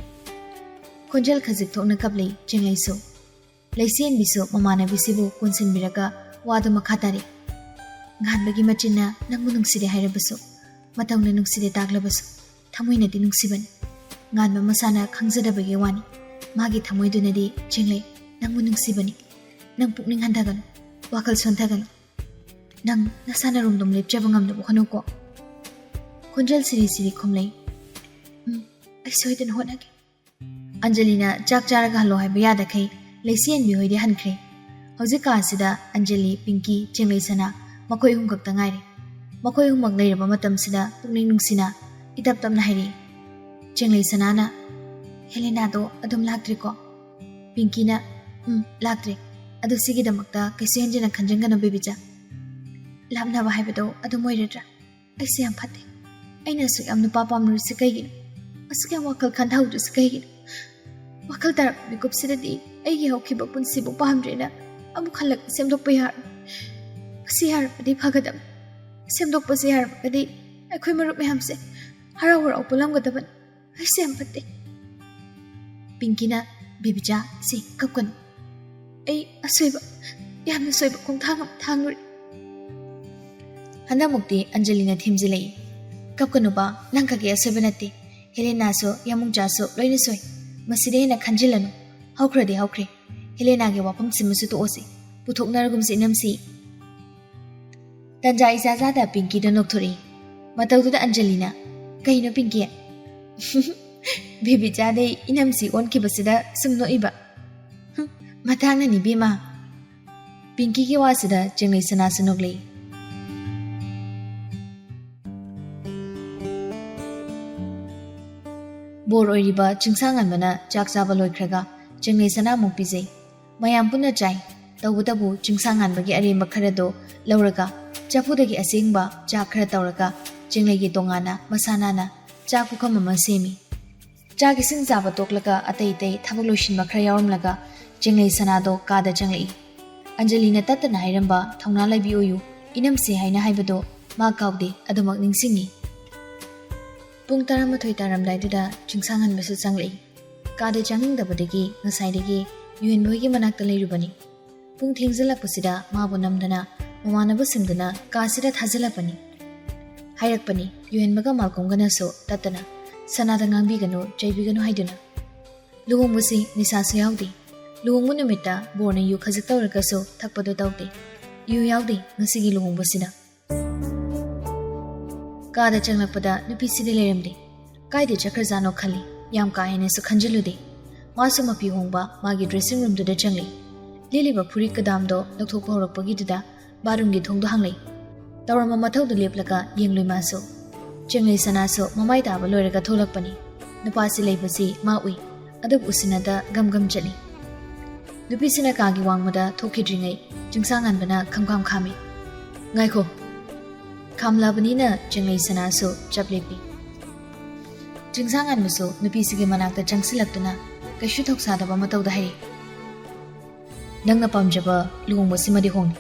ꯈꯣꯟꯖꯦꯜ ꯈꯖꯤꯛ ꯊꯣꯛꯅ ꯀꯞꯂꯩ ꯆꯦꯡꯂꯩꯁꯨ꯫ ꯂꯩꯁꯦꯟꯕꯤꯁꯨ ꯃꯃꯥꯟꯅꯕꯤꯁꯤꯕꯨ ꯀꯣꯟꯁꯤꯟꯕꯤꯔꯒ ꯋꯥꯗꯨ ꯃꯈꯥ ꯇꯥꯔꯤ꯫ ꯉꯥꯟꯕꯒꯤ ꯃꯆꯤꯟꯅ ꯅꯪꯕꯨ ꯅꯨꯡꯁꯤꯗꯦ ꯍꯥꯏꯔꯕꯁꯨ ꯃꯇꯧꯅ ꯅꯨꯡꯁꯤꯗꯦ ꯇꯥꯛꯂꯕꯁꯨ ꯊꯃꯣꯏꯅꯗꯤ ꯅꯨꯡꯁꯤꯕꯅꯤ꯫ ꯉꯥꯟꯕ ꯃꯁꯥꯅ ꯈꯪꯖꯗꯕꯒꯤ ꯋꯥꯅꯤ ꯃꯥꯒꯤ ꯊꯃꯣꯏꯗꯨꯅꯗꯤ ꯆꯦꯡꯂꯩ ꯅꯪꯕꯨ ꯅꯨꯡꯁꯤꯕꯅꯤ꯫ ꯅꯪ ꯄꯨꯛꯅꯤꯡ ꯍꯟꯊꯒꯅꯨ ꯋꯥꯈꯜ ꯁꯣꯟꯊꯒꯅꯨ ꯅꯪ ꯅꯁꯥꯅꯔꯣꯝꯗꯣꯝ ꯂꯦꯞꯆꯕ ꯉꯝꯅꯕ ꯍꯣꯠꯅꯧꯀꯣ꯫ ꯈꯣꯟꯖꯦꯜ ꯁꯤꯔꯤ ꯈꯨꯝꯂꯩ ꯑꯩ ꯁꯣꯏꯗꯅ ꯍꯣꯠꯅꯒꯦ꯫ ꯑꯟꯖꯂꯤꯅ ꯆꯥꯛ ꯆꯥꯔꯒ ꯍꯜꯂꯣ ꯍꯥꯏꯕ ꯌꯥꯗꯈꯩ ꯂꯩꯁꯦꯟꯕꯤ ꯍꯣꯏꯗꯤ ꯍꯟꯈ꯭ꯔꯦ꯫ ꯍꯧꯖꯤꯛ ꯀꯥꯁꯤꯗ ꯑꯟꯖꯂꯤ ꯄꯤꯡꯀꯤ ꯆꯦꯡꯂꯩ ꯁꯅꯥ ꯃꯈꯣꯏ ꯑꯍꯨꯝ ꯈꯛꯇ ꯉꯥꯏꯔꯦ꯫ ꯃꯈꯣꯏ ꯑꯍꯨꯝꯃꯛ ꯂꯩꯔꯕ ꯃꯇꯝꯁꯤꯗ ꯄꯨꯛꯅꯤꯡ ꯅꯨꯡꯁꯤꯅ ꯏꯇꯞ ꯇꯞꯅ ꯍꯥꯏꯔꯤ ꯆꯦꯡꯂꯩ ꯁꯅꯥꯅ ꯍꯦꯂꯦꯅꯥꯗꯣ ꯑꯗꯨꯝ ꯂꯥꯛꯇ꯭ꯔꯤꯀꯣ꯫ ꯄꯤꯡꯀꯤꯅ ꯂꯥꯛꯇ꯭ꯔꯤ ꯑꯗꯨ ꯁꯤꯒꯤꯗꯃꯛꯇ ꯀꯩꯁꯨ ꯍꯦꯟꯖꯤꯟꯅ ꯈꯟꯖꯟꯒꯅꯨ ꯕꯦꯕꯤꯆꯥ꯫ ꯂꯥꯞꯅꯕ ꯍꯥꯏꯕꯗꯣ ꯑꯗꯨꯝ ꯑꯣꯏꯔꯗ꯭ꯔꯥ ꯑꯩꯁꯦ ꯌꯥꯝ ꯐꯠꯇꯦ꯫ ꯑꯩꯅꯁꯨ ꯌꯥꯝ ꯅꯨꯄꯥ ꯄꯥꯝꯂꯨꯔꯤꯁꯤ ꯀꯩꯒꯤꯅꯣ ꯑꯁꯨꯛ ꯌꯥꯝ ꯋꯥꯈꯜ ꯈꯟꯊꯍꯧꯗ꯭ꯔꯤꯁꯤ ꯀꯩꯒꯤꯅꯣ꯫ ꯋꯥꯈꯜ ꯇꯥꯔꯛꯄ ꯃꯤꯀꯨꯞꯁꯤꯗꯗꯤ ꯑꯩꯒꯤ ꯍꯧꯈꯤꯕ ꯄꯨꯟꯁꯤꯕꯨ ꯄꯥꯝꯗ꯭ꯔꯦꯅ ꯑꯃꯨꯛ ꯍꯜꯂꯛ ꯁꯦꯝꯗꯣꯛꯄ ꯌꯥꯔꯣꯏ꯫ ꯑꯁꯤ ꯌꯥꯔꯕꯗꯤ ꯐꯒꯗꯕ ꯁꯦꯝꯗꯣꯛꯄꯁꯤ ꯌꯥꯔꯕꯗꯤ ꯑꯩꯈꯣꯏ ꯃꯔꯨꯞ ꯃꯌꯥꯝꯁꯦ ꯍꯔꯥꯎ ꯄꯨꯜꯂꯝꯒꯗꯕꯅꯤ꯫ ꯑꯩꯁꯦ ꯌꯥꯝ ꯐꯠꯇꯦ꯫ ꯄꯤꯡꯀꯤꯅ ꯕꯦꯕꯤꯆꯥ ꯏꯆꯦ ꯀꯞꯀꯅꯨ ꯑꯩ ꯑꯁꯣꯏꯕ ꯌꯥꯝꯅ ꯁꯣꯏꯕ ꯈꯣꯡꯊꯥꯡ ꯑꯃ ꯊꯥꯡꯂꯨꯔꯦ꯫ ꯍꯟꯗꯛꯃꯨꯛꯇꯤ ꯑꯟꯖꯂꯤꯅ ꯊꯦꯝꯖꯤꯜꯂꯛꯏ ꯀꯞꯀꯅꯨꯕ ꯅꯪ ꯈꯛꯀꯤ ꯑꯁꯣꯏꯕ ꯅꯠꯇꯦ ꯍꯦꯂꯦꯅꯥꯁꯨ ꯌꯥꯃꯨꯡꯆꯥꯁꯨ ꯂꯣꯏꯅ ꯁꯣꯏ꯫ ꯃꯁꯤꯗ ꯍꯦꯟꯅ ꯈꯟꯖꯤꯜꯂꯅꯨ ꯍꯧꯈ꯭ꯔꯗꯤ ꯍꯧꯈ꯭ꯔꯦ꯫ ꯍꯦꯂꯦꯅꯥꯒꯤ ꯋꯥꯐꯝꯁꯤꯃꯁꯨ ꯇꯣꯛꯑꯁꯤ ꯄꯨꯊꯣꯛꯅꯔꯒꯨꯝꯁꯤ ꯏꯅꯝꯁꯤ꯫ ꯇꯟꯖꯥ ꯏꯆꯥꯖꯥꯗ ꯄꯤꯡꯀꯤꯗ ꯅꯣꯛꯊꯣꯔꯛꯏ꯫ ꯃꯇꯧꯗꯨꯗ ꯑꯟꯖꯂꯤꯅ ꯀꯩꯅꯣ ꯄꯤꯡꯀꯤ ꯕꯦꯕꯤꯆꯥꯗꯩ ꯏꯅꯝꯁꯤ ꯑꯣꯟꯈꯤꯕꯁꯤꯗ ꯁꯨꯝ ꯅꯣꯛꯏꯕ ꯃꯇꯥꯡꯅꯅꯤ ꯕꯦꯝꯃ꯫ ꯄꯤꯡꯀꯤꯒꯤ ꯋꯥꯁꯤꯗ ꯆꯦꯡꯂꯩ ꯁꯅꯥꯁꯨ ꯅꯣꯛꯂꯛꯏ꯫ ꯕꯣꯔ ꯑꯣꯏꯔꯤꯕ ꯆꯤꯡꯁꯥꯡꯉꯥꯟꯕꯅ ꯆꯥꯛ ꯆꯥꯕ ꯂꯣꯏꯈ꯭ꯔꯒ ꯆꯦꯡꯂꯩ ꯁꯅꯥꯃꯨꯛ ꯄꯤꯖꯩ꯫ ꯃꯌꯥꯝ ꯄꯨꯟꯅ ꯆꯥꯏ꯫ ꯇꯧꯕꯇꯕꯨ ꯆꯤꯡꯁꯥꯡꯉꯥꯟꯕꯒꯤ ꯑꯔꯦꯝꯕ ꯈꯔꯗꯣ ꯂꯧꯔꯒ ꯆꯐꯨꯗꯒꯤ ꯑꯁꯦꯡꯕ ꯆꯥꯛ ꯈꯔ ꯇꯧꯔꯒ ꯆꯦꯡꯂꯩꯒꯤ ꯇꯣꯉꯥꯟꯅ ꯃꯁꯥ ꯅꯥꯟꯅ ꯆꯥꯛ ꯄꯨꯈꯝ ꯑꯃ ꯁꯦꯝꯃꯤ꯫ ꯆꯥꯛ ꯏꯁꯤꯡ ꯆꯥꯕ ꯇꯣꯛꯂꯒ ꯑꯇꯩ ꯊꯕꯛ ꯂꯣꯏꯁꯤꯟꯕ ꯈꯔ ꯌꯥꯎꯔꯝꯂꯒ ꯆꯦꯡꯂꯩ ꯁꯅꯥꯗꯣ ꯀꯥꯗ ꯆꯪꯂꯛꯏ꯫ ꯑꯟꯖꯂꯤꯅ ꯇꯠꯇꯅ ꯍꯥꯏꯔꯝꯕ ꯊꯧꯅꯥ ꯂꯩꯕꯤ ꯑꯣꯏꯌꯨ ꯏꯅꯝꯁꯤ ꯍꯥꯏꯅ ꯍꯥꯏꯕꯗꯣ ꯃꯥ ꯀꯥꯎꯗꯦ ꯑꯗꯨꯃꯛ ꯅꯤꯡꯁꯤꯡꯉꯤ꯫ Pung Taramathoi taramdaidada chingsanganbasu changlei. Kada changingdabadagi ngasaidagi yuenboigi manakta leirubani. Pung thengjalakpasida mabu namdana mamanabasingdana kasida thajalapani. Hairakpani yuenbaga malkomganasu tatana sanada ngangbiganu chaibiganu haiduna. Luhongbusi nisasu yaudi. Luhongbu numita borna yu khajik tawrakasu thakpadu tawde. Yu yaudi ngasigi luhongbusina. Kada changlakpada nupisidi leiramde. Kaide chakrajano khali. Yam kahenesu khanjalude. Masu mapi hongba magi dressing room duda changli. Liliba puri kadamdo lathokpa horakpagidida barumgi thongdo hanglei. Tawrama mathaudu leplaga yenglui masu. Changlei sanasu mamai taba loiraga tholakpani. Nupasi leibasi ma ui. Adab usinada gam chali. Nupisina kagi wangmada thokidringai chingsanganbana khamkham khami. Ngaikho. Khamlabanina changlei sanasu chaplepi. Chingsanganbasu nupisigi manakta changsilaktuna kaishu thoksadaba matauda hari. Nangna pamjaba luhongbasimadi hongni.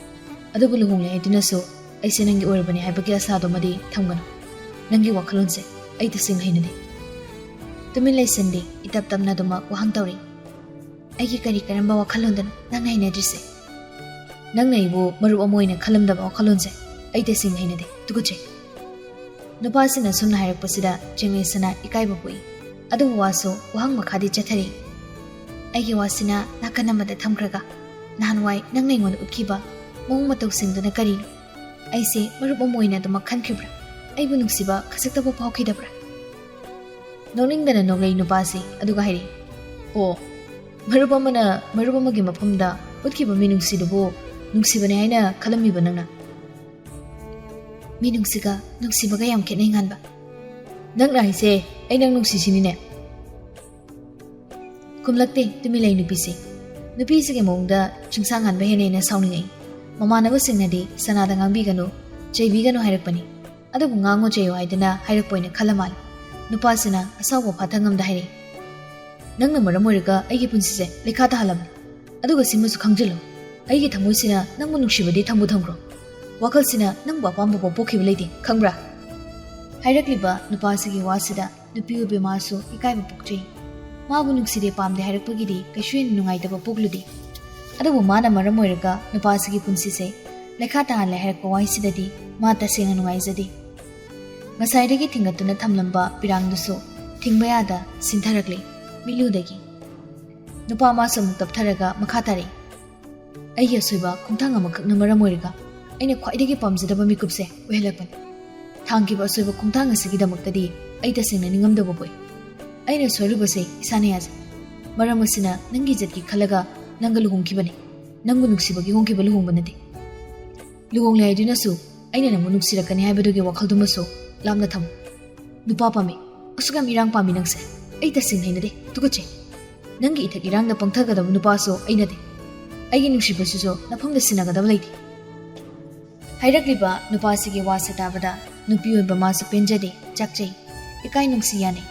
Adubu luhongle haidinasu aise nangi oirabani haibagi asado madi thamganu. Nangi wakhalonse ai tasing hainade. Tumin laisandi itap tamna duma wahang tawri. Aigi kari karamba wakhalondan nangna hainadrise. Nangna ibu marup amoina khalamdaba wakhalonse ai tasing hainade. Tuguche. Nupasina sumna hairakpasida Chenglei sana ikaiba pui. Adubu waso wahang makhadi chathari. Aigi wasina nakanamada thamkraga. Nahanwai nangna ingon utkiba mong matawsingduna karino. Aise marup amoina duma khankribra. Aibu nungsiba khasaktaba phawkhidabra. Noningdana noglei nupasi aduga hairi. O marup amagi mafamda utkiba mi nungsidubu nungsibane haina khalamiba nangna. Mi nungsibaga yam khetnai nganba. Nangna haise ai nang nungsisinine. Kumlakte tumilai nupisi. Nupisige mongda chingsanganba henena sauningai. Mamanabasingnadi sanada ngangbiganu chaibiganu hairakpani. Adubu ngango chayo haidana hairakpoina khalamal. Nupasina asawba phathangamda hairi. Nangna maram oiraga aigi punsise lekhata halamni. Aduga simusu khangjalo. Aigi thamoisina nangmu nungsibadi thambu thamgro. Wakalsina nangba pambu pokhiba leide khangbra. Hairakliba nupasigi wasida nupi ube masu ikaiba pukjei. Mabu nungside pamde hairakpagidi kaishuin nungaitaba pukludi. Adubu mana maram oiraga nupasigi punsise lekhata hanle hairakpa waisidadi ma tasenga nungaizadi. Ngasaidagi thingatuna thamlamba pirangdusu thingbayada sintharakle miludagi. Nupa masu muktaptharaga makhatari. Aigi asoiba khongthang amakakna maram oiraga aina khwaidagi pamjadaba mikupse ohelakpan. Thangkiba asoiba khongthang asigidamaktadi ai tasengna ningamdaba poi. Aina soirubase isane yaja. Maram asina nangi jatki khalaga nanga luhongkibane. Nangu nuksibagi hongkiba luhongbanade. Luhongle haidinasu aina namu nuksirakani haibadugi wakhaldumasu lamna tham. Nupa pami asugam irang pami nangse ai taseng hainade tuguche. Nangi ithak irangna pangthagadaba nupaso ainade. Aigi nuksibasuso nafamda sinagadaba leidi. Hairakliba nupasigi wasa tabada nupi oiba masu penjade chakchei ikai nungsi yane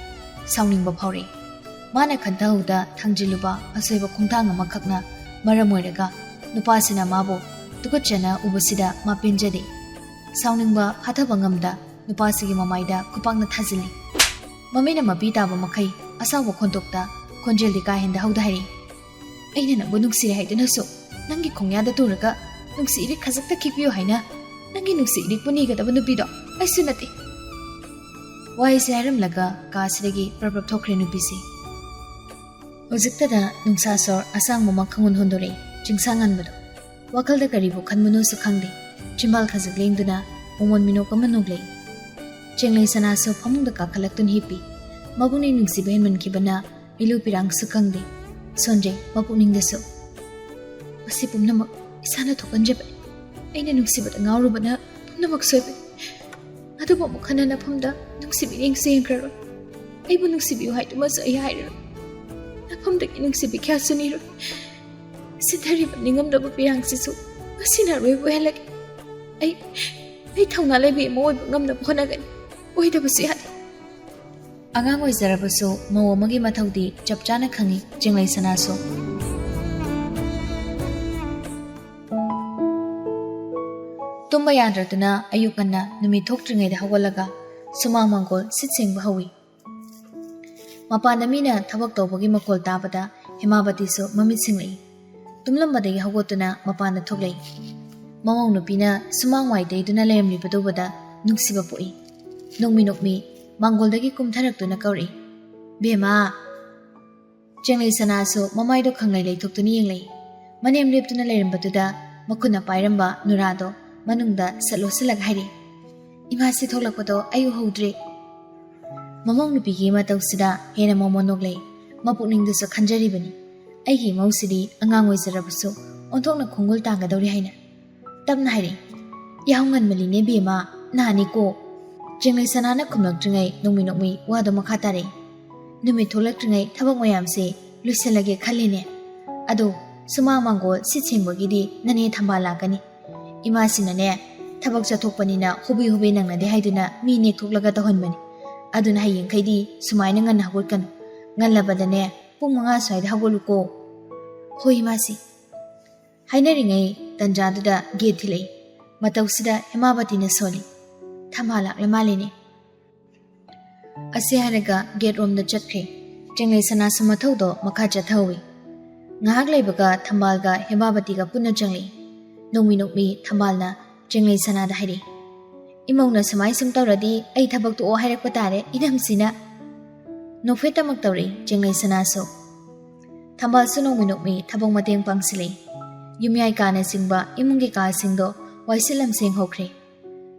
sauningba phawre. Mana khantauda thangjiluba asoiba khongthang amakhakna maram oiraga nupasina mabu tukachana ubasida ma penjade. Sauningba phathaba ngamda nupasigi mamaida kupangna thajili. Mamina mapi taba makai asawa khontokta khonjeldi ka henda hauda hari. Aina nabu nungsire haidanasu nangi khongyada turaga nungsiri khazakta khikbiyo haina nangi nungsiri punigadaba nupido aisu nate. Waise hairamlaga kasidagi prabhab thokre nupisi. Hojiktada nungsasor asangma makhangun hondore chingsanganbado. Wakalda karibu khanmanusu khangde. Chimbal khazak lengduna momon minok ama noglei. Chenglei sanaso phamungda kakhalaktun hipi. Mabuni nungsiba henmankibana milu pirang sukhangde. Sonjay mapukningdasu. Masi pumnamak isana thokanjabe. Aina nungsibada ngaurubana pumnamak soibe. Adubu amukhana nafamda nungsibi yengsu yengkraro. Aibu nungsibiyu haidumasu ai hairaro. Nafamdagi nungsibi kyasuniro. Sithariba ningamdaba pirangsisu ngasina roibu helage. Ai thawna laibi ama oiba ngamnaba honagani. Oidabasu yade. Angang oizarabasu mau amagi mathaudi chapchana khangi Chenglei sanaso. Tumba yadratuna ayukanna numi thoktringaida hawalaga sumang mangkol sitsing bahawi. Mapanda mina thabak tawbagi makol tabada Hemabati so mamit singlai. Tumlambadagi hawgotuna mapanda thoglai. Mamong nupina sumang waidai duna layamli badobada nungsiba poi. Nungmi mangoldagi kumtharaktuna kauri. Bema Jenglai sana so mamaido khanglai leithoktuni yenglai. Manem leptuna layambatuda makuna pairamba nurado manungda salo silag hairi. Imasi thoglakpado ayu hodre. Mamong nupigi matausida hena momonoglai. Mapukningdusu khanjaribani. Aigi mausidi angang oizarabusu onthokna khongol tanggadori haina. Tapna hairi. Yahungan maline bema nahani ko. Jenglai sanana khumlaktringai nongmi wado makha tare. Numit tholaktringai thabak mayamse luisalage khalline. Ado sumang mangol sitsengwagidi nane thamba lakani. Imasinane thabak chathokpanina hubi nangnade haiduna mi ne thoklaga tahonbani. Aduna hayengkhaidi sumaina ngan hagotkan. Ngalabadane pung 5 swaida hagoluko. Hoi masi. Hainaringai tanjaduda gate thilai. Matausida Hemabatina soli. Thambalak lamaline. Ase haraga gate room da chatkhe. Jenglai sana samathaudo makha chathawi. Ngahak laibaga thambalga Hemabatiga punna changlai. Nongmi thambalna jenglai sana da hairi. Imongna samai sum tawradi ai thabak to o hairakpa tare idamsina. Nofetamak tawri jenglai sana so. Thambal su nongmi thabak mateng pangsilai. Yumyai kana singba imungi ka singdo waisilam sing hokre.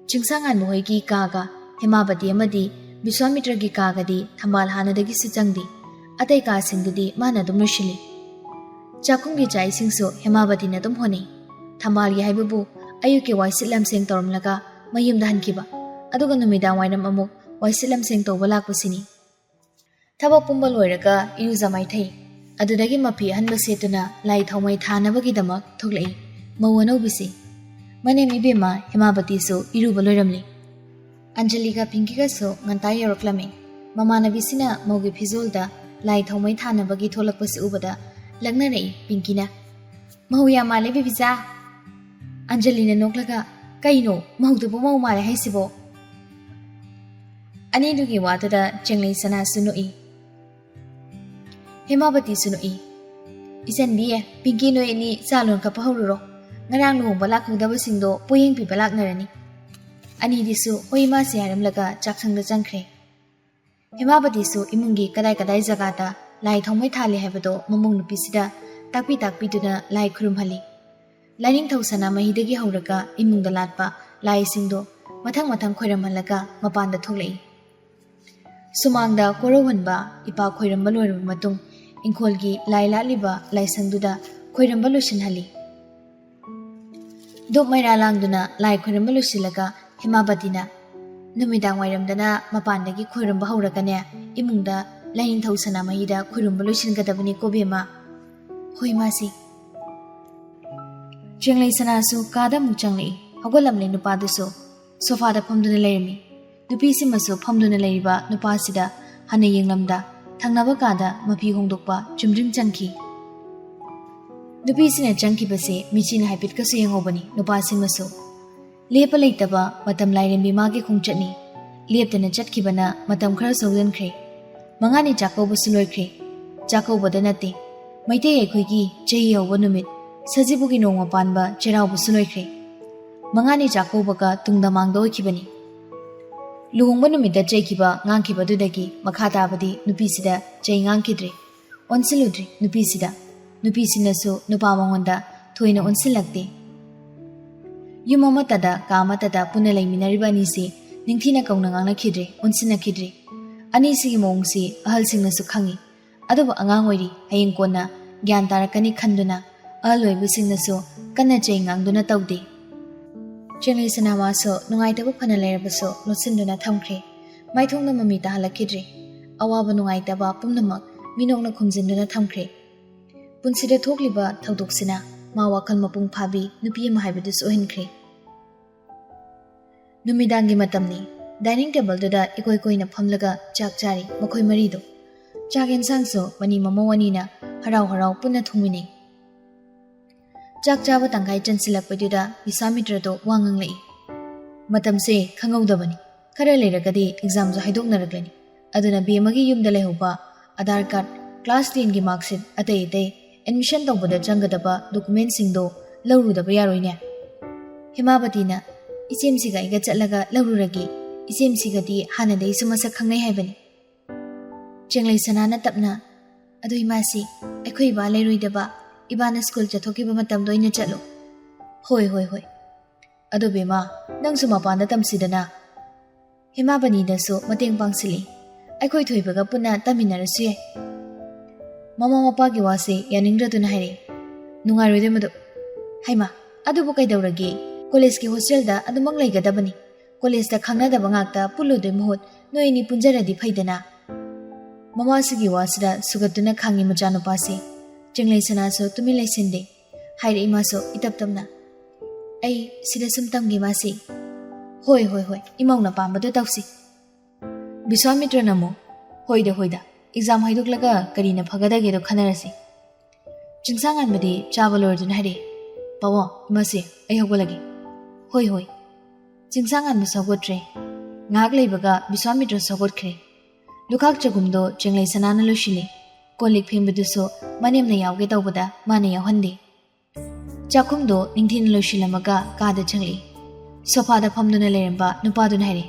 Chingsangan muhoigi kaga Hemabati amadi Biswamitra gi kagadi thambal hanadagi suchangdi. Atai ka singdudi mana dum rushili. Chakungi chai singso Hemabati na dum honi. Thambal gi haibubu ayuki waisilam sing tormlaga mayumda hankiba. Aduga numidang wainam amuk waisilam sing tawba lakpasini. Thabak pumba loiraga iruzamai thai. Adudagi mapi hanba setuna lai thawmai thanabagi-damak thoglai. Mau anaubisi. Manem ibema Hemabati so iruba loiramli. Anjaliga Pinkiga so ngantai yoroklame. Mamanabisina maugi phizolda lai thawmai thanabagi tholakpasi ubada lagnarei Pinkina. Mahuya male bibiza. Anjalina noklaga kaino mahudubu mau male haisibo. Anidugi watada jenglai sana sunoi. Hemabati sunoi. Isan biye Pinki no ini salon ka pahururo. Ngarang no balak ngdabasingdo poyeng pi balak narani. Ani disu hoi ma se haramlaga chaksangda changkhre. Hemabati su imungi kadai jagata lai thongmai thali haibado mamong nupisida takpi duna lai khurumhali. Laining thosana mahidagi hauraga imungda latpa lai singdo mathang khoiramhalaga mapanda thoklei. Sumangda korowanba ipa khoiramba loiraba matung ingkholgi lai laliba lai sangduda khoiramba losinhali. Dop maira langduna lai khoiramba losilaga Hemabatina numidang wairamdana mapandagi khoiramba hauragane imungda laining thosana mahida khoiramba losingadabani kobema. Hoi masi. Jenglai sana su kada muchanglei hagolamle nupaduso sofada phamduna leirmi. Nupisi maso phamduna leiriba nupasida hana yenglamda thangnaba kada mapi hongdokpa chumdring changki. Nupisina changkibase michina haipit kasu yengobani nupasing maso. Lepa leitaba matam lairembi magi khongchatni. Leptana chatkibana matam khara sawdankhre. Mangani chakobasu loikre. Chakobada nate. Maitei aikhoigi chahi yawba numit. Sajibugi nongma panba cheraubasu loikre. Mangani chakobaga tungda mangda oikibani. Luhongba numida chaikiba ngangkibadudagi makha tabadi nupisida chai ngangkidre. Onsiludre nupisida. Nupisinasu nupa mangonda thoina onsilakte. Yumatada kamatada puna laiminariba anisi ningthina kauna ngangnakidre onsinakidre. Anisigi mawngsi ahalsingnasu khangi. Aduba angang oiri hayeng kona gyan tarakani khanduna ahal oibusingnasu kanna chai ngangduna tawde. Jenglai sanamaso nungaitaba phana leirabaso lotsinduna thamkhre. Maithongna mami tahalakidre. Awaba nungaitaba pumnamak minokna khumjinduna thamkhre. Punsida thokliba thaudoksina ma wakhal mapung phabi nupi ama haibadus ohinkhre. Numidangi matamni dining table duda ikoi-koina phamlaga chak chari makhoi marido. Chak ensang so mani mamawani na harau punna thungmini. Chak chaba tangkai chansilakpaduda Biswamitra do wanganglai. Matamse khangawdabani. Khara leiragadi exam zo haidoknaraklani. Aduna BMagi yumda lehuba Aadhaar card, class 10 gi mark sheet atei admission tawbada changadaba document singdo laurudaba yaroine. Himabati na ichemsiga iga chatlaga laururagi ichemsigadi hanadai sumasa khangnai haibani. Chenglai sanana tapna adu imasi aikhoi ba leiruidaba ibana school chathokiba matamdo ina chatlo. Hoi. Adu bema nangsu mapanda tamsidana. Himabani dasu mateng pangsili. Aikhoi thoibaga puna taminarasu yai. Mama mapagi wase yaningraduna haire. Nungaroide madu. Haima adubu kaidauragi college ki hostel da adumang laigadabani. College da khangnadaba ngakta pullude muhut noini punjaradi phaidana. Mama sigi wasida sugatuna khangi machanupasi. Chenglai sanaso tumi laisinde. Haire imaso itaptamna. Ai sida sumtamgi masi. Hoi imauna pambadu tausi. Biswamitra namo hoida exam haidoklaga karina phagada gedo khanarasi. Chingsangan madi chabalordun hare. Pawo imasi ai hogolagi. Hoi. Chingsangan mu sogotre. Ngak leibaga Biswamitra sogotkre. Lukak chagumdo chenglai sanana loshili. Kolik phimbuduso manemna yawge tawbada mane yawhandi. Chakumdo ningthin loshilamaga kada changli. Sofa da phamduna leramba nupaduna hare.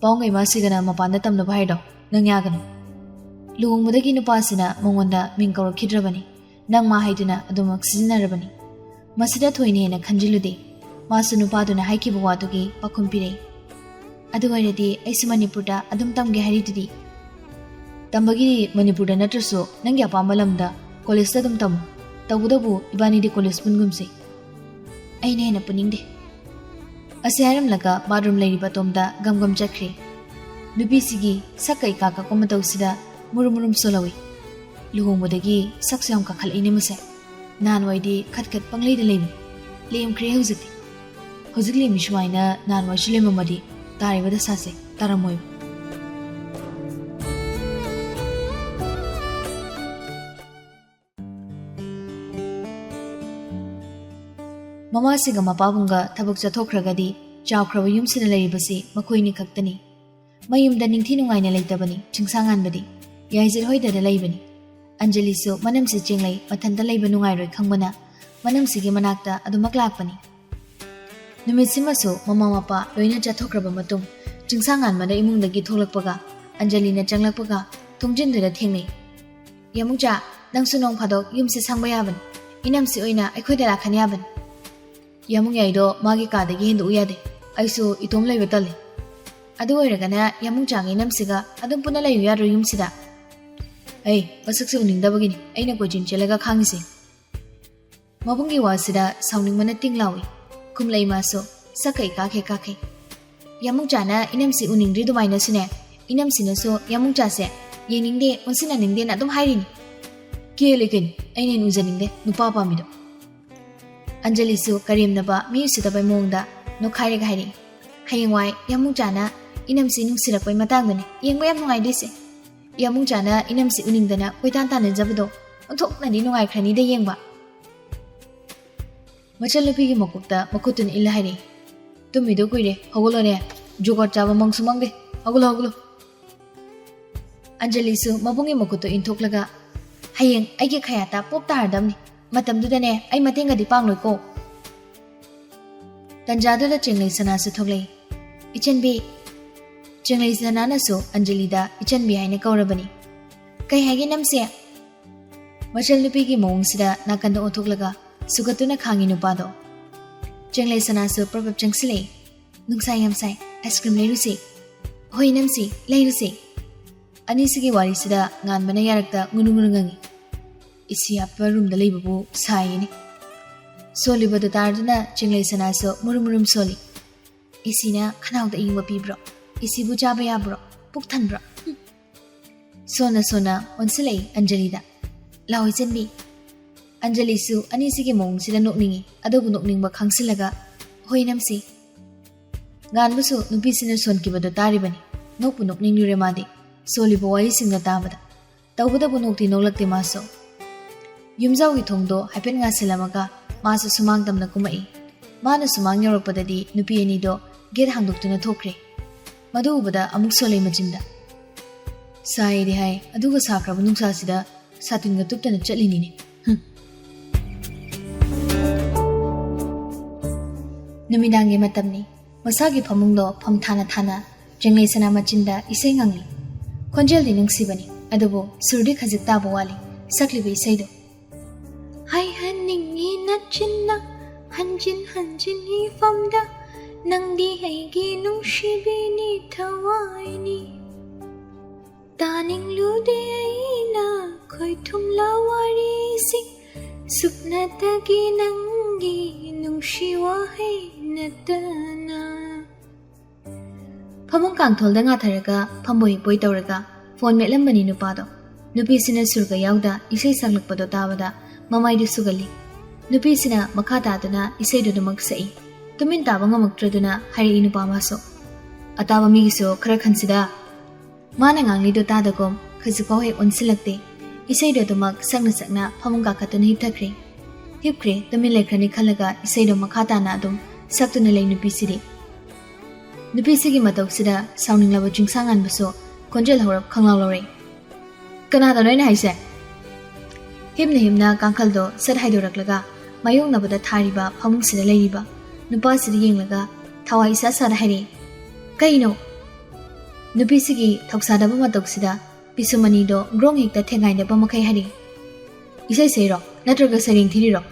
Pawngai masigana mapanda tamna bhaido nangyagano. Luhungmudagi nupasina mongonda mingkaur khidrabani. Nang ma haiduna adumak sizinarabani. Masida thoine hena khanjilude. Masu nupaduna haikiba wadugi pakumpire. Adugairadi aisi Manipurda adum tamge haridudi. Tambagi Manipurda natraso nangi apamba lamda college da dum tamu. Tabudabu ibani di college pungumse. Aina hena puningde. Asiharam laga bathroom lairiba tomda gamgam chakre. Nupisigi sakai kaka komatawsida murum solawi. Luhungmudagi saksayam kakhal inimuse. Nanwaidi khat panglayda leibi. Leim kre huzikti. Huzikli mishwaina nanwai shilemamadi taribada sase taramoy. Mama siga mapabunga thabak chathokragadi chawkraba yumsina leiribasi makoini khaktani. Mayumda ningthi nungaina leitabani chingsanganbadi yaizir hoidada leibani. Anjali su manamsi chenglai mathanda leiba nungairoi khangbana manamsigi manakta adumak lakpani. Numitsimasu mama mapa loina chathokraba matung chingsanganmada imungdagi tholakpaga Anjali na changlakpaga thongjinduda thengnai. Yamucha nangsu nong phadok yumsi sangba yaban inamsi oina aikhoida lakhani yaban. Yamung yaido magi kadagi hindu uyade aisu itom laiba tali. Adu oiragana yamung changi namsiga adum puna layu yaro yumsida. Ai masakse uningdabagini aina kojin chelaga khangisi. Mabungi wasida sauningmana tinglawi kumlai maso sakai kakhe. Yamung chana inamsi uningdri dumaina sune inamsina so yamung chase yeningde unsina ningde na dum hairini. Kielekin ainin ujaningde nupa pamido. Anjali su karimnaba miyusitabai mongda no khairega hairi. Hayengwai yamung chana inamsi nungsirapai matangdani yengba yam nungaidise. Yamung chana inamsi uningdana koitan tanajabado onthoknadi nungaikhrani da yengba. Machal nupigi makukta makutun illa hairi. Tumido kuire hogolore jogot chaba mangsumangde hogolo. Anjali su mabungi makutu intoklaga hayeng aige khayata popta hardamni. Matamdudane ay matengadi pangloy ko. Tanjadula chenglai sanasu thoglai. Ichanbi. Chenglai sananasu Anjalida ichanbi haina kaurabani. Kay hagi namse. Machal nupigi mawngsida nakanda othoklaga sugatuna khangi nupado. Chenglai sanasu probab changsilai. Nungsai yamsai ice cream leirusi. Hoi namsi leirusi. Anisigi warisida nganbana yarakta ngunu. Isi apa room da leibabu sayini. Soli badu tarduna chenglai sanaso murum soli. Isi na khanau da ingwa pibro. Isi bu chaba yabro. Puktan bro. Sona onsilai Anjali da. Lawi chanbi. Anjali su anisigi mong sila nokningi. Adobu nokningba khangsilaga. Hoi namsi. Ganbusu nupisina son kibado taribani. Nokpu nokning nuremadi. Soli bu wari singa tabada. Taubada bu nokti noklakti maso. Yumzawi thongdo hapen nga silamaga masu sumang tamna kumai. Mana sumang yorokpadadi nupi ani do gate hangdoktuna thokre. Madu ubada amuk solei machinda. Sai di hai aduga sakraba nungsa sida satinga tuptana chatlini ne. Numidangi matamni masagi phamunglo pham thana thana jenglei sana machinda isai ngangli. Khonjel di nungsibani adubo surdi khajik taba wali sakli be isai do. Hai haningi nachinna hanjin hanjin hi famda nangdi haigi nungsibini thawaini. Taning lude aina khoi thumla wari si supna tagi nangi nungshiwa hai natana. Phamung kangthol da nga tharaga phamboi poi tawraga phone metlambani nupado nupi sina surga yauda isai saglakpado tabada mamai du sugali nupi sina makha taduna isai du dumak sai tumin taba ngamakraduna hari inupa maso ataba mi giso khara khansida mana ngangli do tadagom khajipau he onsilakte isai do dumak sakna sakna phamung ka khatuna hipthakre hipkre tumin lekhrani khalaga isai do makha tana adum saktuna lei nupi siri nupi sigi matoksida sauning laba jingsangan baso konjel horap khanglaw lore kana da noina haise himna kangkhal do sat haidoraklaga mayong nabada thariba phamung sida leiriba nupa sida yenglaga thawai sa sa haire kaino nupi sigi thoksada ba matoksida pisumani do grong hekta thengai ne ba makai hari isai seiro natraga saring thiri ro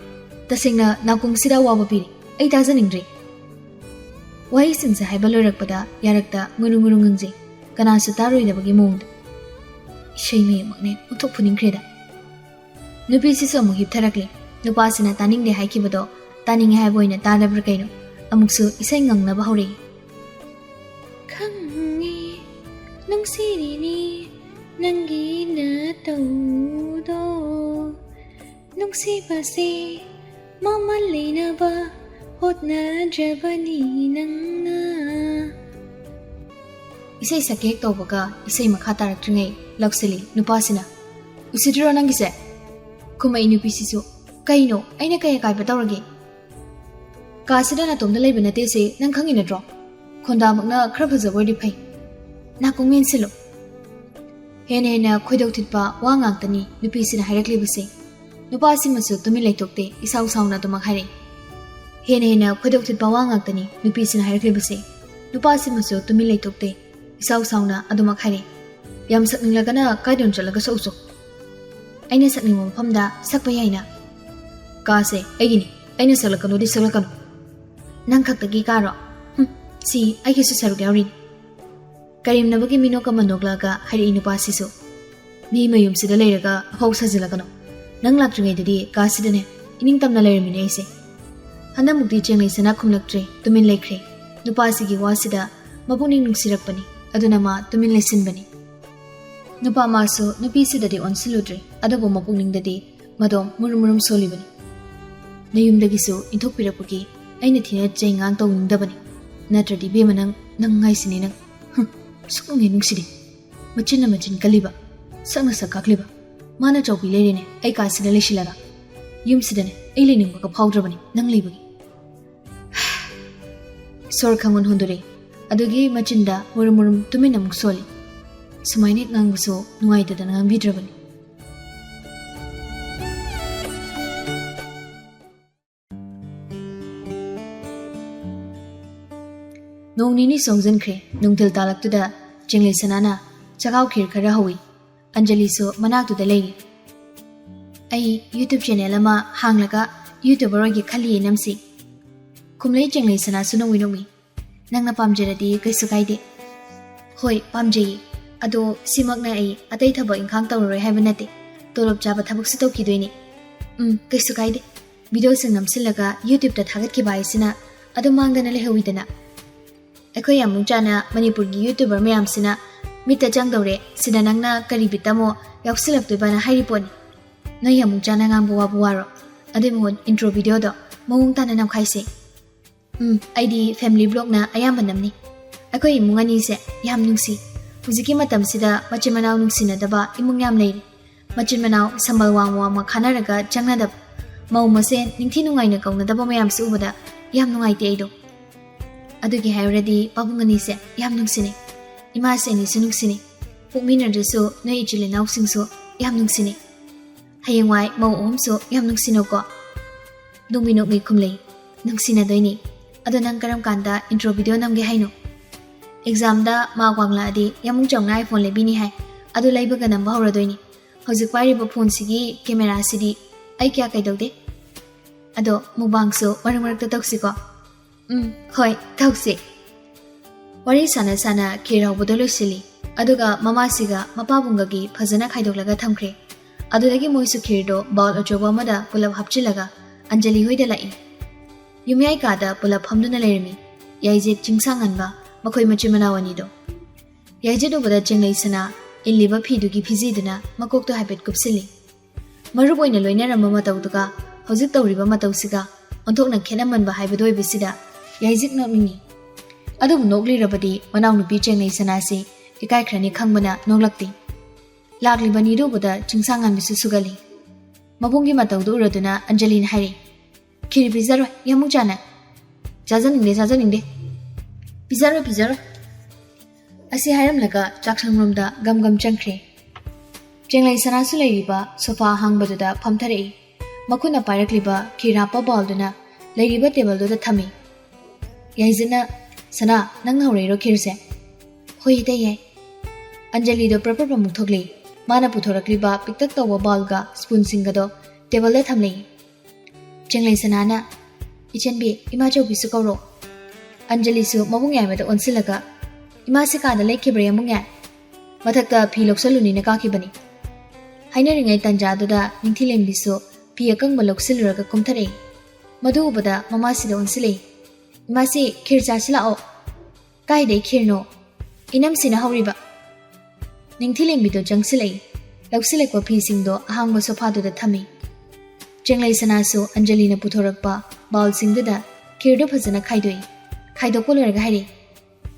tasingna nakung sida wa ba piri ai ta janingri wai singsa haiba lorakpada yarakta ngurung ngangje kana su taroi da bagi mong isai me makne uthok phuning kreda nupi si so muhib tharakle nupa sina taning de haikibado taning hai boina tadabra kaino amuksu isai ngangna ba hore khangi nungsirini nangi na tawdo nungsi base mama leina ba hotna jabani nangna isai sakek tawbaga isai makha tarakringai laksali nupasina usidro nangise kumai nupi sisu kaino aina kaya kai batawrage kasida na tomda leiba nate se nang khangi na dro khonda makna khra phajaboi di phai na kongmen silo hena khoidok thitpa wa ngangtani nupi sina hairakle base nupasi masu tumi leitokte isau sauna tumak hare hena khoidok thitpa wa ngangtani nupi sina hairakle base nupasi masu tumi leitokte isau sauna adumak hare yam sakninglagana kaidon chalaga so aina sakning mafamda sakpa yaina kase aigini aina salakano di salakano nang khaktagi karo si aigi su saruk yauri karim nabagi mino ka manoglaga hari inupa sisu mi mayum sida leiraga hau sajilagano nang laktringai dadi kasidane ining tamna leiramine aise handa mukti chenglei sana khumlaktre tumin leikre nupa sigi wasida mapuning nungsirakpani aduna ma tumin lesinbani nupa maso nupi sidadi onsiludre adabu mapuning dadi madom murum solibani nayumdagisu inthokpirapagi aina thina chengang tawingdabani natradi bemanang nangai sini nang sukungi nungsidi machin kaliba sakna sakakliba mana chawpi leirene ai kasina leshilaga yumsidane ai lening ka phawdrabani nang leibagi sor khangon hondore adugi machinda murum tuminam soli sumaine ngangbuso nuaidada ngangbidrabani nongnini songjankhre nungthil talaktuda chenglei sanana chakau khir khara hawi anjali so manaktuda leiri ai youtube channel ama hanglaga youtuber gi khali namsi kumlei chenglei sana sunawinomi nangna pamjeradi kaisu kaide hoi pamjei ado simakna ai atai thaba inkhang tawroi haibanate tolop jaba thabak su tawkidoini kaisu kaide video sing namsilaga youtube ta thagat ki baisina ado mangdana lehawidana akhoi amu chana manipur gi youtuber mayam sina mita changdore sida nangna kari bitamo yaksilap to bana hairiponi noi amu chana ngang buwa buwaro ade mohon intro video do mawung tana nam khaise id family blog na ayam banamni akhoi imungani se yam nungsi hujiki matam sida machin manaw nungsina daba imung yam leiri machin manaw sambal wangwa ma khanaraga changna dab mau mase ningthi nungai na kauna daba mayam su ubada yam nungai te aido adugi hayradi pabungani se yam nungsine imase ni sunungsini pukminadresu noi ichile nausingsu yam nungsini hayengwai mau omsu yam nungsino ko nungminok mi khumlei nungsina doini ado nang karam kanda intro video namge haino exam da ma wangla adi yamung chongna iphone le bini hai ado laibaga namba hora doini hojik pari bo phone sigi camera sidi ai kya kai dode ado mubangsu warang warak ta toksi ko hoi toksi wari sana sana kira bodolo sili aduga mama siga mapabunga gi phajana khaidok laga thamkre adudagi moisu khirdo ball ojoba mada pulap hapchilaga anjali hoida lai yumyai kada pulap hamduna lermi yaijek chingsanganba makhoi machimana do yaije do bada chenglei sana illiba phidugi phijiduna makokto habit kupsili maruboina loina ramba matauduga hojik tawriba matausiga onthokna khenamanba haibadoi bisida yaijik nokni adu nokli rabadi manaw nupi chenglei sana si ikai khrani khangmana noglakti lagli bani do bada chingsangan bisu sugali mabungi mataudu uraduna anjali na hari khiri bizaro yamu jana jajaningde bizaro asi haram laga chaksangromda gam changkhre chenglai sanasu leiriba sofa hangbadуда phamthare makuna pairakliba khira pa balduna leiriba table do thami yaizina sana nang haureiro khirse hoi de ye anjali do proper pamuk thogli mana puthorakliba piktak tawa balga spoon singado table le thamlei chenglai sanana ichenbi ima chobi su kawro anjali su mabung yai meda onsilaga ima se ka da lekhibre amung ya mathakta phi loksaluni na ka khibani haina ringai tanja da ningthilem bisu phi akang baloksiluraga kumthare madu ubada mama si da onsilei ima se khircha sila o kai dei khirno inam sina hawriba ningthilem bido jangsilei loksilek wa phi singdo ahangba sofa do da thami chenglai sanasu anjali na puthorakpa bal singda khirdo phajana khaidoi khaidoko lorga hairi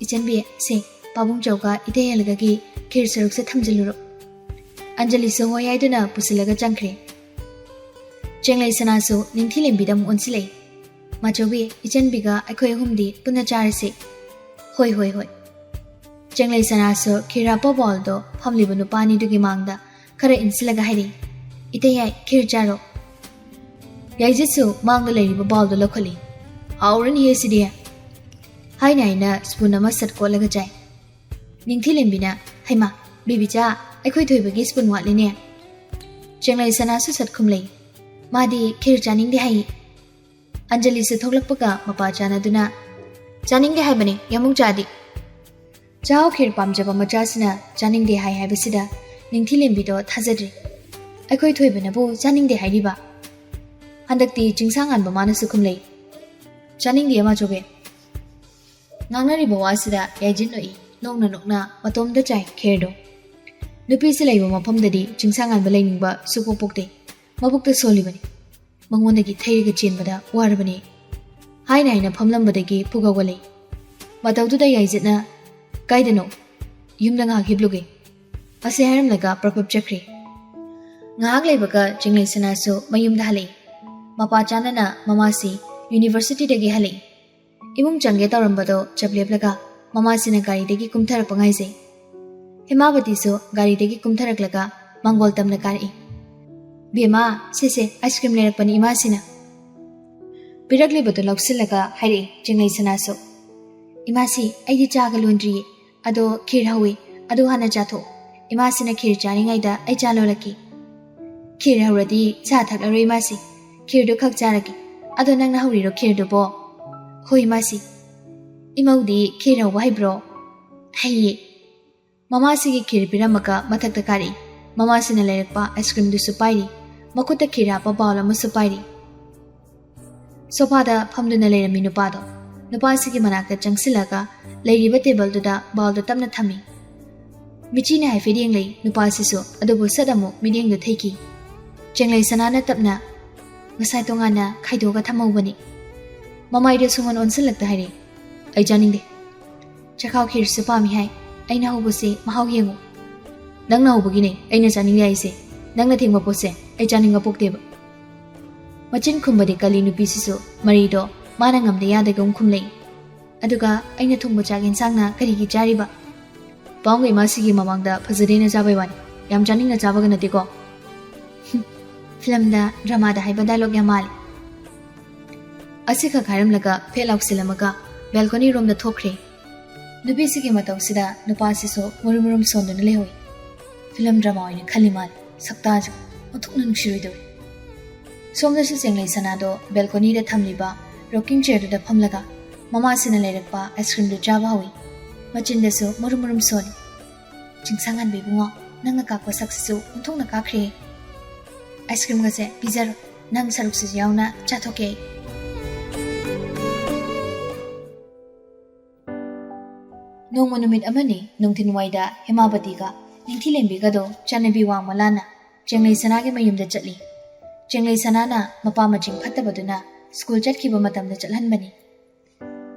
ichanbi se pabung chauka ite yalga gi khir saruk se thamjiluro anjali so hoyai duna pusilaga changkhre chenglai sanasu ningthilem bidam onsilei machobi ichanbi ga akhoi humdi punna charse hoi chenglai sanasu khira pa bol do phamlibu nu pani dugi mangda khara insilaga hairi ite yai khir charo yaijitsu mangda leiriba bol do lokhali auran he sidia haina ina spoon ama sat ko laga jai ningthilem bina haima bibicha aikhoi thoibagi spoon watline chenglai sanasu sat khumlei madi khir chaning de hai anjali se thoglakpaga mapa chana duna chaning de haibani yamung chadi chao khir pamjaba machasina chaning de hai haibasida ningthilem bido thajadri aikhoi thoibana bu chaning de hairiba handakti chingsangan ba manasu khumlei chaning de ama jobe ngangnari bawasida yajin noi nokna matomda chai kherdo nupi se leiba maphamdadi chingsangan ba leingba supopokte mabukta solibani mangondagi thairiga chenbada warabani haina phamlambadagi pugawale matawduda yajitna kaidano yumda nga hibluge ase haram laga prapap chakre ngahak leibaga chenglai sanasu mayumda halei mapa chanana mamasi university dagi halei imung changge tawrambado chapleplega mama sina gari degi kumtharak pangaise hemawati so gari degi kumtharaklaga mangol tamna kari bema sese ice cream lerak pani ima sina pirakle boto loksilaga hairi chenglai sanaso imasi aidi chaga laundry ado khir hawi ado hana chatho ima sina khir charingai da ai chalolaki khir hawradi cha thaklaroi imasi khir do khak charaki ado nangna hawri ro khir do bo hoi masi imaudi khira wai bro hai mama sigi khir piramaka mathakta kari mama sina lerakpa ice cream du supairi makuta khira pa bawla mu supairi sofa da phamduna lerami nupa do nupa sigi manakta changsilaga leiriba table du da bawl do tamna thami michi na hai feding lei nupa sisu adubu sadamu miding du theiki chenglai sanana tapna ngasai tongana khaidoga thamawbani mamai de sungon onsilakta hairi ai janing de chakhaw khir se pami hai aina hobuse mahau yengu nangna hobagi ne aina janing yai se nangna thingba pose ai janing ga pokte ba machin khumbade kali nupi sisu mari do mana ngamde yade gum khumlei aduga aina thungba chagin sangna kari gi jari ba Paung ga imasigi mamangda phajadena jabai wani yam janingna jabaga natiko film da drama da haiba dialogue ya mali asika khairam laga phelauk silamaga balcony room da thokre nubi sigi matau sida nupa siso murum sonduna lehoi film drama oine khali mal sakta ju othukna nungshiroi do somda si senglei sanado balcony da thamliba rocking chair da phamlaga mama sina leirakpa ice cream da jaba hoi machin da so murum soni chingsangan bibungo nanga kakwa saksu othukna kakre ice cream ga se bizarro nang saruk si yauna chathoke Nong manumit amani nungtin waida Hemabati ga ningthi lembi ga do chanabi wang malana Chenglei sana ge mayum da chatli Chenglei sana na mapa maching phattabaduna school chatkiba matam da chatlanbani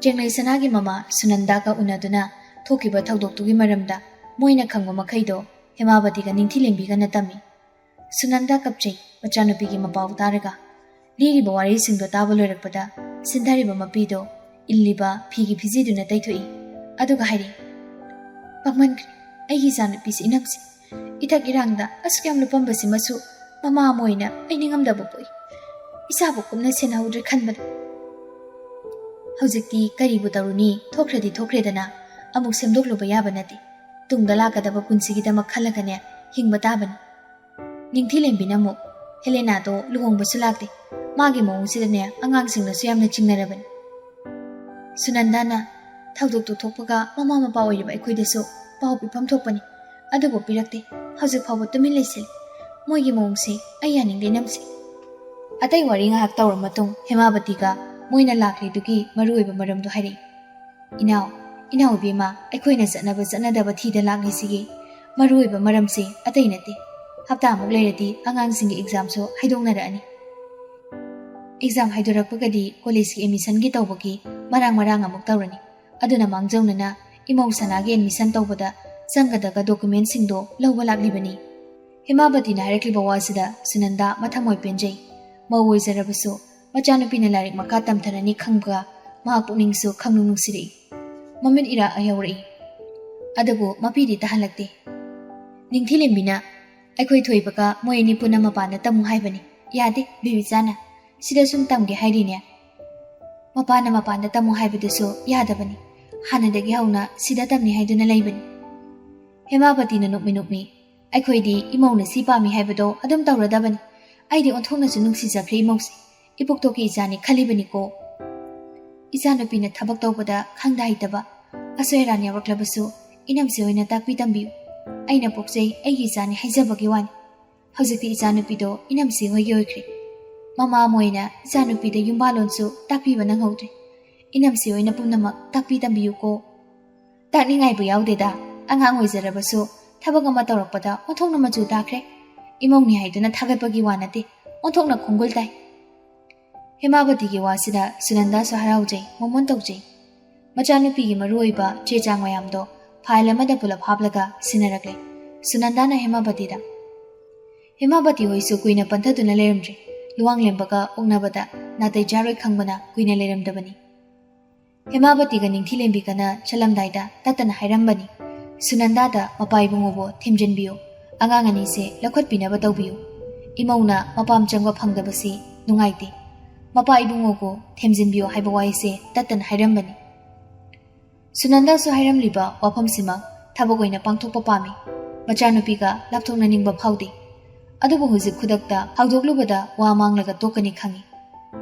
Chenglei sana ge mama Sunanda ka unaduna thokiba thaudok tugi maramda moina khangba makhai do Hemabati ga ningthi lembi ga natami Sunanda kapchei machanupi gi mapau taraga liri bawari singdo taba loirakpada sindhari ba mapi do illiba phigi phiji duna taithoi aduga hairi pagman aigi san pisi inamsi itak irangda asyam lupambasi masu mama moina ainingamda bopoi isa bokumna sena udre khanbad haujikti karibu taruni thokredana amuk semdok loba yaba nati tungda lakadaba punsigi dama khalagane hingba taban ningthi lembina mo Helena do luhongbasu lakte magi mong sidane angang singna suyamna chingnaraban Sunandana Thaudok tu thokpaga mama mapa oiriba aikhoidasu pau pipam thokpani adubo pirakte hajik phaw tumin leisil moigi mongse ayaning lenamsi atai wari nga hak tawr matung Hemabati ga moina lakre duki maruiba maram do hari inaw bima aikhoina janaba thida lakni sigi maruiba maramse atai nate hapta amuk leirati angang singi exam so haidongnara ani exam haidorakpagadi college ki admission gi tawbaki marang amuk tawrani aduna mangjawnana imau sanagi admission tawbada sangadaga document singdo lawba laklibani Hemabati na harakliba wasida Sunanda mathamoi penjai mawoi jarabasu machanupi na larik makha tamtharani khangba mahak pukningsu khangnung nungsiri mamit ira ayawri adabu mapidi tahalakte ningthi lembina aikhoi thoibaga moini puna mapana tamu haibani yade bibijana sida sum tamge hairine mapana tamu haibidusu yadabani hanadagi hauna sida tamni haiduna leibani Hemabati na nukmi aikhoidi imauna sipami haibado adum tawradabani aidi onthongna su nungsi jakri imausi ipoktoki ijani khalibani ko ijanupi na thabak tawbada khangda haitaba asoirani yawaklabasu inamsi oina takpi tambi aina pokjei aigi ijani haijabagi wani hojikti ijanupi do inamsi hoigi oikri mama moina ijanupi da yumbalonsu takpi banang haudre inamsi oina pumnamak takpi tambiyu ko takningai bu yaudeda angang oijarabasu thabak ama tawrakpada onthokna machu takre imongni haiduna thagatpagi wanate onthokna khongol tai Hemabati gi wasida Sunanda so haraujai momon tawjai machanupi gi maruiba chechang mayamdo file amada pulap haplaga sinarakle Sunanda na Hemabati hoisu kuina panthatuna leramdri luwang lembaga ongnabada natai jaroi khangbana kuina leramdabani Hemabati ga ningthi lembi kana chalamdaida tatana hairambani Sunanda da mapai bungobo thimjinbiyo angang ani se lakhot pinaba tawbiyo imauna mapam changwa phangdabasi nungaite mapai bungogo thimjinbiyo haiba waise tatana hairambani Sunanda so hairamliba waphamsima thabagoina pangthokpa pami machanupi ga lapthokna ningba phaude adubu hujik khudakta hawdoklubada wa manglaga tokani khangi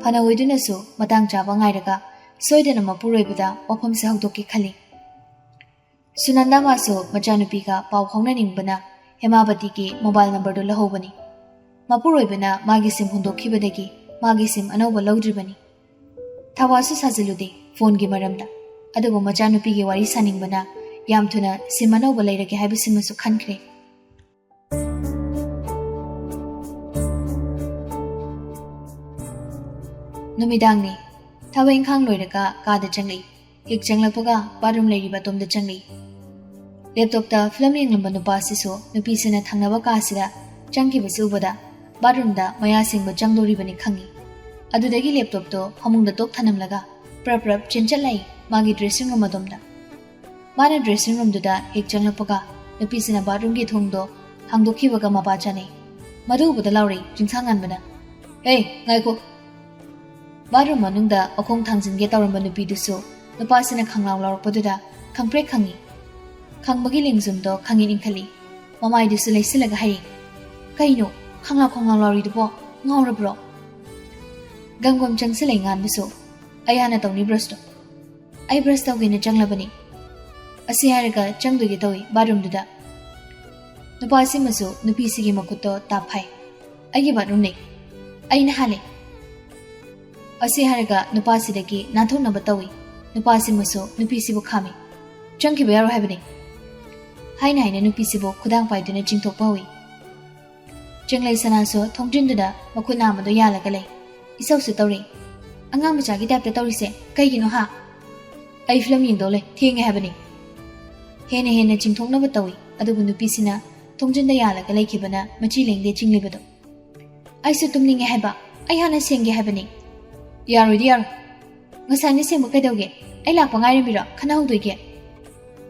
phana hoidunasu matang chaba ngairaga soidana mapuroibada waphamse hawdokki khali Sunanda maso machanupi ga pau phongna ningbana Hemabati ki mobile number do lahobani mapuroibana magi sim hundokhibadagi magi sim anauba lawdribani thawasu sajilude phone gi maramda adubu machanupi gi wari saningbana yamthuna sim anauba leirage haibisimasu khankhre Numidangni thawa ingkhang loiraga kada changlei hik changlakpaga bathroom leiriba tomda changlei laptop ta film yenglamba nupa siso nupi sina thangnaba kasida changkibasi ubada bathroom da maya singba changdoribani khangi adudagi laptop to hamungda tok thanamlaga prap chinchalai magi dressing room adomda Mana dressing room duda hek changlapaka nupisina bathroom gi thongdo hangdokhibaga mapa chane madu buda lauri jingsangan bana hey ngai ko bathroom manungda akhong thangjinge tawramba nupi dusu nupasina khanglaw lawrpaduda khangpre khangi khangbagi lingjumdo khangin inkhali mamai dusu leisilaga hai kaino khanglaw lawri dubo ngawrabro gangom changsilai ngan busu ayana tawni brush do ai brush tawgina changlabani asi haraga changdugi tawi bathroom duda nupasi masu nupisi gi makutto taphai agi bathroom nei aina hale asi haraga nupasi dagi nathona batawi nupasi masu nupisi bu khami changki bayaro habani haina nupisi bu khudang paiduna jingthok pawi jenglai sanaso thongjin duda makhuna amado yalaga lei isau su tawri angang macha gi tapta tawri se kaigino ha ai film yingdole thienge habani hena jingthokna batawi adubu nupisina thongjinda yalaga leikibana machi lengde jinglibado aisu tumninge haba ai hana senge habani yaro ngasani semu kadawge ai lakpa ngairibira khana hawdoige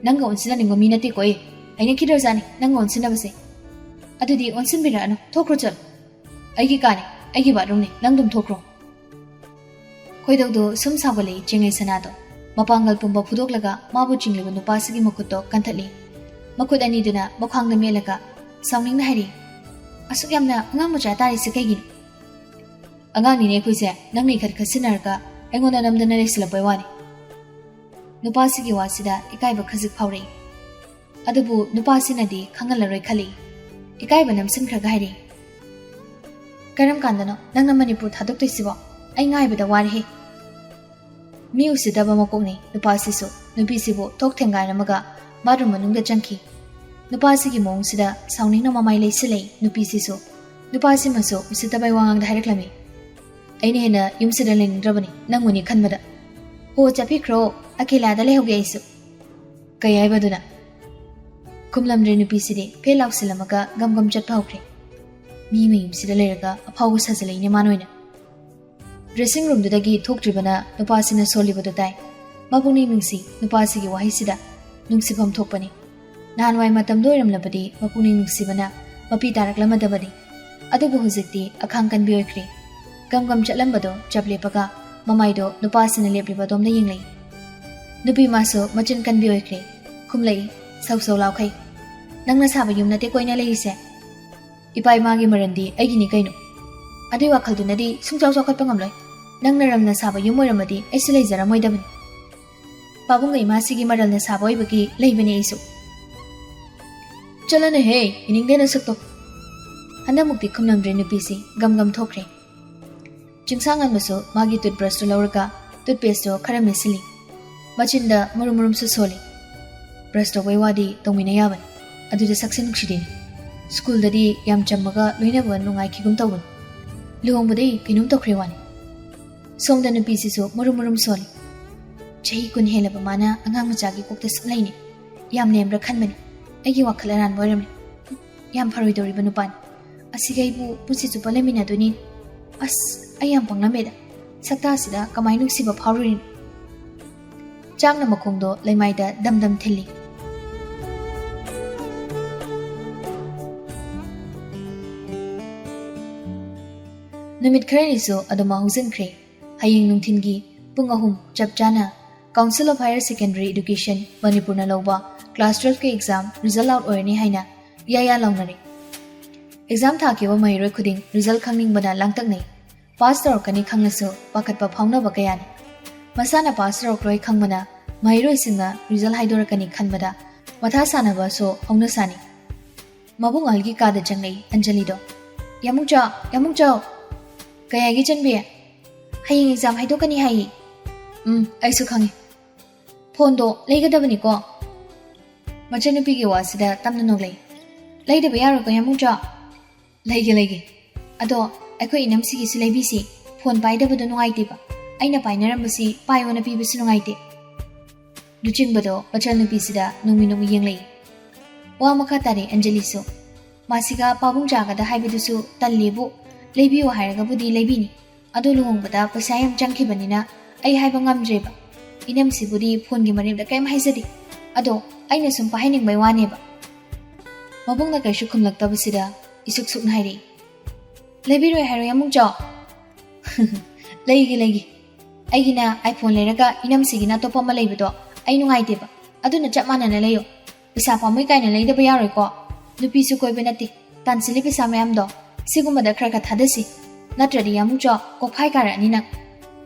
nanga onsina ningo minati koi aina kidozani nanga onsina base adudi onsinbira ano thokro chal aigi kane aigi bathroom ne nangdum thokro khoidawdo sum sabale jengai sanado mapangal pumba phudoklaga mabu jingliba nupasigi makutto kanthali makut ani duna makhangna melaga sawningna hari asuk yamna angang macha tari sikaigi angang ni ne khuise nangni khat khasinarga aingona namdana resilapoi wani nupasigi wasida ikaiba khazik phawre adubu nupasinadi khangalaroi khali ikaiba namsinkhraga hari karam kandano nangna manipur thadoktoisibo ai ngaibada wari he mi usidaba makokni nupasisu nupisibu thok thengainamaga bathroom manungda changki nupasigi mongsida sawningna mamai leisilei nupisisu nupasi maso usidabai wangangda haireklami aine hena yumsida lendrabani nanguni khanbada ho chapikhro akilada lehoge isu kayaibaduna kumlamre nupisidi pelausilamaga gamgam chatpa hokre mi mayumsida lerega aphawu sajaleine manoina dressing room dudagi thoktribana nupasina solibadu tai mapungni nungsi nupasigi wahisida nungsibam thokpani nanwai matam doiramlabadi mapungni nungsibana mapi taraklamadabadi adubu hujikti akhangkan bioikri gamgam chatlambado chaplepaga mamaido nupasina lepribadomda yinglei nupi maso machin kan bioikri khumlei sau laukhai nangna saba yumna te koina leise ipai magi marandi aigini kaino adi wakhaldunadi sungchaw chawkhatpa ngamloi nangna ramna saba yumoiramadi aisu leijara moidabani babungai masigi maralna saba oibagi leibani aisu chalana he iningdena sakto handa mukti khumnamdre nupisi gamgam thokre chingsangan maso magi toothbrush to lauraga toothpaste to khara mesili machinda murum su soli brush to waiwadi tongmina yaban aduda saksen nuksiden school dadi yam chammaga loina ban nungai khigum tawban luhongbadai kinum tokre wani somda nupisisu murum soli chahi kun helaba mana angang machagi kokta suklaini yam nemra khanmani aigi wakhalaran boiramni yam pharoi dori banupan asigaibu pusi chupalemina duni as ayam panglameda sakta sida kamai nuksiba phaurin changna makhongdo leimaida damdam thili numit kharanisu adoma hungsinkhre haying nungthingi pung ahum chapchana Council of Higher Secondary Education Manipurna lawba class 12 ke exam result out oirni haina yaya lawnare exam thakiba mairoi khuding result khangning bana langtak nei pass tarokani khangnasu pakatpa phauna bakayani masana pass tarokloi khangmana mairoi singa result haidorakani khanbada matha sanaba so hauna sani mabung algi kada changai Anjali do yamungcha kayagi chanbe haying exam haidokani hai aisu khangi phone do leigadabani ko machanupi ge wasida tamna noglei leidaba yaro ko yamungcha leige ado akhoi namsi gi silebi si phone paidaba do nungai tiba aina painaramasi paiona pi bisu nungai te duchingbado machanupi sida nungmi yenglei wa makha tare Anjali so masiga pabung jaga da haibidusu tallebu leibiyo hairaga budi leibini ado luhongbada paisa yam changkhibanina ai haiba ngamdreba inam sibudi phone gi marim da kaim haisadi ꯑꯗꯣ ꯑꯩꯅ ꯁꯨꯝ ꯄꯥꯏꯍꯟꯅꯤꯡꯕꯩ ꯋꯥꯅꯦꯕ. ꯃꯕꯨꯡꯅ ꯀꯩꯁꯨ ꯈꯨꯝꯂꯛꯇꯕꯁꯤꯗ ꯏꯁꯨꯛ ꯁꯨꯛꯅ ꯍꯥꯏꯔꯛꯏ. ꯂꯩꯕꯤꯔꯣꯏ ꯍꯥꯏꯔꯣ ꯌꯥꯃꯨꯡꯆꯥꯎ? ꯂꯩꯒꯦ. ꯑꯩꯒꯤꯅ ꯑꯥꯏꯐꯣꯟ ꯂꯩꯔꯒ ꯏꯅꯝꯁꯤꯒꯤꯅ ꯑꯇꯣꯞꯄ ꯑꯃ ꯂꯩꯕꯗꯣ ꯑꯩ ꯅꯨꯡꯉꯥꯏꯇꯦꯕ. ꯑꯗꯨꯅ ꯆꯞ ꯃꯥꯟꯅꯅ ꯂꯩꯌꯣ. ꯄꯩꯁꯥ ꯄꯥꯝꯃꯣꯏ ꯀꯥꯏꯅ ꯂꯩꯗꯕ ꯌꯥꯔꯣꯏꯀꯣ. ꯅꯨꯄꯤꯁꯨ ꯀꯣꯏꯕ ꯅꯠꯇꯦ. ꯇꯥꯟꯁꯤꯜꯂꯤ ꯄꯩꯁꯥ ꯃꯌꯥꯝꯗꯣ ꯁꯤꯒꯨꯝꯕꯗ ꯈꯔ ꯊꯥꯗꯁꯤ. ꯅꯠꯇ꯭ꯔꯗꯤ ꯌꯥꯃꯨꯡꯆꯥꯎ ꯀꯣꯛꯐꯥꯏ ꯀꯥꯔꯛꯑꯅꯤ ꯅꯪ.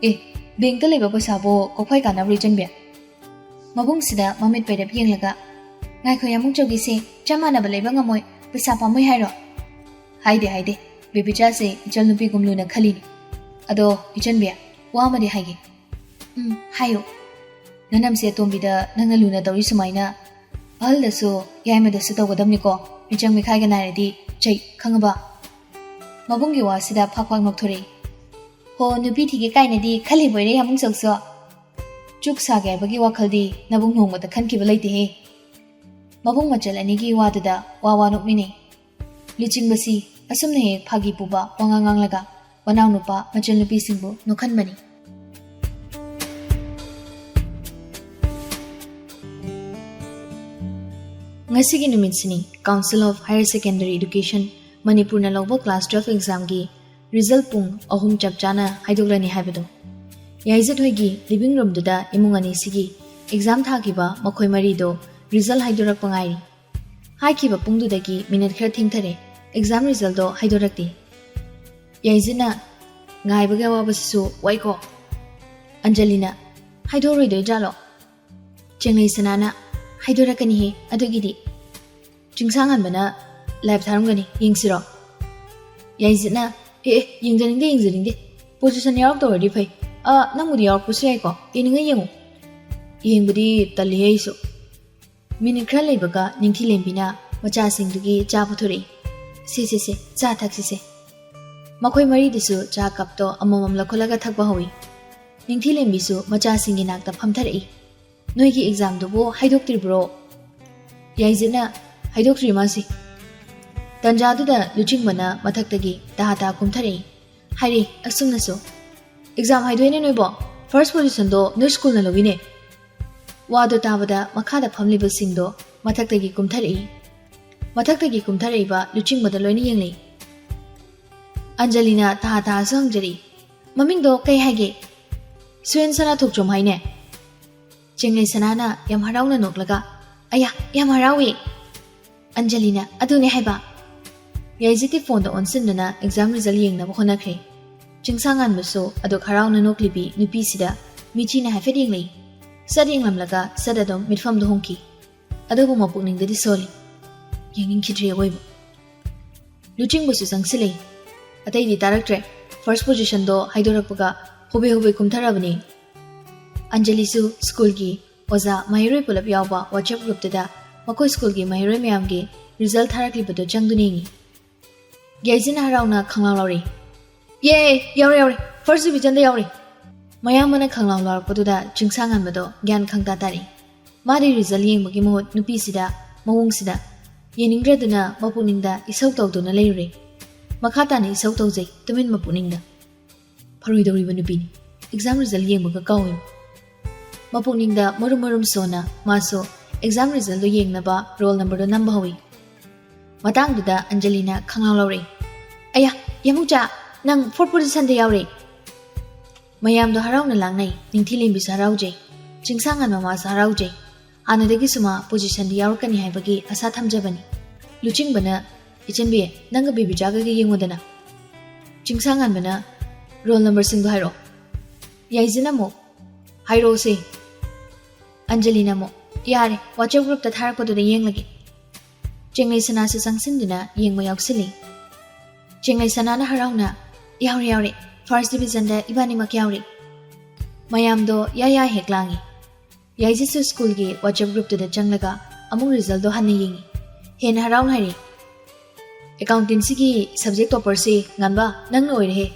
ꯕꯦꯡꯛꯇ ꯂꯩꯕ ꯄꯩꯁꯥꯕꯨ ꯀꯣꯛꯐꯥꯏ ꯀꯥꯟꯅꯕ꯭ꯔꯣ ꯏꯆꯟꯕꯤ? ꯃꯕꯨꯡꯁꯤꯗ ꯃꯃꯤꯠ ꯄꯩꯔꯞ ꯌꯦꯡꯂꯒ ꯉꯥꯏꯈꯣ ꯌꯥꯃꯨꯡꯆꯥꯎꯒꯤꯁꯦ ꯆꯞ ꯃꯥꯟꯅꯕ ꯂꯩꯕ ꯉꯝꯃꯣꯏ, ꯄꯩꯁా ꯄꯥꯝꯃꯣꯏ ꯍꯥꯏꯔꯣ? ꯍꯥꯏꯗꯦ. ꯕꯦꯕꯤꯆꯥꯁꯦ ꯏꯆꯜ ꯅꯨꯄꯤꯒꯨꯝ ꯂꯨꯅ ꯈꯜꯂꯤꯅꯤ. ꯑꯗꯣ ꯏꯆꯟꯕꯤ ꯋꯥ ꯑꯃꯗꯤ ꯍꯥꯏꯒꯦ. ꯍꯥꯏꯌꯣ. ꯅꯅꯝꯁꯦ ꯑꯇꯣꯝꯕꯤꯗ ꯅꯪꯅ ꯂꯨꯅ ꯇꯧꯔꯤ ꯁꯨꯃꯥꯏꯅ ꯑꯍꯜꯗꯁꯨ ꯌꯥꯏꯃꯗꯁꯨ ꯇꯧꯒꯗꯕꯅꯤꯀꯣ. ꯃꯤꯆꯪ ꯃꯤꯈꯥꯏꯒ ꯅꯥꯏꯔꯗꯤ ꯆꯩ ꯈꯪꯉꯕ? ꯃꯕꯨꯡꯒꯤ ꯋꯥꯁꯤꯗ ꯐꯥꯛ ꯅꯣꯛꯊꯣꯔꯛꯏ. ꯍꯣ ꯅꯨꯄꯤ ꯊꯤꯒꯦ ꯀꯥꯏꯅꯗꯤ ꯈꯜꯂꯤꯕꯣꯏꯔꯦ ꯌꯥꯃꯨꯡꯆꯧꯁꯨ. ꯆꯨꯛ ꯁꯥꯒꯦ ꯍꯥꯏꯕꯒꯤ ꯋꯥꯈꯜꯗꯤ ꯅꯕꯨꯡ ꯅꯣꯡꯃꯗ ꯈꯟꯈꯤꯕ ꯂꯩꯇꯦꯍꯦ. ꯃꯕꯨꯡ ꯃꯆꯜ ꯑꯅꯤꯒꯤ ꯋꯥꯗꯨꯗ ꯋꯥ ꯅꯣꯛꯃꯤꯟꯅꯩ. ꯂꯨꯆꯤꯡꯕꯁꯤ ꯑꯁꯨꯝꯅ ꯍꯦꯛ ꯐꯥꯒꯤ ꯄꯨꯕ ꯋꯥꯉꯥꯡ ꯉꯥꯡꯂꯒ ꯃꯅꯥꯎ ꯅꯨꯄꯥ ꯃꯆꯜ ꯅꯨꯄꯤꯁꯤꯡꯕꯨ ꯅꯣꯛꯍꯟꯕꯅꯤ. ꯉꯁꯤꯒꯤ ꯅꯨꯃꯤꯠꯁꯤꯅꯤ council of higher secondary education ꯃꯅꯤꯄꯨꯔꯅ ꯂꯧꯕ ꯀ꯭ꯂꯥꯁ 12 ꯑꯦꯛꯖꯥꯝꯒꯤ ꯔꯤꯖꯜꯠ ꯄꯨꯡ 3 ꯆꯞ ꯆꯥꯅ ꯍꯥꯏꯗꯣꯛꯂꯅꯤ ꯍꯥꯏꯕꯗꯣ. ꯌꯥꯏꯖꯠ ꯍꯣꯏꯒꯤ ꯂꯤꯚꯤꯡ ꯔꯨꯝꯗꯨꯗ ꯏꯃꯨꯡ ꯑꯅꯤꯁꯤꯒꯤ ꯑꯦꯛꯖꯥꯝ ꯊꯥꯈꯤꯕ ꯃꯈꯣꯏ ꯃꯔꯤꯗꯣ ꯔꯤꯖꯜꯠ ꯍꯥꯏꯗꯣꯔꯛꯄ ꯉꯥꯏꯔꯤ. ꯍꯥꯏꯈꯤꯕ ꯄꯨꯡꯗꯨꯗꯒꯤ ꯃꯤꯅꯤꯠ ꯈꯔ ꯊꯦꯡꯊꯔꯦ. ꯑꯦꯛꯖꯥꯝ ꯔꯤꯖꯜꯠꯇꯣ ꯍꯥꯏꯗꯣꯔꯛꯇꯦ. ꯌꯥꯏꯖꯠꯅ ꯉꯥꯏꯕꯒꯤ ꯑꯋꯥꯕꯁꯤꯁꯨ ꯋꯥꯏꯀꯣ. ꯑꯟꯖꯂꯤꯅ ꯍꯥꯏꯗꯣꯛꯔꯣꯏꯗꯣꯏꯖꯥꯠꯂꯣ? ꯆꯦꯡꯂꯩ ꯁꯅꯥꯅ ꯍꯥꯏꯗꯣꯔꯛꯀꯅꯤꯍꯦ ꯑꯗꯨꯒꯤꯗꯤ. ꯆꯤꯡꯁꯥꯡꯉꯟꯕꯅ ꯂꯥꯏꯚ ꯊꯥꯔꯝꯒꯅꯤ, ꯌꯦꯡꯁꯤꯔꯣ? ꯌꯥꯏꯖꯠꯅ ꯌꯦꯡꯖꯅꯤꯡꯗꯦ. ꯄꯣꯖꯤꯁꯟ ꯌꯥꯎꯔꯛꯇꯧꯔꯗꯤ ꯐꯩ. ꯅꯪꯕꯨꯗꯤ ꯌꯥꯎꯔꯛꯄꯁꯨ ꯌꯥꯏꯀꯣ. ꯌꯦꯡꯅꯤꯡꯉ ꯌꯦꯡꯉꯨ. ꯌꯦꯡꯕꯗꯤ ꯇꯜꯂꯤꯍꯦ ꯑꯩꯁꯨ. ꯃꯤꯅꯤꯠ ꯈꯔ ꯂꯩꯕꯒ ꯅꯤꯡꯊꯤꯂꯦꯝꯕꯤꯅ ꯃꯆꯥꯁꯤꯡꯗꯨꯒꯤ ꯆꯥ ꯄꯨꯊꯣꯔꯛꯏ. ꯁꯦ ꯆꯥ ꯊꯛꯁꯤꯁꯦ. ꯃꯈꯣꯏ ꯃꯔꯤꯗꯨꯁꯨ ꯆꯥ ꯀꯞꯇꯣ ꯑꯃꯃꯝ ꯂꯧꯈꯠꯂꯒ ꯊꯛꯄ ꯍꯧꯏ. ꯅꯤꯡꯊꯤꯂꯦꯝꯕꯤꯁꯨ ꯃꯆꯥꯁꯤꯡꯒꯤ ꯅꯥꯛꯇ ꯐꯝꯊꯔꯛꯏ. ꯅꯣꯏꯒꯤ ꯑꯦꯛꯖꯥꯝꯗꯨꯕꯨ ꯍꯥꯏꯗꯣꯛꯇ꯭ꯔꯤꯕ꯭ꯔꯣ? ꯌꯥꯏꯖꯠꯅ ꯍꯥꯏꯗꯣꯛꯇ꯭ꯔꯤ ꯃꯥꯁꯤ. ꯇꯟꯖꯥꯗꯨꯗ ꯂꯨꯆꯤꯡꯕꯅ ꯃꯊꯛꯇꯒꯤ ꯇꯥ ꯀꯨꯝꯊꯔꯛꯏ. ꯍꯥꯏꯔꯦ ꯑꯁꯨꯝꯅꯁꯨ. ꯑꯦꯛꯖꯥꯝ ꯍꯥꯏꯗꯣꯏꯅꯦ ꯅꯣꯏꯕꯣ. ꯐꯥꯔꯁ ꯄꯣꯖꯤꯁꯟꯗꯣ ꯅꯣꯏ ꯁ꯭ꯀꯨꯜꯅ ꯂꯧꯏꯅꯦ. ꯋꯥꯗꯣ ꯇꯥꯕꯗ ꯃꯈꯥꯗ ꯐꯝꯂꯤꯕꯁꯤꯡꯗꯣ ꯃꯊꯛꯇꯒꯤ ꯀꯨꯝꯊꯔꯛꯏ. ꯃꯊꯛꯇꯒꯤ ꯀꯨꯝꯊꯔꯛꯏꯕ ꯂꯨꯆꯤꯡꯕꯗ ꯂꯣꯏꯅ ꯌꯦꯡꯂꯛꯏ. ꯑꯟꯖꯂꯤꯅ ꯇꯥꯁꯨ ꯍꯪꯖꯔꯤ. ꯃꯃꯤꯡꯗꯣ ꯀꯩ ꯍꯥꯏꯒꯦ? ꯁꯨꯌꯦꯟ ꯁꯅꯥ ꯊꯣꯛꯆꯣꯝ ꯍꯥꯏꯅꯦ. ꯆꯦꯡꯂꯩ ꯁꯅꯥꯅ ꯌꯥꯝ ꯍꯔꯥꯎꯅ ꯅꯣꯛꯂꯒ ꯑꯌꯥ ꯌꯥꯝ ꯍꯔꯥꯎꯏ. ꯑꯟꯖꯂꯤꯅ ꯑꯗꯨꯅꯦ ꯍꯥꯏꯕ. ꯌꯥꯏꯖꯠꯀꯤ ꯐꯣꯟꯗ ꯑꯣꯟꯁꯤꯟꯗꯨꯅ ꯑꯦꯛꯖꯥꯝ ꯔꯤꯖꯜꯠ ꯌꯦꯡꯅꯕ ꯍꯣꯠꯅꯈ꯭ꯔꯦ. ꯆꯤꯡꯁꯥꯡꯉꯥꯟꯕꯁꯨ ꯑꯗꯨꯛ ꯍꯔꯥꯎꯅ ꯅꯣꯛꯂꯤꯕꯤ ꯅꯨꯄꯤꯁꯤꯗ ꯃꯤꯆꯤꯅ ꯍꯥꯏꯐꯦꯠ ꯌꯦꯡꯂꯛꯏ. ꯁꯠ ꯌꯦꯡꯂꯝꯂꯒ ꯁꯠ ꯑꯗꯨꯝ ꯃꯤꯠꯐꯝꯗ ꯍꯣꯡꯈꯤ. ꯑꯗꯨꯕꯨ ꯃꯄꯨꯛꯅꯤꯡꯗꯗꯤ ꯁꯣꯜꯂꯤ. ꯌꯦꯡꯅꯤꯡꯈꯤꯗ꯭ꯔꯤ ꯑꯋꯣꯏꯕ. ꯂꯨꯆꯤꯡꯕꯁꯨ ꯆꯪꯁꯤꯜꯂꯛꯏ. ꯑꯇꯩꯗꯤ ꯇꯥꯔꯛꯇ꯭ꯔꯦ. ꯐꯥꯔꯁት ꯄꯣꯖꯤꯁꯟꯗꯣ ꯍꯥꯏꯗꯣꯔꯛꯄꯒ ꯍꯣꯕꯦ ꯀꯨꯝꯊꯔꯕꯅꯤ. ꯑꯟꯖꯂꯤꯁꯨ ꯁ꯭ꯀꯨꯜꯒꯤ ꯑꯣꯖꯥ ꯃꯍꯩꯔꯣꯏ ꯄꯨꯂꯞ ꯌꯥꯎꯕ ꯋꯥꯆꯦꯞ ꯒ꯭ꯔꯨꯞꯇꯨꯗ ꯃꯈꯣꯏ ꯁ꯭ꯀꯨꯜꯒꯤ ꯃꯍꯩꯔꯣꯏ ꯃꯌꯥꯝꯒꯤ ꯔꯤꯖꯜꯠ ꯊꯥꯔꯛꯂꯤꯕꯗꯣ ꯆꯪꯗꯨꯅ ꯌꯦꯡꯉꯤ. ꯌꯥꯏꯖꯠꯅ ꯍꯔꯥꯎꯅ ꯈꯪꯂꯥꯎ ꯂꯥꯎꯔꯤ. ꯌꯥꯎꯔꯦ. ꯐꯥꯔꯁ ꯗꯤꯕꯤꯖꯟꯗ ꯌꯥꯎꯔꯦ. ꯃꯌꯥꯝꯕꯅ ꯈꯪꯂꯥꯎ ꯂꯥꯎꯔꯛꯄꯗꯨꯗ ꯆꯤꯡꯁꯥꯡꯉꯟꯕꯗꯣ ꯒ꯭ꯌꯥꯟ ꯈꯪꯇꯥ ꯇꯥꯔꯤ. ꯃꯥꯗꯤ ꯔꯤꯖꯜꯠ ꯌꯦꯡꯕꯒꯤ ꯃꯍꯨꯠ ꯅꯨꯄꯤꯁꯤꯗ ꯃꯑꯣꯡꯁꯤꯗ ꯌꯦꯡꯅꯤꯡꯗ꯭ꯔꯗꯨꯅ ꯃꯄꯨꯛꯅꯤꯡꯗ ꯏꯁꯧ ꯇꯧꯗꯨꯅ ꯂꯩꯔꯨꯔꯦ. ꯃꯈꯥ ꯇꯥꯅ ꯏꯁꯧ ꯇꯧꯖꯩ ꯇꯨꯃꯤꯟ ꯃꯄꯨꯛꯅꯤꯡꯗ. ꯐꯔꯣꯏꯗꯧꯔꯤꯕ ꯅꯨꯄꯤꯅꯤ. Exam result ꯌꯦꯡꯕꯒ ꯀꯥꯎꯏ. ꯃꯄꯨꯛꯅꯤꯡꯗ ꯃꯔꯨꯝ ꯁꯣꯟꯅ ꯃꯥꯁꯨ ꯑꯦꯛꯖꯥꯝ ꯔꯤꯖꯜꯠꯗꯣ ꯌꯦꯡꯅꯕ ꯔꯣꯜ ꯅꯝꯕꯔꯗꯣ ꯅꯝꯕ ꯍꯧꯏ. ꯃꯇꯥꯡꯗꯨꯗ ꯑꯟꯖꯂꯤꯅ ꯈꯪꯂꯥꯎ ꯂꯧꯔꯛꯏ. ꯑꯌꯥ ꯌꯥꯃꯨꯆꯥ ꯅꯪ 4th ꯄꯣꯖꯤꯁꯟꯗ ꯌꯥꯎꯔꯦ. ꯃꯌꯥꯝꯗꯣ ꯍꯔꯥꯎꯅ ꯂꯥꯡꯅꯩ. ꯅꯤꯡꯊꯤꯂꯦꯝꯕꯤꯁꯨ ꯍꯔꯥꯎꯖꯩ. ꯆꯤꯡꯁꯥꯡꯉꯟꯕ ꯃꯥꯁꯨ ꯍꯔꯥꯎꯖꯩ. ꯍꯥꯟꯅꯗꯒꯤꯁꯨ ꯃꯥ ꯄꯣꯖꯤꯁꯟꯗ ꯌꯥꯎꯔꯛꯀꯅꯤ ꯍꯥꯏꯕꯒꯤ ꯑꯁꯥ ꯊꯝꯖꯕꯅꯤ. ꯂꯨꯆꯤꯡꯕꯅ ꯏꯆꯟꯕꯤ ꯅꯪꯒ ꯕꯦꯕꯤꯆꯥꯒꯒ ꯌꯦꯡꯉꯨꯗꯅ. ꯆꯤꯡꯁꯥꯡꯉꯟꯕꯅ ꯔꯣꯜ ꯅꯝꯕꯔꯁꯤꯡꯗꯣ ꯍꯥꯏꯔꯛꯑꯣ. ꯌꯥꯏꯖꯠꯅ ꯑꯃꯨꯛ ꯍꯥꯏꯔꯛꯑꯣꯁꯦ. ꯑꯟꯖꯂꯤꯅ ꯑꯃꯨꯛ ꯌꯥꯔꯦ ꯋꯥꯆꯦꯞ ꯒ꯭ꯔꯨꯞꯇ ꯊꯥꯔꯛꯄꯗꯨꯗ ꯌꯦꯡꯂꯒꯦ. ꯆꯦꯡꯂꯩ ꯁꯅꯥꯁꯨ ꯆꯪꯁꯤꯟꯗꯨꯅ ꯌꯦꯡꯕ ꯌꯥꯎꯁꯤꯜꯂꯤ. ꯆꯦꯡꯂꯩ ꯁꯅꯥꯅ ꯍꯔꯥꯎꯅ ꯌꯥꯎꯔꯦ. ꯐꯥꯔꯁꯠ ꯗꯤꯕꯤꯖꯟꯗ ꯏꯕꯥꯅꯤꯃꯛ ꯌꯥꯎꯔꯦ. ꯃꯌꯥꯝꯗꯣ ꯌꯥ ꯍꯦꯛ ꯂꯥꯡꯉꯤ. ꯌꯥꯏꯖꯠꯁꯨ ꯁ꯭ꯀꯨꯜꯒꯤ ꯋꯥꯆꯦꯞ ꯒ꯭ꯔꯨꯞꯇꯨꯗ ꯆꯪꯂꯒ ꯑꯃꯨꯛ ꯔꯤꯖꯜꯠꯗꯣ ꯍꯟꯅ ꯌꯦꯡꯉꯤ. ꯍꯦꯟꯅ ꯍꯔꯥꯎꯅ ꯍꯥꯏꯔꯤ. ꯑꯦꯀꯥꯎꯟꯇꯦꯟꯁꯤꯒꯤ ꯁꯕꯖꯦꯛ ꯇꯣꯄꯔꯁꯤ ꯉꯥꯟꯕ ꯅꯪꯅ ꯑꯣꯏꯔꯦꯍꯦ.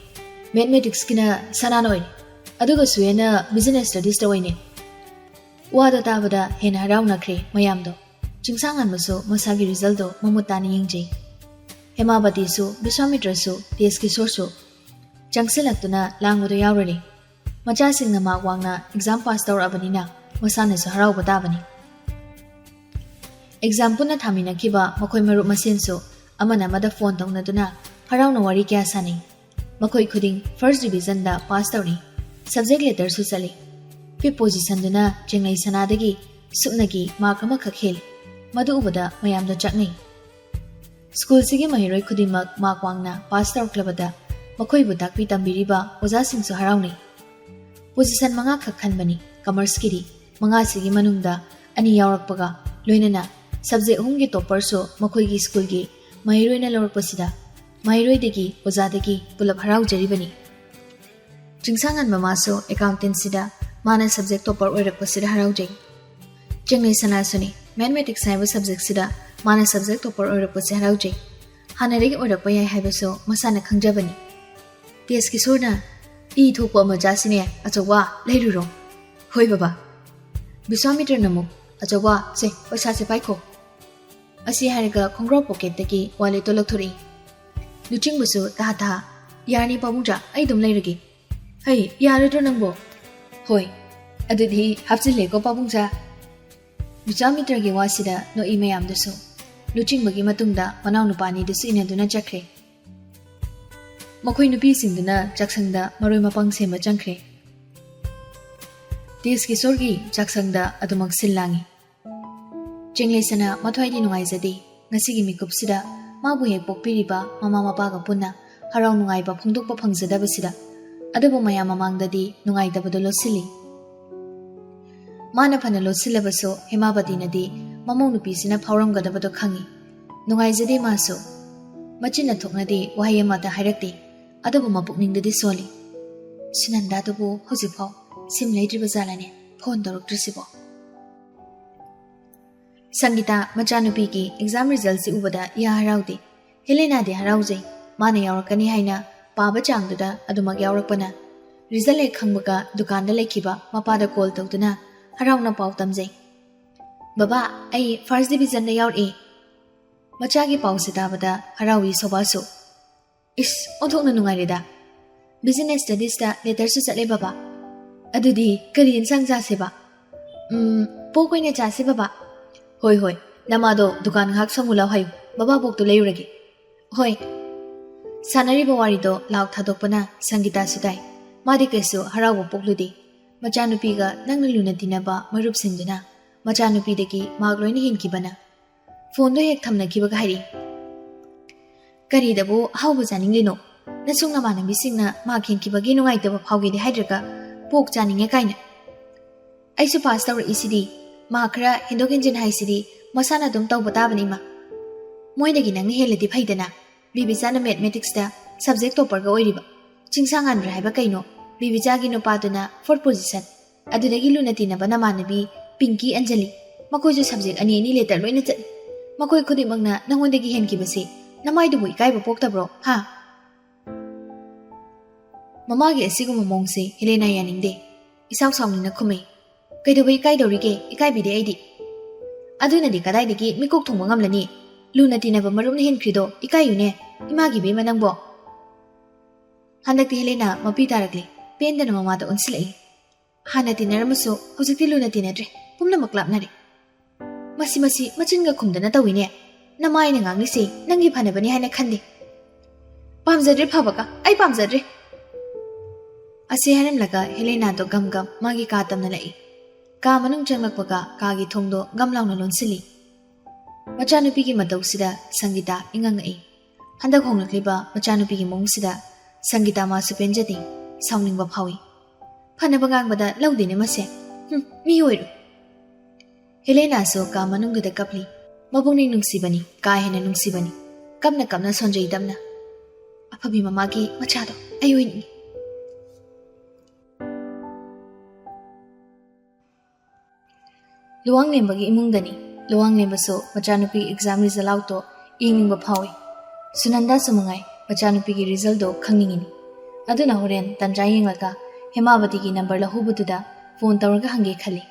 ꯃꯦꯊꯃꯦꯇꯤꯛꯁꯀꯤꯅ ꯁꯅꯥꯅ ꯑꯣꯏꯔꯦ. ꯑꯗꯨꯒ ꯁꯨꯌꯦꯟꯅ ꯕꯤꯖꯤꯅꯦꯁ ꯁ꯭ꯇꯗꯤꯁꯇ ꯑꯣꯏꯅꯦ. ꯋꯥꯗꯣ ꯇꯥꯕꯗ ꯍꯦꯟꯅ ꯍꯔꯥꯎꯅꯈ꯭ꯔꯦ ꯃꯌꯥꯝꯗꯣ. ꯆꯤꯡꯁꯥꯡꯉꯟꯕꯁꯨ ꯃꯁꯥꯒꯤ ꯔꯤꯖꯜꯠꯗꯣ ꯃꯃꯨꯠ ꯇꯥꯅ ꯌꯦꯡꯖꯩ. ꯍꯦꯃꯥꯕꯇꯤꯁꯨ ꯕꯤꯁ꯭ꯋꯥꯃꯤꯇ꯭ꯔꯁꯨ ꯇꯦꯖꯀꯤꯁꯣꯔꯁꯨ ꯆꯪꯁꯤꯜꯂꯛꯇꯨꯅ ꯂꯥꯡꯕꯗꯣ ꯌꯥꯎꯔꯔꯤ. ꯃꯆꯥꯁꯤꯡꯅ ꯃꯥꯔꯛ ꯋꯥꯡꯅ ꯑꯦꯛꯖꯥꯝ ꯄꯥꯁ ꯇꯧꯔꯛꯑꯕꯅꯤꯅ ꯃꯁꯥꯅꯁꯨ ꯍꯔꯥꯎꯕ ꯇꯥꯕꯅꯤ. Exam puna thaminakiba makhoi marup masensu amana amada phone tawnaduna harauna wari kya sani. Makhoi khuding first division da pass tawri. Subject letter su chali. Fifth position duna Jengai Sanadagi supnagi mark ama khak heli. Madu ubada mayamda chaknai. School sigi mahiroi khudimak mark wangna pass tawklabada makhoi bu takpi tambiriba oja singsu harauni. Position manga khak khanbani commerce kiri manga sigi manungda ani yawrakpaga loinana subject hum gi topper so makhoi gi school gi mahiroi na lawrakpasida mahiroi degi oja degi pulap harau jaribani. Jingsangan mama so accountancy da mana subject topper oirakpasida harau jai. Jengai Sanasuni mathematics haiba subject sida mana subject topper oirakpasi harau jai. Hanaregi oirakpa yai haiba so masana khangjabani. Tes ki sorna I thokpa majasine achawa leiruro. Hoi baba. Biswamitra namu achawa se paisa se paiko. Asi haraga khongrok pocket dagi wallet to lakthori. Luching busu ta ta yarni pamungja ai dum leiragi. Hey yarodro nangbo. Hoi. Adudi hapchile ko pamungja. Biswamitra gi wasida no imayam dasu. Luching bagi matungda manaw nupani dasu inaduna chakre. Makhoi nupi singduna jaksangda maroi mapang sema changkre. Tis ki sorgi jaksangda adumak sillangi. Jenglei sana mathoi di nungai jadi ngasigi mikupsida mabu hek pokpiriba mama mapaga punna harau nungai ba phungdukpa phangjada basida adubu maya mamangdadi nungai dabadu losili. Mana phana losilabaso Hemabati nadi mamau nupi sina phauramgadabado khangi. Nungai jadi maso machina thoknadi wahai amata hairakti adubu mapukningdadi soli. Sinanda dubu hojipau sim leidriba jalane phone doroktrisibo. Sangita machanupi ki exam results si ubada ya haraudi. Helena de haraujai mana yaurakani haina paba changduda adumak yaurakpana. Result ek khangbaga dukanda lekhiba mapada call tawduna harauna pau tamjai. Baba ai first division da yauri. Machagi pau sitabada harawi sobasu. Is onthokna nungairida. Business studies da letter su chatle baba. Adudi kari insang jaseba. Pokoina jase baba. Hoi hoi, namado dukan hak samula hayu, baba boktu leuragi. Hoi. Sanari bawarido lauk thadokpana Sangita sudai. Madi kesu harawo pokludi. Machanupi ga nangna luna dinaba marup singduna. Machanupi deki magloini hinkibana. Phone hek thamna kibaga hari. Kari dabu haubu janinglino. Nasungna mana bisingna maghin kibagi nungai daba phaugi de haidraga pok janinge kaina. Aisu pass tawra isidi. Makra Hindokinjin haisidi masana dum taw batabani ma. Moidagi nangni heladi phaidana. Bibisana mathematics da subject topper ga oiriba. Chingsangan ra haiba kaino. Bibijagi no paduna 4th position. Adudagi lunati na bana manabi Pinky Anjali. Makoy jo subject ani ni letter loina chat. Makoy khudi magna nangondagi henki basi. Namai dubu ikai ba pokta bro. Ha. Mamagi asigu momongse Helena yaningde. Isaw sawni na khumei. Kaidobai ikai dorige ikai bide aidi. Adunadi kadaidagi mikok thongba ngamlani. Lunati na ba marumni henkrido ikai yune imagi be manangbo. Handakti Helena mapi tarakle pendana mamada onsilai. Hanati naramaso hojikti lunati nadre pumna maklapnare. Masi machinga khumdana tawine. Namai na ngangni se nangi phanabani haina khande. Pamjadre phabaka ai pamjadre. Ase haram laga Helena to gam magi ka tamna lai. Ka manung changlakpaga kagi thongdo gamlauna lonsili. Machanupi ki matausida Sangita ingangai. Handak honglakliba machanupi ki mongsida Sangita ma supenjati sawningba phawi. Phanaba ngangbada laudine mase. Mi hoiru. Helena so ka manungda kapli. Mabungni nungsibani ka hena nungsibani. Kamna sonjai damna. Aphabi mamagi machado ayoini. Luang Lembagi imungdani. Luang Lembaso machanupi exam result auto ingingba phawi. Sunanda sumangai machanupi gi result do khangningini. Aduna horen tanjai yenglaga Hemabati gi number la hubutuda phone tawraga hange khali.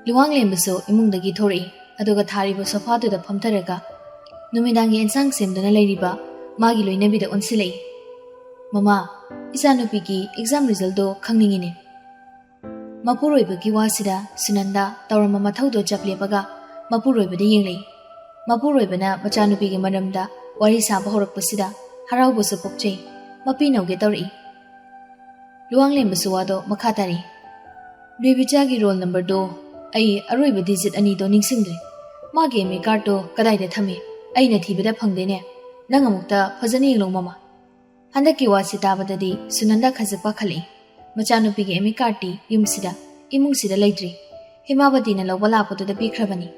Luang Lembaso imungdagi thori aduga thariba sofa tuda phamtharaga numidangi ensang semdana leiriba magi loinabida onsilei. Mama isanupi gi exam result do khangningini. Mapuroi bagi wasida Sunanda tawrama mathaudo japlebaga ꯃꯄꯨꯔꯣꯏꯕꯗ ꯌꯦꯡꯂꯛꯏ꯫ ꯃꯄꯨꯔꯣꯏꯕꯅ ꯃꯆꯥꯅꯨꯄꯤꯒꯤ ꯃꯔꯝꯗ ꯋꯥꯔꯤ ꯁꯥꯕ ꯍꯧꯔꯛꯄꯁꯤꯗ ꯍꯔꯥꯎꯕꯁꯨ ꯄꯣꯛꯆꯩ, ꯃꯄꯤ ꯅꯧꯒꯦ ꯇꯧꯔꯛꯏ꯫ ꯂꯨꯋꯥꯡꯂꯦꯝꯕꯁꯨ ꯋꯥꯗꯣ ꯃꯈꯥ ꯇꯥꯔꯤ꯫ ꯕꯦꯕꯤꯆꯥꯒꯤ ꯔꯣꯜ ꯅꯝꯕꯔꯗꯣ ꯑꯩ ꯑꯔꯣꯏꯕ ꯗꯤꯖꯤꯠ 2ꯗꯣ ꯅꯤꯡꯁꯤꯡꯗ꯭ꯔꯦ꯫ ꯃꯥꯒꯤ ꯑꯦꯝ ꯑꯦ ꯀꯥꯔꯗꯇꯣ ꯀꯗꯥꯏꯗ ꯊꯝꯃꯤ? ꯑꯩꯅ ꯊꯤꯕꯗ ꯐꯪꯗꯦꯅꯦ꯫ ꯅꯪ ꯑꯃꯨꯛꯇ ꯐꯖꯅ ꯌꯦꯡꯂꯣ ꯃꯃꯥ꯫ ꯍꯟꯗꯛꯀꯤ ꯋꯥꯁꯤ ꯇꯥꯕꯗꯗꯤ ꯁꯨꯅꯟꯗ ꯈꯖꯤꯛ ꯄꯥꯈꯠꯂꯛꯏ꯫ ꯃꯆꯥꯅꯨꯄꯤꯒꯤ ꯑꯦꯝ ꯑꯦ ꯀꯥꯔꯗꯇꯤ ꯌꯨꯝꯁꯤꯗ, ꯏꯃꯨꯡꯁꯤꯗ ꯂꯩꯇ꯭ꯔꯤ꯫ ꯍꯦꯃꯥꯕꯇꯤꯅ ꯂꯧꯕ ꯂꯥꯛꯄꯗꯨꯗ ꯄꯤꯈ꯭ꯔꯕꯅꯤ꯫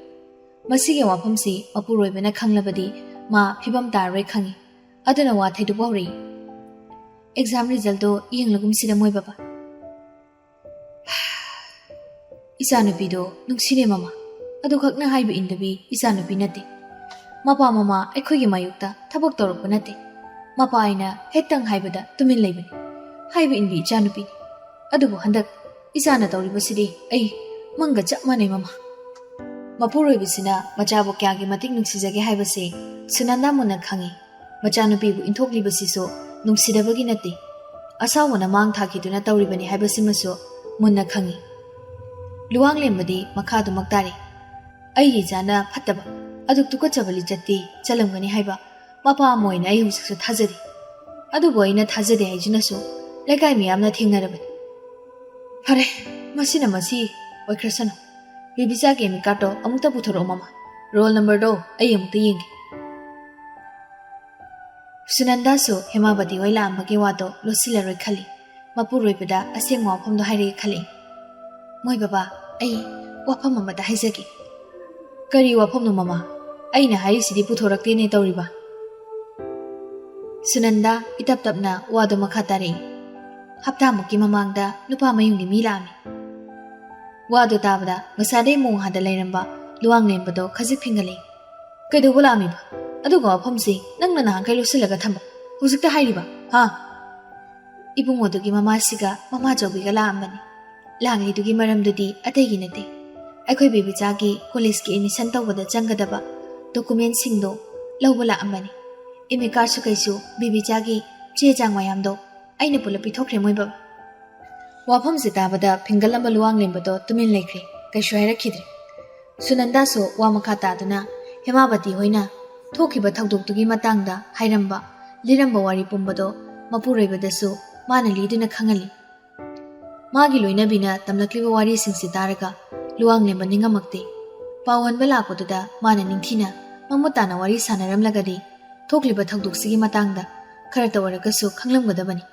ꯃꯁꯤꯒꯤ ꯋꯥꯐꯝꯁꯤ ꯃꯄꯨꯔꯣꯏꯕꯅ ꯈꯪꯂꯕꯗꯤ ꯃꯥ ꯐꯤꯕꯝ ꯇꯥꯔꯔꯣꯏ ꯈꯪꯏ꯫ ꯑꯗꯨꯅ ꯋꯥ ꯊꯩꯗꯣꯛꯄ ꯍꯧꯔꯛꯏ꯫ ꯑꯦꯛꯖꯥꯝ ꯔꯤꯖꯜꯇꯣ ꯌꯦꯡꯂꯒꯨꯝꯁꯤꯗ ꯃꯣꯏ ꯕꯕꯥ꯫ ꯏꯆꯥꯅꯨꯄꯤꯗꯣ ꯅꯨꯡꯁꯤꯔꯦ ꯃꯃꯥ, ꯑꯗꯨꯈꯛꯅ ꯍꯥꯏꯕ ꯏꯟꯗꯕꯤ ꯏꯆꯥꯅꯨꯄꯤ ꯅꯠꯇꯦ꯫ ꯃꯄꯥ ꯃꯃꯥ ꯑꯩꯈꯣꯏꯒꯤ ꯃꯥꯌꯣꯛꯇ ꯊꯕꯛ ꯇꯧꯔꯛꯄ ꯅꯠꯇꯦ꯫ ꯃꯄꯥ ꯑꯩꯅ ꯍꯦꯛꯇꯪ ꯍꯥꯏꯕꯗ ꯇꯨꯃꯤꯟ ꯂꯩꯕꯅꯤ꯫ ꯍꯥꯏꯕ ꯏꯟꯕꯤ ꯏꯆꯥꯅꯨꯄꯤꯅꯤ꯫ ꯑꯗꯨꯕꯨ ꯍꯟꯗꯛ ꯏꯆꯥꯅ ꯇꯧꯔꯤꯕꯁꯤꯗꯤ ꯑꯩ ꯃꯪꯒ ꯆꯞ ꯃꯥꯟꯅꯩ ꯃꯃꯥ꯫ ꯃꯄꯨꯔꯣꯏꯕꯁꯤꯅ ꯃꯆꯥꯕꯨ ꯀꯌꯥꯒꯤ ꯃꯇꯤꯛ ꯅꯨꯡꯁꯤꯖꯒꯦ ꯍꯥꯏꯕꯁꯤ ꯁꯨꯅꯟꯗ ꯃꯨꯟꯅ ꯈꯪꯏ꯫ ꯃꯆꯥꯅꯨꯄꯤꯕꯨ ꯏꯟꯊꯣꯛꯂꯤꯕꯁꯤꯁꯨ ꯅꯨꯡꯁꯤꯗꯕꯒꯤ ꯅꯠꯇꯦ, ꯑꯁꯥꯎꯕꯅ ꯃꯥꯡ ꯊꯥꯈꯤꯗꯨꯅ ꯇꯧꯔꯤꯕꯅꯤ ꯍꯥꯏꯕꯁꯤꯃꯁꯨ ꯃꯨꯟꯅ ꯈꯪꯏ꯫ ꯂꯨꯋꯥꯡꯂꯦꯝꯕꯗꯤ ꯃꯈꯥꯗꯨꯃꯛ ꯇꯥꯔꯤ꯫ ꯑꯩꯒꯤ ꯏꯆꯥꯅ ꯐꯠꯇꯕ, ꯑꯗꯨꯛ ꯇꯨꯀꯠꯆꯕ ꯂꯤꯆꯠꯇꯤ ꯆꯠꯂꯝꯒꯅꯤ ꯍꯥꯏꯕ ꯃꯄꯥ ꯑꯃ ꯑꯣꯏꯅ ꯑꯩ ꯍꯧꯖꯤꯛꯁꯨ ꯊꯥꯖꯗꯦ꯫ ꯑꯗꯨꯕꯨ ꯑꯩꯅ ꯊꯥꯖꯗꯦ ꯍꯥꯏꯖꯅꯁꯨ ꯂꯩꯀꯥꯏ ꯃꯤꯌꯥꯝꯅ ꯊꯦꯡꯅꯔꯕꯅꯤ꯫ ꯐꯔꯦ, ꯃꯁꯤꯅ ꯃꯁꯤ ꯑꯣꯏꯈ꯭ꯔꯁꯅꯨ꯫ ꯕꯦꯕꯤꯆꯥꯒꯤ ꯑꯦꯝ ꯑꯦ ꯀꯥꯔꯗꯇꯣ ꯑꯃꯨꯛꯇ ꯄꯨꯊꯣꯔꯛꯑꯣ ꯃꯃꯥ꯫ ꯔꯣꯜ ꯅꯝꯕꯔꯗꯣ ꯑꯩ ꯑꯃꯨꯛꯇ ꯌꯦꯡꯒꯦ꯫ ꯁꯨꯅꯟꯗꯥꯁꯨ ꯍꯦꯃꯥꯕꯇꯤ ꯍꯣꯏ ꯂꯥꯛꯑꯝꯕꯒꯤ ꯋꯥꯗꯣ ꯂꯣꯠꯁꯤꯜꯂꯔꯣꯏ ꯈꯜꯂꯤ꯫ ꯃꯄꯨꯔꯣꯏꯕꯗ ꯑꯁꯦꯡꯕ ꯋꯥꯐꯝꯗꯣ ꯍꯥꯏꯔꯒꯦ ꯈꯜꯂꯤ꯫ ꯃꯣꯏ ꯕꯕꯥ, ꯑꯩ ꯋꯥꯐꯝ ꯑꯃꯗ ꯍꯥꯏꯖꯒꯦ꯫ ꯀꯔꯤ ꯋꯥꯐꯝꯅꯣ ꯃꯃꯥ? ꯑꯩꯅ ꯍꯥꯏꯔꯤꯁꯤꯗꯤ ꯄꯨꯊꯣꯔꯛꯇꯦꯅꯦ ꯇꯧꯔꯤꯕ꯫ ꯁꯨꯅꯟꯗꯥ ꯏꯇꯞ ꯇꯞꯅ ꯋꯥꯗꯣ ꯃꯈꯥ ꯇꯥꯔꯛꯏ꯫ ꯍꯞꯇꯥꯃꯨꯛꯀꯤ ꯃꯃꯥꯡꯗ ꯅꯨꯄꯥ ꯃꯌꯨꯝꯒꯤ ꯃꯤ ꯂꯥꯛꯑꯝꯃꯤ꯫ ꯋꯥꯗꯣ ꯇꯥꯕꯗ ꯉꯁꯥꯏꯗꯩ ꯃꯣꯡ ꯍꯥꯗ ꯂꯩꯔꯝꯕ ꯂꯨꯋꯥꯡꯂꯦꯝꯕꯗꯣ ꯈꯖꯤꯛ ꯐꯤꯡꯒꯠꯂꯛꯏ꯫ ꯀꯩꯗꯧꯕ ꯂꯥꯛꯑꯝꯃꯤꯕ? ꯑꯗꯨꯒ ꯋꯥꯐꯝꯁꯤ ꯅꯪꯅ ꯅꯍꯥꯟꯈꯩ ꯂꯣꯠꯁꯤꯜꯂꯒ ꯊꯝꯕ, ꯍꯧꯖꯤꯛꯇ ꯍꯥꯏꯔꯤꯕ, ꯍꯥ? ꯏꯕꯨꯡꯉꯣꯗꯨꯒꯤ ꯃꯃꯥꯁꯤꯒ ꯃꯃꯥꯆꯧꯕꯤꯒ ꯂꯥꯛꯑꯝꯕꯅꯤ꯫ ꯂꯥꯛꯂꯤꯗꯨꯒꯤ ꯃꯔꯝꯗꯨꯗꯤ ꯑꯇꯩꯒꯤ ꯅꯠꯇꯦ, ꯑꯩꯈꯣꯏ ꯕꯦꯕꯤꯆꯥꯒꯤ ꯀꯣꯂꯦꯖꯀꯤ ꯑꯦꯗꯃꯤꯁꯟ ꯇꯧꯕꯗ ꯆꯪꯒꯗꯕ ꯗꯣꯀꯨꯃꯦꯟꯠꯁꯤꯡꯗꯣ ꯂꯧꯕ ꯂꯥꯛꯑꯝꯕꯅꯤ꯫ ꯑꯦꯝ ꯑꯦ ꯀꯥꯔꯗꯁꯨ ꯀꯩꯁꯨ ꯕꯦꯕꯤꯆꯥꯒꯤ ꯆꯦ ꯆꯥꯡ ꯃꯌꯥꯝꯗꯣ ꯑꯩꯅ ꯄꯨꯂꯞ ꯄꯤꯊꯣꯛꯈ꯭ꯔꯦ ꯃꯣꯏ ꯕꯕꯥ꯫ ꯋꯥꯐꯝꯁꯤ ꯇꯥꯕꯗ ꯐꯤꯡꯒꯠꯂꯝꯕ ꯂꯨꯋꯥꯡꯂꯦꯝꯕꯗꯣ ꯇꯨꯃꯤꯟ ꯂꯩꯈ꯭ꯔꯦ, ꯀꯩꯁꯨ ꯍꯥꯏꯔꯛꯈꯤꯗ꯭ꯔꯦ꯫ ꯁꯨꯅꯟꯗꯥꯁꯨ ꯋꯥ ꯃꯈꯥ ꯇꯥꯗꯨꯅ ꯍꯦꯃꯥꯕꯇꯤ ꯍꯣꯏꯅ ꯊꯣꯛꯈꯤꯕ ꯊꯧꯗꯣꯛꯇꯨꯒꯤ ꯃꯇꯥꯡꯗ ꯍꯥꯏꯔꯝꯕ ꯂꯤꯔꯝꯕ ꯋꯥꯔꯤ ꯄꯨꯝꯕꯗꯣ ꯃꯄꯨꯔꯣꯏꯕꯗꯁꯨ ꯃꯥꯅ ꯂꯤꯗꯨꯅ ꯈꯪꯍꯜꯂꯤ꯫ ꯃꯥꯒꯤ ꯂꯣꯏꯅꯕꯤꯅ ꯇꯝꯂꯛꯂꯤꯕ ꯋꯥꯔꯤꯁꯤꯡꯁꯤ ꯇꯥꯔꯒ ꯂꯨꯋꯥꯡꯂꯦꯝꯕ ꯅꯤꯡꯉꯝꯃꯛꯇꯦ꯫ ꯄꯥꯎꯍꯟꯕ ꯂꯥꯛꯄꯗꯨꯗ ꯃꯥꯅ ꯅꯤꯡꯊꯤꯅ ꯃꯃꯨꯠ ꯇꯥꯅ ꯋꯥꯔꯤ ꯁꯥꯟꯅꯔꯝꯂꯒꯗꯤ ꯊꯣꯛꯂꯤꯕ ꯊꯧꯗꯣꯛꯁꯤꯒꯤ ꯃꯇꯥꯡꯗ ꯈꯔꯇ ꯑꯣꯏꯔꯒꯁꯨ ꯈꯪꯂꯝꯒꯗꯕꯅꯤ꯫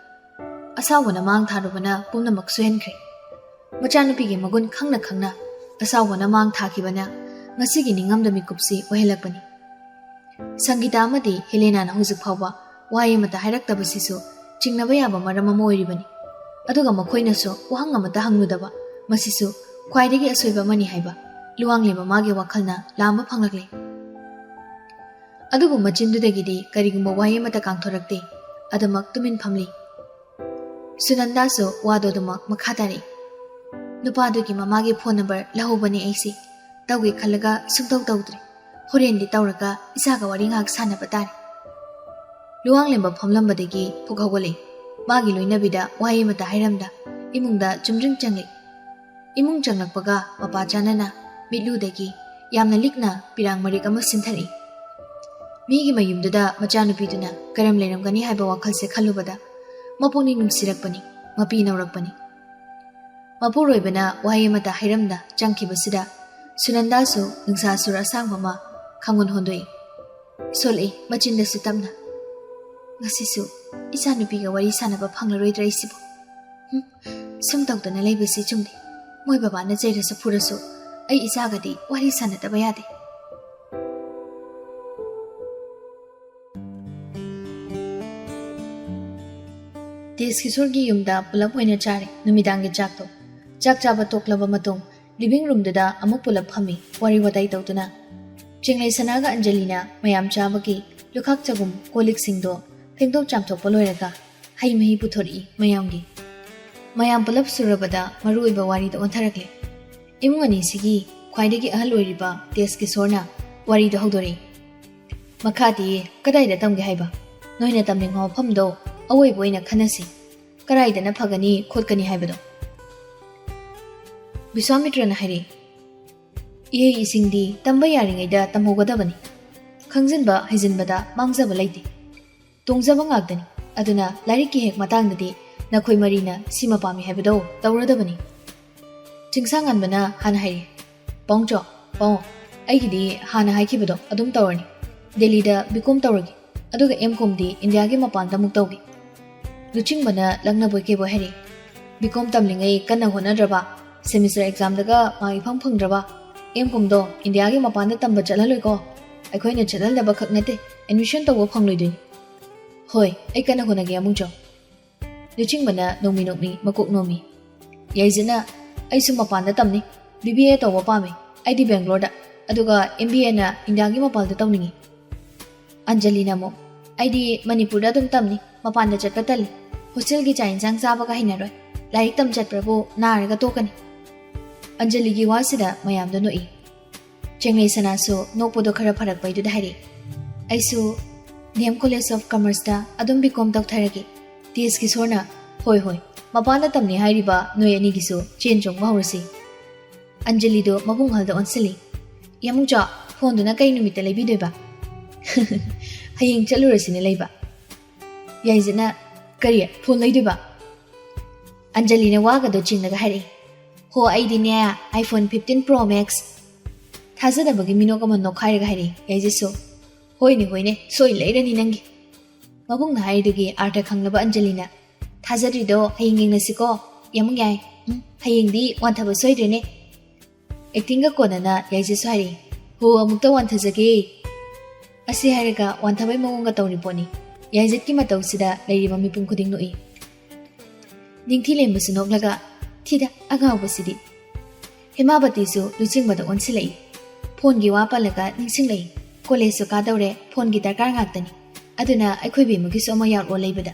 ꯑꯁꯥꯎꯕꯅ ꯃꯥꯡ ꯊꯥꯔꯨꯕꯅ ꯄꯨꯝꯅꯃꯛ ꯁꯣꯏꯍꯟꯈ꯭ꯔꯦ꯫ ꯃꯆꯥꯅꯨꯄꯤꯒꯤ ꯃꯒꯨꯟ ꯈꯪꯅ ꯈꯪꯅ ꯑꯁꯥꯎꯕꯅ ꯃꯥꯡ ꯊꯥꯈꯤꯕꯅ ꯉꯁꯤꯒꯤ ꯅꯤꯡꯉꯝꯗ ꯃꯤꯀꯨꯞꯁꯤ ꯑꯣꯏꯍꯜꯂꯛꯄꯅꯤ꯫ ꯁꯪꯒꯤꯇꯥ ꯑꯃꯗꯤ ꯍꯦꯂꯦꯅꯥꯅ ꯍꯧꯖꯤꯛ ꯐꯥꯎꯕ ꯋꯥꯍꯩ ꯑꯃꯠꯇ ꯍꯥꯏꯔꯛꯇꯕꯁꯤꯁꯨ ꯆꯤꯡꯅꯕ ꯌꯥꯕ ꯃꯔꯝ ꯑꯃ ꯑꯣꯏꯔꯤꯕꯅꯤ꯫ ꯑꯗꯨꯒ ꯃꯈꯣꯏꯅꯁꯨ ꯋꯥꯍꯪ ꯑꯃꯠꯇ ꯍꯪꯂꯨꯗꯕ, ꯃꯁꯤꯁꯨ ꯈ꯭ꯋꯥꯏꯗꯒꯤ ꯑꯁꯣꯏꯕ ꯑꯃꯅꯤ ꯍꯥꯏꯕ ꯂꯨꯋꯥꯡꯂꯦꯝꯕ ꯃꯥꯒꯤ ꯋꯥꯈꯜꯅ ꯂꯥꯝꯕ ꯐꯪꯂꯛꯂꯦ꯫ ꯑꯗꯨꯕꯨ ꯃꯆꯤꯟꯗꯨꯗꯒꯤꯗꯤ ꯀꯔꯤꯒꯨꯝꯕ ꯋꯥꯍꯩ ꯑꯃꯠꯇ ꯀꯥꯡꯊꯣꯔꯛꯇꯦ꯫ ꯑꯗꯨꯃꯛ ꯇꯨꯃꯤꯟ ꯐꯝꯂꯤ꯫ ꯁꯨꯅꯟꯗꯥꯁꯨ ꯋꯥꯗꯣ ꯑꯗꯨꯃꯛ ꯃꯈꯥ ꯇꯥꯔꯛꯏ꯫ ꯅꯨꯄꯥꯗꯨꯒꯤ ꯃꯃꯥꯒꯤ ꯐꯣꯟ ꯅꯝꯕꯔ ꯂꯧꯍꯧꯕꯅꯦ ꯑꯩꯁꯦ꯫ ꯇꯧꯒꯦ ꯈꯜꯂꯒ ꯁꯨꯡꯇꯧ ꯇꯧꯗ꯭ꯔꯦ꯫ ꯍꯣꯔꯦꯟꯗꯤ ꯇꯧꯔꯒ ꯏꯆꯥꯒ ꯋꯥꯔꯤ ꯉꯥꯏꯍꯥꯛ ꯁꯥꯟꯅꯕ ꯇꯥꯔꯦ꯫ ꯂꯨꯋꯥꯡꯂꯦꯝꯕ ꯐꯝꯂꯝꯕꯗꯒꯤ ꯄꯨꯛ ꯍꯧꯒꯠꯂꯛꯏ꯫ ꯃꯥꯒꯤ ꯂꯣꯏꯅꯕꯤꯗ ꯋꯥꯍꯩ ꯑꯃꯠꯇ ꯍꯥꯏꯔꯝꯗ ꯏꯃꯨꯡꯗ ꯆꯨꯝꯗ꯭ꯔꯤꯡ ꯆꯪꯂꯛꯏ꯫ ꯏꯃꯨꯡ ꯆꯪꯂꯛꯄꯒ ꯃꯄꯥ ꯆꯥꯅꯅ ꯃꯤꯠꯂꯨꯗꯒꯤ ꯌꯥꯝꯅ ꯂꯤꯛꯅ ꯄꯤꯔꯥꯡ ꯃꯔꯤꯛ ꯑꯃ ꯁꯤꯟꯊꯔꯛꯏ꯫ ꯃꯤꯒꯤ ꯃꯌꯨꯝꯗꯨꯗ ꯃꯆꯥꯅꯨꯄꯤꯗꯨꯅ ꯀꯔꯝ ꯂꯩꯔꯝꯒꯅꯤ ꯍꯥꯏꯕ ꯋꯥꯈꯜꯁꯦ ꯈꯜꯂꯨꯕꯗ ꯃꯄꯨꯛꯅꯤꯡ ꯅꯨꯡꯁꯤꯔꯛꯄꯅꯤ, ꯃꯄꯤ ꯅꯧꯔꯛꯄꯅꯤ꯫ ꯃꯄꯨꯔꯣꯏꯕꯅ ꯋꯥꯍꯩ ꯑꯃꯠꯇ ꯍꯥꯏꯔꯝꯗ ꯆꯪꯈꯤꯕꯁꯤꯗ ꯁꯨꯅꯟꯗꯥꯁꯨ ꯅꯨꯡꯁꯥ ꯁꯨꯔ ꯑꯁꯥꯡꯕ ꯑꯃ ꯈꯪꯒꯨꯟ ꯍꯣꯟꯗꯣꯛꯏ꯫ ꯁꯣꯜꯂꯛꯏ ꯃꯆꯤꯟꯗꯁꯨ ꯇꯞꯅ꯫ ꯉꯁꯤꯁꯨ ꯏꯆꯥꯅꯨꯄꯤꯒ ꯋꯥꯔꯤ ꯁꯥꯟꯅꯕ ꯐꯪꯂꯔꯣꯏꯗ꯭ꯔꯥ ꯑꯩꯁꯤꯕꯨ? ꯁꯨꯝ ꯇꯧꯗꯅ ꯂꯩꯕꯁꯤ ꯆꯨꯝꯗꯦ꯫ ꯃꯣꯏ ꯕꯕꯥꯅ ꯆꯩꯔꯁꯨ ꯐꯨꯔꯁꯨ ꯑꯩ ꯏꯆꯥꯒꯗꯤ ꯋꯥꯔꯤ ꯁꯥꯟꯅꯗꯕ ꯌꯥꯗꯦ꯫ ꯇꯦꯖꯀꯤꯁꯣꯔꯒꯤ ꯌꯨꯝꯗ ꯄꯨꯂꯞ ꯑꯣꯏꯅ ꯆꯥꯔꯦ ꯅꯨꯃꯤꯗꯥꯡꯒꯤ ꯆꯥꯛꯇꯣ꯫ ꯆꯥꯛ ꯆꯥꯕ ꯇꯣꯛꯂꯕ ꯃꯇꯨꯡ ꯂꯤꯚꯤꯡ ꯔꯨꯝꯗꯨꯗ ꯑꯃꯨꯛ ꯄꯨꯂꯞ ꯐꯝꯃꯤ ꯋꯥꯔꯤ ꯋꯥꯇꯥꯏ ꯇꯧꯗꯨꯅ꯫ ꯆꯤꯡꯂꯩ ꯁꯅꯥꯒ ꯑꯟꯖꯂꯤꯅ ꯃꯌꯥꯝ ꯆꯥꯕꯒꯤ ꯂꯨꯈꯥꯛ ꯆꯒꯨꯝ ꯀꯣꯜꯂꯤꯛꯁꯤꯡꯗꯣ ꯐꯦꯡꯗꯣꯛ ꯆꯥꯝꯊꯣꯛꯄ ꯂꯣꯏꯔꯒ ꯍꯩ ꯃꯍꯤ ꯄꯨꯊꯣꯔꯛꯏ ꯃꯌꯥꯝꯒꯤ꯫ ꯃꯌꯥꯝ ꯄꯨꯂꯞ ꯁꯨꯔꯕꯗ ꯃꯔꯨ ꯑꯣꯏꯕ ꯋꯥꯔꯤꯗ ꯑꯣꯟꯊꯔꯛꯂꯦ꯫ ꯏꯃꯨꯡ ꯑꯅꯤꯁꯤꯒꯤ ꯈ꯭ꯋꯥꯏꯗꯒꯤ ꯑꯍꯜ ꯑꯣꯏꯔꯤꯕ ꯇꯦꯖꯀꯤꯁꯣꯔꯅ ꯋꯥꯔꯤꯗꯣ ꯍꯧꯗꯣꯔꯛꯏ꯫ ꯃꯈꯥꯗꯤ ꯀꯗꯥꯏꯗ ꯇꯝꯒꯦ ꯍꯥꯏꯕ? ꯅꯣꯏꯅ ꯇꯝꯅꯤꯡꯕ ꯃꯐꯝꯗꯣ ꯑꯋꯣꯏꯕ ꯑꯣꯏꯅ ꯈꯟꯅꯁꯤ, ꯀꯗꯥꯏꯗꯅ ꯐꯒꯅꯤ ꯈꯣꯠꯀꯅꯤ ꯍꯥꯏꯕꯗꯣ꯫ ꯕꯤꯁ꯭ꯋꯥꯃꯤꯇ꯭ꯔꯅ ꯍꯥꯏꯔꯛꯏ꯫ Ihei isingdi tamba yaringaida tamhogadabani. Khangjanba haijinbada mangzaba leite. Tongjaba ngakdani. Aduna larikki hek matangdadi nakhoi marina sima pami haibado tawradabani. Chingsanganbana hana hairi. Pongcho, pong. Aigidi hana haikibado adum tawrani. Delhi da bikom tawragi. Aduga M.Com di India gi mapanda muk tawgi. Luchingbana langna boike bo hairi. Bikom tamlingai kanna honadraba. Semester exam daga mai phangdraba. M.Com do India gi mapanda tamba chalaloi ko. Aikhoina chalalaba khak nate admission tawwa phangloiduni. Hoi, ai kanna honagi amungcho. Luchingbana nomi nokni makok nomi. Yaizina ai su mapanda tamni. BBA tawwa pami. Ai di Bangalore da. Aduga MBA na India gi mapalda tawningi. Anjali namo. Ai di Manipur da dum tamni. Mapanda chatpa tali. Hostel gi chain sang saba ka hinaroi. Laik tam chatprabu naraga tokani. Anjali gi wasida mayam do noi. Chengai sanasu nokpodo khara pharak baidu da hari. Aisu DM College of Commerce da adum BCom tawtharagi. TS ki sorna hoi. Mapanda tamni hairiba noi ani gisu chen chong mahurasi. Anjali do mabung halda onsili. Yamungcha phone do na kai numita lebi doiba. Haying chalurasine leiba. Yaizina kariya phone leidoiba. Anjali na waga do chingnaga hari. Ho aidi ne iPhone 15 Pro Max. Thazada bagi minoga man nokhairaga hari. Yaijisu hoine soi leirani nangi. Mabung na haidugi artha khanglaba Anjali na. Thazari do haying ngasiko yamung yai. Haying di wanthaba soidrene. Acting ga kona na yaijisu hari. Ho amukta wanthajage. Asi hairaga wanthabai magonga tawri poni. Yaijit ki matau sida leiriba mipum khuding noi. Ningthi lembasu noklaga thida agawbasidi. Hemabati su luchingbada onsilai. Phone gi wa palaga ningsinglai. College su ka dawre phone gi darkar ngaktani. Aduna aikhoi be mugi so ma yaur o leibada.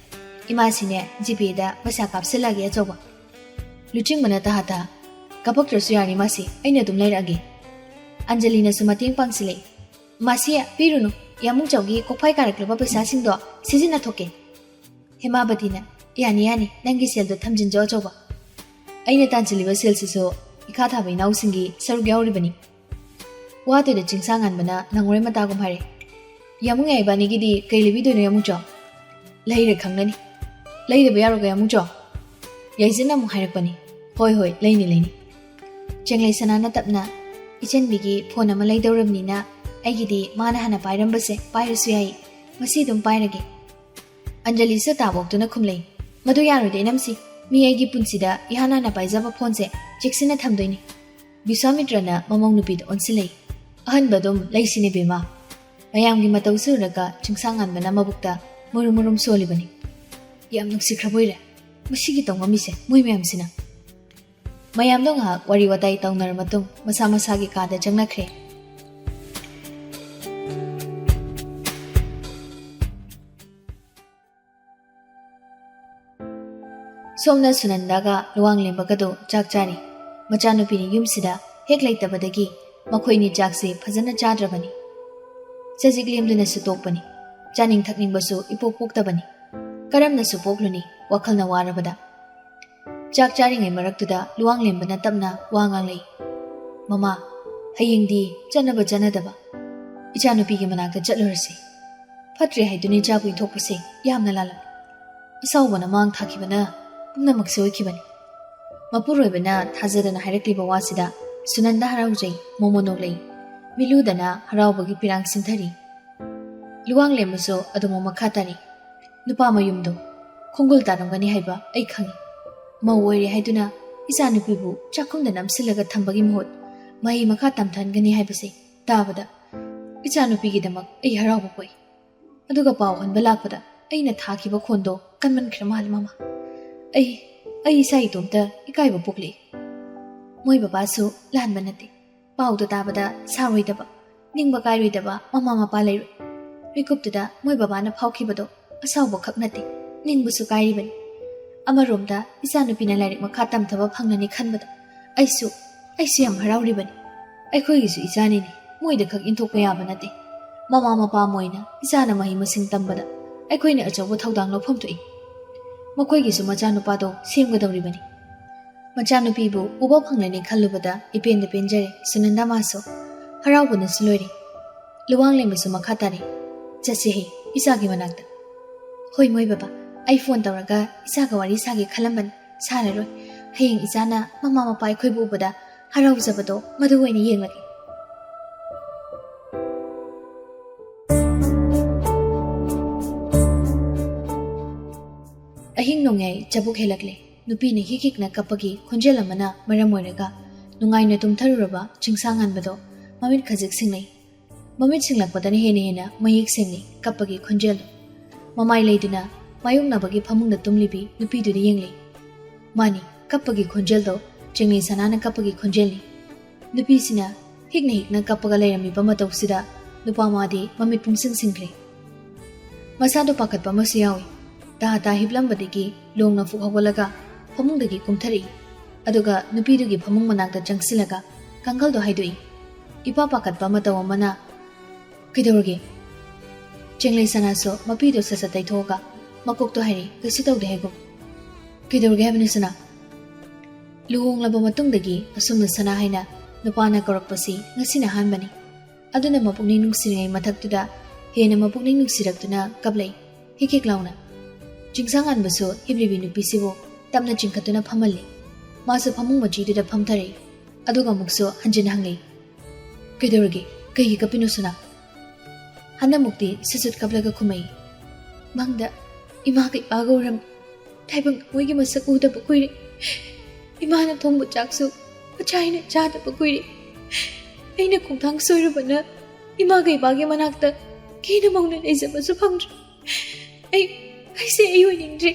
Imasine GP da pasa kapsilagi achoba. Luchingbana ta hata kapak trasu yani masi aina dum lairage. Anjali na sumating pangsilai. Masia pirunu yamung chawgi kophai karaklaba pesa singdo sizina thoke. Hemabati na yani nangi sel do thamjin jo choba. Aina tanchiliba sel siso ikha thabai nausingi sarug yauribani. Wate da chingsangan bana nangore mata gum hare. Yamung ai bani gidi kailibi do yamung cho. Laire khangnani. Laire ba yaro ga yamung cho. Yaizina mu hairakpani. Hoi laini. Chenglai sanana tapna ichen bigi phone ama laidawramni na aigidi mana hana pairambase pairasu yai. Masi dum pairage. Anjali sa tabok tuna khumlei. Madu yaro de namsi. Mi aigi punsida ihana na paijaba phone se cheksina thamdoini. Biswamitra na mamong nupid onsilei. Ahan badum laisine bema. Mayamgi matau suraga chingsangan bana mabukta murum solibani. Yam nuksikraboire. Masigi tongami se mui mayam sina. Mayam dong ha wari watai tongnar matung masa-masagi kada jangnakre. Somna Sunandaga luang lembagado chak chari. Machanupini yumsida hek laitabadagi makhoini chakse phajana chadrabani. Chajik lemduna su tokpani. Chaning thakning basu ipok poktabani. Karamna su pokluni wakhalna warabada. Chak chari ngai maraktuda luang lembana tapna wangang lei. Mama, hayingdi chanaba chanadaba. Ichanupi gi manakta chatlurasi. Phatre haiduni chapu thokpase yamna lalam. Asawbana mang thakibana pumnamak soikibani. Mapuroibana thazadana hairakliba wasida Sunanda haraujai momonoglei. Miludana haraubagi pirang sinthari. Luang lembaso adumo makhatari. Nupa mayumdo khongul taramgani haiba ai khangi. Mawori haiduna ichanupibu chakhumda namsilaga thambagi mohot mai makha tamthangani haibase tabada ichanupi damak ai harauba poi. Aduga paw hanba lakpada aina thakiba khondo kanman khramal mama. Ai sai tomta ikaiba pokli. Moi baba su lan banate. Pau to tabada saroidaba. Ningba kairoidaba mama mapa leiroi. Rikuptuda moi baba na phaukhibado asawba khaknate. Ningbu su kairibani. Amaromda isanupina lairik makha tamthaba phangnani khanbada. Aisu yam harauribani. Aikhoigisu isanini. Moida khak inthokpa yaba nate. Mama mapa moina isana mahi masing tambada. Aikhoina achawba thaudang lawpham toi. Makhoigisu machanupado semgadawribani. ꯃꯆꯥꯅꯨꯄꯤꯕꯨ ꯎꯕ ꯐꯪꯂꯅꯤ ꯈꯜꯂꯨꯕꯗ ꯏꯄꯦꯟꯗ ꯄꯦꯟꯖꯔꯦ ꯁꯨꯅꯟꯗꯥ ꯃꯥꯁꯨ ꯍꯔꯥꯎꯕꯅꯁꯨ ꯂꯣꯏꯔꯦ ꯂꯨꯋꯥꯡꯂꯦꯝꯕꯁꯨ ꯃꯈꯥ ꯇꯥꯔꯦ ꯆꯠꯁꯤꯍꯦ ꯏꯆꯥꯒꯤ ꯃꯅꯥꯛꯇ ꯍꯣꯏ ꯃꯣꯏ ꯕꯕꯥ ꯑꯩ ꯐꯣꯟ ꯇꯧꯔꯒ ꯏꯆꯥꯒ ꯋꯥꯔꯤ ꯁꯥꯒꯦ ꯈꯜꯂꯝꯕꯅꯤ ꯁꯥꯔꯔꯣꯏ ꯍꯌꯦꯡ ꯏꯆꯥꯅ ꯃꯃꯥ ꯃꯄꯥ ꯑꯩꯈꯣꯏꯕꯨ ꯎꯕꯗ ꯍꯔꯥꯎꯖꯕꯗꯣ ꯃꯗꯨ ꯑꯣꯏꯅ ꯌꯦꯡꯂꯒꯦ ꯑꯍꯤꯡ ꯅꯣꯡꯌꯥꯏ ꯆꯕꯨꯛ ꯍꯦꯜꯂꯛꯂꯦ ꯅꯨꯄꯤꯅ ꯍꯤꯛ ꯍꯤꯛꯅ ꯀꯞꯄꯒꯤ ꯈꯣꯟꯖꯦꯜ ꯑꯃꯅ ꯃꯔꯝ ꯑꯣꯏꯔꯒ ꯅꯨꯡꯉꯥꯏꯅ ꯇꯨꯝꯊꯔꯨꯔꯕ ꯆꯤꯡꯁꯥꯡꯍꯟꯕꯗꯣ ꯃꯃꯤꯠ ꯈꯖꯤꯛ ꯁꯤꯡꯂꯩ ꯃꯃꯤꯠ ꯁꯤꯡꯂꯛꯄꯗꯅ ꯍꯦꯟꯅ ꯃꯌꯦꯛ ꯁꯦꯡꯂꯤ ꯀꯞꯄꯒꯤ ꯈꯣꯟꯖꯦꯜꯗꯣ ꯃꯃꯥꯏ ꯂꯩꯗꯨꯅ ꯃꯥꯌꯣꯛꯅꯕꯒꯤ ꯐꯃꯨꯡꯗ ꯇꯨꯝꯂꯤꯕꯤ ꯅꯨꯄꯤꯗꯨꯗ ꯌꯦꯡꯂꯤ ꯃꯥꯅꯤ ꯀꯞꯄꯒꯤ ꯈꯣꯟꯖꯦꯜꯗꯣ ꯆꯤꯡꯂꯩ ꯁꯅꯥꯅ ꯀꯞꯄꯒꯤ ꯈꯣꯟꯖꯦꯜꯅꯤ ꯅꯨꯄꯤꯁꯤꯅ ꯍꯤꯛꯅ ꯍꯤꯛꯅ ꯀꯞꯄꯒ ꯂꯩꯔꯝꯃꯤꯕ ꯃꯇꯧꯁꯤꯗ ꯅꯨꯄꯥ ꯃꯥꯗꯤ ꯃꯃꯤꯠ ꯄꯨꯡꯁꯤꯡ ꯁꯤꯡꯈ꯭ꯔꯦ ꯃꯁꯥꯗꯣ ꯄꯥꯈꯠꯄ ꯑꯃꯁꯨ ꯌꯥꯎꯏ ꯇꯥ ꯍꯤꯞꯂꯝꯕꯗꯒꯤ ꯂꯣꯡꯅ ꯐꯨꯛ ꯍꯧꯒꯠꯂꯒ ꯐꯃꯨꯡꯗꯒꯤ ꯀꯨꯝꯊꯔꯛꯏ ꯑꯗꯨꯒ ꯅꯨꯄꯤꯗꯨꯒꯤ ꯐꯃꯨꯡ ꯃꯅꯥꯛꯇ ꯆꯪꯁꯤꯜꯂꯒ ꯀꯥꯡꯈꯜꯗꯣ ꯍꯥꯏꯗꯣꯛꯏ ꯏꯄꯥ ꯄꯥꯈꯠꯄ ꯃꯇꯧ ꯑꯃꯅ ꯀꯩꯗꯧꯔꯒꯦ ꯆꯤꯡꯂꯩ ꯁꯅꯥꯁꯨ ꯃꯄꯤꯗꯣ ꯁꯠ ꯇꯩꯊꯣꯛꯑꯒ ꯃꯀꯣꯛꯇꯣ ꯍꯥꯏꯔꯤ ꯀꯩꯁꯨ ꯇꯧꯗꯦ ꯍꯥꯏꯒꯨꯝ ꯀꯩꯗꯧꯔꯒꯦ ꯍꯥꯏꯕꯅꯤ ꯁꯅꯥ ꯂꯨꯍꯣꯡꯂꯕ ꯃꯇꯨꯡꯗꯒꯤ ꯑꯁꯨꯝꯅ ꯁꯅꯥ ꯍꯥꯏꯅ ꯅꯨꯄꯥꯅ ꯀꯧꯔꯛꯄꯁꯤ ꯉꯁꯤꯅ ꯑꯍꯥꯟꯕꯅꯤ ꯑꯗꯨꯅ ꯃꯄꯨꯛꯅꯤꯡ ꯅꯨꯡꯁꯤꯔꯤꯉꯩ ꯃꯊꯛꯇꯨꯗ ꯍꯦꯟꯅ ꯃꯄꯨꯛꯅꯤꯡ ꯅꯨꯡꯁꯤꯔꯛꯇꯨꯅ ꯀꯞꯂꯛꯏ ꯍꯤꯛ ꯍꯤꯛ ꯂꯥꯎꯅ ꯆꯤꯡꯁꯥꯡꯍꯟꯕꯁꯨ ꯍꯤꯞꯂꯤꯕꯤ ꯅꯨꯄꯤꯁꯤꯕꯨ ꯇꯞꯅ ꯆꯤꯡꯈꯠꯇꯨꯅ ꯐꯝꯍꯜꯂꯤ ꯃꯥꯁꯨ ꯐꯃꯨꯡ ꯃꯆꯤꯗꯨꯗ ꯐꯝꯊꯔꯛꯏ ꯑꯗꯨꯒ ꯑꯃꯨꯛꯁꯨ ꯍꯟꯖꯤꯟ ꯍꯪꯂꯛꯏ ꯀꯩꯗꯧꯔꯒꯦ ꯀꯩꯒꯤ ꯀꯞꯄꯤꯅꯣ ꯁꯅꯥ ꯍꯟꯗꯛꯃꯨꯛꯇꯤ ꯁꯨꯠ ꯀꯞꯂꯒ ꯈꯨꯝꯃꯛꯏ ꯃꯪꯗ ꯏꯃꯥꯒ ꯏꯄꯥꯒ ꯎꯔꯝꯃꯤ ꯇꯥꯏꯕꯪ ꯃꯣꯏꯒꯤ ꯃꯁꯛ ꯎꯗꯕ ꯀꯨꯏꯔꯦ ꯏꯃꯥꯅ ꯊꯣꯡꯕ ꯆꯥꯛꯁꯨ ꯃꯆꯥꯏꯅ ꯆꯥꯗꯕ ꯀꯨꯏꯔꯦ ꯑꯩꯅ ꯈꯣꯡꯊꯥꯡ ꯁꯣꯏꯔꯨꯕꯅ ꯏꯃꯥꯒ ꯏꯄꯥꯒꯤ ꯃꯅꯥꯛꯇ ꯀꯦꯅ ꯃꯧꯅ ꯂꯩꯖꯕꯁꯨ ꯐꯪꯗ꯭ꯔꯦ ꯑꯩꯁꯦ ꯑꯩ ꯑꯣꯏꯅꯤꯡꯗ꯭ꯔꯦ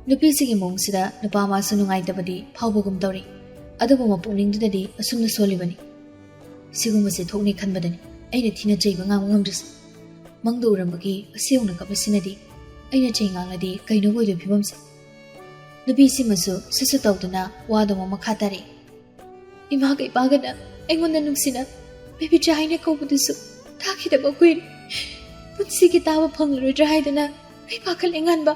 ꯅꯨꯄꯤꯁꯤꯒꯤ ꯃꯑꯣꯡꯁꯤꯗ ꯅꯨꯄꯥ ꯃꯥꯁꯨ ꯅꯨꯡꯉꯥꯏꯇꯕꯗꯤ ꯐꯥꯎꯕꯒꯨꯝ ꯇꯧꯔꯤ ꯑꯗꯨꯕꯨ ꯃꯄꯨꯛꯅꯤꯡꯗꯨꯗꯗꯤ ꯑꯁꯨꯝꯅ ꯁꯣꯜꯂꯤꯕꯅꯤ ꯁꯤꯒꯨꯝꯕꯁꯦ ꯊꯣꯛꯅꯤ ꯈꯟꯕꯗꯅꯤ ꯑꯩꯅ ꯊꯤꯅ ꯆꯩꯕ ꯉꯥꯡꯕ ꯉꯝꯗ꯭ꯔꯤꯁꯦ ꯃꯪꯗ ꯎꯔꯝꯕꯒꯤ ꯑꯁꯤ ꯌꯧꯅ ꯀꯞꯂꯤꯁꯤꯅꯗꯤ ꯑꯩꯅ ꯆꯩ ꯉꯥꯡꯂꯗꯤ ꯀꯩꯅꯣ ꯑꯣꯏꯗꯣꯏ ꯐꯤꯕꯝꯁꯦ ꯅꯨꯄꯤꯁꯤꯃꯁꯨ ꯁꯨꯠ ꯇꯧꯗꯨꯅ ꯋꯥꯗꯣ ꯃꯈꯥ ꯇꯥꯔꯛꯏ ꯏꯃꯥꯒ ꯏꯄꯥꯒꯅ ꯑꯩꯉꯣꯟꯗ ꯅꯨꯡꯁꯤꯅ ꯕꯦꯕꯤꯆꯥ ꯍꯥꯏꯅ ꯀꯧꯕꯗꯨꯁꯨ ꯇꯥꯈꯤꯗꯕ ꯀꯨꯏꯔꯦ ꯄꯨꯟꯁꯤꯒꯤ ꯇꯥꯕ ꯐꯪꯂꯔꯣꯏꯗ꯭ꯔꯥ ꯍꯥꯏꯗꯅ ꯑꯩ ꯄꯥꯈꯠꯂꯦ ꯉꯥꯟꯕ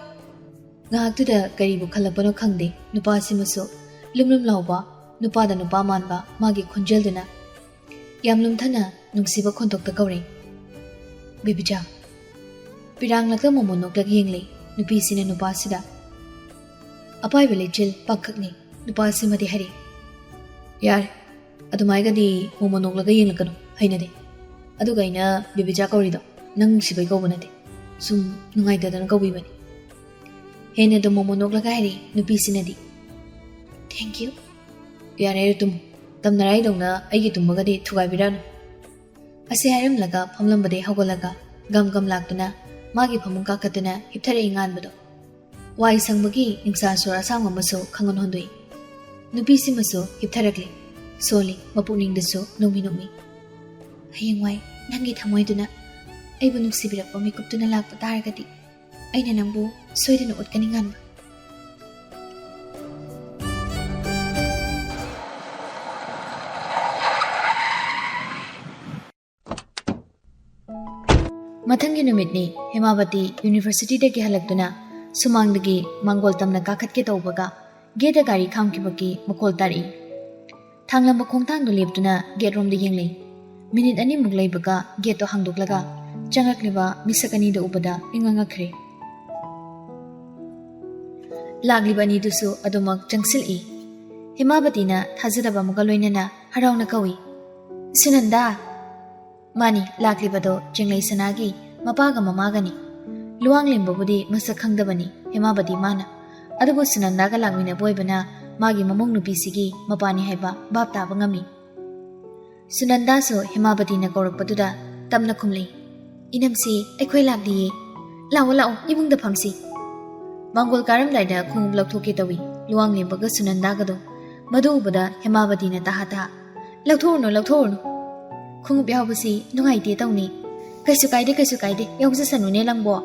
ꯉꯥꯏꯍꯥꯛꯇꯨꯗ ꯀꯔꯤꯕꯨ ꯈꯜꯂꯛꯄꯅꯣ ꯈꯪꯗꯦ ꯅꯨꯄꯥꯁꯤꯃꯁꯨ ꯂꯨꯝꯂꯨꯝ ꯂꯥꯎꯕ ꯅꯨꯄꯥꯗ ꯅꯨꯄꯥ ꯃꯥꯟꯕ ꯃꯥꯒꯤ ꯈꯣꯟꯖꯦꯜꯗꯨꯅ ꯌꯥꯝ ꯂꯨꯝꯊꯅ ꯅꯨꯡꯁꯤꯕ ꯈꯣꯟꯊꯣꯛꯇ ꯀꯧꯔꯛꯏ ꯕꯦꯕꯤꯆꯥ ꯄꯤꯔꯥꯡꯂꯛꯇ ꯃꯣꯃꯣ ꯅꯣꯛꯂꯒ ꯌꯦꯡꯂꯤ ꯅꯨꯄꯤꯁꯤꯅ ꯅꯨꯄꯥꯁꯤꯗ ꯑꯄꯥꯏꯕ ꯂꯩꯆꯤꯜ ꯄꯥꯛꯈꯛꯅꯤ ꯅꯨꯄꯥꯁꯤꯃꯗꯤ ꯍꯥꯏꯔꯤ ꯌꯥꯔꯦ ꯑꯗꯨꯃꯥꯏꯒꯗꯤ ꯃꯣꯃꯣ ꯅꯣꯛꯂꯒ ꯌꯦꯡꯂꯛꯀꯅꯨ ꯍꯩꯅꯗꯦ ꯑꯗꯨꯒ ꯑꯩꯅ ꯕꯦꯕꯤꯆꯥ ꯀꯧꯔꯤꯗꯣ ꯅꯪ ꯅꯨꯡꯁꯤꯕꯩ ꯀꯧꯕ ꯅꯠꯇꯦ ꯁꯨꯝ ꯅꯨꯡꯉꯥꯏꯇꯗꯅ ꯀꯧꯕꯤꯕꯅꯤ ꯍꯦꯟꯅ ꯑꯗꯨꯝ ꯃꯣꯃꯣ ꯅꯣꯛꯂꯒ ꯍꯥꯏꯔꯤ ꯅꯨꯄꯤꯁꯤꯅꯗꯤ ꯊꯦꯡꯛ ꯌꯨ ꯌꯥꯔꯦ ꯇꯨꯝꯃꯨ ꯇꯝꯅꯔꯥꯏꯗꯧꯅ ꯑꯩꯒꯤ ꯇꯨꯝꯕꯒꯗꯤ ꯊꯨꯒꯥꯏꯕꯤꯔꯛꯑꯅꯨ ꯑꯁꯤ ꯍꯥꯏꯔꯝꯂꯒ ꯐꯝꯂꯝꯕꯗꯩ ꯍꯧꯒꯠꯂꯒ ꯒꯝ ꯂꯥꯛꯇꯨꯅ ꯃꯥꯒꯤ ꯐꯃꯨꯡ ꯀꯥꯈꯠꯇꯨꯅ ꯍꯤꯞꯊꯔꯛꯏ ꯉꯥꯟꯕꯗꯣ ꯋꯥꯏ ꯁꯪꯕꯒꯤ ꯅꯤꯡꯁꯥ ꯁꯣꯔ ꯑꯁꯥꯡꯕ ꯑꯃꯁꯨ ꯈꯪꯍꯟ ꯍꯣꯟꯗꯣꯛꯏ ꯅꯨꯄꯤꯁꯤꯃꯁꯨ ꯍꯤꯞꯊꯔꯛꯂꯤ ꯁꯣꯜꯂꯤ ꯃꯄꯨꯛꯅꯤꯡꯗꯁꯨ ꯅꯣꯛꯃꯤ ꯍꯌꯦꯡꯋꯥꯏ ꯅꯪꯒꯤ ꯊꯃꯣꯏꯗꯨꯅ ꯑꯩꯕꯨ ꯅꯨꯡꯁꯤꯕꯤꯔꯛꯄ ꯃꯤꯀꯨꯞꯇꯨꯅ ꯂꯥꯛꯄ ꯇꯥꯔꯒꯗꯤ ꯑꯩꯅ ꯅꯪꯕꯨ ꯁꯣꯏꯗꯅ ꯎꯠꯀꯅꯤ ꯉꯥꯟꯕ ꯃꯊꯪꯒꯤ ꯅꯨꯃꯤꯠꯅꯤ ꯍꯦꯃꯥꯕꯇꯤ ꯌꯨꯅꯤꯚꯔꯁꯤꯇꯤꯗꯒꯤ ꯍꯜꯂꯛꯇꯨꯅ ꯁꯨꯃꯥꯡꯗꯒꯤ ꯃꯥꯡꯒꯣꯜ ꯇꯝꯅ ꯀꯥꯈꯠꯀꯦ ꯇꯧꯕꯒ ꯒꯦꯠꯇ ꯒꯥꯔꯤ ꯈꯥꯝꯈꯤꯕꯒꯤ ꯃꯈꯣꯜ ꯇꯥꯔꯛꯏ ꯊꯥꯡꯂꯝꯕ ꯈꯣꯡꯊꯥꯡꯗꯣ ꯂꯦꯞꯇꯨꯅ ꯒꯦꯠꯔꯣꯝꯗ ꯌꯦꯡꯂꯛꯏ ꯃꯤꯅꯤꯠ ꯑꯅꯤꯃꯨꯛ ꯂꯩꯕꯒ ꯒꯦꯠꯇꯣ ꯍꯥꯡꯗꯣꯛꯂꯒ ꯆꯪꯂꯛꯂꯤꯕ ꯃꯤꯁꯛ ꯑꯅꯤꯗ ꯎꯕꯗ ꯏꯉꯛꯈ꯭ꯔꯦ ꯂꯥꯛꯂꯤꯕ ꯑꯅꯤꯗꯨꯁꯨ ꯑꯗꯨꯃꯛ ꯆꯪꯁꯤꯜꯂꯛꯏ ꯍꯦꯃꯥꯕꯇꯤꯅ ꯊꯥꯖꯗꯕ ꯑꯃꯒ ꯂꯣꯏꯅꯅ ꯍꯔꯥꯎꯅ ꯀꯧꯏ ꯁꯨꯅꯟꯗꯥ ꯃꯥꯅꯤ ꯂꯥꯛꯂꯤꯕꯗꯣ ꯆꯤꯡꯂꯩ ꯁꯅꯥꯒꯤ ꯃꯄꯥꯒ ꯃꯃꯥꯒꯅꯤ ꯂꯨꯋꯥꯡꯂꯦꯝꯕꯕꯨꯗꯤ ꯃꯁꯛ ꯈꯪꯗꯕꯅꯤ ꯍꯦꯃꯥꯕꯇꯤ ꯃꯥꯅ ꯑꯗꯨꯕꯨ ꯁꯨꯅꯟꯗꯥꯒ ꯂꯥꯛꯃꯤꯟꯅꯕ ꯑꯣꯏꯕꯅ ꯃꯥꯒꯤ ꯃꯃꯧ ꯅꯨꯄꯤꯁꯤꯒꯤ ꯃꯄꯥꯅꯤ ꯍꯥꯏꯕ ꯚꯥꯞ ꯇꯥꯕ ꯉꯝꯃꯤ ꯁꯨꯅꯟꯗꯥꯁꯨ ꯍꯦꯃꯥꯕꯇꯤꯅ ꯀꯧꯔꯛꯄꯗꯨꯗ ꯇꯞꯅ ꯈꯨꯝꯂꯛꯏ ꯏꯅꯝꯁꯤ ꯑꯩꯈꯣꯏ ꯂꯥꯛꯂꯤꯌꯦ ꯂꯥꯛꯑꯣ ꯏꯃꯨꯡꯗ ꯐꯝꯁꯤ ꯃꯥꯡꯒꯣꯜ ꯀꯥꯔꯝꯗꯥꯏꯗ ꯈꯣꯡꯎꯞ ꯂꯧꯊꯣꯛꯀꯦ ꯇꯧꯏ ꯂꯨꯋꯥꯡꯂꯦꯝꯕꯒ ꯁꯨꯅꯟꯗꯥꯒꯗꯣ ꯃꯗꯨ ꯎꯕꯗ ꯍꯦꯃꯥꯕꯇꯤꯅ ꯇꯍꯥ ꯂꯧꯊꯣꯛꯎꯔꯅꯨ ꯈꯣꯡꯎꯞ ꯌꯥꯎꯕꯁꯤ ꯅꯨꯡꯉꯥꯏꯇꯦ ꯇꯧꯅꯤ ꯀꯩꯁꯨ ꯀꯥꯏꯗꯦ ꯌꯥꯎꯖꯁꯅꯨꯅꯦ ꯂꯪꯕꯣ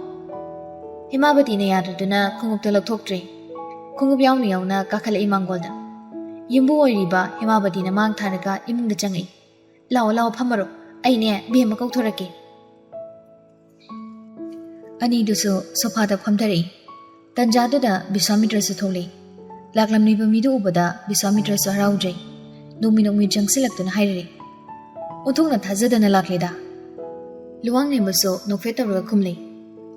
ꯍꯦꯃꯥꯕꯇꯤꯅ ꯌꯥꯗꯗꯨꯅ ꯈꯣꯡꯎꯞꯇ ꯂꯧꯊꯣꯛꯇ꯭ꯔꯦ ꯈꯣꯡꯎꯞ ꯌꯥꯎꯅ ꯀꯥꯈꯠꯂꯛꯏ ꯃꯥꯡꯒꯣꯜꯗ ꯌꯨꯝꯕꯨ ꯑꯣꯏꯔꯤꯕ ꯍꯦꯃꯥꯕꯇꯤꯅ ꯃꯥꯡ ꯊꯥꯔꯒ ꯏꯃꯨꯡꯗ ꯆꯪꯉꯛꯏ ꯂꯥꯛꯑꯣ ꯐꯝꯃꯔꯣ ꯑꯩꯅꯦ ꯕꯦꯝꯃ ꯀꯧꯊꯣꯔꯛꯀꯦ ꯑꯅꯤꯗꯨꯁꯨ ꯁꯣꯐꯥꯗ ꯐꯝꯊꯔꯛꯏ ꯇꯟꯖꯥꯗꯨꯗ ꯕꯤꯁ꯭ꯋꯥꯃꯤꯇ꯭ꯔꯁꯨ ꯊꯣꯛꯂꯛꯏ laklamliba midu ubada Biswamitra su haraujai. Nokmi jangsilaktuna hairari. Onthokna thajadana lakleda. Luwang lembasu nokfetabra khumlei.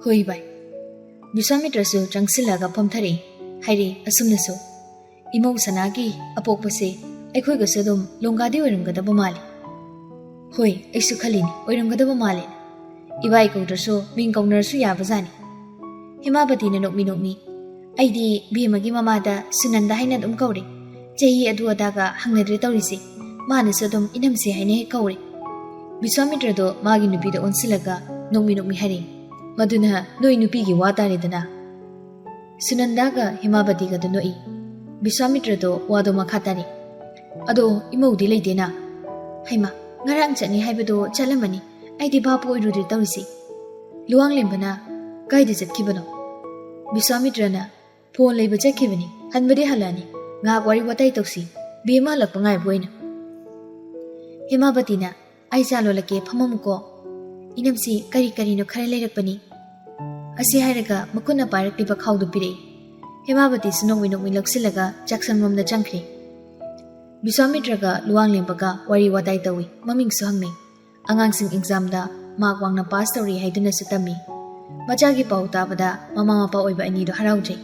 Hoi bai. Biswamitra su jangsilaga phamthari. Hairi asumnasu. Imau sanagi apokpase aikhoigasu dum longadi oiramgadaba mali. Hoi, aisu khalini oiramgadaba mali. Ibai kaudrasu ming kaunarsu yabazani. Himabati na nokmi. Aidi bimagi mamada Sunanda haina dum kauri. Chahi adu adaga hangnadre tawrisi. Manasu dum inamsi haina he kauri. Biswamitra do magi nupi da onsilaga nokmi hari. Maduna noi nupi gi wataridana. Sunandaga Himabati ga do noi. Biswamitra do wado makhatari. Ado imaudi leidena. Haima ngarang chani haibado chalamani. Aidi bapu oirudri tawrisi. Luwang lembana kaidi chatkibano. Biswamitrana phone leiba chakhibani. Hanbade halani. Nga wari watai tawsi. Bema lakpa ngai boina. Himabatina ai chalo lake phamamuko. Inamsi kari no khare leirakpani. Asi hairaga makuna pairakliba khawdu pirei. Himabati nokmi laksilaga Jackson romda changkhri. Biswamitraga luwang lembaga wari watai tawi mamingsu hangnei. Angangsing exam da mark wangna pass tawri haiduna su tami. Machagi pau tabada mama mapa oiba ani do haraujai.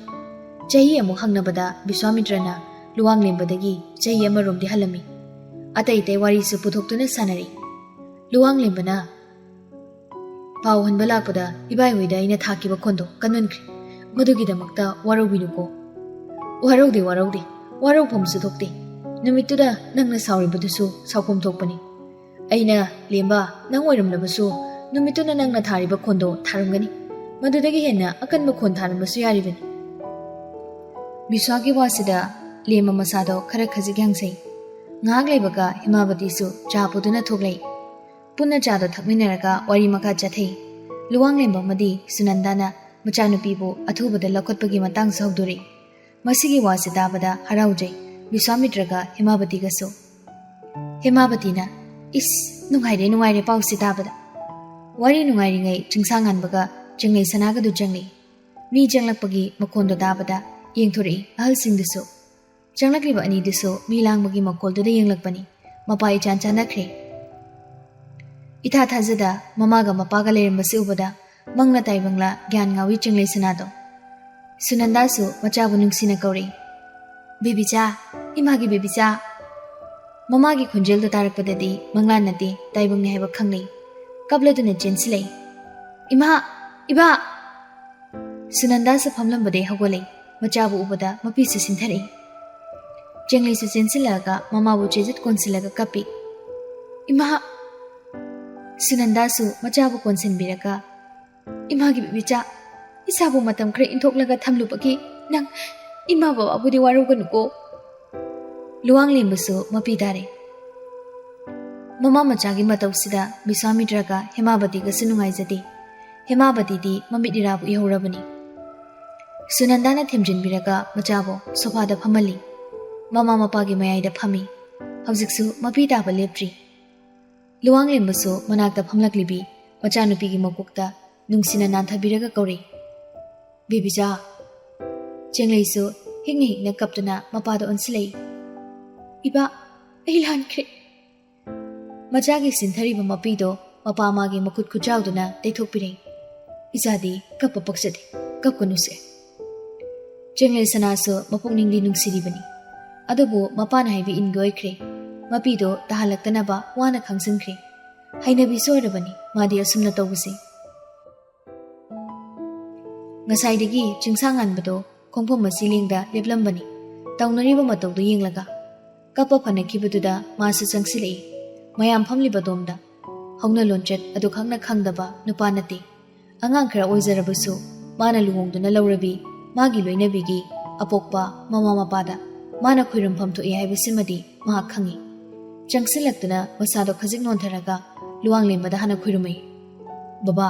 Chahi amu hangnabada Biswamitrana luwang lembadagi chahi amaromdi halami. Atai wari su puthoktuna sanari. Luwang lembana pau hanba lakpada ibai hoida ina thakiba khondo kanwankri. Madugidamakta waraubinuko. Waraude. Warau phomsu thokte. Numituda nangna sauribadusu saukom thokpani. Aina lemba nang oiramlabasu numituna nangna thariba khondo tharumgani. Madudagi henna akanba khon tharamasu yaribani. Biswagi wasida lema masado khara khajig hangsai. Ngak leibaga Himabati su cha puduna thoklei. Punna cha do thakminaraga wari makha chathei. Luwang lemba madi Sunandana machanupibu athubada lakhotpagi matang sauduri. Masigi wasida bada haraujai. Biswamitraga Himabati gasu. Himabatina is nungaire pausi tabada. Wari nungairi ngai chingsang baga jinglei sanaga du jangli. Mi janglakpagi makondo dabada yengthori ahal singdusu. Janglakliba ani dusu mi langbagi makoldo da yenglakpani. Mapai chan nakre. Itha thazada mamaga mapaga lerembasi ubada mangna taibangla gyan ngawi jinglei sanado. Sunandasu machabu nungsina kauri. Bibicha, imagi bibicha. Mamagi khunjel do tarakpadadi mangla nati taibangni haiba khanglei. Kabladuna jensilei. Ima, iba. Sunandasa phamlambade hagolei. Machabu ubada mapisi sinthari. Jenglei su jensilaga mamabu chejit konsilaga kapi. Ima. Sunandasu machabu konsinbiraga. Imagi bibicha. Isabu matam kre inthoklaga thamlupaki nang ima bawa budi waruganuko. Luwang lembasu mapidare. Mama machagi matawsida Biswamitraga Himabati ga sinungaijadi. Himabati di mamidirabu ihorabani. Sunandana thimjinbiraga machabo sofada phamali. Mama mapagi mayaida phami. Hawjiksu mapidaba leptri. Luwang lembasu manakta phamlaklibi machanupigi makukta nungsina nanthabiraga kauri. Bibicha. Chenglei hingna kaptuna mapada onsilei. Iba, ailan kre. Machagi sinthariba mapido mapamagi makut kuchauduna teithokpirei. Isadi kappa paksade kapkanuse. Chenglei sanasu mapukningli nungsiribani. Adubu mapana haibi ingoikre. Mapido tahalaktanaba wana khangsinkre. Hainabi soirabani madi asumna tawbasi. Ngasaidagi chingsanganbado khongphom masilingda leplambani. Taunariba matawdo yenglaga. Kappa phanakibaduda masu changsilei. Mayam phamliba domda. Hauna lonchet adu khangna khangdaba nupa nati. Angang khara oizarabasu mana luhongduna laurabi magi loinabigi apokpa mama mapada mana khuirampham thoi haibasimadi ma khangi. Changsilaktuna masado khajik nontharaga luwang lembada hana khuirumai. Baba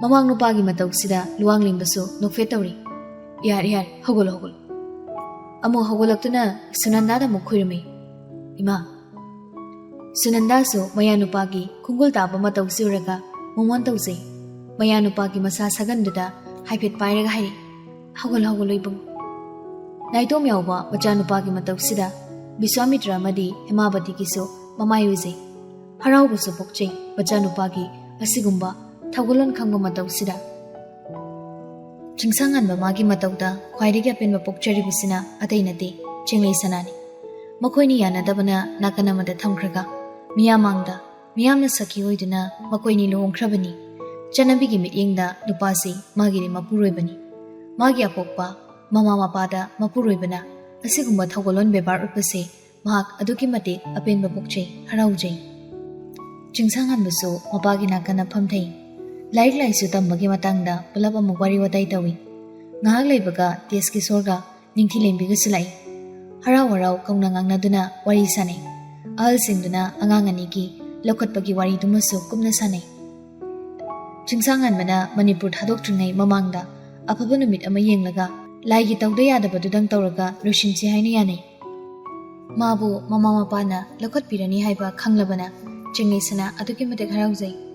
mamang nupagi matawsida luwang lembasu nokfe tawri. Yar hogol. Amo hogolaktuna Sunandada mukhuirumai. Ima. Sunandasu mayanupagi khungul taba matawsiuraga momon tawsei. Mayanupagi masa saganduda haipet pairaga hairi. Hogol ibung. Naidom Yauba, Majanupagi Matosida, Biswamitra Madi, Hemabati Kiso, Mamayuzi, Harabusu Pokche, Majanupagi, Asigumba, Tagulon Kango Matosida. Chingsangan Mamagi Matauda, Quaidiga Pin Mapokcheri Busina, Atainati, Chingley Sanani. Makoini Yana Dabana, Nakanamada Tamkraga, Miyamangda, Miyamna Saki Oidina, Makoini Long Krabani, Janabigi Mitinda, Lupasi, Magiri Mapuribani, Magia Pokpa, Mama Mapada, Mapuribana, Asigumba Tagolon Bebar Upase, Mak Adukimati, Apin Bapokche, Harauji. Chingsangan Buso, Mabagi Nakana Pamte. Lai Sutam Magimatanga, Palapa Mugwari Wadaitawi. Nahalay Baga, Tieski Sorga, Ninkilim Bigasilai. Harawarao, Kongangang Duna, Wari Sane. Al Sinduna, Anganganiki, Lokat Bagi Wari Dumaso, Kumna Sane. Chingsangan Mana, Manipur Hadoktrine, Mamanga, Apabunumit Amayang Laga, Lai Gitaudeya the Badudang Tauraga, Rushin Sihaniane. Mabu, Mama Mapana, Lokat Pirani Haiba, Kanglabana, Chingisana, Adukimatek Harauze.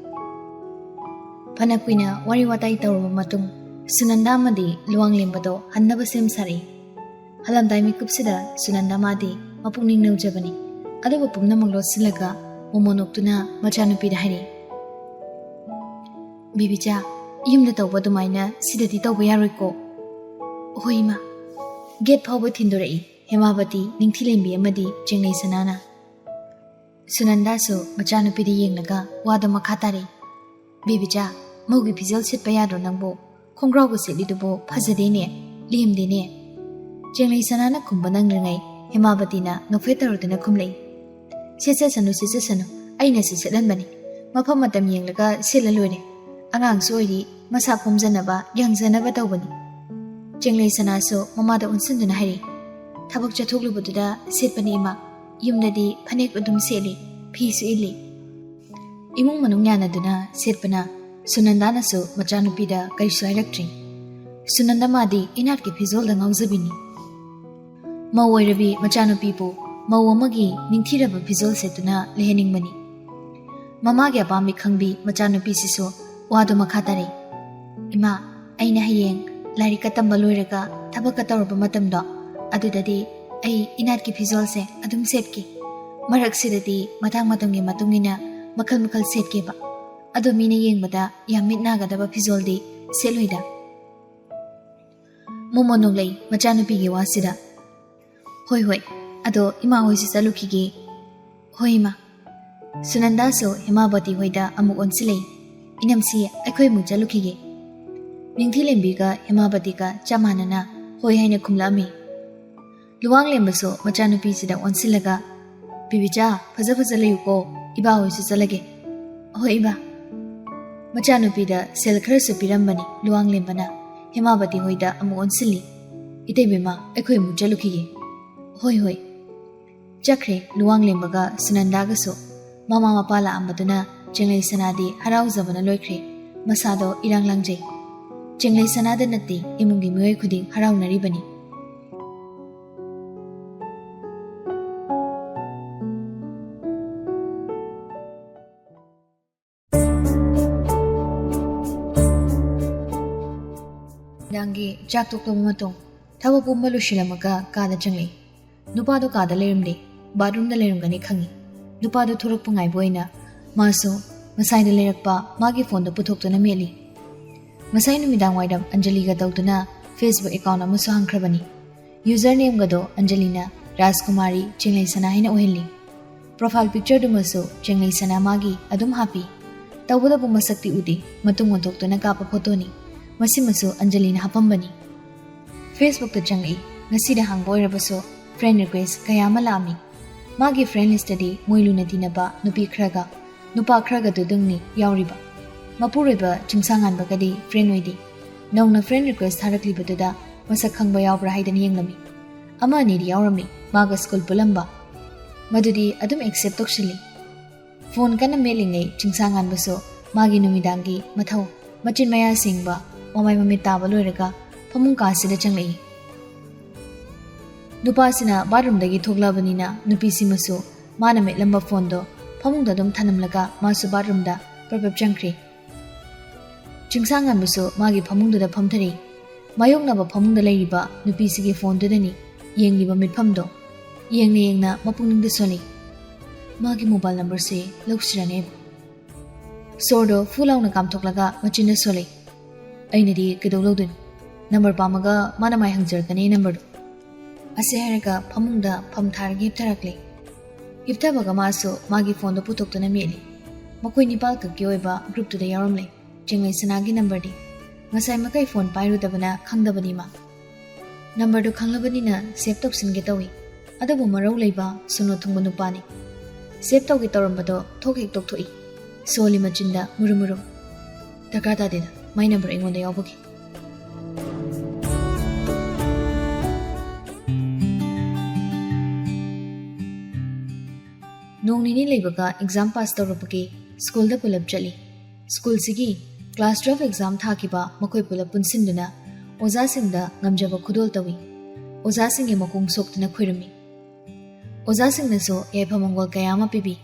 Panakwina wari watai tawraba matung Sunanda madi luang limbado hannaba sem sari halamdai mikupsida Sunanda madi mapungning naujabani aduba pumnamang losilaga momonoktuna machanupida hari Bibicha yumda tawba dumaina sidati tawba yaroiko Hoima get phawba thindorei Hemabati ningthilembi amadi Chinglei Sanana Sunanda so machanupidi yenglaga wada makhatari Bibicha, Mogi Pizzle sit Payado Nambo, Congrogo Silidubo, Pazadine, Limdine. Chingley Sanana Kumbanang Ringay, Hemabatina, no fetter than a cumlay. Sisasano Sisasano, Aina Sisalanbani, Mapamatam Yanglaga, Silalune, Angang Soidi, Masapum Zanaba, Young Zanaba Tobani. Chingley Sanaso, Mamada Unsundan Hari. Tabak Chatulubuda, Sitpanima, Yumnadi, Panik Udum Sili, Peace Illy. Imung Manungyana Duna, Sirpana, Sunandana so, Machanupida, Kaisu Electric. Sunandamadi, Inatki Pizol the Ngzabini. Mawairabi, Machano people, Mawamagi, Ningtiraba Pizol Setuna, Lehening Mani. Mamagia Bami Kangbi, Machano Pisiso, Wado Makatari. Ima, Aina Hayeng, Larikata Malurega, Tabakata Matamda, Adudadi, Ay, Inatki Pizol se, Adum Setki. Marak Sidati, Matang Matungi Matungina. Makal set keba. Ado mina yengbada yamit nagadaba pizoldi seloida. Momonolay machanupigi wasida. Hoi, ado ima hoisi salukige. Hoi ma. Sunandaso Hemabati hoida amuk onsilay. Inamsi akoy mu jalukige. Ningthilembiga Hemabatika chamanana hoi haina kumlami. Luwang lembaso machanupi sida onsilaga. Bibicha faza layuko. Iba hoisu salage. Oh iba. Machanupida sel kharasu pirambani luang lembana Hemabati hoida amu onsili. Itebima ekoi mu jalukige. Hoi. Chakre luang lembaga Sunandaga so mama mapala ambaduna Chinglei Sanadi harauzabana loikre masado irang langjay. Chinglei Sanada natti imungi miyoi khuding haraunaribani. Dangi Jack took the Matung, Tawapu Malushilamaga, Kada Changley. Nupado Kada Lerimde, Badrum the Lerimgani Kangi, Nupado Turupungai Buena, Maso, Masai the Lerakpa, Magi Fond the Putokana Meli. Masai Numidang Widam, Angelica Dautana, Facebook account Musuhan Krabani. Username Gado, Angelina, Raskumari, Chinglei Sanahina Ohili. Profile picture Dumaso, Chinglei Sana Magi, Adum Happy. Tawada Pumasakti Udi, Matungo Toktana Kapa Potoni. Masimasu Angelina Hapambani. Facebook to Changi, Nasida Hangboy Rabaso, friend request Kayama Lami. Magi friend listadi, Moiluna Dinaba, Nupi Kraga, Nupa Kraga to Dungni, Yauriba. Mapuriba, Chingsangan Bagadi, friend Widi. Nong friend request Harakli Batuda, Masakang Bayabra Haidan Yanglami. Amani Yaurami, Maga School Pulamba. Madudi Adum accept Tokshili. Phone kana mailing a Chingsangan Baso, Magi Numidangi, Matau, Machin Maya Singba. Mamay mamitaba loiraga pamung kasida changlei. Nupasina badroomdagi thoklabanina nupisimasu mana metlamba fondo pamungda dum thanamlaga masu badroomda prabab changkri. Chingsangan busu magi pamungda phamthari ꯃꯥꯌꯣꯛꯅꯕ ꯐꯃꯨꯡꯗ ꯂꯩꯔꯤꯕ ꯅꯨꯄꯤꯁꯤꯒꯤ ꯐꯣꯟꯗꯨꯗꯅꯤ ꯌꯦꯡꯂꯤꯕ ꯃꯤꯠꯐꯝꯗꯣ ꯌꯦꯡꯅ ꯌꯦꯡꯅ ꯃꯄꯨꯛꯅꯤꯡꯗ ꯁꯣꯜꯂꯤ ꯃꯥꯒꯤ ꯃꯣꯕꯥꯏꯜ ꯅꯝꯕꯔꯁꯦ ꯂꯧꯁꯤꯔꯅꯦꯕ ꯁꯣꯔꯗꯣ ꯐꯨ ꯂꯥꯎꯅ ꯀꯥꯝꯊꯣꯛꯂꯒ ꯃꯆꯤꯟꯅ ꯁꯣꯜꯂꯤ ꯑꯩꯅꯗꯤ ꯀꯩꯗꯧ ꯂꯧꯗꯣꯏꯅꯣ ꯅꯝꯕꯔ ꯄꯥꯝꯃꯒ ꯃꯥꯅ ꯃꯥꯏ ꯍꯪꯖꯔꯛꯀꯅꯤ ꯅꯝꯕꯔꯗꯣ ꯑꯁꯤ ꯍꯥꯏꯔꯒ ꯐꯃꯨꯡꯗ ꯐꯝ ꯊꯥꯔꯒ ꯍꯤꯞꯊꯔꯛꯂꯦ ꯍꯤꯞꯊꯕꯒ ꯃꯥꯁꯨ ꯃꯥꯒꯤ ꯐꯣꯟꯗꯣ ꯄꯨꯊꯣꯛꯇꯨꯅ ꯃꯦꯠꯂꯤ ꯃꯈꯣꯏ ꯅꯤꯄꯥꯜ ꯈꯛꯀꯤ ꯑꯣꯏꯕ ꯒ꯭ꯔꯨꯞꯇꯨꯗ ꯌꯥꯎꯔꯝꯂꯦ ꯆꯤꯡꯂꯩ ꯁꯅꯥꯒꯤ ꯅꯝꯕꯔꯗꯤ ꯉꯁꯥꯏ ꯃꯈꯩ ꯐꯣꯟ ꯄꯥꯏꯔꯨꯗꯕꯅ ꯈꯪꯗꯕꯅꯤ ꯃꯥ ꯅꯝꯕꯔꯗꯨ ꯈꯪꯂꯕꯅꯤꯅ ꯁꯦꯞ ꯇꯧꯁꯤꯟꯒꯦ ꯇꯧꯏ ꯑꯗꯨꯕꯨ ꯃꯔꯧ ꯂꯩꯕ ꯁꯨꯅꯣ ꯊꯨꯡꯕ ꯅꯨꯄꯥꯅꯤ ꯁꯦꯞ ꯇꯧꯒꯦ ꯇꯧꯔꯝꯕꯗꯣ ꯊꯣꯛ ꯍꯦꯛ ꯇꯣꯛꯊꯣꯛꯏ ꯁꯣꯜꯂꯤ ꯃꯆꯤꯟꯗ ꯃꯨꯔꯨꯝ ꯃꯨꯔꯨꯝ ꯗꯔꯀꯥꯔ ꯇꯥꯗꯦꯗ ꯃꯥꯏ ꯅꯝꯕꯔ ꯑꯩꯉꯣꯟꯗ ꯌꯥꯎꯕꯒꯤ ꯅꯣꯡ ꯅꯤꯅꯤ ꯂꯩꯕꯒ ꯑꯦꯛꯖꯥꯝ ꯄꯥꯁ ꯇꯧꯔꯛꯄꯒꯤ ꯁ꯭ꯀꯨꯜꯗ ꯄꯨꯂꯞ ꯆꯠꯂꯤ ꯁ꯭ꯀꯨꯜꯁꯤꯒꯤ ꯀ꯭ꯂꯥꯁ 12 ꯑꯦꯛꯖꯥꯝ ꯊꯥꯈꯤꯕ ꯃꯈꯣꯏ ꯄꯨꯂꯞ ꯄꯨꯟꯁꯤꯟꯗꯨꯅ ꯑꯣꯖꯥꯁꯤꯡꯗ ꯉꯝꯖꯕ ꯈꯨꯗꯣꯜ ꯇꯧꯏ ꯑꯣꯖꯥꯁꯤꯡꯒꯤ ꯃꯈꯣꯡ ꯁꯣꯛꯇꯨꯅ ꯈꯨꯔꯨꯝꯃꯤ ꯑꯣꯖꯥꯁꯤꯡꯅꯁꯨ ꯌꯥꯏꯐ-ꯃꯪꯒꯣꯜ ꯀꯌꯥ ꯑꯃ ꯄꯤꯕꯤ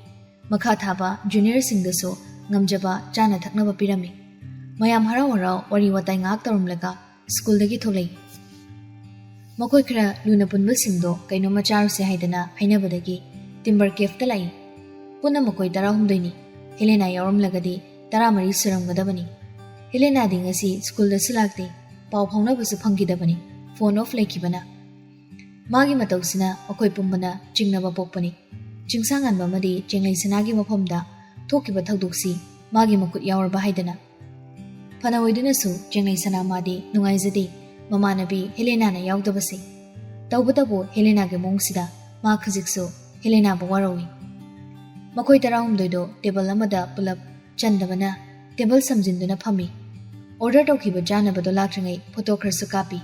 ꯃꯈꯥ ꯊꯥꯕ ꯖꯨꯅꯤꯌꯔꯁꯤꯡꯗꯁꯨ ꯉꯝꯖꯕ ꯆꯥꯅ ꯊꯛꯅꯕ ꯄꯤꯔꯝꯃꯤ ꯃꯌꯥꯝ ꯍꯔꯥꯎ ꯍꯔꯥꯎ ꯋꯥꯔꯤ ꯋꯥꯇꯥꯏ ꯉꯥꯏꯍꯥꯛ ꯇꯧꯔꯝꯂꯒ ꯁ꯭ꯀꯨꯜꯗꯒꯤ ꯊꯣꯛꯂꯛꯏ ꯃꯈꯣꯏ ꯈꯔ ꯂꯨꯅ ꯄꯨꯟꯕꯁꯤꯡꯗꯣ ꯀꯩꯅꯣꯝꯃ ꯆꯥꯔꯨꯁꯦ ꯍꯥꯏꯗꯅ ꯍꯥꯏꯅꯕꯗꯒꯤ ꯇꯤꯝꯕꯔ ꯀꯦꯐꯇ ꯂꯥꯛꯏ ꯄꯨꯟꯅ ꯃꯈꯣꯏ 13ꯅꯤ ꯍꯦꯂꯦꯅꯥ ꯌꯥꯎꯔꯝꯂꯒꯗꯤ 13 ꯁꯨꯔꯝꯒꯗꯕꯅꯤ ꯍꯦꯂꯦꯅꯥꯗꯤ ꯉꯁꯤ ꯁ꯭ꯀꯨꯜꯗꯁꯨ ꯂꯥꯛꯇꯦ ꯄꯥꯎ ꯐꯥꯎꯅꯕꯁꯨ ꯐꯪꯈꯤꯗꯕꯅꯤ ꯐꯣꯟ ꯑꯣꯐ ꯂꯩꯈꯤꯕꯅ ꯃꯥꯒꯤ ꯃꯇꯧꯁꯤꯅ ꯑꯩꯈꯣꯏ ꯄꯨꯝꯕꯅ ꯆꯤꯡꯅꯕ ꯄꯣꯛꯄꯅꯤ ꯆꯤꯡꯁꯥꯡꯉꯥꯟꯕ ꯑꯃꯗꯤ ꯆꯤꯡꯂꯩ ꯁꯅꯥꯒꯤ ꯃꯐꯝꯗ ꯊꯣꯛꯈꯤꯕ ꯊꯧꯗꯣꯛꯁꯤ ꯃꯥꯒꯤ ꯃꯈꯨꯠ ꯌꯥꯎꯔꯕ ꯍꯥꯏꯗꯅ ꯐꯅ ꯑꯣꯏꯗꯨꯅꯁꯨ ꯆꯤꯡꯂꯩ ꯁꯅꯥ ꯃꯥꯗꯤ ꯅꯨꯡꯉꯥꯏꯖꯗꯦ ꯃꯃꯥꯟꯅꯕꯤ ꯍꯦꯂꯦꯅꯥꯅ ꯌꯥꯎꯗꯕꯁꯤ ꯇꯧꯕꯇꯕꯨ ꯍꯦꯂꯦꯅꯥꯒꯤ ꯃꯑꯣꯡꯁꯤꯗ ꯃꯥ ꯈꯖꯤꯛꯁꯨ ꯍꯦꯂꯦꯅꯥꯕꯨ ꯋꯥꯔꯧꯏ ꯃꯈꯣꯏ 13ꯗꯣ ꯇꯦꯕꯜ ꯑꯃꯗ ꯄꯨꯂꯞ ꯆꯟꯗꯕꯅ ꯇꯦꯕꯜ ꯁꯝꯖꯤꯟꯗꯨꯅ ꯐꯝꯃꯤ ꯑꯣꯔꯗꯔ ꯇꯧꯈꯤꯕ ꯆꯥꯅꯕꯗꯣ ꯂꯥꯛꯇ꯭ꯔꯤꯉꯩ ꯐꯣꯇꯣ ꯈꯔꯁꯨ ꯀꯥꯞꯄꯤ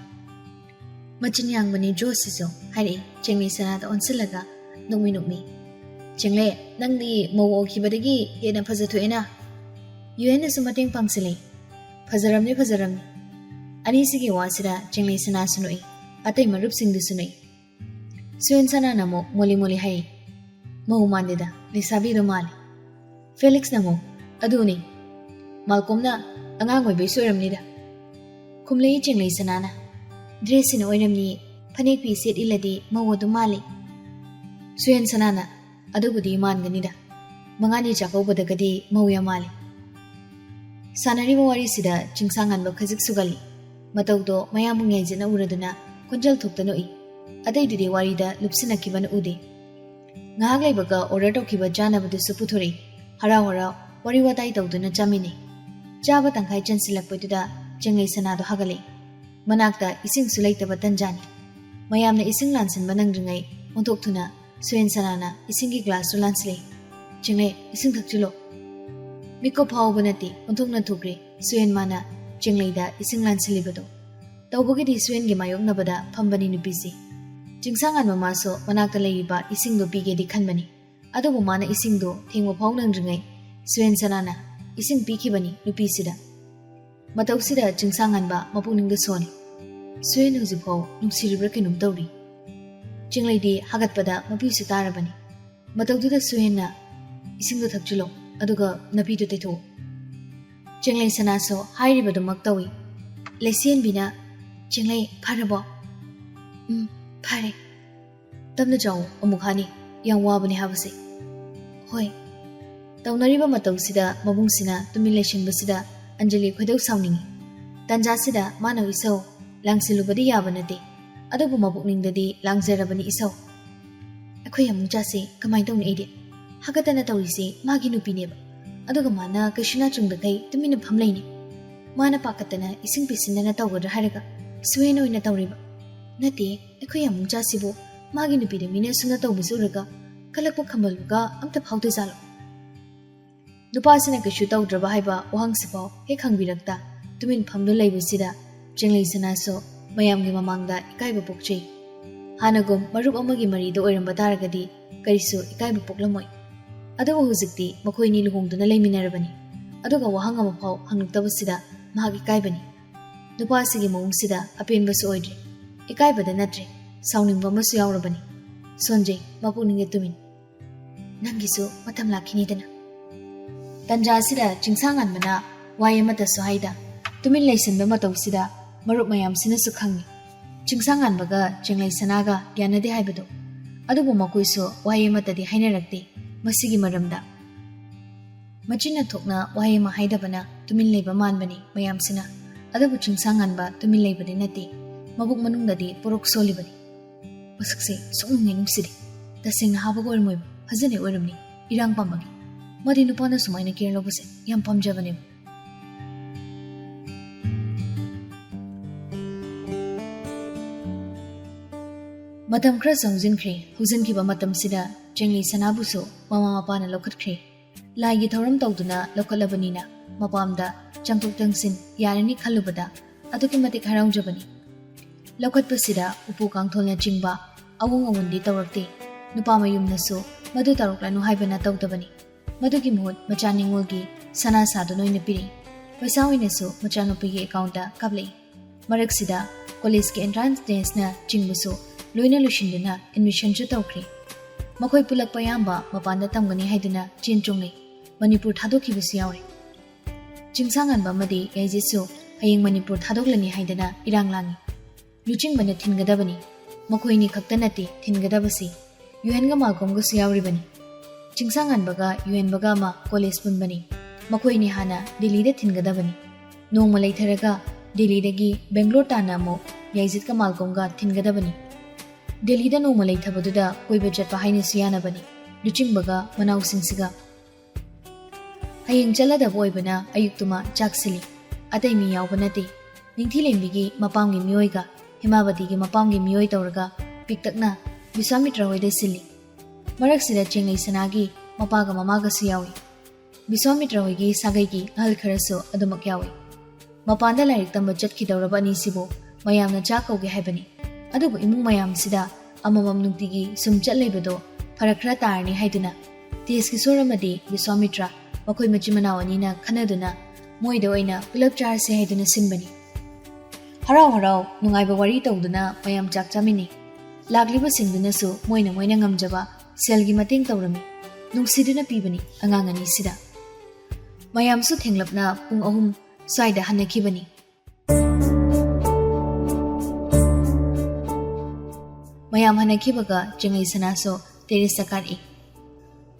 ꯃꯆꯤꯟ ꯌꯥꯡꯕꯅꯤ ꯖꯣꯁꯤꯁꯨ ꯍꯥꯏꯔꯛꯏ ꯆꯤꯡꯂꯩ ꯁꯅꯥꯗ ꯑꯣꯟꯁꯤꯜꯂꯒ ꯅꯣꯛꯃꯤ ꯅꯣꯛꯃꯤ ꯆꯤꯡꯂꯩ ꯅꯪꯗꯤ ꯃꯧ ꯑꯣꯏꯈꯤꯕꯗꯒꯤ ꯍꯦꯟꯅ ꯐꯖꯊꯣꯛꯑꯦꯅ ꯌꯨꯑꯦꯟꯅꯁꯨ ꯃꯇꯦꯡ ꯄꯥꯡꯁꯤꯜꯂꯤ ꯐꯖꯔꯝꯅꯤ ꯑꯅꯤꯁꯤꯒꯤ ꯋꯥꯁꯤꯗ ꯆꯤꯡꯂꯩ ꯁꯅꯥꯁꯨ ꯅꯣꯛꯏ ꯑꯇꯩ ꯃꯔꯨꯞꯁꯤꯡꯗꯨꯁꯨ ꯅꯣꯛꯏ ꯁꯨꯌꯦꯟ ꯁꯅꯥꯅ ꯑꯃꯨꯛ ꯃꯣꯂꯤ ꯃꯣꯂꯤ ꯍꯥꯏ ꯃꯧ ꯃꯥꯟꯗꯦꯗ ꯂꯩꯁꯥꯕꯤꯗꯣ ꯃꯥꯜꯂꯤ ꯐꯦꯂꯤꯛꯁꯅ ꯑꯃꯨꯛ ꯑꯗꯨꯅꯤ ꯃꯥꯜꯀꯣꯝꯅ ꯑꯉꯥꯡ ꯑꯣꯏꯕꯩꯁꯨ ꯑꯣꯏꯔꯝꯅꯤꯗ ꯈꯨꯝꯂꯛꯏ ꯆꯤꯡꯂꯩ ꯁꯅꯥꯅ ꯗ꯭ꯔꯦꯁꯁꯤꯅ ꯑꯣꯏꯔꯝꯅꯤ ꯐꯅꯦꯛ ꯐꯤ ꯁꯦꯠ ꯏꯜꯂꯗꯤ ꯃꯧ ꯑꯗꯨꯝ ꯃꯥꯜꯂꯤ ꯁꯨꯌꯦꯟ ꯁꯅꯥꯅ ꯑꯗꯨꯕꯨꯗꯤ ꯃꯥꯟꯒꯅꯤꯗ ꯃꯉꯥꯅꯤ ꯆꯥꯛꯀꯧꯕꯗꯒꯗꯤ ꯃꯧ ꯌꯥꯝ ꯃꯥꯜꯂꯤ ꯁꯥꯟꯅꯔꯤꯕ ꯋꯥꯔꯤꯁꯤꯗ ꯆꯤꯡꯁꯥꯡꯉꯥꯟꯕ ꯈꯖꯤꯛ ꯁꯨꯒꯜꯂꯤ ꯃꯇꯧꯗꯣ ꯃꯌꯥꯝꯕꯨ ꯉꯥꯏꯖꯅ ꯎꯔꯗꯨꯅ ꯈꯣꯟꯖꯦꯜ ꯊꯣꯛꯇ ꯅꯣꯛꯏ ꯑꯇꯩꯗꯨꯗꯤ ꯋꯥꯔꯤꯗ ꯂꯨꯞꯁꯤꯟꯅꯈꯤꯕꯅ ꯎꯗꯦ ꯉꯥꯏꯍꯥꯛ ꯂꯩꯕꯒ ꯑꯣꯔꯗꯔ ꯇꯧꯈꯤꯕ ꯆꯥꯅꯕꯗꯨꯁꯨ ꯄꯨꯊꯣꯔꯛꯏ ꯍꯔꯥꯎ ꯍꯔꯥꯎ ꯋꯥꯔꯤ ꯋꯥꯇꯥꯏ ꯇꯧꯗꯨꯅ ꯆꯥꯃꯤꯟꯅꯩ ꯆꯥꯕ ꯇꯪꯈꯥꯏ ꯆꯟꯁꯤꯜꯂꯛꯄꯗꯨꯗ ꯆꯤꯡꯂꯩ ꯁꯅꯥꯗꯣ ꯍꯥꯒꯠꯂꯛꯏ ꯃꯅꯥꯛꯇ ꯏꯁꯤꯡꯁꯨ ꯂꯩꯇꯕ ꯇꯟꯖꯥꯅꯤ ꯃꯌꯥꯝꯅ ꯏꯁꯤꯡ ꯂꯥꯟꯁꯤꯟꯕ ꯅꯪꯗ꯭ꯔꯤꯉꯩ ꯑꯣꯟꯊꯣꯛꯊꯨꯅ ꯁꯨꯌꯦꯟ ꯁꯅꯥꯅ ꯏꯁꯤꯡꯒꯤ ꯒ꯭ꯂꯥꯁꯇꯨ ꯂꯥꯟꯁꯤꯜꯂꯛꯏ ꯆꯤꯡꯂꯩ ꯏꯁꯤꯡ ꯊꯛꯆꯤꯜꯂꯣ ꯃꯤꯀꯞ ꯐꯥꯎꯕ ꯅꯠꯇꯦ ꯑꯣꯟꯊꯣꯛꯅ ꯊꯣꯛꯈ꯭ꯔꯦ ꯁꯨꯌꯦꯟ ꯃꯥꯅ ꯆꯤꯡꯂꯩꯗ ꯏꯁꯤꯡ ꯂꯥꯟꯁꯤꯜꯂꯤꯕꯗꯣ ꯇꯧꯕꯒꯤꯗꯤ ꯁꯨꯌꯦꯟꯒꯤ ꯃꯥꯌꯣꯛꯅꯕꯗ ꯐꯝꯕꯅꯤ ꯅꯨꯄꯤꯁꯤ ꯆꯤꯡꯁꯥꯡꯉꯥꯟꯕ ꯃꯥꯁꯨ ꯃꯅꯥꯛꯇ ꯂꯩꯔꯤꯕ ꯏꯁꯤꯡꯗꯣ ꯄꯤꯒꯦꯗꯤ ꯈꯟꯕꯅꯤ ꯑꯗꯨꯕꯨ ꯃꯥꯅ ꯏꯁꯤꯡꯗꯣ ꯊꯦꯡꯕ ꯐꯥꯎ ꯅꯪꯗ꯭ꯔꯤꯉꯩ ꯁꯨꯌꯦꯟ ꯁꯅꯥꯅ ꯏꯁꯤꯡ ꯄꯤꯈꯤꯕꯅꯤ ꯅꯨꯄꯤꯁꯤꯗ ꯃꯇꯧꯁꯤꯗ ꯆꯤꯡꯁꯥꯡꯉꯥꯟꯕ ꯃꯄꯨꯛꯅꯤꯡꯗ ꯁꯣꯜꯂꯤ ꯁꯨꯌꯦꯟ ꯍꯧꯖꯤꯛꯐꯥꯎ ꯅꯨꯡꯁꯤꯔꯤꯕ꯭ꯔꯥ ꯀꯩꯅꯣꯝ ꯇꯧꯔꯤ ꯆꯤꯡꯂꯩꯗꯤ ꯍꯥꯒꯠꯄꯗ ꯃꯄꯤꯁꯨ ꯇꯥꯔꯕꯅꯤ ꯃꯇꯧꯗꯨꯗ ꯁꯨꯌꯦꯟꯅ ꯏꯁꯤꯡꯗꯣ ꯊꯛꯆꯤꯜꯂꯣ ꯑꯗꯨꯒ ꯅꯄꯤꯗꯨ ꯇꯩꯊꯣꯛꯑꯣ ꯆꯤꯡꯂꯩ ꯁꯅꯥꯁꯨ ꯍꯥꯏꯔꯤꯕꯗꯨꯃꯛ ꯇꯧꯏ ꯂꯩꯁꯦꯟꯕꯤꯅ ꯆꯤꯡꯂꯩ ꯐꯔꯕꯣ ꯐꯔꯦ ꯇꯞꯅ ꯆꯥꯎ ꯑꯃꯨꯛ ꯍꯥꯅꯤ ꯌꯥꯝ ꯋꯥꯕꯅꯤ ꯍꯥꯏꯕꯁꯦ ꯍꯣꯏ ꯇꯧꯅꯔꯤꯕ ꯃꯇꯧꯁꯤꯗ ꯃꯕꯨꯡꯁꯤꯅ ꯇꯨꯃꯤꯟ ꯂꯩꯁꯤꯟꯕꯁꯤꯗ ꯑꯟꯖꯂꯤ ꯈꯣꯏꯗꯧ ꯁꯥꯎꯅꯤꯡꯉꯤ ꯇꯟꯖꯥꯁꯤꯗ ꯃꯥꯅ ꯏꯁꯧ ꯂꯥꯡꯁꯤꯜꯂꯨꯕꯗꯤ ꯌꯥꯕ ꯅꯠꯇꯦ ꯑꯗꯨꯕꯨ ꯃꯕꯨꯛꯅꯤꯡꯗꯗꯤ ꯂꯥꯡꯖꯔꯕꯅꯤ ꯏꯁꯧ ꯑꯩꯈꯣꯏ ꯑꯃꯨꯛ ꯆꯥꯁꯤ ꯀꯃꯥꯏꯅ ꯇꯧꯅꯤ ꯑꯩꯗꯤ ꯍꯥꯒꯠꯇꯅ ꯇꯧꯔꯤꯁꯤ ꯃꯥꯒꯤ ꯅꯨꯄꯤꯅꯦꯕ ꯑꯗꯨꯒ ꯃꯥꯅ ꯀꯩꯁꯨꯅꯥ ꯆꯨꯡꯗꯈꯩ ꯇꯨꯃꯤꯟꯅ ꯐꯝ ꯂꯩꯅꯤ ꯃꯥꯅ ꯄꯥꯈꯠꯇꯅ ꯏꯁꯤꯡ ꯄꯤꯁꯤꯟꯗꯅ ꯇꯧꯒꯗ꯭ꯔꯥ ꯍꯥꯏꯔꯒ ꯁꯨꯌꯦꯟ ꯑꯣꯏꯅ ꯇꯧꯔꯤꯕ ꯅꯠꯇꯦ ꯑꯩꯈꯣꯏ ꯑꯃꯨꯛ ꯆꯥꯁꯤꯕꯨ ꯃꯥꯒꯤ ꯅꯨꯄꯤꯗ ꯃꯤꯅ ꯁꯨꯅ ꯇꯧꯕꯁꯤ ꯎꯔꯒ ꯀꯜꯂꯛꯄ ꯈꯝꯕꯜꯂꯒ ꯑꯝꯇ ꯐꯥꯎꯗꯖꯥꯠꯂꯣ ꯅꯨꯄꯥꯁꯤꯅ ꯀꯩꯁꯨ ꯇꯧꯗ꯭ꯔꯕ ꯍꯥꯏꯕ ꯋꯥꯍꯪꯁꯤꯐꯥꯎ ꯍꯦꯛ ꯍꯪꯕꯤꯔꯛꯇ ꯇꯨꯃꯤꯟ ꯐꯝꯗꯨ ꯂꯩꯕꯁꯤꯗ ꯆꯤꯡꯂꯩ ꯁꯅꯥꯁꯨ ꯃꯌꯥꯝꯒꯤ ꯃꯃꯥꯡꯗ ꯏꯀꯥꯏꯕ ꯄꯣꯛꯆꯩ ꯍꯥꯟꯅꯒꯨꯝ ꯃꯔꯨꯞ ꯑꯃꯒꯤ ꯃꯔꯤꯗ ꯑꯣꯏꯔꯝꯕ ꯇꯥꯔꯒꯗꯤ ꯀꯔꯤꯁꯨ ꯏꯀꯥꯏꯕ ꯄꯣꯛꯂꯝꯃꯣꯏ ꯑꯗꯨꯕꯨ ꯍꯧꯖꯤꯛꯇꯤ ꯃꯈꯣꯏꯅꯤ ꯂꯨꯍꯣꯡꯗꯨꯅ ꯂꯩꯃꯤꯟꯅꯔꯕꯅꯤ ꯑꯗꯨꯒ ꯋꯥꯍꯪ ꯑꯃꯐꯥꯎ ꯍꯪꯂꯛꯇꯕꯁꯤꯗ ꯃꯍꯥꯛ ꯏꯀꯥꯏꯕꯅꯤ ꯅꯨꯄꯥꯁꯤꯒꯤ ꯃꯑꯣꯡꯁꯤꯗ ꯑꯄꯦꯟꯕꯁꯨ ꯑꯣꯏꯗ꯭ꯔꯤ ꯏꯀꯥꯏꯕꯗ ꯅꯠꯇ꯭ꯔꯦ ꯁꯥꯎꯅꯤꯡꯕ ꯑꯃꯁꯨ ꯌꯥꯎꯔꯕꯅꯤ ꯁꯣꯟꯖꯩ ꯃꯄꯨꯛꯅꯤꯡꯗ ꯇꯨꯃꯤꯟ ꯅꯪꯒꯤꯁꯨ ꯃꯇꯝ ꯂꯥꯛꯈꯤꯅꯤꯗꯅ ꯇꯟꯖꯥꯁꯤꯗ ꯆꯤꯡꯁꯥꯡꯉꯥꯟꯕꯅ ꯋꯥꯏ ꯑꯃꯇꯁꯨ ꯍꯥꯏꯗ ꯇꯨꯃꯤꯟ ꯂꯩꯁꯤꯟꯕ ꯃꯇꯧꯁꯤꯗ Marup mayamsinasu khangi. Chingsanganbaga Chenglai Sanaga yanade haibado. Adubu makuiso waye matadi hainarakti. Masigi maramda. Machina thokna waye ma haidabana tumin leiba manbani mayamsina. Adubu chingsanganba tumin leibadi nati. Mabuk manungdadi porok solibani. Masakse sungni nungsidi. Tasingna habago ormoy hazane oramni. Irang pamagi. Madi nupana sumaina kirlobuse yam pamjabane. Matam khra songjinkre huzankiba matamsida Chenglai Sanabusu mama mapana lokhatkre. Laigi thoram tawduna lokalabanina mapamda changtok tangsin yarani khalubada aduki matik haraujabani. Lokhatpasida upu kangtholna chingba awung awundi tawrakti. Nupa mayumnasu madu taruklanu haibana tawdabani. Madugi muhut macha Ningolgi sana sadu noina piri. Paisa oinasu macha nupigi account da kablai. Maraksida college ki entrance test na chingbusu loina lushinduna admission chu tawkri. Makhoi pulak payamba mapanda tamgani haiduna chinchungai. Manipur thadokhibusu yaure. Chingsanganba madi yaijisu hayeng Manipur thadoklani haiduna iranglangi. Luchingbana thingadabani. Makhoini khaktanati thingadabasi. Yuhenga malkomgusu yauribani. Chingsanganbaga yuhenbaga ma college punbani. Makhoini hana Delhi da thingadabani. Nongma leitharaga Delhi dagi Bangalore tana mo yaijitka malkomga thingadabani. Delhi da nongma leithabaduda koiba chatpa hainasu yanabani. Luchingbaga manausinsiga. Hayeng chaladaba oibana ayuktuma chaksili. Atai mi yaubanati. Ningthilembigi mapamgi miyoiga Himabadigi mapamgi miyoi tawraga piktakna Biswamitra hoida sili. Maraksida Chenglai Sanagi mapaga mamaga su yawi. Biswamitra hoigi sagaigi ahal kharasu adumak yawi. Mapanda lairik tamba chatkidawraba anisibu mayamna chakauge haibani. Adubu imung mayamsida amamam nungtigi sum chatleibado farak khara tarani haiduna. Teski soramadi Biswamitra makhoi machimanaw anina khanaduna moida oina pulap charse haiduna sinbani. Harau harau nungaiba wari tawduna mayam chak chamini. Lagliba singdunasu moina ngamjaba selgi mateng tawrami. Nungsiduna pibani angang anisida. Mayamsu thenglapna pung ahum swaida hanakhibani. Mayam hanakhibaga Chenglai Sanaso teresa kari.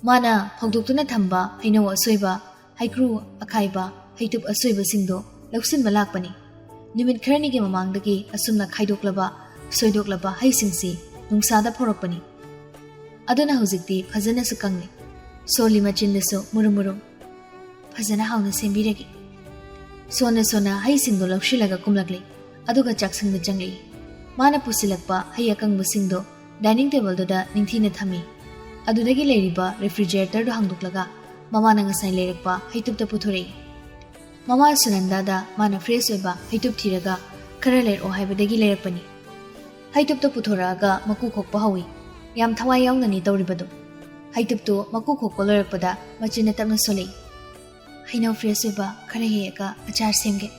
Mana phogdoktuna thamba hainaw asoiba haikru akhaiba haitup asoiba singdo laksinba lakpani. Numit kharanigi mamangdagi asumna khaidoklaba soidoklaba haisingsi nungsada phorokpani. Aduna hujikti phajana su kangni. Soli machindasu murum phajana hauna sembiragi. Sona haisingdo lakshilaga kumlakli. Aduga chaksingda changli. Mana pusilakpa hai akangba singdo dining table da ningthina thami. Adudagi leiriba refrigerator do hangduklaga mama na ngasai leirakpa haitupta puthorei. Mama Sunanda da mana fresh oiba haitup thiraga khara leiro haibadagi leirakpani. Haitupta puthoraga maku khokpa hawi. Yam thawai yawnani tawribadu. Haituptu maku khokpa loirakpada machina tapna solei. Hainaw fresh oiba khara heyaka achar semge.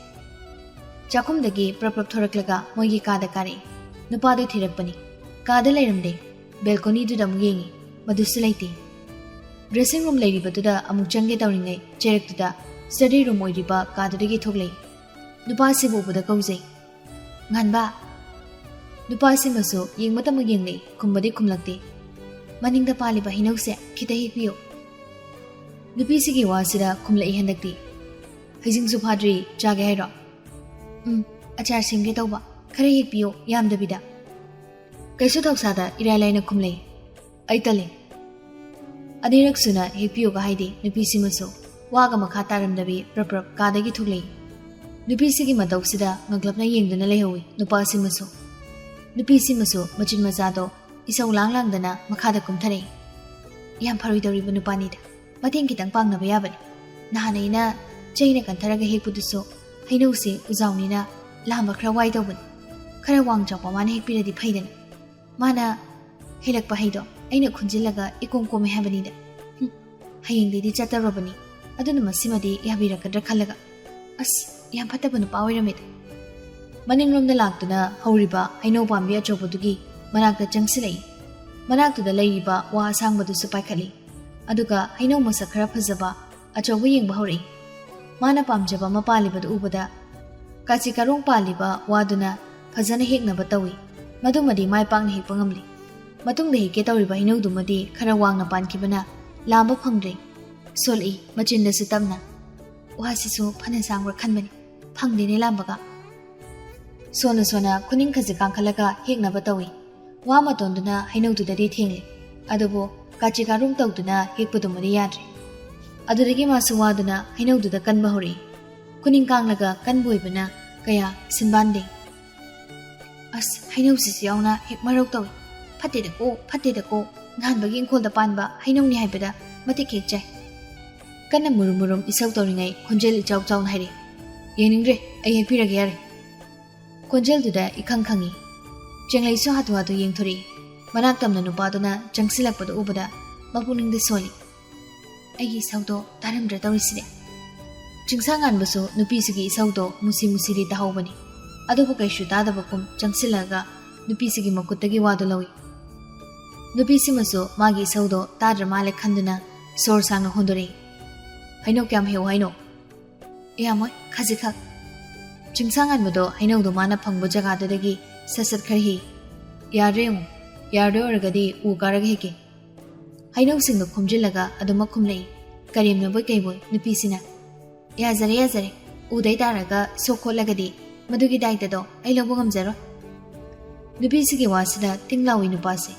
Chakumdagi prap thoraklaga moigi kada kare. Nupadu thirakpani. Kada leiramde. Balcony du dam yengi. Madusu leiti. Dressing room leiribadu da amuk change tawringai cherektuda study room oiriba kadudagi thoklei. Nupasibu buda kauzei. Nganba. Nupasimasu yengmatama yenglei kumbadi kumlakti. Maningda paliba hinause kita hekpiyo. Nupisigi wasida kumlai handakti. Haisingsu phadri chage hairo. Achar semge tawba khara hekpiyo yamdabida. Kaisu thoksada iralaina kumlei. Aitale. Adirak suna hekpiyo ga haidi nupisimasu. Waga makha taramdabi prap kadagi thuklei. Nupisigi matawsida ngaglapna yengduna lehawi nupasimasu. Nupisimasu machin mazado isau langdana makhada kumthare. Yam pharoidoriba nupanida. Mateng kitang pangnaba yabani. Nahanaina chaina kantharaga hekpudusu hainausi uzawnina lamba khra wai tawbani. Khara wang chawpa mana hekpiradi phaidana. Mana helakpa haido aina khunjillaga ikomkome habanida. Hayengdidi chatarobani. Aduna masimadi yabirakadra khallaga. As yam phataba nupa oiramida. Maningromda laktuna hauriba hainau pambi achopadugi manakta changsilai. Manaktuda leiriba wa asangbadusu paikhali. Aduga hainau masak khara phajaba achawba yengba hori. Mana pamjaba mapalibadu ubada kachi karong paliba waduna phajana heknaba tawi madumadi mai pangna hekpa ngamli matungda heke tawriba hinodumadi khara wangna pankibana lamba phangdre soli machinda su tamna wasisu phana sangra khanbani phangdene lambaga sona kuning khaji kangkhalaga heknaba tawi wa matonduna hinodudadi thengli adubo kachi karong tawduna hekpadumadi yadre adudagi masu waduna hinodudha kanba hori kuning kanglaga kanboibana kaya sinbande as hainausisu yauna hek marok tawi fatte da ko nganbagi ingkolda panba hainauni haibada matik hek jai kana murum isau tawringai khonjel ichau chau haire yeningre ai hepirage yare khonjel duda ikhang khangi jenglai so hatu yengthori manak tamna nupaduna jangsilakpada ubada mapuningde soli aigi saudo taramdra tawriside jingsangan baso nupisugi isaudo musi ri tahawbani adubu kaishu tadabakum jangsilaga nupisugi makuttagi wadu lawi nupisi maso magi isaudo tadra male khanduna sor sangna hondore haino kyam heu haino yamoy khajikha jingsangan mado haino do mana phangbo jaga dadagi sasat kharhi yare orgadi u karag heke haino singga khumjilaga aduma khumlei karimna boy kaiboy nupisina yazare udai taraga sokolagadi madugi daitado ai lobo ngamjaro nupisi wasida tinglawi nupase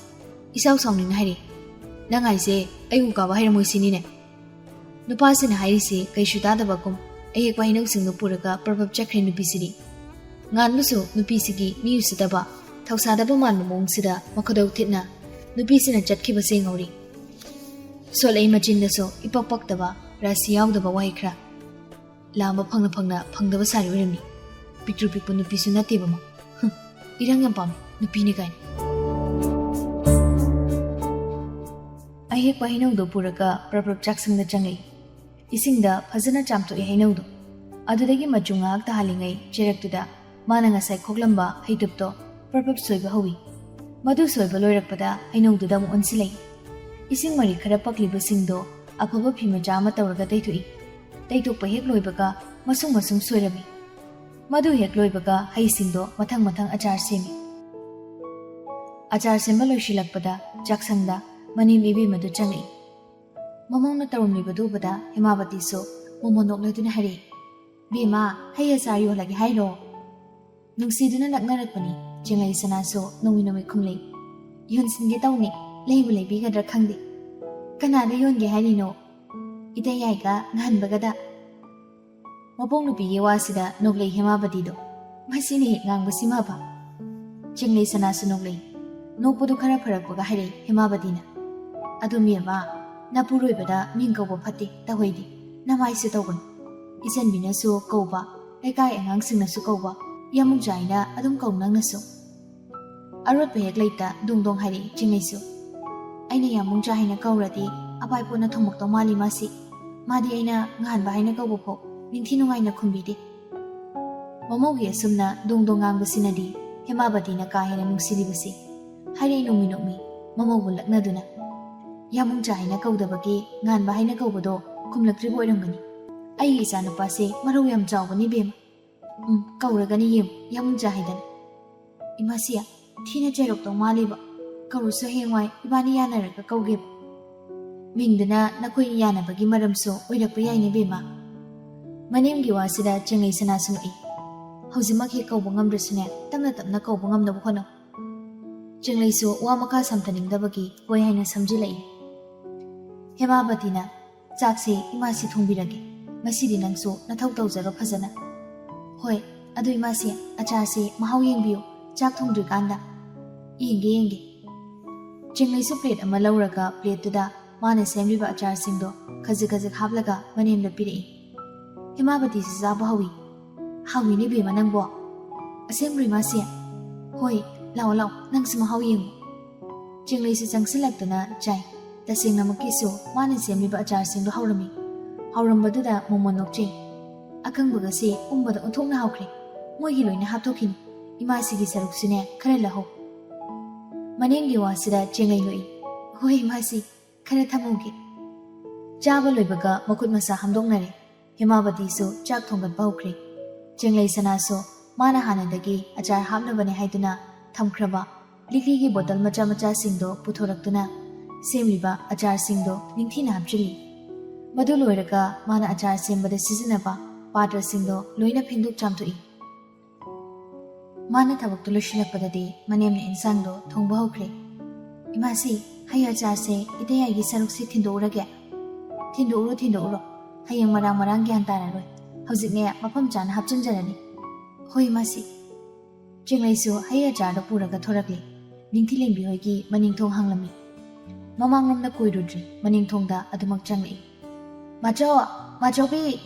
isau sawning hairi nangai se ai u ka ba hair moisini ne nupasina hairi se kaishu tadabakum ai ek wahinau singno puraga prabhab chakre nupisiri nganmusu nupisigi miyusidaba thausadaba man mongsida makadau thitna nupisina chatkiba se ngori solai machinda so ipakpaktaba rasi yaudaba waikra lama phangna phangdaba sari oirami pitru pikpu nupisu nateba ma irang yam pam nupini kain ai hek wahinau do puraka praprak chaksangda changai isingda phajana chamto e hainau do adudagi machunga ta halingai cheraktuda mana ngasai khoklamba haitupto prapap soiba howi madu soiba loirakpada hainau duda mu onsilai ising mari khara pakliba singdo afaba phima jama tawraga taithui taitokpa hek loibaga masung soirami madu hek loibaga haisingdo mathang achar semi achar semba loisilakpada jaksangda mani bibi madu changai mamongna tarumli badu bada himabati so momonok leduna hari bima haya sayo lagi hairo nungsiduna naknarakpani jengai sana so nomi khumlei yonsinge tawni leibu leibigadra khangde kanada yonge harino ita yaiga nganbagada mapong nupi yewasida noglei hemabati do masini ngangbasima ba jengai sana so noglei nokpodu khara pharakpaga hare hemabadina adumiyama napuroibada mingkauba phate tahoidi namaisu tawgon isanbina so kauba lekai angangsingna su kauba yamung jaina adum kaunangna so arot pehek leita dungdong hari jingaisu aina yamung jaina kaurati apai pona thomok to mali masi madi aina ngan ba haina kaubo pho ningthi nungaina khumbide momogi asumna dungdong ngang basinadi hemabati na kahena nungsiri basi hari nomi momogu laknaduna yamung jaina kaudabagi ngan ba haina kaubodo khumlakri boirangani ai isa na pase maru yam jawbani bem kauragani yamung jahidana imasiya thina jerok to maliba kauru so hengwai ibani yanaraga kauge mingdana nakoi yanabagi maramso oirakpa yaine bema manemgi wasida changai sana sumai haujimakhi kaubo ngamdrasune tamna kaubo ngamnaba hono changai so wa maka samtaningdabagi hoi haina samjilai hemabatina chakse imasi thongbirage masidi nangso nathau tawjaro phajana hoi adu imasi achase mahau yengbiyo chak thongdri kanda yenge chingai su plate ama lauraga plate tuda mana semriba achar singdo khajik hablaga manemda pirei hemabati si zaba hawi ni be manangbo assembly masi hoi law nang sima haw yeng chingai si changsilaktuna chai tasingna makisu mana semriba achar singdo haurambadada momonokche akangbaga si umbada onthokna hawkhre moigi loina hapthokhin imasi gi saruksine khare laho manengi wasida chengai loi hoi masi khare thamoge chaba loibaga makut masa hamdongnare hemabati so chak thongat baukhre Jenglei Sanaso, Mana Hanadagi, Ajar Hamnabane Haiduna, Tamkraba, Liki bottle Macha Macha Sindo, Putoraktuna, Semliba, Ajar Sindo, Nintina Habjili. Maduluiraka, Mana Ajar Simba the Seasonaba, Patra Sindo, Luina Pindu Chamtui. Mana Tavaktulushin Padadi, Manem Insando, Tongo Hokre. Imasi, Hayajar say, Idea Yisaruxi Tindoraga. Tindoro, Hayang Marang Gantara, Hosine, Mapam Jan Hapjanjani. Hoi Masi. Jinglesu, Hayajar the Puraga Toragli, Nintilim Biogi, Maningtong Hanglami. Mamang the Kuidudri, Maningtonga, Adamak Jangli. Majobi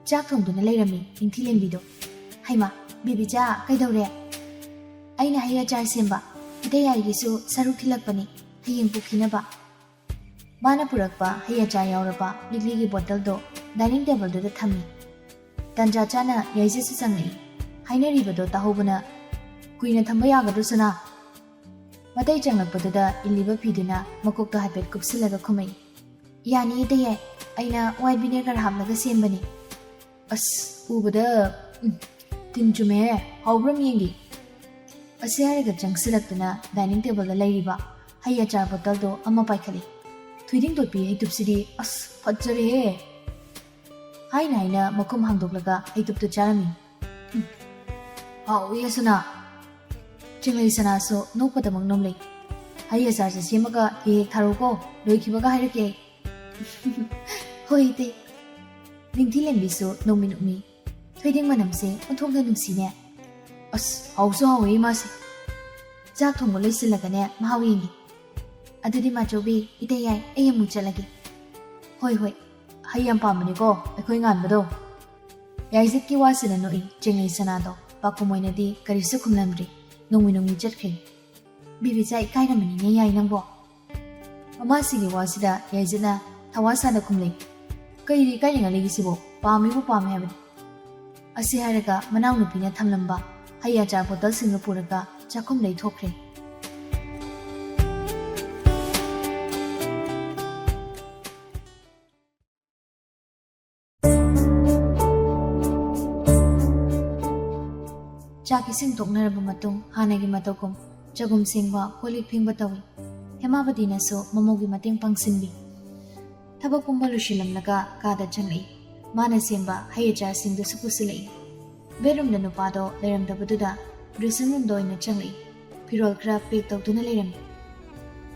Jack Tom to the Lerami, Nintilim Bido. Haima, Bibi Ja, Kaidore. Aina Hayajar Simba, Idea Yisu, Sarutilapani, Haying Bukinaba. Mana Purakpa, Hayajar Yauraba, Ligi bottle do, dining table to the tummy. Tanja Chana, Yazis Sangi, Haina Ribedo Tahobana, Queen Tambayaga Dusana. Matai Janga Potada, Iliva Piduna, Makoka Hapet Kupsilaga Kumi. Yani de Aina, white vinegar hamna the same bunny. Us, Ubada Tinjume, Hobram Yingi. A Sierra Junk Silatuna, dining table the Ladiba, Hayajar bottle do, Amapakali. Tweeting to be a tupsidi, us, Hotjare. Hi Nina, Mokum Hangdoglaga, I took to Jeremy. Oh, yes, na. Jingley Sanaso, no put among nomely. Hayas as a Simaga, he Tarugo, Loikibaga Hirake. Hoite. Nintilim biso, no minute me. Tweeting Madam say, what told the Nungsine? Us, also we must. Jack Tongo listen like a net, Mahawini. Adudi Majobi, Idea, Muchalagi. Hoi, Hayam Pamanigo, a going on below. Yaziki was in a noi, Jingley Sanado, Pacomoinadi, Carisukum Lambri, no winning jetking. Bibizai Kainamani, Yay Nambo. Amasigi was the Yazina, Tawasa the Kumli. Kairi Kaining a legisibo, Pamibu Pam heaven. A Siharaga, Mananupina Tamlamba, Hayajar Bottle Singapuraga, Jacum lay tokre. Jackie sing took Narabumatung, Hanagi Matokum, Jagum Singwa, Holy Pimbatawi, Hemabadina so, Momogi Mating Pangsinbi. Tabakumbalushilam Naga, Gada Jangi, Mana Simba, Hayajar sing the Supusili. Bedroom the Nupado, Leram the Bududa, Brisanum do in the Jangi, Pirol crab picked out to the Leram.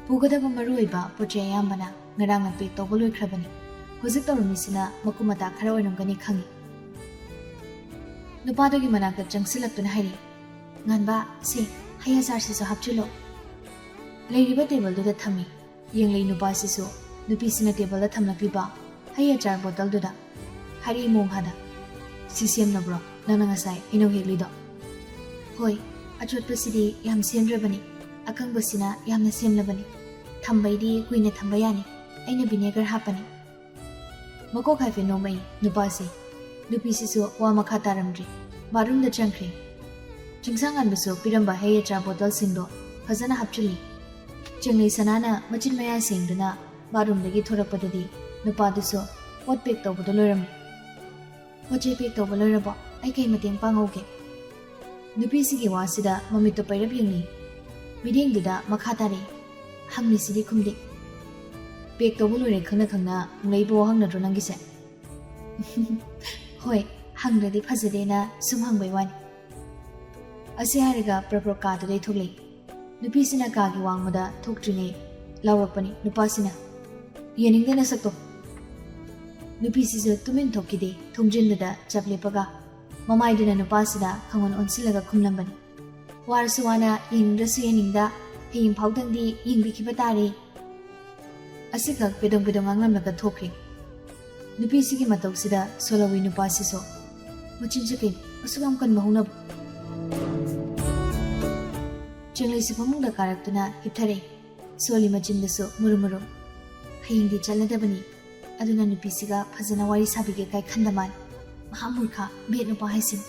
Pugada Maruiba, Pujayambana, Naranga picked over Crabani, Hosito Misina, Mokumata Karawanungani Kangi. Nupado Gimanaka Jangsilak to Hari. Nanba, say, Hayazar says a hapchulo. Lady table to the tummy. Youngly Nupasiso, Nupisina table at Tamlapiba, Hayajar bottle do da. Hari Mohada. Sisiam Nabro, Nanangasai, Inohilido. Hoi, a chot pasidi, Yam Sim Rebani, a Kangosina, Yam the Sim Labani. Tambaidi, Queen Tambayani, Aina vinegar happening. Moko Hafi no may, Nupasi. Lupisiso, Wamakataramdri, Barum the Chankri. Chingsangan Buso, Piramba Hayajar bottle Sindo, Hazana Hapchuli. Chingli Sanana, Machin Maya Singduna, Barum the Gitora Padadi, Nupadiso, what picked over the Luram? What you picked over Luraba, I came at Pangoke. Nupisiki Wasida, Mamito Pirabuni. Bidding Duda, Makatari, Hamni Sidi Kumdi. Picked over Kanakana, Labo Hanga Dronangisa. Hoi, hung the Pasadena, some hung by one. A Sihariga, Proproca to the Tuli. Nupisina Kagi Wangmada, took to me, Lauropani, Nupasina. Yening the Nasato. Nupisis Tumin Tokide, Tungjinda, Chaplipaga. Mamaidina Nupasida, Kangon on Silaga Kumlambani. Warsuana, in Rasuaninda, he impouted the in Wikibatari. A Sikak Pedong Pedongangamaka Toki. Nupisigi Matoxida, Solowi Nupasiso. Machinjakin, Asugam can Mahunab. Generally, Sipamung the Karatuna, Hitare, Soli Machindaso, Murmuru. Haying the Chaladabani, Aduna Nupisiga, Pazanawari Sabige Kandaman, Mahamurka, Bait no Pahasin.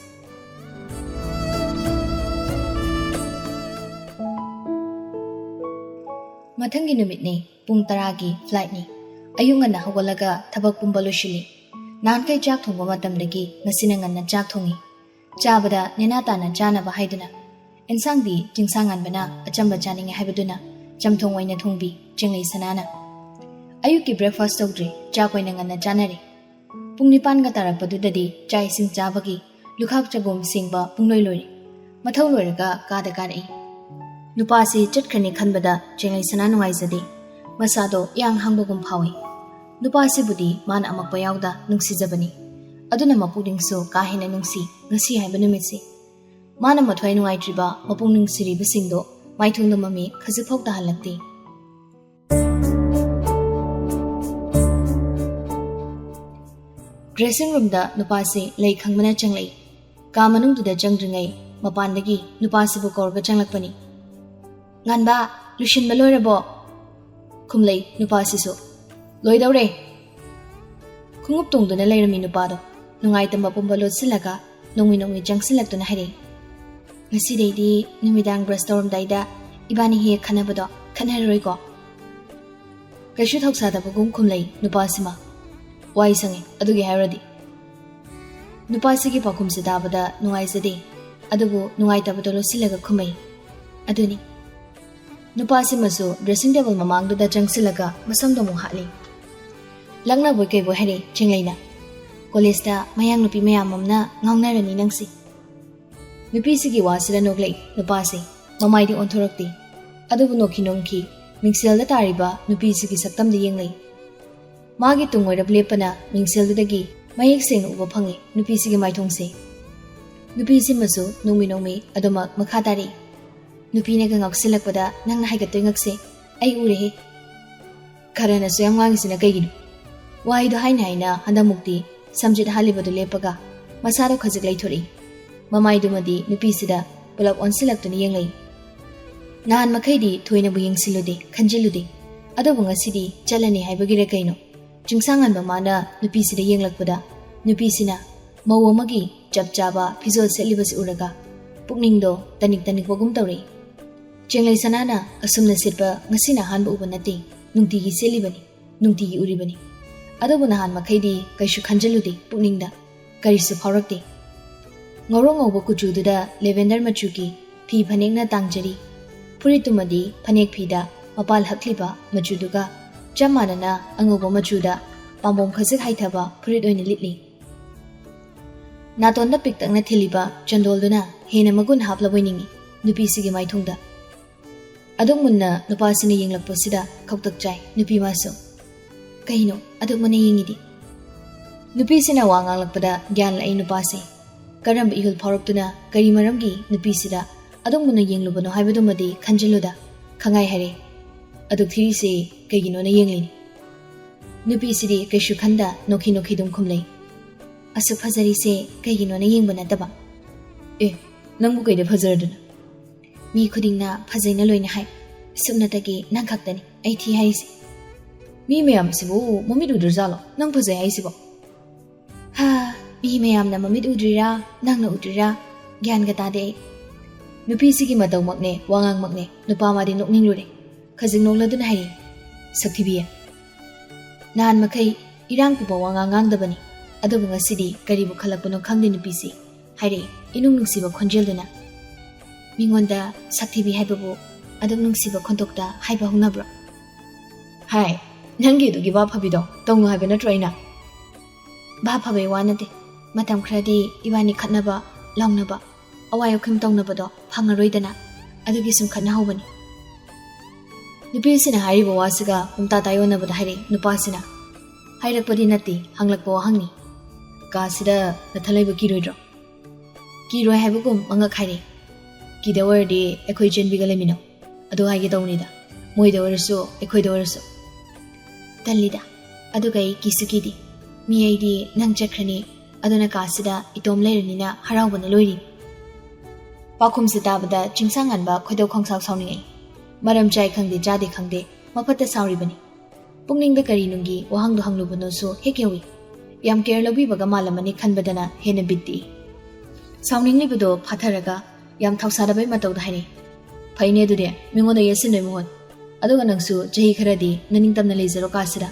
Matangi Numitni, Pung Taragi, Flightni. Ayungan na hawalaga tabak pumbalushili. Naan kay Jack Tongo matamdagi na sinangan na Jack Tongi. ꯆꯥꯕꯗ ꯅꯦꯅꯥ ꯇꯥꯅ ꯆꯥꯅꯕ ꯍꯥꯏꯗꯨꯅ ꯑꯦꯟꯁꯥꯡꯗꯤ ꯆꯤꯡꯁꯥꯡ ꯉꯥꯟꯕꯅ ꯑꯆꯝꯕ ꯆꯥꯅꯤꯡꯉꯦ ꯍꯥꯏꯕꯗꯨꯅ ꯆꯝꯊꯣꯡ ꯑꯣꯏꯅ ꯊꯣꯡꯕꯤ ꯆꯤꯡꯂꯩ ꯁꯅꯥꯅ ꯑꯌꯨꯛꯀꯤ ꯕ꯭ꯔꯦꯛꯐꯥꯁ ꯇꯧꯗ꯭ꯔꯤ ꯆꯥꯛ ꯑꯣꯏꯅ ꯉꯟꯅ ꯆꯥꯅꯔꯤ ꯄꯨꯡ 9ꯒ ꯇꯥꯔꯛꯄꯗꯨꯗꯗꯤ ꯆꯥꯛ ꯏꯁꯤꯡ ꯆꯥꯕꯒꯤ ꯂꯨꯈꯥꯛ ꯆꯒꯨꯝ ꯁꯦꯡꯕ ꯄꯨꯡꯂꯣꯏ ꯂꯣꯏꯔꯤ ꯃꯊꯧ ꯂꯣꯏꯔꯒ ꯀꯥꯗ ꯀꯥꯔꯛꯏ ꯅꯨꯄꯥꯁꯤ ꯆꯠꯈ꯭ꯔꯅꯤ ꯈꯟꯕꯗ ꯆꯤꯡꯂꯩ ꯁꯅꯥ ꯅꯨꯡꯉꯥꯏꯖꯗꯦ ꯃꯁꯥꯗꯣ ꯏꯌꯥꯡ ꯍꯥꯡꯕꯒꯨꯝ ꯐꯥꯎꯏ ꯅꯨꯄꯥꯁꯤꯕꯨꯗꯤ ꯃꯥꯅ ꯑꯃꯛꯄ ꯌꯥꯎꯗ ꯅꯨꯡꯁꯤꯖꯕꯅꯤ ꯑꯗꯨꯅ ꯃꯄꯨꯛꯅꯤꯡꯁꯨ ꯀꯥ ꯍꯦꯟꯅ ꯅꯨꯡꯁꯤ ꯉꯁꯤ ꯍꯥꯏꯕ ꯅꯨꯃꯤꯠꯁꯤ ꯃꯥꯅ ꯃꯊ꯭ꯋꯥꯏ ꯅꯨꯡꯉꯥꯏꯇ꯭ꯔꯤꯕ ꯃꯄꯨꯡ ꯅꯨꯡꯁꯤꯔꯤꯕꯁꯤꯡꯗꯣ ꯃꯥꯏꯊꯣꯡꯗ ꯃꯃꯤ ꯈꯖꯤꯛꯐꯥꯎ ꯇꯥꯍꯜꯂꯛꯇꯦ ꯗ꯭ꯔꯦꯁꯤꯡ ꯔꯨꯝꯗ ꯅꯨꯄꯥꯁꯤ ꯂꯩ ꯈꯪꯕꯅ ꯆꯪꯂꯛꯏ ꯀꯥ ꯃꯅꯨꯡꯗꯨꯗ ꯆꯪꯗ꯭ꯔꯤꯉꯩ ꯃꯄꯥꯟꯗꯒꯤ ꯅꯨꯄꯥꯁꯤꯕꯨ ꯀꯧꯔꯒ ꯆꯪꯂꯛꯄꯅꯤ ꯉꯥꯟꯕ ꯂꯨꯁꯤꯟꯕ ꯂꯣꯏꯔꯕꯣ ꯈꯨꯝꯂꯩ ꯅꯨꯄꯥꯁꯤꯁꯨ ꯂꯣꯏꯗꯧꯔꯦ ꯈꯣꯡꯎꯞ ꯇꯣꯡꯗꯨꯅ ꯂꯩꯔꯝꯃꯤ ꯅꯨꯄꯥꯗꯣ ꯅꯨꯡꯉꯥꯏꯇꯕ ꯄꯨꯝꯕ ꯂꯣꯠꯁꯤꯜꯂꯒ ꯅꯣꯡꯃꯤ ꯆꯪꯁꯤꯜꯂꯛꯇꯨꯅ ꯍꯥꯏꯔꯛꯏ ꯉꯁꯤꯗꯩꯗꯤ ꯅꯨꯃꯤꯗꯥꯡ ꯕ꯭ꯔꯁ ꯇꯧꯔꯝꯗꯥꯏꯗ ꯏꯕꯥꯅꯤ ꯍꯦꯛ ꯈꯟꯅꯕꯗꯣ ꯈꯟꯅꯔꯔꯣꯏꯀꯣ ꯀꯩꯁꯨ ꯊꯧꯁꯥꯗꯕꯒꯨꯝ ꯈꯨꯝꯂꯩ ꯅꯨꯄꯥꯁꯤꯃ ꯋꯥꯏ ꯁꯪꯉꯤ ꯑꯗꯨꯒꯤ ꯍꯥꯏꯔꯗꯤ ꯅꯨꯄꯥꯁꯤꯒꯤ ꯄꯥꯎꯈꯨꯝꯁꯤ ꯇꯥꯕꯗ ꯅꯨꯡꯉꯥꯏꯖꯗꯦ ꯑꯗꯨꯕꯨ ꯅꯨꯡꯉꯥꯏꯇꯕꯗꯣ ꯂꯣꯠꯁꯤꯜꯂꯒ ꯈꯨꯝꯃꯩ ꯑꯗꯨꯅꯤ ꯅꯨꯄꯥꯁꯤꯃꯁꯨ ꯗ꯭ꯔꯦꯁꯤꯡ ꯇꯦꯕꯜ ꯃꯃꯥꯡꯗꯨꯗ ꯆꯪꯁꯤꯜꯂꯒ ꯃꯁꯝꯗꯣ ꯑꯃꯨꯛ ꯍꯥꯠꯂꯤ ꯂꯛꯅꯕꯣꯏ ꯀꯩꯕꯣꯏ ꯍꯥꯏꯔꯛꯏ ꯆꯤꯡꯂꯩꯅ ꯀꯣꯂꯦꯖꯇ ꯃꯌꯥꯡ ꯅꯨꯄꯤ ꯃꯌꯥꯝ ꯑꯃꯅ ꯉꯥꯎꯅꯔꯅꯤ ꯅꯪꯁꯤ ꯅꯨꯄꯤꯁꯤꯒꯤ ꯋꯥꯁꯤꯗ ꯅꯣꯛꯂꯛꯏ ꯅꯨꯄꯥꯁꯤ ꯃꯃꯥꯏꯗꯤ ꯑꯣꯟꯊꯣꯔꯛꯇꯦ ꯑꯗꯨꯕꯨ ꯅꯣꯛꯈꯤ ꯃꯤꯡꯁꯦꯜꯗ ꯇꯥꯔꯤꯕ ꯅꯨꯄꯤꯁꯤꯒꯤ ꯁꯛꯇꯝꯗ ꯌꯦꯡꯂꯩ ꯃꯥꯒꯤ ꯇꯨꯡ ꯑꯣꯏꯔꯞ ꯂꯦꯞꯄꯅ ꯃꯤꯡꯁꯦꯜꯗꯨꯗꯒꯤ ꯃꯌꯦꯛ ꯁꯦꯡꯅ ꯎꯕ ꯐꯪꯏ ꯅꯨꯄꯤꯁꯤꯒꯤ ꯃꯥꯏꯊꯣꯡꯁꯦ ꯅꯨꯄꯤꯁꯤꯃꯁꯨ ꯅꯣꯡꯃꯤ ꯑꯗꯨꯃꯛ ꯃꯈꯥ ꯇꯥꯔꯛꯏ ꯅꯨꯄꯤꯅꯒ ꯉꯥꯎꯁꯤꯜꯂꯛꯄꯗ ꯅꯪꯅ ꯍꯥꯏꯒꯠꯇꯣꯏ ꯉꯛꯁꯦ ꯑꯩ ꯎꯔꯦꯍꯦ ꯈꯔꯅꯁꯨ ꯌꯥꯝ ꯉꯥꯡꯉꯤꯁꯤꯅ ꯀꯩꯒꯤꯅꯣ ꯋꯥꯍꯩꯗꯣ ꯍꯥꯏꯅ ꯍꯟꯗꯛꯃꯨꯛꯇꯤ ꯁꯝꯖꯤꯠ ꯍꯥꯜꯂꯤꯕꯗꯨ ꯂꯦꯞꯄꯒ ꯃꯁꯥꯗꯣ ꯈꯖꯤꯛ ꯂꯩꯊꯣꯔꯛꯏ ꯃꯃꯥꯏꯗꯨꯃꯗꯤ ꯅꯨꯄꯤꯁꯤꯗ ꯄꯨꯂꯞ ꯑꯣꯟꯁꯤꯜꯂꯛꯇꯨꯅ ꯌꯦꯡꯂꯩ ꯅꯍꯥꯟ ꯃꯈꯩꯗꯤ ꯊꯣꯏꯅꯕꯨ ꯌꯦꯡꯁꯤꯜꯂꯨꯗꯦ ꯈꯟꯖꯤꯜꯂꯨꯗꯦ ꯑꯗꯨꯕꯨ ꯉꯁꯤꯗꯤ ꯆꯠꯂꯅꯤ ꯍꯥꯏꯕꯒꯤꯔ ꯀꯩꯅꯣ ꯆꯤꯡꯁꯥꯡꯉꯟꯕ ꯃꯥꯅ ꯅꯨꯄꯤꯁꯤꯗ ꯌꯦꯡꯂꯛꯄꯗ ꯅꯨꯄꯤꯁꯤꯅ ꯃꯧ ꯑꯃꯒꯤ ꯆꯞ ꯆꯥꯕ ꯐꯤꯖꯣꯜ ꯁꯦꯠꯂꯤꯕꯁꯤ ꯎꯔꯒ ꯄꯨꯛꯅꯤꯡꯗꯣ ꯇꯅꯤꯛꯄꯒꯨꯝ ꯇꯧꯔꯛꯏ ꯆꯤꯡꯂꯩ ꯁꯅꯥꯅ ꯑꯁꯨꯝꯅ ꯁꯦꯠꯄ ꯉꯁꯤꯅ ꯑꯍꯥꯟꯕ ꯎꯕ ꯅꯠꯇꯦ ꯅꯨꯡꯇꯤꯒꯤ ꯁꯦꯠꯂꯤꯕꯅꯤ ꯅꯨꯡꯇꯤꯒꯤ ꯎꯔꯤꯕꯅꯤ ꯑꯗꯨꯕꯨ ꯅꯍꯥꯟ ꯃꯈꯩꯗꯤ ꯀꯩꯁꯨ ꯈꯟꯖꯤꯜꯂꯨꯗꯦ ꯄꯨꯛꯅꯤꯡꯗ ꯀꯔꯤꯁꯨ ꯐꯥꯎꯔꯛꯇꯦ ꯉꯧꯔꯣꯛ ꯉꯧꯕ ꯀꯨꯆꯨꯗꯨꯗ ꯂꯦꯚꯦꯟꯗꯔ ꯃꯆꯨꯒꯤ ꯐꯤ ꯐꯅꯦꯛꯅ ꯇꯥꯡꯖꯔꯤ ꯐꯨꯔꯤꯠꯇꯨꯃꯗꯤ ꯐꯅꯦꯛ ꯐꯤꯗ ꯃꯄꯥꯜ ꯍꯛꯂꯤꯕ ꯃꯆꯨꯗꯨꯒ ꯆꯞ ꯃꯥꯟꯅꯅ ꯑꯉꯧꯕ ꯃꯆꯨꯗ ꯄꯥꯝꯕꯣꯝ ꯈꯖꯤꯛ ꯍꯥꯏꯊꯕ ꯐꯨꯔꯤꯠ ꯑꯣꯏꯅ ꯂꯤꯠꯂꯤ ꯅꯥꯇꯣꯟꯗ ꯄꯤꯛꯇꯛꯅ ꯊꯤꯜꯂꯤꯕ ꯆꯟꯗꯣꯜꯗꯨꯅ ꯍꯦꯟꯅ ꯃꯒꯨꯟ ꯍꯥꯞꯂꯕꯣꯏ ꯅꯤꯡꯏ ꯅꯨꯄꯤꯁꯤꯒꯤ ꯃꯥꯏꯊꯣꯡꯗ ꯑꯗꯨꯛ ꯃꯨꯟꯅ ꯅꯨꯄꯥꯁꯤꯅ ꯌꯦꯡꯂꯛꯄꯁꯤꯗ ꯈꯧꯇꯛ ꯆꯥꯏ ꯅꯨꯄꯤ ꯃꯥꯁꯨ ꯀꯩꯅꯣ ꯑꯗꯨꯛ ꯃꯨꯟꯅ ꯌꯦꯡꯉꯤꯗꯤ ꯅꯨꯄꯤꯁꯤꯅ ꯋꯥ ꯉꯥꯡꯂꯛꯄꯗ ꯒ꯭ꯌꯥꯟ ꯂꯥꯛꯏ ꯅꯨꯄꯥꯁꯤ ꯀꯔꯝꯕ ꯏꯍꯨꯜ ꯐꯥꯎꯔꯛꯇꯨꯅ ꯀꯔꯤ ꯃꯔꯝꯒꯤ ꯅꯨꯄꯤꯁꯤꯗ ꯑꯗꯨꯛ ꯃꯨꯟꯅ ꯌꯦꯡꯂꯨꯕꯅꯣ ꯍꯥꯏꯕꯗꯨꯃꯗꯤ ꯈꯟꯖꯤꯜꯂꯨꯗ ꯈꯪꯉꯥꯏ ꯍꯥꯏꯔꯦ ꯑꯗꯨꯛ ꯊꯤꯔꯤꯁꯤ ꯀꯩꯒꯤꯅꯣꯅ ꯌꯦꯡꯂꯤꯅꯤ ꯅꯨꯄꯤꯁꯤꯗꯤ ꯀꯩꯁꯨ ꯈꯟꯗ ꯅꯣꯛꯈꯤ ꯑꯗꯨꯝ ꯈꯨꯝꯂꯩ ꯑꯁꯨꯛ ꯐꯖꯔꯤꯁꯦ ꯀꯩꯒꯤꯅꯣꯅ ꯌꯦꯡꯕ ꯅꯠꯇꯕ ꯅꯪꯕꯨ ꯀꯩꯗ ꯐꯖꯔꯗꯅ ꯃꯤ ꯈꯨꯗꯤꯡꯅ ꯐꯖꯩꯅ ꯂꯣꯏꯅ ꯍꯥꯏ ꯁꯨꯞꯅꯇꯒꯤ ꯅꯪ ꯈꯛꯇꯅꯤ ꯑꯩ ꯊꯤ ꯍꯥꯏꯔꯤꯁꯦ ꯃꯤ ꯃꯌꯥꯝꯁꯤꯕꯨ ꯃꯃꯤꯠ ꯎꯗ꯭ꯔꯖꯥꯠꯂꯣ ꯅꯪ ꯐꯖꯩ ꯍꯥꯏꯁꯤꯕꯣ ꯃꯤ ꯃꯌꯥꯝꯅ ꯃꯃꯤꯠ ꯎꯗ꯭ꯔꯤꯔꯥ ꯅꯪꯅ ꯎꯗ꯭ꯔꯤꯔꯥ ꯒ꯭ꯌꯥꯟꯒ ꯇꯥꯗꯦ ꯑꯩ ꯅꯨꯄꯤꯁꯤꯒꯤ ꯃꯇꯧꯃꯛꯅꯦ ꯋꯥꯉꯥꯡꯃꯛꯅꯦ ꯅꯨꯄꯥ ꯃꯥꯗꯤ ꯅꯣꯛꯅꯤꯡꯂꯨꯔꯦ ꯈꯖꯤꯛ ꯅꯣꯛꯂꯗꯨꯅ ꯍꯥꯏꯔꯤ ꯁꯛꯊꯤꯕꯤꯌꯦ ꯅꯍꯥꯟ ꯃꯈꯩ ꯏꯔꯥꯡ ꯄꯨꯕ ꯋꯥꯉꯥꯡ ꯉꯥꯡꯗꯕꯅꯤ ꯑꯗꯨꯕꯨ ꯉꯁꯤꯗꯤ ꯀꯔꯤꯕꯨ ꯈꯜꯂꯛꯄꯅꯣ ꯈꯪꯗꯦ ꯅꯨꯄꯤꯁꯤ ꯍꯥꯏꯔꯛꯏ ꯏꯅꯨꯡ ꯅꯨꯡꯁꯤꯕ ꯈꯣꯟꯖꯦꯜꯗꯨꯅ ꯃꯤꯉꯣꯟꯗ ꯁꯛꯊꯤꯕꯤ ꯍꯥꯏꯕꯕꯨ ꯑꯗꯨꯛ ꯅꯨꯡꯁꯤꯕ ꯈꯣꯟꯊꯣꯛꯇ ꯍꯥꯏꯕ ꯍꯧꯅꯕ꯭ꯔꯣ ꯍꯥꯏ ꯅꯪꯒꯤ ꯑꯗꯨꯒꯤ ꯚꯥꯞ ꯐꯕꯤꯗꯣ ꯇꯧꯅꯨ ꯍꯥꯏꯕ ꯅꯠꯇ꯭ꯔꯣ ꯑꯩꯅ ꯚꯥꯞ ꯐꯕꯩ ꯋꯥ ꯅꯠꯇꯦ ꯃꯇꯝ ꯈꯔꯗꯤ ꯏꯕꯥꯅꯤ ꯈꯠꯅꯕ ꯂꯥꯎꯅꯕ ꯑꯋꯥꯏ ꯑꯈꯨꯝ ꯇꯧꯅꯕꯗꯣ ꯐꯪꯉꯔꯣꯏꯗꯅ ꯑꯗꯨꯒꯤ ꯁꯨꯝ ꯈꯠꯅꯍꯧꯕꯅꯤ ꯅꯨꯄꯤꯁꯤꯅ ꯍꯥꯏꯔꯤꯕ ꯋꯥꯁꯤꯒ ꯄꯨꯡꯇꯥ ꯇꯥꯌꯣꯟꯅꯕꯗ ꯍꯥꯏꯔꯛꯏ ꯅꯨꯄꯥꯁꯤꯅ ꯍꯥꯏꯔꯛꯄꯗꯤ ꯅꯠꯇꯦ ꯍꯪꯂꯛꯄ ꯋꯥꯍꯪꯅꯤ ꯀꯥꯁꯤꯗ ꯅꯊꯟ ꯂꯩꯕ ꯀꯤꯔꯣꯏꯗ꯭ꯔꯣ ꯀꯤꯔꯣꯏ ꯍꯥꯏꯕꯒꯨꯝ ꯃꯉꯛ ꯍꯥꯏꯔꯛꯏ ꯀꯤꯗ ꯑꯣꯏꯔꯗꯤ ꯑꯩꯈꯣꯏ ꯆꯦꯟꯕꯤꯒ ꯂꯩꯃꯤꯟꯅꯧ ꯑꯗꯨ ꯍꯥꯏꯒꯦ ꯇꯧꯅꯤꯗ ꯃꯣꯏꯗ ꯑꯣꯏꯔꯁꯨ ꯑꯩꯈꯣꯏꯗ ꯑꯣꯏꯔꯁꯨ ꯇꯜꯂꯤꯗ ꯑꯗꯨꯒ ꯑꯩ ꯀꯤꯁꯨ ꯀꯤꯗꯦ ꯃꯤ ꯑꯩꯗꯤ ꯅꯪ ꯆꯠꯈ꯭ꯔꯅꯤ ꯑꯗꯨꯅ ꯀꯥꯁꯤꯗ ꯏꯇꯣꯝ ꯂꯩꯔꯅꯤꯅ ꯍꯔꯥꯎꯕꯅ ꯂꯣꯏꯔꯤ ꯄꯥꯎꯈꯨꯝꯁꯤ ꯇꯥꯕꯗ ꯆꯤꯡꯁꯥꯡꯉꯟꯕ ꯈꯣꯏꯗꯧ ꯈꯣꯡꯁꯥꯎ ꯁꯥꯎꯅꯤꯡꯉꯛꯏ ꯃꯔꯝ ꯆꯥꯏ ꯈꯪꯗꯦ ꯆꯥꯗꯦ ꯈꯪꯗꯦ ꯃꯐꯠꯇ ꯁꯥꯎꯔꯤꯕꯅꯤ ꯄꯨꯛꯅꯤꯡꯗ ꯀꯔꯤ ꯅꯨꯡꯒꯤ ꯋꯥꯍꯪꯗꯣ ꯍꯪꯂꯨꯕꯅꯣꯁꯨ ꯍꯦꯛ ꯌꯧꯏ ꯌꯥꯝ ꯀꯦꯌꯔ ꯂꯧꯕꯤꯕꯒ ꯃꯥꯜꯂꯝꯃꯅꯤ ꯈꯟꯕꯗꯅ ꯍꯦꯟꯅ ꯕꯤꯠꯇꯤ ꯁꯥꯎꯅꯤꯡꯂꯤꯕꯗꯣ ꯐꯥꯊꯔꯒ ꯌꯥꯝ ꯊꯧꯁꯥꯗꯕꯩ ꯃꯇꯧꯗ ꯍꯥꯏꯔꯛꯏ ꯐꯩꯅꯦ ꯑꯗꯨꯗꯤ ꯃꯤꯉꯣꯟꯗ ꯌꯦꯠꯁꯤꯟꯕꯩ ꯃꯍꯨꯠ ꯑꯗꯨꯒ ꯅꯪꯁꯨ ꯆꯍꯤ ꯈꯔꯗꯤ ꯅꯅꯤꯡꯇꯝꯅ ꯂꯩꯖꯔꯣ ꯀꯥꯁꯤꯗ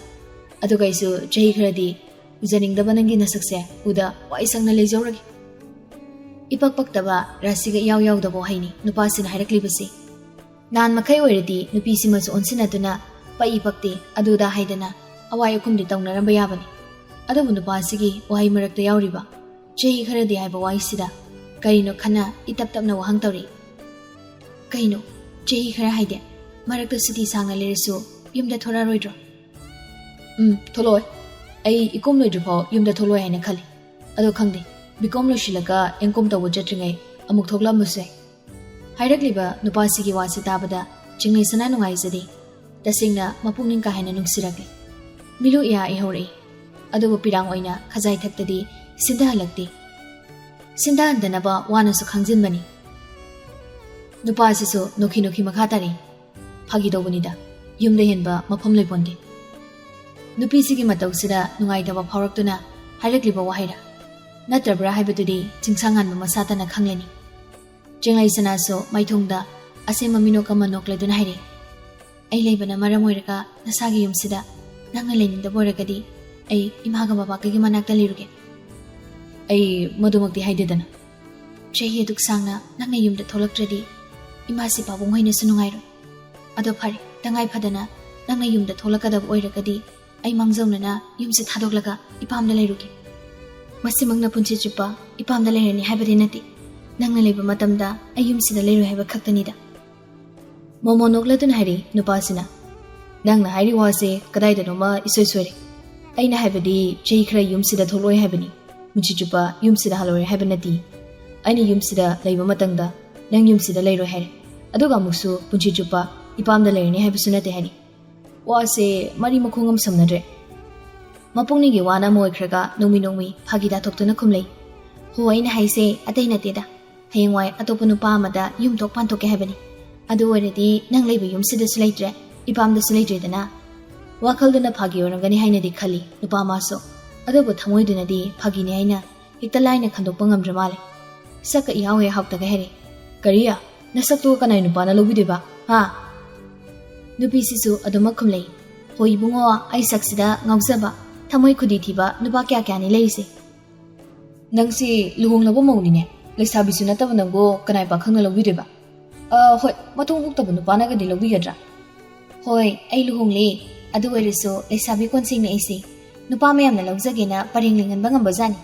ꯑꯗꯨꯒ ꯑꯩꯁꯨ ꯆꯍꯤ ꯈꯔꯗꯤ ꯎꯖꯅꯤꯡꯗꯕ ꯅꯪꯒꯤ ꯅꯁꯛꯁꯦ ꯎꯗ ꯋꯥꯏ ꯁꯪꯅ ꯂꯩꯖꯧꯔꯒꯦ Ipak paktaba rasiga yaw dabo haini nupasina hairaklibasi. Nan makai oiradi nupisimasu onsinaduna pa ipakti aduda haidana awai akumdi taunaramba yabani. Adabu nupasigi wahai marakta yauriba. Chehi kharadi haiba waisida karino khana itap-tapna wahang tawri. Kaino chehi khara haide marakta siti sangna leresu yumda thora roidro. Tholoi. Ai ikom loidrifo yumda tholoi haina khali. Ado khangde bikom loishilaka engkom tawo jatringai amuk thokla musai. Hairakliba nupasigi wasi tabada chingai sana nungaizadi. Tasingna mapungning ka haina nungsirakli. Milu iya ihori. Ado pirang oina khazai thaktadi sinda halakti. Sinda andanaba wana su khangjinbani. Nupasisu nokhi makhatari. Phagi dobunida. Yumda henba mafam leibonde. Nupisigi matausida nungaitaba phawraktuna hairakliba wahaira. Natrabra haibadudi chingsangan masatana khangleni. Jenglai sanaso maithongda asema minok ama nokleduna haire. Ai leibana maram oiraka nasagi yumsida nangna leninda boiragadi ai imaga baba kagi manakta liruge. Ai madumakti haidedana. Chehi aduk sangna nangna yumda tholaktradi imasi pabung haina sunungairo. Ado phare tangai phadana nangna yumda tholakadab oiragadi ai mangjawnana yumsi thadoklaga ipamna leiruge. Masimangna punchi chupa ipamda leirani haibadi nati. Nangna leiba matamda ai yumsida leiru haiba khaktanida. Momo nokladun hari nupasina. Nangna hari wase kadaida noma isoi soire. Aina haibadi chehi khara yumsida tholoi haibani. Punchi chupa yumsida haloi haibanati. Aina yumsida leiba matangda nang yumsida leiru haire. Aduga muksu punchi chupa ipamda leirani haibasu nate hari. Wase mari makhongam samnadre. Mapungningi wana moikhraga nomi phagida thoktuna khumlei. Ho aina haise atai nateda. Hayengwai atopa nupa amada yum thok panthoke haibani. Adu oiradi nang leiba yumsida sulaitre ipamda sulaitredana. Wakhalduna phagi orangani hainadi khali nupa maso. Adubu thamoidunadi phagini haina hekta laina khandokpa ngamdra male. Saka iyawe hawtaga here. Kariya nasaktu kanai nupana lobideba. Ha. Nupisisu aduma khumlei. Hoi bungo ai saksida ngausaba thamoi khudi thiba nupa kya ni leise. Nangsi luhung labo maunine. Leksabisu nataba nanggo kanai pakhangna lobideba. Hoi matung uktaba nupana gadi lobigadra. Hoi ai luhung le adu oirisu leksabi konsing na isi. Nupa mayamna lawjagena paringlingan bangamba jani.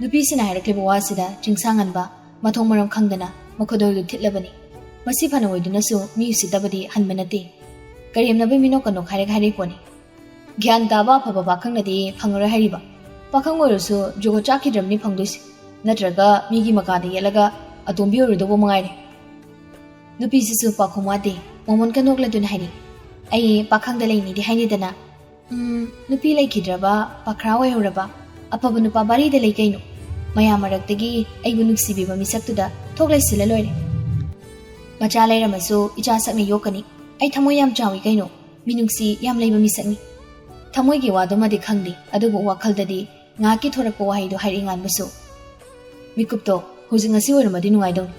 Nupisina hairakliba wasida chingsanganba mathong maram khangdana makhodoi thitlabani. Masi phana oidunasu mi usitabadi hanbanati. Karimnabe minok kanok haire poni. Gyan taba phaba pakhangnadi phangora hariba. Pakhang oirusu jogo chakidramni phangduisi. Natraga migi makada yelaga atombi oirudobo mangaire. Nupisisu pakhomwade momon kanokladuna hari. Ai pakhangda leini di hainidana. Nupi laikidraba pakhra oihoraba apaba nupa barida leikaino. Maya maraktagi aibu nuksibiba misaktuda thoklaisila loire. Macha leiramasu icha sakni yokani. Ai thamoi yam chawi kaino minungsi yam leiba misakni. Thamoi gi wadamadi khangdi adubu wakhaldadi ngaki thorakpa wahaido hairingan basu. Mikupto hujingasi oiramadi nungaidong.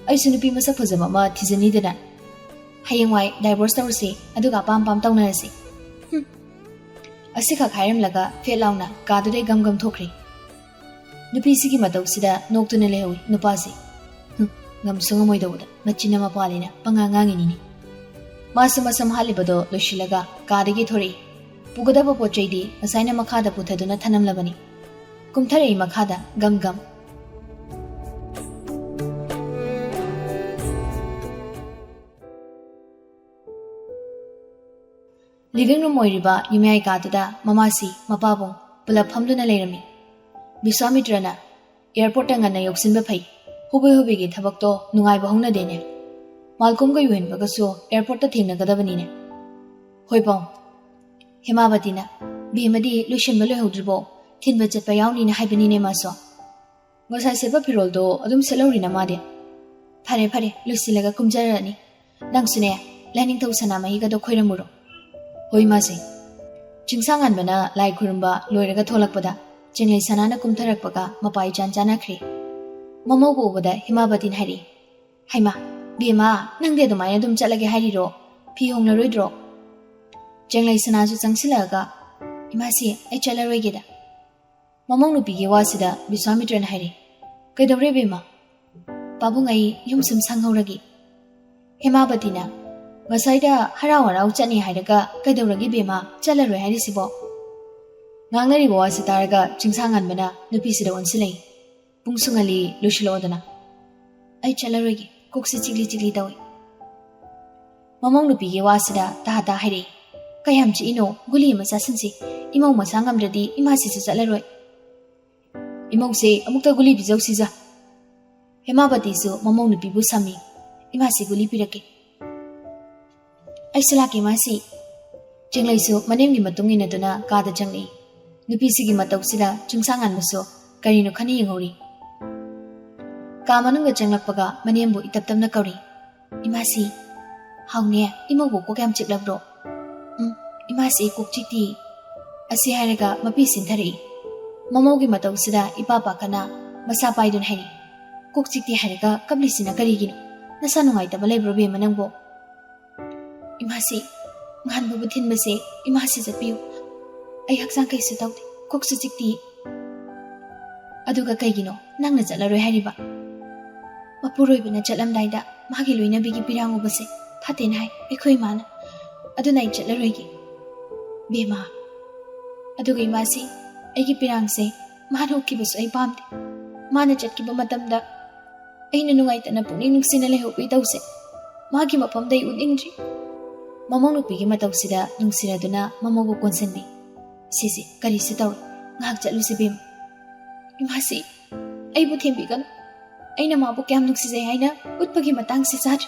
Ai sunupi masak phajaba ma thijani dana. Hayengwai divorce tawrsi aduga pam tawnarasi. Asika khairam laga felauna kadude gam thokri. Nupisigi matausida noktuna lehui nupasi. Ngam sungam oidawda machina mapalina pangangangini. Masam halibado loishilaga kadagi thori. Pugadaba pochaidi asaina makhada puthaduna thanamlabani. Kumtharei makhada gam. Living room oiriba yumyai kaduda mamasi mapabong pulap phamduna leirami. Biswamitrana airport ngana yoksinba phai. Hubi gi thabakto nungaiba hongna dene. Malcolm ga yuhen bagaso airport ta thengnagadabani ne. Hoipong Hemabatina bimadi lushinba loihodribo thinba chatpa yauni na haibani ne maso. Ngosai seba piroldo adum selori na made. Phare lusilaga kumjarani. Nangsune laning thosana mahi ga do khoiramuro. Hoi masi. Chingsangan bana lai khurumba loiraga tholakpada chinglei sanana kumtharakpaga mapai janjana khri. Momogo ubada Hemabatin hari. Haima bima nangde dumai adum chalage hariro phi hongna roidro. Chinglei sanasu changsilaga imasi ai chalaroigeda. Mamong nupigi wasida Biswamitran hari. Kaidawre bima Pabung ai yum sum sanghoragi. Hemabadina, Masaida Harawara Chani Hidaga, Kadoragi Bima, Chalare Harisibo. Nangari was a taraga, Chingsang and Mana, Nupisido and Sile. Pungsungali, Lushilodana. I chalaregi, cooks a chili doy. Mamong Nupi wasida, Tahata Hide. Kayamchi ino, Guli Masasansi, Imo Masangam Redi, Imasi Salare. Imo say, Amukta Guli Bizosiza. Hemabatiso, Mamong Nupi Busami, Imasi Guli Piraki. I selaki masi. Jinglayso, Manemgi Matungin Aduna, Gada Jangi. Nupisigi Matoxida, Chungsangan Muso, Karino Kani Hori. Kamanunga Jangapaga, Manembu Itaptam Nakari. Imasi. How near, Imogo Kokam Chiklabro. Imasi cook chiti. Asi Haraga, Mapisin Tari. Momogi Matoxida, Ipapa Kana, Masapai Dun Henny. Cook chiti Haraga, Kablisina Karigino. Nasanungaita Balebro Manambo. Imasi, Manbu Butin Mase, Imasi at Pew. I haxan case it out, cooks a chickti. Aduga Kagino, Nangas at La Hariba. Mapuro ibn a chalam dida, Magiluina Bigi Pirango Base, Patin High, a Koiman, Adunai Chatlaregi. Bema Aduga Imasi, Egi Pirang say, Mano Kibus a pumped. Manachat Kibamatanda. Aina Nungait and a puning Sinaleho Pitose. Magim upon day would injury. Mamong Nupi Matoxida, Nungsiraduna, Mamogo Consenbi. Sisi, Karisito, Nagja Lucibim. Imasi, I would him begun. Aina Mabukam Nuxizaina, would Pagimatang Sisatri.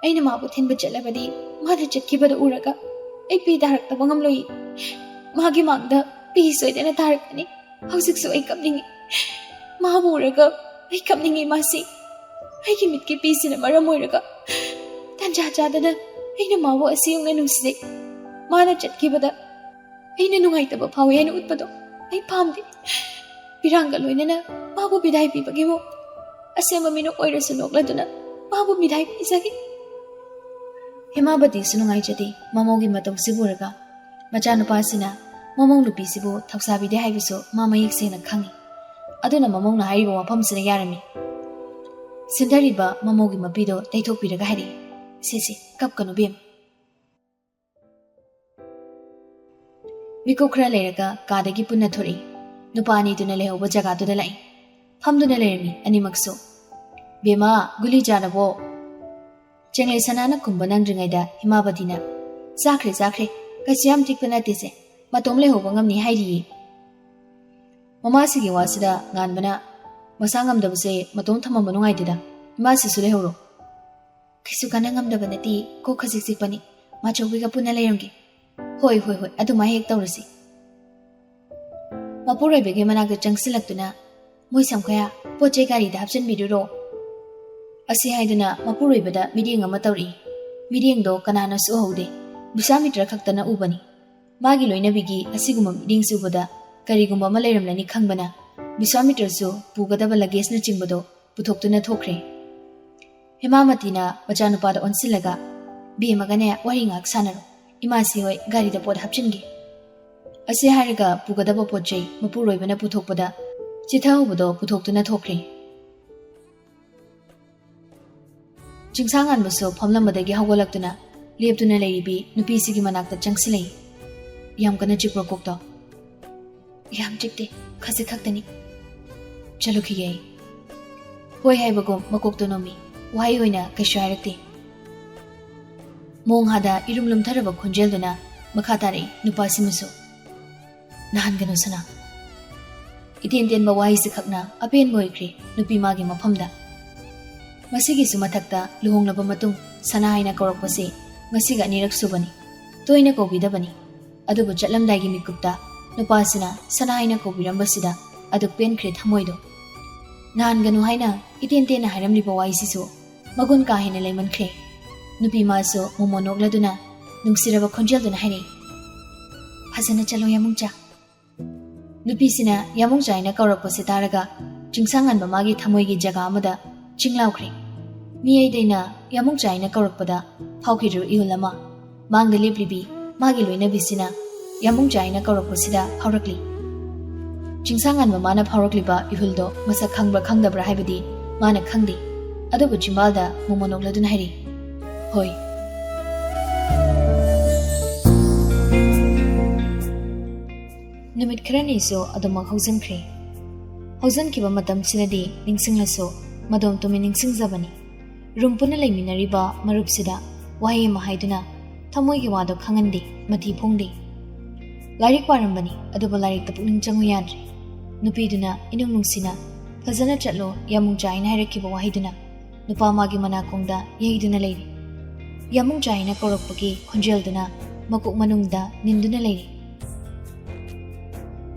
Aina Mabut him Bachelabadi, Madachet Kiba Uraga, a pay direct the Wangamloi. Magimanda, peace and a tartani. How six so a coming. Mahaburaga, a coming Imasi. I can make peace in a Maramoraga. Tanjajadana. Aina mawa asiyong nanuside. Manachat kibada. Aina nungaita ba pawi ano utpado. Ay pamdi. Pirangaloy na mabu biday pipagi mo. Asema minok oira sunok la doon na mabu biday pisagi. Hemabati sunungay jati mamogi matong siguraga. Machano pa sina mamong lupi sibu taksabi de haibiso mamayik se nagkangi. Ado na mamong na haribo mapam sina yarami. Sindari ba mamogi mapido taytok piraga hari. Sisi, Kapkano Bim. Miko Kraleraga, Kadagi Punatori, Nupani to Naleho, Jaga to the line. Pam to Nalermi, Animaxo. Bima, Guli Janabo. Jenny Sanana Kumbanandringada, Himabatina. Zakre, Kasiam Tikpanatise, Matomleho Bangamni Haidi. Mamasigi wasida, Ganbana, Masangam Dabse, Maton Tamamanungida, Masi Sulehoro. Kisukanangam the Vanati, Kokasipani, Macho Wiga Punalangi. Hoi, Adumahek Dorasi. Mapura became an agri junk selectuna. Muisamkaya, Pochekari, the absent miduro. Asi Haidana, Mapuri beda, meeting a matori. Meeting do Kanana Sohode, Bisamitra Kaktana Ubani. Magilo in a bigi, a sigumum, ding subada, Karigumba Malaram Lani Kangbana. Bisamitra so, Pugadaba Lages Nachimbodo, Putok to Natokre. Hemamatina, Vajanupada on Silaga, be Magane, Waringak Sanaro, Imasi, Gari the Pot Hapchingi. Asi Hariga, Pugadaba Poche, Mapuro Vena Putopada, Chita Ubodo, Putok to Natokri. Chingsangan was so, Pomlamadagi Hawalaktuna, Leap to Nalay be, Nupisi Manak the Changsile. Yam gonna chip Rokokto. Yam chipte, Kasikaktani. Chaluki. Hoy Habago, Makoktonomi. Why Wina Kasharati Mong Hada Irumlum Taraba Congeldana, Makatari, Nupasimuso Nahanganusana. Itindian Mawai Sikakna, a pain moikri, Nupimagi Mapamda. Masigi Sumatakta, Luhong Labamatung, Sanahal Korokose, Masiga Nirak Subani, Toina Kobi Dabani, Adubu Chatlam Dagi Mikupta, Nupasina, Sanahal Kobi Rambasida, Aduk Pen Cret Hamoido. Nahanganuhaina, Itindian Hiram Libawai Siso. Magun kahina lemon clay. Nupi maso, Momonog laduna, Nungsiraba Congeldana Hane. Hasana Chalo Yamuncha. Nupi Sina, Yamuncha in a Koropositaraga, Chingsangan Mamagi Thamoinadi Jagamada, Chinglaukri. Mia Dena, Yamuncha in a Koropada, Paukiru Iulama, Manga Liblibi, Magiluina Vicina, Yamuncha in a Koroposida, Paurakli. Chingsangan Mamana Paurakliba, Ihuldo, Masa Kangba Kangdabra Habidi, Mana Kandi. ꯑꯗꯨꯕꯨ ꯆꯤꯝꯕꯥꯜꯗ ꯃꯣꯃꯣꯟ ꯅꯣꯛꯂꯗꯨꯅ ꯍꯥꯏꯔꯤ ꯍꯣꯏ ꯅꯨꯃꯤꯠ ꯈꯔꯅꯤꯁꯨ ꯑꯗꯨꯃꯛ ꯍꯧꯖꯤꯟꯈ꯭ꯔꯦ ꯍꯧꯖꯤꯟꯈꯤꯕ ꯃꯇꯝꯁꯤꯗꯗꯤ ꯅꯤꯡꯁꯤꯡꯂꯁꯨ ꯃꯗꯣꯝ ꯇꯨꯃꯤꯟ ꯅꯤꯡꯁꯤꯡꯖꯕꯅꯤ ꯔꯨꯝ ꯄꯨꯟꯅ ꯂꯩꯃꯤꯟꯅꯔꯤꯕ ꯃꯔꯨꯞꯁꯤꯗ ꯋꯥꯍꯩ ꯑꯃ ꯍꯥꯏꯗꯨꯅ ꯊꯃꯣꯏꯒꯤ ꯋꯥꯗꯣ ꯈꯪꯍꯟꯗꯦ ꯃꯊꯤ ꯐꯣꯡꯗꯦ ꯂꯥꯏꯔꯤꯛ ꯄꯥꯔꯝꯕꯅꯤ ꯑꯗꯨꯕꯨ ꯂꯥꯏꯔꯤꯛꯇ ꯄꯨꯛꯅꯤꯡ ꯆꯪꯉꯨ ꯌꯥꯗ꯭ꯔꯦ ꯅꯨꯄꯤꯗꯨꯅ ꯏꯅꯨꯡ ꯅꯨꯡꯁꯤꯅ ꯐꯖꯅ ꯆꯠꯂꯣ ꯌꯥꯃꯨꯡ ꯆꯥꯏꯅ ꯍꯥꯏꯔꯛꯈꯤꯕ ꯋꯥꯍꯩꯗꯨꯅ ꯅꯨꯄꯥ ꯃꯥꯒꯤ ꯃꯅꯥꯀꯣꯡꯗ ꯌꯩꯗꯨꯅ ꯂꯩꯔꯤ ꯌꯥꯃꯨꯡ ꯆꯥꯏꯅ ꯀꯧꯔꯛꯄꯒꯤ ꯈꯣꯟꯖꯦꯜꯗꯨꯅ ꯃꯀꯣꯛ ꯃꯅꯨꯡꯗ ꯅꯤꯟꯗꯨꯅ ꯂꯩꯔꯤ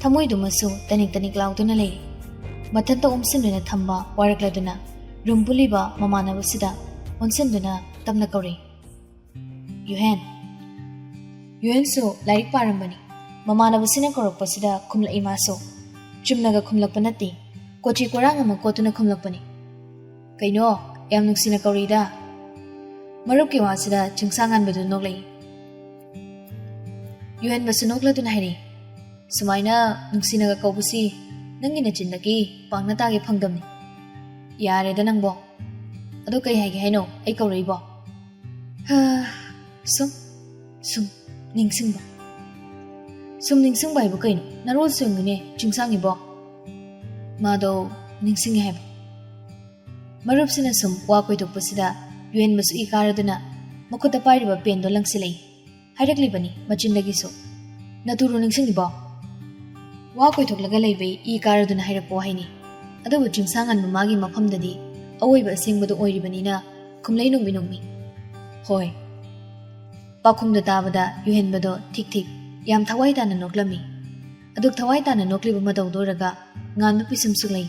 ꯊꯃꯣꯏꯗꯨꯃꯁꯨ ꯇꯅꯤꯛ ꯇꯅꯤꯛ ꯂꯥꯎꯗꯨꯅ ꯂꯩꯔꯤ ꯃꯊꯟꯇ ꯑꯣꯝꯁꯤꯟꯗꯨꯅ ꯊꯝꯕ ꯋꯥꯔꯛꯂꯗꯨꯅ ꯔꯨꯝ ꯄꯨꯜꯂꯤꯕ ꯃꯃꯥꯟꯅꯕꯁꯤꯗ ꯑꯣꯟꯁꯤꯟꯗꯨꯅ ꯇꯞꯅ ꯀꯧꯔꯛꯏ ꯌꯨꯍꯦꯟꯁꯨ ꯂꯥꯏꯔꯤꯛ ꯄꯥꯔꯝꯕꯅꯤ ꯃꯃꯥꯟꯅꯕꯁꯤꯅ ꯀꯧꯔꯛꯄꯁꯤꯗ ꯈꯨꯝꯂꯛꯏ ꯃꯥꯁꯨ ꯆꯨꯝꯅꯒ ꯈꯨꯝꯂꯛꯄ ꯅꯠꯇꯦ ꯀꯣꯆꯤ ꯀꯣꯔꯥꯡ ꯑꯃ ꯀꯣꯠꯇꯨꯅ ꯈꯨꯝꯂꯛꯄꯅꯤ ꯀꯩꯅꯣ ꯌꯥꯝ ꯅꯨꯡꯁꯤꯅ ꯀꯧꯔꯤꯗ ꯃꯔꯨꯞꯀꯤ ꯋꯥꯁꯤꯗ ꯆꯤꯡꯁꯥꯡꯉꯥꯟꯕꯗꯨ ꯅꯣꯛꯂꯛꯏ ꯌꯨꯍꯦꯟꯕꯁꯨ ꯅꯣꯛꯂꯗꯨꯅ ꯍꯥꯏꯔꯤ ꯁꯨꯃꯥꯏꯅ ꯅꯨꯡꯁꯤꯅꯒ ꯀꯧꯕꯁꯤ ꯅꯪꯒꯤ ꯅꯆꯤꯟꯗꯒꯤ ꯄꯥꯡꯅ ꯇꯥꯒꯦ ꯐꯪꯗꯝꯅꯤ ꯌꯥꯔꯦꯗ ꯅꯪꯕꯣ ꯑꯗꯣ ꯀꯩ ꯍꯥꯏꯒꯦ ꯍꯥꯏꯅꯣ ꯑꯩ ꯀꯧꯔꯛꯏꯕꯣ ꯁꯨꯝ ꯅꯤꯡꯁꯤꯡꯕ ꯍꯥꯏꯕꯨ ꯀꯩꯅꯣ ꯅꯔꯣꯜ ꯁꯦꯡꯉꯨꯅꯦ ꯆꯤꯡꯁꯥꯡꯉꯤꯕꯣ ꯃꯥꯗꯣ ꯅꯤꯡꯁꯤꯡꯉꯦ ꯍꯥꯏꯕ ꯃꯔꯨꯞꯁꯤꯅ ꯁꯨꯝ ꯋꯥ ꯀꯣꯏꯊꯣꯛꯄꯁꯤꯗ ꯌꯨꯍꯦꯟꯕꯁꯨ ꯏ ꯀꯥꯔꯗꯨꯅ ꯃꯈꯨꯠꯇ ꯄꯥꯏꯔꯤꯕ ꯄꯦꯟꯗꯣ ꯂꯪꯁꯤꯜꯂꯛꯏ ꯍꯥꯏꯔꯛꯂꯤꯕꯅꯤ ꯃꯆꯤꯟꯗꯒꯤꯁꯨ ꯅꯇꯨꯔꯣ ꯅꯤꯡꯁꯤꯡꯉꯤꯕꯣ ꯋꯥ ꯀꯣꯏꯊꯣꯛꯂꯒ ꯂꯩꯕꯩ ꯏ ꯀꯥꯔꯗꯨꯅ ꯍꯥꯏꯔꯛꯄ ꯋꯥꯍꯩꯅꯤ ꯑꯗꯨꯕꯨ ꯆꯤꯡꯁꯥꯡꯉꯟꯕ ꯃꯥꯒꯤ ꯃꯐꯝꯗꯗꯤ ꯑꯋꯣꯏꯕ ꯑꯁꯦꯡꯕꯗꯣ ꯑꯣꯏꯔꯤꯕꯅꯤꯅ ꯈꯨꯝꯂꯩ ꯅꯣꯡꯃꯤ ꯍꯣꯏ ꯄꯥꯎꯈꯨꯝꯗꯣ ꯇꯥꯕꯗ ꯌꯨꯍꯦꯟꯕꯗꯣ ꯊꯤꯛ ꯌꯥꯝ ꯊꯋꯥꯏ ꯇꯥꯅ ꯅꯣꯛꯂꯝꯃꯤ ꯑꯗꯨꯛ ꯊꯋꯥꯏ ꯇꯥꯅ ꯅꯣꯛꯂꯤꯕ ꯃꯇꯧꯗꯣꯔꯒ ꯉꯥꯟꯕ ꯄꯤꯁꯨꯝꯁꯨ ꯂꯩ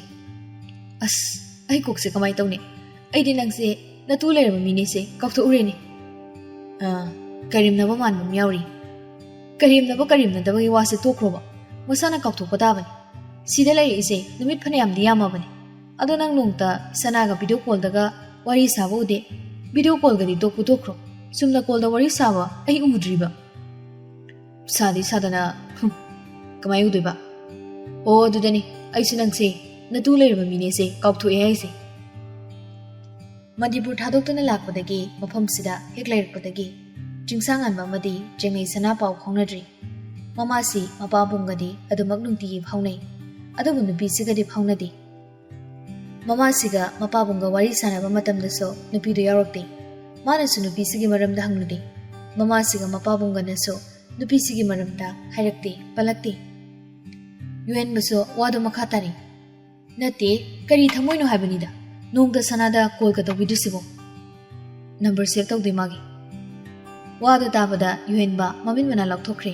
ꯑꯁ ꯑꯩ ꯀꯣꯛꯁꯦ ꯀꯃꯥꯏ ꯇꯧꯅꯤ ꯑꯩꯗꯤ ꯅꯪꯁꯦ ꯅꯇꯨ ꯂꯩꯔꯕ ꯃꯤꯅꯦꯁꯦ ꯀꯥꯎꯊꯣꯛꯎꯔꯦꯅꯦ ꯀꯔꯤꯝꯅꯕ ꯃꯥꯟꯕ ꯑꯃ ꯌꯥꯎꯔꯤ ꯀꯔꯤꯝꯅꯗꯕꯒꯤ ꯋꯥꯁꯦ ꯇꯣꯛꯈ꯭ꯔꯣꯕ ꯃꯁꯥꯅ ꯀꯥꯎꯊꯣꯛꯄ ꯇꯥꯕꯅꯤ ꯁꯤꯗ ꯂꯩꯔꯛꯏꯁꯦ ꯅꯨꯃꯤꯠ ꯐꯅꯌꯥꯝꯗꯤ ꯌꯥꯝꯃꯕꯅꯤ ꯑꯗꯣ ꯅꯪ ꯅꯣꯡꯇ ꯁꯅꯥꯒ ꯚꯤꯗꯤꯑꯣ ꯀꯣꯜꯗꯒ ꯋꯥꯔꯤ ꯁꯥꯕ ꯎꯗꯦ ꯚꯤꯗꯤꯑꯣ ꯀꯣꯜꯒꯗꯤ ꯇꯣꯛꯄꯨ ꯇꯣꯛꯈ꯭ꯔꯣ ꯆꯨꯝꯅ ꯀꯣꯜꯗ ꯋꯥꯔꯤ ꯁꯥꯕ ꯑꯩ ꯎꯗ꯭ꯔꯤꯕ ꯁꯥꯗꯤ ꯁꯥꯗꯅ ꯀꯃꯥꯏ ꯎꯗꯣꯏꯕ ꯑꯣ ꯑꯗꯨꯗꯅꯤ ꯑꯩꯁꯨ ꯅꯪꯁꯦ ꯅꯇꯨ ꯂꯩꯔꯕ ꯃꯤꯅꯦꯁꯦ ꯀꯥꯎꯊꯣꯛꯑꯦ ꯍꯥꯏꯁꯦ ꯃꯅꯤꯄꯨꯔ ꯊꯥꯗꯣꯛꯇꯨꯅ ꯂꯥꯛꯄꯗꯒꯤ ꯃꯐꯝꯁꯤꯗ ꯍꯦꯛ ꯂꯩꯔꯛꯄꯗꯒꯤ ꯆꯤꯡꯁꯥꯡꯉꯥꯟꯕ ꯑꯃꯗꯤ ꯆꯦꯡꯉꯩ ꯁꯅꯥ ꯄꯥꯎ ꯐꯥꯎꯅꯗ꯭ꯔꯤ ꯃꯃꯥꯁꯤ ꯃꯄꯥꯕꯨꯡꯒꯗꯤ ꯑꯗꯨꯃꯛ ꯅꯨꯡꯇꯤꯒꯤ ꯐꯥꯎꯅꯩ ꯑꯗꯨꯕꯨ ꯅꯨꯄꯤꯁꯤꯒꯗꯤ ꯐꯥꯎꯅꯗꯦ ꯃꯃꯥꯁꯤꯒ ꯃꯄꯥꯕꯨꯡꯒ ꯋꯥꯔꯤ ꯁꯥꯟꯅꯕ ꯃꯇꯝꯗꯁꯨ ꯅꯨꯄꯤꯗꯨ ꯌꯥꯎꯔꯛꯇꯦ ꯃꯥꯅꯁꯨ ꯅꯨꯄꯤꯁꯤꯒꯤ ꯃꯔꯝꯗ ꯍꯪꯂꯨꯗꯦ ꯃꯃꯥꯁꯤꯒ ꯃꯄꯥꯕꯨꯡꯒꯅꯁꯨ ꯅꯨꯄꯤꯁꯤꯒꯤ ꯃꯔꯝꯗ ꯍꯥꯏꯔꯛꯇꯦ ꯄꯜꯂꯛꯇꯦ ꯌꯨꯍꯦꯟꯕꯁꯨ ꯋꯥꯗꯣ ꯃꯈꯥ ꯇꯥꯔꯤ ꯅꯠꯇꯦ ꯀꯔꯤ ꯊꯃꯣꯏꯅꯣ ꯍꯥꯏꯕꯅꯤꯗ ꯅꯣꯡꯇ ꯁꯅꯥꯗ ꯀꯣꯜꯒ ꯇꯧꯕꯤꯗ꯭ꯔꯤꯁꯤꯕꯣ ꯅꯝꯕꯔ ꯁꯦꯚ ꯇꯧꯗꯦ ꯃꯥꯒꯤ ꯋꯥꯗꯣ ꯇꯥꯕꯗ ꯌꯨꯍꯦꯟꯕ ꯃꯃꯤꯠ ꯃꯅꯥ ꯂꯥꯎꯊꯣꯛꯈ꯭ꯔꯦ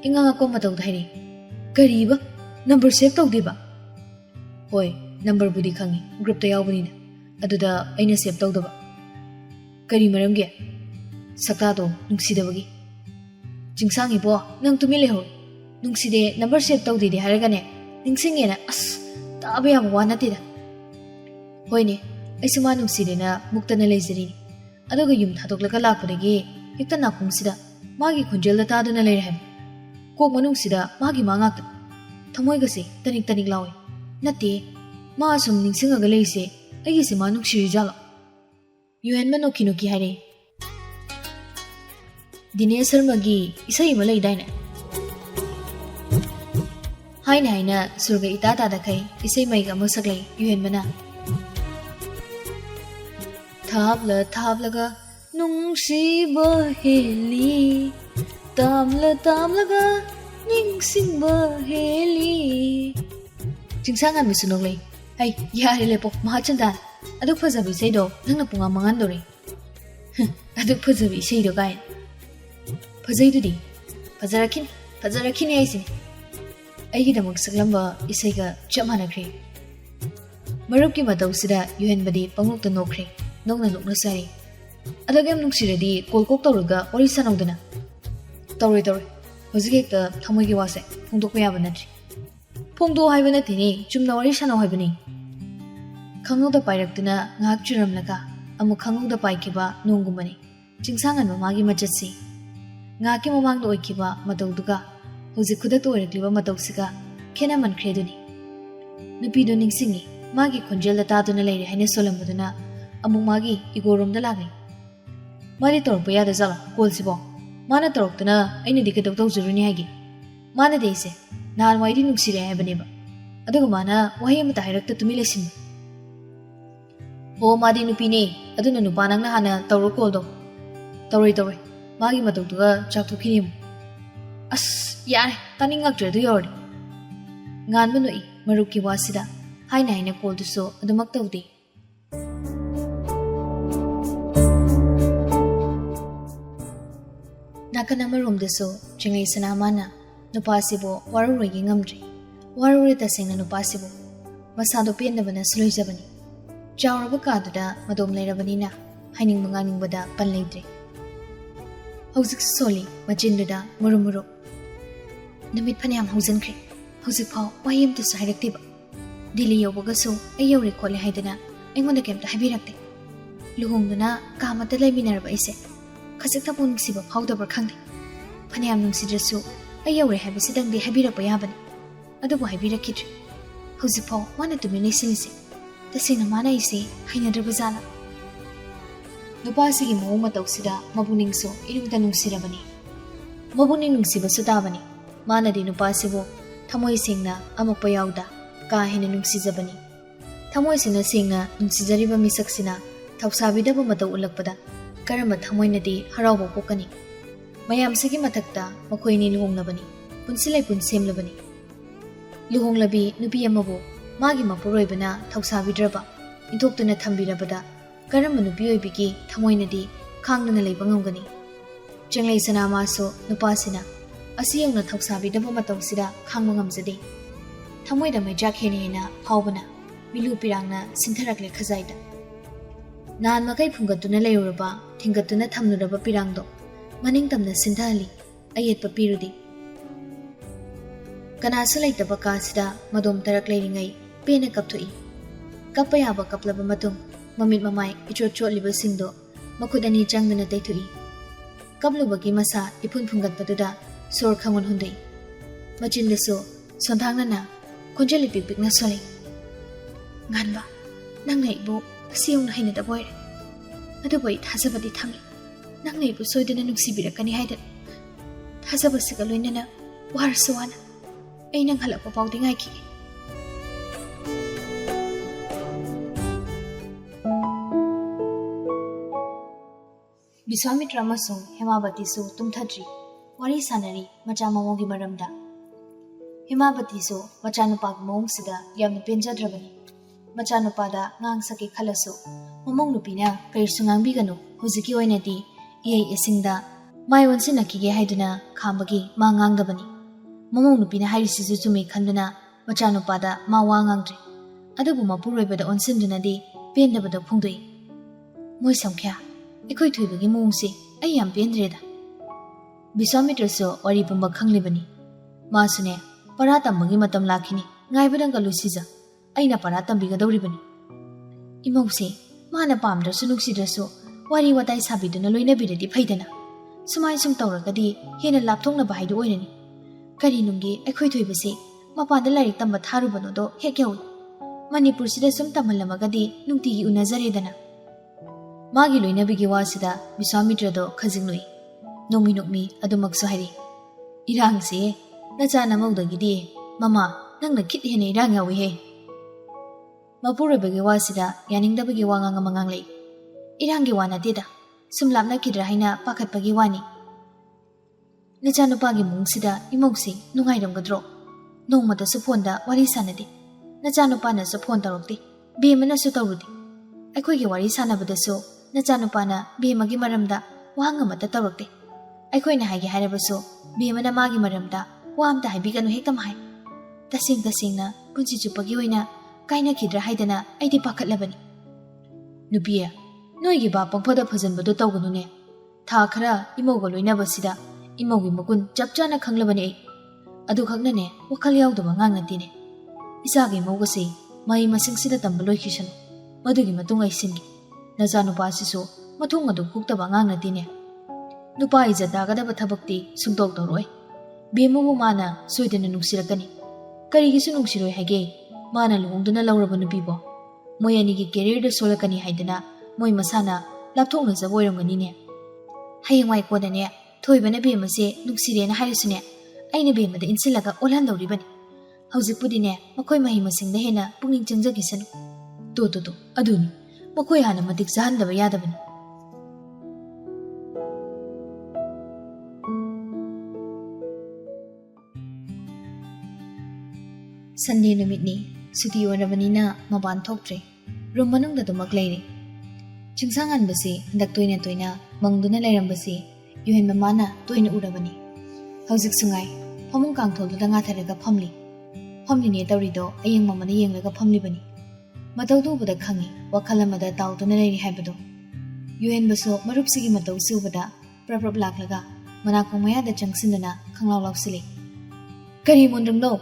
ꯏꯉꯛꯄ ꯃꯇꯧꯗ ꯍꯥꯏꯔꯤ ꯀꯔꯤꯕ ꯅꯝꯕꯔ ꯁꯦꯚ ꯇꯧꯗꯦꯕ ꯍꯣꯏ ꯅꯝꯕꯔꯕꯨꯗꯤ ꯈꯪꯉꯤ ꯒ꯭ꯔꯨꯞꯇ ꯌꯥꯎꯕꯅꯤꯅ ꯑꯗꯨꯗ ꯑꯩꯅ ꯁꯦꯚ ꯇꯧꯗꯕ ꯀꯔꯤ ꯃꯔꯝꯒꯤ ꯁꯛꯇꯥꯗꯣ ꯅꯨꯡꯁꯤꯗꯕꯒꯤ ꯆꯤꯡꯁꯥꯡꯉꯤꯕꯣ ꯅꯪ ꯇꯨꯃꯤꯟ ꯂꯩꯍꯧ ꯅꯨꯡꯁꯤꯗꯦ ꯅꯝꯕꯔ ꯁꯦꯚ ꯇꯧꯗꯦꯗꯤ ꯍꯥꯏꯔꯒꯅꯦ ꯅꯤꯡꯁꯤꯡꯉꯦꯅ ꯑꯁ ꯇꯥꯕ ꯌꯥꯕ ꯋꯥ ꯅꯠꯇꯦꯗ ꯍꯣꯏꯅꯦ ꯑꯩꯁꯨ ꯃꯥ ꯅꯨꯡꯁꯤꯗꯦꯅ ꯃꯨꯛꯇꯅ ꯂꯩꯖꯔꯤꯅꯤ ꯑꯗꯨꯒ ꯌꯨꯝ ꯊꯥꯗꯣꯛꯂꯒ ꯂꯥꯛꯄꯗꯒꯤ ꯍꯦꯛꯇ ꯅꯥꯀꯣꯡꯁꯤꯗ ꯃꯥꯒꯤ ꯈꯣꯟꯖꯦꯜꯗ ꯇꯥꯗꯨꯅ ꯂꯩꯔꯦ ꯍꯥꯏꯕ ꯀꯣꯛ ꯃꯅꯨꯡꯁꯤꯗ ꯃꯥꯒꯤ ꯃꯥ ꯉꯥꯛꯇ ꯊꯃꯣꯏꯒꯁꯦ ꯇꯅꯤꯛ ꯇꯅꯤꯛ ꯂꯥꯎꯏ ꯅꯠꯇꯦ ꯃꯥ ꯑꯁꯨꯝ ꯅꯤꯡꯁꯤꯡꯉꯒ ꯂꯩꯔꯤꯁꯦ ꯑꯩꯒꯤꯁꯦ ꯃꯥ ꯅꯨꯡꯁꯤꯔꯤꯖꯥꯠꯂꯣ ꯌꯨꯍꯦꯟꯕ ꯅꯣꯛꯈꯤ ꯍꯥꯏꯔꯦ ꯗꯤꯅꯦꯁ ꯁꯔꯃꯒꯤ ꯏꯁꯩ ꯑꯃ ꯂꯩꯗꯥꯏꯅꯦ ꯍꯥꯏꯅ ꯁꯨꯔꯒ ꯏꯇꯥ ꯇꯥꯗꯈꯩ ꯏꯁꯩ ꯃꯌꯦꯛ ꯑꯃ ꯁꯛꯂꯩ ꯌꯨꯍꯦꯟꯕꯅ ꯊꯥꯞꯂꯒ ꯅꯨꯡꯁꯤꯕ ꯍꯦꯜꯂꯤ ꯇꯥꯝꯂꯒ ꯅꯤꯡꯁꯤꯡꯕ ꯍꯦꯜꯂꯤ ꯆꯤꯡꯁꯥꯡꯉꯥꯟꯕꯁꯨ ꯅꯣꯛꯂꯩ ꯍꯩ ꯌꯥꯔꯦ ꯂꯦꯞꯄꯣ ꯃꯍꯥꯆꯟꯗꯥꯟ ꯑꯗꯨꯛ ꯐꯖꯕ ꯏꯁꯩꯗꯣ ꯅꯪꯅ ꯄꯨꯡꯉꯥ ꯃꯉꯥꯟꯗꯣꯔꯦ ꯑꯗꯨꯛ ꯐꯖꯕ ꯏꯁꯩꯗꯣ ꯀꯥꯏꯅ ꯐꯖꯩꯗꯨꯗꯤ ꯐꯖꯔꯛꯈꯤꯅꯤ ꯑꯩꯁꯤꯅꯦ ꯑꯩꯒꯤꯗꯃꯛ ꯁꯛꯂꯝꯕ ꯏꯁꯩꯒ ꯆꯞ ꯃꯥꯟꯅꯈ꯭ꯔꯦ ꯃꯔꯨꯞꯀꯤ ꯃꯇꯧꯁꯤꯗ ꯌꯨꯍꯦꯟꯕꯗꯤ ꯄꯪꯅꯣꯛꯇ ꯅꯣꯛꯈ꯭ꯔꯦ ꯅꯣꯛꯅ ꯁꯥꯔꯤ ꯑꯗꯨꯛ ꯌꯥꯝ ꯅꯨꯡꯁꯤꯔꯗꯤ ꯀꯣꯜ ꯀꯣꯛ ꯇꯧꯔꯒ ꯋꯥꯔꯤ ꯁꯥꯟꯅꯧꯗꯅ ꯇꯧꯔꯣꯏ ꯍꯧꯖꯤꯛ ꯍꯦꯛꯇ ꯊꯃꯣꯏꯒꯤ ꯋꯥꯁꯦ ꯐꯣꯡꯗꯣꯛꯄ ꯌꯥꯕ ꯅꯠꯇ꯭ꯔꯤ ꯐꯣꯡꯗꯣꯛ ꯍꯥꯏꯕ ꯅꯠꯇꯦꯅꯦ ꯆꯨꯝꯅ ꯋꯥꯔꯤ ꯁꯥꯟꯅꯧ ꯍꯥꯏꯕꯅꯤ ꯈꯪꯍꯧꯗ ꯄꯥꯏꯔꯛꯇꯨꯅ ꯉꯥꯏꯍꯥꯛ ꯆꯨꯔꯝꯂꯒ ꯑꯃꯨꯛ ꯈꯪꯍꯧꯗ ꯄꯥꯏꯈꯤꯕ ꯅꯣꯡꯒꯨꯝꯕꯅꯤ ꯆꯤꯡꯁꯥꯡꯉꯟꯕ ꯃꯥꯒꯤ ꯃꯆꯠꯁꯤ ꯉꯥꯏꯍꯥꯛꯀꯤ ꯃꯃꯥꯡꯗ ꯑꯣꯏꯈꯤꯕ ꯃꯇꯧꯗꯨꯒ ꯍꯧꯖꯤꯛ ꯈꯨꯗꯛꯇ ꯑꯣꯏꯔꯛꯂꯤꯕ ꯃꯇꯧꯁꯤꯒ ꯈꯦꯠꯅꯃꯟꯈ꯭ꯔꯦ ꯑꯗꯨꯅꯤ ꯅꯨꯄꯤꯗꯣ ꯅꯤꯡꯁꯤꯡꯉꯤ ꯃꯥꯒꯤ ꯈꯣꯟꯖꯦꯜꯗ ꯇꯥꯗꯨꯅ ꯂꯩꯔꯦ ꯍꯥꯏꯅ ꯁꯣꯜꯂꯝꯕꯗꯨꯅ amuk magi igoromda lagi. Madi torok ya da zala kol sibo. Mana torok tana aina di kedok tawjuruni hagi. Mana de ise nal waidi nuksire habane ba. Aduga mana wahi amata hairakta tumi lesin. Ho madi nupi ne aduna nupa nang na hana tawro kol do. Tawroi magi matok tuga chakthokini mu. As yare taningak du yord. Ngan manoi maruki wasida haina kol du so adumak tawdi. Nakan amarom deso jingai sanamana nupasibo waruroi ngamdri warure tasengna nupasibo masado pendabana suloijabani jawraba kaduda madom leirabanina haining manganing bada panleidre hauzik soli majinduda murumuru namit phanyam haujankre hauzik phau wayem tu sairaktiba dili yobagaso ayore khole haidana aingonda kemta habirakte luhongduna kamata leiminarba ise khazikta pun siba phawdabra khangde phanyam nungsidrasu ayore habisidangde habirapa yabani adubu habirakidre hauzik phau mana tumi lesinise tasengna mana ise hainadraba jala nupasigi mawong matawsida mabuningso irungta nungsirabani mabuning nungsibasu tabani manadi nupasibo thamoi sengna amakpa yawda ka hena nungsijabani thamoi sengna sengna nungsijariba misaksina thawsabidaba mataw ulakpada karamba thamoinadi harauba pokani mayam sigi mathakta makhoini luhonglabani punsilai punsemlabani luhonglabi nupi amabu magi mapuroibana thawsabidraba intoktuna thambirabada karamba nupi oibigi thamoinadi khangdana leiba ngamgani jenglei sanamaso nupasina asiyangna thawsabidaba matawsida khangba ngamjade thamoida maijak henena phawbana milu pirangna sintharakle khajaida nan makai phungatuna leuraba thingatuna thamnuraba pirangdo maning tamna sindhali ayet papirudi kanasu leitaba kasida madom tarak leiringai pena kapthoi kapayaba kaplaba matung mamit mamai ichot chotliba singdo makhudani changdana taithoi kablubagi masa ipun phungatpaduda sor khangon hundai machindeso sondhangnana konjali pikpikna sole nganba nangna ibo asiyong na hainada boy aduboy thasabadi thamli nangna ibo soidana nungsibirakani haida thasabasiga loinana warsuwana ai nang halakpa pawdi ngai ki Biswamitra amasung Hemabati su tumthadri wari sanari macha mamogi maramda Hemabati su machanupag mong sida yamna penjadrabani machanupada ngang saki khalasu momong nupina kairsungang biganu huziki oinati ei esingda maiwon sinakige haiduna khambagi mangang dabani momong nupina hairisisu chumi khanduna machanupada ma wangangdri adubu mapuroibada onsindunadi pendabada phungdoi moi samkhya ikoi thuibagi mongsi ai yam pendreda Biswamitra so wari pumba khanglibani masune para tambagi matam lakhini ngaibadang galusija aina para tambigadoribani imausi mana pamdrasu nungsidrasu wari watai sabiduna loinabiradi phaidana sumai sum tawragadi hena lapthongna bahaidu oirani kari nungi aikhoi thoibase mapanda lairik tamba tharubano do hekyawi manipur sida sum tamhallamagadi nungtigi unajaredana magi loinabigi wasida Biswamitra do khajingloi nomi nokmi adumaksu hari irangse nachana mawdagidi mama nangna khit hena irang yawi he Mapurabagi wasida yaningdabagi wangang manganglei irangi wana deda sumlamna kidra haina pakhatpagi wani Nachanupagi mungsida imogsi nungairamgadro nongmata su phonda wari sanade Nachanupana su phone tarokti bemana su tawrudi aikhoigi wari sanabadasu Nachanupana bemagi maramda wanga mata tarokti aikhoina haigi harabasu bemana magi maramda wamta haibiganu hekam hai tasingna punchi chupagi oina kaina kidra haidana aidi pakhatlabani nupiya noigi ba pangphada phajanbadu tawganune tha khara imoga loinabasida imogi makun chapchana khanglabani ai adu khagnane wakhal yawdaba ngangnatine isagi mogasi mai masingsida tamba loikhisan madugi matung ai singi najanupa sisu mathung adu kuktaba ngangnatine nupa ija dagadaba thabakti sungtok toroi bemubu mana soidana nungsirakani karigisu nungsiroi hage mana luhongduna lauraba nupibo moyanigi career da solakani haidana ꯃꯣꯏ ꯃꯁꯥꯅ ꯂꯥꯞꯊꯣꯛꯅꯖꯕ ꯑꯣꯏꯔꯝꯒꯅꯤꯅꯦ ꯍꯌꯦꯡꯋꯥꯏ ꯀꯣꯟꯅꯅꯦ ꯊꯣꯏꯕꯅ ꯕꯦꯝꯃꯁꯦ ꯅꯨꯡꯁꯤꯔꯦꯅ ꯍꯥꯏꯔꯁꯨꯅꯦ ꯑꯩꯅ ꯕꯦꯝꯃꯗ ꯏꯟꯁꯤꯜꯂꯒ ꯑꯣꯜꯍꯟꯗꯧꯔꯤꯕꯅꯤ ꯍꯧꯖꯤꯛꯄꯨꯗꯤꯅꯦ ꯃꯈꯣꯏ ꯃꯍꯩ ꯃꯁꯤꯡꯗ ꯍꯦꯟꯅ ꯄꯨꯛꯅꯤꯡ ꯆꯪꯖꯈꯤꯁꯅꯨ ꯇꯣ ꯑꯗꯨꯅꯤ ꯃꯈꯣꯏ ꯍꯥꯟꯅ ꯃꯇꯤꯛ ꯆꯥꯍꯟꯗꯕ ꯌꯥꯗꯕꯅꯤ ꯁꯟꯗꯦ ꯅꯨꯃꯤꯠꯅꯤ ꯁꯨꯇꯤ ꯑꯣꯏꯔꯕꯅꯤꯅ ꯃꯄꯥꯟ ꯊꯣꯛꯇ꯭ꯔꯦ ꯔꯨꯝ ꯃꯅꯨꯡꯗ ꯑꯗꯨꯃꯛ ꯂꯩꯔꯦ ꯆꯤꯡꯁꯥꯡꯍꯟꯕꯁꯤ ꯍꯟꯗꯛ ꯇꯣꯏꯅ ꯃꯪꯗꯨꯅ ꯂꯩꯔꯝꯕꯁꯤ ꯌꯨꯍꯦꯟ ꯃꯃꯥꯅ ꯇꯣꯏꯅ ꯎꯔꯕꯅꯤ ꯍꯧꯖꯤꯛꯁꯨ ꯉꯥꯏ ꯐꯃꯨꯡ ꯀꯥꯡꯊꯣꯜꯗꯨꯗ ꯉꯥꯊꯔꯒ ꯐꯝꯂꯤꯅꯦ ꯇꯧꯔꯤꯗꯣ ꯑꯌꯦꯡ ꯃꯃꯅ ꯌꯦꯡꯂꯒ ꯐꯝꯂꯤꯕꯅꯤ ꯃꯇꯧꯗꯨ ꯎꯕꯗ ꯈꯪꯉꯤ ꯋꯥꯈꯜ ꯑꯃꯗ ꯇꯥꯎꯗꯨꯅ ꯂꯩꯔꯤ ꯍꯥꯏꯕꯗꯣ ꯌꯨꯍꯦꯟꯕꯁꯨ ꯃꯔꯨꯞꯁꯤꯒꯤ ꯃꯇꯧ ꯎꯕꯗ ꯄ꯭ꯔꯞ ꯂꯥꯛꯂꯒ ꯃꯅꯥꯀꯣꯡ ꯃꯌꯥꯗ ꯆꯪꯁꯤꯟꯗꯨꯅ ꯈꯪꯂꯥꯎ ꯂꯥꯎꯁꯤꯜꯂꯤ ꯀꯔꯤ ꯃꯣꯟꯗ꯭ꯔꯪꯅꯣ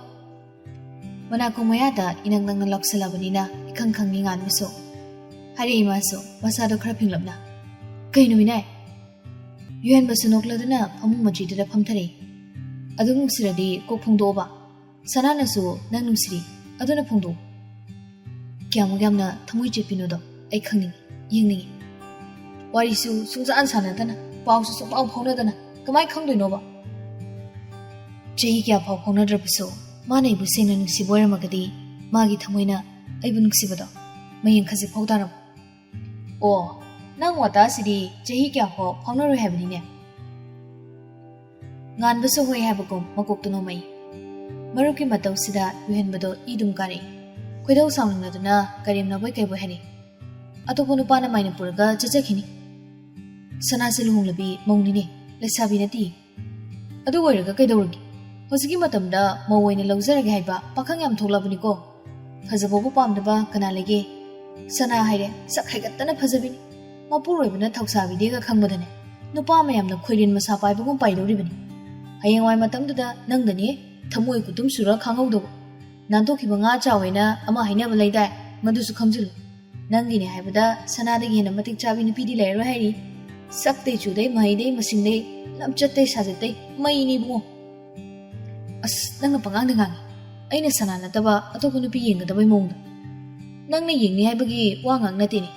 ꯃꯅꯥꯀꯣꯡ ꯃꯌꯥꯗ ꯏꯅꯛ ꯅꯛꯅ ꯂꯥꯎꯁꯤꯜꯂꯕꯅꯤꯅ ꯏꯈꯪ ꯈꯪꯉꯤ ꯉꯥꯟꯕꯁꯨ ꯍꯥꯏꯔꯛꯏ ꯃꯥꯁꯨ ꯃꯁꯥꯗꯣ ꯈꯔ ꯐꯤꯡꯂꯞꯅ ꯀꯩꯅꯣ ꯃꯤꯅꯥꯏ ꯌꯨꯍꯦꯟꯕꯁꯨ ꯅꯣꯛꯂꯗꯨꯅ ꯐꯃꯨꯡ ꯃꯆꯤꯗꯨꯗ ꯐꯝꯊꯔꯛꯏ ꯑꯗꯨ ꯅꯨꯡꯁꯤꯔꯗꯤ ꯀꯣꯛ ꯐꯣꯡꯗꯣꯛꯑꯣꯕ ꯁꯅꯥꯅꯁꯨ ꯅꯪ ꯅꯨꯡꯁꯤꯔꯤ ꯑꯗꯨꯅ ꯐꯣꯡꯗꯣꯛꯎ ꯀꯌꯥꯃꯨꯛ ꯌꯥꯝꯅ ꯊꯃꯣꯏ ꯆꯦꯠꯄꯤꯅꯣꯗꯣ ꯑꯩ ꯈꯪꯅꯤꯡꯉꯤ ꯌꯦꯡꯅꯤꯡꯉꯤ ꯋꯥꯔꯤꯁꯨ ꯁꯨꯡꯁꯥꯟ ꯁꯥꯟꯅꯗꯅ ꯄꯥꯎꯁꯨ ꯁꯨꯡꯄꯥꯎ ꯐꯥꯎꯅꯗꯅ ꯀꯃꯥꯏꯅ ꯈꯪꯗꯣꯏꯅꯣꯕ ꯆꯍꯤ ꯀꯌꯥ ꯐꯥꯎ ꯐꯥꯎꯅꯗ꯭ꯔꯕꯁꯨ ꯃꯥꯅ ꯑꯩꯕꯨ ꯁꯦꯡꯅ ꯅꯨꯡꯁꯤꯕ ꯑꯣꯏꯔꯝꯃꯒꯗꯤ ꯃꯥꯒꯤ ꯊꯃꯣꯏꯅ ꯑꯩꯕꯨ ꯅꯨꯡꯁꯤꯕꯗꯣ ꯃꯌꯦꯡ ꯈꯖꯤꯛ ꯐꯥꯎ ꯇꯥꯔꯝꯃꯣ ꯑꯣ ꯅꯪ ꯋꯥꯇꯥꯁꯤꯗꯤ ꯆꯍꯤ ꯀꯌꯥ ꯐꯥꯎ ꯐꯥꯎꯅꯔꯣꯏ ꯍꯥꯏꯕꯅꯤꯅꯦ ꯉꯥꯟꯕꯁꯨ ꯍꯣꯏ ꯍꯥꯏꯕꯒꯨꯝ ꯃꯀꯣꯛꯇꯨ ꯅꯣꯝꯃꯛꯏ ꯃꯔꯨꯞꯀꯤ ꯃꯇꯧꯁꯤꯗ ꯌꯨꯍꯦꯟꯕꯗꯣ ꯏꯗꯨꯝ ꯀꯥꯔꯛꯏ ꯈꯣꯏꯗꯧ ꯁꯥꯎꯅꯤꯡꯂꯗꯨꯅ ꯀꯔꯦꯝꯅꯕꯣꯏ ꯀꯩꯕꯣꯏ ꯍꯥꯏꯔꯛꯏ ꯑꯇꯣꯞꯄ ꯅꯨꯄꯥꯅ ꯃꯥꯏꯅ ꯄꯨꯔꯒ ꯆꯠꯆꯈꯤꯅꯤ ꯁꯅꯥꯁꯤ ꯂꯨꯍꯣꯡꯂꯕꯤ ꯃꯧꯅꯤꯅꯦ ꯂꯩꯁꯥꯕꯤ ꯅꯠꯇꯦ ꯑꯗꯨ ꯑꯣꯏꯔꯒ ꯀꯩꯗꯧꯔꯒꯦ ꯍꯧꯖꯤꯛꯀꯤ ꯃꯇꯝꯗ ꯃꯧ ꯑꯣꯏꯅ ꯂꯧꯖꯔꯒꯦ ꯍꯥꯏꯕ ꯄꯥꯈꯪ ꯌꯥꯝ ꯊꯣꯛꯂꯕꯅꯤꯀꯣ ꯐꯖꯕꯕꯨ ꯄꯥꯝꯗꯕ ꯀꯅꯥ ꯂꯩꯒꯦ ꯁꯅꯥ ꯍꯥꯏꯔꯦ ꯁꯛ ꯍꯩꯒꯠꯇꯅ ꯐꯖꯕꯤꯅꯤ ꯃꯄꯨꯔꯣꯏꯕꯅ ꯊꯧꯁꯥꯕꯤꯗꯦꯒ ꯈꯪꯕꯗꯅꯦ ꯅꯨꯄꯥ ꯃꯌꯥꯝꯅ ꯈꯣꯏꯔꯦꯟ ꯃꯁꯥ ꯄꯥꯏꯕꯒꯨꯝ ꯄꯥꯏꯗꯧꯔꯤꯕꯅꯤ ꯍꯌꯦꯡꯋꯥꯏ ꯃꯇꯝꯗꯨꯗ ꯅꯪꯗꯅꯦ ꯊꯃꯣꯏ ꯈꯨꯇꯨꯝ ꯁꯨꯔ ꯈꯥꯡꯍꯧꯗꯧꯕ ꯅꯥꯟꯊꯣꯛꯈꯤꯕ ꯉꯥ ꯆꯥꯎꯋꯦꯅ ꯑꯃ ꯍꯥꯏꯅꯕ ꯂꯩꯗꯥꯏ ꯃꯗꯨꯁꯨ ꯈꯪꯖꯤꯜꯂꯨ ꯅꯪꯒꯤꯅꯦ ꯍꯥꯏꯕꯗ ꯁꯅꯥꯗꯒꯤ ꯍꯦꯟꯅ ꯃꯇꯤꯛ ꯆꯥꯕꯤ ꯅꯨꯄꯤꯗꯤ ꯂꯩꯔꯔꯣꯏ ꯍꯥꯏꯔꯤ ꯁꯛꯇꯩ ꯆꯨꯗꯩ ꯃꯍꯩꯗꯩ ꯃꯁꯤꯡꯗꯩ ꯂꯝꯆꯠꯇꯩ ꯁꯥꯖꯠꯇꯩ ꯃꯩꯅꯤ ꯏꯕꯨꯡꯉꯣ ꯑꯁ ꯅꯪꯅ ꯄꯉꯥꯡꯗ ꯉꯥꯡꯉꯤ ꯑꯩꯅ ꯁꯅꯥ ꯅꯠꯇꯕ ꯑꯇꯣꯞꯄ ꯅꯨꯄꯤ ꯌꯦꯡꯒꯗꯕꯩ ꯃꯑꯣꯡꯗ ꯅꯪꯅ ꯌꯦꯡꯅꯤ ꯍꯥꯏꯕꯒꯤ ꯋꯥ ꯉꯥꯡ ꯅꯠꯇꯦꯅꯦ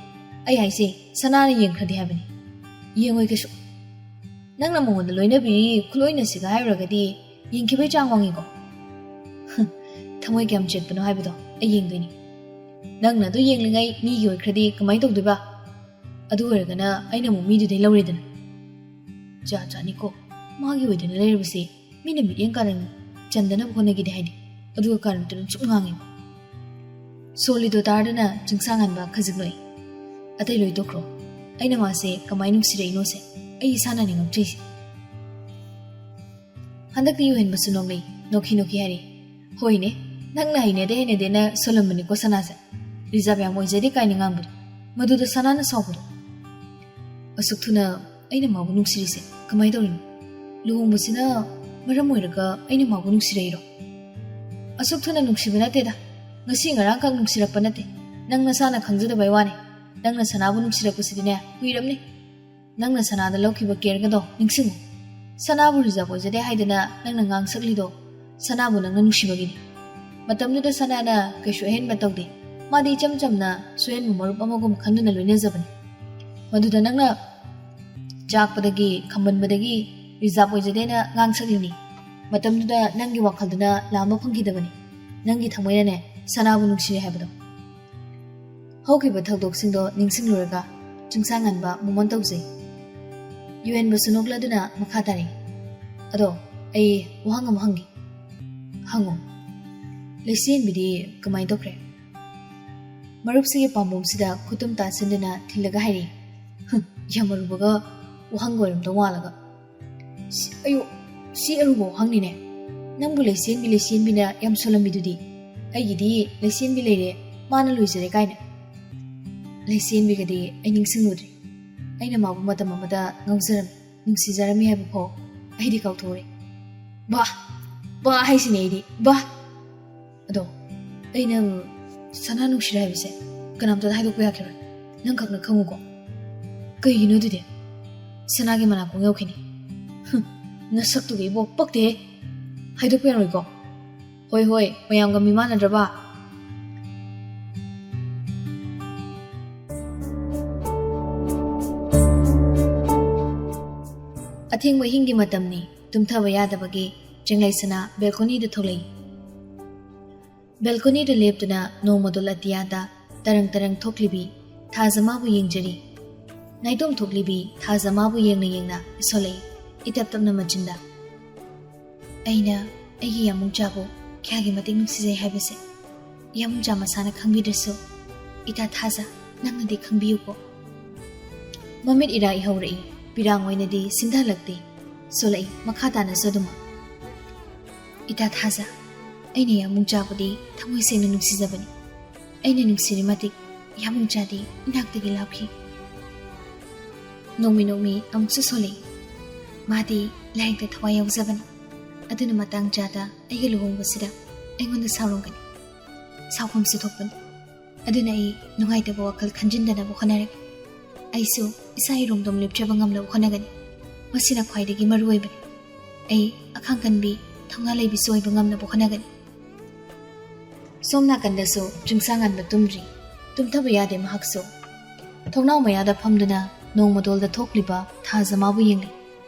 ꯑꯩ ꯍꯥꯏꯁꯦ ꯁꯅꯥꯅ ꯌꯦꯡꯈ꯭ꯔꯗꯤ ꯍꯥꯏꯕꯅꯤ ꯌꯦꯡꯉꯣꯏ ꯀꯩꯁꯨ ꯅꯪꯅ ꯃꯉꯣꯟꯗ ꯂꯣꯏꯅꯕꯤꯔꯤ ꯈꯨꯂꯣꯏꯅꯁꯤꯒ ꯍꯥꯏꯔꯨꯔꯒꯗꯤ ꯌꯦꯡꯈꯤꯕꯩ ꯆꯥꯡ ꯋꯥꯡꯉꯤꯀꯣ ꯊꯃꯣꯏ ꯀꯌꯥꯝ ꯆꯦꯠꯄꯅꯣ ꯍꯥꯏꯕꯗꯣ ꯑꯩ ꯌꯦꯡꯗꯣꯏꯅꯤ ꯅꯪꯅ ꯑꯗꯨ ꯌꯦꯡꯂꯤꯉꯩ ꯃꯤꯒꯤ ꯑꯣꯏꯈ꯭ꯔꯗꯤ ꯀꯃꯥꯏꯅ ꯇꯧꯗꯣꯏꯕ ꯑꯗꯨ ꯑꯣꯏꯔꯒꯅ ꯑꯩꯅ ꯑꯃꯨꯛ ꯃꯤꯗꯨꯗꯩ ꯂꯧꯔꯦꯗꯅ ꯖꯥꯠꯅꯤꯀꯣ ꯃꯥꯒꯤ ꯑꯣꯏꯗꯅ ꯂꯩꯔꯕꯁꯦ ꯃꯤꯅ ꯃꯤꯠꯌꯦꯡ ꯀꯥꯔꯟ ꯆꯟꯗꯅꯕ ꯍꯣꯠꯅꯈꯤꯗꯦ ꯍꯥꯏꯗꯤ ꯑꯗꯨꯒ ꯀꯥꯔꯟꯇꯨꯅ ꯁꯨꯝ ꯉꯥꯡꯉꯦ ꯁꯣꯜꯂꯤꯗꯣ ꯇꯥꯔꯗꯅ ꯆꯤꯡꯁꯥꯡꯍꯟꯕ ꯈꯖꯤꯛ ꯂꯣꯏ ꯑꯇꯩ ꯂꯣꯏꯗꯣꯛꯈ꯭ꯔꯣ ꯑꯩꯅ ꯃꯥꯁꯦ ꯀꯃꯥꯏꯅ ꯅꯨꯡꯁꯤꯔꯛꯏꯅꯣꯁꯦ ꯑꯩ ꯏꯁꯥꯅ ꯅꯤꯡꯉꯛꯇ꯭ꯔꯤꯁꯦ ꯍꯟꯗꯛꯇꯤ ꯌꯨꯍꯦꯟꯕꯁꯨ ꯅꯣꯛꯂꯛꯏ ꯅꯣꯛꯈꯤ ꯍꯥꯏꯔꯤ ꯍꯣꯏꯅꯦ ꯅꯪꯅ ꯍꯩꯅꯗꯦꯅ ꯁꯣꯜꯂꯝꯕꯅꯤꯀꯣ ꯁꯅꯥꯁꯦ ꯔꯤꯖꯥꯕ ꯌꯥꯝ ꯑꯣꯏꯖꯗꯦ ꯀꯥꯏꯅ ꯉꯥꯡꯕꯗꯣ ꯃꯗꯨꯗ ꯁꯅꯥꯅ ꯁꯥꯎꯕꯗꯣ ꯑꯁꯨꯛ ꯊꯨꯅ ꯑꯩꯅ ꯃꯥꯕꯨ ꯅꯨꯡꯁꯤꯔꯤꯁꯦ ꯀꯃꯥꯏꯅ ꯇꯧꯔꯤꯅꯣ ꯂꯨꯍꯣꯡꯕꯁꯤꯅ ꯃꯔꯝ ꯑꯣꯏꯔꯒ ꯑꯩꯅ ꯃꯥꯕꯨ ꯅꯨꯡꯁꯤꯔꯛꯏꯔꯣ ꯑꯁꯨꯛ ꯊꯨꯅ ꯅꯨꯡꯁꯤꯕ ꯅꯠꯇꯦꯗ ꯉꯁꯤ ꯉꯔꯥꯡꯈꯛ ꯅꯨꯡꯁꯤꯔꯛꯄ ꯅꯠꯇꯦ ꯅꯪ ꯅꯁꯥꯅ ꯈꯪꯖꯗꯕꯩ ꯋꯥꯅꯤ ꯅꯪꯅ ꯁꯅꯥꯕꯨ ꯅꯨꯡꯁꯤꯔꯛꯄꯁꯤꯗꯤꯅꯦ ꯀꯨꯏꯔꯝꯅꯤ ꯅꯪꯅ ꯁꯅꯥꯗ ꯂꯧꯈꯤꯕ ꯀꯦꯌꯔꯒꯗꯣ ꯅꯤꯡꯁꯤꯡꯉꯨ ꯁꯅꯥꯕꯨ ꯔꯤꯖꯥꯕ ꯑꯣꯏꯖꯗꯦ ꯍꯥꯏꯗꯅ ꯅꯪꯅ ꯉꯥꯡꯁꯛꯂꯤꯗꯣ ꯁꯅꯥꯕꯨ ꯅꯪꯅ ꯅꯨꯡꯁꯤꯕꯒꯤꯅꯤ ꯃꯇꯝꯗꯨꯗ ꯁꯅꯥꯅ ꯀꯩꯁꯨ ꯑꯍꯦꯟꯕ ꯇꯧꯗꯦ ꯃꯥꯗꯤ ꯏꯆꯝ ꯆꯝꯅ ꯁꯣꯏꯍꯟꯕ ꯃꯔꯨꯞ ꯑꯃꯒꯨꯝ ꯈꯟꯗꯨꯅ ꯂꯣꯏꯅꯖꯕꯅꯤ ꯃꯗꯨꯗ ꯅꯪꯅ ꯆꯥꯛꯄꯗꯒꯤ ꯈꯝꯕꯟꯕꯗꯒꯤ ꯔꯤꯖꯥꯕ ꯑꯣꯏꯖꯗꯦꯅ ꯉꯥꯡꯁꯛꯂꯤꯅꯤ ꯃꯇꯝꯗꯨꯗ ꯅꯪꯒꯤ ꯋꯥꯈꯜꯗꯨꯅ ꯂꯥꯝꯕ ꯐꯪꯈꯤꯗꯕꯅꯤ ꯅꯪꯒꯤ ꯊꯃꯣꯏꯅꯅꯦ ꯁꯅꯥꯕꯨ ꯅꯨꯡꯁꯤꯔꯦ ꯍꯥꯏꯕꯗꯣ ꯍꯧꯈꯤꯕ ꯊꯧꯗꯣꯛꯁꯤꯡꯗꯣ ꯅꯤꯡꯁꯤꯡꯂꯨꯔꯒ ꯆꯤꯡꯁꯥꯡꯍꯟꯕ ꯃꯨꯃꯣꯟ ꯇꯧꯖꯩ ꯌꯨꯍꯦꯟꯕꯁꯨ ꯅꯣꯛꯂꯗꯨꯅ ꯃꯈꯥ ꯇꯥꯔꯤ ꯑꯗꯣ ꯑꯩ ꯋꯥꯍꯪ ꯑꯃ ꯍꯪꯒꯦ ꯍꯪꯉꯨ ꯂꯩꯆꯦꯟꯕꯤꯗꯤ ꯀꯃꯥꯏꯅ ꯇꯧꯈ꯭ꯔꯦ ꯃꯔꯨꯞꯁꯤꯒꯤ ꯄꯥꯝꯕꯣꯝꯁꯤꯗ ꯈꯨꯇꯨꯝ ꯇꯥꯁꯤꯟꯗꯨꯅ ꯊꯤꯜꯂꯒ ꯍꯥꯏꯔꯤ ꯌꯥꯝ ꯑꯔꯨꯕꯒ ꯋꯥꯍꯪꯒ ꯑꯣꯏꯔꯝꯗꯧ ꯃꯥꯜꯂꯒ ꯑꯌꯨ ꯁꯤ ꯑꯔꯨꯕ ꯋꯥꯍꯪꯅꯤꯅꯦ ꯅꯪꯕꯨ ꯂꯩꯆꯦꯟꯕꯤꯅ ꯌꯥꯝ ꯁꯣꯜꯂꯝꯃꯤꯗꯨꯗꯤ ꯑꯩꯒꯤꯗꯤ ꯂꯩꯆꯦꯟꯕꯤ ꯂꯩꯔꯦ ꯃꯥꯅ ꯂꯣꯏꯖꯔꯦ ꯀꯥꯏꯅ ꯂꯩꯆꯦꯟꯕꯤꯒꯗꯤ ꯑꯩ ꯅꯤꯡꯁꯤꯡꯂꯨꯗ꯭ꯔꯤ ꯑꯩꯅ ꯃꯥꯕꯨ ꯃꯇꯝ ꯑꯃꯗ ꯉꯥꯎꯖꯔꯝꯃꯤ ꯅꯨꯡꯁꯤꯖꯔꯝꯃꯤ ꯍꯥꯏꯕ ꯐꯥꯎ ꯑꯩꯗꯤ ꯀꯥꯎꯊꯣꯛꯎꯔꯦ ꯕꯥ ꯍꯥꯏꯁꯤꯅꯦ ꯑꯩꯗꯤ ꯕꯥ ꯑꯗꯣ ꯑꯩꯅ ꯁꯅꯥ ꯅꯨꯡꯁꯤꯔꯦ ꯍꯥꯏꯕꯁꯦ ꯀꯅꯥꯝꯇꯗ ꯍꯥꯏꯗꯣꯛꯄ ꯌꯥꯈꯤꯔꯣꯏ ꯅꯪ ꯈꯛꯅ ꯈꯪꯉꯨꯀꯣ ꯀꯩꯒꯤꯅꯣ ꯑꯗꯨꯗꯤ ꯁꯅꯥꯒꯤ ꯃꯅꯥꯀꯣꯡ ꯌꯧꯈꯤꯅꯤ ꯅꯁꯛꯇꯨꯒ ꯏꯕꯣ ꯄꯛꯇꯦꯍꯦ ꯍꯥꯏꯗꯣꯛꯄ ꯌꯥꯔꯣꯏꯀꯣ ꯍꯣꯏ ꯃꯌꯥꯝꯒ ꯃꯤꯃꯥꯟꯅꯗ꯭ꯔꯕ ꯑꯊꯦꯡꯕ ꯍꯤꯡꯒꯤ ꯃꯇꯝꯅꯤ ꯇꯨꯝꯊꯕ ꯌꯥꯗꯕꯒꯤ ꯆꯤꯡꯂꯩꯁꯅꯥ ꯕꯦꯜꯀꯣꯅꯤꯗ ꯊꯣꯛꯂꯛꯏ ꯕꯦꯜꯀꯣꯅꯤꯗ ꯂꯦꯞꯇꯨꯅ ꯅꯣꯡꯃꯗꯣꯜ ꯑꯇꯤꯌꯥꯗ ꯇꯔꯪ ꯇꯔꯪ ꯊꯣꯛꯂꯤꯕꯤ ꯊꯥꯖꯃꯥꯕꯨ ꯌꯦꯡꯖꯔꯤ ꯅꯥꯏꯇꯣꯝ ꯊꯣꯛꯂꯤꯕꯤ ꯊꯥꯖꯃꯥꯕꯨ ꯌꯦꯡꯅ ꯌꯦꯡꯅ ꯏꯁꯣꯜꯂꯛꯏ ꯏꯇꯞ ꯇꯞꯅ ꯃꯆꯤꯟꯗ ꯑꯩꯅ ꯑꯩꯒꯤ ꯌꯥꯃꯨꯡꯆꯥꯕꯨ ꯀꯌꯥꯒꯤ ꯃꯇꯤꯛ ꯅꯨꯡꯁꯤꯖꯩ ꯍꯥꯏꯕꯁꯦ ꯌꯥꯃꯨꯡꯆꯥ ꯃꯁꯥꯅ ꯈꯪꯕꯤꯗ꯭ꯔꯁꯨ ꯏꯇꯥ ꯊꯥꯖ ꯅꯪꯅꯗꯤ ꯈꯪꯕꯤꯌꯨꯀꯣ ꯃꯃꯤꯠ ꯏꯔꯥ ꯏꯍꯧꯔꯛꯏ ꯄꯤꯔꯥꯡ ꯑꯣꯏꯅꯗꯤ ꯁꯤꯟꯊꯍꯜꯂꯛꯇꯦ ꯁꯣꯜꯂꯛꯏ ꯃꯈꯥ ꯇꯥꯅꯁꯨ ꯑꯗꯨꯃꯛ ꯏꯇꯥ ꯊꯥꯖ ꯑꯩꯅ ꯌꯥꯃꯨꯡꯆꯥꯕꯨꯗꯤ ꯊꯃꯣꯏ ꯁꯦꯡꯅ ꯅꯨꯡꯁꯤꯖꯕꯅꯤ ꯑꯩꯅ ꯅꯨꯡꯁꯤꯔꯤ ꯃꯇꯤꯛ ꯌꯥꯃꯨꯡꯆꯥꯗꯤ ꯏꯅꯥꯛꯇꯒꯤ ꯂꯥꯞꯈꯤ ꯅꯣꯡꯃꯤ ꯅꯣꯡꯃꯤ ꯑꯃꯨꯛꯁꯨ ꯁꯣꯜꯂꯛꯏ ꯃꯥꯗꯤ ꯂꯥꯏꯔꯤꯛꯇ ꯊꯋꯥꯏ ꯌꯥꯎꯖꯕꯅꯤ ꯑꯗꯨꯅ ꯃꯇꯥꯡ ꯆꯥꯗ ꯑꯩꯒ ꯂꯨꯍꯣꯡꯕꯁꯤꯗ ꯑꯩꯉꯣꯟꯗ ꯁꯥꯎꯔꯝꯒꯅꯤ ꯁꯥꯎꯐꯝꯁꯨ ꯊꯣꯛꯄꯅꯤ ꯑꯗꯨꯅ ꯑꯩ ꯅꯨꯡꯉꯥꯏꯇꯕ ꯋꯥꯈꯜ ꯈꯟꯖꯤꯟꯗꯅꯕ ꯍꯣꯠꯅꯔꯒꯦ ꯑꯩꯁꯨ ꯏꯁꯥ ꯏꯔꯣꯝꯗꯣꯝ ꯂꯦꯞꯆꯕ ꯉꯝꯅꯕ ꯍꯣꯠꯅꯒꯅꯤ ꯃꯁꯤꯅ ꯈ꯭ꯋꯥꯏꯗꯒꯤ ꯃꯔꯨꯑꯣꯏꯕꯅꯤ ꯑꯩ ꯑꯈꯥꯡ ꯀꯟꯕꯤ ꯊꯧꯅꯥ ꯂꯩꯕꯤꯁꯨ ꯑꯣꯏꯕ ꯉꯝꯅꯕ ꯍꯣꯠꯅꯒꯅꯤ ꯁꯣꯝ ꯅꯥꯀꯟꯗꯁꯨ ꯆꯤꯡꯁꯥꯡꯉꯥꯟꯕ ꯇꯨꯝꯗ꯭ꯔꯤ ꯇꯨꯝꯊꯕ ꯌꯥꯗꯦ ꯃꯍꯥꯛꯁꯨ ꯊꯣꯡꯅꯥꯎ ꯃꯌꯥꯗ ꯐꯝꯗꯨꯅ ꯅꯣꯡꯃꯗꯣꯜꯗ ꯊꯣꯛꯂꯤꯕ ꯊꯥꯖꯃꯥꯕꯨ ꯌꯦꯡꯂꯤ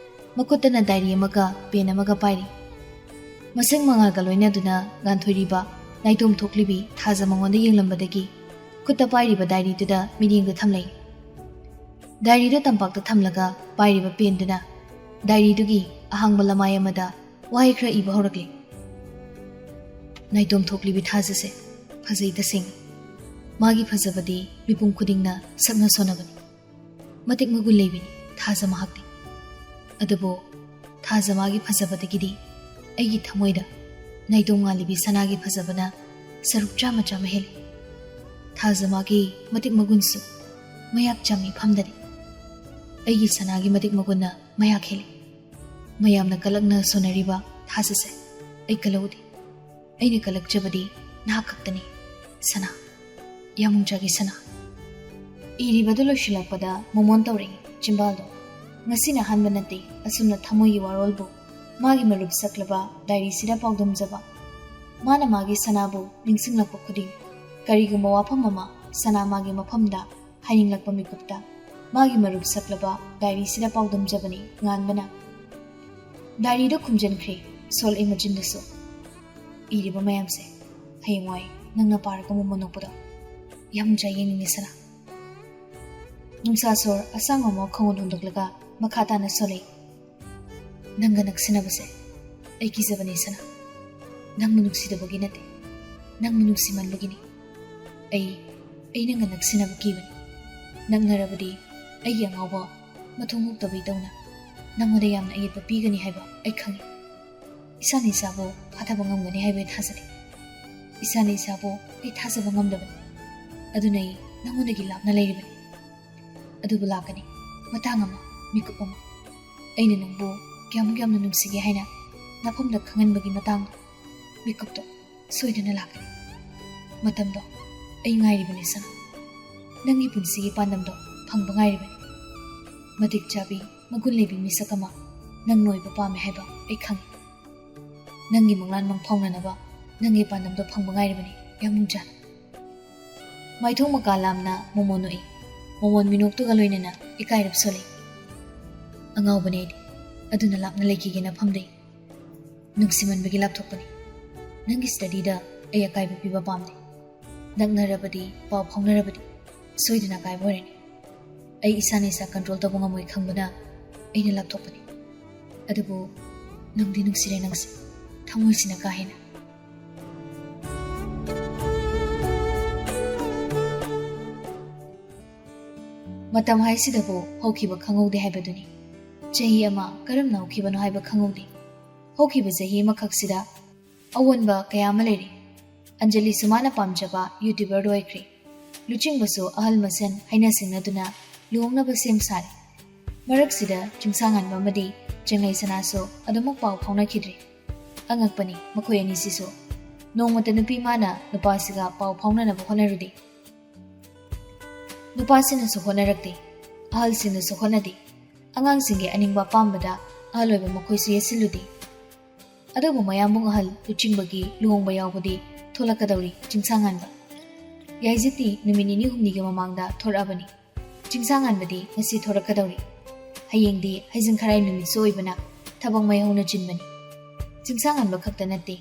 ꯃꯈꯨꯠꯇꯅ ꯗꯥꯏꯔꯤ ꯑꯃꯒ ꯄꯦꯟ ꯑꯃꯒ ꯄꯥꯏꯔꯤ ꯃꯁꯤꯡ ꯃꯉꯥꯜꯒ ꯂꯣꯏꯅꯗꯨꯅ ꯉꯥꯟꯊꯣꯏꯔꯤꯕ ꯅꯥꯏꯇꯣꯝ ꯊꯣꯛꯂꯤꯕꯤ ꯊꯥꯖ ꯃꯉꯣꯟꯗ ꯌꯦꯡꯂꯝꯕꯗꯒꯤ ꯈꯨꯠꯇ ꯄꯥꯏꯔꯤꯕ ꯗꯥꯏꯔꯤꯗꯨꯗ ꯃꯤꯠꯌꯦꯡꯗꯨ ꯊꯝꯂꯛꯏ ꯗꯥꯏꯔꯤꯗꯨ ꯇꯝꯄꯥꯛꯇ ꯊꯝꯂꯒ ꯄꯥꯏꯔꯤꯕ ꯄꯦꯟꯗꯨꯅ ꯗꯥꯏꯔꯤꯗꯨꯒꯤ ꯑꯍꯥꯡꯕ ꯂꯃꯥꯏ ꯑꯃꯗ ꯋꯥꯍꯩ ꯈꯔ ꯏꯕ ꯍꯧꯔꯛꯂꯤ ꯅꯥꯏꯇꯣꯝ ꯊꯣꯛꯂꯤꯕꯤ ꯊꯥꯖꯁꯦ ꯐꯖꯩ ꯇꯁꯦꯡꯅ ꯃꯥꯒꯤ ꯐꯖꯕꯗꯤ ꯃꯤꯄꯨꯝ ꯈꯨꯗꯤꯡꯅ ꯁꯛꯅ ꯁꯣꯟꯅꯕꯅꯤ ꯃꯇꯤꯛ ꯃꯒꯨꯟ ꯂꯩꯕꯤꯅꯤ ꯊꯥꯖ ꯃꯍꯥꯛꯇꯤ ꯑꯗꯨꯕꯨ ꯊꯥꯖ ꯃꯥꯒꯤ ꯐꯖꯕꯗꯒꯤꯗꯤ ꯑꯩꯒꯤ ꯊꯃꯣꯏꯗ ꯅꯥꯏꯇꯣꯝ ꯉꯥꯜꯂꯤꯕꯤ ꯁꯅꯥꯒꯤ ꯐꯖꯕꯅ ꯁꯔꯨꯛ ꯆꯥꯝꯃ ꯆꯥꯝꯃ ꯍꯦꯜꯂꯤ ꯊꯥꯖ ꯃꯥꯒꯤ ꯃꯇꯤꯛ ꯃꯒꯨꯟꯁꯨ ꯃꯌꯥꯛ ꯆꯝꯃꯤ ꯐꯝꯗꯗꯤ ꯑꯩꯒꯤ ꯁꯅꯥꯒꯤ ꯃꯇꯤꯛ ꯃꯒꯨꯟꯅ ꯃꯌꯥꯛ ꯍꯦꯜꯂꯤ ꯃꯌꯥꯝꯅ ꯀꯂꯛꯅ ꯁꯣꯟꯅꯔꯤꯕ ꯊꯥꯖꯁꯦ ꯑꯩ ꯀꯜꯍꯧꯗꯦ ꯑꯩꯅ ꯀꯜꯂꯛꯆꯕꯗꯤ ꯅꯍꯥꯛ ꯈꯛꯇꯅꯤ ꯁꯅꯥ ꯌꯥꯃꯨꯡꯆꯥꯒꯤ ꯁꯅꯥ ꯏꯔꯤꯕꯗꯨ ꯂꯣꯏꯁꯤꯜꯂꯛꯄꯗ ꯃꯣꯃꯣꯟ ꯇꯧꯔꯛꯏ ꯆꯤꯝꯕꯥꯜꯗꯣ ꯉꯁꯤꯅ ꯑꯍꯥꯟꯕ ꯅꯠꯇꯦ ꯑꯁꯨꯝꯅ ꯊꯃꯣꯏꯒꯤ ꯋꯥꯔꯣꯜꯕꯨ ꯃꯥꯒꯤ ꯃꯔꯨꯞ ꯁꯛꯂꯕ ꯗꯥꯏꯔꯤꯁꯤꯗ ꯄꯥꯎꯗꯝꯖꯕ ꯃꯥꯅ ꯃꯥꯒꯤ ꯁꯅꯥꯕꯨ ꯅꯤꯡꯁꯤꯡꯂꯛꯄ ꯈꯨꯗꯤꯡ ꯀꯔꯤꯒꯨꯝꯕ ꯋꯥꯐꯝ ꯑꯃ ꯁꯅꯥ ꯃꯥꯒꯤ ꯃꯐꯝꯗ ꯍꯥꯏꯅꯤꯡꯂꯛꯄ ꯃꯤꯀꯨꯞꯇ ꯃꯥꯒꯤ ꯃꯔꯨꯞ ꯁꯛꯂꯕ ꯗꯥꯏꯔꯤꯁꯤꯗ ꯄꯥꯎꯗꯝꯖꯕꯅꯤ ꯉꯥꯟꯕꯅ ꯗꯥꯏꯔꯤꯗꯣ ꯈꯨꯝꯖꯤꯟꯈ꯭ꯔꯦ ꯁꯣꯜꯂꯤ ꯃꯆꯤꯟꯗꯁꯨ ꯏꯔꯤꯕ ꯃꯌꯥꯝꯁꯦ ꯍꯌꯦꯡꯋꯥꯏ ꯅꯪꯅ ꯄꯥꯔꯒ ꯃꯃꯣꯟ ꯅꯣꯛꯄꯗꯣ ꯌꯥꯃꯨꯡꯆꯥ ꯌꯦꯡꯅꯤꯡꯉꯦ ꯁꯅꯥ ꯅꯨꯡꯁꯥ ꯁꯣꯔ ꯑꯁꯥꯡꯕ ꯑꯃ ꯈꯣꯡꯒꯨꯜ ꯍꯨꯟꯗꯣꯛꯂꯒ ꯃꯈꯥ ꯇꯥꯅ ꯁꯣꯜꯂꯛꯏ ꯅꯪꯒ ꯅꯛꯁꯤꯟꯅꯕꯁꯦ ꯑꯩ ꯀꯤꯖꯕꯅꯤ ꯁꯅꯥ ꯅꯪꯕꯨ ꯅꯨꯡꯁꯤꯗꯕꯒꯤ ꯅꯠꯇꯦ ꯅꯪꯕꯨ ꯅꯨꯡꯁꯤꯃꯟꯕꯒꯤꯅꯤ ꯑꯩ ꯅꯪꯒ ꯅꯛꯁꯤꯟꯅꯕ ꯀꯤꯕꯅꯤ ꯅꯛꯅꯔꯕꯗꯤ ꯑꯩꯒꯤ ꯑꯉꯥꯎꯕ ꯃꯊꯣꯡ ꯃꯣꯛꯇꯕꯩ ꯇꯧꯅ ꯅꯪꯉꯣꯟꯗ ꯌꯥꯝꯅ ꯑꯌꯦꯠꯄ ꯄꯤꯒꯅꯤ ꯍꯥꯏꯕ ꯑꯩ ꯈꯪꯉꯤ ꯏꯁꯥꯅ ꯏꯁꯥꯕꯨ ꯐꯥꯊꯕ ꯉꯝꯒꯅꯤ ꯍꯥꯏꯕ ꯑꯩ ꯊꯥꯖꯗꯦ ꯏꯁꯥꯅ ꯏꯁꯥꯕꯨ ꯑꯩ ꯊꯥꯖꯕ ꯉꯝꯗꯕꯅꯤ ꯑꯗꯨꯅ ꯑꯩ ꯅꯪꯉꯣꯟꯗꯒꯤ ꯂꯥꯞꯅ ꯂꯩꯔꯤꯕꯅꯤ ꯑꯗꯨꯕꯨ ꯂꯥꯛꯀꯅꯤ ꯃꯇꯥꯡ ꯑꯃ ꯃꯤꯀꯨꯞ ꯑꯃ ꯑꯩꯅ ꯅꯪꯕꯨ ꯀꯌꯥꯃꯨꯛ ꯌꯥꯝꯅ ꯅꯨꯡꯁꯤꯒꯦ ꯍꯥꯏꯅ ꯅꯐꯝꯗ ꯈꯪꯍꯟꯕꯒꯤ ꯃꯇꯥꯡꯗꯣ ꯃꯤꯀꯨꯞꯇꯣ ꯁꯣꯏꯗꯅ ꯂꯥꯛꯀꯅꯤ ꯃꯇꯝꯗꯣ ꯑꯩ ꯉꯥꯏꯔꯤꯕꯅꯤ ꯁꯅꯥ ꯅꯪꯒꯤ ꯄꯨꯟꯁꯤꯒꯤ ꯄꯥꯟꯗꯝꯗꯣ ꯐꯪꯕ ꯉꯥꯏꯔꯤꯕꯅꯤ ꯃꯇꯤꯛ ꯆꯥꯕꯤ ꯃꯒꯨꯟ ꯂꯩꯕꯤ ꯃꯤꯁꯛ ꯑꯃ ꯅꯪ ꯅꯣꯏꯕ ꯄꯥꯝꯃꯦ ꯍꯥꯏꯕ ꯑꯩ ꯈꯪꯉꯤ ꯅꯪꯒꯤ ꯃꯪꯂꯥꯟ ꯃꯪꯐꯥꯎꯅꯅꯕ ꯅꯪꯒꯤ ꯄꯥꯟꯗꯝꯗꯣ ꯐꯪꯕ ꯉꯥꯏꯔꯤꯕꯅꯤ ꯌꯥꯃꯨꯡꯆꯥꯅ ꯃꯥꯏꯊꯣꯡ ꯃꯀꯥ ꯂꯥꯝꯅ ꯃꯣꯃꯣꯟ ꯅꯣꯛꯏ ꯃꯣꯃꯣꯟ ꯃꯤꯅꯣꯛꯇꯨꯒ ꯂꯣꯏꯅꯅ ꯏꯀꯥꯏꯔꯞ ꯁꯣꯜꯂꯤ ꯑꯉꯥꯎꯕꯅꯤ ꯑꯩꯗꯤ ꯑꯗꯨꯅ ꯂꯥꯞꯅ ꯂꯩꯈꯤꯒꯦꯅ ꯐꯝꯗꯦ ꯅꯨꯡꯁꯤꯃꯟꯕꯒꯤ ꯂꯥꯞꯊꯣꯛꯄꯅꯤ ꯅꯪꯒꯤ ꯁ꯭ꯇꯗꯤꯗ ꯑꯩ ꯑꯀꯥꯏꯕ ꯄꯤꯕ ꯄꯥꯝꯗꯦ ꯅꯛꯅꯔꯕꯗꯤ ꯄꯥꯎ ꯐꯥꯎꯅꯔꯕꯗꯤ ꯁꯣꯏꯗꯅ ꯑꯀꯥꯏꯕ ꯑꯣꯏꯔꯅꯤ ꯑꯩ ꯏꯁꯥꯅ ꯏꯁꯥ ꯀꯟꯇ꯭ꯔꯣꯜ ꯇꯧꯕ ꯉꯝꯃꯣꯏ ꯈꯪꯕꯅ ꯑꯩꯅ ꯂꯥꯞꯊꯣꯛꯄꯅꯤ ꯑꯗꯨꯕꯨ ꯅꯨꯡꯗꯤ ꯅꯨꯡꯁꯤꯔꯦ ꯅꯪꯁꯦ ꯊꯃꯣꯏꯁꯤꯅ ꯀꯥ ꯍꯦꯟꯅ ꯃꯇꯝ ꯍꯥꯏꯁꯤꯗꯕꯨ ꯍꯧꯈꯤꯕ ꯈꯪꯍꯧꯗꯦ ꯍꯥꯏꯕꯗꯨꯅꯤ ꯆꯍꯤ ꯑꯃ ꯀꯔꯝꯅ ꯍꯧꯈꯤꯕꯅꯣ ꯍꯥꯏꯕ ꯈꯪꯍꯧꯗꯦ ꯍꯧꯈꯤꯕ ꯆꯍꯤ ꯑꯃꯈꯛꯁꯤꯗ ꯑꯑꯣꯟꯕ ꯀꯌా ꯑꯃ ꯂꯩꯔꯤ ꯑꯟꯖꯂꯤꯁꯨ ꯃꯥꯅ ꯄꯥꯝꯖꯕ ꯌꯨꯇ꯭ꯌꯨꯕꯔ ꯑꯣꯏꯈ꯭ꯔꯦ ꯂꯨꯆꯤꯡꯕꯁꯨ ꯑꯍꯜ ꯃꯁꯦꯟ ꯍꯥꯏꯅ ꯁꯤꯡꯅꯗꯨꯅ ꯂꯨꯍꯣꯡꯅꯕ ꯁꯦꯝ ꯁꯥꯔꯤ ꯃꯔꯛꯁꯤꯗ ꯆꯤꯡꯁꯥꯡꯉꯥꯟꯕ ꯑꯃꯗꯤ ꯆꯤꯡꯂꯩ ꯁꯅꯥꯁꯨ ꯑꯗꯨꯃꯛ ꯄꯥꯎ ꯐꯥꯎꯅꯈꯤꯗ꯭ꯔꯤ ꯑꯉꯛꯄꯅꯤ ꯃꯈꯣꯏ ꯑꯅꯤꯁꯤꯁꯨ ꯅꯣꯡꯃꯇ ꯅꯨꯄꯤ ꯃꯥꯅ ꯅꯨꯄꯥꯁꯤꯒ ꯄꯥꯎ ꯐꯥꯎꯅꯅꯕ ꯍꯣꯠꯅꯔꯨꯗꯦ ꯅꯨꯄꯥꯁꯤꯅꯁꯨ ꯍꯣꯠꯅꯔꯛꯇꯦ ꯑꯍꯜꯁꯤꯡꯅꯁꯨ ꯍꯣꯠꯅꯗꯦ ꯑꯉꯥꯡꯁꯤꯡꯒꯤ ꯑꯅꯤꯡꯕ ꯑꯄꯥꯝꯕꯗ ꯑꯍꯜ ꯑꯣꯏꯕ ꯃꯈꯣꯏꯁꯨ ꯌꯦꯠꯁꯤꯜꯂꯨꯗꯦ ꯑꯗꯨꯕꯨ ꯃꯌꯥꯝꯕꯨꯡ ꯑꯍꯜ ꯂꯨꯆꯤꯡꯕꯒꯤ ꯂꯨꯍꯣꯡꯕ ꯌꯥꯎꯕꯗꯤ ꯊꯣꯛꯂꯛꯀꯗꯧꯔꯤ ꯆꯤꯡꯁꯥꯡꯉꯥꯟꯕ ꯌꯥꯏꯖꯤꯛꯇꯤ ꯅꯨꯃꯤꯠ ꯅꯤꯅꯤ ꯍꯨꯝꯅꯤꯒꯤ ꯃꯃꯥꯡꯗ ꯊꯣꯔꯛꯑꯕꯅꯤ ꯆꯤꯡꯁꯥꯡꯉꯥꯟꯕꯗꯤ ꯉꯁꯤ ꯊꯣꯔꯛꯀꯗꯧꯔꯤ ꯍꯌꯦꯡꯗꯤ ꯍꯩꯖꯤꯡ ꯈꯔꯥꯏ ꯅꯨꯃꯤꯠꯁꯨ ꯑꯣꯏꯕꯅ ꯊꯕꯛ ꯃꯩ ꯍꯧꯅ ꯆꯤꯟꯕꯅꯤ ꯆꯤꯡꯁꯥꯡꯍꯟꯕ ꯈꯛꯇ ꯅꯠꯇꯦ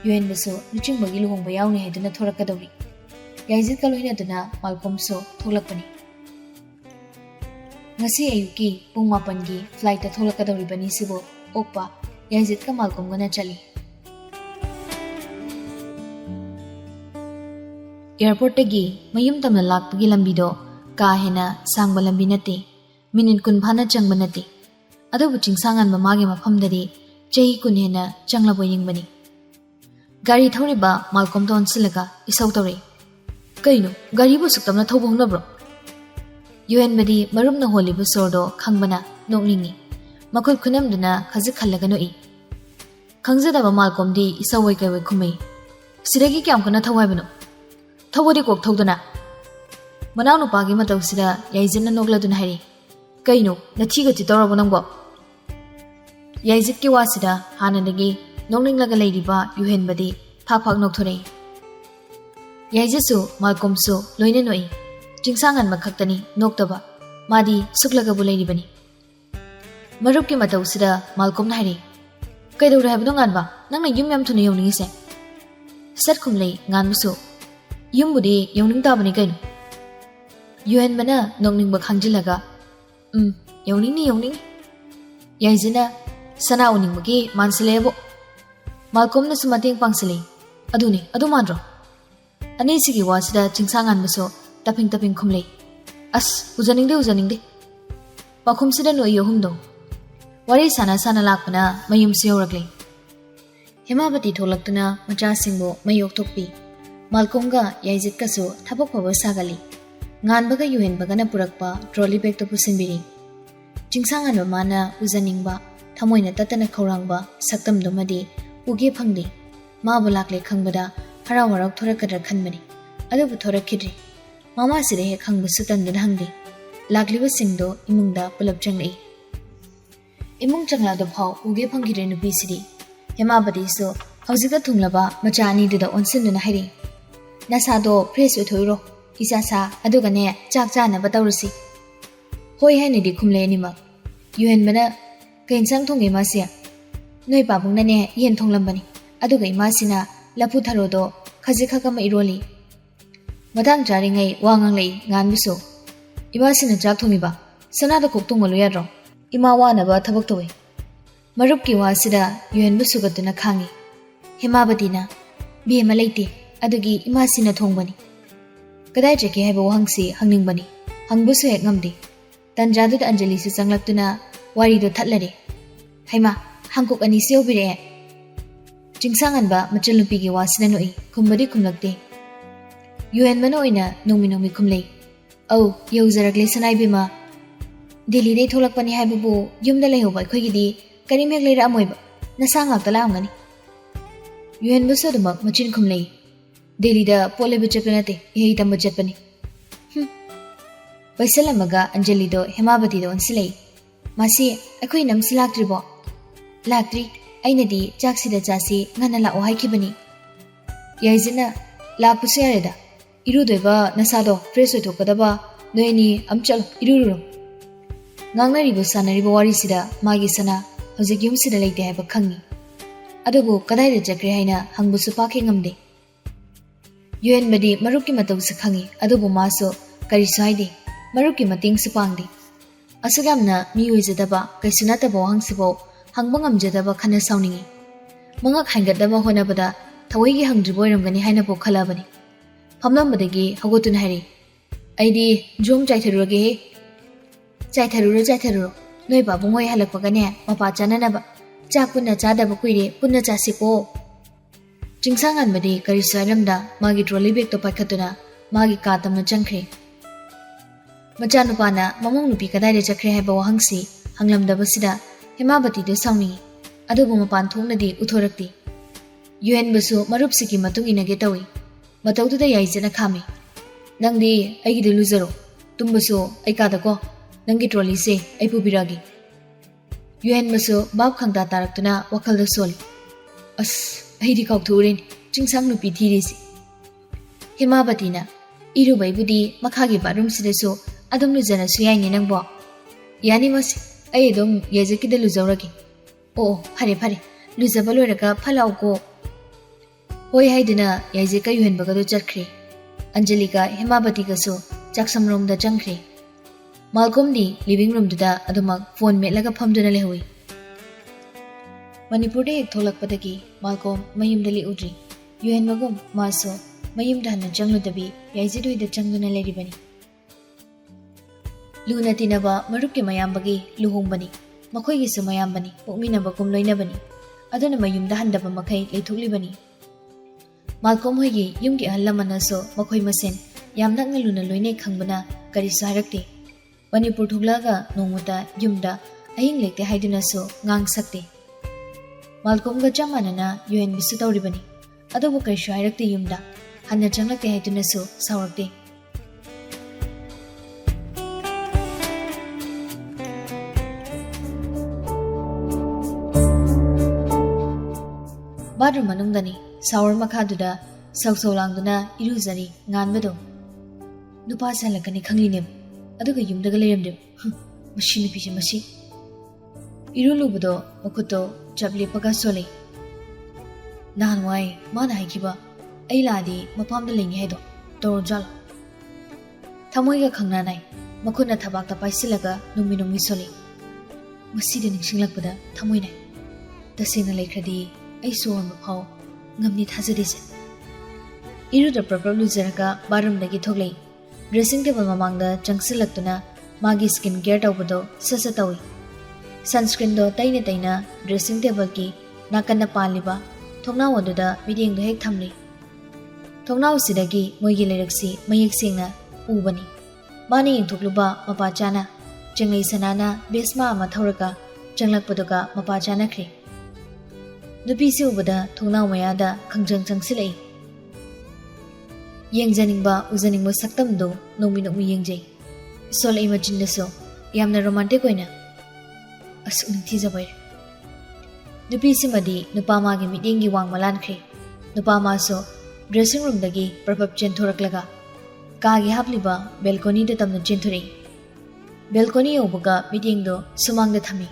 ꯌꯨꯍꯦꯟꯕꯁꯨ ꯂꯨꯆꯤꯡꯕꯒꯤ ꯂꯨꯍꯣꯡꯕ ꯌꯥꯎꯅꯤ ꯍꯥꯏꯗꯨꯅ ꯊꯣꯔꯛꯀꯗꯧꯔꯤ ꯌꯥꯏꯖꯤꯠꯀ ꯂꯣꯏꯅꯗꯨꯅ ꯃꯥꯜꯀꯣꯝꯁꯨ ꯊꯣꯛꯂꯛꯄꯅꯤ ngasi ayuki pung 8 flight ta tholakadoribani sibo okpa Yaizit ka Malcolmgana chali airport tagi mayum tamna lakpagi lambido ka hena sangba lambi nate minute kun phana changba nate adobu chingsangan mamage mafamdari chei kun hena changla boyingbani gari thoriba Malcolm don silaga isau tore kaino gari bu suktamna thobongnabro Yuhenbadi marumna holibu sordo khangbana nokningi makul khunamduna khaji khallagano i khangjadaba Malcolmdi isawai kaiwai khumai sidagi kyam kana thawai bano thawodi kok thawduna manaw nu pagi mataw sida yaijinna nokladuna hari kaino nathi gati tawrabo nangbo yaijit ki wasida hanadagi nokninglaga leiriba Yuhenbadi phak nokthore yaijitsu Malcolmsu loina noi Chingsangan makhaktani noktaba madi suklaga bulairibani marup ki mataw sida Malcolm na hari kaidawra habdo nganba nangna yum yam thuna yawningi se sat khumlei nganmusu yumbudi yawning tabani kaino yuhen mana nokning ba khangjilaga yawning yaijina sana uning magi mansilebo Malcolm na sumating pangsile aduni adu mandro ani sigi wasida chingsangan muso taping khumlei as ujaningde pakhum sida no yohumdo wari sana lakpana mayum siyawragle hemabati tholaktuna macha singbo mayok thokpi Malcolm ga Yaizit ka so thabok phawa sagali nganbaga Yuhenbaga na purakpa trolley bag to pusinbiri chingsangan mana ujaningba thamoina tatana khawrangba saktam domadi uge phangdi ma bulakle khangbada haraw haraw thorakadra khanbani adubu thorakhidri Mama sire he khangbu sutan din hangdi lakliba singdo imungda pulap changlei imung changla do phau uge phangire nupi siri hemabadi so haujika thunglaba machani dida onsin na hairi nasa do fresh uthoiro isa sa aduga ne chak cha na batawrusi hoi hai ne di khumle ni mak yuhen bana kainsang thonge ma sia noi babung na ne yen thonglambani aduga ima sina lapu tharo do khaji khakama iroli Madang jaringai wangang lei ngan biso ima sina jak thomiba sana da kok tongmalu yadro ima wana ba thabak towe marup ki wasida Yuhen busu gatuna khangi hemabati na bi ma leite adugi ima sina thongbani kadai jeke haibo hangsi hangningbani hangbusu hek ngamdi tanjadu da Anjali si changlaktuna wari do thatlare haima hangkok ani seobire chingsangan ba machallupi gi wasina noi kumbadi kumlakte Yuhen mana oina nomi khumlei au yaujarakle sanai bima Delhi dei tholakpani haibabu yumda leihoba khoigidi karimek leira amoiba nasanga tala amgani Yuhen buso dumak machin khumlei Delhi da pole bichapnate ei tamba chatpani Baisalamaga Anjali do Hemabati do onsilei masi akhoi namsi laktribo laktri ainadi chaksida chasi ngana la ohaikibani yaijina lakpusu yareda Irudoiba nasado fresh oitokadaba noini amchal iruru ngangnaribu sanaribu warisida magi sana hojik yumsida leite haiba khangi adubu kadaida jakre haina hangbusu pakhe ngamde Yuhenbadi marukki matau su khangi adubu maso kari saide marukki mating su pangdi asugamna miyoijadaba kaisunataba hangsibo hangbang amjadaba khana sauningi mangak hangadaba honabada thawaigi hangdriboiramgani haina po khalabani Famlambadagi hagotun hari aidi jom chaitharurage chaitharuro noi babungoi halakpagane mapa chananaba chakpunna chadaba kuire punna chasiko chingsangan badi kari sairamda magi trolley bag to paikhatuna magi ka tamna changkhre machanupana mamong nupi kadaide chakre haiba wahangsi hanglamdabasida Hemabati do sauni adubu mapan thongnadi uthorakti Yuhen busu marupsiki matung inage tawi Matauda Yaizana Kami Nangdi Aigi de Luzero Tumbuso Aikadako Nangi Trolley se Aipubiragi Yuhen Muso Bab Kangda Taraktuna Wakal the Sol As Aidi Kauturin Chingsang Nupi Tirisi Himabatina Irubai Budi Makagi Barum Sideso Adam Luzana Suyang Nangbo Yani was ꯑꯩ ꯑꯗꯨꯝ ꯌꯥꯏꯖꯀꯤꯗ ꯂꯨꯖꯧꯔꯒꯦ ꯑꯣ ꯐꯔꯦ ꯐꯔꯦ ꯂꯨꯖꯕ ꯂꯣꯏꯔꯒ ꯐꯠꯂꯥꯎꯀꯣ ꯍꯣꯏ ꯍꯥꯏꯗꯨꯅ ꯌꯥꯏꯖꯀ ꯌꯨꯍꯟꯕꯒꯗꯣ ꯆꯠꯈ꯭ꯔꯦ ꯑꯟꯖꯂꯤꯒ ꯍꯦꯃꯥꯕꯇꯤꯒꯁꯨ ꯆꯥꯛꯁꯪꯔꯣꯝꯗ ꯆꯪꯈ꯭ꯔꯦ ꯃꯥꯜꯀꯣꯝꯗꯤ ꯂꯤꯚꯤꯡ ꯔꯨꯝꯗꯨꯗ ꯑꯗꯨꯃꯛ ꯐꯣꯟ ꯃꯦꯠꯂꯒ ꯐꯝꯗꯨꯅ ꯂꯩꯍꯧꯏ ꯃꯅꯤꯄꯨꯔꯗ ꯍꯦꯛ ꯊꯣꯛꯂꯛꯄꯗꯒꯤ ꯃꯥꯜꯀꯣꯝ ꯃꯌꯨꯝꯗ ꯂꯦꯛꯎꯗ꯭ꯔꯤ ꯌꯨꯍꯟꯕꯒꯨꯝ ꯃꯥꯁꯨ ꯃꯌꯨꯝꯗ ꯍꯟꯅ ꯆꯪꯂꯨꯗꯕꯤ ꯌꯥꯏꯖꯗꯣꯏꯗ ꯆꯪꯗꯨꯅ ꯂꯩꯔꯤꯕꯅꯤ ꯂꯨꯅ ꯇꯤꯟꯅꯕ ꯃꯔꯨꯞꯀꯤ ꯃꯌꯥꯝꯕꯒꯤ ꯂꯨꯍꯣꯡꯕꯅꯤ ꯃꯈꯣꯏꯒꯤꯁꯨ ꯃꯌꯥꯝꯕꯅꯤ ꯄꯣꯛꯃꯤꯟꯅꯕꯒꯨꯝ ꯂꯣꯏꯅꯕꯅꯤ ꯑꯗꯨꯅ ꯃꯌꯨꯝꯗ ꯍꯟꯗꯕ ꯃꯈꯩ ꯂꯩꯊꯣꯛꯂꯤꯕꯅꯤ ꯃꯥꯜꯀꯣꯝ ꯍꯣꯏꯒꯤ ꯌꯨꯝꯒꯤ ꯑꯍꯜ ꯂꯃꯟꯅꯁꯨ ꯃꯈꯣꯏ ꯃꯁꯦꯟ ꯌꯥꯝ ꯅꯛꯅ ꯂꯨꯅ ꯂꯣꯏꯅꯩ ꯈꯪꯕꯅ ꯀꯔꯤꯁꯨ ꯍꯥꯏꯔꯛꯇꯦ ꯃꯅꯤꯄꯨꯔ ꯊꯣꯛꯂꯛꯑꯒ ꯅꯣꯡꯃꯇ ꯌꯨꯝꯗ ꯑꯍꯤꯡ ꯂꯦꯛꯇꯦ ꯍꯥꯏꯗꯨꯅꯁꯨ ꯉꯥꯡ ꯁꯛꯇꯦ ꯃꯥꯜꯀꯣꯝꯒ ꯆꯞ ꯃꯥꯟꯅꯅ ꯌꯨꯍꯟꯕꯁꯨ ꯇꯧꯔꯤꯕꯅꯤ ꯑꯗꯨꯕꯨ ꯀꯔꯤꯁꯨ ꯍꯥꯏꯔꯛꯇꯦ ꯌꯨꯝꯗ ꯍꯟꯅ ꯆꯪꯂꯛꯇꯦ ꯍꯥꯏꯗꯨꯅꯁꯨ ꯁꯥꯎꯔꯛꯇꯦ ಬಾತ್ರೂಮ್ ಮನುಂದನಿ ಸೌರ್ ಮಖಾದುದ ಸೌಸೌಲಾಂಗ್ದುನ ಇರುಜರಿ ꯉꯥꯟꯕꯗꯣ ನುಪಾ ಸಲಕನಿ ಖಂಗ್ಲಿನೆಬ ಅದುಗ ಯುಮ್ದಗ ಲೆರಮ್ದೆ ಮಷಿ ನುಪಿಸೆ ಮಷಿ ಇರುಲುಬದೋ ಮಖುತೋ ಚಪ್ಲೆಪಗ ಸೋಲೆ ನಹಾನ್ವಾಯ್ ಮಾನ ಹಾಯ್ಕಿಬ ಐ ಲಾದಿ ಮಫಾಮ್ದ ಲೆಂಗಿ ಹೈದೋ ತೋರೋ ಜಾಲ ಥಮೋಯ್ಗ ಖಂಗ್ನಾನೈ ಮಖುನ ಥಬಾಕ್ತ ಪಾಯ್ಸಿಲಗ ನುಮ್ಮಿ ನುಮ್ಮಿ ಸೋಲೆ ಮಸಿದ ನಿಂಗ್ಸಿಂಗ್ಲಕ್ಪದ ಥಮೋಯ್ನೈ ತಸೇನ ಲೆಖ್ರದಿ ꯑꯩ ꯁꯣꯟꯕ ꯐꯥꯎ ꯉꯝꯅꯤ ꯊꯥꯖꯗꯦꯁꯦ ꯏꯔꯨꯗ ꯄ꯭ꯔꯄ꯭ꯔꯞ ꯂꯨꯖꯔꯒ ꯕꯥꯠꯔꯨꯝꯗꯒꯤ ꯊꯣꯛꯂꯛꯏ ꯗ꯭ꯔꯦꯁꯤꯡ ꯇꯦꯕꯜ ꯃꯃꯥꯡꯗ ꯆꯪꯁꯤꯜꯂꯛꯇꯨꯅ ꯃꯥꯒꯤ ꯁ꯭ꯀꯤꯟ ꯀꯦꯌꯔ ꯇꯧꯕꯗꯣ ꯁꯠ ꯇꯧꯏ ꯁꯟꯁꯀ꯭ꯔꯤꯟꯗꯣ ꯇꯩꯅ ꯇꯩꯅ ꯗ꯭ꯔꯦꯁꯤꯡ ꯇꯦꯕꯜꯒꯤ ꯅꯥꯀꯟꯗ ꯄꯥꯜꯂꯤꯕ ꯊꯣꯡꯅꯥꯎ ꯑꯗꯨꯗ ꯃꯤꯠꯌꯦꯡꯗꯣ ꯍꯦꯛ ꯊꯝꯂꯤ ꯊꯣꯡꯅꯥꯎꯁꯤꯗꯒꯤ ꯃꯣꯏꯒꯤ ꯂꯩꯔꯛꯁꯤ ꯃꯌꯦꯛ ꯁꯦꯡꯅ ꯎꯕꯅꯤ ꯃꯥꯅ ꯌꯦꯡꯊꯣꯛꯂꯨꯕ ꯃꯄꯥ ꯆꯥꯅ ꯆꯦꯡꯂꯩ ꯁꯅꯥꯅ ꯕꯦꯁꯃꯥ ꯑꯃ ꯊꯧꯔꯒ ꯆꯪꯂꯛꯄꯗꯨꯒ ꯃꯄꯥ ꯆꯥꯅꯈ꯭ꯔꯦ ꯅꯨꯄꯤꯁꯤ ꯎꯕꯗ ꯊꯣꯡꯅꯥꯎ ꯃꯌꯥꯗ ꯈꯪꯖꯪ ꯆꯪꯁꯤꯜꯂꯛꯏ ꯌꯦꯡꯖꯅꯤꯡꯕ ꯎꯖꯅꯤꯡꯕ ꯁꯛꯇꯝꯗꯣ ꯅꯣꯡꯃꯤ ꯅꯣꯡꯃꯤ ꯌꯦꯡꯖꯩ ꯁꯣꯜꯂꯛꯏ ꯃꯆꯤꯟꯗꯁꯨ ꯌꯥꯝꯅ ꯔꯣꯃꯥꯟꯇꯤꯛ ꯑꯣꯏꯅ ꯑꯁꯨꯛ ꯅꯤꯡꯊꯤꯖꯕꯩꯔꯦ ꯅꯨꯄꯤꯁꯤꯃꯗꯤ ꯅꯨꯄꯥ ꯃꯥꯒꯤ ꯃꯤꯠꯌꯦꯡꯒꯤ ꯋꯥꯡꯃ ꯂꯥꯟꯈ꯭ꯔꯦ ꯅꯨꯄꯥ ꯃꯥꯁꯨ ꯗ꯭ꯔꯦꯁꯤꯡ ꯔꯨꯝꯗꯒꯤ ꯄ꯭ꯔꯄꯞ ꯆꯦꯟꯊꯣꯔꯛꯂꯒ ꯀꯥꯒꯤ ꯍꯥꯞꯂꯤꯕ ꯕꯦꯜꯀꯣꯅꯤꯗ ꯇꯝꯅ ꯆꯦꯟꯊꯣꯔꯛꯏ ꯕꯦꯜꯀꯣꯅꯤ ꯌꯧꯕꯒ ꯃꯤꯠꯌꯦꯡꯗꯣ ꯁꯨꯃꯥꯡꯗ ꯊꯝꯃꯤ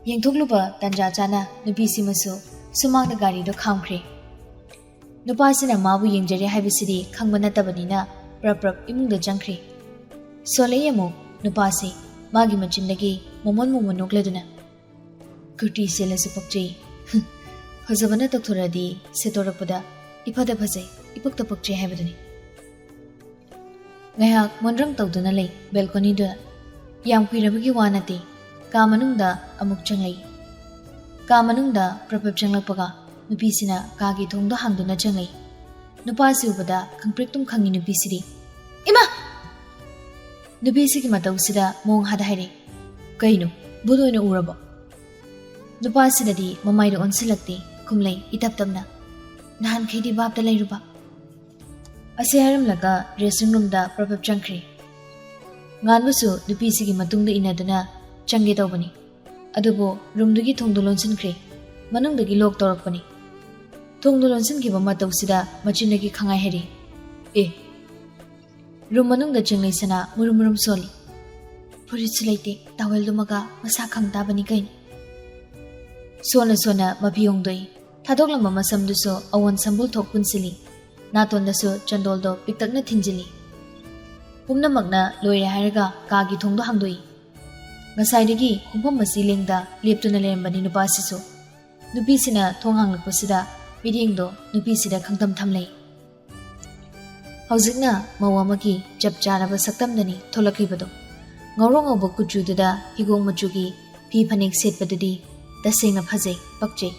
ꯌꯦꯡꯊꯣꯛꯂꯨꯕ ꯇꯟꯖꯥ ꯆꯥꯅ ꯅꯨꯄꯤꯁꯤꯃꯁꯨ ꯁꯨꯃꯥꯡꯗ ꯒꯥꯔꯤꯗꯣ ꯈꯥꯝꯈ꯭ꯔꯦ ꯅꯨꯄꯥꯁꯤꯅ ꯃꯥꯕꯨ ꯌꯦꯡꯖꯔꯦ ꯍꯥꯏꯕꯁꯤꯗꯤ ꯈꯪꯕ ꯅꯠꯇꯕꯅꯤꯅ ꯄ꯭ꯔꯞ ꯏꯃꯨꯡꯗ ꯆꯪꯈ꯭ꯔꯦ ꯁꯣꯜꯂꯛꯏ ꯑꯃꯨꯛ ꯅꯨꯄꯥꯁꯤ ꯃꯥꯒꯤ ꯃꯆꯤꯟꯗꯒꯤ ꯃꯣꯃꯣꯟ ꯅꯣꯛꯂꯗꯨꯅ ꯀꯨꯔꯇꯤ ꯁꯦꯠꯂꯁꯨ ꯄꯛꯆꯩ ꯐꯖꯕꯅ ꯇꯧꯊꯣꯔꯛꯑꯗꯤ ꯁꯦꯠꯇꯣꯔꯛꯄꯗ ꯏꯐꯗ ꯐꯖꯩ ꯏꯄꯛꯇ ꯄꯛꯆꯩ ꯍꯥꯏꯕꯗꯨꯅꯤ ꯉꯥꯏꯍꯥꯛ ꯃꯣꯟꯗ꯭ꯔꯪ ꯇꯧꯗꯨꯅ ꯂꯩ ꯕꯦꯜꯀꯣꯅꯤꯗꯨꯗ ꯌꯥꯝ ꯀꯨꯏꯔꯕꯒꯤ ꯋꯥ ꯅꯠꯇꯦ ꯀꯥ ꯃꯅꯨꯡꯗ ꯑꯃꯨꯛ ꯆꯪꯂꯛꯏ ꯀꯥ ꯃꯅꯨꯡꯗ ꯄ꯭ꯔꯄꯞ ꯆꯪꯂꯛꯄꯒ ꯅꯨꯄꯤꯁꯤꯅ ꯀꯥꯒꯤ ꯊꯣꯡꯗꯣ ꯍꯥꯡꯗꯨꯅ ꯆꯪꯂꯛꯏ ꯅꯨꯄꯥꯁꯤ ꯎꯕꯗ ꯈꯪꯄ꯭ꯔꯦꯛꯇꯨꯝ ꯈꯪꯉꯤ ꯅꯨꯄꯤꯁꯤꯗꯤ ꯏꯃꯥ ꯅꯨꯄꯤꯁꯤꯒꯤ ꯃꯇꯧꯁꯤꯗ ꯃꯣꯡ ꯍꯥꯗ ꯍꯥꯏꯔꯦ ꯀꯩꯅꯣ ꯚꯨꯠ ꯑꯣꯏꯅ ꯎꯔꯕꯣ ꯅꯨꯄꯥꯁꯤꯅꯗꯤ ꯃꯃꯥꯏꯗ ꯑꯣꯟꯁꯤꯜꯂꯛꯇꯦ ꯈꯨꯝꯂꯩ ꯏꯇꯞ ꯇꯞꯅ ꯅꯍꯥꯟꯈꯩꯗꯤ ꯚꯥꯞꯇ ꯂꯩꯔꯨꯕ ꯑꯁꯤ ꯍꯥꯏꯔꯝꯂꯒ ꯗ꯭ꯔꯦꯁꯤꯡ ꯔꯨꯝꯗ ꯄ꯭ꯔꯄꯞ ꯆꯪꯈ꯭ꯔꯦ ꯉꯥꯟꯕꯁꯨ ꯅꯨꯄꯤꯁꯤꯒꯤ ꯃꯇꯨꯡꯗ ꯏꯟꯅꯗꯨꯅ ꯆꯪꯒꯦ ꯇꯧꯕꯅꯤ ꯑꯗꯨꯕꯨ ꯔꯨꯝꯗꯨꯒꯤ ꯊꯣꯡꯗꯣ ꯂꯣꯟꯁꯤꯟꯈ꯭ꯔꯦ ꯃꯅꯨꯡꯗꯒꯤ ꯂꯣꯛ ꯇꯧꯔꯛꯄꯅꯤ ꯊꯣꯡꯗꯣ ꯂꯣꯟꯁꯤꯟꯈꯤꯕ ꯃꯇꯧꯁꯤꯗ ꯃꯆꯤꯟꯗꯒꯤ ꯈꯪꯉꯥꯏ ꯍꯩꯔꯦ ꯑꯦ ꯔꯨꯝ ꯃꯅꯨꯡꯗ ꯆꯦꯡꯂꯩ ꯁꯅꯥ ꯃꯨꯔꯨꯝ ꯃꯨꯔꯨꯝ ꯁꯣꯜꯂꯤ ꯐꯨꯔꯤꯠꯁꯨ ꯂꯩꯇꯦ ꯇꯥꯋꯦꯜꯗꯨꯃꯒ ꯃꯁꯥ ꯈꯪ ꯇꯥꯕꯅꯤ ꯀꯩꯅꯣ ꯁꯣꯟꯅ ꯁꯣꯟꯅ ꯃꯄꯤ ꯍꯣꯡꯗꯣꯛꯏ ꯊꯥꯗꯣꯛꯂꯝꯕ ꯃꯁꯝꯗꯨꯁꯨ ꯑꯋꯣꯟ ꯁꯝꯕꯨꯜ ꯊꯣꯛ ꯄꯨꯟꯁꯤꯜꯂꯤ ꯅꯥꯇꯣꯟꯗꯁꯨ ꯆꯟꯗꯣꯜꯗꯣ ꯄꯤꯛꯇꯛꯅ ꯊꯤꯟꯖꯤꯜꯂꯤ ꯄꯨꯝꯅꯃꯛꯅ ꯂꯣꯏꯔꯦ ꯍꯥꯏꯔꯒ ꯀꯥꯒꯤ ꯊꯣꯡꯗꯣ ꯍꯥꯡꯗꯣꯛꯏ ꯉꯁꯥꯏꯗꯒꯤ ꯈꯣꯡꯐꯝ ꯑꯁꯤ ꯂꯦꯡꯗ ꯂꯦꯞꯇꯨꯅ ꯂꯩꯔꯝꯕꯅꯤ ꯅꯨꯄꯥꯁꯤꯁꯨ ꯅꯨꯄꯤꯁꯤꯅ ꯊꯣꯡ ꯍꯥꯡꯂꯛꯄꯁꯤꯗ ꯃꯤꯠꯌꯦꯡꯗꯣ ꯅꯨꯄꯤꯁꯤꯗ ꯈꯪꯇꯝ ꯊꯝꯂꯩ ꯍꯧꯖꯤꯛꯅ ꯃꯧ ꯑꯃꯒꯤ ꯆꯞ ꯆꯥꯔꯕ ꯁꯛꯇꯝꯗꯅꯤ ꯊꯣꯛꯂꯛꯂꯤꯕꯗꯣ ꯉꯧꯔꯣꯛ ꯉꯧꯕ ꯀꯨꯆꯨꯗꯨꯗ ꯍꯤꯒꯣꯛ ꯃꯆꯨꯒꯤ ꯐꯤ ꯐꯅꯦꯛ ꯁꯦꯠꯄꯗꯨꯗꯤ ꯇꯁꯦꯡꯅ ꯐꯖꯩ ꯄꯛꯆꯩ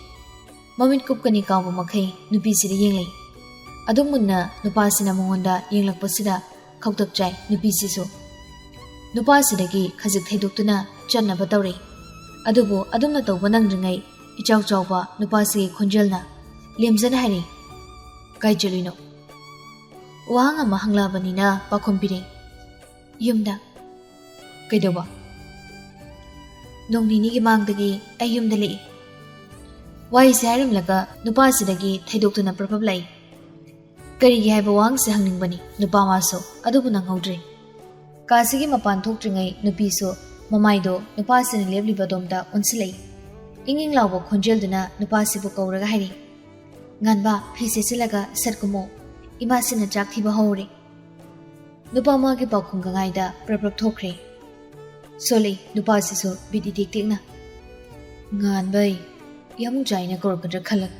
ꯃꯃꯤꯠ ꯀꯨꯞꯀꯅꯤ ꯀꯥꯎꯕ ꯃꯈꯩ ꯅꯨꯄꯤꯁꯤꯗ ꯌꯦꯡꯂꯩ ꯑꯗꯨꯝ ꯃꯨꯟꯅ ꯅꯨꯄꯥꯁꯤꯅ ꯃꯉꯣꯟꯗ ꯌꯦꯡꯂꯛꯄꯁꯤꯗ ꯈꯧꯇꯛ ꯆꯥꯏ ꯅꯨꯄꯤꯁꯤꯁꯨ ꯅꯨꯄꯥꯁꯤꯗꯒꯤ ꯈꯖꯤꯛ ꯊꯩꯗꯣꯛꯇꯨꯅ ꯆꯠꯅꯕ ꯇꯧꯔꯛꯏ ꯑꯗꯨꯕꯨ ꯑꯗꯨꯝꯅ ꯇꯧꯕ ꯅꯪꯗ꯭ꯔꯤꯉꯩ ꯏꯆꯥꯎ ꯆꯥꯎꯕ ꯅꯨꯄꯥꯁꯤꯒꯤ ꯈꯣꯟꯖꯦꯜꯅ ꯂꯦꯝꯖꯅ ꯍꯥꯏꯔꯤ ꯀꯥꯏ ꯆꯠꯂꯨꯏꯅꯣ ꯋꯥꯍꯪ ꯑꯃ ꯍꯪꯂꯛꯑꯕꯅꯤꯅ ꯄꯥꯎꯈꯨꯝ ꯄꯤꯔꯦ ꯌꯨꯝꯗ ꯀꯩꯗꯧꯕ ꯅꯣꯡ ꯅꯤꯅꯤꯒꯤ ꯃꯥꯡꯗꯒꯤ ꯑꯩ ꯌꯨꯝꯗ ꯂꯦꯛꯏ ꯋꯥꯍꯩꯁꯦ ꯍꯥꯏꯔꯝꯂꯒ ꯅꯨꯄꯥꯁꯤꯗꯒꯤ ꯊꯩꯗꯣꯛꯇꯨꯅ ꯄ꯭ꯔꯄꯞ ꯂꯥꯛꯏ ꯀꯔꯤꯒꯤ ꯍꯥꯏꯕ ꯋꯥꯍꯪꯁꯦ ꯍꯪꯅꯤꯡꯕꯅꯤ ꯅꯨꯄꯥ ꯃꯥꯁꯨ ꯑꯗꯨꯕꯨ ꯅꯪꯍꯧꯗ꯭ꯔꯦ ꯀꯥꯁꯤꯒꯤ ꯃꯄꯥꯟ ꯊꯣꯛꯇ꯭ꯔꯤꯉꯩ ꯅꯨꯄꯤꯁꯨ ꯃꯃꯥꯏꯗꯣ ꯅꯨꯄꯥꯁꯤꯅ ꯂꯦꯞꯂꯤꯕꯗꯣꯝꯗ ꯑꯣꯟꯁꯤꯜꯂꯛꯏ ꯏꯪ ꯂꯥꯎꯕ ꯈꯣꯟꯖꯦꯜꯗꯨꯅ ꯅꯨꯄꯥꯁꯤꯕꯨ ꯀꯧꯔꯒ ꯍꯥꯏꯔꯤ ꯉꯥꯟꯕ ꯐꯤ ꯁꯦꯠꯆꯤꯜꯂꯒ ꯁꯠꯀꯨꯝꯃꯣ ꯏꯃꯥꯁꯤꯅ ꯆꯥꯛ ꯊꯤꯕ ꯍꯧꯔꯦ ꯅꯨꯄꯥ ꯑꯃꯒꯤ ꯄꯥꯎꯈꯨꯝ ꯒꯉꯥꯏꯗ ꯄ꯭ꯔꯞ ꯊꯣꯛꯈ꯭ꯔꯦ ꯁꯣꯜꯂꯤ ꯅꯨꯄꯥꯁꯤꯁꯨ ꯕꯤꯠ ꯏꯇꯦꯛ ꯇꯦꯛꯅ ꯉꯥꯟꯕꯩ ꯌꯥꯝ ꯆꯥꯏꯅ ꯀꯧꯔꯛꯀꯗ꯭ꯔꯥ ꯈꯜꯂꯒ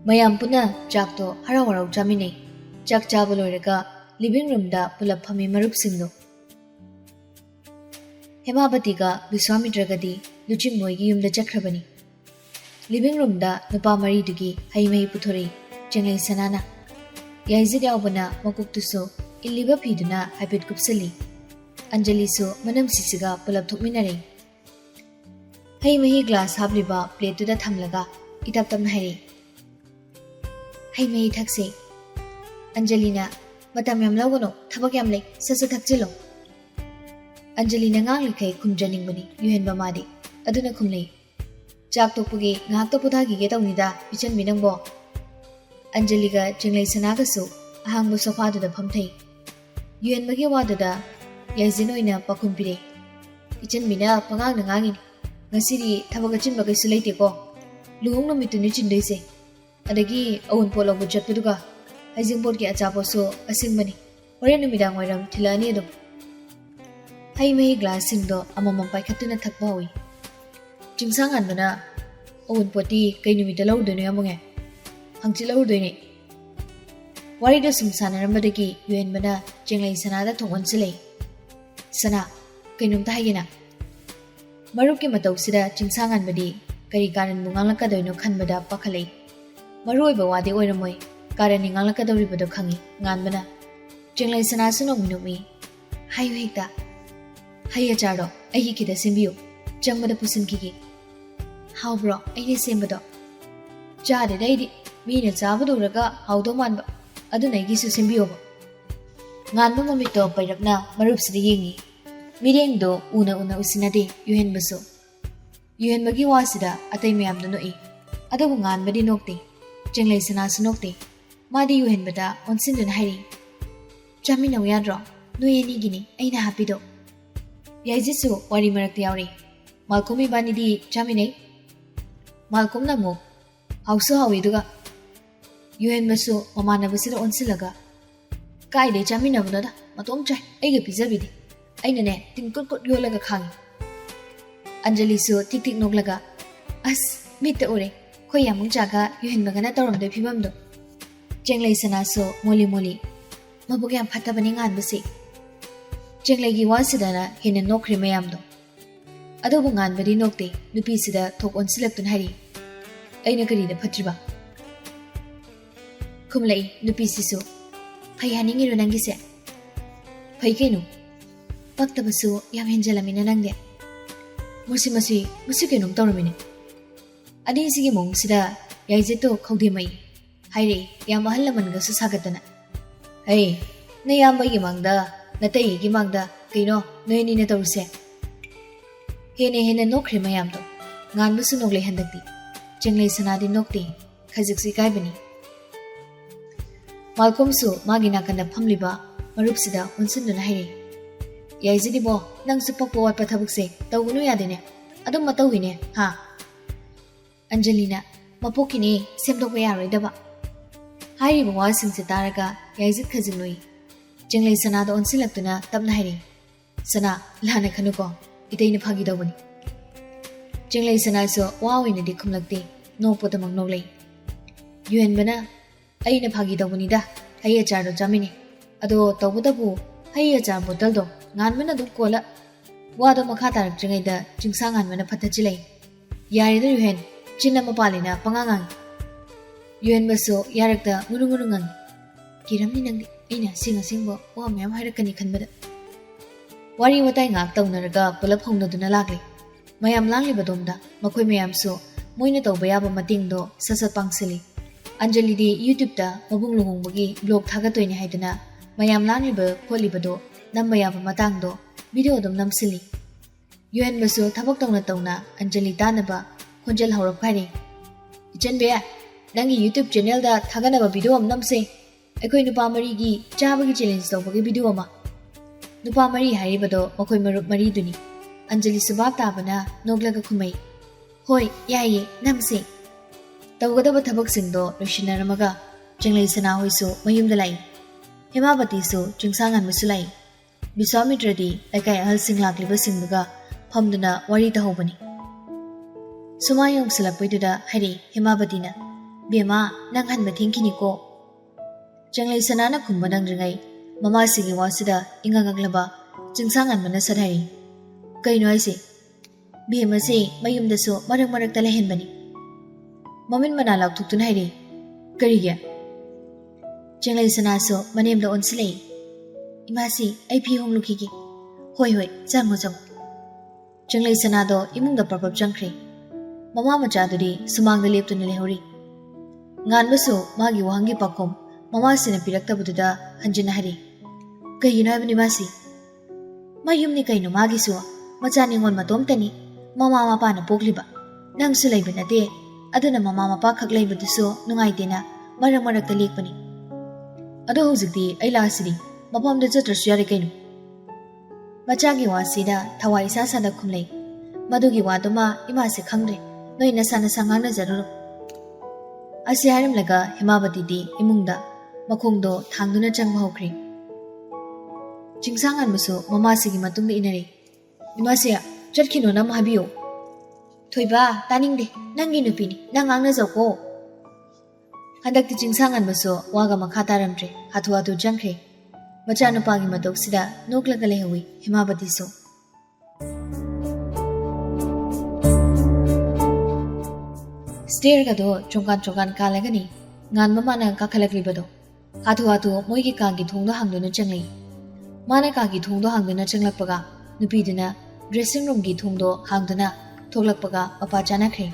ꯃꯌꯥꯝ ꯄꯨꯟꯅ ꯆꯥꯛꯇꯣ ꯍꯔꯥꯎ ꯍꯔꯥꯎ ꯆꯥꯃꯤꯟꯅꯩ ꯆꯥꯛ ꯆꯥꯕ ꯂꯣꯏꯔꯒ ꯂꯤꯚꯤꯡ ꯔꯨꯝꯗ ꯄꯨꯂꯞ ꯐꯝꯃꯤ ꯃꯔꯨꯞꯁꯤꯡꯗꯣ ꯍꯦꯃꯥꯕꯇꯤꯒ ꯕꯤꯁ꯭ꯋꯥꯃꯤꯇ꯭ꯔꯒꯗꯤ ꯂꯨꯆꯤꯡ ꯃꯣꯏꯒꯤ ꯌꯨꯝꯗ ꯆꯠꯈ꯭ꯔꯕꯅꯤ ꯂꯤꯚꯤꯡ ꯔꯨꯝꯗ ꯅꯨꯄꯥ ꯃꯔꯤꯗꯨꯒꯤ ꯍꯩ ꯃꯍꯤ ꯄꯨꯊꯣꯔꯛꯏ ꯆꯦꯡꯂꯩ ꯁꯅꯥꯅ ꯌꯥꯏꯖꯤꯠ ꯌꯥꯎꯕꯅ ꯃꯀꯣꯛꯇꯨꯁꯨ इल्लिबा फीदुना हाइपेट कुपसली अंजलिसु मनमसिसिगा पुलप थोकमिनरे हई मही ग्लास हाबलिबा प्लेटुदा थमलगा इताप तमना हैरे हई मही थक्से अंजलिना मतम याम लवगनो थबक याम ले ससु थक्चिलो अंजलिना ngang खुमजनिंगबनी युहेनबा मादे अदुना खुमले चाक तोपगे ngak to पुधागी गे तौनिदा पिचन मिनंगबो अंजलिगा चिंगलै सनागसु ahangbo sofa duda phamthei yuan magi wadada yaizin oina pakhum pire ichan mina pangang nangangin ngasiri thabaga chin bagai sulai te ko luhung no mituni chin deise adagi awun polo bu chat puduga haijing board ki acha so asing bani hore no midang wairam thilani do hai mai glass sing do amamam pai khatuna thakba hoi chingsang an bana awun poti kai numi da lau do ne amonge hangchi lau do ne वारिदो सुमसाना रमदगी युएन बना चेंगलै सनादा थोंगनसिलै सना कैनुमता हायेना मरुकी मतौसिदा चिंसांगान बदी करी कारण मुंगांगलकदोइनो खनबदा पखलै मरुइबा वादे ओइरमोय कारण निंगांगलकदौरिबदो खंगी nganbana चेंगलै सना सुनोमिनुमी हायु हेक्ता हाया चाडो अही किदा सिंबियो चंगबदा पुसिनकिगी हाउब्रो अही सेंबदो चादे दैदि Meena चाबदोरगा हाउदो मानबा aduna igisu simbiyoba nganba mamito pairapna marupsida yengi mireng do una usinade yuhenbaso yuhenbagi wasida atai mayamda noi adabu nganbadi nokte chenglai sana sunokte madi yuhenbada onsindun hairi chamina yadro noyeni gini aina hapido yaijisu wari marakti yauri malkomi banidi chaminai malkomna mo hausu hawiduga yuhen masu mamana basira onsilaga kaide chamina bunada matom chai aige pizabidi aina ne tinkut kut yolaga khangi anjali su tik tik noglaga as mitte ore khoi yamung chaga yuhen bagana tawramde phibamdo chenglei sana so moli mabuk yam phatabani ngan basi chenglei gi wasidana hena nokri mayamdo adobu ngan badi nokte nupi sida thok onsilaktun hari aina kari da phatriba kumlai nupi sisu phai haningi ro nangi se phai kenu pakta basu yam henjalamina nangde musi kenu tawramine adi sigi mong sida yaije to khawde mai haire yam ahalaman ga su sagatana hey ne yam bai gi mangda natai gi mangda kino noini ne tawse hene nokre mayam to ngan busu nogle handakti chenglei sanadi nokti khajiksi kai bani malkomsu magina kanda phamliba marupsida unsinduna hairi yaizidi bo nangsu pakpo wat pathabukse tawunu yadene adum matawine ha anjalina mapokini semdokba yaroidaba hairi bawa singse taraga yaizid khajinoi chenglei sanada onsilaktuna tabna hairi sana lana khanuko iteina phagi dawani chenglei sana so wawine dikhumlakte no potamang noglei yuan bana aina phagi dawani da haya chardo jamini ado tawbudabu haya char bottle do nganmana du kola wado makha tarak jingai da jingsang nganmana phathachilai yari da yuhen chinna mapalina pangangang yuhen baso yarakta ngurungang kiramni nangdi aina singbo wa myam hairakani khanbada wari watai ngak tawnaraga pulap hongduna lagli mayam langli badomda makhoi mayam so moina tawba yaba mating do sasat pangsili Anjali the YouTube ता मबुंग लुहुंबगी ब्लॉग थागतोइने हाइदना मयाम लांलिबा खोलिबदो नम्बा याबा मतांग दो वीडियो दम नमसिली युएन बसो थबक तौना अंजलि तानबा खोंजल हौरब खारे इचन बे nangi YouTube channel da thaganaba video am namse aikoi nupa mari gi chabagi challenge tawbagi video ama nupa mari hairibado makoi marup mari duni Anjali subab tabana noglaga khumai hoi yaye namse tawgadaba thabak singdo loishinaramaga Jenglei Sana hoisu mayumda lai Hemabati su chingsangan musulai Biswamitradi laikai ahal singlakliba singduga phamduna wari tahobani Sumayong salapaiduda hari Hemabatina Bema nang hanba thingkini ko Jenglei Sanana khumba nangringai mama sigi wasida ingangaglaba chingsangan mana sadhari kaino aise Bema se mayumda su marak marak talahenbani Mamin mana laktuktuna hari kariga Jenglei Sana so manemla onsilei Imasi ai phi hong lukigi hoi hoi jango jango Jenglei Sana do imungda parpap jangkhre mama macha duri sumangda leptuna lehori ngan basu magi wahangi pakom mama sina piraktabuda hanjina hari kayina bani masi mayumni kaino magi so macha ningon matom tani mama mapa na pokliba nang sulai binate aduna mama mapa khak leibudu so nungai dena marak marak ta lekpani ado hojikti ai lasiri mapamda chatrasu yare kaino machagi wasida thawai sa sada khumlei madugi waduma ima se khangre noi nasana sangana jaruru asi harim laga Hemabati di imungda makhongdo thangduna changba hokri chingsangan musu mama sigi matungda inare imasiya chatkino nam habiyo thoiba taningde nangi nupini nang angna jauko handakti chingsangan musu waga makha taramtre hatu hatu jangkhre machanupagi matoksida noklaga lehawi Hemabati so Stair gado chongkan kalagani ngan mamana kakhalaklibodo hatu hatu moigi kagi thongdo hangduna changlei mana kagi thongdo hangduna changlakpaga nupiduna dressing room gi thongdo hangduna thoglakpaga apa chanakre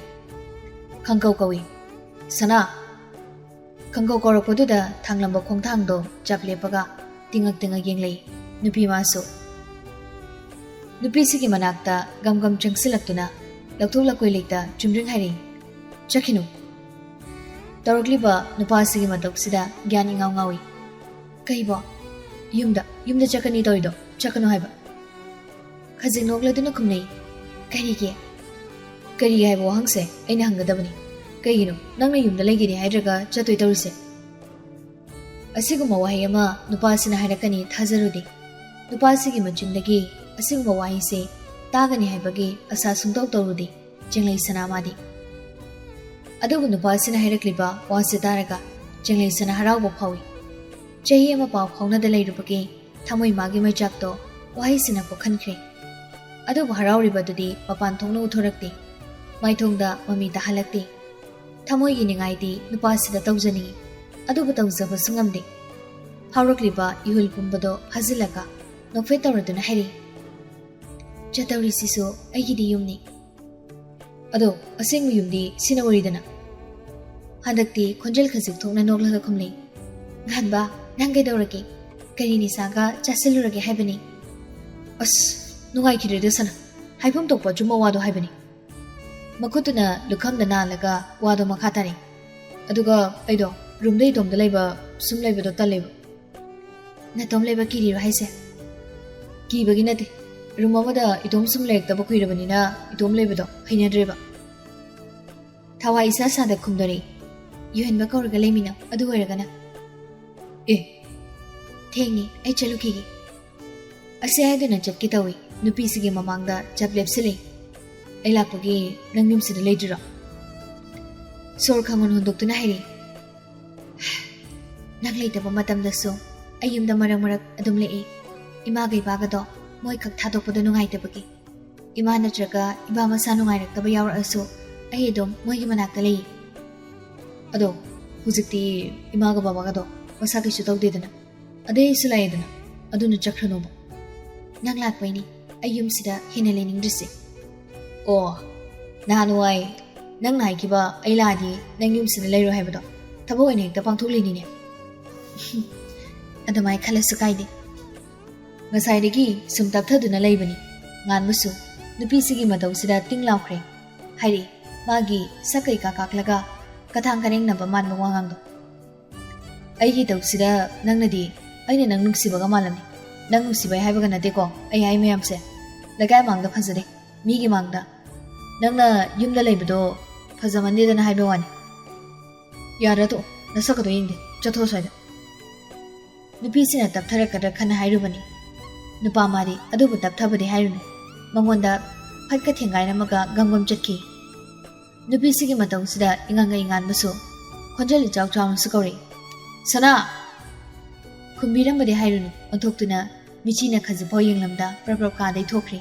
khangkau kawi sana khangkau korakoduda thanglamba khongthangdo chaplepaga tingak yenglei nupi maso nupi sigi manakta gamgam changsilaktuna laktholakkoi leita chumring hari Chakino Tarokliba Nupasigi Matoksida Gyani Ngawi Kaibo Yumda Chakani Doido Chakano Haiba Kazing Nogladuna Kumnei Karige Kari Haibo Hangse Aina Hangadabani Kaino Nanga Yumda Legini Hydraga Chatui Torise Asiguma Wahayama Nupasina Harakani Tazarudi Nupasigi Machindagi Asiguma Wahise Tagani Haibagi Asasundok Torudi Jenglei Sanamadi Adugu nupasina hairakliba wase taraga Jenglei Sana harauba phawi chahi ama paw phawnada leirubagi thamoi magi maichakto wahisina ko khankhre adugu harauriba dudi mapan thongna uthorakti maithongda mami ta halakti thamoi gi ningaidi nupasida tawjani adugu tawjaba sungamde haurakliba ihul pumbado hazilaka nokfe tawraduna hari chatawri siso aigidi yumni Ado asing yumdi sinawaridana Handakti khonjel khajik thokna noglaga khumlei ganba nangai dawraki karini saga chasilurage haibani as nungai khirede sana haibum tokpa chuma wado haibani makutuna lukhamda nalaga wado makhatari aduga aido roomdai tomda leiba sum leiba taleba na tom leiba kiri haise kibagi nate room amada itom sum lektaba kuirabanina itom leiba hainadreba Thawa isa sada khumdori yuhenba kauraga leimina adu oiragana thengi ai chalukigi ase aiduna chapki tawi nupi sige mamangda chaplepsile ai lakpagi nangnim sida leidura sor khangon hondoktuna hairi nagleitaba matamda so ayumda marak adum lei ima gai bagado moi khak thadokpada nungaitabagi ima natraga iba masa nungairakaba yawra aso ai dom moigi manakta lei ado hujikti imaga babagado masa kisu tawdedana ade isulaidana aduna chakranoba nang lakpaini ayum sida hina leningdrise o nanwai nang naikiba ailadi nang yum sida leiro haibado thabo ene ekta pangthokleini ne adamai khalasu kaide ngasai sum tapthaduna leibani nganmusu nupi sigi matau sida tinglaukre hairi magi sakai ka kaklaga kathang kaneng na baman mo wangang do. Ay hitaw sida nang nadi ay na nang nungsibaga malam ni. Nang nungsibay hay baga na de ko ay hay mayam se. Lagay mangda phazade migi mangda. Nang na yumda leibado phazaman de na hay bawan. Yara to nasaka do yingde chatho soida. Nupi sina tapthara kadra khana hairubani. Nupa mari adubu tapthabadi hairuni. Mangonda phatka thengai namaga gangom chatki. Nupi sigi matong sida inganga ingan masu khonjali chaw chaw sukori. Sana khumbiram badi hairuni onthoktuna michina khazipho yenglamda prapra ka dai thokri.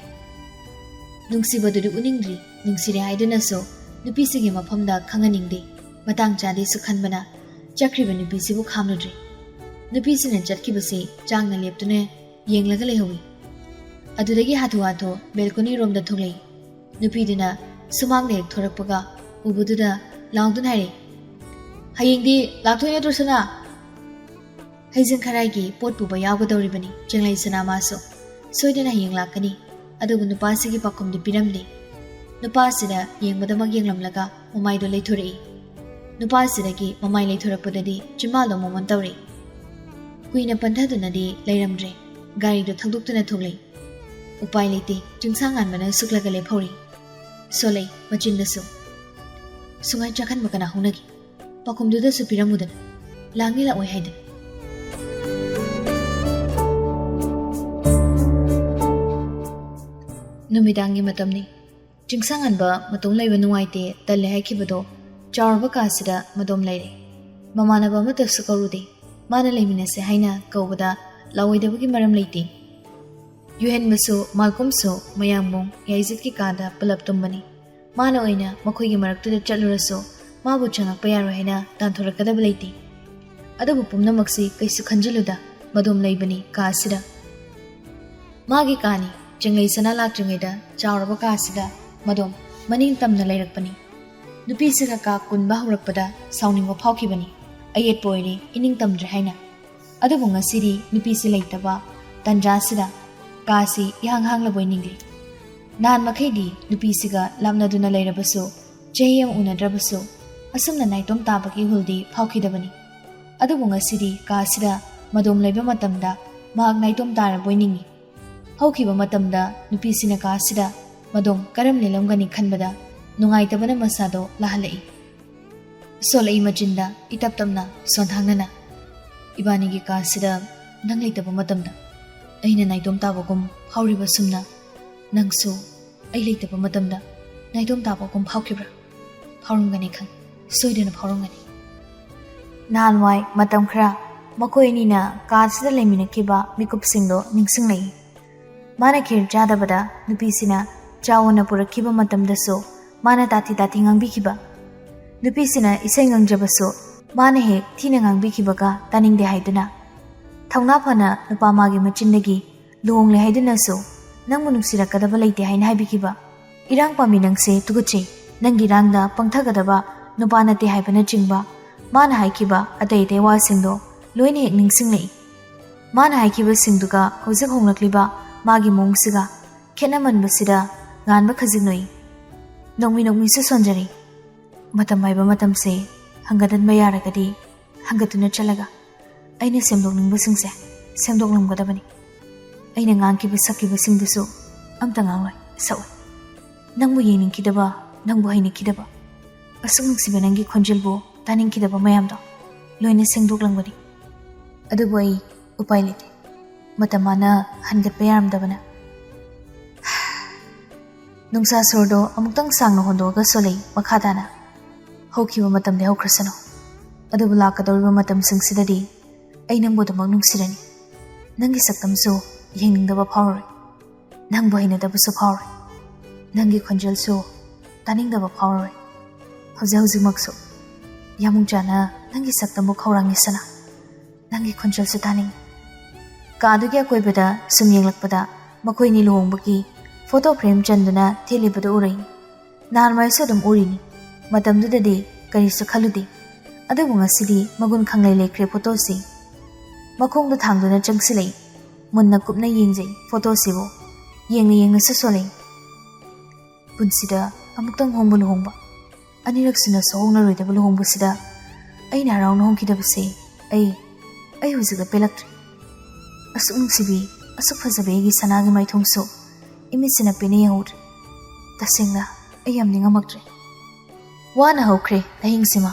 Nungsibadu uningri nungsire haiduna so nupi sigi maphamda khanganingde matang chade sukhanbana chakriba nupi sibu khamnudri. Nupi sina chatkibase changna leptune yenglaga lehowi. Adudagi hathu hatho balcony room da tholei. Nupi dina sumang le thorakpaga ubududa laungdun haire. Hayengdi lakthoina tursana. Haijin kharai gi pot puba yawga dawribani jenglai sana maso. Soidana hayeng lakani. Adugu nupa sigi pakhum di piramli. Nupa sida yengmada mag yenglamlaga mamai do leithorei. Nupa sida gi mamai leithorakpadadi chimalo momon tawrei. Kuina pandhadunadi leiramdre gari do thangduktuna thoglei. Upai leite jingsangan mana suklaga lephori. Solei machindasu. Sungai chakan makana hunagi. Pakumduda su piramudan. Langi la oi haidan. Numidangi matamni. Jingsangan ba matung leiba nuwaite talle haikibado chawrba kasida madom leire. Mamanaba mata sukarude. Mana leiminase haina kaubada lawoidabagi maram leite. Yuhen maso malcolm so mayamong yaizit ki kada pulap tumbani. Mana oina makhoigi maraktuda chatluraso mabu changakpa yaro haina tanthorakadaba leite. Adabu pumnamaksi kaisu khanjaluda madom leibani kaasida. Magi kani jenglei sana laktringaida chawraba kaasida madom maning tamna leirakpani. Nupi siga ka kunba haurakpada sauningwa phawkhibani. Ayet poire ining tamdre haina. Adabu ngasiri nupi si leitaba tandra sida kasi ihang hang laboi ningli. Nan makhaidi nupi siga lamnaduna leirabaso cheyam unadrabaso asumna naitom tabaki huldi phawkhidabani. Adabu ngasiri kasida madom leiba matamda mahak naitom taraboi ningi. Hawkhiba matamda nupi sina kasida madom karam lelamgani khanbada nungaitabana masado lahalai. Solei machinda itap tamna sonthangnana. Ibanigi kasida nang leitaba matamda aina naidom tabagum hauriba sumna nangso ai leitaba matamda naidom tabagum phawkhibra phawrungani khang soidena phawrungani. Nanwai matam khra makoini na kasida lemina kiba mikupsingdo ningsinglei. Mana khir jadabada nupisina chawona purakhiba matamda so mana tati tati ngangbi kiba. Nupisina isai ngangjabaso mana he thina ngangbi kibaga taningde haiduna. Thongna phana nupa magi machindagi luong le haiduna so nang munungsirakadaba leite haina haibikiba. Irang pami nangse tuguche nangi rangda pangthagadaba nupa nate haibana chingba mana haikiba atai te wa singdo loine hek ningsinglei. Mana haikiba singduga hojak honglakliba magi mongsiga khenamanbasida nganba khajignoi. Nongmi su sonjari. Matam haiba matamse hanggadan bayaragadi hanggatuna chalaga aina semdokningba singse semdoklamgadabani. Aina ngangkiba sakkiba singdusu amta ngangloi saoi. Nangbu yeningkidaba nangbu hainikidaba asuk nungsiba nangi khonjelbu taningkidaba mayamdo loina sengdoklangbadi. Adubu ai upai lete matamana hangatpa yaramdabana. Nungsa sordo amuktang sangna hondoga solei makhadana haukiba matamde haukrasano. Adubu lakadoriba matam singsidadi ai nangbodamak nungsirani. Nangi saktamso yengningdaba phawroi nangbu hainadabasu phawroi nangi khonjelso taningdaba phawroi. Haujimakso yamungchana nangi saktambu khawrangisana nangi khonjelso taning. Kadugi akoibada sum yenglakpada makoini luhongbagi photo frame chanduna thelibada urai. Narmaiso dum urini matamdudadi karisu khaludi. Adubu ngasidi magun khanglai lekre photo si makhongda thangduna changsilei munna kupna yengjai photo sibo yengna susolei. Punsida amuktang hongbu luhongba ꯑꯅꯤꯔꯛꯁꯤꯅ ꯁꯣꯍꯣꯡꯅꯔꯣꯏꯗꯕ ꯂꯨꯍꯣꯡꯕꯁꯤꯗ ꯑꯩꯅ ꯍꯔꯥꯎꯅ ꯍꯣꯡꯈꯤꯗꯕꯁꯦ ꯑꯩ ꯍꯧꯖꯤꯛꯇ ꯄꯦꯜꯂꯛꯇ꯭ꯔꯦ ꯑꯁꯨꯛ ꯅꯨꯡꯁꯤꯕꯤ ꯑꯁꯨꯛ ꯐꯖꯕꯤ ꯑꯩꯒꯤ ꯁꯅꯥꯒꯤ ꯃꯥꯏꯊꯣꯡꯁꯨ ꯏꯃꯤꯠꯁꯤꯅ ꯄꯦꯟꯅ ꯌꯦꯡꯍꯧꯗ꯭ꯔꯦ ꯇꯁꯦꯡꯅ ꯑꯩ ꯌꯥꯝ ꯅꯤꯡꯉꯝꯃꯛꯇ꯭ꯔꯦ ꯋꯥꯅ ꯍꯧꯈ꯭ꯔꯦ ꯑꯍꯤꯡꯁꯤꯃ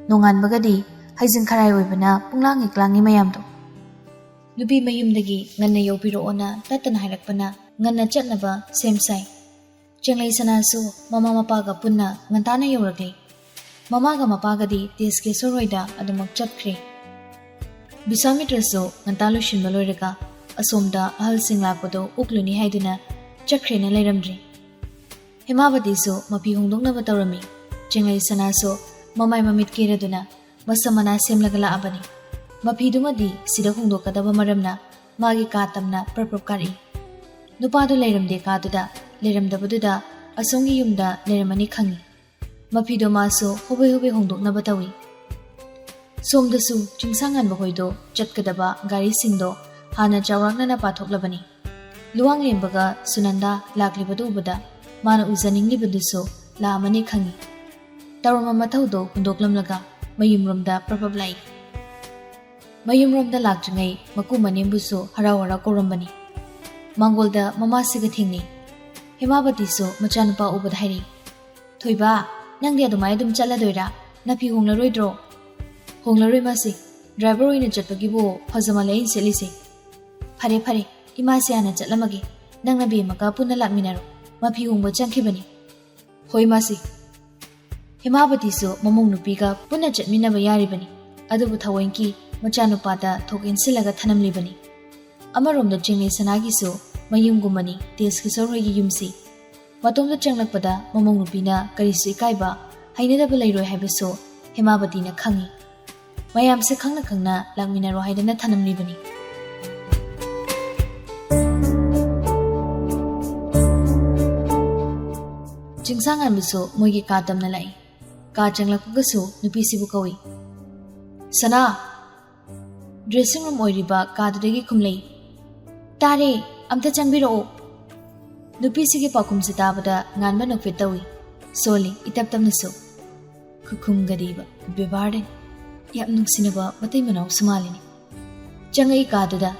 ꯅꯣꯡꯉꯥꯟꯕꯒꯗꯤ ꯍꯩꯖꯤꯡ ꯈꯔꯥꯏ ꯑꯣꯏꯕꯅ ꯄꯨꯡꯂꯥꯡ ꯏꯛꯂꯥꯡꯉꯤ ꯃꯌꯥꯝꯗꯣ ꯅꯨꯄꯤ ꯃꯌꯨꯝꯗꯒꯤ ꯉꯟꯅ ꯌꯧꯕꯤꯔꯛꯑꯣꯅ ꯇꯠꯇꯅ ꯍꯥꯏꯔꯛꯄꯅ ꯉꯟꯅ ꯆꯠꯅꯕ ꯁꯦꯝ ꯁꯥꯏ ꯆꯦꯡꯂꯩ ꯁꯅꯥꯁꯨ ꯃꯃꯥ ꯃꯄꯥꯒ ꯄꯨꯟꯅ ꯉꯟꯇꯥꯅ ꯌꯧꯔꯛꯂꯦ ꯃꯃꯥꯒ ꯃꯄꯥꯒꯗꯤ ꯇꯦꯖꯀꯦꯁꯣꯔꯍꯣꯏꯗ ꯑꯗꯨꯃꯛ ꯆꯠꯈ꯭ꯔꯦ ꯕꯤꯁ꯭ꯋꯥꯃꯤꯇ꯭ꯔꯁꯨ ꯉꯟꯇꯥ ꯂꯣꯏꯁꯤꯟꯕ ꯂꯣꯏꯔꯒ ꯑꯁꯣꯝꯗ ꯑꯍꯜꯁꯤꯡ ꯂꯥꯛꯄꯗꯣ ꯎꯛꯂꯨꯅꯤ ꯍꯥꯏꯗꯨꯅ ꯆꯠꯈ꯭ꯔꯦꯅ ꯂꯩꯔꯝꯗ꯭ꯔꯤ ꯍꯦꯃꯥꯕꯇꯤꯁꯨ ꯃꯐꯤ ꯍꯣꯡꯗꯣꯛꯅꯕ ꯇꯧꯔꯝꯃꯤ ꯆꯦꯡꯂꯩ ꯁꯅꯥꯁꯨ ꯃꯃꯥꯏ ꯃꯃꯤꯠ ꯀꯦꯔꯗꯨꯅ ꯃꯁꯝ ꯃꯅꯥ ꯁꯦꯝꯂꯒ ꯂꯥꯛꯑꯕꯅꯤ ꯃꯐꯤꯗꯨꯃꯗꯤ ꯁꯤꯗ ꯍꯣꯡꯗꯣꯛꯀꯗꯕ ꯃꯔꯝꯅ ꯃꯥꯒꯤ ꯀꯥ ꯇꯝꯅ ꯄ꯭ꯔꯞ ꯀꯥꯔꯛꯏ ꯅꯨꯄꯥꯗꯨ ꯂꯩꯔꯝꯗꯦ ꯀꯥꯗꯨꯗ ꯂꯩꯔꯝꯗꯕꯗꯨꯗ ꯑꯁꯣꯝꯒꯤ ꯌꯨꯝꯗ ꯂꯩꯔꯝꯃꯅꯤ ꯈꯪꯉꯤ ꯃꯐꯤꯗꯣ ꯃꯥꯁꯨ ꯍꯣꯕꯦ ꯍꯣꯕꯦ ꯍꯣꯡꯗꯣꯛꯅꯕ ꯇꯧꯏ ꯁꯣꯝꯗꯁꯨ ꯆꯤꯡꯁꯥꯡꯉꯥꯟꯕ ꯍꯣꯏꯗꯣ ꯆꯠꯀꯗꯕ ꯒꯥꯔꯤꯁꯤꯡꯗꯣ ꯍꯥꯟꯅ ꯆꯥꯎꯔꯥꯛꯅꯅ ꯄꯥꯊꯣꯛꯂꯕꯅꯤ ꯂꯨꯋꯥꯡꯂꯦꯝꯕꯒ ꯁꯨꯅꯟꯗꯥ ꯂꯥꯛꯂꯤꯕꯗꯨ ꯎꯕꯗ ꯃꯥꯅ ꯎꯖꯅꯤꯡꯂꯤꯕꯗꯨꯁꯨ ꯂꯥꯛꯑꯃꯅꯤ ꯈꯪꯉꯤ ꯇꯧꯔꯝꯕ ꯃꯊꯧꯗꯣ ꯍꯨꯟꯗꯣꯛꯂꯝꯂꯒ ꯃꯌꯨꯝꯔꯣꯝꯗ ꯄ꯭ꯔꯞ ꯂꯥꯛꯏ ꯃꯌꯨꯝꯔꯣꯝꯗ ꯂꯥꯛꯇ꯭ꯔꯤꯉꯩ ꯃꯀꯨ ꯃꯅꯦꯝꯕꯨꯁꯨ ꯍꯔꯥꯎ ꯍꯔꯥꯎ ꯀꯧꯔꯝꯕꯅꯤ ꯃꯥꯡꯒꯣꯜꯗ ꯃꯃꯥꯁꯤꯒ ꯊꯦꯡꯅꯩ ꯍꯦꯃꯥꯕꯇꯤꯁꯨ ꯃꯆꯥꯅꯨꯄꯥ ꯎꯕꯗ ꯍꯥꯏꯔꯛꯏ ꯊꯣꯏꯕ ꯅꯪꯗꯤ ꯑꯗꯨꯃꯥꯏꯅ ꯑꯗꯨꯝ ꯆꯠꯂꯗꯣꯏꯔꯥ ꯅꯐꯤ ꯍꯣꯡꯂꯔꯣꯏꯗ꯭ꯔꯣ ꯍꯣꯡꯂꯔꯣꯏ ꯃꯥꯁꯤ ꯗ꯭ꯔꯥꯏꯚꯔ ꯑꯣꯏꯅ ꯆꯠꯄꯒꯤꯕꯨ ꯐꯖꯃꯜꯂꯦ ꯑꯩꯅ ꯁꯦꯠꯂꯤꯁꯦ ꯐꯔꯦ ꯏꯃꯥꯁꯤ ꯍꯥꯟꯅ ꯆꯠꯂꯝꯃꯒꯦ ꯅꯪꯅ ꯕꯦꯝꯃꯒ ꯄꯨꯟꯅ ꯂꯥꯛꯃꯤꯟꯅꯔꯣ ꯃꯐꯤ ꯍꯣꯡꯕ ꯆꯪꯈꯤꯕꯅꯤ ꯍꯣꯏ ꯃꯥꯁꯤ ꯍꯦꯃꯥꯕꯇꯤꯁꯨ ꯃꯃꯧ ꯅꯨꯄꯤꯒ ꯄꯨꯟꯅ ꯆꯠꯃꯤꯟꯅꯕ ꯌꯥꯔꯤꯕꯅꯤ ꯑꯗꯨꯕꯨ ꯊꯑꯣꯏꯀꯤ ꯃꯆꯥꯅꯨꯄꯥꯗ ꯊꯣꯛ ꯏꯟꯁꯤꯜꯂꯒ ꯊꯅꯝꯂꯤꯕꯅꯤ ꯑꯃꯔꯣꯝꯗ ꯆꯦꯡꯂꯩ ꯁꯅꯥꯒꯤꯁꯨ ꯃꯌꯨꯝꯒꯨꯝꯕꯅꯤ ꯇꯦꯖꯀꯤꯁꯣꯔꯍꯣꯏꯒꯤ ꯌꯨꯝꯁꯤ ꯃꯇꯣꯝꯗ ꯆꯪꯂꯛꯄꯗ ꯃꯃꯧ ꯅꯨꯄꯤꯅ ꯀꯔꯤꯁꯨ ꯏꯀꯥꯏꯕ ꯍꯩꯅꯗꯕ ꯂꯩꯔꯣꯏ ꯍꯥꯏꯕꯁꯨ ꯍꯦꯃꯥꯕꯇꯤꯅ ꯈꯪꯉꯤ ꯃꯌꯥꯝꯁꯦ ꯈꯪꯅ ꯈꯪꯅ ꯂꯥꯛꯃꯤꯟꯅꯔꯣ ꯍꯥꯏꯗꯅ ꯊꯅꯝꯂꯤꯕꯅꯤ ꯆꯤꯡꯁꯥꯡꯉꯥꯟꯕꯁꯨ ꯃꯣꯏꯒꯤ ꯀꯥ ꯇꯝꯅ ꯂꯥꯛꯏ ꯀꯥ ꯆꯪꯂꯛꯄꯒꯁꯨ ꯅꯨꯄꯤꯁꯤꯕꯨ ꯀꯧꯏ ꯁꯅꯥ ꯗ꯭ꯔꯦꯁꯤꯡ ꯔꯨꯝ ꯑꯣꯏꯔꯤꯕ ꯀꯥꯗꯨꯗꯒꯤ ꯈꯨꯝꯂꯩ ꯇꯥꯔꯦ ꯑꯝꯇ ꯆꯪꯕꯤꯔꯛꯑꯣ ꯅꯨꯄꯤꯁꯤꯒꯤ ꯄꯥꯎꯈꯨꯝꯁꯤ ꯇꯥꯕꯗ ꯉꯥꯟꯕ ꯅꯣꯛꯐꯦꯠ ꯇꯧꯏ ꯁꯣꯜꯂꯤ ꯏꯇꯞ ꯇꯞꯅꯁꯨ ꯈꯨꯈꯨꯝꯒꯗꯤꯕ ꯕꯦꯕꯥꯔꯗ ꯌꯥꯝ ꯅꯨꯡꯁꯤꯅꯕ ꯃꯇꯩ ꯃꯅꯥꯎꯁꯨ ꯃꯥꯜꯂꯤꯅꯤ ꯆꯪꯉꯛꯏ ꯀꯥꯗꯨꯗ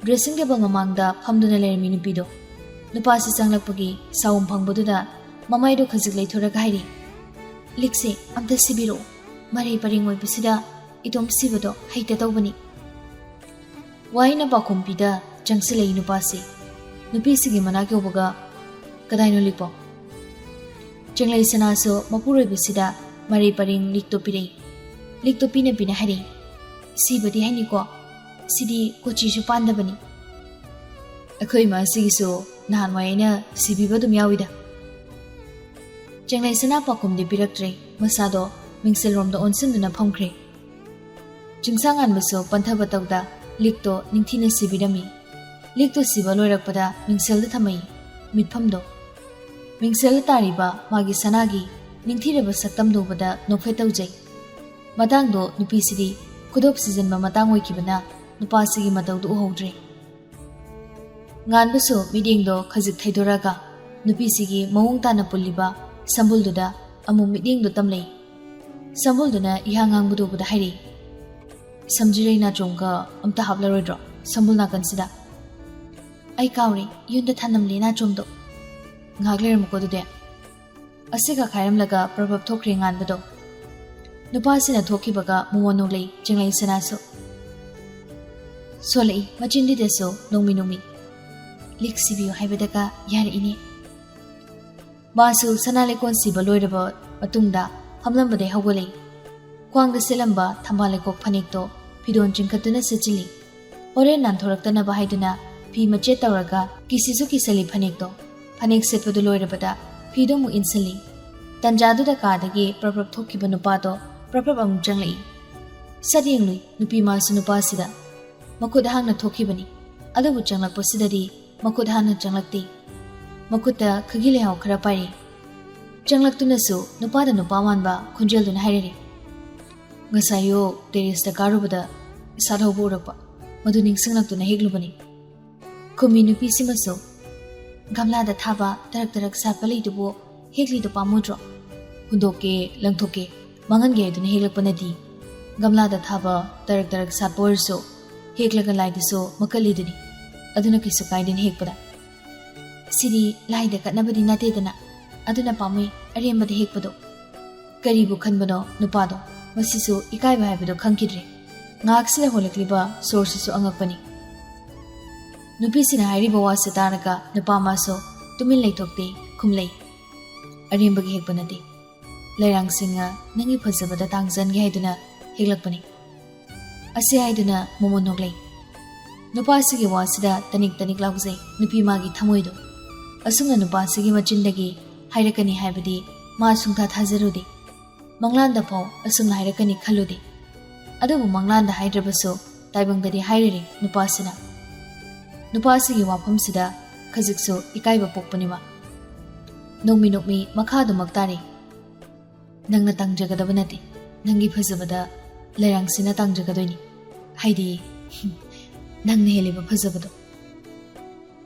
ꯗ꯭ꯔꯦꯁꯤꯡ ꯇꯦꯕꯜ ꯃꯃꯥꯡꯗ ꯐꯝꯗꯨꯅ ꯂꯩꯔꯝꯃꯤ ꯅꯨꯄꯤꯗꯣ ꯅꯨꯄꯥꯁꯤ ꯆꯪꯂꯛꯄꯒꯤ ꯁꯥꯎꯝ ꯐꯪꯕꯗꯨꯗ ꯃꯃꯥꯏꯗꯣ ꯈꯖꯤꯛ ꯂꯩꯊꯣꯔꯒ ꯍꯥꯏꯔꯤ ꯂꯤꯛꯁꯦ ꯑꯝꯇ ꯁꯤꯕꯤꯔꯛꯑꯣ ꯃꯔꯩ ꯄꯔꯦꯡ ꯑꯣꯏꯕꯁꯤꯗ ꯏꯇꯣꯝ ꯁꯤꯕꯗꯣ ꯍꯩꯇ ꯇꯧꯕꯅꯤ ꯋꯥꯏꯅ ꯄꯥꯎꯈꯨꯝꯕꯤꯗ ꯆꯪꯁꯤꯜꯂꯛꯏ ꯅꯨꯄꯥꯁꯤ ꯅꯨꯄꯤꯁꯤꯒꯤ ꯃꯅꯥꯛ ꯌꯧꯕꯒ ꯀꯗꯥꯏꯅꯣ ꯂꯤꯛꯄꯣ ꯆꯦꯡꯂꯩ ꯁꯅꯥꯁꯨ ꯃꯄꯨꯔꯣꯏꯕꯁꯤꯗ ꯃꯔꯩ ꯄꯔꯦꯡ ꯂꯤꯛꯇꯣ ꯄꯤꯔꯛꯏ ꯂꯤꯛꯇꯣ ꯄꯤꯅ ꯍꯥꯏꯔꯛꯏ ꯁꯤꯕꯗꯤ ꯍꯩꯅꯤꯀꯣ ꯁꯤꯗꯤ ꯀꯣꯆꯤꯁꯨ ꯄꯥꯟꯗꯕꯅꯤ ꯑꯩꯈꯣꯏ ꯏꯃꯥꯁꯤꯒꯤꯁꯨ ꯅꯍꯥꯟꯋꯥꯏ ꯑꯩꯅ ꯁꯤꯕꯤꯕ ꯑꯗꯨꯝ ꯌꯥꯎꯏꯗ ꯆꯦꯡꯂꯩ ꯁꯅꯥ ꯄꯥꯎꯈꯨꯝꯗꯤ ꯄꯤꯔꯛꯇ꯭ꯔꯦ ꯃꯁꯥꯗꯣ ꯃꯤꯡꯁꯦꯜꯔꯣꯝꯗ ꯑꯣꯟꯁꯤꯟꯗꯨꯅ ꯐꯝꯈ꯭ꯔꯦ ꯆꯤꯡꯁꯥꯡꯉꯥꯟꯕꯁꯨ ꯄꯟꯊꯕ ꯇꯧꯗ ꯂꯤꯛꯇꯣ ꯅꯤꯡꯊꯤꯅ ꯁꯤꯕꯤꯔꯝꯃꯤ ꯂꯤꯛꯇꯣ ꯁꯤꯕ ꯂꯣꯏꯔꯛꯄꯗ ꯃꯤꯡꯁꯦꯜꯗ ꯊꯝꯃꯛꯏ ꯃꯤꯠꯐꯝꯗꯣ ꯃꯤꯡꯁꯦꯜꯗ ꯇꯥꯔꯤꯕ ꯃꯥꯒꯤ ꯁꯅꯥꯒꯤ ꯅꯤꯡꯊꯤꯔꯕ ꯁꯛꯇꯝꯗꯣ ꯎꯕꯗ ꯅꯣꯛꯐꯦꯠ ꯇꯧꯖꯩ ꯃꯇꯥꯡꯗꯣ ꯅꯨꯄꯤꯁꯤꯗꯤ ꯈꯨꯗꯣꯞ ꯁꯤꯖꯤꯟꯕ ꯃꯇꯥꯡ ꯑꯣꯏꯈꯤꯕꯅ ꯅꯨꯄꯥꯁꯤꯒꯤ ꯃꯇꯧꯗꯨ ꯎꯍꯧꯗ꯭ꯔꯦ ꯉꯥꯟꯕꯁꯨ ꯃꯤꯠꯌꯦꯡꯗꯣ ꯈꯖꯤꯛ ꯊꯩꯗꯣꯔꯒ ꯅꯨꯄꯤꯁꯤꯒꯤ ꯃꯑꯣꯡ ꯇꯥꯅ ꯄꯨꯜꯂꯤꯕ ꯁꯝꯕꯨꯜꯗꯨꯗ ꯑꯃꯨꯛ ꯃꯤꯠꯌꯦꯡꯗꯣ ꯇꯝꯂꯩ ꯁꯝꯕꯨꯜꯗꯨꯅ ꯏꯍꯥꯡ ꯍꯥꯡꯕꯗꯨ ꯎꯕꯗ ꯍꯥꯏꯔꯤ ꯁꯝꯖꯤꯔꯩ ꯅꯥꯆꯣꯝꯒ ꯑꯝꯇ ꯍꯥꯞꯂꯔꯣꯏꯗ꯭ꯔꯣ ꯁꯝꯕꯨꯜ ꯅꯥꯀꯟꯁꯤꯗ ꯑꯩ ꯀꯥꯎꯔꯦ ꯌꯨꯝꯗ ꯊꯅꯝꯂꯦ ꯅꯥꯆꯣꯝꯗꯣ ꯉꯥꯏꯍꯥꯛ ꯂꯩꯔꯝꯃꯨꯀꯣ ꯑꯗꯨꯗꯤ ꯑꯁꯤꯒ ꯈꯥꯏꯔꯝꯂꯒ ꯄ꯭ꯔꯚꯞ ꯊꯣꯛꯈ꯭ꯔꯦ ꯉꯥꯟꯕꯗꯣ ꯅꯨꯄꯥꯁꯤꯅ ꯊꯣꯛꯈꯤꯕꯒ ꯃꯉꯣꯟ ꯅꯣꯛꯂꯩ ꯆꯦꯡꯂꯩ ꯁꯅꯥꯁꯨ ꯁꯣꯜꯂꯛꯏ ꯃꯆꯤꯟꯗꯨꯗꯁꯨ ꯅꯣꯡꯃꯤ ꯂꯤꯛ ꯁꯤꯕꯤꯌꯨ ꯍꯥꯏꯕꯗꯒ ꯌꯥꯔꯛꯏꯅꯦ ꯃꯥꯁꯨ ꯁꯅꯥ ꯂꯩꯀꯣꯟ ꯁꯤꯕ ꯂꯣꯏꯔꯕ ꯃꯇꯨꯡꯗ ꯐꯝꯂꯝꯕꯗꯩ ꯍꯧꯒꯠꯂꯛꯏ ꯈ꯭ꯋꯥꯡꯗ ꯁꯦꯠꯂꯝꯕ ꯊꯝꯕꯥꯜ ꯂꯩꯀꯣꯛ ꯐꯅꯦꯛꯇꯣ ꯐꯤꯗꯣꯟ ꯆꯤꯡꯈꯠꯇꯨꯅ ꯁꯦꯠꯆꯤꯜꯂꯤ ꯍꯣꯔꯦꯟ ꯅꯥꯟꯊꯣꯔꯛꯇꯅꯕ ꯍꯥꯏꯗꯨꯅ ꯐꯤ ꯃꯆꯦꯠ ꯇꯧꯔꯒ ꯀꯤꯁꯤꯁꯨ ꯀꯤꯁꯜꯂꯤ ꯐꯅꯦꯛꯇꯣ ꯐꯅꯦꯛ ꯁꯦꯠꯄꯗꯨ ꯂꯣꯏꯔꯕꯗ ꯐꯤꯗꯣ ꯑꯃꯨꯛ ꯏꯟꯁꯤꯜꯂꯤ ꯇꯟꯖꯥꯗꯨꯗ ꯀꯥꯗꯒꯤ ꯄ꯭ꯔꯞ ꯊꯣꯛꯈꯤꯕ ꯅꯨꯄꯥꯗꯣ ꯄ꯭ꯔꯞ ꯑꯃꯨꯛ ꯆꯪꯂꯛꯏ ꯁꯠ ꯌꯦꯡꯂꯨꯏ ꯅꯨꯄꯤ ꯃꯥꯁꯨ ꯅꯨꯄꯥꯁꯤꯗ ꯃꯈꯨꯠ ꯍꯥꯡꯅ ꯊꯣꯛꯈꯤꯕꯅꯤ ꯑꯗꯨꯕꯨ ꯆꯪꯂꯛꯄꯁꯤꯗꯗꯤ ꯃꯈꯨꯠ ꯍꯥꯟꯅ ꯆꯪꯂꯛꯇꯦ ꯃꯈꯨꯠꯇ ꯈꯒꯤ ꯂꯩꯍꯥꯎ ꯈꯔ ꯄꯥꯏꯔꯤ ꯆꯪꯂꯛꯇꯨꯅꯁꯨ ꯅꯨꯄꯥꯗ ꯅꯨꯄꯥ ꯃꯥꯟꯕ ꯈꯣꯟꯖꯦꯜꯗꯨꯅ ꯍꯥꯏꯔꯛꯏ ꯉꯁꯥꯏꯌꯣ ꯇꯦꯔꯦꯁꯇ ꯀꯥꯔꯨꯕꯗ ꯏꯁꯥ ꯍꯧꯕ ꯎꯔꯛꯄ ꯃꯗꯨ ꯅꯤꯡꯁꯤꯡꯂꯛꯇꯨꯅ ꯍꯦꯛꯂꯨꯕꯅꯤ ꯈꯨꯃꯤ ꯅꯨꯄꯤꯁꯤꯃꯁꯨ ꯒꯝꯂꯥꯗ ꯊꯥꯕ ꯇꯔꯛ ꯁꯥꯠꯄ ꯂꯩꯗꯨꯕꯨ ꯍꯦꯛꯂꯤꯗꯨ ꯄꯥꯝꯃꯨꯗ꯭ꯔꯣ? ꯍꯨꯟꯗꯣꯛꯀꯦ ꯂꯪꯊꯣꯛꯀꯦ ꯃꯥꯡꯍꯟꯒꯦ ꯍꯥꯏꯗꯨꯅ ꯍꯦꯛꯂꯛꯄꯅꯗꯤ ꯒꯝꯂꯥꯗ ꯊꯥꯕ ꯇꯔꯛ ꯁꯥꯠꯄ ꯑꯣꯏꯔꯁꯨ ꯍꯦꯛꯂꯒ ꯂꯥꯏꯗꯁꯨ ꯃꯀꯠꯂꯤꯗꯨꯅꯤ, ꯑꯗꯨꯅ ꯀꯩꯁꯨ ꯀꯥꯏꯗꯦꯅ ꯍꯦꯛꯄꯗ꯫ ꯁꯤꯗꯤ ꯂꯥꯏꯗ ꯀꯠꯅꯕꯗꯤ ꯅꯠꯇꯦꯗꯅ, ꯑꯗꯨꯅ ꯄꯥꯝꯃꯨꯏ ꯑꯔꯦꯝꯕꯗ ꯍꯦꯛꯄꯗꯣ꯫ ꯀꯔꯤꯕꯨ ꯈꯟꯕꯅꯣ ꯅꯨꯄꯥꯗꯣ, ꯃꯁꯤꯁꯨ ꯏꯀꯥꯏꯕ ꯍꯥꯏꯕꯗꯣ ꯈꯪꯈꯤꯗ꯭ꯔꯦ꯫ ꯉꯥꯏꯍꯥꯛꯁꯤꯗ ꯍꯣꯜꯂꯛꯂꯤꯕ ꯁꯣꯔꯁꯤꯁꯨ ꯑꯉꯛꯄꯅꯤ꯫ ꯅꯨꯄꯤꯁꯤꯅ ꯍꯥꯏꯔꯤꯕ ꯋꯥꯁꯤ ꯇꯥꯔꯒ ꯅꯨꯄꯥ ꯑꯃꯁꯨ ꯇꯨꯃꯤꯟ ꯂꯩꯊꯣꯛꯇꯦ, ꯈꯨꯝꯂꯩ꯫ ꯑꯔꯦꯝꯕꯒꯤ ꯍꯦꯛꯄ ꯅꯠꯇꯦ, ꯂꯩꯔꯥꯡꯁꯤꯡꯅ ꯅꯪꯒꯤ ꯐꯖꯕꯗ ꯇꯥꯡꯖꯟꯒꯦ ꯍꯥꯏꯗꯨꯅ ꯍꯦꯛꯂꯛꯄꯅꯤ꯫ ꯑꯁꯤ ꯍꯥꯏꯗꯨꯅ ꯃꯣꯃꯣ ꯅꯣꯛꯂꯩ꯫ ꯅꯨꯄꯥꯁꯤꯒꯤ ꯋꯥꯁꯤꯗ ꯇꯅꯤꯛ ꯂꯥꯎꯖꯩ ꯅꯨꯄꯤ ꯃꯥꯒꯤ ꯊꯃꯣꯏꯗꯣ꯫ ꯑꯁꯨꯝꯅ ꯅꯨꯄꯥꯁꯤꯒꯤ ꯃꯆꯤꯟꯗꯒꯤ ꯍꯥꯏꯔꯛꯀꯅꯤ ꯍꯥꯏꯕꯗꯤ ꯃꯥ ꯁꯨꯡꯊꯥ ꯊꯥꯖꯔꯨꯗꯦ꯫ ꯃꯪꯂꯥꯟꯗ ꯐꯥꯎ ꯑꯁꯨꯝꯅ ꯍꯥꯏꯔꯛꯀꯅꯤ ꯈꯜꯂꯨꯗꯦ꯫ ꯑꯗꯨꯕꯨ ꯃꯪꯂꯥꯟꯗ ꯍꯥꯏꯗ꯭ꯔꯕꯁꯨ ꯇꯥꯏꯕꯪꯗꯗꯤ ꯍꯥꯏꯔꯤꯔꯤ ꯅꯨꯄꯥꯁꯤꯅ꯫ ꯅꯨꯄꯥꯁꯤꯒꯤ ꯋꯥꯐꯝꯁꯤꯗ ꯈꯖꯤꯛꯁꯨ ꯏꯀꯥꯏꯕ ꯄꯣꯛꯄꯅꯤ ꯃꯥ꯫ ꯅꯣꯛꯃꯤ ꯃꯈꯥꯗꯨꯃꯛ ꯇꯥꯔꯤ꯫ ꯅꯪꯅ ꯇꯥꯡꯖꯒꯗꯕ ꯅꯠꯇꯦ, ꯅꯪꯒꯤ ꯐꯖꯕꯗ ꯂꯩꯔꯥꯡꯁꯤꯅ ꯇꯥꯡꯖꯒꯗꯣꯏꯅꯤ, ꯍꯥꯏꯗꯤ ꯅꯪꯅ ꯍꯦꯜꯂꯤꯕ ꯐꯖꯕꯗꯣ꯫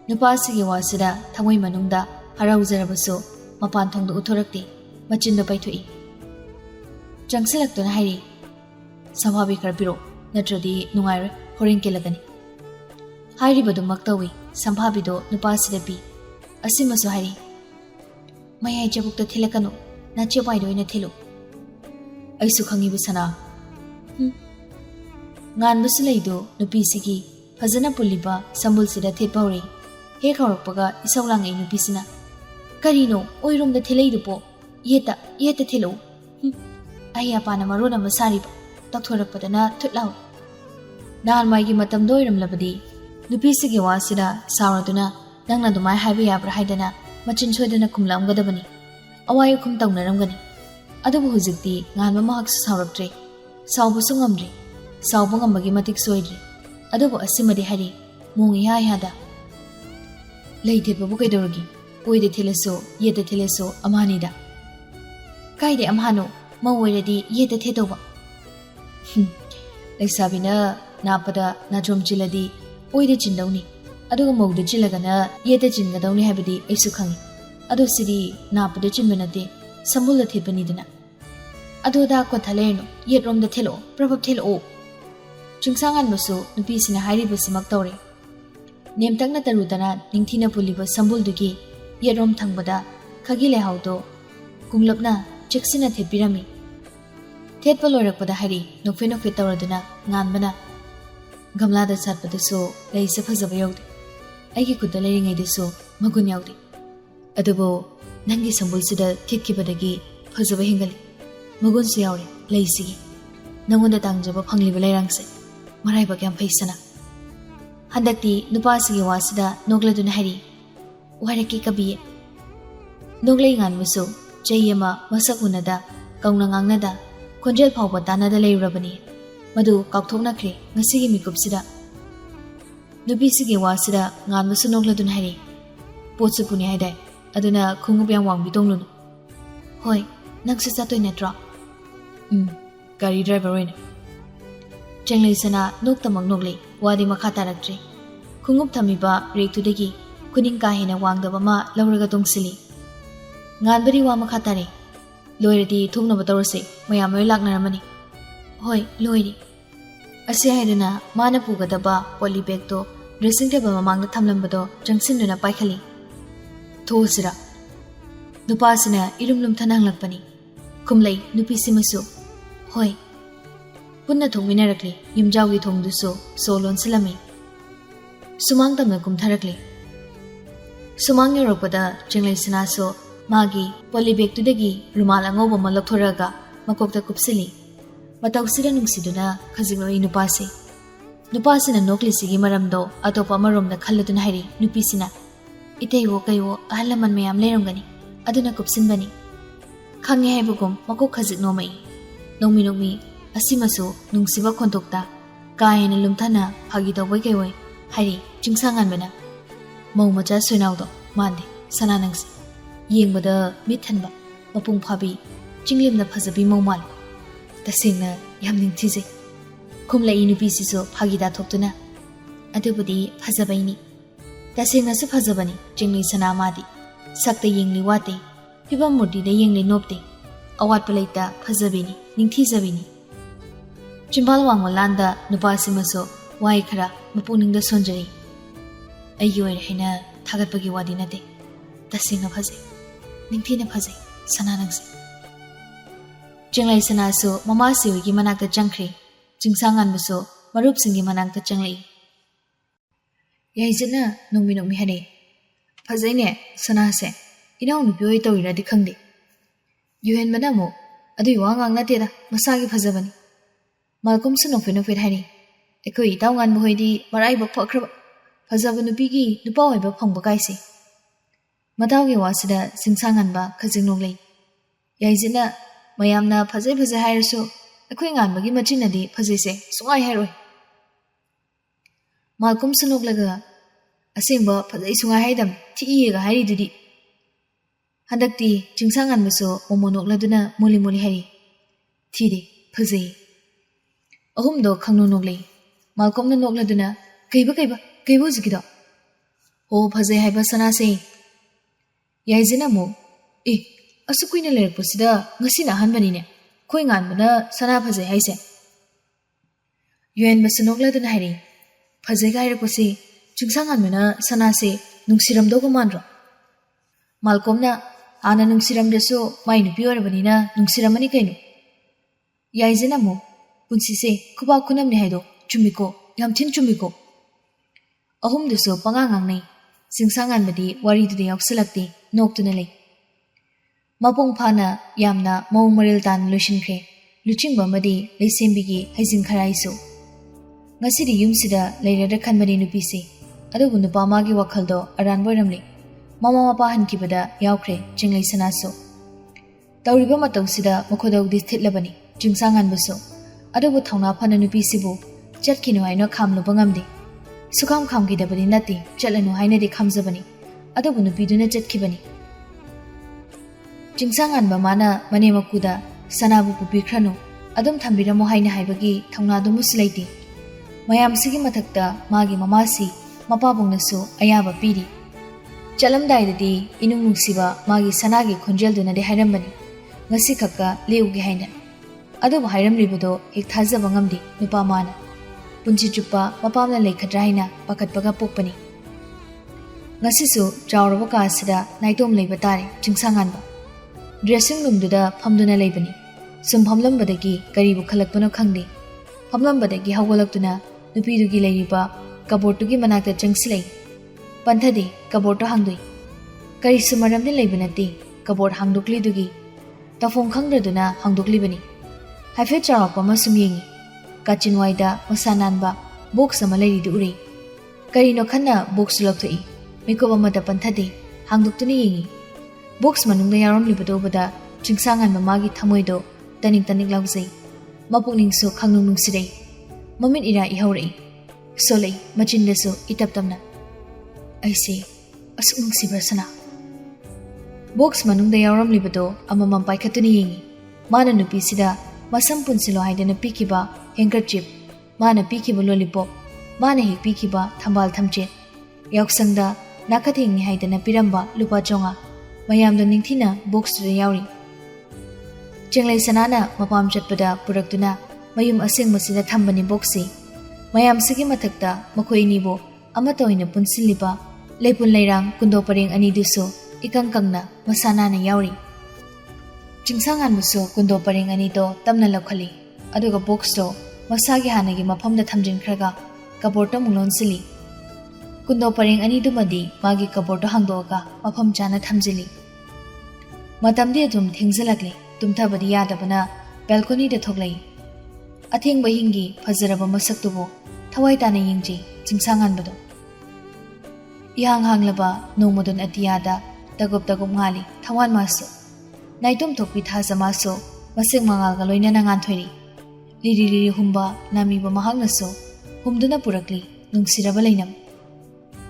ꯅꯨꯄꯥꯁꯤꯒꯤ ꯋꯥꯁꯤꯗ ꯊꯃꯣꯏ ꯃꯅꯨꯡꯗ ꯍꯔꯥꯎꯖꯔꯕꯁꯨ ꯃꯄꯥꯟ ꯊꯣꯡꯗ ꯎꯠꯊꯣꯔꯛꯇꯦ, ꯃꯆꯤꯟꯗ ꯄꯩꯊꯣꯛꯏ꯫ ꯆꯪꯁꯤꯜꯂꯛꯇꯨꯅ ꯍꯥꯏꯔꯤ, ꯁꯝꯐꯥꯕꯤ ꯈꯔ ꯄꯤꯔꯛꯑꯣ, ꯅꯠꯇ꯭ꯔꯗꯤ ꯅꯨꯡꯉꯥꯏꯔꯣꯏ, ꯍꯣꯔꯦꯟ ꯀꯦꯜꯂꯛꯀꯅꯤ꯫ ꯍꯥꯏꯔꯤꯕꯗꯨꯃꯛ ꯇꯧꯏ꯫ ꯁꯝꯐꯥꯕꯤꯗꯣ ꯅꯨꯄꯥꯁꯤꯗ ꯄꯤ꯫ ꯑꯁꯤꯃꯁꯨ ꯍꯥꯏꯔꯤ, ꯃꯌꯥꯏ ꯆꯕꯨꯛꯇ ꯊꯤꯜꯂꯛꯀꯅꯨ, ꯅꯆꯦꯋꯥꯏꯗ ꯑꯣꯏꯅ ꯊꯤꯜꯂꯨ꯫ ꯑꯩꯁꯨ ꯈꯪꯉꯤꯕ ꯁꯅꯥ꯫ ꯉꯥꯟꯕꯁꯨ ꯂꯩꯗꯨ ꯅꯨꯄꯤꯁꯤꯒꯤ ꯐꯖꯅ ꯄꯨꯜꯂꯤꯕ ꯁꯝꯕꯨꯜꯁꯤꯗ ꯊꯦꯠꯄ ꯍꯧꯔꯛꯏ꯫ ꯍꯦꯛ ꯍꯧꯔꯛꯄꯒ ꯏꯁꯧ ꯂꯥꯡꯉꯛꯏ ꯅꯨꯄꯤꯁꯤꯅ꯫ ꯀꯔꯤꯅꯣ ꯑꯣꯏꯔꯣꯝꯗ ꯊꯤꯜꯂꯛꯏꯗꯨꯕꯣ? ꯌꯦꯠꯇ ꯊꯤꯜꯂꯛꯎ꯫ ꯑꯩ ꯑꯄꯥꯅ ꯃꯔꯣꯟ ꯑꯃ ꯁꯥꯔꯤꯕ, ꯇꯧꯊꯣꯔꯛꯄꯗꯅ ꯊꯨꯠ ꯂꯥꯎ꯫ ꯅꯍꯥꯟꯋꯥꯏꯒꯤ ꯃꯇꯝꯗ ꯑꯣꯏꯔꯝꯂꯕꯗꯤ ꯅꯨꯄꯤꯁꯤꯒꯤ ꯋꯥꯁꯤꯗ ꯁꯥꯎꯔꯗꯨꯅ ꯅꯪꯅ ꯑꯗꯨꯃꯥꯏꯅ ꯍꯥꯏꯕ ꯌꯥꯕ꯭ꯔꯥ ꯍꯥꯏꯗꯅ ꯃꯆꯤꯟ ꯁꯣꯏꯗꯅ ꯈꯨꯝꯂꯛꯑꯝꯒꯗꯕꯅꯤ, ꯑꯋꯥꯏ ꯑꯈꯨꯝ ꯇꯧꯅꯔꯝꯒꯅꯤ꯫ ꯑꯗꯨꯕꯨ ꯍꯧꯖꯤꯛꯇꯤ ꯉꯥꯟꯕ ꯃꯍꯥꯛꯁꯨ ꯁꯥꯎꯔꯛꯇ꯭ꯔꯦ, ꯁꯥꯎꯕꯁꯨ ꯉꯝꯗ꯭ꯔꯤ, ꯁꯥꯎꯕ ꯉꯝꯕꯒꯤ ꯃꯇꯤꯛ ꯁꯣꯏꯗ꯭ꯔꯤ꯫ ꯑꯗꯨꯕꯨ ꯑꯁꯤꯃꯗꯤ ꯍꯥꯏꯔꯤ, ꯃꯣꯡ ꯏꯍꯥ ꯂꯩ ꯊꯦꯠꯄꯕꯨ ꯀꯩꯗꯧꯔꯒꯦ? ꯑꯣꯏꯗ ꯊꯦꯠꯂꯁꯨ ꯌꯦꯠꯇ ꯊꯦꯠꯂꯁꯨ ꯑꯃꯍꯥꯅꯤꯗ꯫ ꯀꯥꯏꯗꯩ ꯑꯃꯍꯥꯅꯣ? ꯃꯧ ꯑꯣꯏꯔꯗꯤ ꯌꯦꯠꯇ ꯊꯦꯠꯇꯧꯕ꯫ ꯂꯩꯁꯥꯕꯤꯅ ꯅꯥꯞꯄꯗ ꯅꯥꯆꯣꯝ ꯆꯤꯜꯂꯗꯤ ꯑꯣꯏꯗ ꯆꯤꯟꯗꯧꯅꯤ, ꯑꯗꯨꯒ ꯃꯧꯗ ꯆꯤꯜꯂꯒꯅ ꯌꯦꯠꯇ ꯆꯤꯟꯒꯗꯧꯅꯤ ꯍꯥꯏꯕꯗꯤ ꯑꯩꯁꯨ ꯈꯪꯉꯤ꯫ ꯑꯗꯣ ꯁꯤꯗꯤ ꯅꯥꯞꯄꯗ ꯆꯤꯟꯕ ꯅꯠꯇꯦ, ꯁꯝꯕꯨꯜꯗ ꯊꯦꯠꯄꯅꯤꯗꯅ꯫ ꯑꯗꯨꯗ ꯀꯣꯊꯥ ꯂꯩꯔꯅꯨ, ꯌꯦꯠꯔꯣꯝꯗ ꯊꯦꯠꯂꯛꯑꯣ, ꯄ꯭ꯔꯚꯞ ꯊꯦꯠꯂꯛꯑꯣ꯫ ꯆꯤꯡꯁꯥꯡꯉꯥꯟꯕꯁꯨ ꯅꯨꯄꯤꯁꯤꯅ ꯍꯥꯏꯔꯤꯕꯁꯤꯃꯛ ꯇꯧꯔꯦ꯫ ꯅꯦꯝꯇꯛꯅ ꯇꯔꯨ ꯇꯅꯥꯟ ꯅꯤꯡꯊꯤꯅ ꯄꯨꯜꯂꯤꯕ ꯁꯝꯕꯨꯜꯗꯨꯒꯤ ꯌꯦꯠꯔꯣꯝ ꯊꯪꯕꯗ ꯈꯥꯒꯤ ꯂꯩꯍꯥꯎꯗꯣ ꯀꯨꯡꯂꯞꯅ ꯆꯦꯛꯁꯤꯟꯅ ꯊꯦꯠꯄꯤꯔꯝꯃꯤ꯫ ꯊꯦꯠꯄ ꯂꯣꯏꯔꯛꯄꯗ ꯍꯥꯏꯔꯤ ꯅꯣꯛꯐꯦꯠ ꯇꯧꯔꯗꯨꯅ ꯉꯥꯟꯕꯅ, ꯒꯝꯂꯥꯗ ꯁꯥꯠꯄꯗꯁꯨ ꯂꯩꯁꯦ ꯐꯖꯕ ꯌꯧꯗꯦ, ꯑꯩꯒꯤ ꯈꯨꯠꯇ ꯂꯩꯔꯤꯉꯩꯗꯁꯨ ꯃꯒꯨꯟ ꯌꯥꯎꯗꯦ, ꯑꯗꯨꯕꯨ ꯅꯪꯒꯤ ꯁꯝꯕꯨꯜꯁꯤꯗ ꯊꯦꯠꯈꯤꯕꯗꯒꯤ ꯐꯖꯕ ꯍꯦꯟꯒꯠꯂꯤ, ꯃꯒꯨꯟꯁꯨ ꯌꯥꯎꯔꯦ ꯂꯩꯁꯤꯒꯤ꯫ ꯅꯪꯉꯣꯟꯗ ꯇꯥꯡꯖꯕ ꯐꯪꯂꯤꯕ ꯂꯩꯔꯥꯡꯁꯦ ꯃꯔꯥꯏꯕꯛ ꯌꯥꯝ ꯐꯩꯁꯅ꯫ ꯍꯟꯗꯛꯇꯤ ꯅꯨꯄꯥꯁꯤꯒꯤ ꯋꯥꯁꯤꯗ ꯅꯣꯛꯂꯗꯨꯅ ꯍꯥꯏꯔꯤ, ꯋꯥꯏꯔꯛꯀꯦ ꯀꯕꯤꯌꯦ꯫ ꯅꯣꯛꯂꯩ ꯉꯥꯟꯕꯁꯨ ꯆꯍꯤ ꯑꯃ ꯃꯁꯛ ꯎꯅꯗ, ꯀꯧꯅ ꯉꯥꯡꯅꯗ, ꯈꯣꯟꯖꯦꯜ ꯐꯥꯎꯕ ꯇꯥꯟꯅꯗ ꯂꯩꯔꯨꯔꯕꯅꯤ, ꯃꯗꯨ ꯀꯥꯎꯊꯣꯛꯅꯈ꯭ꯔꯦ ꯉꯁꯤꯒꯤ ꯃꯤꯀꯨꯞꯁꯤꯗ꯫ ꯅꯨꯄꯤꯁꯤꯒꯤ ꯋꯥꯁꯤꯗ ꯉꯥꯟꯕꯁꯨ ꯅꯣꯛꯂꯗꯨꯅ ꯍꯥꯏꯔꯤ, ꯄꯣꯠꯁꯨ ꯄꯨꯅꯤ ꯍꯥꯏꯗꯥꯏ, ꯑꯗꯨꯅ ꯈꯣꯡꯎꯞ ꯌꯥꯝ ꯋꯥꯡꯕꯤ ꯇꯣꯡꯂꯨꯅꯨ꯫ ꯍꯣꯏ, ꯅꯪꯁꯨ ꯆꯠꯇꯣꯏ ꯅꯠꯇ꯭ꯔꯣ? ꯒꯥꯔꯤ ꯗ꯭ꯔꯥꯏꯚꯔ ꯑꯣꯏꯅ꯫ ꯆꯦꯡꯂꯩꯁꯅꯥ ꯅꯣꯛꯇꯃꯛ ꯅꯣꯛꯂꯩ, ꯋꯥꯗꯤ ꯃꯈꯥ ꯇꯥꯔꯛꯇ꯭ꯔꯦ꯫ ꯈꯣꯡꯎꯞ ꯊꯝꯃꯤꯕ ꯔꯦꯛꯇꯨꯗꯒꯤ ꯈꯨꯅꯤꯡ ꯀꯥ ꯍꯦꯟꯅ ꯋꯥꯡꯗꯕ ꯑꯃ ꯂꯧꯔꯒ ꯇꯣꯡꯁꯤꯜꯂꯤ꯫ ꯉꯥꯟꯕꯗꯤ ꯋꯥ ꯃꯈꯥ ꯇꯥꯔꯦ, ꯂꯣꯏꯔꯗꯤ ꯊꯣꯛꯅꯕ ꯇꯧꯔꯁꯦ, ꯃꯌꯥꯝ ꯂꯣꯏ ꯂꯥꯛꯅꯔꯝꯃꯅꯤ꯫ ꯍꯣꯏ, ꯂꯣꯏꯔꯤ꯫ ꯑꯁꯤ ꯍꯥꯏꯗꯨꯅ ꯃꯥꯅ ꯄꯨꯒꯗꯕ ꯄꯣꯂꯤ ꯕꯦꯒꯇꯣ ꯗ꯭ꯔꯦꯁꯤꯡ ꯇꯦꯕꯜ ꯃꯃꯥꯡꯗ ꯊꯝꯂꯝꯕꯗꯣ ꯆꯪꯁꯤꯟꯗꯨꯅ ꯄꯥꯏꯈꯠꯂꯤ꯫ ꯊꯣꯛꯑꯁꯤꯔꯥ? ꯅꯨꯄꯥꯁꯤꯅ ꯏꯔꯨꯝ ꯂꯨꯝꯊꯅ ꯍꯪꯂꯛꯄꯅꯤ꯫ ꯈꯨꯝꯂꯩ ꯅꯨꯄꯤꯁꯤꯃꯁꯨ, ꯍꯣꯏ꯫ ꯄꯨꯟꯅ ꯊꯣꯛꯃꯤꯟꯅꯔꯛꯂꯤ꯫ ꯌꯨꯝꯖꯥꯎꯒꯤ ꯊꯣꯡꯗꯨꯁꯨ ꯁꯣ ꯂꯣꯟꯁꯤꯜꯂꯝꯃꯤ꯫ ꯁꯨꯃꯥꯡ ꯇꯝꯅ ꯀꯨꯝꯊꯔꯛꯂꯤ꯫ ꯁꯨꯃꯥꯡ ꯌꯧꯔꯛꯄꯗ ꯆꯦꯡꯂꯩꯁꯅꯥꯁꯨ ꯃꯥꯒꯤ ꯄꯣꯂꯤꯕꯦꯒꯇꯨꯗꯒꯤ ꯔꯨꯃꯥꯜ ꯑꯉꯧꯕ ꯑꯃ ꯂꯧꯊꯣꯔꯛꯑꯒ ꯃꯀꯣꯛꯇ ꯀꯨꯞꯁꯤꯜꯂꯤ꯫ ꯃꯇꯧꯁꯤꯗ ꯅꯨꯡꯁꯤꯗꯨꯅ ꯈꯖꯤꯛ ꯅꯣꯛꯏ ꯅꯨꯄꯥꯁꯤ꯫ ꯅꯨꯄꯥꯁꯤꯅ ꯅꯣꯛꯂꯤꯁꯤꯒꯤ ꯃꯔꯝꯗꯣ ꯑꯇꯣꯞꯄ ꯑꯃꯔꯣꯝꯗ ꯈꯜꯂꯗꯨꯅ ꯍꯥꯏꯔꯤ ꯅꯨꯄꯤꯁꯤꯅ, ꯏꯇꯩꯋꯣ ꯀꯩꯋꯣ ꯑꯍꯜ ꯂꯃꯟ ꯃꯌꯥꯝ ꯂꯩꯔꯝꯒꯅꯤ, ꯑꯗꯨꯅ ꯀꯨꯞꯁꯤꯟꯕꯅꯤ꯫ ꯈꯪꯉꯦ ꯍꯥꯏꯕꯒꯨꯝ ꯃꯀꯣꯛ ꯈꯖꯤꯛ ꯅꯣꯝꯃꯛꯏ꯫ ꯅꯣꯛꯃꯤ ꯑꯁꯤꯃꯁꯨ ꯅꯨꯡꯁꯤꯕ ꯈꯣꯟꯊꯣꯛꯇ ꯀꯥ ꯍꯦꯟꯅ ꯂꯨꯝꯊꯅ ꯐꯥꯒꯤ ꯇꯧꯕꯣꯏ ꯀꯩꯑꯣꯏ ꯍꯥꯏꯔꯤ ꯆꯤꯡꯁꯥꯡꯉꯥꯟꯕꯅ, ꯃꯧ ꯃꯆꯥ ꯁꯣꯏꯅꯥꯎꯗꯣ ꯃꯥꯟꯗꯦ ꯁꯅꯥ ꯅꯪꯁꯦ, ꯌꯦꯡꯕꯗ ꯃꯤꯠ ꯊꯟꯕ, ꯃꯄꯨꯡ ꯐꯥꯕꯤ, ꯆꯤꯡꯂꯦꯝꯅ ꯐꯖꯕꯤ ꯃꯧ ꯃꯥꯜꯂꯤ, ꯇꯁꯦꯡꯅ ꯌꯥꯝ ꯅꯤꯡꯊꯤꯖꯩ꯫ ꯈꯨꯝꯂꯛꯏ ꯅꯨꯄꯤꯁꯤꯁꯨ ꯐꯥꯒꯤ ꯇꯥꯊꯣꯛꯇꯨꯅ, ꯑꯗꯨꯕꯨꯗꯤ ꯐꯖꯕꯩꯅꯤ, Tasingnasu fazabani Jingli Sanamadi Sakta Yingli Wati Hiba Murti de Yingli Nopti Awat Paleta Fazabini Ningti Zabini Chimbal Wangolanda Nupasimaso Waikara Mapuning the Sonjari Ayu Hina Tagatpagi Wadinate Tasingna Fazi Ningtina Fazi Sananangsi Jinglai Sanaso Mamasi Yimanaka Jankri Jingsangan Muso Marup Singi Manaka Jangli Yaizina Numino Mihane Fazine Sanase Ina Nupio Ira de Kandi Yuhen Manamo Adu Wang Natira Masagi Fazabani Malcolm Son of Hani Ekoi Tawangan Muhidi Marai Bokra Fazabanupigi Nupa Pongbokaisi Mataugi Wasida Singsanganba Kazinogli Yaizina Mayamna Faze Faze Hiraso A queen and Magi Machinadi Fazise so I hero Malcolm Sonoglaga A simba Fazasunga Haidam Ti Hari Didi Handakti Jingsangan Muso Momonogladuna Muli Muli Hari Tidi Faze Ahumdo Kanunogli Malcolm the Nogladuna Kaiba Kaibuzikido O Faze Haiba Sanase Yaizina Mo Asuquina Lerpusida Nasina Hanmanine Queen Anbana Sana Faze Haise Yuen Masanogla than Hari Fazegai Pussy Jingsangamina Sanase Nungshiram Dogomandro Malcolmna Anna Nungshiram deso Mine Pure Vanina Nungshiramani Kenu Yaizinamo Punsise Kuba Kunam Nehedo Chumiko Yamtin Chumiko Ahum deso Pangangangi Singsangan Madi Wari to the Oxalati Noctunally Mapong Pana Yamna Mo Maril Dan Lushinkre Luchimba Madi Lysimbigi Hazing Karaiso Nasidi Yumsida later Kanmadi Nupisi Adabunu Pamagi Wakaldo Aran Boramli Mama Pahan Kibada Yaukre Jinglai Sanaso Tauriba Matosida Mokodo Distit Labani Jingsangan Buso Adabu Tona Pananupisibu Jatkino I no Kam Lubangamdi Sukam Kamgi Dabadi Nati Jalanu Hainedi Kamzabani Adabunu Biduna Jetkibani Jingsangan Bamana Manemakuda Sanabu Pupikrano Adam Tambira Mohaina Haibagi Tonado Muslati Mayam Sigi Matakta Magi Mamasi Mapabong Naso Ayaba Pidi Chalam Daidi Inung Nungsiba Magi Sanagi Konjelduna de Hairambani Nasikaka Leugi Haina Adu Hairam Libudo Hiktaza Bangamdi Nupamana Punchi Chupa Mapamna Lekadraina Pakat Baga Pokpani Nasisu Jaurabaka Sida Naitom Lebatari Jingsanganba Dressing room Duda Pamduna Labani Sum Pamlam Badagi Karibu Kalakpano Kandi Pamlam Badagi Hawalaktuna Nupidugi Lariba Kabortugi Manaka Changslay Panthadi Kaborto Hangdui Kari Sumaramni Labanati Kabor Hangdukli Dugi Tafong Kangdraduna Hangdukli Bani Hafe Charapama Sumyingi Kachin Waida Masananba Books Amalari Duri Kari no Kana Books Loktui Mikobamata Panthadi Hangduktuni Yingi Books Manunga Yaram Libadobada Jingsangan Mamagi Thamoido Taning Taning Lauzay Mapuning so Kangnung Nungsirei Mamin Ira Ihorei Solei Machindeso Itaptamna I say Asung Sibersana Books Manunga Yaram Libado Amamam Paikatuni Yingi Mana Nupisida Masam Punsilo Haidana Pikiba Handkerchief Mana Pikiba Lollipop Mana Hik Pikiba Thambal Thamche Yaksangda Nakating Haidana Piramba Lupa Chonga Mayam the Ningtina books to the Yauri. Jinglai Sanana, Mapam Chatpada, Puraktuna, Mayum Asing Masida Tambani Boxi, Mayam Sigimatakta, Makoi Nibo, Amato in a Punsilipa, Lepun Lairang, Kundoparing Aniduso, Ikangkangna, Masana Yauri. Jingsangan Muso, Kundoparing Anito, Tamna Lokali, Aduga Bookstore, Masagi Hanagi Mapam the Tamjin Kraga, Kaporto Mulon Sili. Kundoparing Anidumadi, Magi Kaporto Handoga, Mapam Jana Tamzili. Matamdi Dum Tingzalagli, Dumtabadi Yadabana, Balcony de Toglai. A thing by Hingi, Pazaraba Masaktubo, Tawaitana Yingji, Jingsangan Bado. Yang Hanglaba, no modern Atiada, Dagop Dagomali, Tawan Maso. Naitum Tokpit has a maso, Masing Mangaloina Nangantori. Liri Humba, Namiba Mahagnaso, Humduna Purakli, Nungsirabalinam.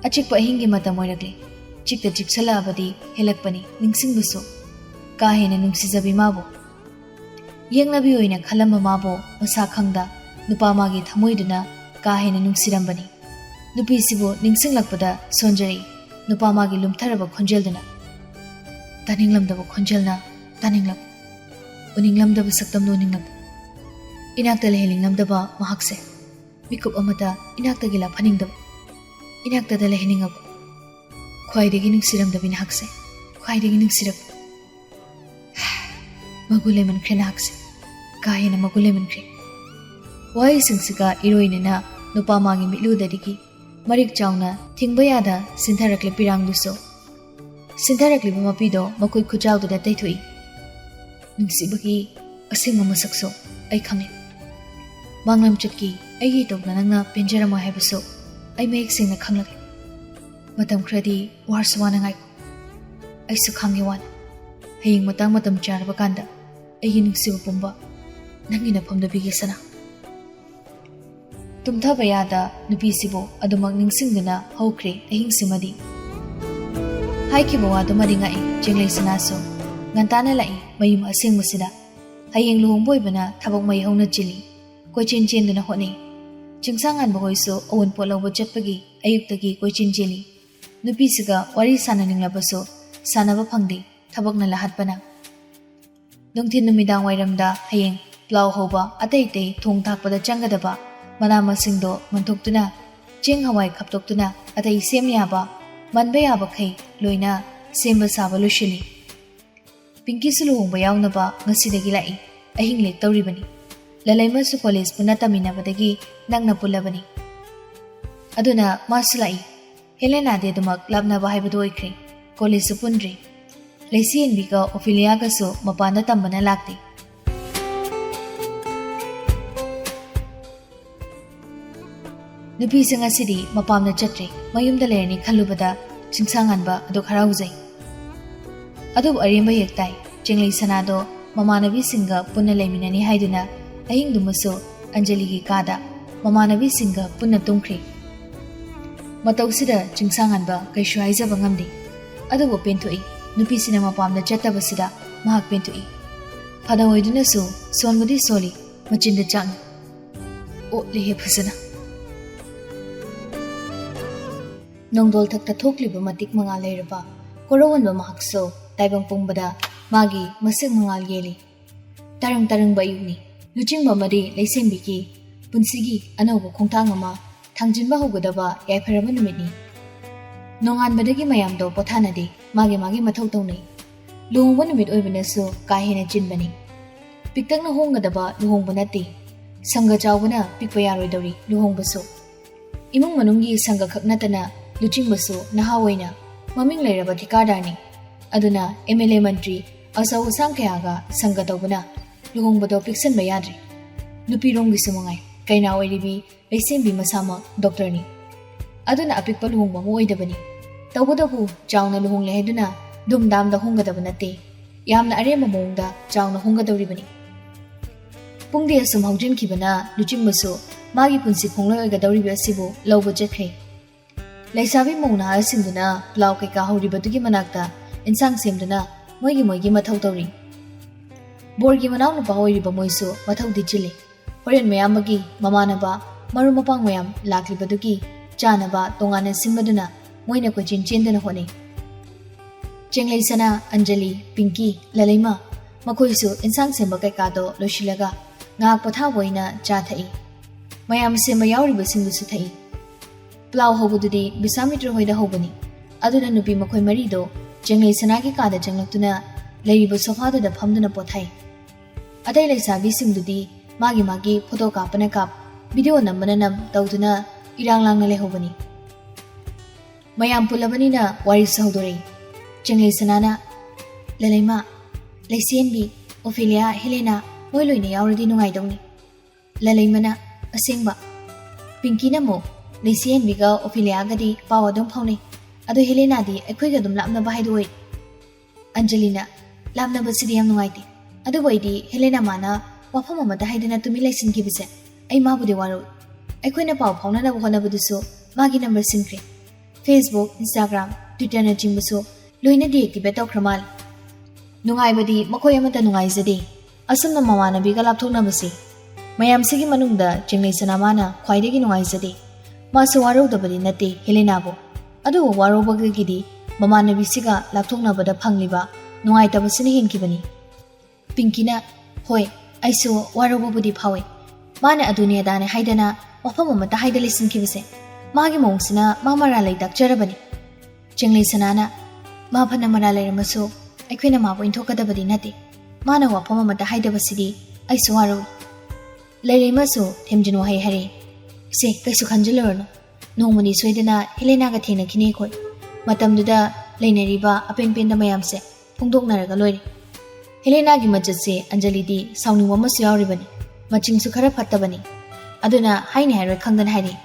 A chick by Hingi Matamoiragli, Chick the Chiksala Abadi, Helakpani, Ningsing Buso, Kahin and Nungsizabi Mabo. Yang Nabu in a Kalama Mabo, Masakanga, Nupamagi Thamoiduna, Kahin and Nungsirambani. ꯅꯨꯄꯤꯁꯤꯕꯨ ꯅꯤꯡꯁꯤꯡꯂꯛꯄꯗ ꯁꯣꯟꯖꯔꯤ ꯅꯨꯄꯥ ꯃꯥꯒꯤ ꯂꯨꯝꯊꯔꯕ ꯈꯣꯟꯖꯦꯜꯗꯨꯅ ꯇꯥꯅꯤꯡꯂꯝꯗꯕ ꯈꯣꯟꯖꯦꯜꯅ ꯇꯥꯅꯤꯡꯂꯛꯄ ꯎꯅꯤꯡꯂꯝꯗꯕ ꯁꯛꯇꯝꯅ ꯎꯅꯤꯡꯂꯛꯄ ꯏꯅꯥꯛꯇ ꯂꯩꯍꯟꯅꯤꯡꯂꯝꯗꯕ ꯃꯍꯥꯛꯁꯦ ꯃꯤꯀꯨꯞ ꯑꯃꯇ ꯏꯅꯥꯛꯇꯒꯤ ꯂꯥꯞꯍꯟꯅꯤꯡꯗꯕ ꯏꯅꯥꯛꯇꯗ ꯂꯩꯍꯟꯅꯤꯡꯉꯛꯄ ꯈ꯭ꯋꯥꯏꯗꯒꯤ ꯅꯨꯡꯁꯤꯔꯝꯗꯕꯤ ꯅꯍꯥꯛꯁꯦ ꯈ꯭ꯋꯥꯏꯗꯒꯤ ꯅꯨꯡꯁꯤꯔꯛꯄ ꯃꯒꯨꯟ ꯂꯩꯃꯟꯈ꯭ꯔꯦ ꯅꯍꯥꯛꯁꯦ ꯀꯥ ꯍꯦꯟꯅ ꯃꯒꯨꯟ ꯂꯩꯃꯟꯈ꯭ꯔꯦ ꯋꯥꯍꯩꯁꯤꯡꯁꯤꯒ ꯏꯔꯣꯏꯅꯅ ꯅꯨꯄꯥ ꯃꯥꯒꯤ ꯃꯤꯠꯂꯨꯗꯒꯤ ꯃꯔꯤꯛ ꯆꯥꯎꯅ ꯊꯤꯡꯕ ꯌꯥꯗ ꯁꯤꯟꯊꯔꯛꯂꯦ ꯄꯤꯔꯥꯡꯗꯨꯁꯨ ꯁꯤꯟꯊꯔꯛꯂꯤꯕ ꯃꯄꯤꯗꯣ ꯃꯈꯣꯏ ꯈꯨꯆꯥꯎꯗꯨꯗ ꯇꯩꯊꯣꯛꯏ ꯅꯨꯡꯁꯤꯕꯒꯤ ꯑꯁꯦꯡꯕ ꯃꯁꯛꯁꯨ ꯑꯩ ꯈꯪꯂꯦ ꯃꯥꯡꯂꯝꯆꯠꯀꯤ ꯑꯩꯒꯤ ꯏꯇꯧꯅ ꯅꯪꯅ ꯄꯦꯟꯖꯔꯝꯃꯣꯏ ꯍꯥꯏꯕꯁꯨ ꯑꯩ ꯃꯌꯦꯛ ꯁꯦꯡꯅ ꯈꯪꯂꯒꯦ ꯃꯇꯝ ꯈꯔꯗꯤ ꯋꯥꯔꯁꯨ ꯋꯥꯅ ꯉꯥꯏꯀꯣ ꯑꯩꯁꯨ ꯈꯪꯉꯦ ꯋꯥꯅ ꯍꯌꯦꯡ ꯃꯇꯝ ꯆꯥꯔꯕ ꯀꯥꯟꯗ ꯑꯩꯒꯤ ꯅꯨꯡꯁꯤꯕ ꯄꯨꯝꯕ ꯅꯪꯒꯤ ꯅꯐꯝꯗ ꯄꯤꯒꯦ ꯁꯅꯥ ꯇꯨꯝꯊꯕ ꯌꯥꯗ ꯅꯨꯄꯤꯁꯤꯕꯨ ꯑꯗꯨꯃꯛ ꯅꯤꯡꯁꯤꯡꯗꯨꯅ ꯍꯧꯈ꯭ꯔꯦ ꯑꯍꯤꯡꯁꯤꯃꯗꯤ ꯍꯥꯏꯈꯤꯕ ꯋꯥꯗꯨꯃꯗꯤ ꯉꯛꯏ ꯆꯦꯡꯂꯩ ꯁꯅꯥꯁꯨ ꯉꯟꯇꯥꯅ ꯂꯥꯛꯏ ꯃꯌꯨꯝ ꯑꯁꯦꯡꯕꯁꯤꯗ ꯍꯌꯦꯡ ꯂꯨꯍꯣꯡꯕ ꯑꯣꯏꯕꯅ ꯊꯕꯛ ꯃꯩ ꯍꯧꯅ ꯆꯤꯜꯂꯤ ꯀꯣꯏꯆꯦꯟ ꯆꯦꯟꯗꯨꯅ ꯍꯣꯠꯅꯩ ꯆꯤꯡꯁꯥꯡꯉꯥꯟꯕ ꯍꯣꯏꯁꯨ ꯑꯋꯨꯟꯄꯣꯠ ꯂꯧꯕ ꯆꯠꯄꯒꯤ ꯑꯌꯨꯛꯇꯒꯤ ꯀꯣꯏꯆꯦꯟ ꯆꯦꯜꯂꯤ ꯅꯨꯄꯤꯁꯤꯒ ꯋꯥꯔꯤ ꯁꯥꯟꯅꯅꯤꯡꯂꯕꯁꯨ ꯁꯥꯟꯅꯕ ꯐꯪꯗꯦ ꯊꯕꯛꯅ ꯂꯥꯍꯠꯄꯅ ꯅꯨꯡꯊꯤꯟ ꯅꯨꯃꯤꯗꯥꯡ ꯋꯥꯏꯔꯝꯗ ꯍꯌꯦꯡ ꯄ꯭ꯂꯥꯎ ꯍꯧꯕ ꯑꯇꯩ ꯊꯣꯡ ꯊꯥꯛꯄꯗ ꯆꯪꯒꯗꯕ ꯃꯅꯥ ꯃꯁꯤꯡꯗꯣ ꯃꯟꯊꯣꯛꯇꯨꯅ ꯆꯦꯡ ꯍꯋꯥꯏ ꯈꯞꯇꯣꯛꯇꯨꯅ ꯑꯇꯩ ꯁꯦꯝ ꯌꯥꯕ ꯃꯟꯕ ꯌꯥꯕꯈꯩ ꯂꯣꯏꯅ ꯁꯦꯝꯕ ꯁꯥꯕ ꯂꯣꯏꯁꯤꯜꯂꯤ ꯄꯤꯡꯀꯤꯁꯨ ꯂꯨꯍꯣꯡꯕ ꯌꯥꯎꯅꯕ ꯉꯁꯤꯗꯒꯤ ꯂꯥꯛꯏ ꯑꯍꯤꯡ ꯂꯦꯛ ꯇꯧꯔꯤꯕꯅꯤ ꯂꯂꯩꯃꯁꯨ ꯀꯣꯂꯦꯖ ꯄꯨꯟꯅ ꯇꯝꯃꯤꯟꯅꯕꯗꯒꯤ ꯅꯛꯅ ꯄꯨꯜꯂꯕꯅꯤ ꯑꯗꯨꯅ ꯃꯥꯁꯨ ꯂꯥꯛꯏ ꯍꯦꯂꯦꯅꯥꯗꯤ ꯑꯗꯨꯃꯛ ꯂꯥꯞꯅꯕ ꯍꯥꯏꯕꯗꯨ ꯑꯣꯏꯈ꯭ꯔꯦ ꯀꯣꯂꯦꯖꯁꯨ ꯄꯨꯟꯗ꯭ꯔꯤ ꯂꯩꯁꯤꯌꯦꯟꯕꯤꯒ ꯑꯣꯐꯤꯂꯤꯌꯥꯒꯁꯨ ꯃꯄꯥꯟꯗ ꯇꯝꯕꯅ ꯂꯥꯛꯇꯦ ꯅꯨꯄꯤꯁꯤꯡ ꯑꯁꯤꯗꯤ ꯃꯄꯥꯝꯗ ꯆꯠꯇ꯭ꯔꯦ ꯃꯌꯨꯝꯗ ꯂꯩꯔꯅꯤ ꯈꯜꯂꯨꯕꯗ ꯆꯤꯡꯁꯥꯡꯉꯥꯟꯕ ꯑꯗꯨ ꯍꯔꯥꯎꯖꯩ ꯑꯗꯨꯕꯨ ꯑꯔꯦꯝꯕ ꯍꯦꯛ ꯇꯥꯏ ꯆꯦꯡꯂꯩ ꯁꯅꯥꯗꯣ ꯃꯃꯥꯟꯅꯕꯤꯁꯤꯡꯒ ꯄꯨꯟꯅ ꯂꯩꯃꯤꯟꯅꯅꯤ ꯍꯥꯏꯗꯨꯅ ꯑꯍꯤꯡꯗꯨꯃꯁꯨ ꯑꯟꯖꯂꯤꯒꯤ ꯀꯥꯗ ꯃꯃꯥꯟꯅꯕꯤꯁꯤꯡꯒ ꯄꯨꯟꯅ ꯇꯨꯝꯈ꯭ꯔꯦ ꯃꯇꯧꯁꯤꯗ ꯆꯤꯡꯁꯥꯡꯉꯥꯟꯕ ꯀꯩꯁꯨ ꯍꯥꯏꯖꯕ ꯉꯝꯗꯦ ꯑꯗꯨꯕꯨ ꯄꯦꯟꯊꯣꯛꯏ ꯅꯨꯄꯤꯁꯤꯅ ꯃꯄꯥꯝꯗ ꯆꯠꯇꯕꯁꯤꯗ ꯃꯍꯥꯛ ꯄꯦꯟꯊꯣꯛꯏ ꯐꯅ ꯑꯣꯏꯗꯨꯅꯁꯨ ꯁꯣꯟꯕꯨꯗꯤ ꯁꯣꯜꯂꯤ ꯃꯆꯤꯟꯗ ꯆꯥꯛꯅꯤ ꯑꯣꯠꯂꯤꯍꯦ ꯐꯖꯅ ꯅꯣꯡꯗꯣꯜ ꯊꯛꯇ ꯊꯣꯛꯂꯤꯕ ꯃꯇꯤꯛ ꯃꯉꯥꯜ ꯂꯩꯔꯕ ꯀꯣꯔꯧꯍꯟꯕ ꯃꯍꯥꯛꯁꯨ ꯇꯥꯏꯕꯪ ꯄꯨꯡꯕꯗ ꯃꯥꯒꯤ ꯃꯁꯛ ꯃꯉꯥꯜ ꯌꯦꯜꯂꯤ ꯇꯔꯪꯕ ꯑꯌꯨꯛꯅꯤ ꯂꯨꯆꯤꯡꯕ ꯑꯃꯗꯤ ꯂꯩꯁꯦꯝꯕꯤꯒꯤ ꯄꯨꯟꯁꯤꯒꯤ ꯑꯅꯧꯕ ꯈꯣꯡꯊꯥꯡ ꯑꯃ ꯊꯥꯡꯖꯤꯟꯕ ꯍꯧꯒꯗꯕ ꯌꯥꯏꯐꯔꯕ ꯅꯨꯃꯤꯠꯅꯤ ꯅꯣꯡꯉꯥꯟꯕꯗꯒꯤ ꯃꯌꯥꯝꯗꯣ ꯄꯣꯊꯥꯅꯗꯦ ꯃꯥꯒꯤ ꯃꯊꯧ ꯇꯧꯅꯩ ꯂꯨꯍꯣꯡꯕ ꯅꯨꯃꯤꯠ ꯑꯣꯏꯕꯅꯁꯨ ꯀꯥ ꯍꯦꯟꯅ ꯆꯤꯟꯕꯅꯤ ꯄꯤꯛꯇꯛꯅ ꯍꯣꯡꯒꯗꯕ ꯂꯨꯍꯣꯡꯕ ꯅꯠꯇꯦ ꯁꯪꯒ ꯆꯥꯎꯕꯅ ꯄꯤꯛꯄ ꯌꯥꯔꯣꯏꯗꯧꯔꯤ ꯂꯨꯍꯣꯡꯕꯁꯨ ꯏꯃꯨꯡ ꯃꯅꯨꯡꯒꯤ ꯁꯪꯒ ꯈꯛ ꯅꯠꯇꯅ ꯂꯨꯆꯤꯡꯕꯁꯨ ꯅꯍꯥ ꯑꯣꯏꯅ ꯃꯃꯤꯡ ꯂꯩꯔꯕ ꯊꯤꯀꯥꯗꯥꯔꯅꯤ ꯑꯗꯨꯅ MLA ꯃꯟꯇ꯭ꯔꯤ ꯑꯆꯧ ꯑꯁꯥꯡ ꯀꯌꯥꯒ ꯁꯪꯒ ꯇꯧꯕꯅ ꯂꯨꯍꯣꯡꯕꯗꯣ ꯄꯤꯛꯁꯟꯕ ꯌꯥꯗ꯭ꯔꯤ ꯅꯨꯄꯤꯔꯣꯝꯒꯤꯁꯨ ꯃꯉꯥꯏ ꯀꯩꯅꯥ ꯑꯣꯏꯔꯤꯕꯤ ꯂꯩꯁꯦꯝꯕꯤ ꯃꯁꯥꯃꯛ ꯗꯣꯛꯇꯔꯅꯤ ꯑꯗꯨꯅ ꯑꯄꯤꯛꯄ ꯂꯨꯍꯣꯡꯕ ꯑꯃ ꯑꯣꯏꯗꯕꯅꯤ ꯇꯧꯕꯇꯕꯨ ꯆꯥꯎꯅ ꯂꯨꯍꯣꯡꯂꯦ ꯍꯥꯏꯗꯨꯅ ꯙꯨꯝꯙꯥꯝꯗ ꯍꯣꯡꯒꯗꯕ ꯅꯠꯇꯦ ꯌꯥꯝꯅ ꯑꯔꯦꯝꯕ ꯃꯑꯣꯡꯗ ꯆꯥꯎꯅ ꯍꯣꯡꯒꯗꯧꯔꯤꯕꯅꯤ ꯄꯨꯡꯗꯤ ꯑꯁꯨꯝ ꯍꯧꯖꯤꯟꯈꯤꯕꯅ ꯂꯨꯆꯤꯡꯕꯁꯨ ꯃꯥꯒꯤ ꯄꯨꯟꯁꯤ ꯈꯣꯡꯂꯣꯏ ꯑꯣꯏꯒꯗꯧꯔꯤꯕ ꯑꯁꯤꯕꯨ ꯂꯧꯕ ꯆꯠꯈ꯭ꯔꯦ ꯂꯩꯁꯥꯕꯤ ꯃꯧ ꯅꯍꯥꯁꯤꯡꯗꯨꯅ ꯄ꯭ꯂꯥꯎ ꯀꯩꯀꯥ ꯍꯧꯔꯤꯕꯗꯨꯒꯤ ꯃꯅꯥꯛꯇ ꯏꯟꯁꯥꯡ ꯁꯦꯝꯗꯨꯅ ꯃꯣꯏꯒꯤ ꯃꯊꯧ ꯇꯧꯔꯤ ꯕꯣꯔꯒꯤ ꯃꯅꯥꯎꯅꯨꯄꯥ ꯑꯣꯏꯔꯤꯕ ꯃꯣꯏꯁꯨ ꯃꯊꯧꯗꯤ ꯆꯤꯜꯂꯤ ꯍꯣꯔꯦꯟ ꯃꯌꯥꯝꯕꯒꯤ ꯃꯃꯥꯟꯅꯕ ꯃꯔꯨꯞ ꯃꯄꯥꯡ ꯃꯌꯥꯝ ꯂꯥꯛꯂꯤꯕꯗꯨꯒꯤ ꯆꯥꯅꯕ ꯇꯣꯉꯥꯟꯅ ꯁꯤꯟꯕꯗꯨꯅ ꯃꯣꯏꯅ ꯀꯣꯏꯆꯦꯟ ꯆꯦꯟꯗꯨꯅ ꯍꯣꯠꯅꯩ ꯆꯦꯡꯂꯩ ꯁꯅꯥ ꯑꯟꯖꯂꯤ ꯄꯤꯡꯀꯤ ꯂꯂꯩꯃ ꯃꯈꯣꯏꯁꯨ ꯏꯟꯁꯥꯡ ꯁꯦꯝꯕ ꯀꯩꯀꯥꯗꯣ ꯂꯣꯏꯁꯤꯜꯂꯒ ꯉꯥꯏꯍꯥꯛ ꯄꯣꯊꯥꯕ ꯑꯣꯏꯅ ꯆꯥ ꯊꯛꯏ ꯃꯌꯥꯝ ꯁꯦꯝꯕ ꯌꯥꯎꯔꯤꯕꯁꯤꯡꯗꯨꯁꯨ ꯊꯛꯏ ꯄ꯭ꯂꯥꯎ ꯍꯧꯕꯗꯨꯗꯤ ꯕꯤꯁꯥꯃꯤꯇ꯭ꯔ ꯍꯣꯏꯗ ꯍꯧꯕꯅꯤ ꯑꯗꯨꯅ ꯅꯨꯄꯤ ꯃꯈꯣꯏ ꯃꯔꯤꯗꯣ ꯆꯦꯡꯂꯩ ꯁꯅꯥꯒꯤ ꯀꯥꯗ ꯆꯪꯂꯛꯇꯨꯅ ꯂꯩꯔꯤꯕ ꯁꯣꯐꯥꯗꯨꯗ ꯐꯝꯗꯨꯅ ꯄꯣꯊꯥꯏ ꯑꯇꯩ ꯂꯩꯁꯥꯕꯤꯁꯤꯡꯗꯨꯗꯤ ꯃꯥꯒꯤ ꯐꯣꯇꯣ ꯀꯥꯞꯄꯅ ꯀꯥꯞ ꯚꯤꯗꯤꯑꯣ ꯅꯝꯕꯅ ꯅꯝ ꯇꯧꯗꯨꯅ ꯏꯔꯥꯡ ꯂꯥꯡꯅ ꯂꯩꯍꯧꯕꯅꯤ ꯃꯌꯥꯝ ꯄꯨꯜꯂꯕꯅꯤꯅ ꯋꯥꯔꯤꯁꯨ ꯍꯧꯗꯣꯔꯛꯏ ꯆꯦꯡꯂꯩ ꯁꯅꯥꯅ ꯂꯂꯩꯃ ꯂꯩꯁꯦꯟꯕꯤ ꯑꯣꯐꯤꯂꯤꯌꯥ ꯍꯦꯂꯦꯅꯥ ꯃꯣꯏ ꯂꯣꯏꯅ ꯌꯥꯎꯔꯗꯤ ꯅꯨꯡꯉꯥꯏꯗꯧꯅꯤ ꯂꯂꯩꯃꯅ ꯑꯁꯦꯡꯕ ꯄꯤꯡꯀꯤꯅ ꯑꯃꯨꯛ ꯂꯩꯁꯦꯟꯕꯤꯒ ꯑꯣꯐꯤꯂꯤꯌꯥꯒꯗꯤ ꯄꯥꯎ ꯑꯗꯨꯝ ꯐꯥꯎꯅꯩ ꯑꯗꯣ ꯍꯦꯂꯦꯅꯥꯗꯤ ꯑꯩꯈꯣꯏꯒ ꯑꯗꯨꯝ ꯂꯥꯞꯅꯕ ꯍꯥꯏꯗꯨ ꯑꯣꯏ ꯑꯟꯖꯂꯤꯅ ꯂꯥꯞꯅꯕꯁꯤꯗꯤ ꯌꯥꯝ ꯅꯨꯡꯉꯥꯏꯇꯦ ꯑꯗꯨꯕꯨ ꯑꯩꯗꯤ ꯍꯦꯂꯦꯅꯥ ꯃꯥꯅ ꯋꯥꯐꯝ ꯑꯃꯗ ꯍꯥꯏꯗꯅ ꯇꯨꯃꯤꯟ ꯂꯩꯁꯤꯟꯈꯤꯕꯁꯦ ꯑꯩ ꯃꯥꯕꯨꯗꯤ ꯋꯥꯔꯣꯏ ꯑꯩꯈꯣꯏꯅ ꯄꯥꯎ ꯐꯥꯎꯅꯅꯕ ꯍꯣꯠꯅꯕꯗꯨꯁꯨ ꯃꯥꯒꯤ ꯅꯝꯕꯔ ꯁꯤꯟꯈ꯭ꯔꯦ ꯐꯦꯁꯕꯨꯛ ꯏꯟꯁꯇꯥꯒ꯭ꯔꯥꯝ ꯇ꯭ꯋꯤꯇꯔꯅꯆꯤꯡꯕꯁꯨ ꯂꯣꯏꯅ ꯗꯤꯑꯦꯛꯇꯤꯚꯦꯠ ꯇꯧꯈ꯭ꯔ ꯃꯥꯜꯂꯦ ꯅꯨꯡꯉꯥꯏꯕꯗꯤ ꯃꯈꯣꯏ ꯑꯃꯠꯇ ꯅꯨꯡꯉꯥꯏꯖꯗꯦ ꯑꯁꯨꯝꯅ ꯃꯃꯥꯟꯅꯕꯤꯒ ꯂꯥꯞꯊꯣꯛꯅꯕꯁꯤ ꯃꯌꯥꯝꯁꯤꯒꯤ ꯃꯅꯨꯡꯗ ꯆꯦꯡꯂꯩ ꯁꯅꯥ ꯃꯥꯅ ꯈ꯭ꯋꯥꯏꯗꯒꯤ ꯅꯨꯡꯉꯥꯏꯖꯗꯦ Masu warudabadi nate Helenabo. Adu warubagidi, Mamanabisiga, Laptonabada Pangliba, Noaitabasini Hinkibani. Pinkina, Hoi, I saw warubabudi Pawe. Mana Adunia Dana Haidana, Wapamata Haidalisin Kibise. Magi Mongsina, Mamara lay Dakjarabani. Chingli Sanana, Mapanamara Maso, Equina Mapo in Tokadabadi Nati. Mana Wapamata Haidabasidi, I saw Waru. Lady Maso, Timjino Harry. Say, Pesukanjalurno. No money Swedena, Helena Gatina Kinekoi. Matam Duda, Lena Riba, a pen penda mayamse, Pungdok Naragaloi. Helena Gimajase, Anjali di, sounding Wamas Yoribani, Maching Sukara Patabani. Aduna, Haini Harry Kandan Hari.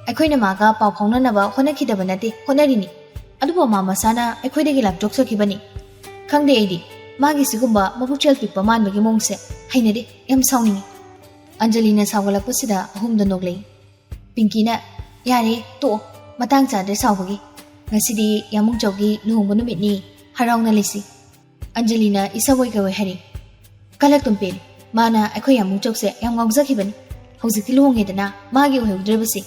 Aquina Maga, Pau Honanaba, Honakidabanati, Honarini. Aduba Mama Sana, Equidagilap Jokso Kibani. Kang de Edi, Magi Sigumba, Mabuchel Pipa Man Magimongse, Hainedi, M sounding. Angelina Sawala Pusida, whom the noble. Pinkina, Yari, To, Matangsa de Sawagi. Nasidi, Yamung Jogi, Lumunumini, Harong Lisi. Angelina is a wake away Harry. Collectum Pin, Mana, Aquayamung Jokse, Yamong Zakibani. Hosiki Edana, Magi will drivesi.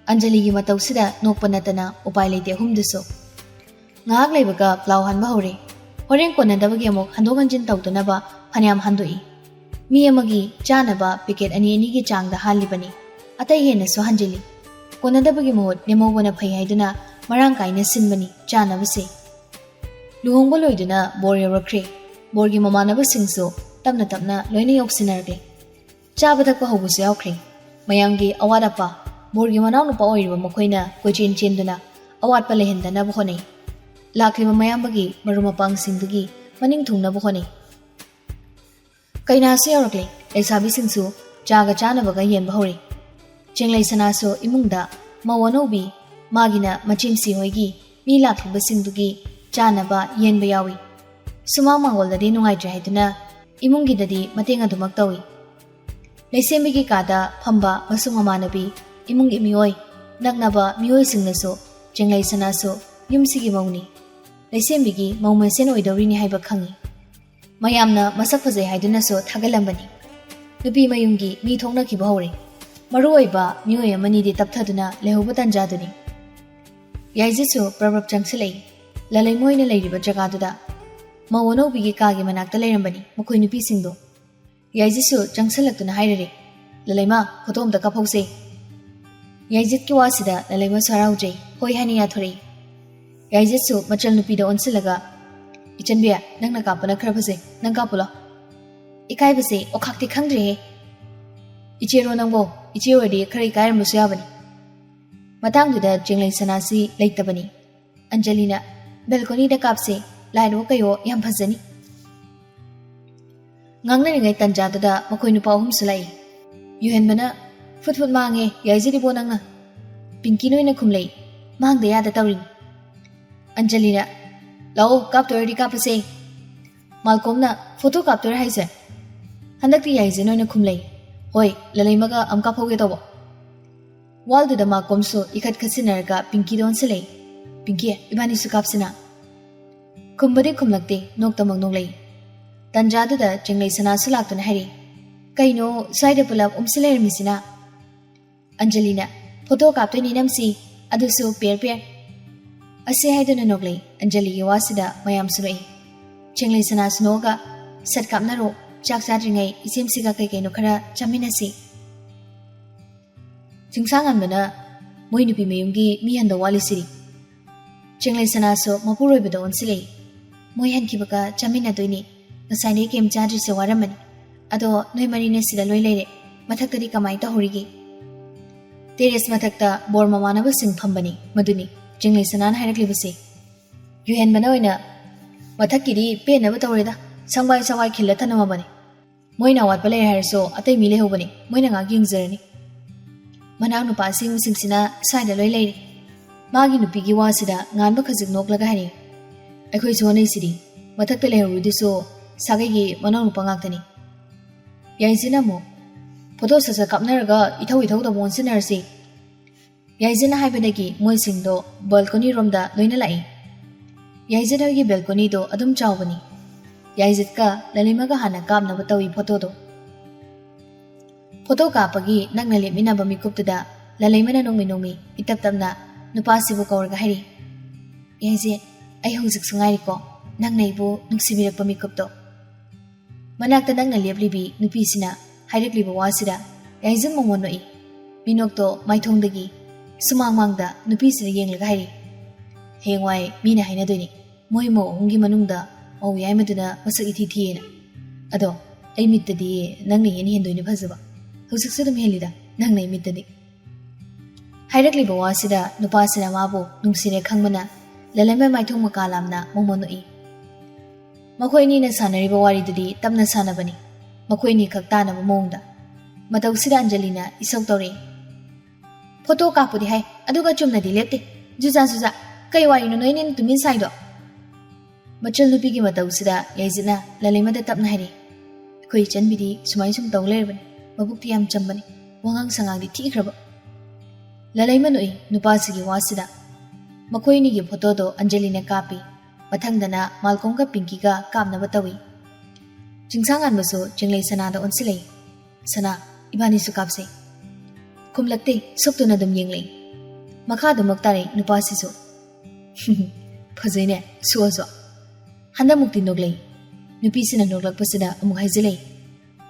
Anjali Matosida, no Panatana, Opilate whom do so. Nag Labaga, Plauhan Bahori. Horenko and Davagamo, Handoganjin Tautanaba, Paniam Handui. Miyamagi, Janaba, Picket and Yenigi Chang the Halibani. Atayena so Hanjali. Konadabagimo, Nemo Wana Payaduna, Maranka in a Sinbani, Jana Visi. Luhongoloiduna, Boria Rocre, Borgi Mamana Singso, Tamna Tamna, Loini Oxinarge. Chabata Hobus Yaukri, Mayangi, Awadapa, Borgi Manapa Oiva Mokoina, Cochin Chinduna, Awad Palehenda Nabuhone. Lakima Mayambagi, Marumapang Sindugi, Maningtung Nabuhone. Kaina Siorcle, Esabi Singsu, Jaga Chanavaga Yen Bahori. Chenglay Sanaso, Imunda, Mawanobi, Magina, Machimsi Hoigi, Milak Basindugi, Janaba, Yen Bayawi. Suma Mangol the Dinungai Jahiduna, Imungi Dadi, Matinga to Maktawi. Lesemiki Kada, Pamba, Masumamanabi, Imungi Mioi, Nagnaba, Mioi Singnaso, Chenglay Sanaso, Yumsigi Moni. Lesembigi, Momesen Oidorini Hybakangi. Mayamna, Masafaze Haidunaso, Tagalambani. Nubi Mayungi, Mitona Kibahori. Maruiba, Muya Mani de Taptaduna, Lehobatan Jaduni. Yaizitsu, Prabab Jangsile, Lalemoina Lady Bajagadada. Mawano Bigi Kagi Manakta Lerambani, Mokuini Pisindo. Yaizitsu, Jangsalakuna Haidari. Lalema, Potom the Kapose. Yaizit Kiwasida, Lalema Sarauji, Hoi Haniatori. Yaizitsu, Machel Nupido on Silaga. Ichanbia, Nanakapana Krapase, Nankapula. Ikaibase, Okakti Kandri. Ichiro Nambo, Ichiro de Karikar Musiabani. Matang to the Jinglay Sanasi, Lake Tabani. Angelina, Belconi de Capse, Lido Kayo, Yampazani. Nangling at Tanjada, Mokoinupa Humsulai. Yuhenbana, Footfoot Mange, Yazidi Bonanga. Pinkino in a cumlay, Mang the other Taurin. Angelina, Low, captor the Capase. Malcolmna, photo captor Haise. Handaki Yazino in a cumlay. Hoi, Lalemaga am Capogetobo. Wal to the Malcolmso, Ikat Casinarga, Pinky Don Sele. Pinky, Ibanisu Capsina. Kumbadi Kumlakti, Nocta Magnolay. Tanjada the Jinglay Sana Sulatan Harry. Kaino, side of love Umsile Missina. Angelina, photo captain in MC, Adusu Peer. I say I don't know, Angeli Wasida, Mayam Sui. Jinglay Sana Snoga, Set Capnaro, Jack Sadringa, Isimsiga Kakenokara, Chaminasi. Singsangan Mana, Moinupi Mayungi, me and the Wally City. Jinglay Sanaso, Mapuro Bedon Sile. Moyan Kibaka, Chamina Duni, the Sani came charges a Waraman. Ado, no marine sida loilere, Matakari Kamaita Horigi. There is Matakta, Bormamana was in Pambani, Maduni, Jinglay Sanan Haraklivasi. You hen Manoina. Matakiri, pay never torida, some by Sawai Kilatanamabani. Moina what Balay Harso, Ate Mile Hobani, Moina Ging Zerni. Manano passing Singsina, side a lady. Magi no Pigi Wasida, Nan because of no Plagani. A Quizone City, Matakale Rudiso, Sagagi, Manano Pangatani. Yazinamo. Potos as a capneraga, Ito without the one sinners. Yazina Hibadaki, Moisindo, Balcony Romda, Loinalai. Yazidagi Balconido, Adam Chavani. Yazitka, Lalimaga Hana Gam Navatawi Potodo. Poto Kapagi, Nagnali Minabami Kuptada, ꯂꯂꯩꯃꯅ ꯅꯣꯡꯃꯤ ꯏꯇꯞ ꯇꯞꯅ ꯅꯨꯄꯥꯁꯤꯕꯨ ꯀꯧꯔꯒ ꯍꯥꯏꯔꯤ ꯌꯥꯏꯖꯦꯠ ꯑꯩ ꯍꯧꯖꯤꯛꯁꯨ ꯉꯥꯏꯔꯤꯀꯣ ꯅꯪꯅ ꯑꯩꯕꯨ ꯅꯨꯡꯁꯤꯕꯤꯔꯛꯄ ꯃꯤꯀꯨꯞꯇꯣ ꯃꯅꯥꯛꯇ ꯅꯪꯅ ꯂꯦꯞꯂꯤꯕꯤ ꯅꯨꯄꯤꯁꯤꯅ ꯍꯥꯏꯔꯛꯂꯤꯕ ꯋꯥꯁꯤꯗ ꯌꯥꯏꯖꯠ ꯃꯉꯣꯟ ꯅꯣꯛꯏ ꯃꯤꯅꯣꯛꯇꯣ ꯃꯥꯏꯊꯣꯡꯗꯒꯤ ꯁꯨꯃꯥꯡ ꯅꯨꯄꯤꯁꯤꯗ ꯌꯦꯡꯂꯒ ꯍꯥꯏꯔꯤ ꯍꯌꯦꯡꯋꯥꯏ ꯃꯤꯅ ꯍꯥꯏꯅꯗꯣꯏꯅꯤ ꯃꯣꯏ ꯃꯧ ꯑꯍꯨꯝꯒꯤ ꯃꯅꯨꯡꯗ ꯃꯧ ꯌꯥꯏꯃꯗꯨꯅ ꯃꯁꯛ ꯏꯊꯤ ꯊꯤꯌꯦꯅ ꯑꯗꯣ ꯑꯩ ꯃꯤꯠꯇꯗꯤ ꯅꯪꯅ ꯍꯦꯟꯗꯣꯏꯅꯤ ꯐꯖꯕ ꯍꯧꯖꯤꯛꯁꯨ ꯑꯗꯨꯝ ꯍꯦꯜꯂꯤꯗ ꯅꯪꯅ ꯑꯩ ꯃꯤꯠꯇꯗꯤ ꯍꯥꯏꯔꯛꯂꯤꯕ ꯋꯥꯁꯤꯗ ꯅꯨꯄꯥꯁꯤꯅ ꯃꯥꯕꯨ ꯅꯨꯡꯁꯤꯔꯦ ꯈꯪꯕꯅ ꯂꯂꯩꯃ ꯃꯥꯏꯊꯣꯡ ꯃꯀꯥ ꯂꯥꯝꯅ ꯃꯉꯣꯟ ꯅꯣꯛꯏ ꯃꯈꯣꯏ ꯑꯅꯤꯅ ꯁꯥꯟꯅꯔꯤꯕ ꯋꯥꯔꯤꯗꯨꯗꯤ ꯇꯞꯅ ꯁꯥꯟꯅꯕꯅꯤ ꯃꯈꯣꯏ ꯑꯅꯤ ꯈꯛ ꯇꯥꯅꯕ ꯃꯑꯣꯡꯗ ꯃꯇꯧꯁꯤꯗ ꯑꯟꯖꯂꯤꯅ ꯏꯁꯧ ꯇꯧꯔꯛꯏ ꯐꯣꯇꯣ ꯀꯥꯞꯄꯨꯗꯤ ꯍꯥꯏ ꯑꯗꯨꯒ ꯆꯨꯝꯅꯗꯤ ꯂꯦꯞꯇꯦ ꯖꯨꯖꯥ ꯀꯩ ꯋꯥꯔꯤꯅꯣ ꯅꯣꯏꯅ ꯇꯨꯃꯤꯟ ꯁꯥꯏꯗꯣ ꯃꯆꯜ ꯅꯨꯄꯤꯒꯤ ꯃꯇꯧꯁꯤꯗ ꯌꯥꯏꯖꯠꯅ ꯂꯂꯩꯃꯗ ꯇꯞꯅ ꯍꯥꯏꯔꯤ ꯑꯩꯈꯣꯏ ꯏꯆꯟꯕꯤꯗꯤ ꯁꯨꯃꯥꯏ ꯁꯨꯝ ꯇꯧ ꯂꯩꯔꯕꯅꯤ ꯃꯕꯨꯛꯇꯤ ꯌꯥꯝ ꯆꯝꯕꯅꯤ ꯋꯥꯉꯥꯡ ꯁꯉꯥꯡꯗꯤ ꯊꯤꯈ꯭ꯔꯕ ꯂꯂꯩꯃ ꯅꯣꯛꯏ ꯅꯨꯄꯥꯁꯤꯒꯤ ꯋꯥꯁꯤꯗ ꯃꯈꯣꯏ ꯑꯅꯤꯒꯤ ꯐꯣꯇꯣꯗꯣ ꯑꯟꯖꯂꯤꯅ ꯀꯥꯞꯄꯤ ꯃꯊꯪꯗꯅ ꯃꯥꯜꯀꯣꯝꯒ ꯄꯤꯡꯀꯤꯒ ꯀꯥꯞꯅꯕ ꯇꯧꯏ ꯆꯤꯡꯁꯥꯡꯉꯥꯟꯕꯁꯨ ꯆꯤꯡꯂꯩ ꯁꯅꯥꯗ ꯑꯣꯟꯁꯤꯜꯂꯛꯏ ꯁꯅꯥ ꯏꯕꯥꯅꯤꯁꯨ ꯀꯥꯞꯁꯦ ꯈꯨꯝꯂꯛꯇꯦ ꯁꯨꯞꯇꯨꯅ ꯑꯗꯨꯝ ꯌꯦꯡꯂꯛꯏ ꯃꯈꯥꯗꯨꯃꯛ ꯇꯥꯔꯛꯏ ꯅꯨꯄꯥꯁꯤꯁꯨ ꯐꯖꯩꯅꯦ ꯁꯨꯑꯁꯨ ꯍꯟꯗꯛꯃꯨꯛꯇꯤ ꯅꯣꯛꯂꯛꯏ ꯅꯨꯄꯤꯁꯤꯅ ꯅꯣꯛꯂꯛꯄꯁꯤꯗ ꯑꯃꯨꯛ ꯍꯥꯏꯖꯤꯜꯂꯛꯏ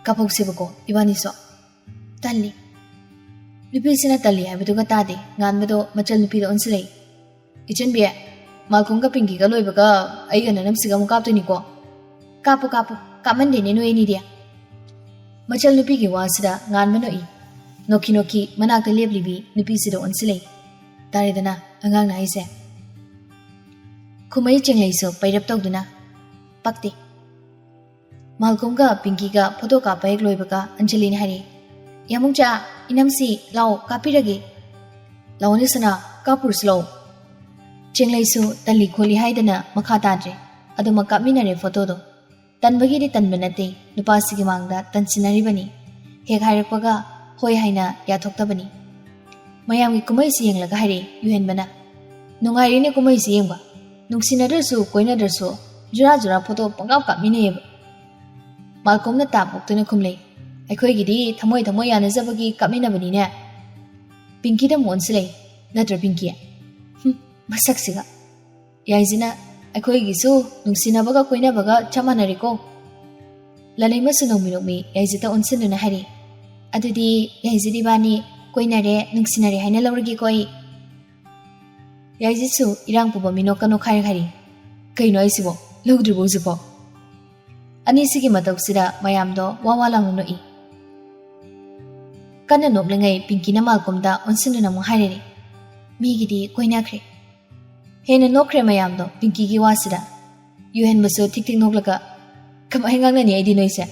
ꯀꯥꯞꯍꯧꯁꯦꯕꯀꯣ ꯏꯕꯥꯅꯤꯁꯨ ꯇꯜꯂꯤ ꯅꯨꯄꯤꯁꯤꯅ ꯇꯜꯂꯤ ꯍꯥꯏꯕꯗꯨꯒ ꯇꯥꯗꯦ ꯉꯥꯟꯕꯗꯣ ꯃꯆꯜ ꯅꯨꯄꯤꯗ ꯑꯣꯟꯁꯤꯜꯂꯛꯏ ꯏꯆꯟꯕꯤ ꯃꯥꯜꯀꯣꯝꯒ ꯄꯤꯡꯀꯤꯒ ꯂꯣꯏꯕꯒ ꯑꯩꯒ ꯅꯅꯝꯁꯤꯒ ꯑꯃꯨꯛ ꯀꯥꯞꯇꯣꯏꯅꯤꯀꯣ ꯀꯥꯞꯄꯨ ꯀꯥꯞꯃꯟꯗꯦꯅꯦ ꯅꯣꯏ ꯑꯅꯤꯗꯤ ꯃꯆꯜ ꯅꯨꯄꯤꯒꯤ ꯋꯥꯁꯤꯗ ꯉꯥꯟꯕ ꯅꯣꯛꯏ ꯅꯣꯛꯈꯤ ꯃꯅꯥꯛꯇ ꯂꯦꯞꯂꯤꯕꯤ ꯅꯨꯄꯤꯁꯤꯗ ꯑꯣꯟꯁꯤꯜꯂꯛꯏ ꯇꯥꯔꯦꯗꯅ ꯑꯉꯥꯡꯅ ꯍꯥꯏꯁꯦ ꯈꯨꯃꯩ ꯆꯤꯡꯂꯩꯁꯨ ꯄꯩꯔꯞ ꯇꯧꯗꯨꯅ ꯄꯛꯇꯦ ꯃꯥꯜꯀꯣꯝꯒ ꯄꯤꯡꯀꯤꯒ ꯐꯣꯇꯣ ꯀꯥꯞꯄ ꯍꯦꯛ ꯂꯣꯏꯕꯒ ꯑꯟꯖꯂꯤꯅ ꯍꯥꯏꯔꯤ ꯌꯥꯃꯨꯡꯆꯥ ꯏꯅꯝꯁꯤ ꯂꯥꯎ ꯀꯥꯞꯄꯤꯔꯒꯦ ꯂꯥꯎꯅꯦ ꯁꯅꯥ ꯀꯥꯞꯄꯨꯔꯁꯨ ꯂꯥꯎ ꯆꯤꯡꯂꯩꯁꯨ ꯇꯜꯂꯤ ꯈꯣꯠꯂꯤ ꯍꯥꯏꯗꯅ ꯃꯈꯥ ꯇꯥꯗ꯭ꯔꯦ ꯑꯗꯨꯃꯛ ꯀꯥꯞꯃꯤꯟꯅꯔꯦ ꯐꯣꯇꯣꯗꯣ ꯇꯟꯕꯒꯤꯗꯤ ꯇꯟꯕ ꯅꯠꯇꯦ ꯅꯨꯄꯥꯁꯤꯒꯤ ꯃꯥꯡꯗ ꯇꯟꯁꯤꯟꯅꯔꯤꯕꯅꯤ ꯍꯦꯛ ꯍꯥꯏꯔꯛꯄꯒ ꯍꯣꯏ ꯍꯥꯏꯅ ꯌꯥꯊꯣꯛꯇꯕꯅꯤ ꯃꯌꯥꯝꯒꯤ ꯀꯨꯝꯍꯩꯁꯤ ꯌꯦꯡꯂꯒ ꯍꯥꯏꯔꯛꯏ ꯌꯨꯍꯦꯟꯕꯅ ꯅꯨꯡꯉꯥꯏꯔꯤꯅꯦ ꯀꯨꯝꯍꯩꯁꯤ ꯌꯦꯡꯕ ꯅꯨꯡꯁꯤꯅꯗ꯭ꯔꯁꯨ ꯀꯣꯏꯅꯗ꯭ꯔꯁꯨ ꯖꯨꯔꯥ ꯐꯣꯇꯣ ꯄꯪꯀꯥꯞ ꯀꯥꯞꯃꯤꯟꯅꯩꯌꯦꯕ ꯃꯥꯜꯀꯣꯝꯅ ꯇꯥꯞ ꯑꯣꯛꯇꯨꯅ ꯈꯨꯝꯂꯩ ꯑꯩꯈꯣꯏꯒꯤꯗꯤ ꯊꯃꯣꯏ ꯌꯥꯅꯖꯕꯒꯤ ꯀꯥꯞꯃꯤꯟꯅꯕꯅꯤꯅꯦ ꯄꯤꯡꯀꯤꯗ ꯑꯃꯨꯛ ꯑꯣꯟꯁꯤꯜꯂꯛꯏ ꯅꯠꯇ꯭ꯔ ꯄꯤꯡꯀꯤ ꯃꯁꯛꯁꯤꯒ ꯌꯥꯏꯖꯤꯅ ꯑꯩꯈꯣꯏꯒꯤꯁꯨ ꯅꯨꯡꯁꯤꯅꯕꯒ ꯀꯣꯏꯅꯕꯒ ꯆꯞ ꯃꯥꯟꯅꯔꯦꯀꯣ ꯂꯂꯩꯃꯁꯨ ꯅꯣꯡꯃꯤ ꯑꯌꯥꯏꯖꯤꯗ ꯑꯣꯟꯁꯤꯟꯗꯨꯅ ꯍꯥꯏꯔꯤ ꯑꯗꯨꯗꯤ ꯌꯥꯏꯖꯤꯠ ꯏꯕꯥꯅꯤ ꯀꯣꯏꯅꯔꯦ ꯅꯨꯡꯁꯤꯅꯔꯦ ꯍꯥꯏꯅ ꯂꯧꯔꯒꯦꯀꯣ ꯑꯩ ꯌꯥꯏꯖꯤꯠꯁꯨ ꯏꯔꯥꯡ ꯄꯨꯕ ꯃꯤꯅꯣꯛꯀ ꯅꯣꯛꯈꯥꯏꯔꯒ ꯍꯥꯏꯔꯤ ꯀꯩꯅꯣ ꯑꯩꯁꯤꯕꯣ ꯂꯧꯗ꯭ꯔꯤꯕꯣ ꯍꯧꯖꯤꯛꯐꯥꯎ ꯑꯅꯤꯁꯤꯒꯤ ꯃꯇꯧꯁꯤꯗ ꯃꯌꯥꯝꯗꯣ ꯋꯥ ꯂꯥꯎꯅ ꯅꯣꯛꯏ ꯀꯟꯅ ꯅꯣꯛꯂꯤꯉꯩ ꯄꯤꯡꯀꯤꯅ ꯃꯥꯜꯀꯣꯝꯗ ꯑꯣꯟꯁꯤꯟꯗꯨꯅ ꯑꯃꯨꯛ ꯍꯥꯏꯔꯤ ꯃꯤꯒꯤꯗꯤ ꯀꯣꯏꯅꯈ꯭ꯔꯦ ꯍꯦꯟꯅ ꯅꯣꯛꯈ꯭ꯔꯦ ꯃꯌꯥꯝꯗꯣ ꯄꯤꯡꯀꯤꯒꯤ ꯋꯥꯁꯤꯗ ꯌꯨꯍꯦꯟꯕꯁꯨ ꯊꯤꯛ ꯅꯣꯛꯂꯒ ꯀꯃꯥꯏ ꯉꯥꯡꯅꯅꯤ ꯑꯩꯗꯤ ꯅꯣꯏꯁꯦ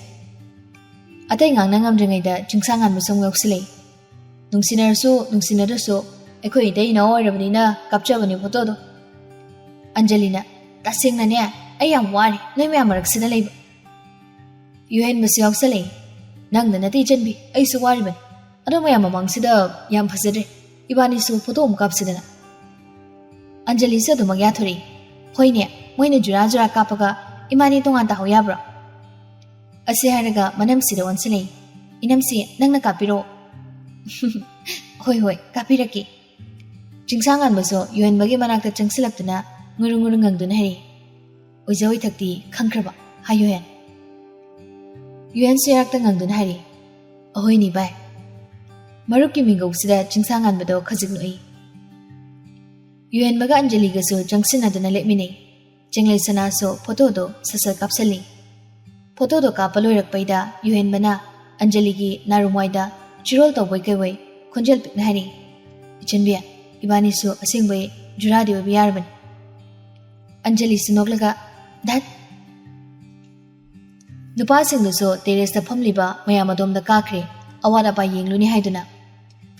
ꯑꯇꯩ ꯉꯥꯡꯅ ꯉꯝꯗ꯭ꯔꯤꯉꯩꯗ ꯆꯤꯡꯁꯥꯡꯉꯥꯟꯕꯁꯨ ꯑꯃꯨꯛ ꯌꯥꯎꯁꯤꯜꯂꯛꯏ ꯅꯨꯡꯁꯤꯅꯔꯁꯨ ꯅꯨꯡꯁꯤꯅꯗ꯭ꯔꯁꯨ ꯑꯩꯈꯣꯏ ꯏꯇꯩ ꯏꯅꯥꯎ ꯑꯣꯏꯔꯕꯅꯤꯅ ꯀꯥꯞꯆꯕꯅꯤ ꯐꯣꯇꯣꯗꯣ ꯑꯟꯖꯂꯤꯅ ꯇꯁꯦꯡꯅꯅꯦ ꯑꯩ ꯌꯥꯝ ꯋꯥꯔꯦ ꯅꯣꯏ ꯃꯌꯥꯝ ꯃꯔꯛꯁꯤꯗ ꯂꯩꯕ ꯌꯨꯍꯦꯟꯕꯁꯨ ꯌꯥꯎꯁꯜꯂꯛꯏ ꯅꯪꯗ ꯅꯠꯇꯦ ꯏꯆꯟꯕꯤ ꯑꯩꯁꯨ ꯋꯥꯔꯤꯕꯅꯤ ꯑꯗꯣ ꯃꯌꯥꯝ ꯃꯃꯥꯡꯁꯤꯗ ꯌꯥꯝ ꯐꯖꯗ꯭ꯔꯦ ꯏꯕꯥꯅꯤꯁꯨ ꯐꯣꯇꯣ ꯑꯃꯨꯛ ꯀꯥꯞꯁꯤꯗꯅ ꯑꯟꯖꯂꯤꯁꯨ ꯑꯗꯨꯃꯛ ꯌꯥꯊꯣꯔꯛꯏ ꯍꯣꯏꯅꯦ ꯃꯣꯏꯅ ꯖꯨꯔꯥ ꯀꯥꯞꯄꯒ ꯏꯃꯥꯅꯤ ꯇꯣꯉꯥꯟ ꯇꯥꯍꯧ ꯌꯥꯕ꯭ꯔꯣ ꯑꯁꯤ ꯍꯥꯏꯔꯒ ꯃꯅꯝꯁꯤꯗ ꯑꯣꯟꯁꯤꯜꯂꯛꯏ ꯏꯅꯝꯁꯤ ꯅꯪꯅ ꯀꯥꯞꯄꯤꯔꯛꯑꯣ ꯍꯣꯏ ꯀꯥꯞꯄꯤꯔꯛꯀꯦ ꯆꯤꯡꯁꯥꯡꯉꯥꯟꯕꯁꯨ ꯌꯨꯍꯦꯟꯕꯒꯤ ꯃꯅꯥꯛꯇ ꯆꯪꯁꯤꯜꯂꯛꯇꯨꯅ ꯉꯨꯔꯨꯡ ꯉꯪꯗꯨꯅ ꯍꯥꯏꯔꯤ ꯑꯣꯏꯖ ꯑꯣꯏꯊꯛꯇꯤ ꯈꯪꯈ꯭ꯔꯕ ꯍꯥꯏ ꯌꯨꯍꯦꯟꯁꯨ ꯌꯥꯔꯛꯇ ꯉꯪꯗꯨꯅ ꯍꯥꯏꯔꯤ ꯑꯍꯣꯏꯅꯤ ꯚꯥꯏ ꯃꯔꯨꯞꯀꯤ ꯃꯤꯡꯒꯧꯁꯤꯗ ꯆꯤꯡꯁꯥꯡꯉꯥꯟꯕꯗꯣ ꯈꯖꯤꯛ ꯅꯣꯛꯏ ꯌꯨꯍꯦꯟꯕꯒ ꯑꯟꯖꯂꯤꯒꯁꯨ ꯆꯪꯁꯤꯟꯅꯗꯨꯅ ꯂꯦꯞꯃꯤꯟꯅꯩ ꯆꯤꯡꯂꯩ ꯁꯅꯥꯁꯨ ꯐꯣꯇꯣꯗꯣ ꯁꯠ ꯀꯥꯞꯁꯜꯂꯤ ꯐꯣꯇꯣꯗꯣ ꯀꯥꯞꯄ ꯂꯣꯏꯔꯛꯄꯩꯗ ꯌꯨꯍꯦꯟꯕꯅ ꯑꯟꯖꯂꯤꯒꯤ ꯅꯥꯔꯨꯝꯋꯥꯏꯗ ꯆꯤꯔꯣꯜ ꯇꯧꯕꯩ ꯀꯩꯋꯩ ꯈꯣꯟꯖꯦꯜ ꯄꯤꯛꯅ ꯍꯥꯏꯔꯤ ꯏꯆꯟꯕꯤ ꯏꯕꯥꯅꯤꯁꯨ ꯑꯁꯦꯡꯕꯩ ꯖꯨꯔꯥꯗꯤ ꯑꯣꯏꯕ ꯌꯥꯔꯕꯅꯤ ꯑꯟꯖꯂꯤꯁꯨ ꯅꯣꯛꯂꯒ ꯙꯠ ꯅꯨꯄꯥꯁꯤꯡꯗꯨꯁꯨ ꯇꯦꯔꯦꯁꯇ ꯐꯝꯂꯤꯕ ꯃꯌꯥꯝ ꯑꯗꯣꯝꯗ ꯀꯥꯈ꯭ꯔꯦ ꯑꯋꯥꯠ ꯑꯄꯥ ꯌꯦꯡꯂꯨꯅꯤ ꯍꯥꯏꯗꯨꯅ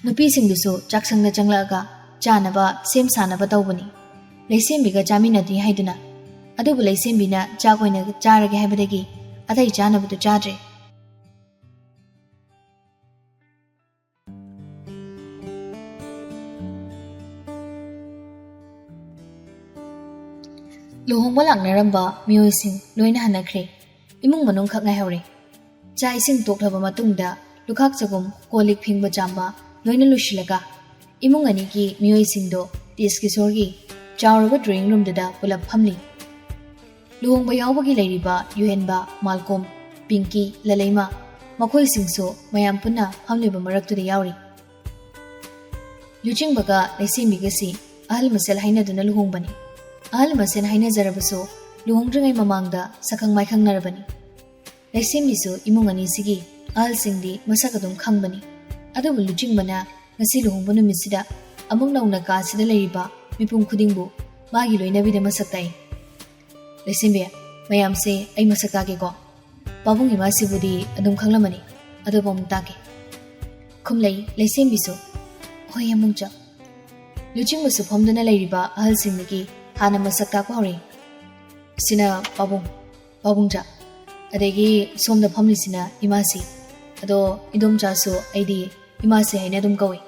ꯅꯨꯄꯤꯁꯤꯡꯗꯨꯁꯨ ꯆꯥꯛꯁꯪꯗ ꯆꯪꯂꯛꯑꯒ ꯆꯥꯅꯕ ꯁꯦꯝ ꯁꯥꯅꯕ ꯇꯧꯕꯅꯤ ꯂꯩꯁꯦꯝꯕꯤꯒ ꯆꯥꯃꯤꯟꯅꯗꯦ ꯍꯥꯏꯗꯨꯅ ꯑꯗꯨꯕꯨ ꯂꯩꯁꯦꯝꯕꯤꯅ ꯆꯥꯛ ꯑꯣꯏꯅ ꯆꯥꯔꯒꯦ ꯍꯥꯏꯕꯗꯒꯤ ꯑꯇꯩ ꯆꯥꯅꯕꯗꯨ ꯆꯥꯗ꯭ꯔꯦ ꯂꯨꯍꯣꯡꯕ ꯂꯥꯛꯅꯔꯝꯕ ꯃꯤꯑꯣꯏꯁꯤꯡ ꯂꯣꯏꯅ ꯍꯟꯅꯈ꯭ꯔꯦ ꯏꯃꯨꯡ ꯃꯅꯨꯡ ꯈꯛ ꯉꯥꯏꯍꯧꯔꯦ ꯆꯥꯛ ꯏꯁꯤꯡ ꯇꯣꯛꯂꯕ ꯃꯇꯨꯡꯗ ꯂꯨꯈꯥꯛ ꯆꯒꯨꯝ ꯀꯣꯜ ꯂꯤꯛ ꯐꯦꯡꯕ ꯆꯥꯝꯕ ꯂꯣꯏꯅ ꯂꯣꯏꯁꯤꯜꯂꯒ imung anigi miyoi singdo tis kisorgi chauraba drawing room dada pulap phamli. Luhongba yaubagi lairiba Yuhenba, Malcolm, Pinky, Lalaima, makhoi singso mayam punna phamliba maraktuda yauri. Luchingbaga laisimigasi ahal masel hainaduna luhongbani. Ahal masel hainazarabaso luhongdringai mamangda sakhang maikhang narabani. Laisimbisu imung ani sigi ahal singdi masakadum khangbani. Adubu luchingbana ngasi luhongba numisida amung nauna kaasida lairiba mipum khudingbu magi loinabida masaktai. Laisimbe mayamse ai masakage ko. Pabung imasibudi adum khanglamani. Adubu amung take. Khumlai laisimbisu hoi amungcha. Luchingbasu phomduna lairiba ahal singdagi hana masakta ko hori. Sina pabungcha. Adegi somda phamlisina imasi. Ado idomcha so aidi imasi haina dum kawi.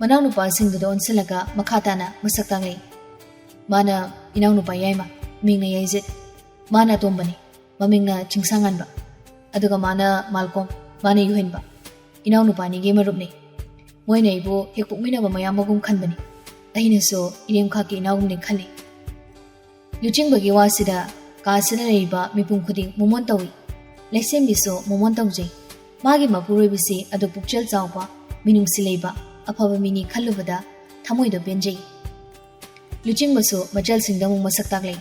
Manang nupa singdudo onsilaga makhatana masakta ngai. Mana inang nupa yaima mingna yaizit. Mana tombani mamingna chingsanganba. Aduga mana Malcolm mana Yuhenba. Inang nupa ni ge marupni. Moina ibu hekpukminaba mayambagum khanbani. Ahinaso irem khaki inagumni khali. Luchingbagi wasida kaasida laiba mipum khuding momon tawi. Laisembiso momon tawjai. Magi mapuroibisi adu pukchel chawba minungsi leiba afaba mini khallubada thamoido benjai. Luchingbaso majal singda mung masak taklei.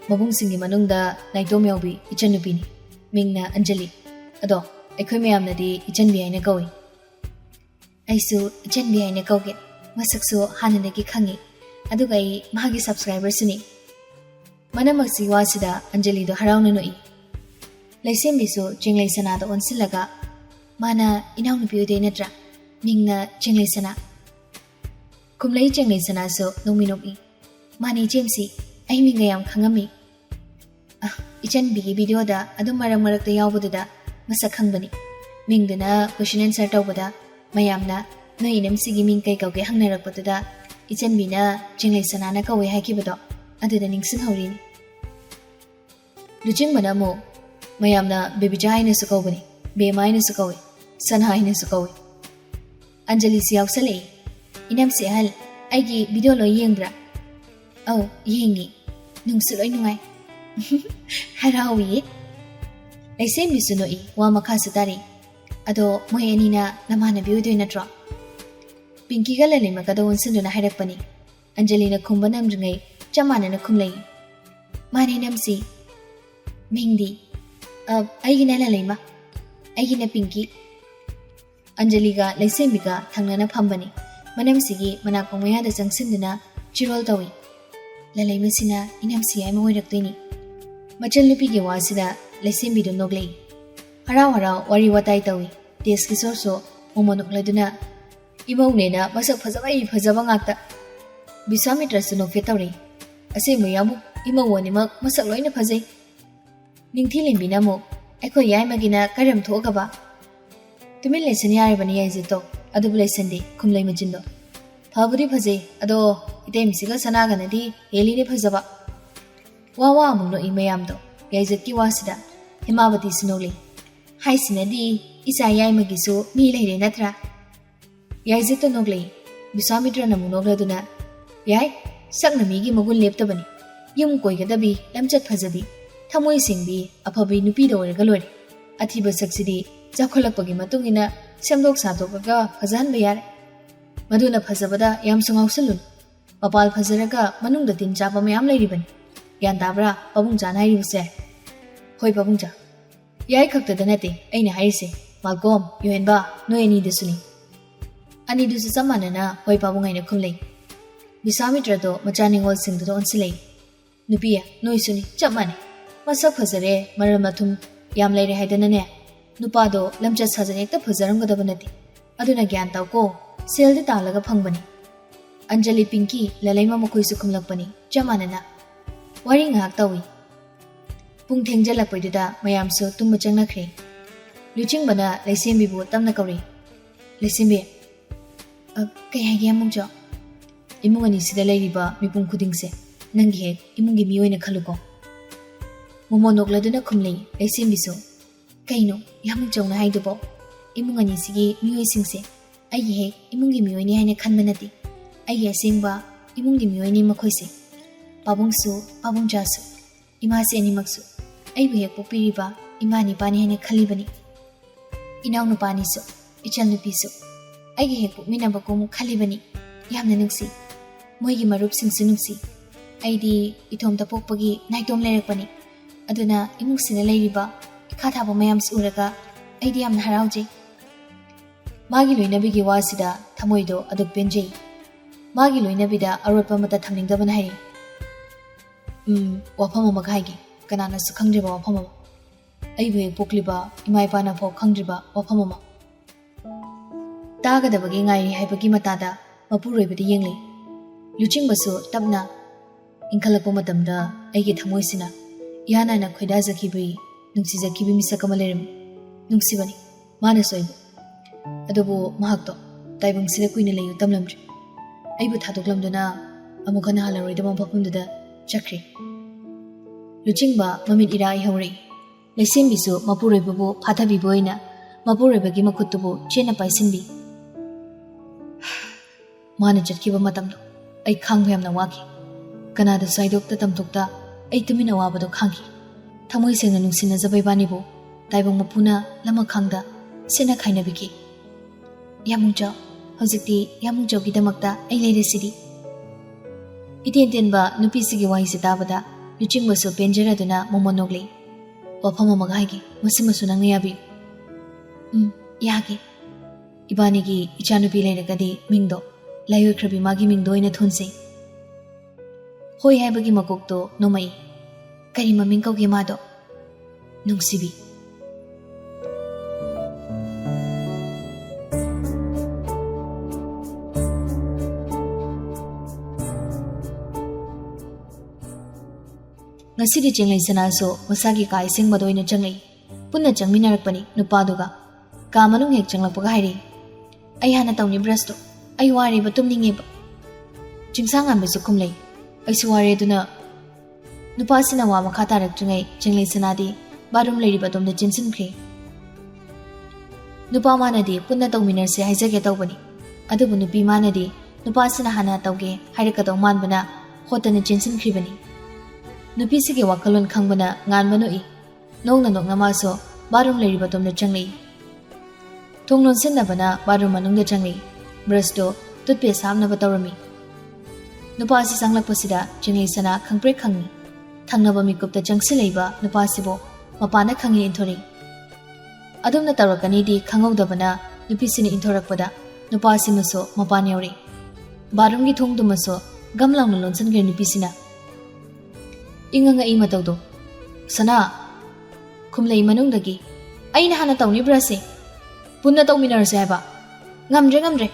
Mabung singi manungda naidom yaubi ichanupini mingna Anjali. Ado aikhoi mayamnadi ichanbi haina kawi. Aisu ichanbi haina kawge masakso hananagi khangi. Aduga ai magi subscriber sini. Manamagsi wasida Anjali do harauna noi. Laisembisu jinglai sanada onsilaga mana inaw nupi ude natra mingna jinglai sana. Kumlai jinglai sana so nominomi. Mani Jamesi ai minga yam khangami. Ichan bigi video da adum marak da yawbuda masak khangbani. Mingdana question answer tawbada mayamna noi namsigi ming kai kawge hangnarakpatuda ichan bina jinglai sana na kawe hakibado aduda ningsin haurini. Luchingmana mo mayamna bebija haina su kawbani bema haina su kawe Sanahal haina su kawe. Anjali si yausale inam si ahal aigi video lo yengbra. Oh yengi nungsuloi nungai. Harawi laisembisu noi wa makasa tari. Ado moyanina namana biudo natro. Pinky ga Lalaima kada wonsunduna hairakpani. Anjali na khumbanam ringai chamana na khumlai. Mani namsi Mingdi aigina Lalaima aigina Pinky. Anjali ga laisembiga thangnana phambani. Manamsigi manakongmayada changsinduna chirol tawi. Lalaima sina inamsi ai moiraktoini. Machal nupigi wasida laisembido noglei. Harau wari watai tawi. Tes kisorso momonokladuna imaunena masak phajaba ngakta. Biswamitra su nokfe tawri. Asengba yamu imawani mak masak loina phajai. Ningthilimbina mo aiko yaimagina karam thokaba. Tumin lesson yaribani yaizito adubu lesson de khumlai majindo. Phabudi phajai ado itemsiga sanaganadi heline phajaba. Wawa amungno imayamdo yaizatki wasida himavati sinoli. Haisinadi isa yaimagisu mi leire natra. Yaizito noglei Biswamitra namu nogladuna yai sakna migi magun leptabani. Yum koigadabi lamchat phajabi. Thamoi singbi apabi nupi da oiraga lore. Athiba saksidi chakholakpagi matungina semdok sadokaka phajanba yare. Maduna phajabada yam sungausalun. Mapal phajaraga manungda tin chapa mayam leiribani. Gyan tabra pabungcha na hairibuse. Hoi pabungcha. Yai khaktada nate aina hairise. Malcolm Yuhenba noi ani desuni. Ani dusu samanana hoi pabungai na khumlei. Biswamitra do macha Ningol singdo onsilei. Nupiya noi suni chapmane. Masak phajare maramathum yam leire haidana nupa do lamchat sajane ekta phajaramgadaba nati. Aduna gyan tawko seldi talaga phangbani. Anjali Pinky Lalaima makhoi su khumlakpani chamanana. Wari ngak tawi. Pung thengjalakpaiduda mayamsu tumba changnakre. Luchingbana laisembibu tamna kawri. Laisembi kay hagi amungjo. Imungani sida lairiba mipung khudingse nangi hek imungi miyoina khaluko. Momonokladuna khumlei laisembisu kaino yamung chongna haidubo imungani sigi miyoi singse ꯑꯩꯒꯤ ꯍꯦꯛ ꯏꯃꯨꯡꯒꯤ ꯃꯤꯑꯣꯏꯅꯤ ꯍꯥꯏꯅ ꯈꯟꯕ ꯅꯠꯇꯦ ꯑꯩꯒꯤ ꯑꯁꯦꯡꯕ ꯏꯃꯨꯡꯒꯤ ꯃꯤꯑꯣꯏꯅꯤ ꯃꯈꯣꯏꯁꯦ ꯄꯥꯕꯨꯡꯁꯨ ꯄꯥꯕꯨꯡꯖꯥꯁꯨ ꯏꯃꯥꯁꯤ ꯑꯅꯤꯃꯛꯁꯨ ꯑꯩꯕꯨ ꯍꯦꯛ ꯄꯣꯛꯄꯤꯔꯤꯕ ꯏꯃꯥ ꯅꯤꯄꯥꯅꯤ ꯍꯥꯏꯅ ꯈꯜꯂꯤꯕꯅꯤ ꯏꯅꯥꯎꯅꯨꯄꯥꯅꯤꯁꯨ ꯏꯆꯟꯅꯨꯄꯤꯁꯨ ꯑꯩꯒꯤ ꯍꯦꯛ ꯄꯣꯛꯃꯤꯟꯅꯕꯒꯨꯝ ꯈꯜꯂꯤꯕꯅꯤ ꯌꯥꯝꯅ ꯅꯨꯡꯁꯤ ꯃꯣꯏꯒꯤ ꯃꯔꯨꯞꯁꯤꯡꯁꯨ ꯅꯨꯡꯁꯤ ꯑꯩꯗꯤ ꯏꯊꯣꯝꯇ ꯄꯣꯛꯄꯒꯤ ꯅꯥꯏꯇꯣꯝ ꯂꯩꯔꯛꯄꯅꯤ ꯑꯗꯨꯅ ꯏꯃꯨꯡꯁꯤꯗ ꯂꯩꯔꯤꯕ ꯏꯈꯥ ꯊꯥꯕ ꯃꯌꯥꯝꯁꯤ ꯎꯔꯒ ꯑꯩꯗꯤ ꯌꯥꯝꯅ ꯍꯔꯥꯎꯖꯩ ꯃꯥꯒꯤ ꯂꯣꯏꯅꯕꯤꯒꯤ ꯋꯥꯁꯤꯗ ꯊꯃꯣꯏꯗꯣ ꯑꯗꯨꯛ ꯄꯦꯟꯖꯩ ꯃꯥꯒꯤ ꯂꯣꯏꯅꯕꯤꯗ ꯑꯔꯣꯠꯄ ꯑꯃꯠꯇ ꯊꯝꯅꯤꯡꯗꯕꯅ ꯍꯥꯏꯔꯤ ꯋꯥꯐꯝ ꯑꯃꯒ ꯍꯥꯏꯒꯦ ꯀꯅꯥꯅꯁꯨ ꯈꯪꯗ꯭ꯔꯤꯕ ꯋꯥꯐꯝ ꯑꯃ ꯑꯩꯕꯨ ꯍꯦꯛ ꯄꯣꯛꯂꯤꯕ ꯏꯃꯥ ꯏꯄꯥꯅ ꯐꯥꯎ ꯈꯪꯗ꯭ꯔꯤꯕ ꯋꯥꯐꯝ ꯑꯃ ꯇꯥꯒꯗꯕꯒꯤ ꯉꯥꯏꯔꯤ ꯍꯥꯏꯕꯒꯤ ꯃꯇꯥꯗ ꯃꯄꯨꯔꯣꯏꯕꯗ ꯌꯦꯡꯂꯤ ꯂꯨꯆꯤꯡꯕꯁꯨ ꯇꯞꯅ ꯏꯟꯈꯠꯂꯛꯄ ꯃꯇꯝꯗ ꯑꯩꯒꯤ ꯊꯃꯣꯏꯁꯤꯅ ꯏꯍꯥꯟ ꯍꯥꯟꯅ ꯈꯣꯏꯗꯥꯖꯈꯤꯕꯒꯤ ꯅꯨꯡꯁꯤꯖꯈꯤꯕ ꯃꯤꯁꯛ ꯑꯃ ꯂꯩꯔꯝꯃꯤ ꯅꯨꯡꯁꯤꯕꯅꯤ ꯃꯥꯅꯁꯨ ꯑꯩꯕꯨ ꯑꯗꯨꯕꯨ ꯃꯍꯥꯛꯇꯣ ꯇꯥꯏꯕꯪꯁꯤꯗ ꯀꯨꯏꯅ ꯂꯩꯌꯨ ꯇꯝꯂꯝꯗ꯭ꯔꯤ ꯑꯩꯕꯨ ꯊꯥꯗꯣꯛꯂꯝꯗꯨꯅ ꯑꯃꯨꯛ ꯍꯟꯅ ꯍꯜꯂꯔꯣꯏꯗꯕ ꯃꯐꯝꯗꯨꯗ ꯆꯠꯈ꯭ꯔꯦ ꯂꯨꯆꯤꯡꯕ ꯃꯃꯤꯠ ꯏꯔꯥ ꯏꯍꯧꯔꯛꯏ ꯂꯩꯁꯦꯝꯕꯤꯁꯨ ꯃꯄꯨꯔꯣꯏꯕꯕꯨ ꯐꯥꯊꯕꯤꯕ ꯑꯣꯏꯅ ꯃꯄꯨꯔꯣꯏꯕꯒꯤ ꯃꯈꯨꯠꯇꯨꯕꯨ ꯆꯦꯟꯅ ꯄꯥꯏꯁꯤꯟꯕꯤ ꯃꯥꯅ ꯆꯠꯈꯤꯕ ꯃꯇꯝꯗꯣ ꯑꯩ ꯈꯥꯡꯕ ꯌꯥꯝꯅ ꯋꯥꯈꯤ ꯀꯅꯥꯗꯁꯨ ꯍꯥꯏꯗꯣꯛꯇ ꯇꯝꯊꯣꯛꯇ ꯑꯩ ꯇꯨꯃꯤꯟꯅ ꯑꯋꯥꯕꯗꯣ ꯈꯥꯡꯈꯤ ꯊꯃꯣꯏ ꯁꯦꯡꯅ ꯅꯨꯡꯁꯤꯅꯖꯕ ꯏꯕꯥꯅꯤꯕꯨ ꯇꯥꯏꯕꯪ ꯃꯄꯨꯅ ꯂꯃꯈꯥꯡꯗ ꯁꯦꯠꯅ ꯈꯥꯏꯅꯕꯤꯈꯤ ꯌꯥꯃꯨꯡꯖꯥꯎ ꯍꯧꯖꯤꯛꯇꯤ ꯌꯥꯃꯨꯡꯖꯥꯎꯒꯤꯗꯃꯛꯇ ꯑꯩ ꯂꯩꯔꯤꯁꯤꯗꯤ ꯏꯇꯦꯟ ꯇꯦꯟꯕ ꯅꯨꯄꯤꯁꯤꯒꯤ ꯋꯥꯍꯩꯁꯤ ꯇꯥꯕꯗ ꯂꯨꯆꯤꯡꯕꯁꯨ ꯄꯦꯟꯖꯔꯗꯨꯅ ꯃꯣꯃꯣꯟ ꯅꯣꯛꯂꯤ ꯋꯥꯐꯝ ꯑꯃꯒ ꯍꯥꯏꯒꯦ ꯃꯁꯤꯃꯁꯨ ꯅꯪꯅ ꯌꯥꯕꯤꯌꯨ ꯌꯥꯒꯦ ꯏꯕꯥꯅꯤꯒꯤ ꯏꯆꯥꯅꯨꯄꯤ ꯂꯩꯔꯒꯗꯤ ꯃꯤꯡꯗꯣ ꯂꯥꯏꯑꯣꯏꯈ꯭ꯔꯕꯤ ꯃꯥꯒꯤ ꯃꯤꯡꯗꯣ ꯑꯣꯏꯅ ꯊꯣꯟꯁꯤ ꯍꯣꯏ ꯍꯥꯏꯕꯒꯤ ꯃꯀꯣꯛꯇꯣ ꯅꯣꯝꯃꯛꯏ ꯀꯔꯤ ꯃꯃꯤꯡ ꯀꯧꯒꯦ ꯃꯥꯗꯣ ꯅꯨꯡꯁꯤꯕꯤ ꯉꯁꯤꯗꯤ ꯆꯦꯡꯂꯩ ꯁꯅꯥꯁꯨ ꯃꯁꯥꯒꯤ ꯀꯥ ꯏꯁꯤꯡꯕꯗ ꯑꯣꯏꯅ ꯆꯪꯂꯛꯏ ꯄꯨꯟꯅ ꯆꯪꯃꯤꯟꯅꯔꯛꯄꯅꯤ ꯅꯨꯄꯥꯗꯨꯒ ꯀꯥ ꯃꯅꯨꯡ ꯍꯦꯛ ꯆꯪꯂꯛꯄꯒ ꯍꯥꯏꯔꯛꯏ ꯑꯩ ꯍꯥꯟꯅ ꯇꯧꯅꯤ ꯕ꯭ꯔꯁꯇꯣ ꯑꯩ ꯋꯥꯔꯦꯕ ꯇꯨꯝꯅꯤꯡꯉꯦꯕ ꯆꯤꯡꯁꯥꯡꯉꯥꯟꯕꯁꯨ ꯈꯨꯝꯂꯩ ꯑꯩꯁꯨ ꯋꯥꯔꯦ ꯑꯗꯨꯅ ꯅꯨꯄꯥꯁꯤꯅ ꯋꯥ ꯃꯈꯥ ꯇꯥꯔꯛꯇ꯭ꯔꯤꯉꯩ ꯆꯦꯡꯂꯩ ꯁꯅꯥꯗꯤ ꯕꯥꯠꯔꯨꯝ ꯂꯩꯔꯤꯕ ꯑꯗꯣꯝꯗ ꯆꯦꯟꯁꯤꯟꯈ꯭ꯔꯦ ꯅꯨꯄꯥ ꯃꯥꯅꯗꯤ ꯄꯨꯟꯅ ꯇꯧꯃꯤꯟꯅꯔꯁꯦ ꯍꯥꯏꯖꯒꯦ ꯇꯧꯕꯅꯤ ꯑꯗꯨꯕꯨ ꯅꯨꯄꯤ ꯃꯥꯅꯗꯤ ꯅꯨꯄꯥꯁꯤꯅ ꯍꯥꯟꯅ ꯇꯧꯒꯦ ꯍꯥꯏꯔꯛꯀꯗꯧ ꯃꯥꯟꯕꯅ ꯍꯣꯠꯇꯅ ꯆꯦꯟꯁꯤꯟꯈ꯭ꯔꯤꯕꯅꯤ ꯅꯨꯄꯤꯁꯤꯒꯤ ꯋꯥꯈꯜꯂꯣꯟ ꯈꯪꯕꯅ ꯉꯥꯟꯕ ꯅꯣꯛꯏ ꯅꯣꯛꯅ ꯅꯣꯛꯅ ꯃꯥꯁꯨ ꯕꯥꯠꯔꯨꯝ ꯂꯩꯔꯤꯕ ꯑꯗꯣꯝꯗ ꯆꯪꯂꯛꯏ ꯊꯣꯡ ꯂꯣꯟꯁꯤꯟꯅꯕꯅ ꯕꯥꯠꯔꯨꯝ ꯃꯅꯨꯡꯗ ꯆꯪꯂꯛꯏ ꯕ꯭ꯔꯁꯇꯣ ꯇꯨꯠꯄꯦꯁ ꯍꯥꯞꯅꯕ ꯇꯧꯔꯝꯃꯤ ꯅꯨꯄꯥꯁꯤ ꯆꯪꯂꯛꯄꯁꯤꯗ ꯆꯦꯡꯂꯩ ꯁꯅꯥ ꯈꯪꯄ꯭ꯔꯦꯛ ꯈꯪꯉꯤ ꯊꯪꯅꯕ ꯃꯤꯀꯨꯞꯇ ꯆꯪꯁꯤꯜꯂꯛꯏꯕ ꯅꯨꯄꯥꯁꯤꯕꯨ ꯃꯄꯥꯅ ꯈꯪꯉꯤ ꯏꯟꯊꯣꯔꯛꯏ ꯑꯗꯨꯝꯅ ꯇꯧꯔꯛꯀꯅꯤꯗꯤ ꯈꯪꯍꯧꯗꯕꯅ ꯅꯨꯄꯤꯁꯤꯅ ꯏꯟꯊꯣꯔꯛꯄꯗ ꯅꯨꯄꯥꯁꯤꯃꯁꯨ ꯃꯄꯥꯟ ꯌꯧꯔꯛꯏ ꯕꯥꯠꯔꯨꯝꯒꯤ ꯊꯣꯡꯗꯨꯃꯁꯨ ꯒꯝ ꯂꯥꯎꯅ ꯂꯣꯟꯁꯤꯟꯈ꯭ꯔꯦ ꯅꯨꯄꯤꯁꯤꯅ ꯏꯉꯉꯛꯏ ꯃꯇꯧꯗꯣ ꯁꯅꯥ ꯈꯨꯝꯂꯩ ꯃꯅꯨꯡꯗꯒꯤ ꯑꯩꯅ ꯍꯥꯟꯅ ꯇꯧꯅꯤ ꯕ꯭ꯔꯁꯁꯦ ꯄꯨꯟꯅ ꯇꯧꯃꯤꯟꯅꯔꯁꯦ ꯍꯥꯏꯕ ꯉꯝꯗ꯭ꯔꯦ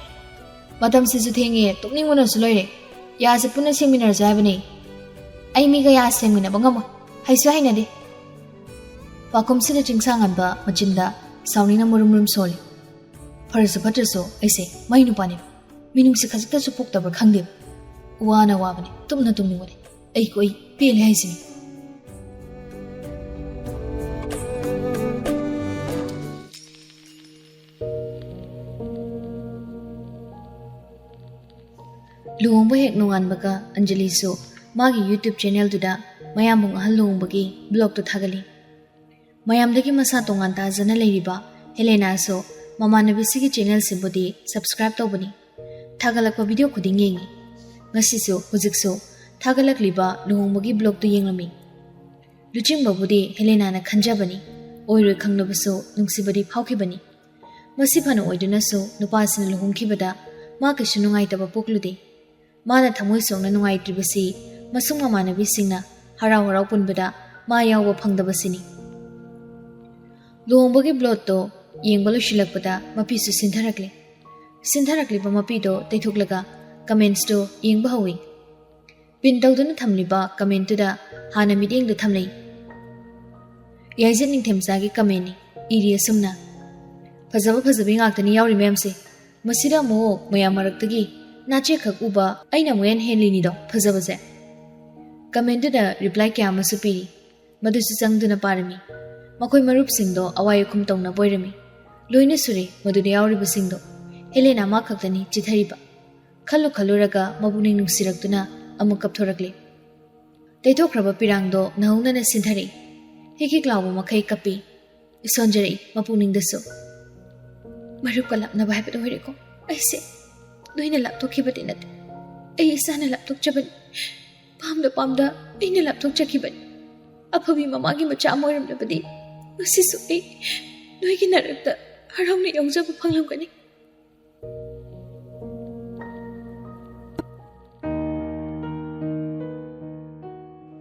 ꯃꯇꯝꯁꯤꯁꯨ ꯊꯦꯡꯉꯦ ꯇꯨꯝꯅꯤꯡꯕꯅꯁꯨ ꯂꯣꯏꯔꯦ ꯌꯥꯁꯦ ꯄꯨꯟꯅ ꯁꯦꯡꯃꯤꯟꯅꯔꯁꯦ ꯍꯥꯏꯕꯅꯤ ꯑꯩ ꯃꯤꯒ ꯌꯥ ꯁꯦꯡꯃꯤꯟꯅꯕ ꯉꯝꯃꯣꯏ ꯍꯩꯁꯨ ꯍꯩꯅꯗꯦ ꯄꯥꯈꯨꯝꯁꯤꯗ ꯆꯤꯡꯁꯥꯡꯉꯟꯕ ꯃꯆꯤꯟꯗ ꯁꯥꯎꯅꯤꯡꯅ ꯃꯨꯔꯨꯝ ꯃꯨꯔꯨꯝ ꯁꯣꯜꯂꯤ ꯐꯔꯁꯨ ꯐꯠꯇ꯭ꯔꯁꯨ ꯑꯩꯁꯦ ꯃꯩ ꯅꯨꯄꯥꯅꯦꯕ ꯃꯤꯅꯨꯡꯁꯤ ꯈꯖꯤꯛꯇꯁꯨ ꯄꯣꯛꯇꯕ꯭ꯔꯥ ꯈꯪꯗꯦꯕ ꯋꯥꯅ ꯋꯥꯕꯅꯤ ꯇꯨꯝꯅꯤꯡꯕꯅꯤ ꯑꯩ ꯄꯦꯜꯂꯦ ꯍꯥꯏꯁꯤꯅꯤ ꯂꯨꯍꯣꯡꯕ ꯍꯦꯛ ꯅꯣꯡꯉꯥꯟꯕꯒ ꯑꯟꯖꯂꯤꯁꯨ ꯃꯥꯒꯤ ꯌꯨꯇ꯭ꯌꯨꯕ ꯆꯦꯅꯦꯜꯗꯨꯗ ꯃꯌꯥꯝꯕꯨ ꯑꯍꯜ ꯂꯨꯍꯣꯡꯕꯒꯤ ꯕ꯭ꯂꯣꯒꯇꯨ ꯊꯥꯒꯠꯂꯤ ꯃꯌꯥꯝꯗꯒꯤ ꯃꯁꯥ ꯇꯣꯉꯥꯟ ꯇꯥꯖꯅ ꯂꯩꯔꯤꯕ ꯍꯦꯂꯦꯅꯥꯁꯨ ꯃꯃꯥꯟꯅꯕꯤꯁꯤꯒꯤ ꯆꯦꯅꯦꯜꯁꯤꯕꯨꯗꯤ ꯁꯕꯁꯀ꯭ꯔꯥꯏꯕ ꯇꯧꯕꯅꯤ ꯊꯥꯒꯠꯂꯛꯄ ꯚꯤꯗꯤꯑꯣ ꯈꯨꯗꯤꯡ ꯌꯦꯡꯉꯤ ꯉꯁꯤꯁꯨ ꯍꯧꯖꯤꯛꯁꯨ ꯊꯥꯒꯠꯂꯛꯂꯤꯕ ꯂꯨꯍꯣꯡꯕꯒꯤ ꯕ꯭ꯂꯣꯒꯇꯨ ꯌꯦꯡꯂꯝꯃꯤ ꯂꯨꯆꯤꯡꯕꯕꯨꯗꯤ ꯍꯦꯂꯦꯅꯥꯅ ꯈꯟꯖꯕꯅꯤ ꯑꯣꯏꯔꯣꯏ ꯈꯪꯂꯕꯁꯨ ꯅꯨꯡꯁꯤꯕꯗꯤ ꯐꯥꯎꯈꯤꯕꯅꯤ ꯃꯁꯤ ꯐꯅ ꯑꯣꯏꯗꯨꯅꯁꯨ ꯅꯨꯄꯥꯁꯤꯅ ꯂꯨꯍꯣꯡꯈꯤꯕꯗ ꯃꯥ ꯀꯩꯁꯨ ꯅꯨꯡꯉꯥꯏꯇꯕ ꯄꯣꯛꯂꯨꯗꯦ ꯃꯥꯅ ꯊꯃꯣꯏ ꯁꯣꯛꯅ ꯅꯨꯡꯉꯥꯏꯇ꯭ꯔꯤꯕꯁꯤ ꯃꯁꯨꯡ ꯃꯃꯥꯟꯅꯕꯤꯁꯤꯡꯅ ꯍꯔꯥꯎ ꯄꯨꯟꯕꯗ ꯃꯥ ꯌꯥꯎꯕ ꯐꯪꯗꯕꯁꯤꯅꯤ ꯂꯨꯍꯣꯡꯕꯒꯤ ꯕ꯭ꯂꯣꯒꯇꯣ ꯌꯦꯡꯕ ꯂꯣꯏꯁꯤꯜꯂꯛꯄꯗ ꯃꯄꯤꯁꯨ ꯁꯤꯟꯊꯔꯛꯂꯤꯕ ꯃꯄꯤꯗꯣ ꯇꯩꯊꯣꯛꯂꯒ ꯀꯃꯦꯟꯠꯁꯇꯣ ꯌꯦꯡꯕ ꯍꯧꯏ ꯄꯤꯟ ꯇꯧꯗꯨꯅ ꯊꯝꯂꯤꯕ ꯀꯃꯦꯟꯠꯇꯨꯗ ꯍꯥꯟꯅ ꯃꯤꯠꯌꯦꯡꯗ ꯊꯝꯂꯩ ꯌꯥꯏꯖꯠ ꯅꯤꯡꯊꯦꯝꯆꯥꯒꯤ ꯀꯃꯦꯟꯠꯅꯤ ꯏꯔꯤ ꯑꯁꯨꯝꯅ ꯐꯖꯕꯤ ꯉꯥꯛꯇꯅꯤ ꯌꯥꯎꯔꯤ ꯃꯌꯥꯝꯁꯦ ꯃꯁꯤꯗ ꯑꯃꯨꯛ ꯃꯌꯥꯝ ꯃꯔꯛꯇꯒꯤ ꯅꯥꯆꯦꯛꯈꯛ ꯎꯕ ꯑꯩꯅ ꯑꯃꯨꯛ ꯍꯦꯟꯅ ꯍꯦꯜꯂꯤꯅꯤꯗꯣ ꯐꯖꯕꯁꯦ ꯀꯃꯦꯟꯠꯇꯨꯗ ꯔꯤꯄ꯭ꯂꯥꯏ ꯀꯌꯥ ꯑꯃꯁꯨ ꯄꯤꯔꯤ ꯃꯗꯨꯁꯨ ꯆꯪꯗꯨꯅ ꯄꯥꯔꯝꯃꯤ ꯃꯈꯣꯏ ꯃꯔꯨꯞꯁꯤꯡꯗꯣ ꯑꯋꯥꯏ ꯑꯈꯨꯝ ꯇꯧꯅꯕ ꯑꯣꯏꯔꯝꯃꯤ ꯂꯣꯏꯅ ꯁꯨꯔꯦ ꯃꯗꯨꯗ ꯌꯥꯎꯔꯤꯕꯁꯤꯡꯗꯣ Helena ma khaktani chithariba khallu khalluraga mabuning nungsirakduna amuk kapthorakle Teithokraba pirangdo naunana sinthari hikik lawu makai kapi isonjari mapungningdasu Maruk kalapna bahibado hoireko aise noina laptop khibati nat ai isana laptop chaban pamda aina laptop chakiban aphabi mamagi macha amoiram labadi usisu ai noigi narakta harawni yongjaba phanglamgani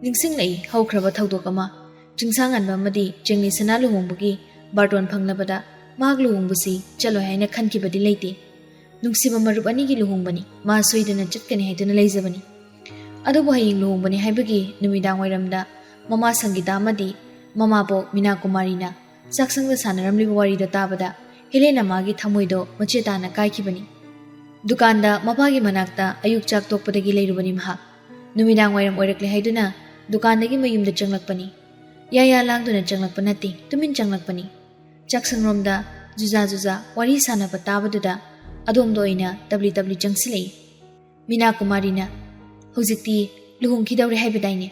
Ningsing lai haukraba thaudok ama chingsangan ba madi chengni sana luhongbagi barton phanglabada mag luhongbusi chalo haina khankibadi leite nungsiba marup ani gi luhongbani ma soidana chatkani haiduna leijabani adubu haying luhongbani haibagi numidang wairamda mama sangita amadi mama bo mina kumarina saksangda sanaramli wari da tabada Helena magi thamoido machetana kaikibani dukanda mapagi manakta ayuk chak tokpadagi leirubani maha numidang wairam oirakle haiduna dukandagi mayumda changlakpani yaya langduna changlakpanati tumin changlakpani chaksangromda juza wari sanaba tabaduda adomdo oina tabli changsilei mina kumarina hojikti luhongkidawre haibadaine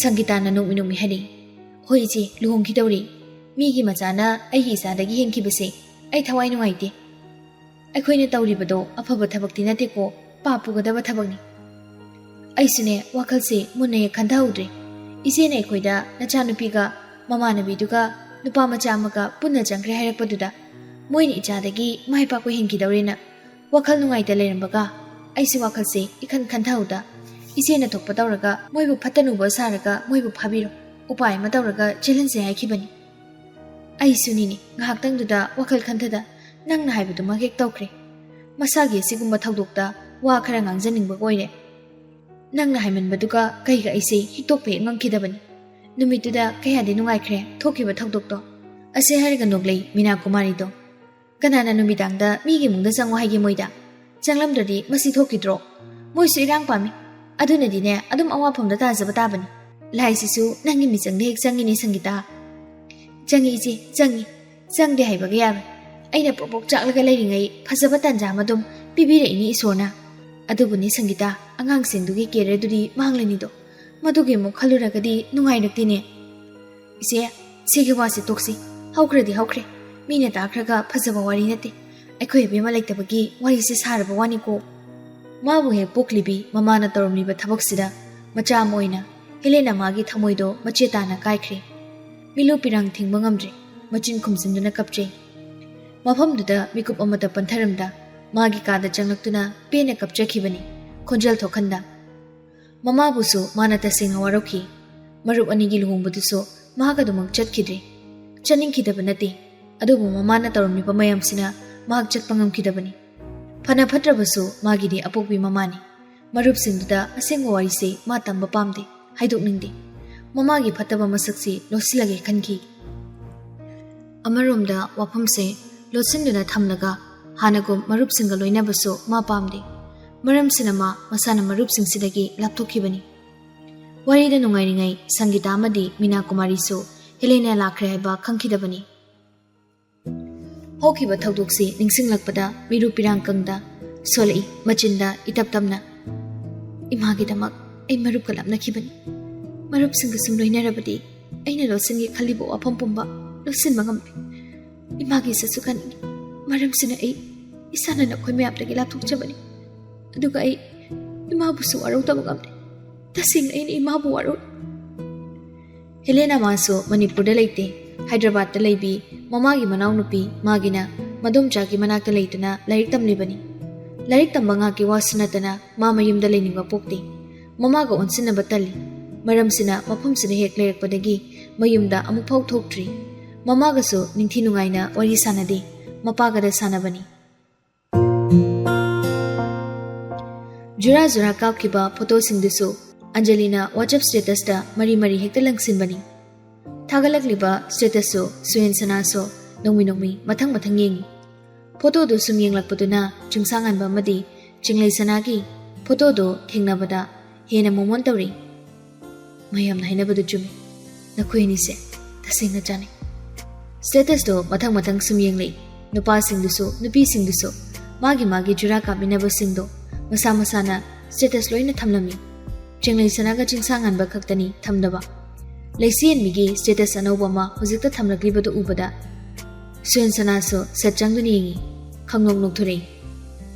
sangitana nokminokmi hari hoi ichi luhongkidawre migi machana aigi isadagi henkibase ai thawai nungaite aikhoina tawribado afaba thabakti nateko papugadaba thabakni aisune wakhalse munne khandhaudre isene aikhoida nachanupiga mamanabiduga nupa macha amaga punna jangre hairakpaduda moini ichadagi maipa ko henkidawrena wakhal nungaita lerambaga aisi wakhalse ikhan khandhauda isena thokpa tawraga moibu phattanuba saraga moibu phabiro upai ma tawraga challenge haikibani aisunini ngahaktangduda wakhal khanthada nangna haibudu magek tawkre masagi sigumba thaudokta wa khara ngangjaningba koire nangna haimanbaduga kaiga aisi hitokpe ngangkidabani numituda kayade nungaikhre thokiba thaudokto ase hariga noglei mina kumari do kanana numidangda migi mungda sangwa haigi moida changlamdradi masi thokidro moisu irang pami adunadine adum awaphamda tajaba tabani laisisu nangi michangde hek changini sangita changi ichi changde haibaga yar aina propok chaklaga leiringai phajaba tanja madum pibire ini isona adubuni sangita angang singdugi kere duri manglani do madugi mo khaluragadi nungairaktine ise sigi wasi toksi haukhre mina takhraga phajaba wari nate aikhoi bema laitabagi wari se saraba wani ko mabu he poklibi mamana toromliba thabaksida macha moina Helena magi thamoido machetana kaikhre milu pirang thingba ngamdre machin khumjinduna kapche mafamduda mikup amata pantharamda magi kada changlaktuna pena kapchakhibani khonjal thokhanda mama busu mana tasinga waroki marup anigi luhongbuduso mahagadumang chatkidre chaningkidaba nate adubu mamana toromliba mayamsina mahak chakpangamkidabani phana phatrabasu magidi apokbi mamani marup singduda asengwa warise ma tamba pamde haidokningde mamagi phataba masakse losilage khanki amaromda waphamse losinduna thamlaga hanagum marup singa loinabasu ma pamde maram sinama masana marup singsidagi lapthokibani warida nungairingai sangita amadi mina kumari su Helena lakre haiba khangkidabani hokiba thaudoksi ningsinglakpada miru pirang kangda solai machinda itaptamna imagi damak ai marup kalapna khibani marup singa sum loinarabadi aina losingi khalibo apam pumba losin mangam imagi sasukan maram sina ai isana na khoi map dagi lapthok chabani aduga ai imabu su aro tabagam tasing ai imabu aro Helena maso Manipur da leite Hyderabad da leibi mamagi manaw nupi magina madumcha ki manakta leitana lairik tamlibani lairik tambanga ki wasanatana mama yumda leininga pokti mamaga onsina batali maram sina mafam sina hek leirakpadagi mayumda amu phau thoktrි mamaga so ningthi nungaina wari sanade mapaga da sanabani jura kakiba photo singdusu Angelina WhatsApp status da mari hekta langsinbani Thagalakliba status so suyen sana so nongmi mathang yengi photo do sum yenglakpaduna chingsangan ba madi chinglei sanagi photo do thengnabada hena momon tawri mayam na hinabadu chumi nakhoi se tasingna chani status do mathang sum yenglei nupa singdusu nupi singdusu magi jura kaminabasingdo masa masana status loina thamlami chenglei sanaga chingsangan ba khaktani thamdaba leisien migi status anoba ma hojikta thamlaklibadu ubada suen sana so setchangduni ngi khangnok nokthurei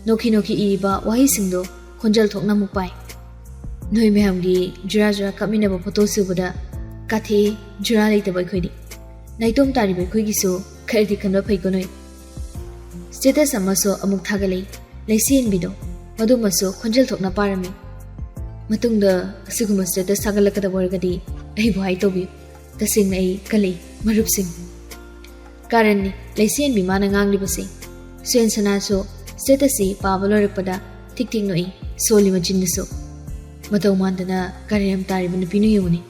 nokhi iba wahi singdo khonjal thokna mupai noi mehamgi jura kaminaba photo subada kathi jura leite bai khoidi naitom tari bai khoi gisu khaidi khanba phai konoi status amaso amuk thagalei leisien bido madu maso khonjal thokna parami matungda asiguma status thagalakada borgadi ai bhai tobi tasing ai kalei marup sing karani leisien bi mana ngang libase suen sana so status si pabaloripada tik noi soli machin so matau mandana karyam tari banu pinu yumuni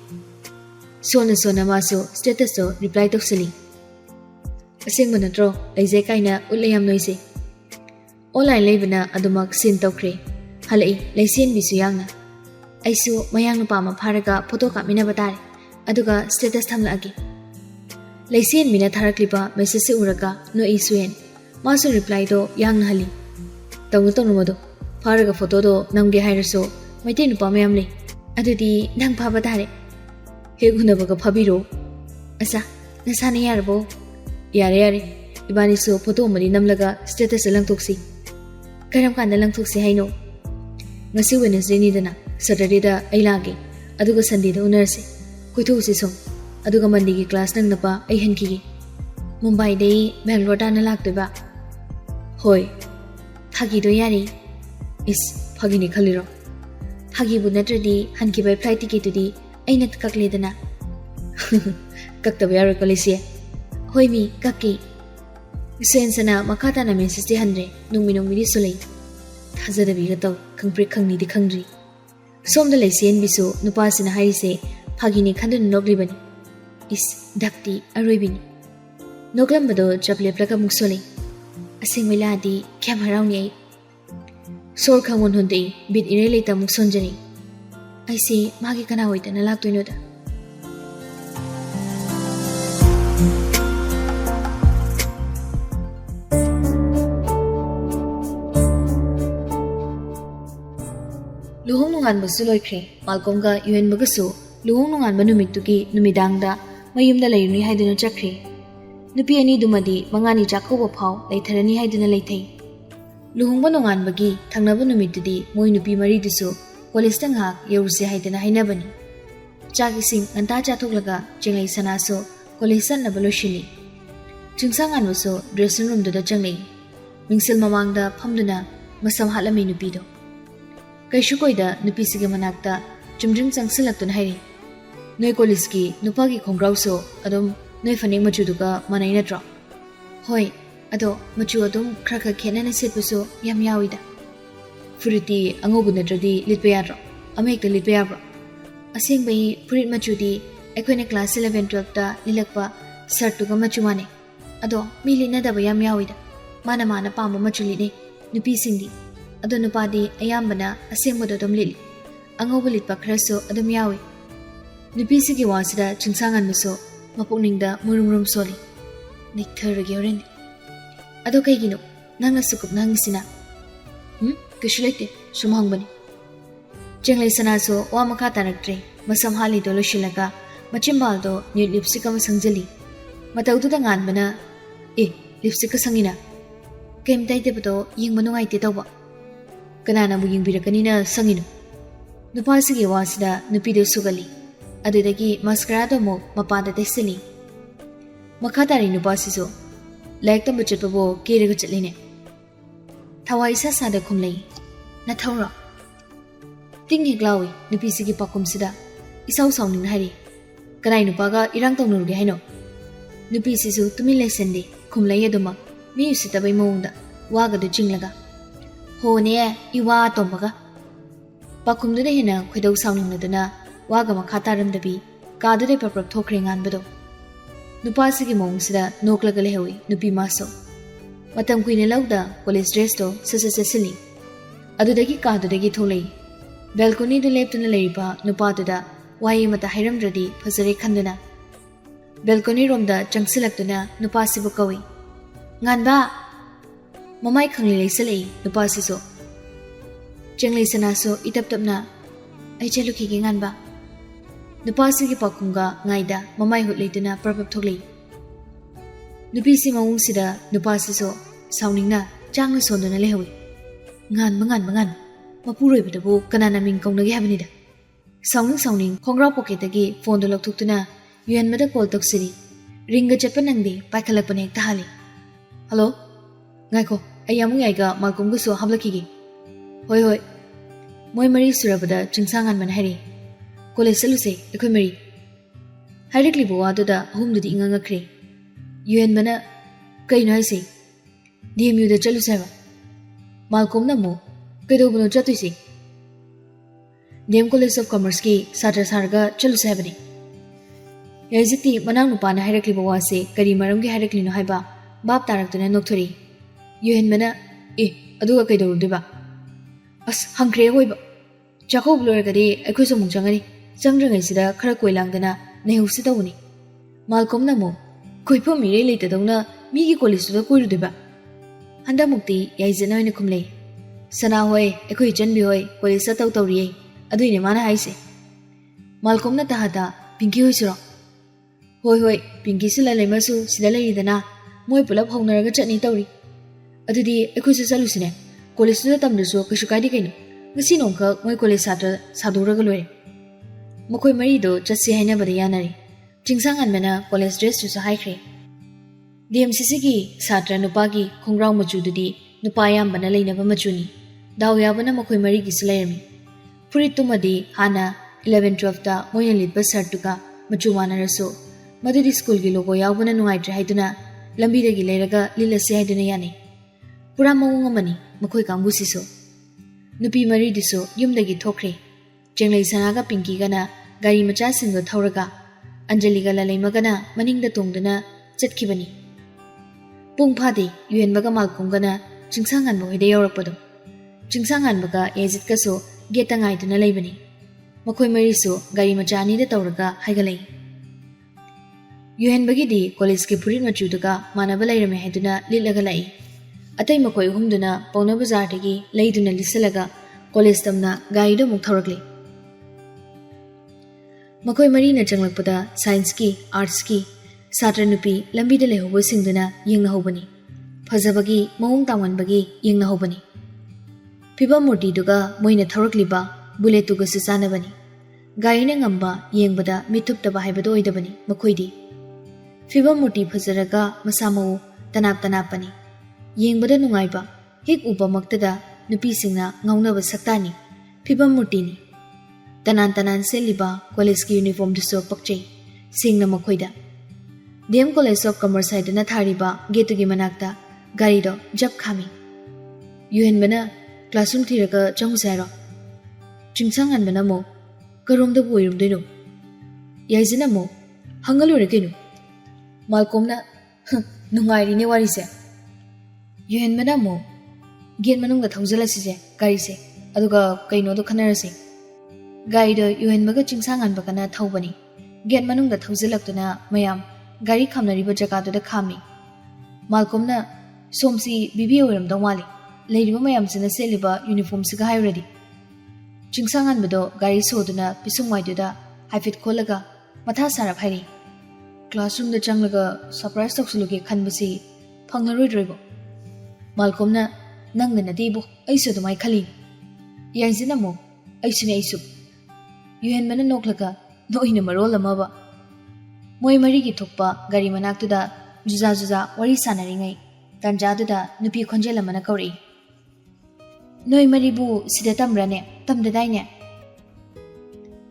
sona maso status so reply toksali asing manatro leise kaina ulayam noise online lebana adumak sin tokre halai leisien bisu yangna aisu mayang nupa ma pharaga photo kamina batare aduga status thamla agi leisien mina tharakliba message se uraga no isuen maso reply do yang hali tawnu modo pharaga photo do namge hairaso maite nupa mayam le adudi nang phaba tare he gunabaga phabiro asa nasane yarbo yare ibani so photo mari namlaga status langtoksi karam kan langtoksi haino ngasi Wednesday ni dana Saturday da ai lage aduga Sunday da unarse koithu si som aduga Monday gi class nang napa ai hanki Mumbai dei Bangalore da na lakte ba hoi thagi do yari is phagini khaliro thagi bu natradi hanki bai flight ticket di aina kakle dana kakta bayar kolisia hoi mi kakki sensana makata na message di hanre nungmi di sulai thazada bi gataw khangpri khangni di khangri somda leisien bisu nupa sina harise phagini khandan noglibani is dakti aroibini noglam bado chaple plaka muksole asing miladi kyam harawni sor khangwon honde bit irele ta muksonjani aise magi kana hoitana laktoinoda luhung nungan basu loikre malkomga UN bagasu luhung nungan banumitugi numidangda mayumda layuni haiduna chakre nupi ani dumadi mangani chakoba phau leitharani haiduna leithei luhung banungan bagi thangnabu numitudi moi nupi mari dusu college tanga yeurse haiduna hainabani chagi sing anta chathoklaga chenglei sanaso college sanna baloshili chungsangan waso dressing room da changlei mingsil mamangda phamduna masam halami nupido kaishu koida nupi sige manakta chumjing changsilaktun hairi noi college ki nupagi khongrau so adum noi faning machu duga manai natra hoi ado machu adum khrakha khenana setpuso yam yawida fruity angobu natradi litpayadra amekta litpayabra asing bai fruit machu di ekone class 11 12 ta lilakpa shirt duga machu mane ado milina da yam yawida mana pamba machu lini nupi singdi ado nupadi ayambana asengbodo dom lili angobu litpa khraso adum yawi nupi sigi wasida chungsangan miso mapukningda murum soli niktharage orendi ado kaigino nangna sukup nangisina kishulete sumhangbani chenglei sanaso wa makha taraktre masam hali dolo shilaga machimbal do new lipstick am sangjali mataudu da nganbana lipstick sangina kem taite bado yingma nungai te tawba kanana bu yingbirakani na sangino nupasigi wasida nupido sugali adudagi mascara do mo mapada tesili makhatari nupasiso like tambu chatpabo kerega chatline thawai sa sada khumlei na thawra ting heglawi nupisigi pakumsida isau sawning hari kanai nupaga irang tawnuruge haino nupisisu tumin lesende khumlei aduma mi usitabai mawungda waga do chinglaga hone iwa tombaga pakumdune hena khoidau sawningnaduna waga makhataramdabi kadude paprap thokre nganbado nupasigi mawngsida noklaga lehawi nupi maso matam kuine lauda college dress to sesili adudagi kadudagi tholei balcony du leptuna leiba nupaduda wayi mata hairamdradi phasare khanduna balcony romda changsilaktuna nupasibu kawi nganba Mamai khangli leisalei nupa siso. Jenglei sanaso itap tapna ai chalu ki ngan ba. Nupa sigi pakunga ngaida mamai hut leituna prapap thoklei. Nupi si mawung sida nupa siso sauningna changna sondana lehawi. Ngan mapuroi bidabu kanana ming kaunagi habanida. Sauning khongrau pocketagi phone do lokthukuna UN mada call toksiri. Ringa chatpa nangdi paikhalakpane ekta hali. Hello? Ngaiko, ayamung yaiga malkumgu so hablakigi. Hoi. Moi mari surabada chingsangan man hari. College saluse ekoi mari. Hairikli bo aduda ahumdudi ingangakre. UN mana kaino haise. DMU da chaluse ba. Malkum namu kaidobuno chatuise. DM College of Commerce ki Satra Sarga chaluse habani. Yaiziti manang nupana hairakli bo wase kari maramgi hairakli no haiba bab taraktuna nokthori. UN mana aduga kaidorudiba. As hangkre hoiba. Chakho bloragadi aikoi so mungchangani. Changrangaisida khara koilangdana nehusi tawuni. Malcolm namu koipa mire leitadawna migi college da koirudiba. Handa mukti yaizana oina kumlei. Sana hoi aikoi chanbi hoi college sa tawriye. Aduine mana haise. Malcolm na tahada Pinky hoisiro. Hoi Pinky sila leimasu sida leidana moi pulap haunaraga chatni tawri. Adudi aikoi sa salusine. College da tamdaso kaishu kaidi kaino. Ngasi nongka moi college satra saduraga loire. Makoi mari do chasi haina bada yanari. Chingsangan mana college dress tu sa haikre. DMCC ki satra nupagi khongrau machu dudi nupayam bana leinaba machuni. Daw yabana makoi mari gi silayami. Furit tumadi hana 11-12 ta moina litba sartuka machu manaraso. Madudi school gi logo yawbana nungaitra haiduna lambi dagi leiraga lilasi haiduna yani. Pura mawung amani makoi kangbu siso. Nupi mari diso yumdagi thokre. Jenglei sanaga Pinky gana gari macha singa thauraga Anjali ga Leimagana maningda tongdana chatkibani. Pung phadi UN baga Malcolm gana chingsangan bo hide yorakpado. Chingsangan baga Yazid kaso geta ngaiduna leibani. Makoi mari so gari macha ani da tawraga haigalei. UN bagi di college ke purit machu daga manaba leirame haiduna lilaga lai. Atai makoi humduna Pauna Bazar dagi leiduna lisalaga college tamna gari muk thaurakli. Makoi mari na changlakpada science ki arts ki satra nupi lambi da lehobo singduna yengna hobani. Phajabagi mawung tangwanbagi yengna hobani. Piba murti duga moina thaurakliba bullet tuga sisanabani. Gari na ngamba yengbada mituptaba haibado oidabani makoidi. Piba murti phajaraga masamawu tanapani. Yengbada nungaiba hek uba maktada nupi singna ngaunaba saktani phibam murtini tanan seliba college ki uniform duso pakchei singna makhoida DM College of Commerce haidana thariba getugi manakta gari do jab khami UN bana classroom thiraga changusaro chingsangan bana mo karom da boirum deno yaizina mo hangalure kenu Malcolm na nungairi ne warise UN bana mo Gate manung da thawjala sije gari se aduga kaino do khanarase gari do UN baga chingsangan bagana thawbani gate manung da thawjalaktuna mayam gari khamnari ba jaga do da khami Malcolm na somsi bibi oram dawali leiriba mayam sina seliba uniform siga hayredi chingsangan bado gari soduna pisungwai do da haifit kholaga matha sarap hairi classroom da changlaga surprise toksuluge khanbasi phangharoi dribo Malcolm na Nangna na dibo ay so dumay khali. Yaizina mo ay sinaisu. UN mana noklaga noy na marol amaba. Moy marigi thokpa gari manaktuda juza wari sanaringay. Tanjaduda nupi khonjela mana kauri. Noy maribu sida tamrane tamdadayne.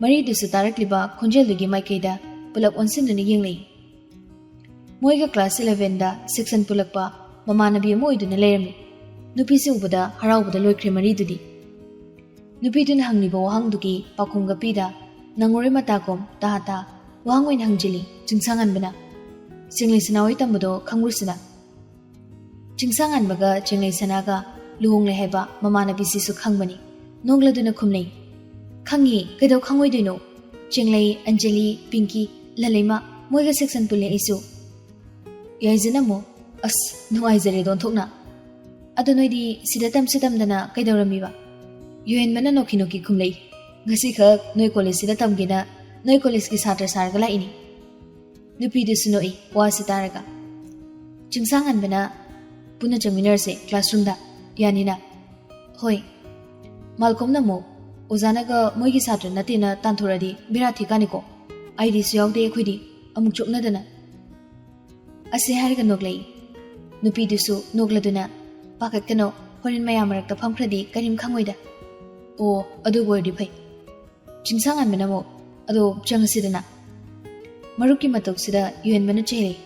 Maridu sa tarakliba khonjelugi maikeda pulak onsinduni yenglay. Moy ga class 11 da section pulakpa mamanabi mo iduna layramli. Nupi si ubada haraubada loikre maridudi. Nupi dun hangliba wahangdugi pakunga pida nangore matakom tahata wahangoin hangjili chingsangan bana. Singlay sanaway tambado kangrusina. Chingsangan baga chinglay sanaga luhong leheba mamanabi sisu kangbani. Nongla duna kumlay. Kangi kadaw kangoy duno. Chinglay Anjali Pinky Lalaima moiga section puli isu. Yaizina mo as nungay zare don thokna. ꯑꯗꯣ ꯅꯣꯏꯗꯤ ꯁꯤꯗ ꯇꯝꯁꯨ ꯇꯝꯗꯅ ꯀꯩꯗꯧꯔꯝꯃꯤꯕ? ꯌꯨꯍꯦꯟꯕꯅ ꯅꯣꯛꯈꯤ ꯅꯣꯛꯈꯤ ꯈꯨꯝꯂꯛꯏ. ꯉꯁꯤꯈꯛ ꯅꯣꯏ ꯀꯣꯂꯦꯖꯁꯤꯗ ꯇꯝꯒꯦꯅ ꯅꯣꯏ ꯀꯣꯂꯦꯖꯀꯤ ꯁꯥꯇ꯭ꯔ ꯁꯥꯔꯒ ꯂꯥꯛꯏꯅꯤ. ꯅꯨꯄꯤꯗꯨꯁꯨ ꯅꯣꯛꯏ ꯋꯥꯁꯤ ꯇꯥꯔꯒ. ꯆꯤꯡꯁꯥꯡꯍꯟꯕꯅ ꯄꯨꯟꯅ ꯆꯪꯃꯤꯟꯅꯔꯁꯦ ꯀ꯭ꯂꯥꯁꯔꯨꯝꯗ. ꯌꯥꯅꯤꯅ? ꯍꯣꯏ. ꯃꯥꯜꯀꯣꯝꯅ ꯑꯃꯨꯛ ꯑꯣꯖꯥꯅꯒ ꯃꯣꯏꯒꯤ ꯁꯥꯇ꯭ꯔ ꯅꯠꯇꯦꯅ ꯇꯥꯟꯊꯣꯔꯛꯑꯗꯤ ꯕꯦꯔꯥ ꯊꯤꯀꯥꯅꯤꯀꯣ. ꯑꯩꯗꯤꯁꯨ ꯌꯥꯎꯗꯦ ꯑꯩꯈꯣꯏꯗꯤ ꯑꯃꯨꯛ ꯆꯣꯞꯅꯗꯅ. ꯑꯁꯤ ꯍꯥꯏꯔꯒ ꯅꯣꯛꯂꯛꯏ. ꯅꯨꯄꯤꯗꯨꯁꯨ ꯅꯣꯛꯂꯗꯨꯅ ꯄꯥꯈꯠꯀꯅꯣ, ꯍꯣꯔꯦꯟ ꯃꯌꯥꯝ ꯃꯔꯛꯇ ꯐꯝꯈ꯭ꯔꯗꯤ ꯀꯔꯤꯝ ꯈꯪꯉꯣꯏꯗ. ꯑꯣ ꯑꯗꯨꯕꯨ ꯑꯣꯏꯔꯗꯤ ꯐꯩ. ꯆꯤꯡꯁꯥꯡꯍꯟꯕꯅ ꯑꯃꯨꯛ ꯑꯗꯣ ꯆꯪꯉꯁꯤꯗꯅ. ꯃꯔꯨꯞꯀꯤ ꯃꯇꯧꯁꯤꯗ ꯌꯨꯍꯦꯟꯕꯅ ꯆꯩꯔꯛꯏ.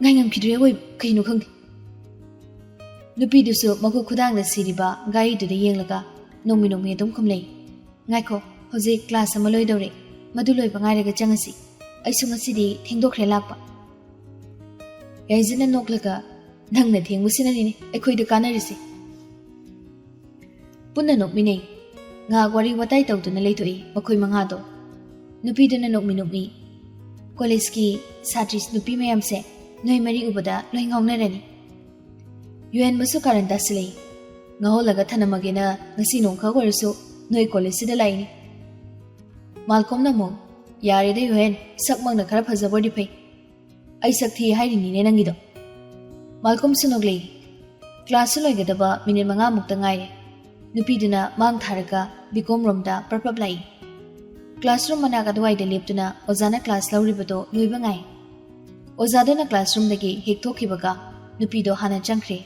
ꯉꯥꯏꯉꯝꯈꯤꯗ꯭ꯔꯦ ꯑꯣꯏ ꯀꯩꯅꯣ ꯈꯪꯗꯦ. ꯅꯨꯄꯤꯗꯨꯁꯨ ꯃꯈꯨꯠ ꯈꯨꯗꯥꯡꯗ ꯁꯤꯔꯤꯕ ꯒꯥꯔꯤꯗꯨꯗ ꯌꯦꯡꯂꯒ ꯅꯣꯡꯃꯤ ꯅꯣꯡꯃꯤ ꯑꯗꯨꯝ ꯈꯨꯝꯂꯛꯏ. ꯉꯥꯏꯈꯣ, ꯍꯧꯖꯤꯛ ꯀ꯭ꯂꯥꯁ ꯑꯃ ꯂꯣꯏꯗꯧꯔꯦ. ꯃꯗꯨ ꯂꯣꯏꯕ ꯉꯥꯏꯔꯒ ꯆꯪꯉꯁꯤ. ꯑꯩꯁꯨ ꯉꯁꯤꯗꯤ ꯊꯦꯡꯗꯣꯛꯈ꯭ꯔꯦ ꯂꯥꯛꯄ. ꯌꯥꯏꯖꯅ ꯅꯣꯛꯂꯒ ꯅꯪꯅ ꯊꯦꯡꯕꯁꯤꯅꯅꯤꯅꯦ ꯑꯩꯈꯣꯏꯗ ꯀꯥꯟꯅꯔꯤꯁꯦ. ꯄꯨꯟꯅ ꯅꯣꯛꯃꯤꯟꯅꯩ. ꯉꯥꯏꯍꯥꯛ ꯋꯥꯔꯤ ꯋꯥꯇꯥꯏ ꯇꯧꯗꯨꯅ ꯂꯩꯊꯣꯛꯏ ꯃꯈꯣꯏ ꯃꯉꯥꯗꯣ. ꯅꯨꯄꯤꯗꯨꯅ ꯅꯣꯛꯃꯤ ꯅꯣꯛꯃꯤ. ꯀꯣꯂꯦꯖꯀꯤ ꯁꯥꯇ꯭ꯔꯤ ꯅꯨꯄꯤ ꯃꯌꯥꯝꯁꯦ ꯅꯣꯏ ꯃꯔꯤ ꯎꯕꯗ ꯂꯣꯏ ꯉꯥꯎꯅꯔꯅꯤ. ꯌꯨꯍꯦꯟꯕꯁꯨ ꯀꯥꯔꯟ ꯇꯥꯁꯤꯜꯂꯛꯏ. ꯉꯥꯎꯍꯜꯂꯒ ꯊꯅꯝꯃꯒꯦꯅ ꯉꯁꯤ ꯅꯣꯡꯈꯛ ꯑꯣꯏꯔꯁꯨ ꯅꯣꯏ ꯀꯣꯂꯦꯖꯁꯤꯗ ꯂꯥꯛꯏꯅꯤ. ꯃꯥꯜꯀꯣꯝꯅ ꯑꯃꯨꯛ ꯌꯥꯔꯦꯗ ꯌꯨꯍꯦꯟ, ꯁꯛꯃꯛꯅ ꯈꯔ ꯐꯖꯕꯣꯏꯗꯤ ꯐꯩ. ꯑꯩ ꯁꯛ ꯊꯤ ꯍꯥꯏꯔꯤꯅꯤꯅꯦ ꯅꯪꯒꯤꯗꯣ. ꯃꯥꯜꯀꯣꯝꯁꯨ ꯅꯣꯛꯂꯛꯏ. ꯀ꯭ꯂꯥꯁꯁꯨ ꯂꯣꯏꯒꯗꯕ ꯃꯤꯅꯤꯠ 5ꯃꯨꯛꯇ ꯉꯥꯏꯔꯦ. ꯅꯨꯄꯤꯗꯨꯅ ꯃꯥꯡ ꯊꯥꯔꯒ ꯕꯤꯀꯣꯝ ꯔꯣꯝꯗ ꯄ꯭ꯔꯞ ꯂꯥꯛꯏ. ꯀ꯭ꯂꯥꯁꯔꯨꯝ ꯃꯅꯥꯛ ꯑꯗꯨꯋꯥꯏꯗ ꯂꯦꯞꯇꯨꯅ ꯑꯣꯖꯥꯅ ꯀ꯭ꯂꯥꯁ ꯂꯧꯔꯤꯕꯗꯣ ꯂꯣꯏꯕ ꯉꯥꯏ. ꯑꯣꯖꯥꯗꯨꯅ ꯀ꯭ꯂꯥꯁꯔꯨꯝꯗꯒꯤ ꯍꯦꯛ ꯊꯣꯛꯈꯤꯕꯒ ꯅꯨꯄꯤꯗꯣ ꯍꯥꯟꯅ ꯆꯪꯈ꯭ꯔꯦ.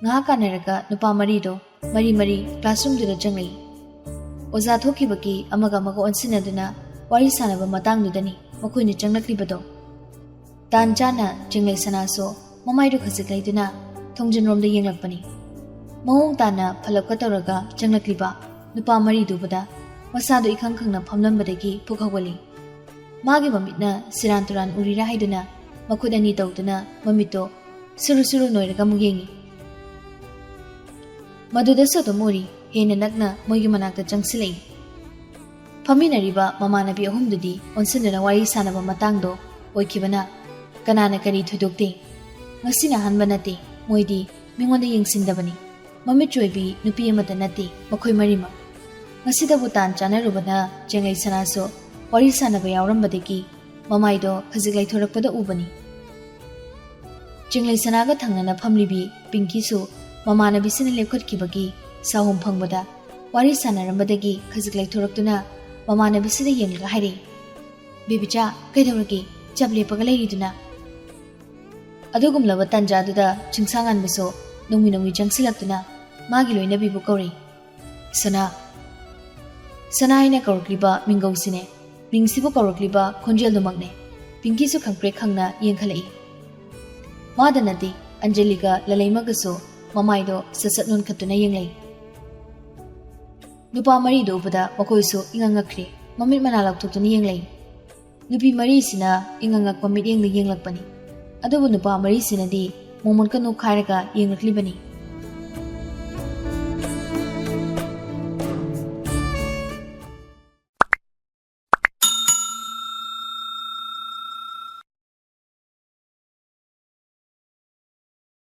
ꯉꯥꯏꯍꯥꯛ ꯀꯥꯟꯅꯔꯒ ꯅꯨꯄꯥ ꯃꯔꯤꯗꯣ ꯃꯔꯤ ꯀ꯭ꯂꯥꯁꯔꯨꯝꯗꯨꯗ ꯆꯪꯂꯛꯏ. ꯑꯣꯖꯥ ꯊꯣꯛꯈꯤꯕꯒꯤ ꯑꯃꯒ ꯑꯣꯟꯁꯤꯟꯅꯗꯨꯅ ꯋꯥꯔꯤ ꯁꯥꯟꯅꯕ ꯃꯇꯥꯡꯗꯨꯗꯅꯤ ꯃꯈꯣꯏꯅ ꯆꯪꯂꯛꯂꯤꯕꯗꯣ. ꯇꯥꯟ ꯆꯥꯅ ꯆꯤꯡꯂꯩ ꯁꯅꯥꯁꯨ ꯃꯃꯥꯏꯗꯨ ꯈꯖꯤꯛ ꯂꯩꯗꯨꯅ ꯊꯣꯡꯖꯤꯟꯔꯣꯝꯗ ꯌꯦꯡꯂꯛꯄꯅꯤ. ꯃꯑꯣꯡ ꯇꯥꯅ ꯐꯂꯞꯀ ꯇꯧꯔꯒ ꯆꯪꯂꯛꯂꯤꯕ ꯅꯨꯄꯥ ꯃꯔꯤꯗꯨꯕꯗ ꯃꯁꯥꯗꯣ ꯏꯈꯪ ꯈꯪꯅ ꯐꯝꯂꯝꯕꯗꯒꯤ ꯄꯨꯛ ꯍꯧꯒꯠꯂꯤ. ꯃꯥꯒꯤ ꯃꯃꯤꯠꯅ ꯁꯤꯔꯥꯟ ꯇꯨꯔꯥꯟ ꯎꯔꯤꯔꯥ ꯍꯥꯏꯗꯨꯅ ꯃꯈꯨꯠ ꯑꯅꯤ ꯇꯧꯗꯨꯅ ꯃꯃꯤꯠꯇꯣ ꯁꯨꯔꯨ ꯁꯨꯔꯨ ꯅꯣꯏꯔꯒ ꯑꯃꯨꯛ ꯌꯦꯡꯉꯤ. ꯃꯗꯨꯗꯁꯨ ꯑꯗꯨꯝ ꯎꯔꯤ ꯍꯦꯟꯅ ꯅꯛꯅ ꯃꯣꯏꯒꯤ ꯃꯅꯥꯛꯇ ꯆꯪꯁꯤꯜꯂꯛꯏ. ꯐꯝꯃꯤꯟꯅꯔꯤꯕ ꯃꯃꯥꯟꯅꯕꯤ ꯑꯍꯨꯝꯗꯨꯗꯤ ꯑꯣꯟꯁꯤꯟꯗꯨꯅ ꯋꯥꯔꯤ ꯁꯥꯟꯅꯕ ꯃꯇꯥꯡꯗꯣ ꯑꯣꯏꯈꯤꯕꯅ ꯀꯅꯥꯅ ꯀꯔꯤ ꯊꯣꯏꯗꯣꯛꯇꯦ. ꯉꯁꯤꯅ ꯑꯍꯥꯟꯕ ꯅꯠꯇꯦ. ꯃꯣꯏꯗꯤ ꯃꯤꯉꯣꯟꯗ ꯌꯦꯡꯁꯤꯟꯗꯕꯅꯤ. ꯃꯃꯤꯠ ꯆꯣꯏꯕꯤ ꯅꯨꯄꯤ ꯑꯃꯇ ꯅꯠꯇꯦ ꯃꯈꯣꯏ ꯃꯔꯤꯃꯛ. ꯉꯁꯤꯗꯕꯨ ꯇꯥꯟ ꯆꯥꯅꯔꯨꯕꯅ ꯆꯦꯡꯂꯩ ꯁꯅꯥꯁꯨ ꯋꯥꯔꯤ ꯁꯥꯟꯅꯕ ꯌꯥꯎꯔꯝꯕꯗꯒꯤ ꯃꯃꯥꯏꯗꯣ ꯈꯖꯤꯛ ꯂꯩꯊꯣꯔꯛꯄꯗ ꯎꯕꯅꯤ. ꯆꯦꯡꯂꯩ ꯁꯅꯥꯒ ꯊꯪꯅꯅ ꯐꯝꯂꯤꯕꯤ ꯄꯤꯡꯀꯤꯁꯨ ꯃꯃꯥꯟꯅꯕꯤꯁꯤꯅ ꯂꯦꯞꯈꯠꯈꯤꯕꯒꯤ ꯁꯥꯍꯨꯝ ꯐꯪꯕꯗ ꯋꯥꯔꯤ ꯁꯥꯟꯅꯔꯝꯕꯗꯒꯤ ꯈꯖꯤꯛ ꯂꯩꯊꯣꯔꯛꯇꯨꯅ ꯃꯃꯥꯟꯅꯕꯤꯁꯤꯗ ꯌꯦꯡꯂꯒ ꯍꯥꯏꯔꯛꯏ. ꯕꯦꯕꯤꯆꯥ, ꯀꯩꯗꯧꯔꯒꯦ ꯆꯞ ꯂꯦꯞꯄꯒ ꯂꯩꯔꯤꯗꯨꯅ? ꯑꯗꯨꯒꯨꯝꯂꯕ ꯇꯥꯟꯖꯥꯗꯨꯗ ꯆꯤꯡꯁꯥꯡꯍꯟꯕꯁꯨ ꯅꯣꯡꯃꯤ ꯅꯣꯡꯃꯤ ꯆꯪꯁꯤꯜꯂꯛꯇꯨꯅ ꯃꯥꯒꯤ ꯂꯣꯏꯅꯕꯤꯕꯨ ꯀꯧꯔꯛꯏ. ꯁꯅꯥ. ꯁꯅꯥ ꯍꯥꯏꯅ ꯀꯧꯔꯛꯂꯤꯕ ꯃꯤꯡꯒꯧꯁꯤꯅꯦ. ꯃꯤꯡꯁꯤꯕꯨ ꯀꯧꯔꯛꯂꯤꯕ ꯈꯣꯟꯖꯦꯜꯗꯨꯃꯛꯅꯦ. ꯄꯤꯡꯀꯤꯁꯨ ꯈꯪꯄ꯭ꯔꯦꯛ ꯈꯪꯅ ꯌꯦꯡꯈꯠꯂꯛꯏ. ꯃꯥꯗ ꯅꯠꯇꯦ, ꯑꯟꯖꯂꯤꯒ ꯂꯂꯩꯃꯒꯁꯨ ꯃꯃꯥꯏꯗꯣ ꯁꯠ ꯅꯣꯟꯈꯠꯇꯨꯅ ꯌꯦꯡꯂꯛꯏ. ꯅꯨꯄꯥ ꯃꯔꯤꯗꯨ ꯎꯕꯗ ꯃꯈꯣꯏꯁꯨ ꯏꯉꯛꯉꯛꯈ꯭ꯔꯦ. ꯃꯃꯤꯠ ꯃꯅꯥ ꯂꯥꯎꯊꯣꯛꯇꯨꯅ ꯌꯦꯡꯂꯛꯏ. ꯅꯨꯄꯤ ꯃꯔꯤꯁꯤꯅ ꯏꯉꯛꯉꯛꯄ ꯃꯤꯠꯌꯦꯡꯗ ꯌꯦꯡꯂꯛꯄꯅꯤ. ꯑꯗꯨꯕꯨ ꯅꯨꯄꯥ ꯃꯔꯤꯁꯤꯅꯗꯤ ꯃꯣꯃꯣꯟꯀ ꯅꯣꯛꯈꯥꯏꯔꯒ ꯌꯦꯡꯂꯛꯂꯤꯕꯅꯤ.